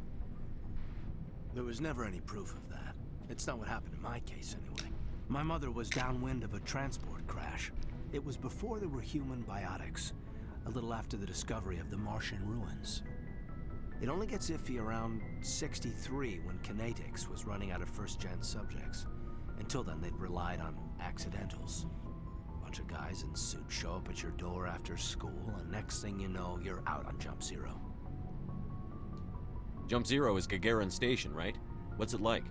There was never any proof of that. It's not what happened in my case, anyway. My mother was downwind of a transport crash. It was before there were human biotics, a little after the discovery of the Martian ruins. It only gets iffy around 63 when Kinetics was running out of first-gen subjects. Until then, they'd relied on accidentals. Bunch of guys in suits show up at your door after school, and next thing you know, you're out on Jump Zero. Jump Zero is Gagarin Station, right? What's it like?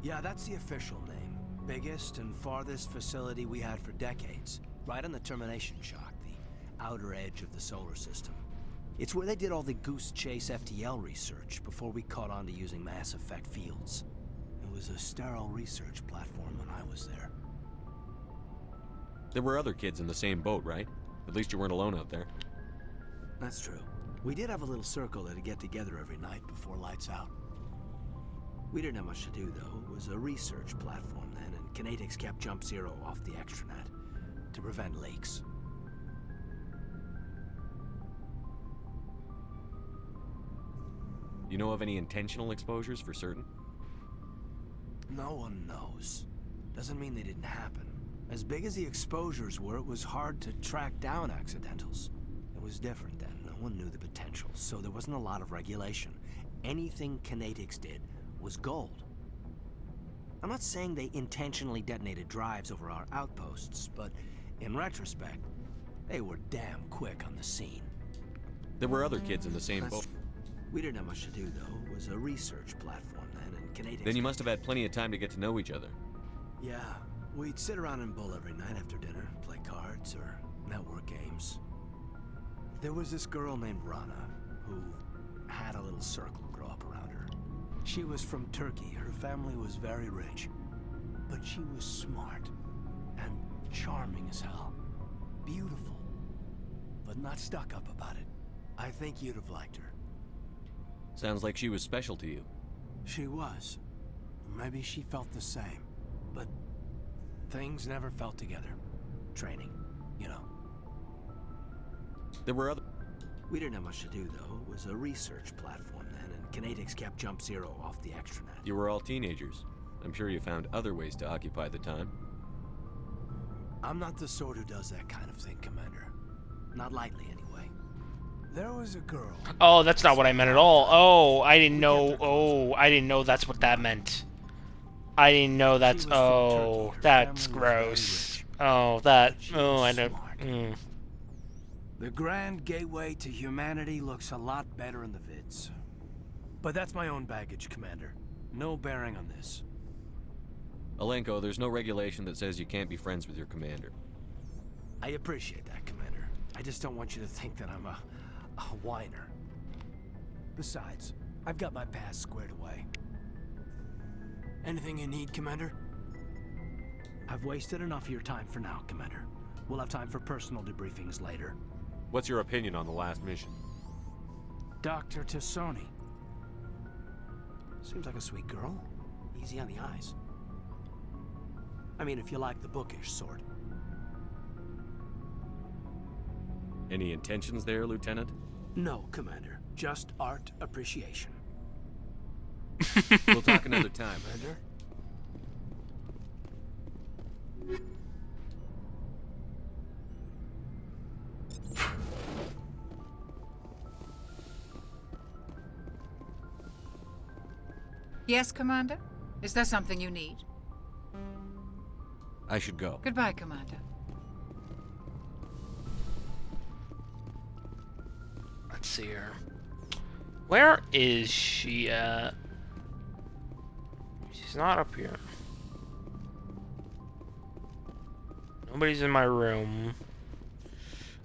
Yeah, that's the official name. Biggest and farthest facility we had for decades. Right on the termination shock, the outer edge of the solar system. It's where they did all the Goose Chase FTL research before we caught on to using mass effect fields. It was a sterile research platform when I was there. There were other kids in the same boat, right? At least you weren't alone out there. That's true. We did have a little circle that'd get together every night before lights out. We didn't have much to do, though. It was a research platform then, and Kinetics kept Jump Zero off the extranet to prevent leaks. You know of any intentional exposures for certain? No one knows. Doesn't mean they didn't happen. As big as the exposures were, it was hard to track down accidentals. It was different then. No one knew the potential, so there wasn't a lot of regulation. Anything Kinetics did was gold. I'm not saying they intentionally detonated drives over our outposts, but in retrospect, they were damn quick on the scene. There were other kids in the same boat. We didn't have much to do, though. It was a research platform then, and Kinetics... Then you must have had plenty of time to get to know each other. Yeah. We'd sit around and bull every night after dinner, play cards or network games. There was this girl named Rana, who had a little circle grow up around her. She was from Turkey. Her family was very rich. But she was smart and charming as hell. Beautiful, but not stuck up about it. I think you'd have liked her. Sounds like she was special to you. She was. Maybe she felt the same. But things never felt together. Training, you know. There were other... We didn't have much to do, though. It was a research platform then, and Kinetics kept Jump Zero off the extranet. You were all teenagers. I'm sure you found other ways to occupy the time. I'm not the sort who does that kind of thing, Commander. Not lightly, anyway. There was a girl... Oh, that's not what I meant at all. Oh, I didn't know... Oh, I didn't know that's what that meant. I didn't know that's... Oh, that's gross. Oh, that... Oh, I don't... The grand gateway to humanity looks a lot better in the vids. But that's my own baggage, Commander. No bearing on this. Alenko, there's no regulation that says you can't be friends with your commander. I appreciate that, Commander. I just don't want you to think that I'm a whiner. Besides, I've got my past squared away. Anything you need, Commander? I've wasted enough of your time for now, Commander. We'll have time for personal debriefings later. What's your opinion on the last mission? Dr. Tassoni. Seems like a sweet girl. Easy on the eyes. I mean, if you like the bookish sort. Any intentions there, Lieutenant? No, Commander. Just art appreciation. We'll talk another time. Commander? Yes, Commander? Is there something you need? I should go. Goodbye, Commander. Let's see her. Where is she at? She's not up here. Nobody's in my room.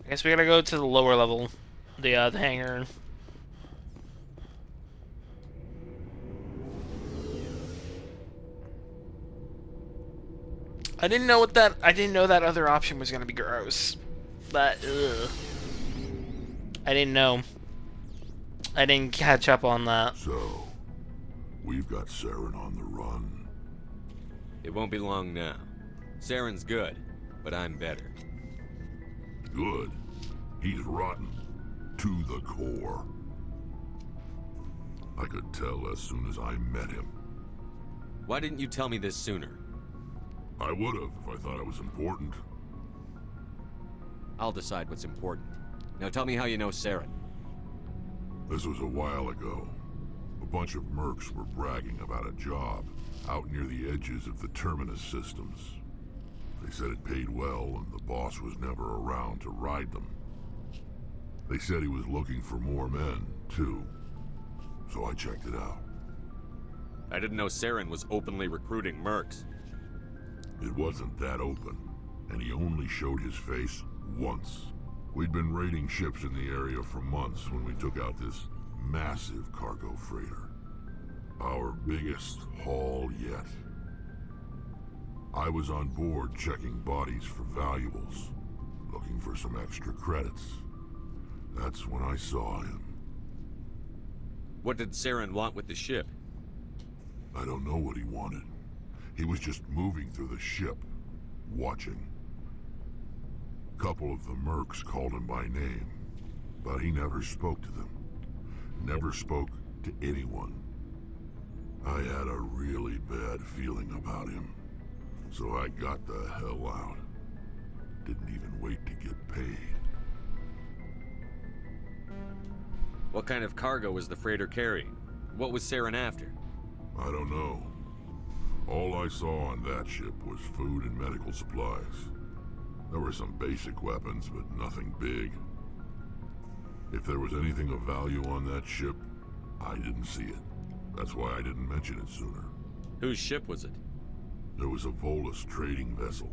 I guess we gotta go to the lower level. The hangar. I didn't know that other option was gonna be gross. But, ugh. I didn't know. I didn't catch up on that. So, we've got Saren on the run. It won't be long now. Saren's good, but I'm better. Good? He's rotten. To the core. I could tell as soon as I met him. Why didn't you tell me this sooner? I would've if I thought it was important. I'll decide what's important. Now tell me how you know Saren. This was a while ago. A bunch of mercs were bragging about a job out near the edges of the Terminus systems. They said it paid well and the boss was never around to ride them. They said he was looking for more men, too. So I checked it out. I didn't know Saren was openly recruiting mercs. It wasn't that open, and he only showed his face once. We'd been raiding ships in the area for months when we took out this massive cargo freighter. Our biggest haul yet. I was on board checking bodies for valuables, looking for some extra credits. That's when I saw him. What did Saren want with the ship? I don't know what he wanted. He was just moving through the ship, watching. A couple of the mercs called him by name, but he never spoke to them. Never spoke to anyone. I had a really bad feeling about him, so I got the hell out. Didn't even wait to get paid. What kind of cargo was the freighter carrying? What was Saren after? I don't know. All I saw on that ship was food and medical supplies. There were some basic weapons, but nothing big. If there was anything of value on that ship, I didn't see it. That's why I didn't mention it sooner. Whose ship was it? There was a Volus trading vessel.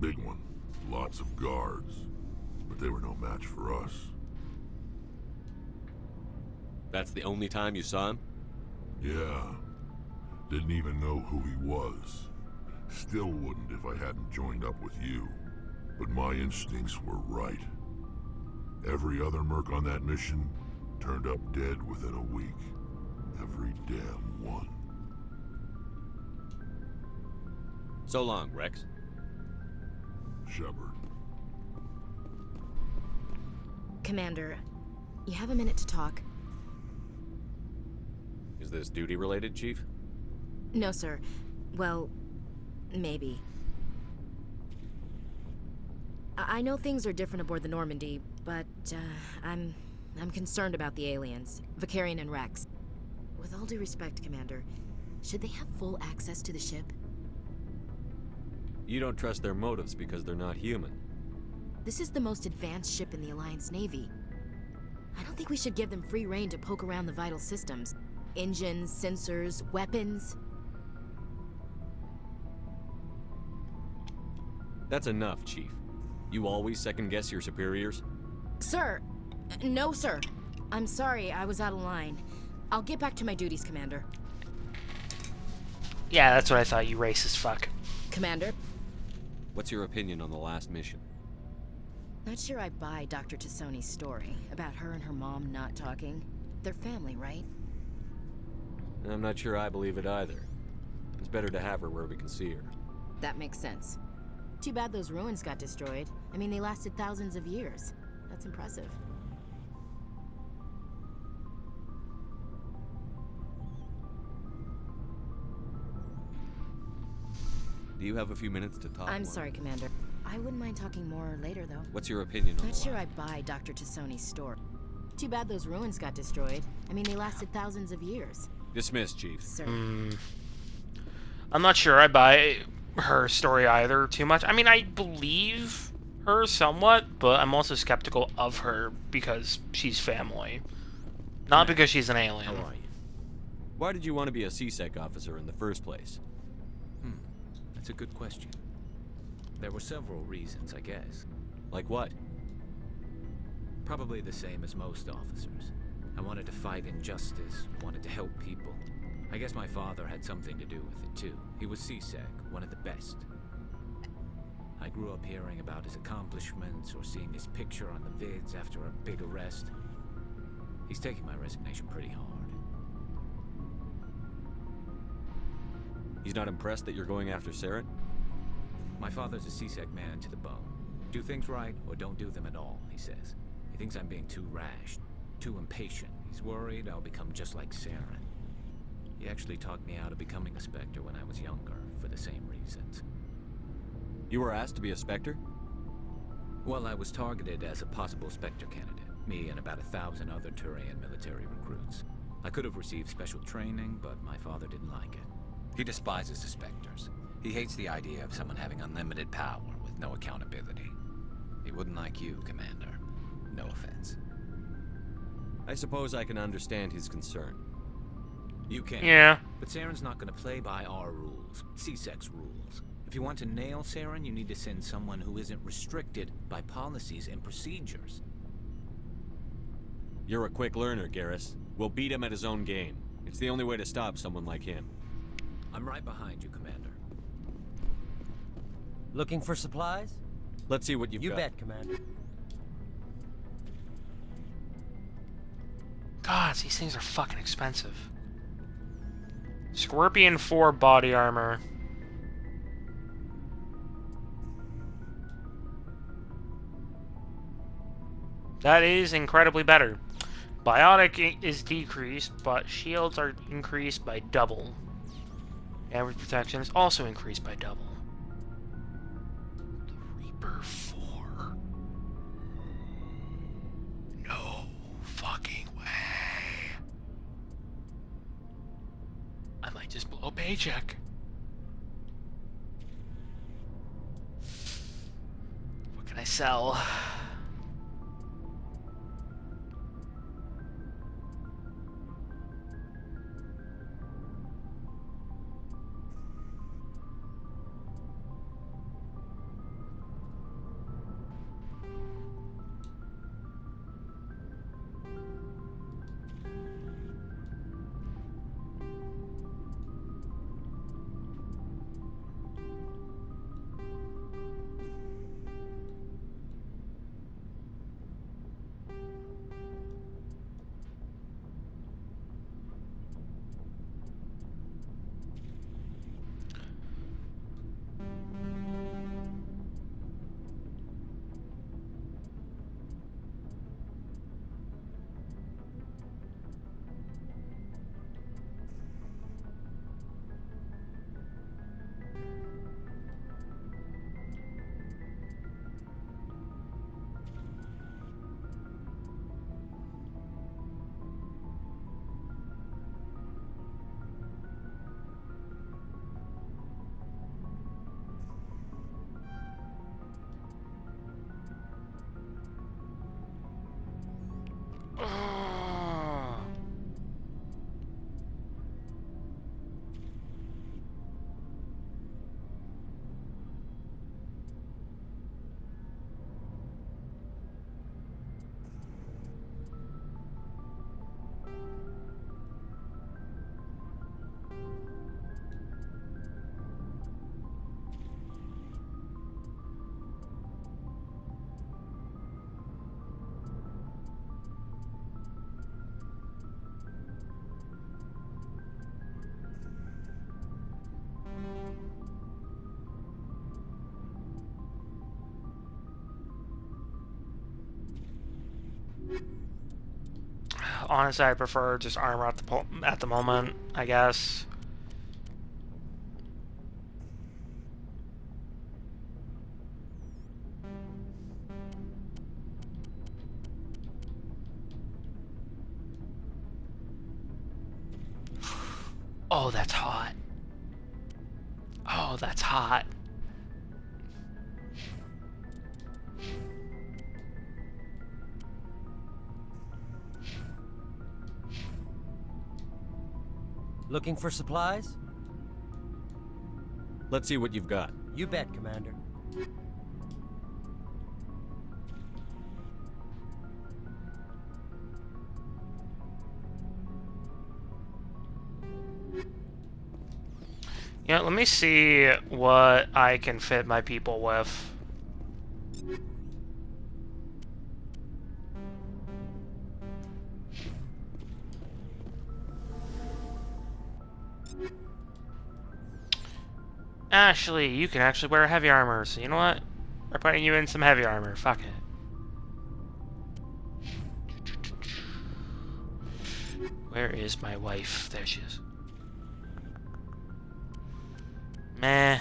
Big one. Lots of guards. But they were no match for us. That's the only time you saw him? Yeah. Didn't even know who he was. Still wouldn't if I hadn't joined up with you. But my instincts were right. Every other merc on that mission turned up dead within a week. Every damn one. So long, Rex. Shepard. Commander, you have a minute to talk? Is this duty-related, Chief? No, sir. Well, maybe. I know things are different aboard the Normandy, but I'm concerned about the aliens, Vicarian and Rex. With all due respect, Commander, should they have full access to the ship? You don't trust their motives because they're not human. This is the most advanced ship in the Alliance Navy. I don't think we should give them free rein to poke around the vital systems. Engines, sensors, weapons. That's enough, Chief. You always second-guess your superiors? Sir! No, sir. I'm sorry, I was out of line. I'll get back to my duties, Commander. Yeah, that's what I thought, you racist fuck. Commander? What's your opinion on the last mission? Not sure I buy Dr. Tassoni's story about her and her mom not talking. They're family, right? I'm not sure I believe it either. It's better to have her where we can see her. That makes sense. Too bad those ruins got destroyed. I mean, they lasted thousands of years. That's impressive. Do you have a few minutes to talk? I'm sorry, Commander. I wouldn't mind talking more later, though. What's your opinion on Not sure I buy Dr. Tassoni's story. Too bad those ruins got destroyed. I mean, they lasted thousands of years. Dismissed, Chief. Sir. I'm not sure I buy her story either too much. I mean, I believe her somewhat, but I'm also skeptical of her because she's family. Not because she's an alien. How are you? Why did you want to be a CSEC officer in the first place? That's a good question. There were several reasons, I guess. Like what? Probably the same as most officers. I wanted to fight injustice, wanted to help people. I guess my father had something to do with it too. He was CSEC, one of the best. I grew up hearing about his accomplishments or seeing his picture on the vids after a big arrest. He's taking my resignation pretty hard. He's not impressed that you're going after Saren? My father's a CSEC man to the bone. Do things right or don't do them at all, he says. He thinks I'm being too rash, too impatient. He's worried I'll become just like Saren. He actually talked me out of becoming a Spectre when I was younger, for the same reasons. You were asked to be a Spectre? Well, I was targeted as a possible Spectre candidate. Me and about 1,000 other Turian military recruits. I could have received special training, but my father didn't like it. He despises the Spectres. He hates the idea of someone having unlimited power with no accountability. He wouldn't like you, Commander. No offense. I suppose I can understand his concern. You can. Yeah. But Saren's not going to play by our rules. CSEC's rules. If you want to nail Saren, you need to send someone who isn't restricted by policies and procedures. You're a quick learner, Garrus. We'll beat him at his own game. It's the only way to stop someone like him. I'm right behind you, Commander. Looking for supplies? Let's see what you've got. You bet, Commander. God, these things are fucking expensive. Scorpion 4 body armor. That is incredibly better. Biotic is decreased, but shields are increased by double. Average protection is also increased by double. The Reaper 4. No fucking way. I might just blow a paycheck. What can I sell? Honestly, I prefer just armor at the moment, I guess. Oh, that's hot. Oh, that's hot. Looking for supplies? Let's see what you've got. You bet, Commander. Yeah, let me see what I can fit my people with. Ashley, you can actually wear heavy armor, so you know what? We're putting you in some heavy armor. Fuck it. Where is my wife? There she is. Meh.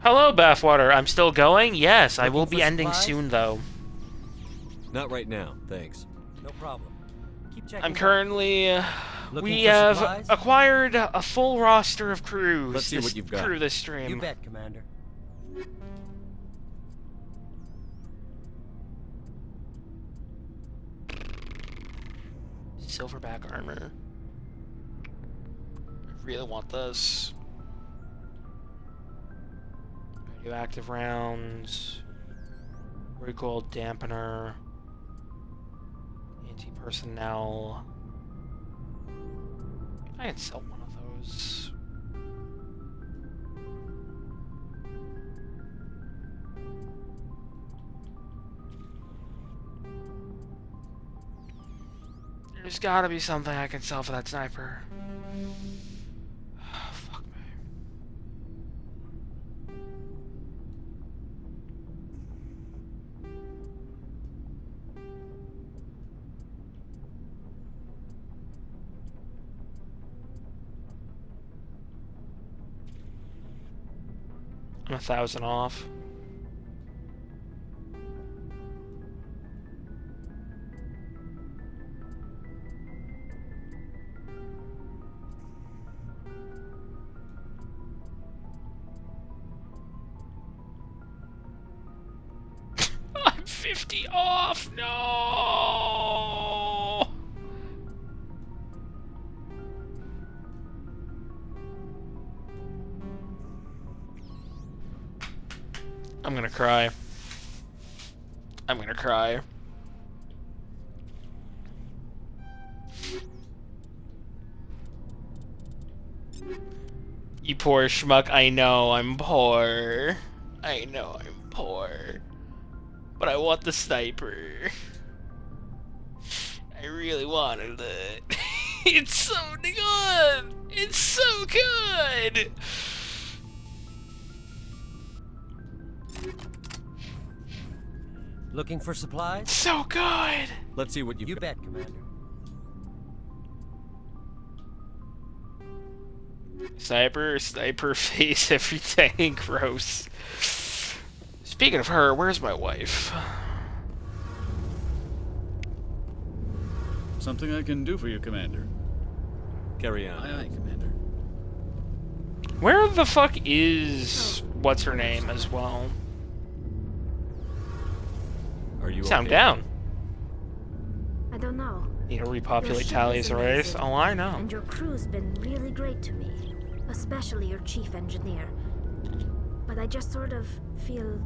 Hello, Bathwater. I'm still going? Yes, I will be ending soon, though. Not right now, thanks. No problem. Keep checking. I'm currently... Looking we for have supplies? acquired a full roster of crews. Let's see what you've got. Through this stream. You bet, Commander. Silverback armor. I really want this. Radioactive rounds. Recoil dampener. Anti-personnel. I can sell one of those. There's gotta be something I can sell for that sniper. Oh, fuck me. I'm 1,000 off. I'm 50 off. No. I'm gonna cry. I'm gonna cry. You poor schmuck, I know I'm poor. I know I'm poor. But I want the sniper. I really wanted it. It's so good! It's so good! Looking for supplies? So good! Let's see what you've You got. bet, Commander. Sniper face everything. Gross. Speaking of her, where's my wife? Something I can do for you, Commander. Carry on. Aye, aye, Commander. Where the fuck is what's her name as well? Are you Sound okay? down. I don't know. Need to Your repopulate ship Tally's is race. amazing, Oh, I know. And your crew's been really great to me, especially your chief engineer. But I just sort of feel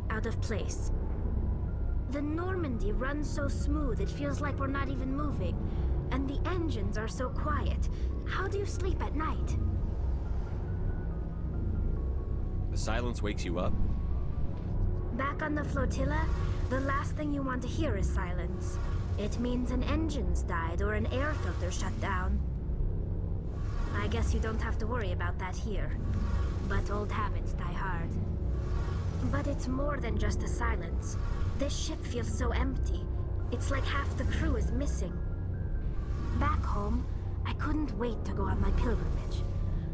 out of place. The Normandy runs so smooth, it feels like we're not even moving. And the engine engines are so quiet. How do you sleep at night? The silence wakes you up? Back on the flotilla, the last thing you want to hear is silence. It means an engine's died or an air filter shut down. I guess you don't have to worry about that here. But old habits die hard. But it's more than just the silence. This ship feels so empty. It's like half the crew is missing. Back home, I couldn't wait to go on my pilgrimage.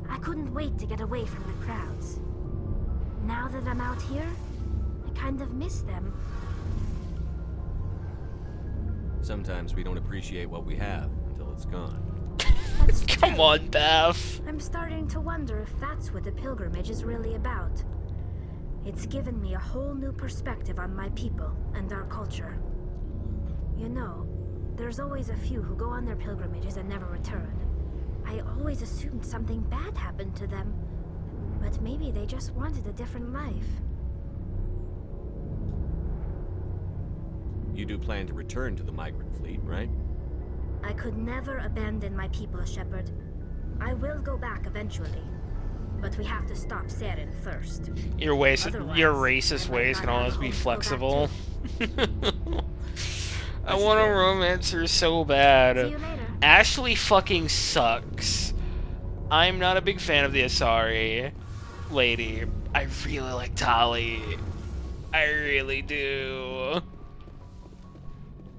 I couldn't wait to get away from the crowds. Now that I'm out here, I kind of miss them. Sometimes we don't appreciate what we have until it's gone. Come on, Beth. I'm starting to wonder if that's what the pilgrimage is really about. It's given me a whole new perspective on my people and our culture. You know, there's always a few who go on their pilgrimages and never return. I always assumed something bad happened to them, but maybe they just wanted a different life. You do plan to return to the migrant fleet, right? I could never abandon my people, Shepard. I will go back eventually, but we have to stop Saren first. Your racist ways can always be flexible. I want to romance her so bad. See you later. Ashley fucking sucks. I'm not a big fan of the Asari lady. I really like Tali. I really do.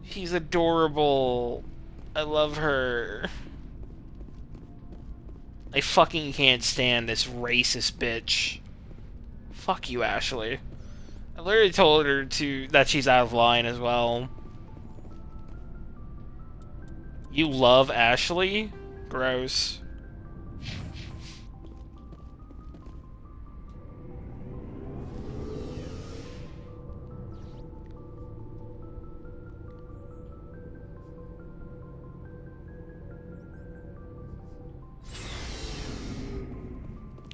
She's adorable. I love her. I fucking can't stand this racist bitch. Fuck you, Ashley. I literally told her that she's out of line as well. You love Ashley? Gross.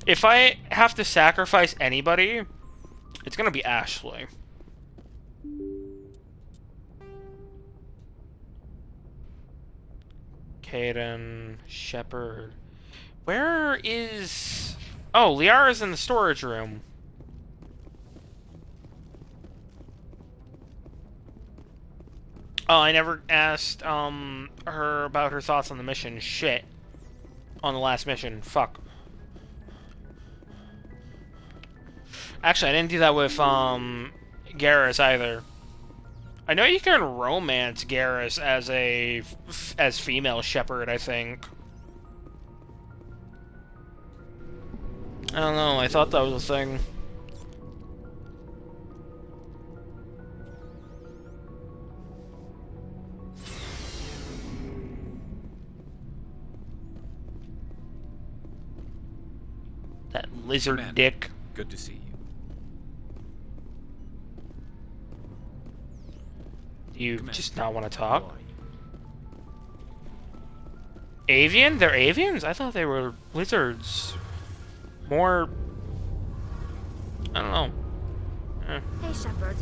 If I have to sacrifice anybody, it's gonna be Ashley. Caden, Shepard. Where is... Oh, Liara's in the storage room. Oh, I never asked her about her thoughts on the mission. Shit. On the last mission. Fuck. Actually, I didn't do that with Garrus either. I know you can romance Garrus as female Shepard, I think. I don't know, I thought that was a thing. That lizard Commander, dick. Good to see you. Do you Commander, just not want to talk? how are you? Avian? They're avians? I thought they were lizards. More... I don't know. Hey, Shepard.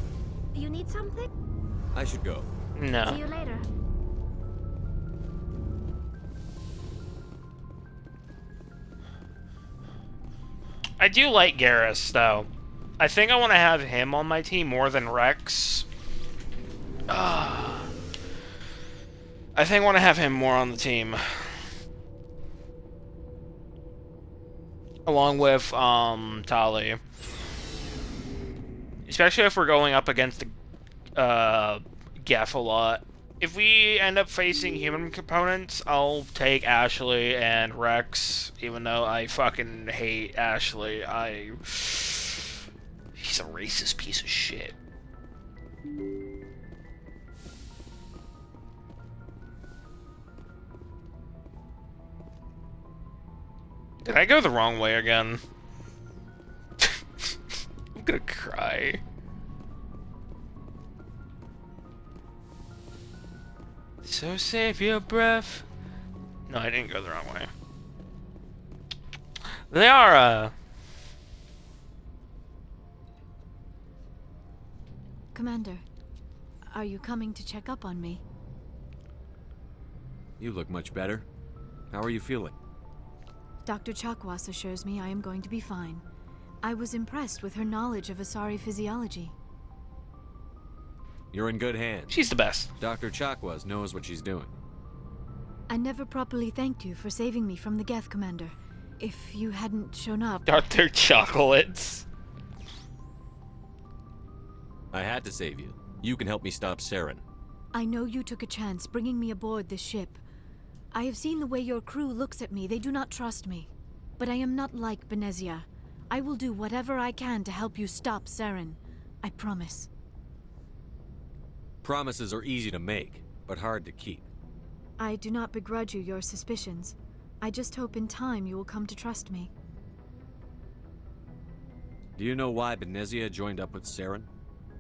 You need something? I should go. No. See you later. I do like Garrus, though. I think I want to have him on my team more than Rex. I think I want to have him more on the team. Along with, Tali. Especially if we're going up against the, Geth a lot. If we end up facing human components, I'll take Ashley and Rex, even though I fucking hate Ashley. He's a racist piece of shit. Did I go the wrong way again? I'm gonna cry. So save your breath. No, I didn't go the wrong way. Liara! Commander, are you coming to check up on me? You look much better. How are you feeling? Dr. Chakwas assures me I am going to be fine. I was impressed with her knowledge of Asari physiology. You're in good hands. She's the best. Dr. Chakwas knows what she's doing. I never properly thanked you for saving me from the Geth, Commander. If you hadn't shown up... Dr. Chocolates. I had to save you. You can help me stop Saren. I know you took a chance bringing me aboard this ship. I have seen the way your crew looks at me. They do not trust me. But I am not like Benezia. I will do whatever I can to help you stop Saren. I promise. Promises are easy to make, but hard to keep. I do not begrudge you your suspicions. I just hope in time you will come to trust me. Do you know why Benezia joined up with Saren?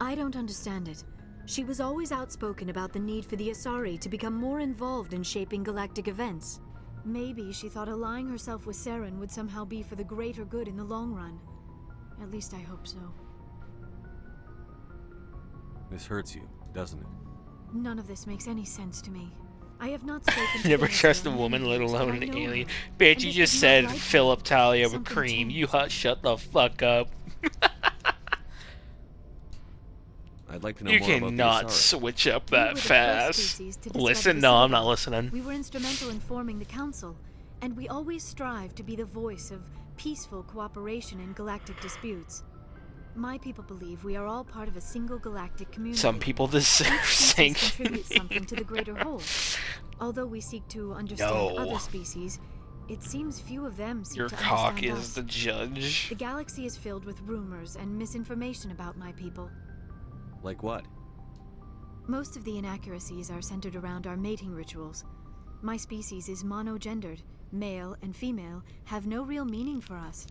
I don't understand it. She was always outspoken about the need for the Asari to become more involved in shaping galactic events. Maybe she thought allying herself with Saren would somehow be for the greater good in the long run. At least I hope so. This hurts you, doesn't it? None of this makes any sense to me. I have not spoken to Never Benezia trust a in woman, let years, alone but I an know alien. her. Bitch, And you this just is said not like fill her. up Talia with Something cream. changed. You shut the fuck up. I'd like to know You more about the cannot Asari. switch up We were that the first fast. species to discover Listen, the no, I'm Citadel. not listening. We were instrumental in forming the Council, and we always strive to be the voice of peaceful cooperation in galactic disputes. My people believe we are all part of a single galactic community. Some people deserve Each species sanction. contributes something to the greater whole. Although we seek to understand No. other species, it seems few of them seek Your to cock understand is us. the judge. The galaxy is filled with rumors and misinformation about my people. Like what? Most of the inaccuracies are centered around our mating rituals. My species is monogendered. Male and female have no real meaning for us.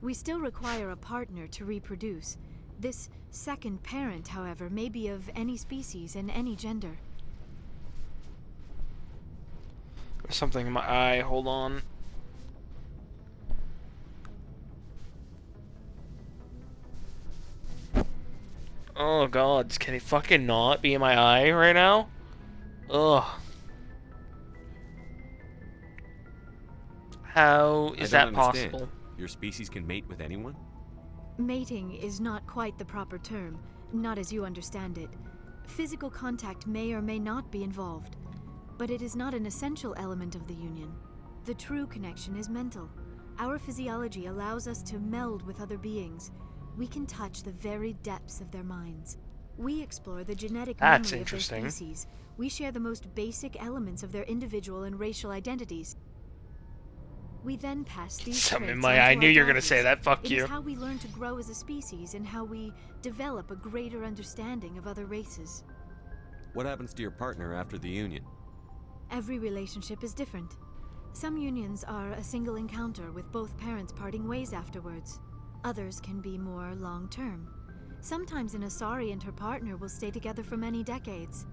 We still require a partner to reproduce. This second parent, however, may be of any species and any gender. There's something in my eye. Hold on. Oh god, can it fucking not be in my eye right now? Ugh. How is I that don't understand. possible? Your species can mate with anyone? Mating is not quite the proper term, not as you understand it. Physical contact may or may not be involved, but it is not an essential element of the union. The true connection is mental. Our physiology allows us to meld with other beings. We can touch the very depths of their minds. We explore the genetic That's memory of their interesting. species. We share the most basic elements of their individual and racial identities. We then pass these Something in traits my on eye. I to knew our you were gonna daughters. say that. Fuck It you. is how we learn to grow as a species and how we develop a greater understanding of other races. What happens to your partner after the union? Every relationship is different. Some unions are a single encounter with both parents parting ways afterwards. Others can be more long-term. Sometimes an Asari and her partner will stay together for many decades.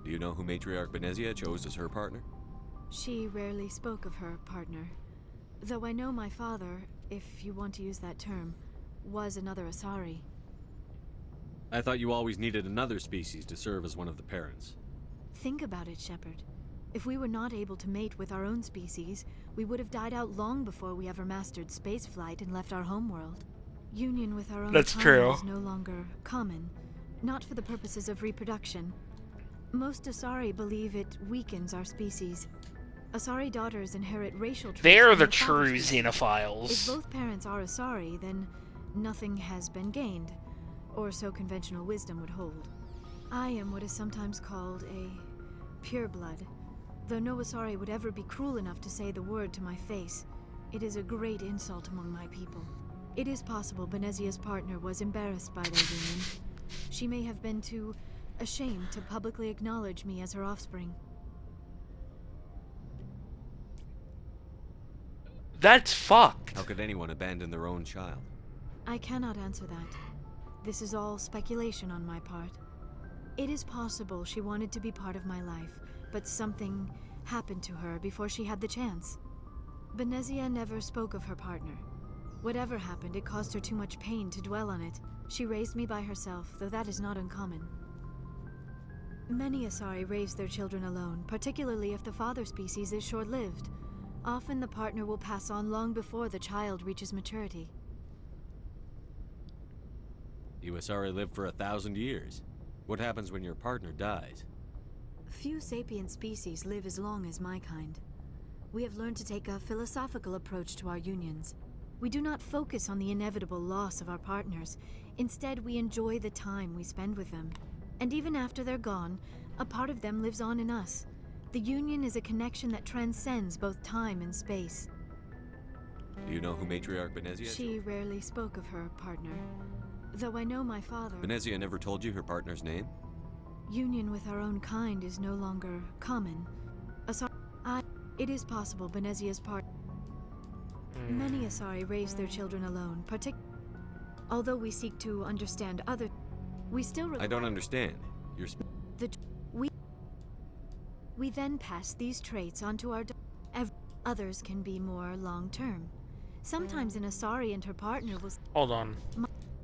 Do you know who Matriarch Benezia chose as her partner? She rarely spoke of her partner. Though I know my father, if you want to use that term, was another Asari. I thought you always needed another species to serve as one of the parents. Think about it, Shepard. If we were not able to mate with our own species, we would have died out long before we ever mastered spaceflight and left our homeworld. Union with our own That's kind true. is no longer common, not for the purposes of reproduction. Most Asari believe it weakens our species. Asari daughters inherit racial traits They're from the their true father's species. xenophiles. If both parents are Asari, then nothing has been gained, or so conventional wisdom would hold. I am what is sometimes called a pureblood. Though no Asari would ever be cruel enough to say the word to my face, it is a great insult among my people. It is possible Benezia's partner was embarrassed by their union. She may have been too ashamed to publicly acknowledge me as her offspring. That's fucked. How could anyone abandon their own child? I cannot answer that. This is all speculation on my part. It is possible she wanted to be part of my life, but something happened to her before she had the chance. Benezia never spoke of her partner. Whatever happened, it caused her too much pain to dwell on it. She raised me by herself, though that is not uncommon. Many Asari raise their children alone, particularly if the father species is short-lived. Often the partner will pass on long before the child reaches maturity. You Asari live for 1,000 years. What happens when your partner dies? Few sapient species live as long as my kind. We have learned to take a philosophical approach to our unions. We do not focus on the inevitable loss of our partners. Instead, we enjoy the time we spend with them. And even after they're gone, a part of them lives on in us. The union is a connection that transcends both time and space. Do you know who Matriarch Benezia is? She rarely spoke of her partner. Though I know my father... Benezia never told you her partner's name? Union with our own kind is no longer common. It is possible Benezia's part... Many Asari raise their children alone, although we seek to understand other... We still... I don't understand. You're... We then pass these traits onto our... Others can be more long-term. Sometimes an Asari and her partner will... Hold on.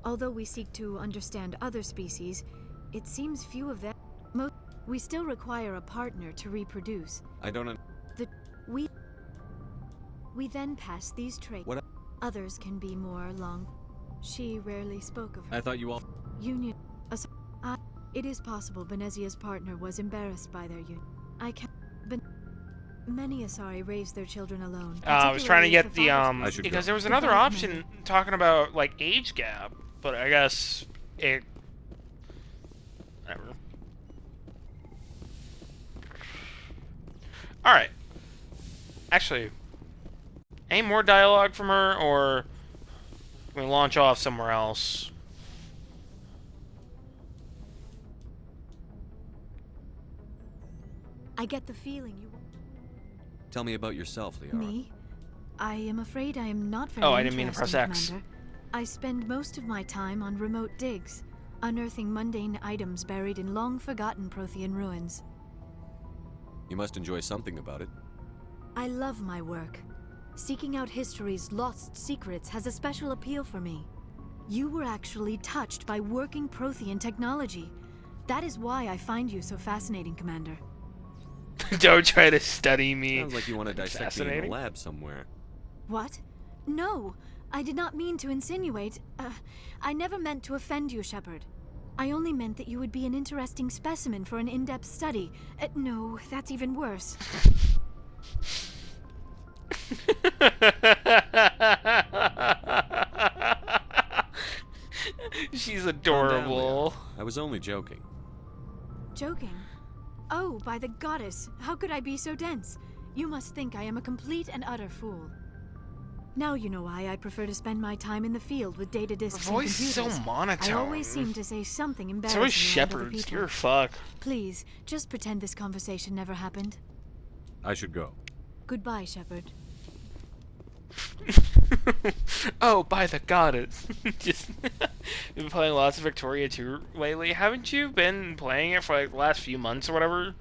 Although we seek to understand other species, it seems few of them... We still require a partner to reproduce. I don't... We then pass these traits... What? Others can be more long... She rarely spoke of her... I thought you all... Union... It is possible Benezia's partner was embarrassed by their union. I can... Many Asari raise their children alone. I was trying to get the, because there was another Goodbye, option Commander. talking about, like, age gap, but I guess it... Whatever. Alright. Actually, any more dialogue from her, or can we launch off somewhere else? I get the feeling you... Tell me about yourself, Liara. Me? I am afraid I am not very Oh, I didn't mean to press interesting, X. Commander. I spend most of my time on remote digs, unearthing mundane items buried in long-forgotten Prothean ruins. You must enjoy something about it. I love my work. Seeking out history's lost secrets has a special appeal for me. You were actually touched by working Prothean technology. That is why I find you so fascinating, Commander. Don't try to study me. Sounds like you want to dissect me in a lab somewhere. What? No, I did not mean to insinuate. I never meant to offend you, Shepard. I only meant that you would be an interesting specimen for an in-depth study. No, that's even worse. She's adorable. I was only joking. Joking? Oh, by the goddess, how could I be so dense? You must think I am a complete and utter fool. Now you know why I prefer to spend my time in the field with data disks and voice is computers. so monotone. I always seem to say something embarrassing. So is around other Shepard's. people. You're fuck. Please, just pretend this conversation never happened. I should go. Goodbye, Shepard. Oh, by the goddess. Just been playing lots of Victoria 2 lately. Haven't you been playing it for like the last few months or whatever?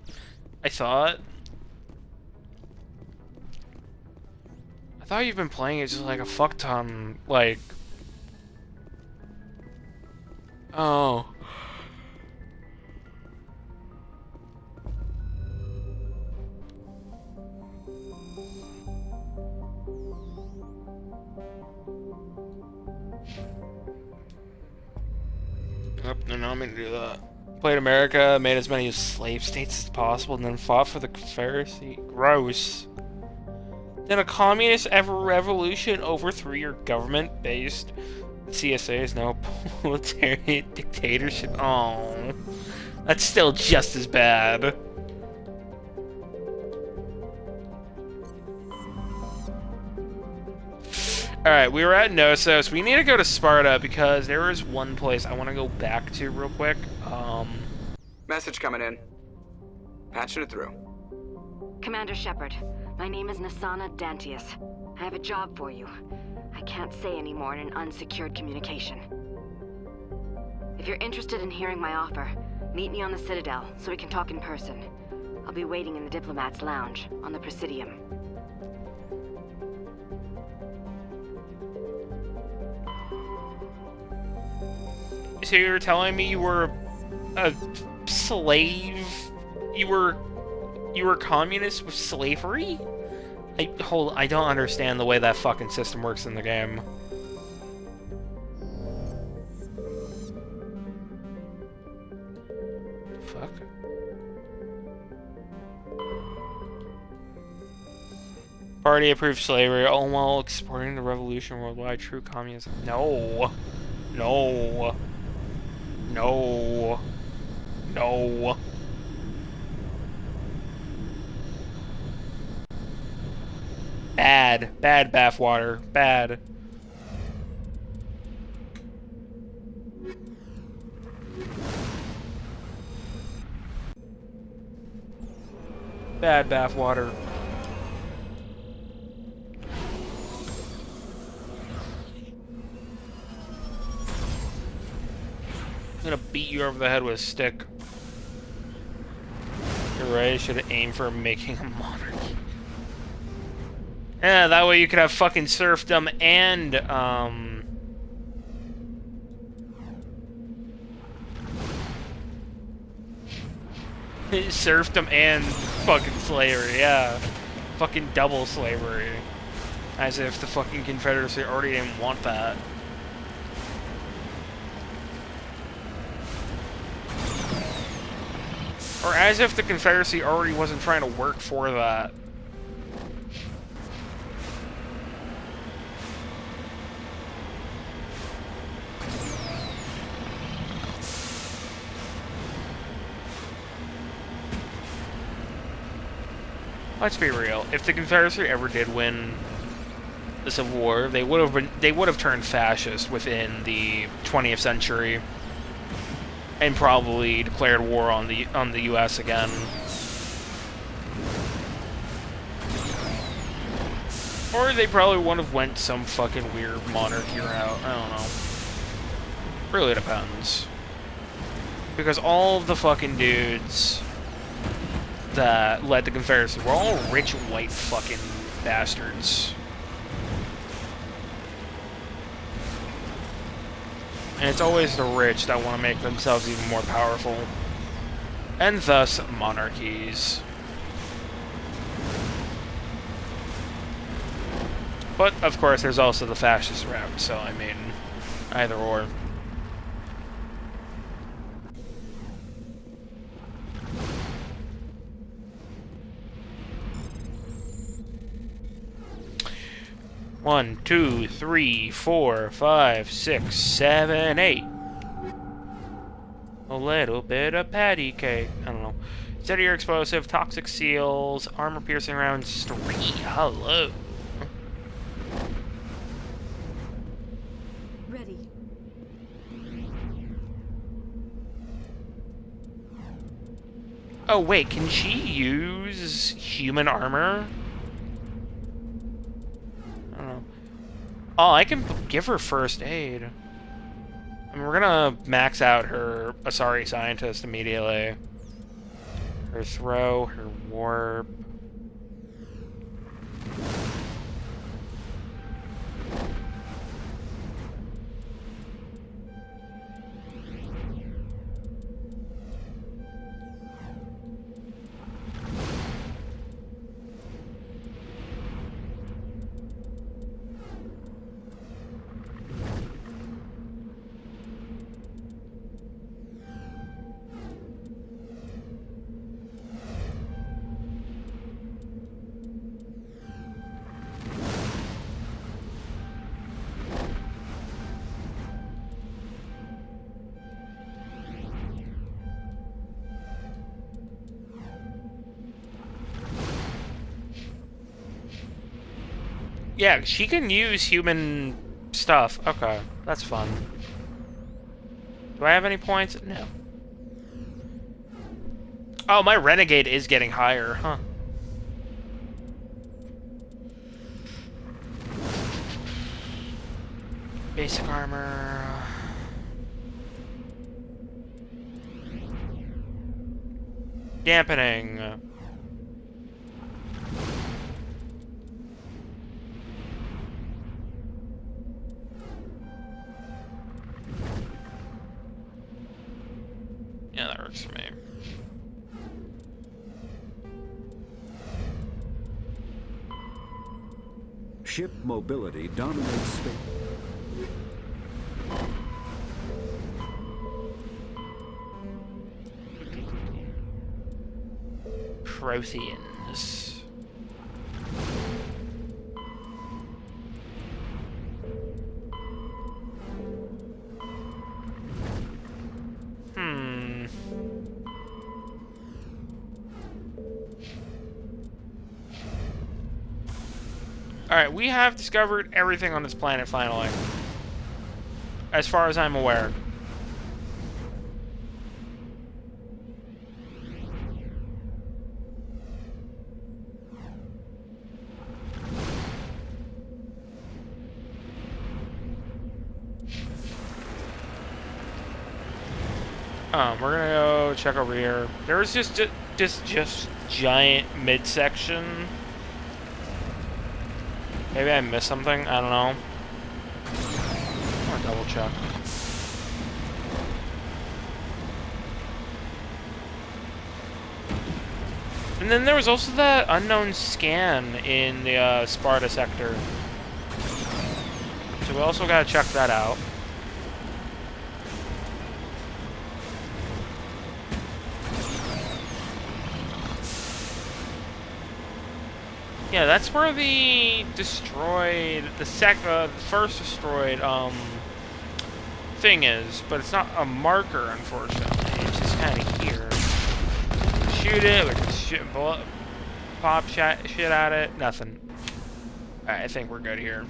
I thought you've been playing it just like a fuck ton, like... Oh. Yep, no, I'm gonna do that. Played America, made as many slave states as possible, and then fought for the Confederacy. Gross. Then a communist revolution overthrew your government-based CSAs. No military dictatorship. Oh, that's still just as bad. Alright, we were at Knossos. We need to go to Sparta because there is one place I want to go back to real quick. Message coming in. Patching it through. Commander Shepard, my name is Nasana Dantius. I have a job for you. I can't say any more in an unsecured communication. If you're interested in hearing my offer, meet me on the Citadel so we can talk in person. I'll be waiting in the Diplomat's Lounge on the Presidium. So you're telling me you were a slave? You were communist with slavery? I don't understand the way that fucking system works in the game. Fuck. Party approved slavery, all while exporting the revolution worldwide. True communism. No. No. No. No. Bad. Bad bathwater. Bad. Bad bathwater. I'm gonna beat you over the head with a stick. You're right, I should aim for making a monarchy. Yeah, that way you could have fucking serfdom and, serfdom and fucking slavery, yeah. Fucking double slavery. As if the fucking Confederacy already didn't want that. Or as if the Confederacy already wasn't trying to work for that. Let's be real. If the Confederacy ever did win the Civil War, they would have turned fascist within the 20th century. And probably declared war on the U.S. again. Or they probably would have went some fucking weird monarchy route. I don't know. Really depends. Because all of the fucking dudes that led the Confederacy were all rich white fucking bastards. And it's always the rich that want to make themselves even more powerful. And thus, monarchies. But, of course, there's also the fascist route, so, I mean, either or. One, two, 3, 4, 5, 6, 7, 8. A little bit of patty cake. I don't know. Steady your explosive, toxic seals, armor-piercing rounds 3. Hello. Ready. Oh, wait, can she use human armor? I don't know. Oh, I can give her first aid. I mean, we're gonna max out her Asari Scientist immediately. Her throw, her warp. Yeah, she can use human stuff. Okay, that's fun. Do I have any points? No. Oh, my Renegade is getting higher, huh? Basic armor. Dampening. Yeah, that works for me. Ship mobility dominates space. Protheans. Alright, we have discovered everything on this planet finally. As far as I'm aware. We're gonna go check over here. There's just giant midsection. Maybe I missed something. I don't know. I'm gonna double check. And then there was also that unknown scan in the Sparta sector. So we also gotta check that out. Yeah, that's where the destroyed, the first destroyed, thing is, but it's not a marker, unfortunately. It's just kind of here. Shoot it, we can pop shit at it, nothing. Alright, I think we're good here.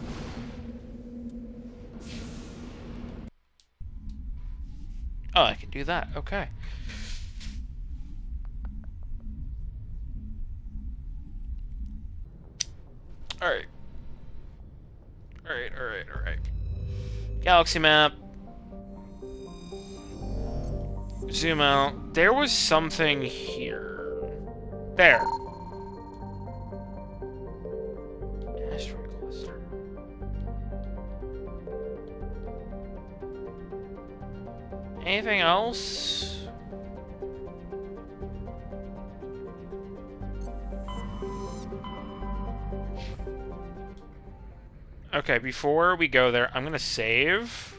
Oh, I can do that, okay. Alright. Alright. Galaxy map. Zoom out. There was something here. There. Asteroid cluster. Anything else? Okay, before we go there, I'm gonna save.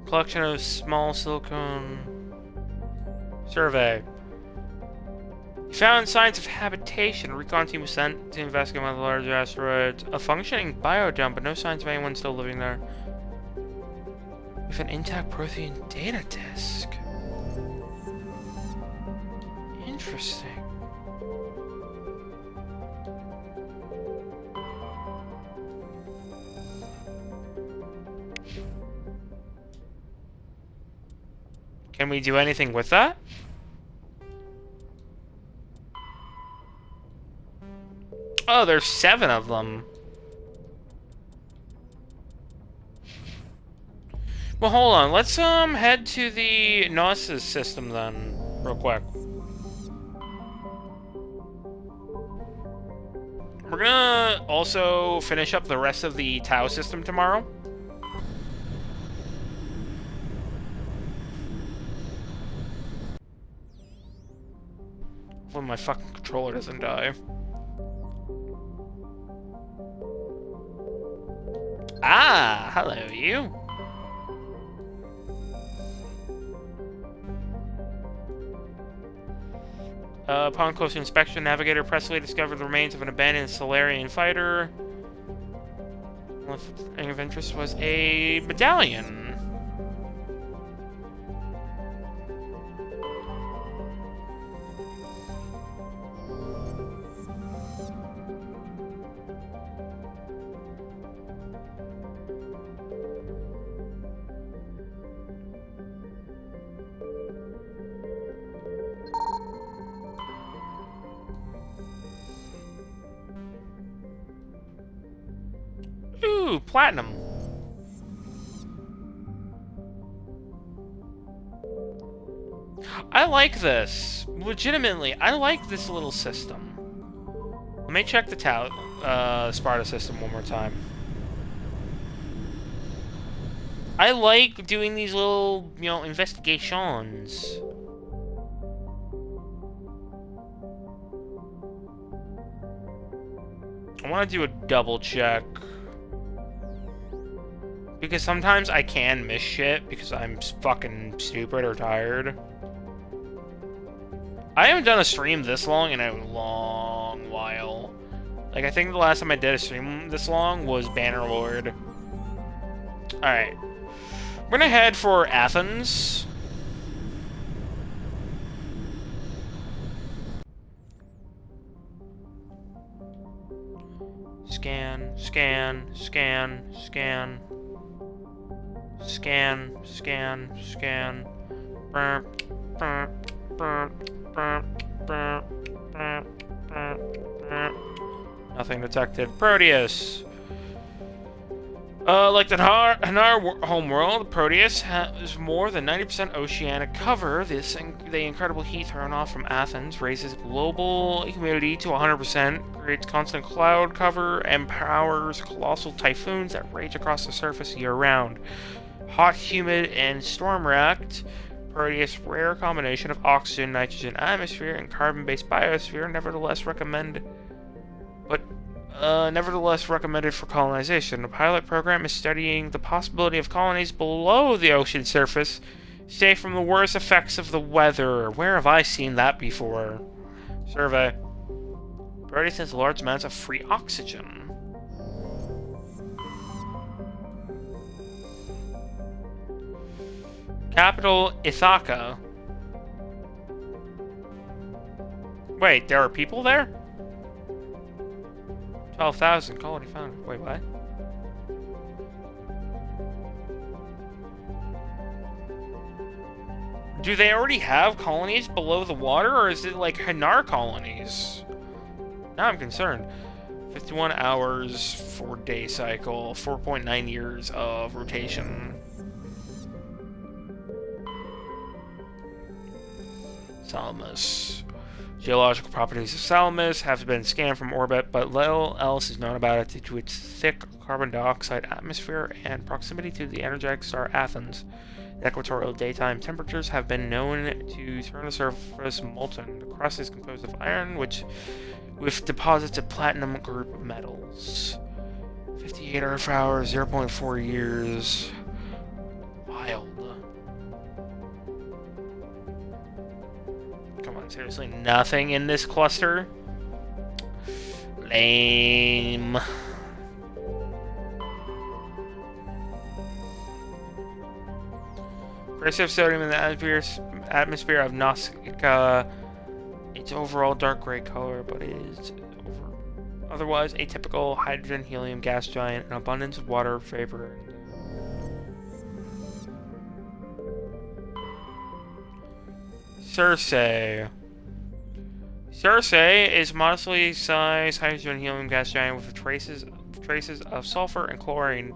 Collection of small silicone survey. Found signs of habitation. A recon team was sent to investigate one of the larger asteroids. A functioning biodome, but no signs of anyone still living there. With an intact Prothean data disk. Interesting. Can we do anything with that? Oh, there's 7 of them. Well, hold on. Let's head to the Gnosis system then, real quick. We're gonna also finish up the rest of the Tau system tomorrow. When my fucking controller doesn't die. Ah, hello, you. Upon close inspection, Navigator Presley discovered the remains of an abandoned Solarian fighter. One thing of interest was a medallion. Ooh, platinum. I like this. Legitimately, I like this little system. me check the Sparta system one more time. I like doing these little, investigations. I want to do a double check. Because sometimes I can miss shit because I'm fucking stupid or tired. I haven't done a stream this long in a long while. Like, I think the last time I did a stream this long was Bannerlord. Alright. We're gonna head for Athens. Scan, scan, scan, scan. Scan, scan, scan. Nothing detected. Proteus. Like the Hanar homeworld, Proteus has more than 90% oceanic cover. The incredible heat thrown off from Athens raises global humidity to 100%, creates constant cloud cover, and powers colossal typhoons that rage across the surface year-round. Hot, humid, and storm-racked, Proteus' rare combination of oxygen, nitrogen atmosphere, and carbon-based biosphere nevertheless recommended for colonization. The pilot program is studying the possibility of colonies below the ocean surface, safe from the worst effects of the weather. Where have I seen that before? Survey. Proteus has large amounts of free oxygen. Capital, Ithaca. Wait, there are people there? 12,000 colony found. Wait, what? Do they already have colonies below the water, or is it like Hanar colonies? Now I'm concerned. 51 hours, 4-day cycle, 4.9 years of rotation. Salamis. Geological properties of Salamis have been scanned from orbit, but little else is known about it due to its thick carbon dioxide atmosphere and proximity to the energetic star Athens. The equatorial daytime temperatures have been known to turn the surface molten. The crust is composed of iron, with deposits of platinum group metals. 58 Earth hours, 0.4 years. Wild. Come on, seriously, nothing in this cluster? Lame. Trace of sodium in the atmosphere of Nausicaa. Its overall dark gray color, but it is otherwise atypical hydrogen helium gas giant, an abundance of water vapor. Circe. Circe is modestly sized hydrogen helium gas giant with traces of sulfur and chlorine.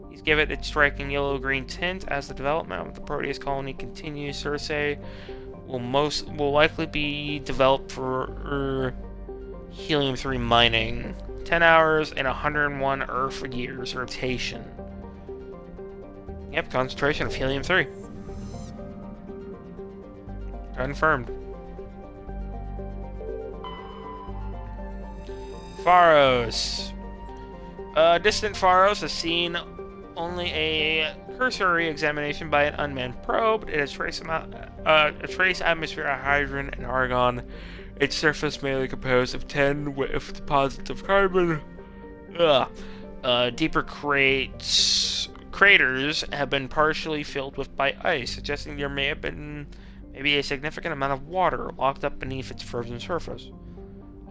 These give it its striking yellow-green tint. As the development of the Proteus colony continues, Circe will likely be developed for helium-3 mining. 10 hours and 101 Earth years rotation. Yep, concentration of helium-3. Confirmed. Pharos. Distant Pharos has seen only a cursory examination by an unmanned probe. It has a trace atmosphere of hydrogen and argon. Its surface mainly composed of tin with deposits of carbon. Deeper craters have been partially filled by ice, suggesting there may have been maybe a significant amount of water locked up beneath its frozen surface.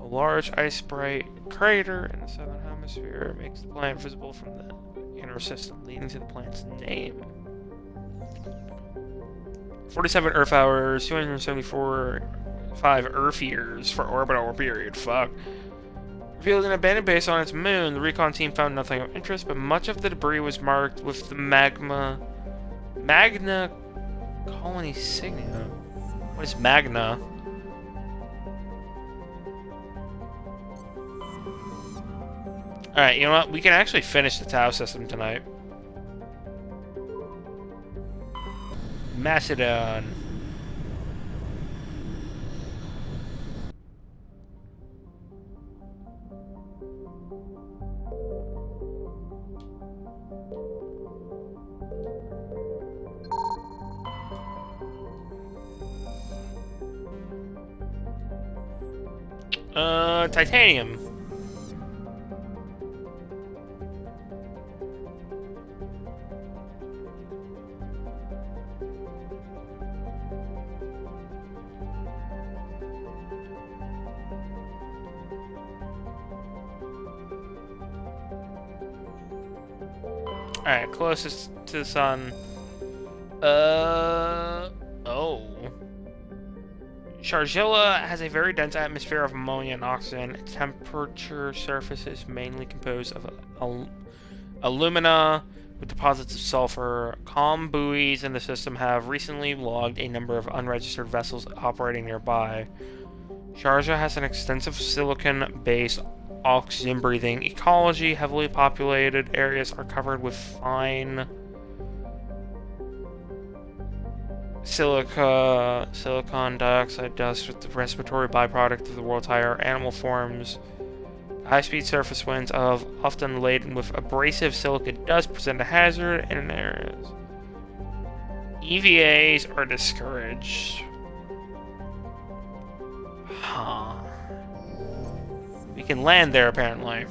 A large ice-bright crater in the southern hemisphere makes the planet visible from the inner system, leading to the planet's name. 47 Earth hours, 274.5 Earth years for orbital period. Fuck. Revealed an abandoned base on its moon, the recon team found nothing of interest, but much of the debris was marked with the Magna colony signature. What is Magna? Alright, you know what? We can actually finish the Tau system tonight. Macedon. Titanium. Alright, closest to the sun. Oh. Sharjilla has a very dense atmosphere of ammonia and oxygen. Its temperature surface is mainly composed of alumina with deposits of sulfur. Calm buoys in the system have recently logged a number of unregistered vessels operating nearby. Sharjah has an extensive silicon-based oxygen-breathing ecology. Heavily populated areas are covered with fine silicon dioxide dust, with the respiratory byproduct of the world's higher animal forms. High-speed surface winds, often laden with abrasive silica dust, present a hazard in areas. EVAs are discouraged. Huh. We can land there, apparently.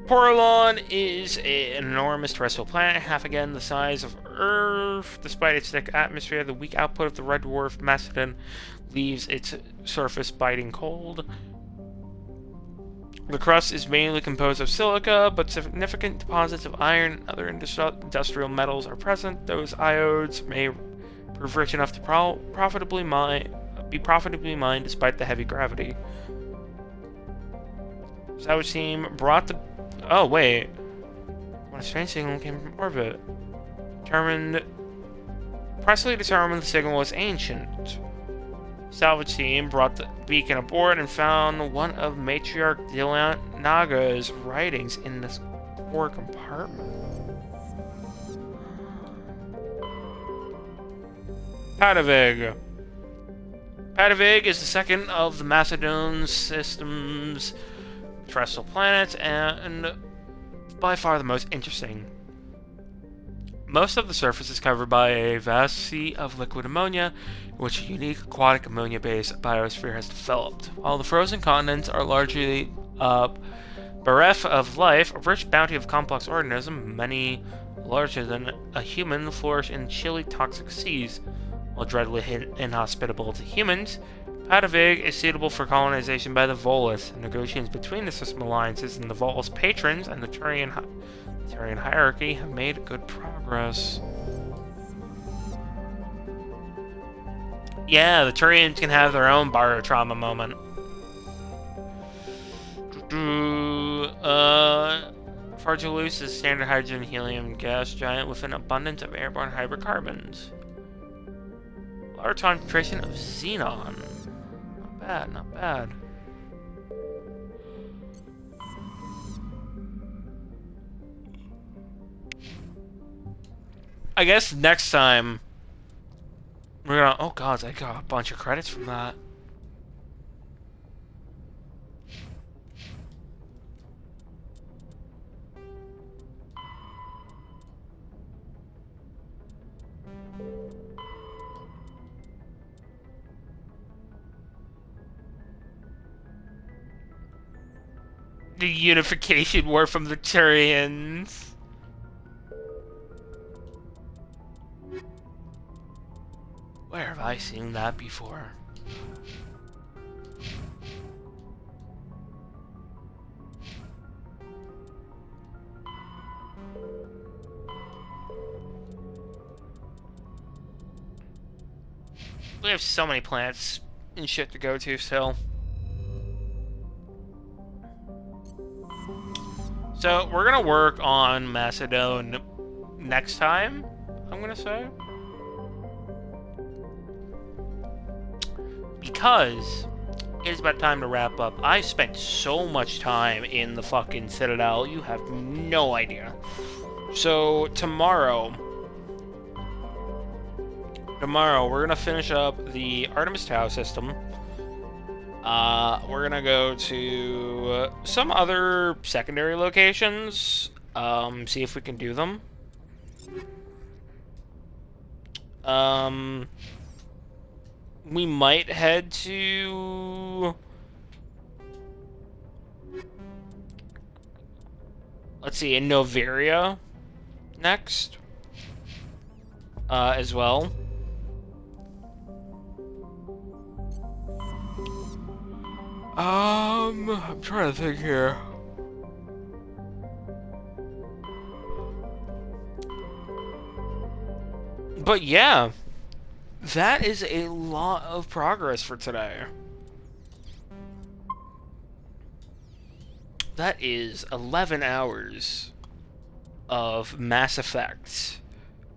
Porolon is an enormous terrestrial planet, half again the size of Earth. Despite its thick atmosphere, the weak output of the red dwarf Macedon leaves its surface biting cold. The crust is mainly composed of silica, but significant deposits of iron and other industrial metals are present. Those iodes may prove rich enough to be profitably mined despite the heavy gravity. Savage team brought the... Oh, wait. When a strange signal came from orbit. Presley determined the signal was ancient. Salvage team brought the beacon aboard and found one of Matriarch Naga's writings in this core compartment. Padavig. Padavig is the second of the Macedon system's terrestrial planets, and by far the most interesting. Most of the surface is covered by a vast sea of liquid ammonia, in which a unique aquatic ammonia-based biosphere has developed. While the frozen continents are largely bereft of life, a rich bounty of complex organisms, many larger than a human, flourish in chilly, toxic seas. While dreadfully inhospitable to humans, Padavig is suitable for colonization by the Volus. Negotiations between the system alliances and the Volus patrons and the Turian hierarchy have made good progress. Yeah, the Turians can have their own biotrauma moment. Fargilus is a standard hydrogen helium gas giant with an abundance of airborne hydrocarbons. Large concentration of xenon. Not bad, not bad. I guess next time we're gonna... Oh god, I got a bunch of credits from that. The unification war from the Turians. Where have I seen that before? We have so many planets and shit to go to still. So, we're gonna work on Macedon next time, I'm gonna say. because it is about time to wrap up. I spent so much time in the fucking Citadel, you have no idea. So, tomorrow, we're gonna finish up the Artemis Tau system. We're gonna go to some other secondary locations, see if we can do them. We might head to... Let's see, in Noveria next, as well. I'm trying to think here. But yeah, that is a lot of progress for today. That is 11 hours of Mass Effect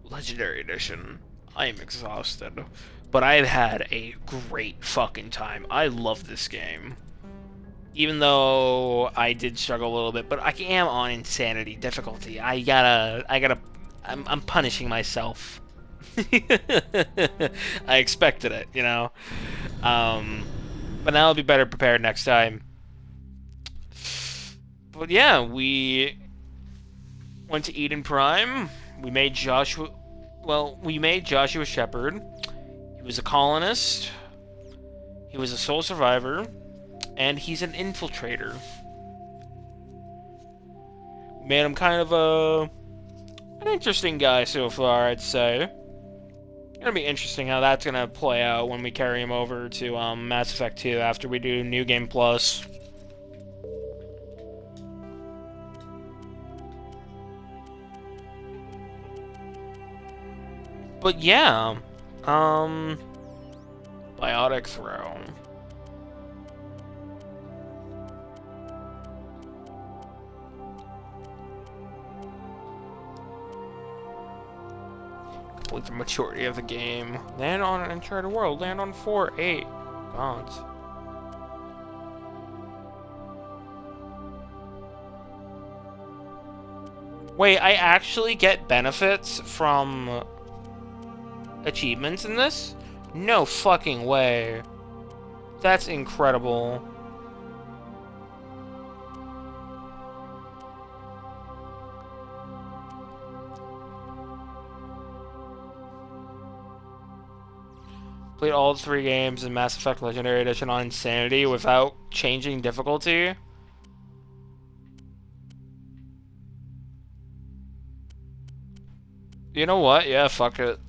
Legendary Edition. I am exhausted, but I've had a great fucking time. I love this game. Even though I did struggle a little bit, but I am on insanity difficulty. I'm punishing myself. I expected it, you know? But now I'll be better prepared next time. But yeah, we went to Eden Prime. We made Joshua Shepard. He was a colonist. He was a sole survivor. And he's an infiltrator. Made him kind of an interesting guy so far, I'd say. It's gonna be interesting how that's gonna play out when we carry him over to Mass Effect 2 after we do New Game Plus. But yeah, Biotic Throw. Complete the majority of the game. Land on an uncharted world. Land on 4-8. Gods. Wait, I actually get benefits from achievements in this? No fucking way. That's incredible. Played all 3 games in Mass Effect Legendary Edition on Insanity without changing difficulty. You know what? Yeah, fuck it.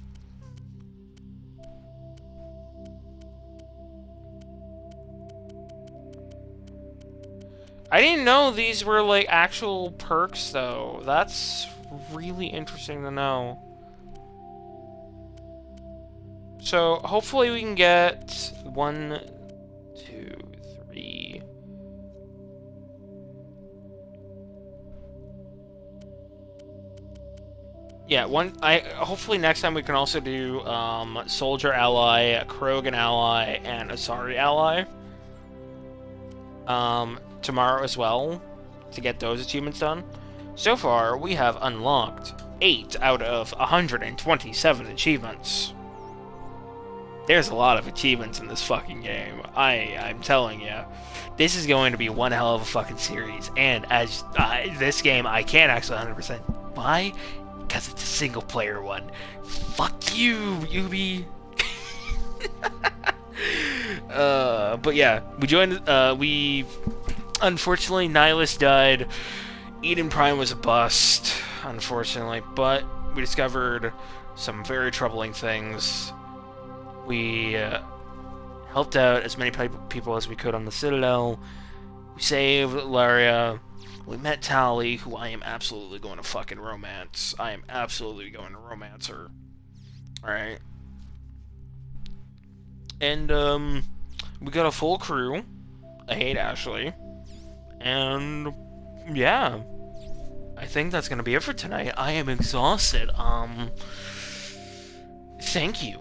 I didn't know these were like actual perks though. That's really interesting to know. So hopefully we can get 1, 2, 3. Yeah, hopefully next time we can also do Soldier Ally, a Krogan Ally, and a Asari Ally. Tomorrow as well, to get those achievements done. So far, we have unlocked 8 out of 127 achievements. There's a lot of achievements in this fucking game. I'm telling you. This is going to be one hell of a fucking series. And as this game, I can't actually 100%. Why? Because it's a single player one. Fuck you, Ubi. But yeah, we joined, unfortunately, Nihilus died. Eden Prime was a bust, unfortunately, but we discovered some very troubling things. We helped out as many people as we could on the Citadel. We saved Laria. We met Tali, who I am absolutely going to fucking romance. I am absolutely going to romance her. Alright. And, we got a full crew. I hate Ashley. And, yeah. I think that's gonna be it for tonight. I am exhausted. Thank you.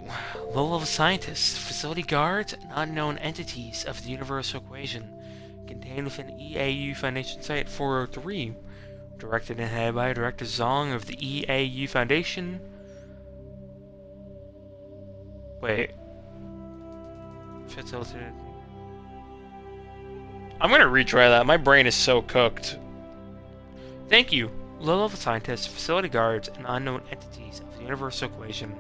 Low-level scientists, facility guards, and unknown entities of the universal equation contained within EAU Foundation Site 403. Directed and headed by Director Zong of the EAU Foundation. Wait. Facilitated. I'm gonna retry that. My brain is so cooked. Thank you. Low-level scientists, facility guards, and unknown entities of the universal equation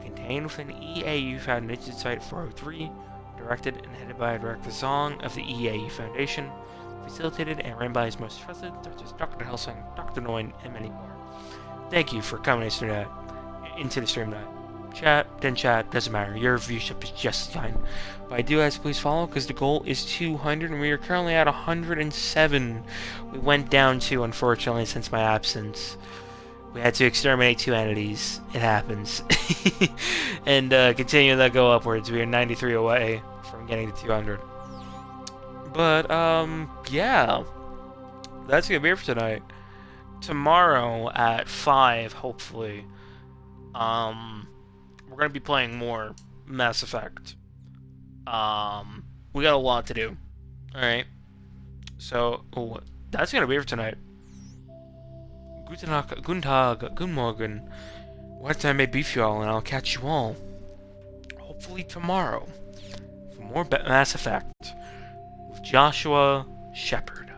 contained within EAU Foundation Site 403, directed and headed by Director Zong of the EAU Foundation, facilitated and ran by his most trusted, such as Dr. Helsing, Dr. Noin, and many more. Thank you for coming into the stream tonight. Chat, doesn't matter. Your viewership is just fine. But I do ask please follow, because the goal is 200, and we are currently at 107. We went down to, unfortunately, since my absence. We had to exterminate 2 entities. It happens. And continue to go upwards. We are 93 away from getting to 200. But, yeah. That's gonna be it for tonight. Tomorrow at 5, hopefully, we're gonna be playing more Mass Effect. We got a lot to do. Alright. So, that's gonna be it for tonight. Guten Tag, Guten Morgen. What time may be for y'all, and I'll catch you all, hopefully tomorrow, for more Mass Effect with Joshua Shepard.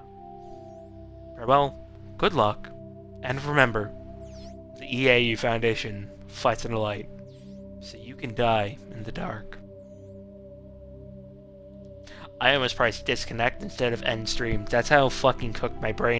Farewell, good luck, and remember, the EAU Foundation fights in the light, so you can die in the dark. I almost pressed disconnect instead of end stream. That's how fucking cooked my brain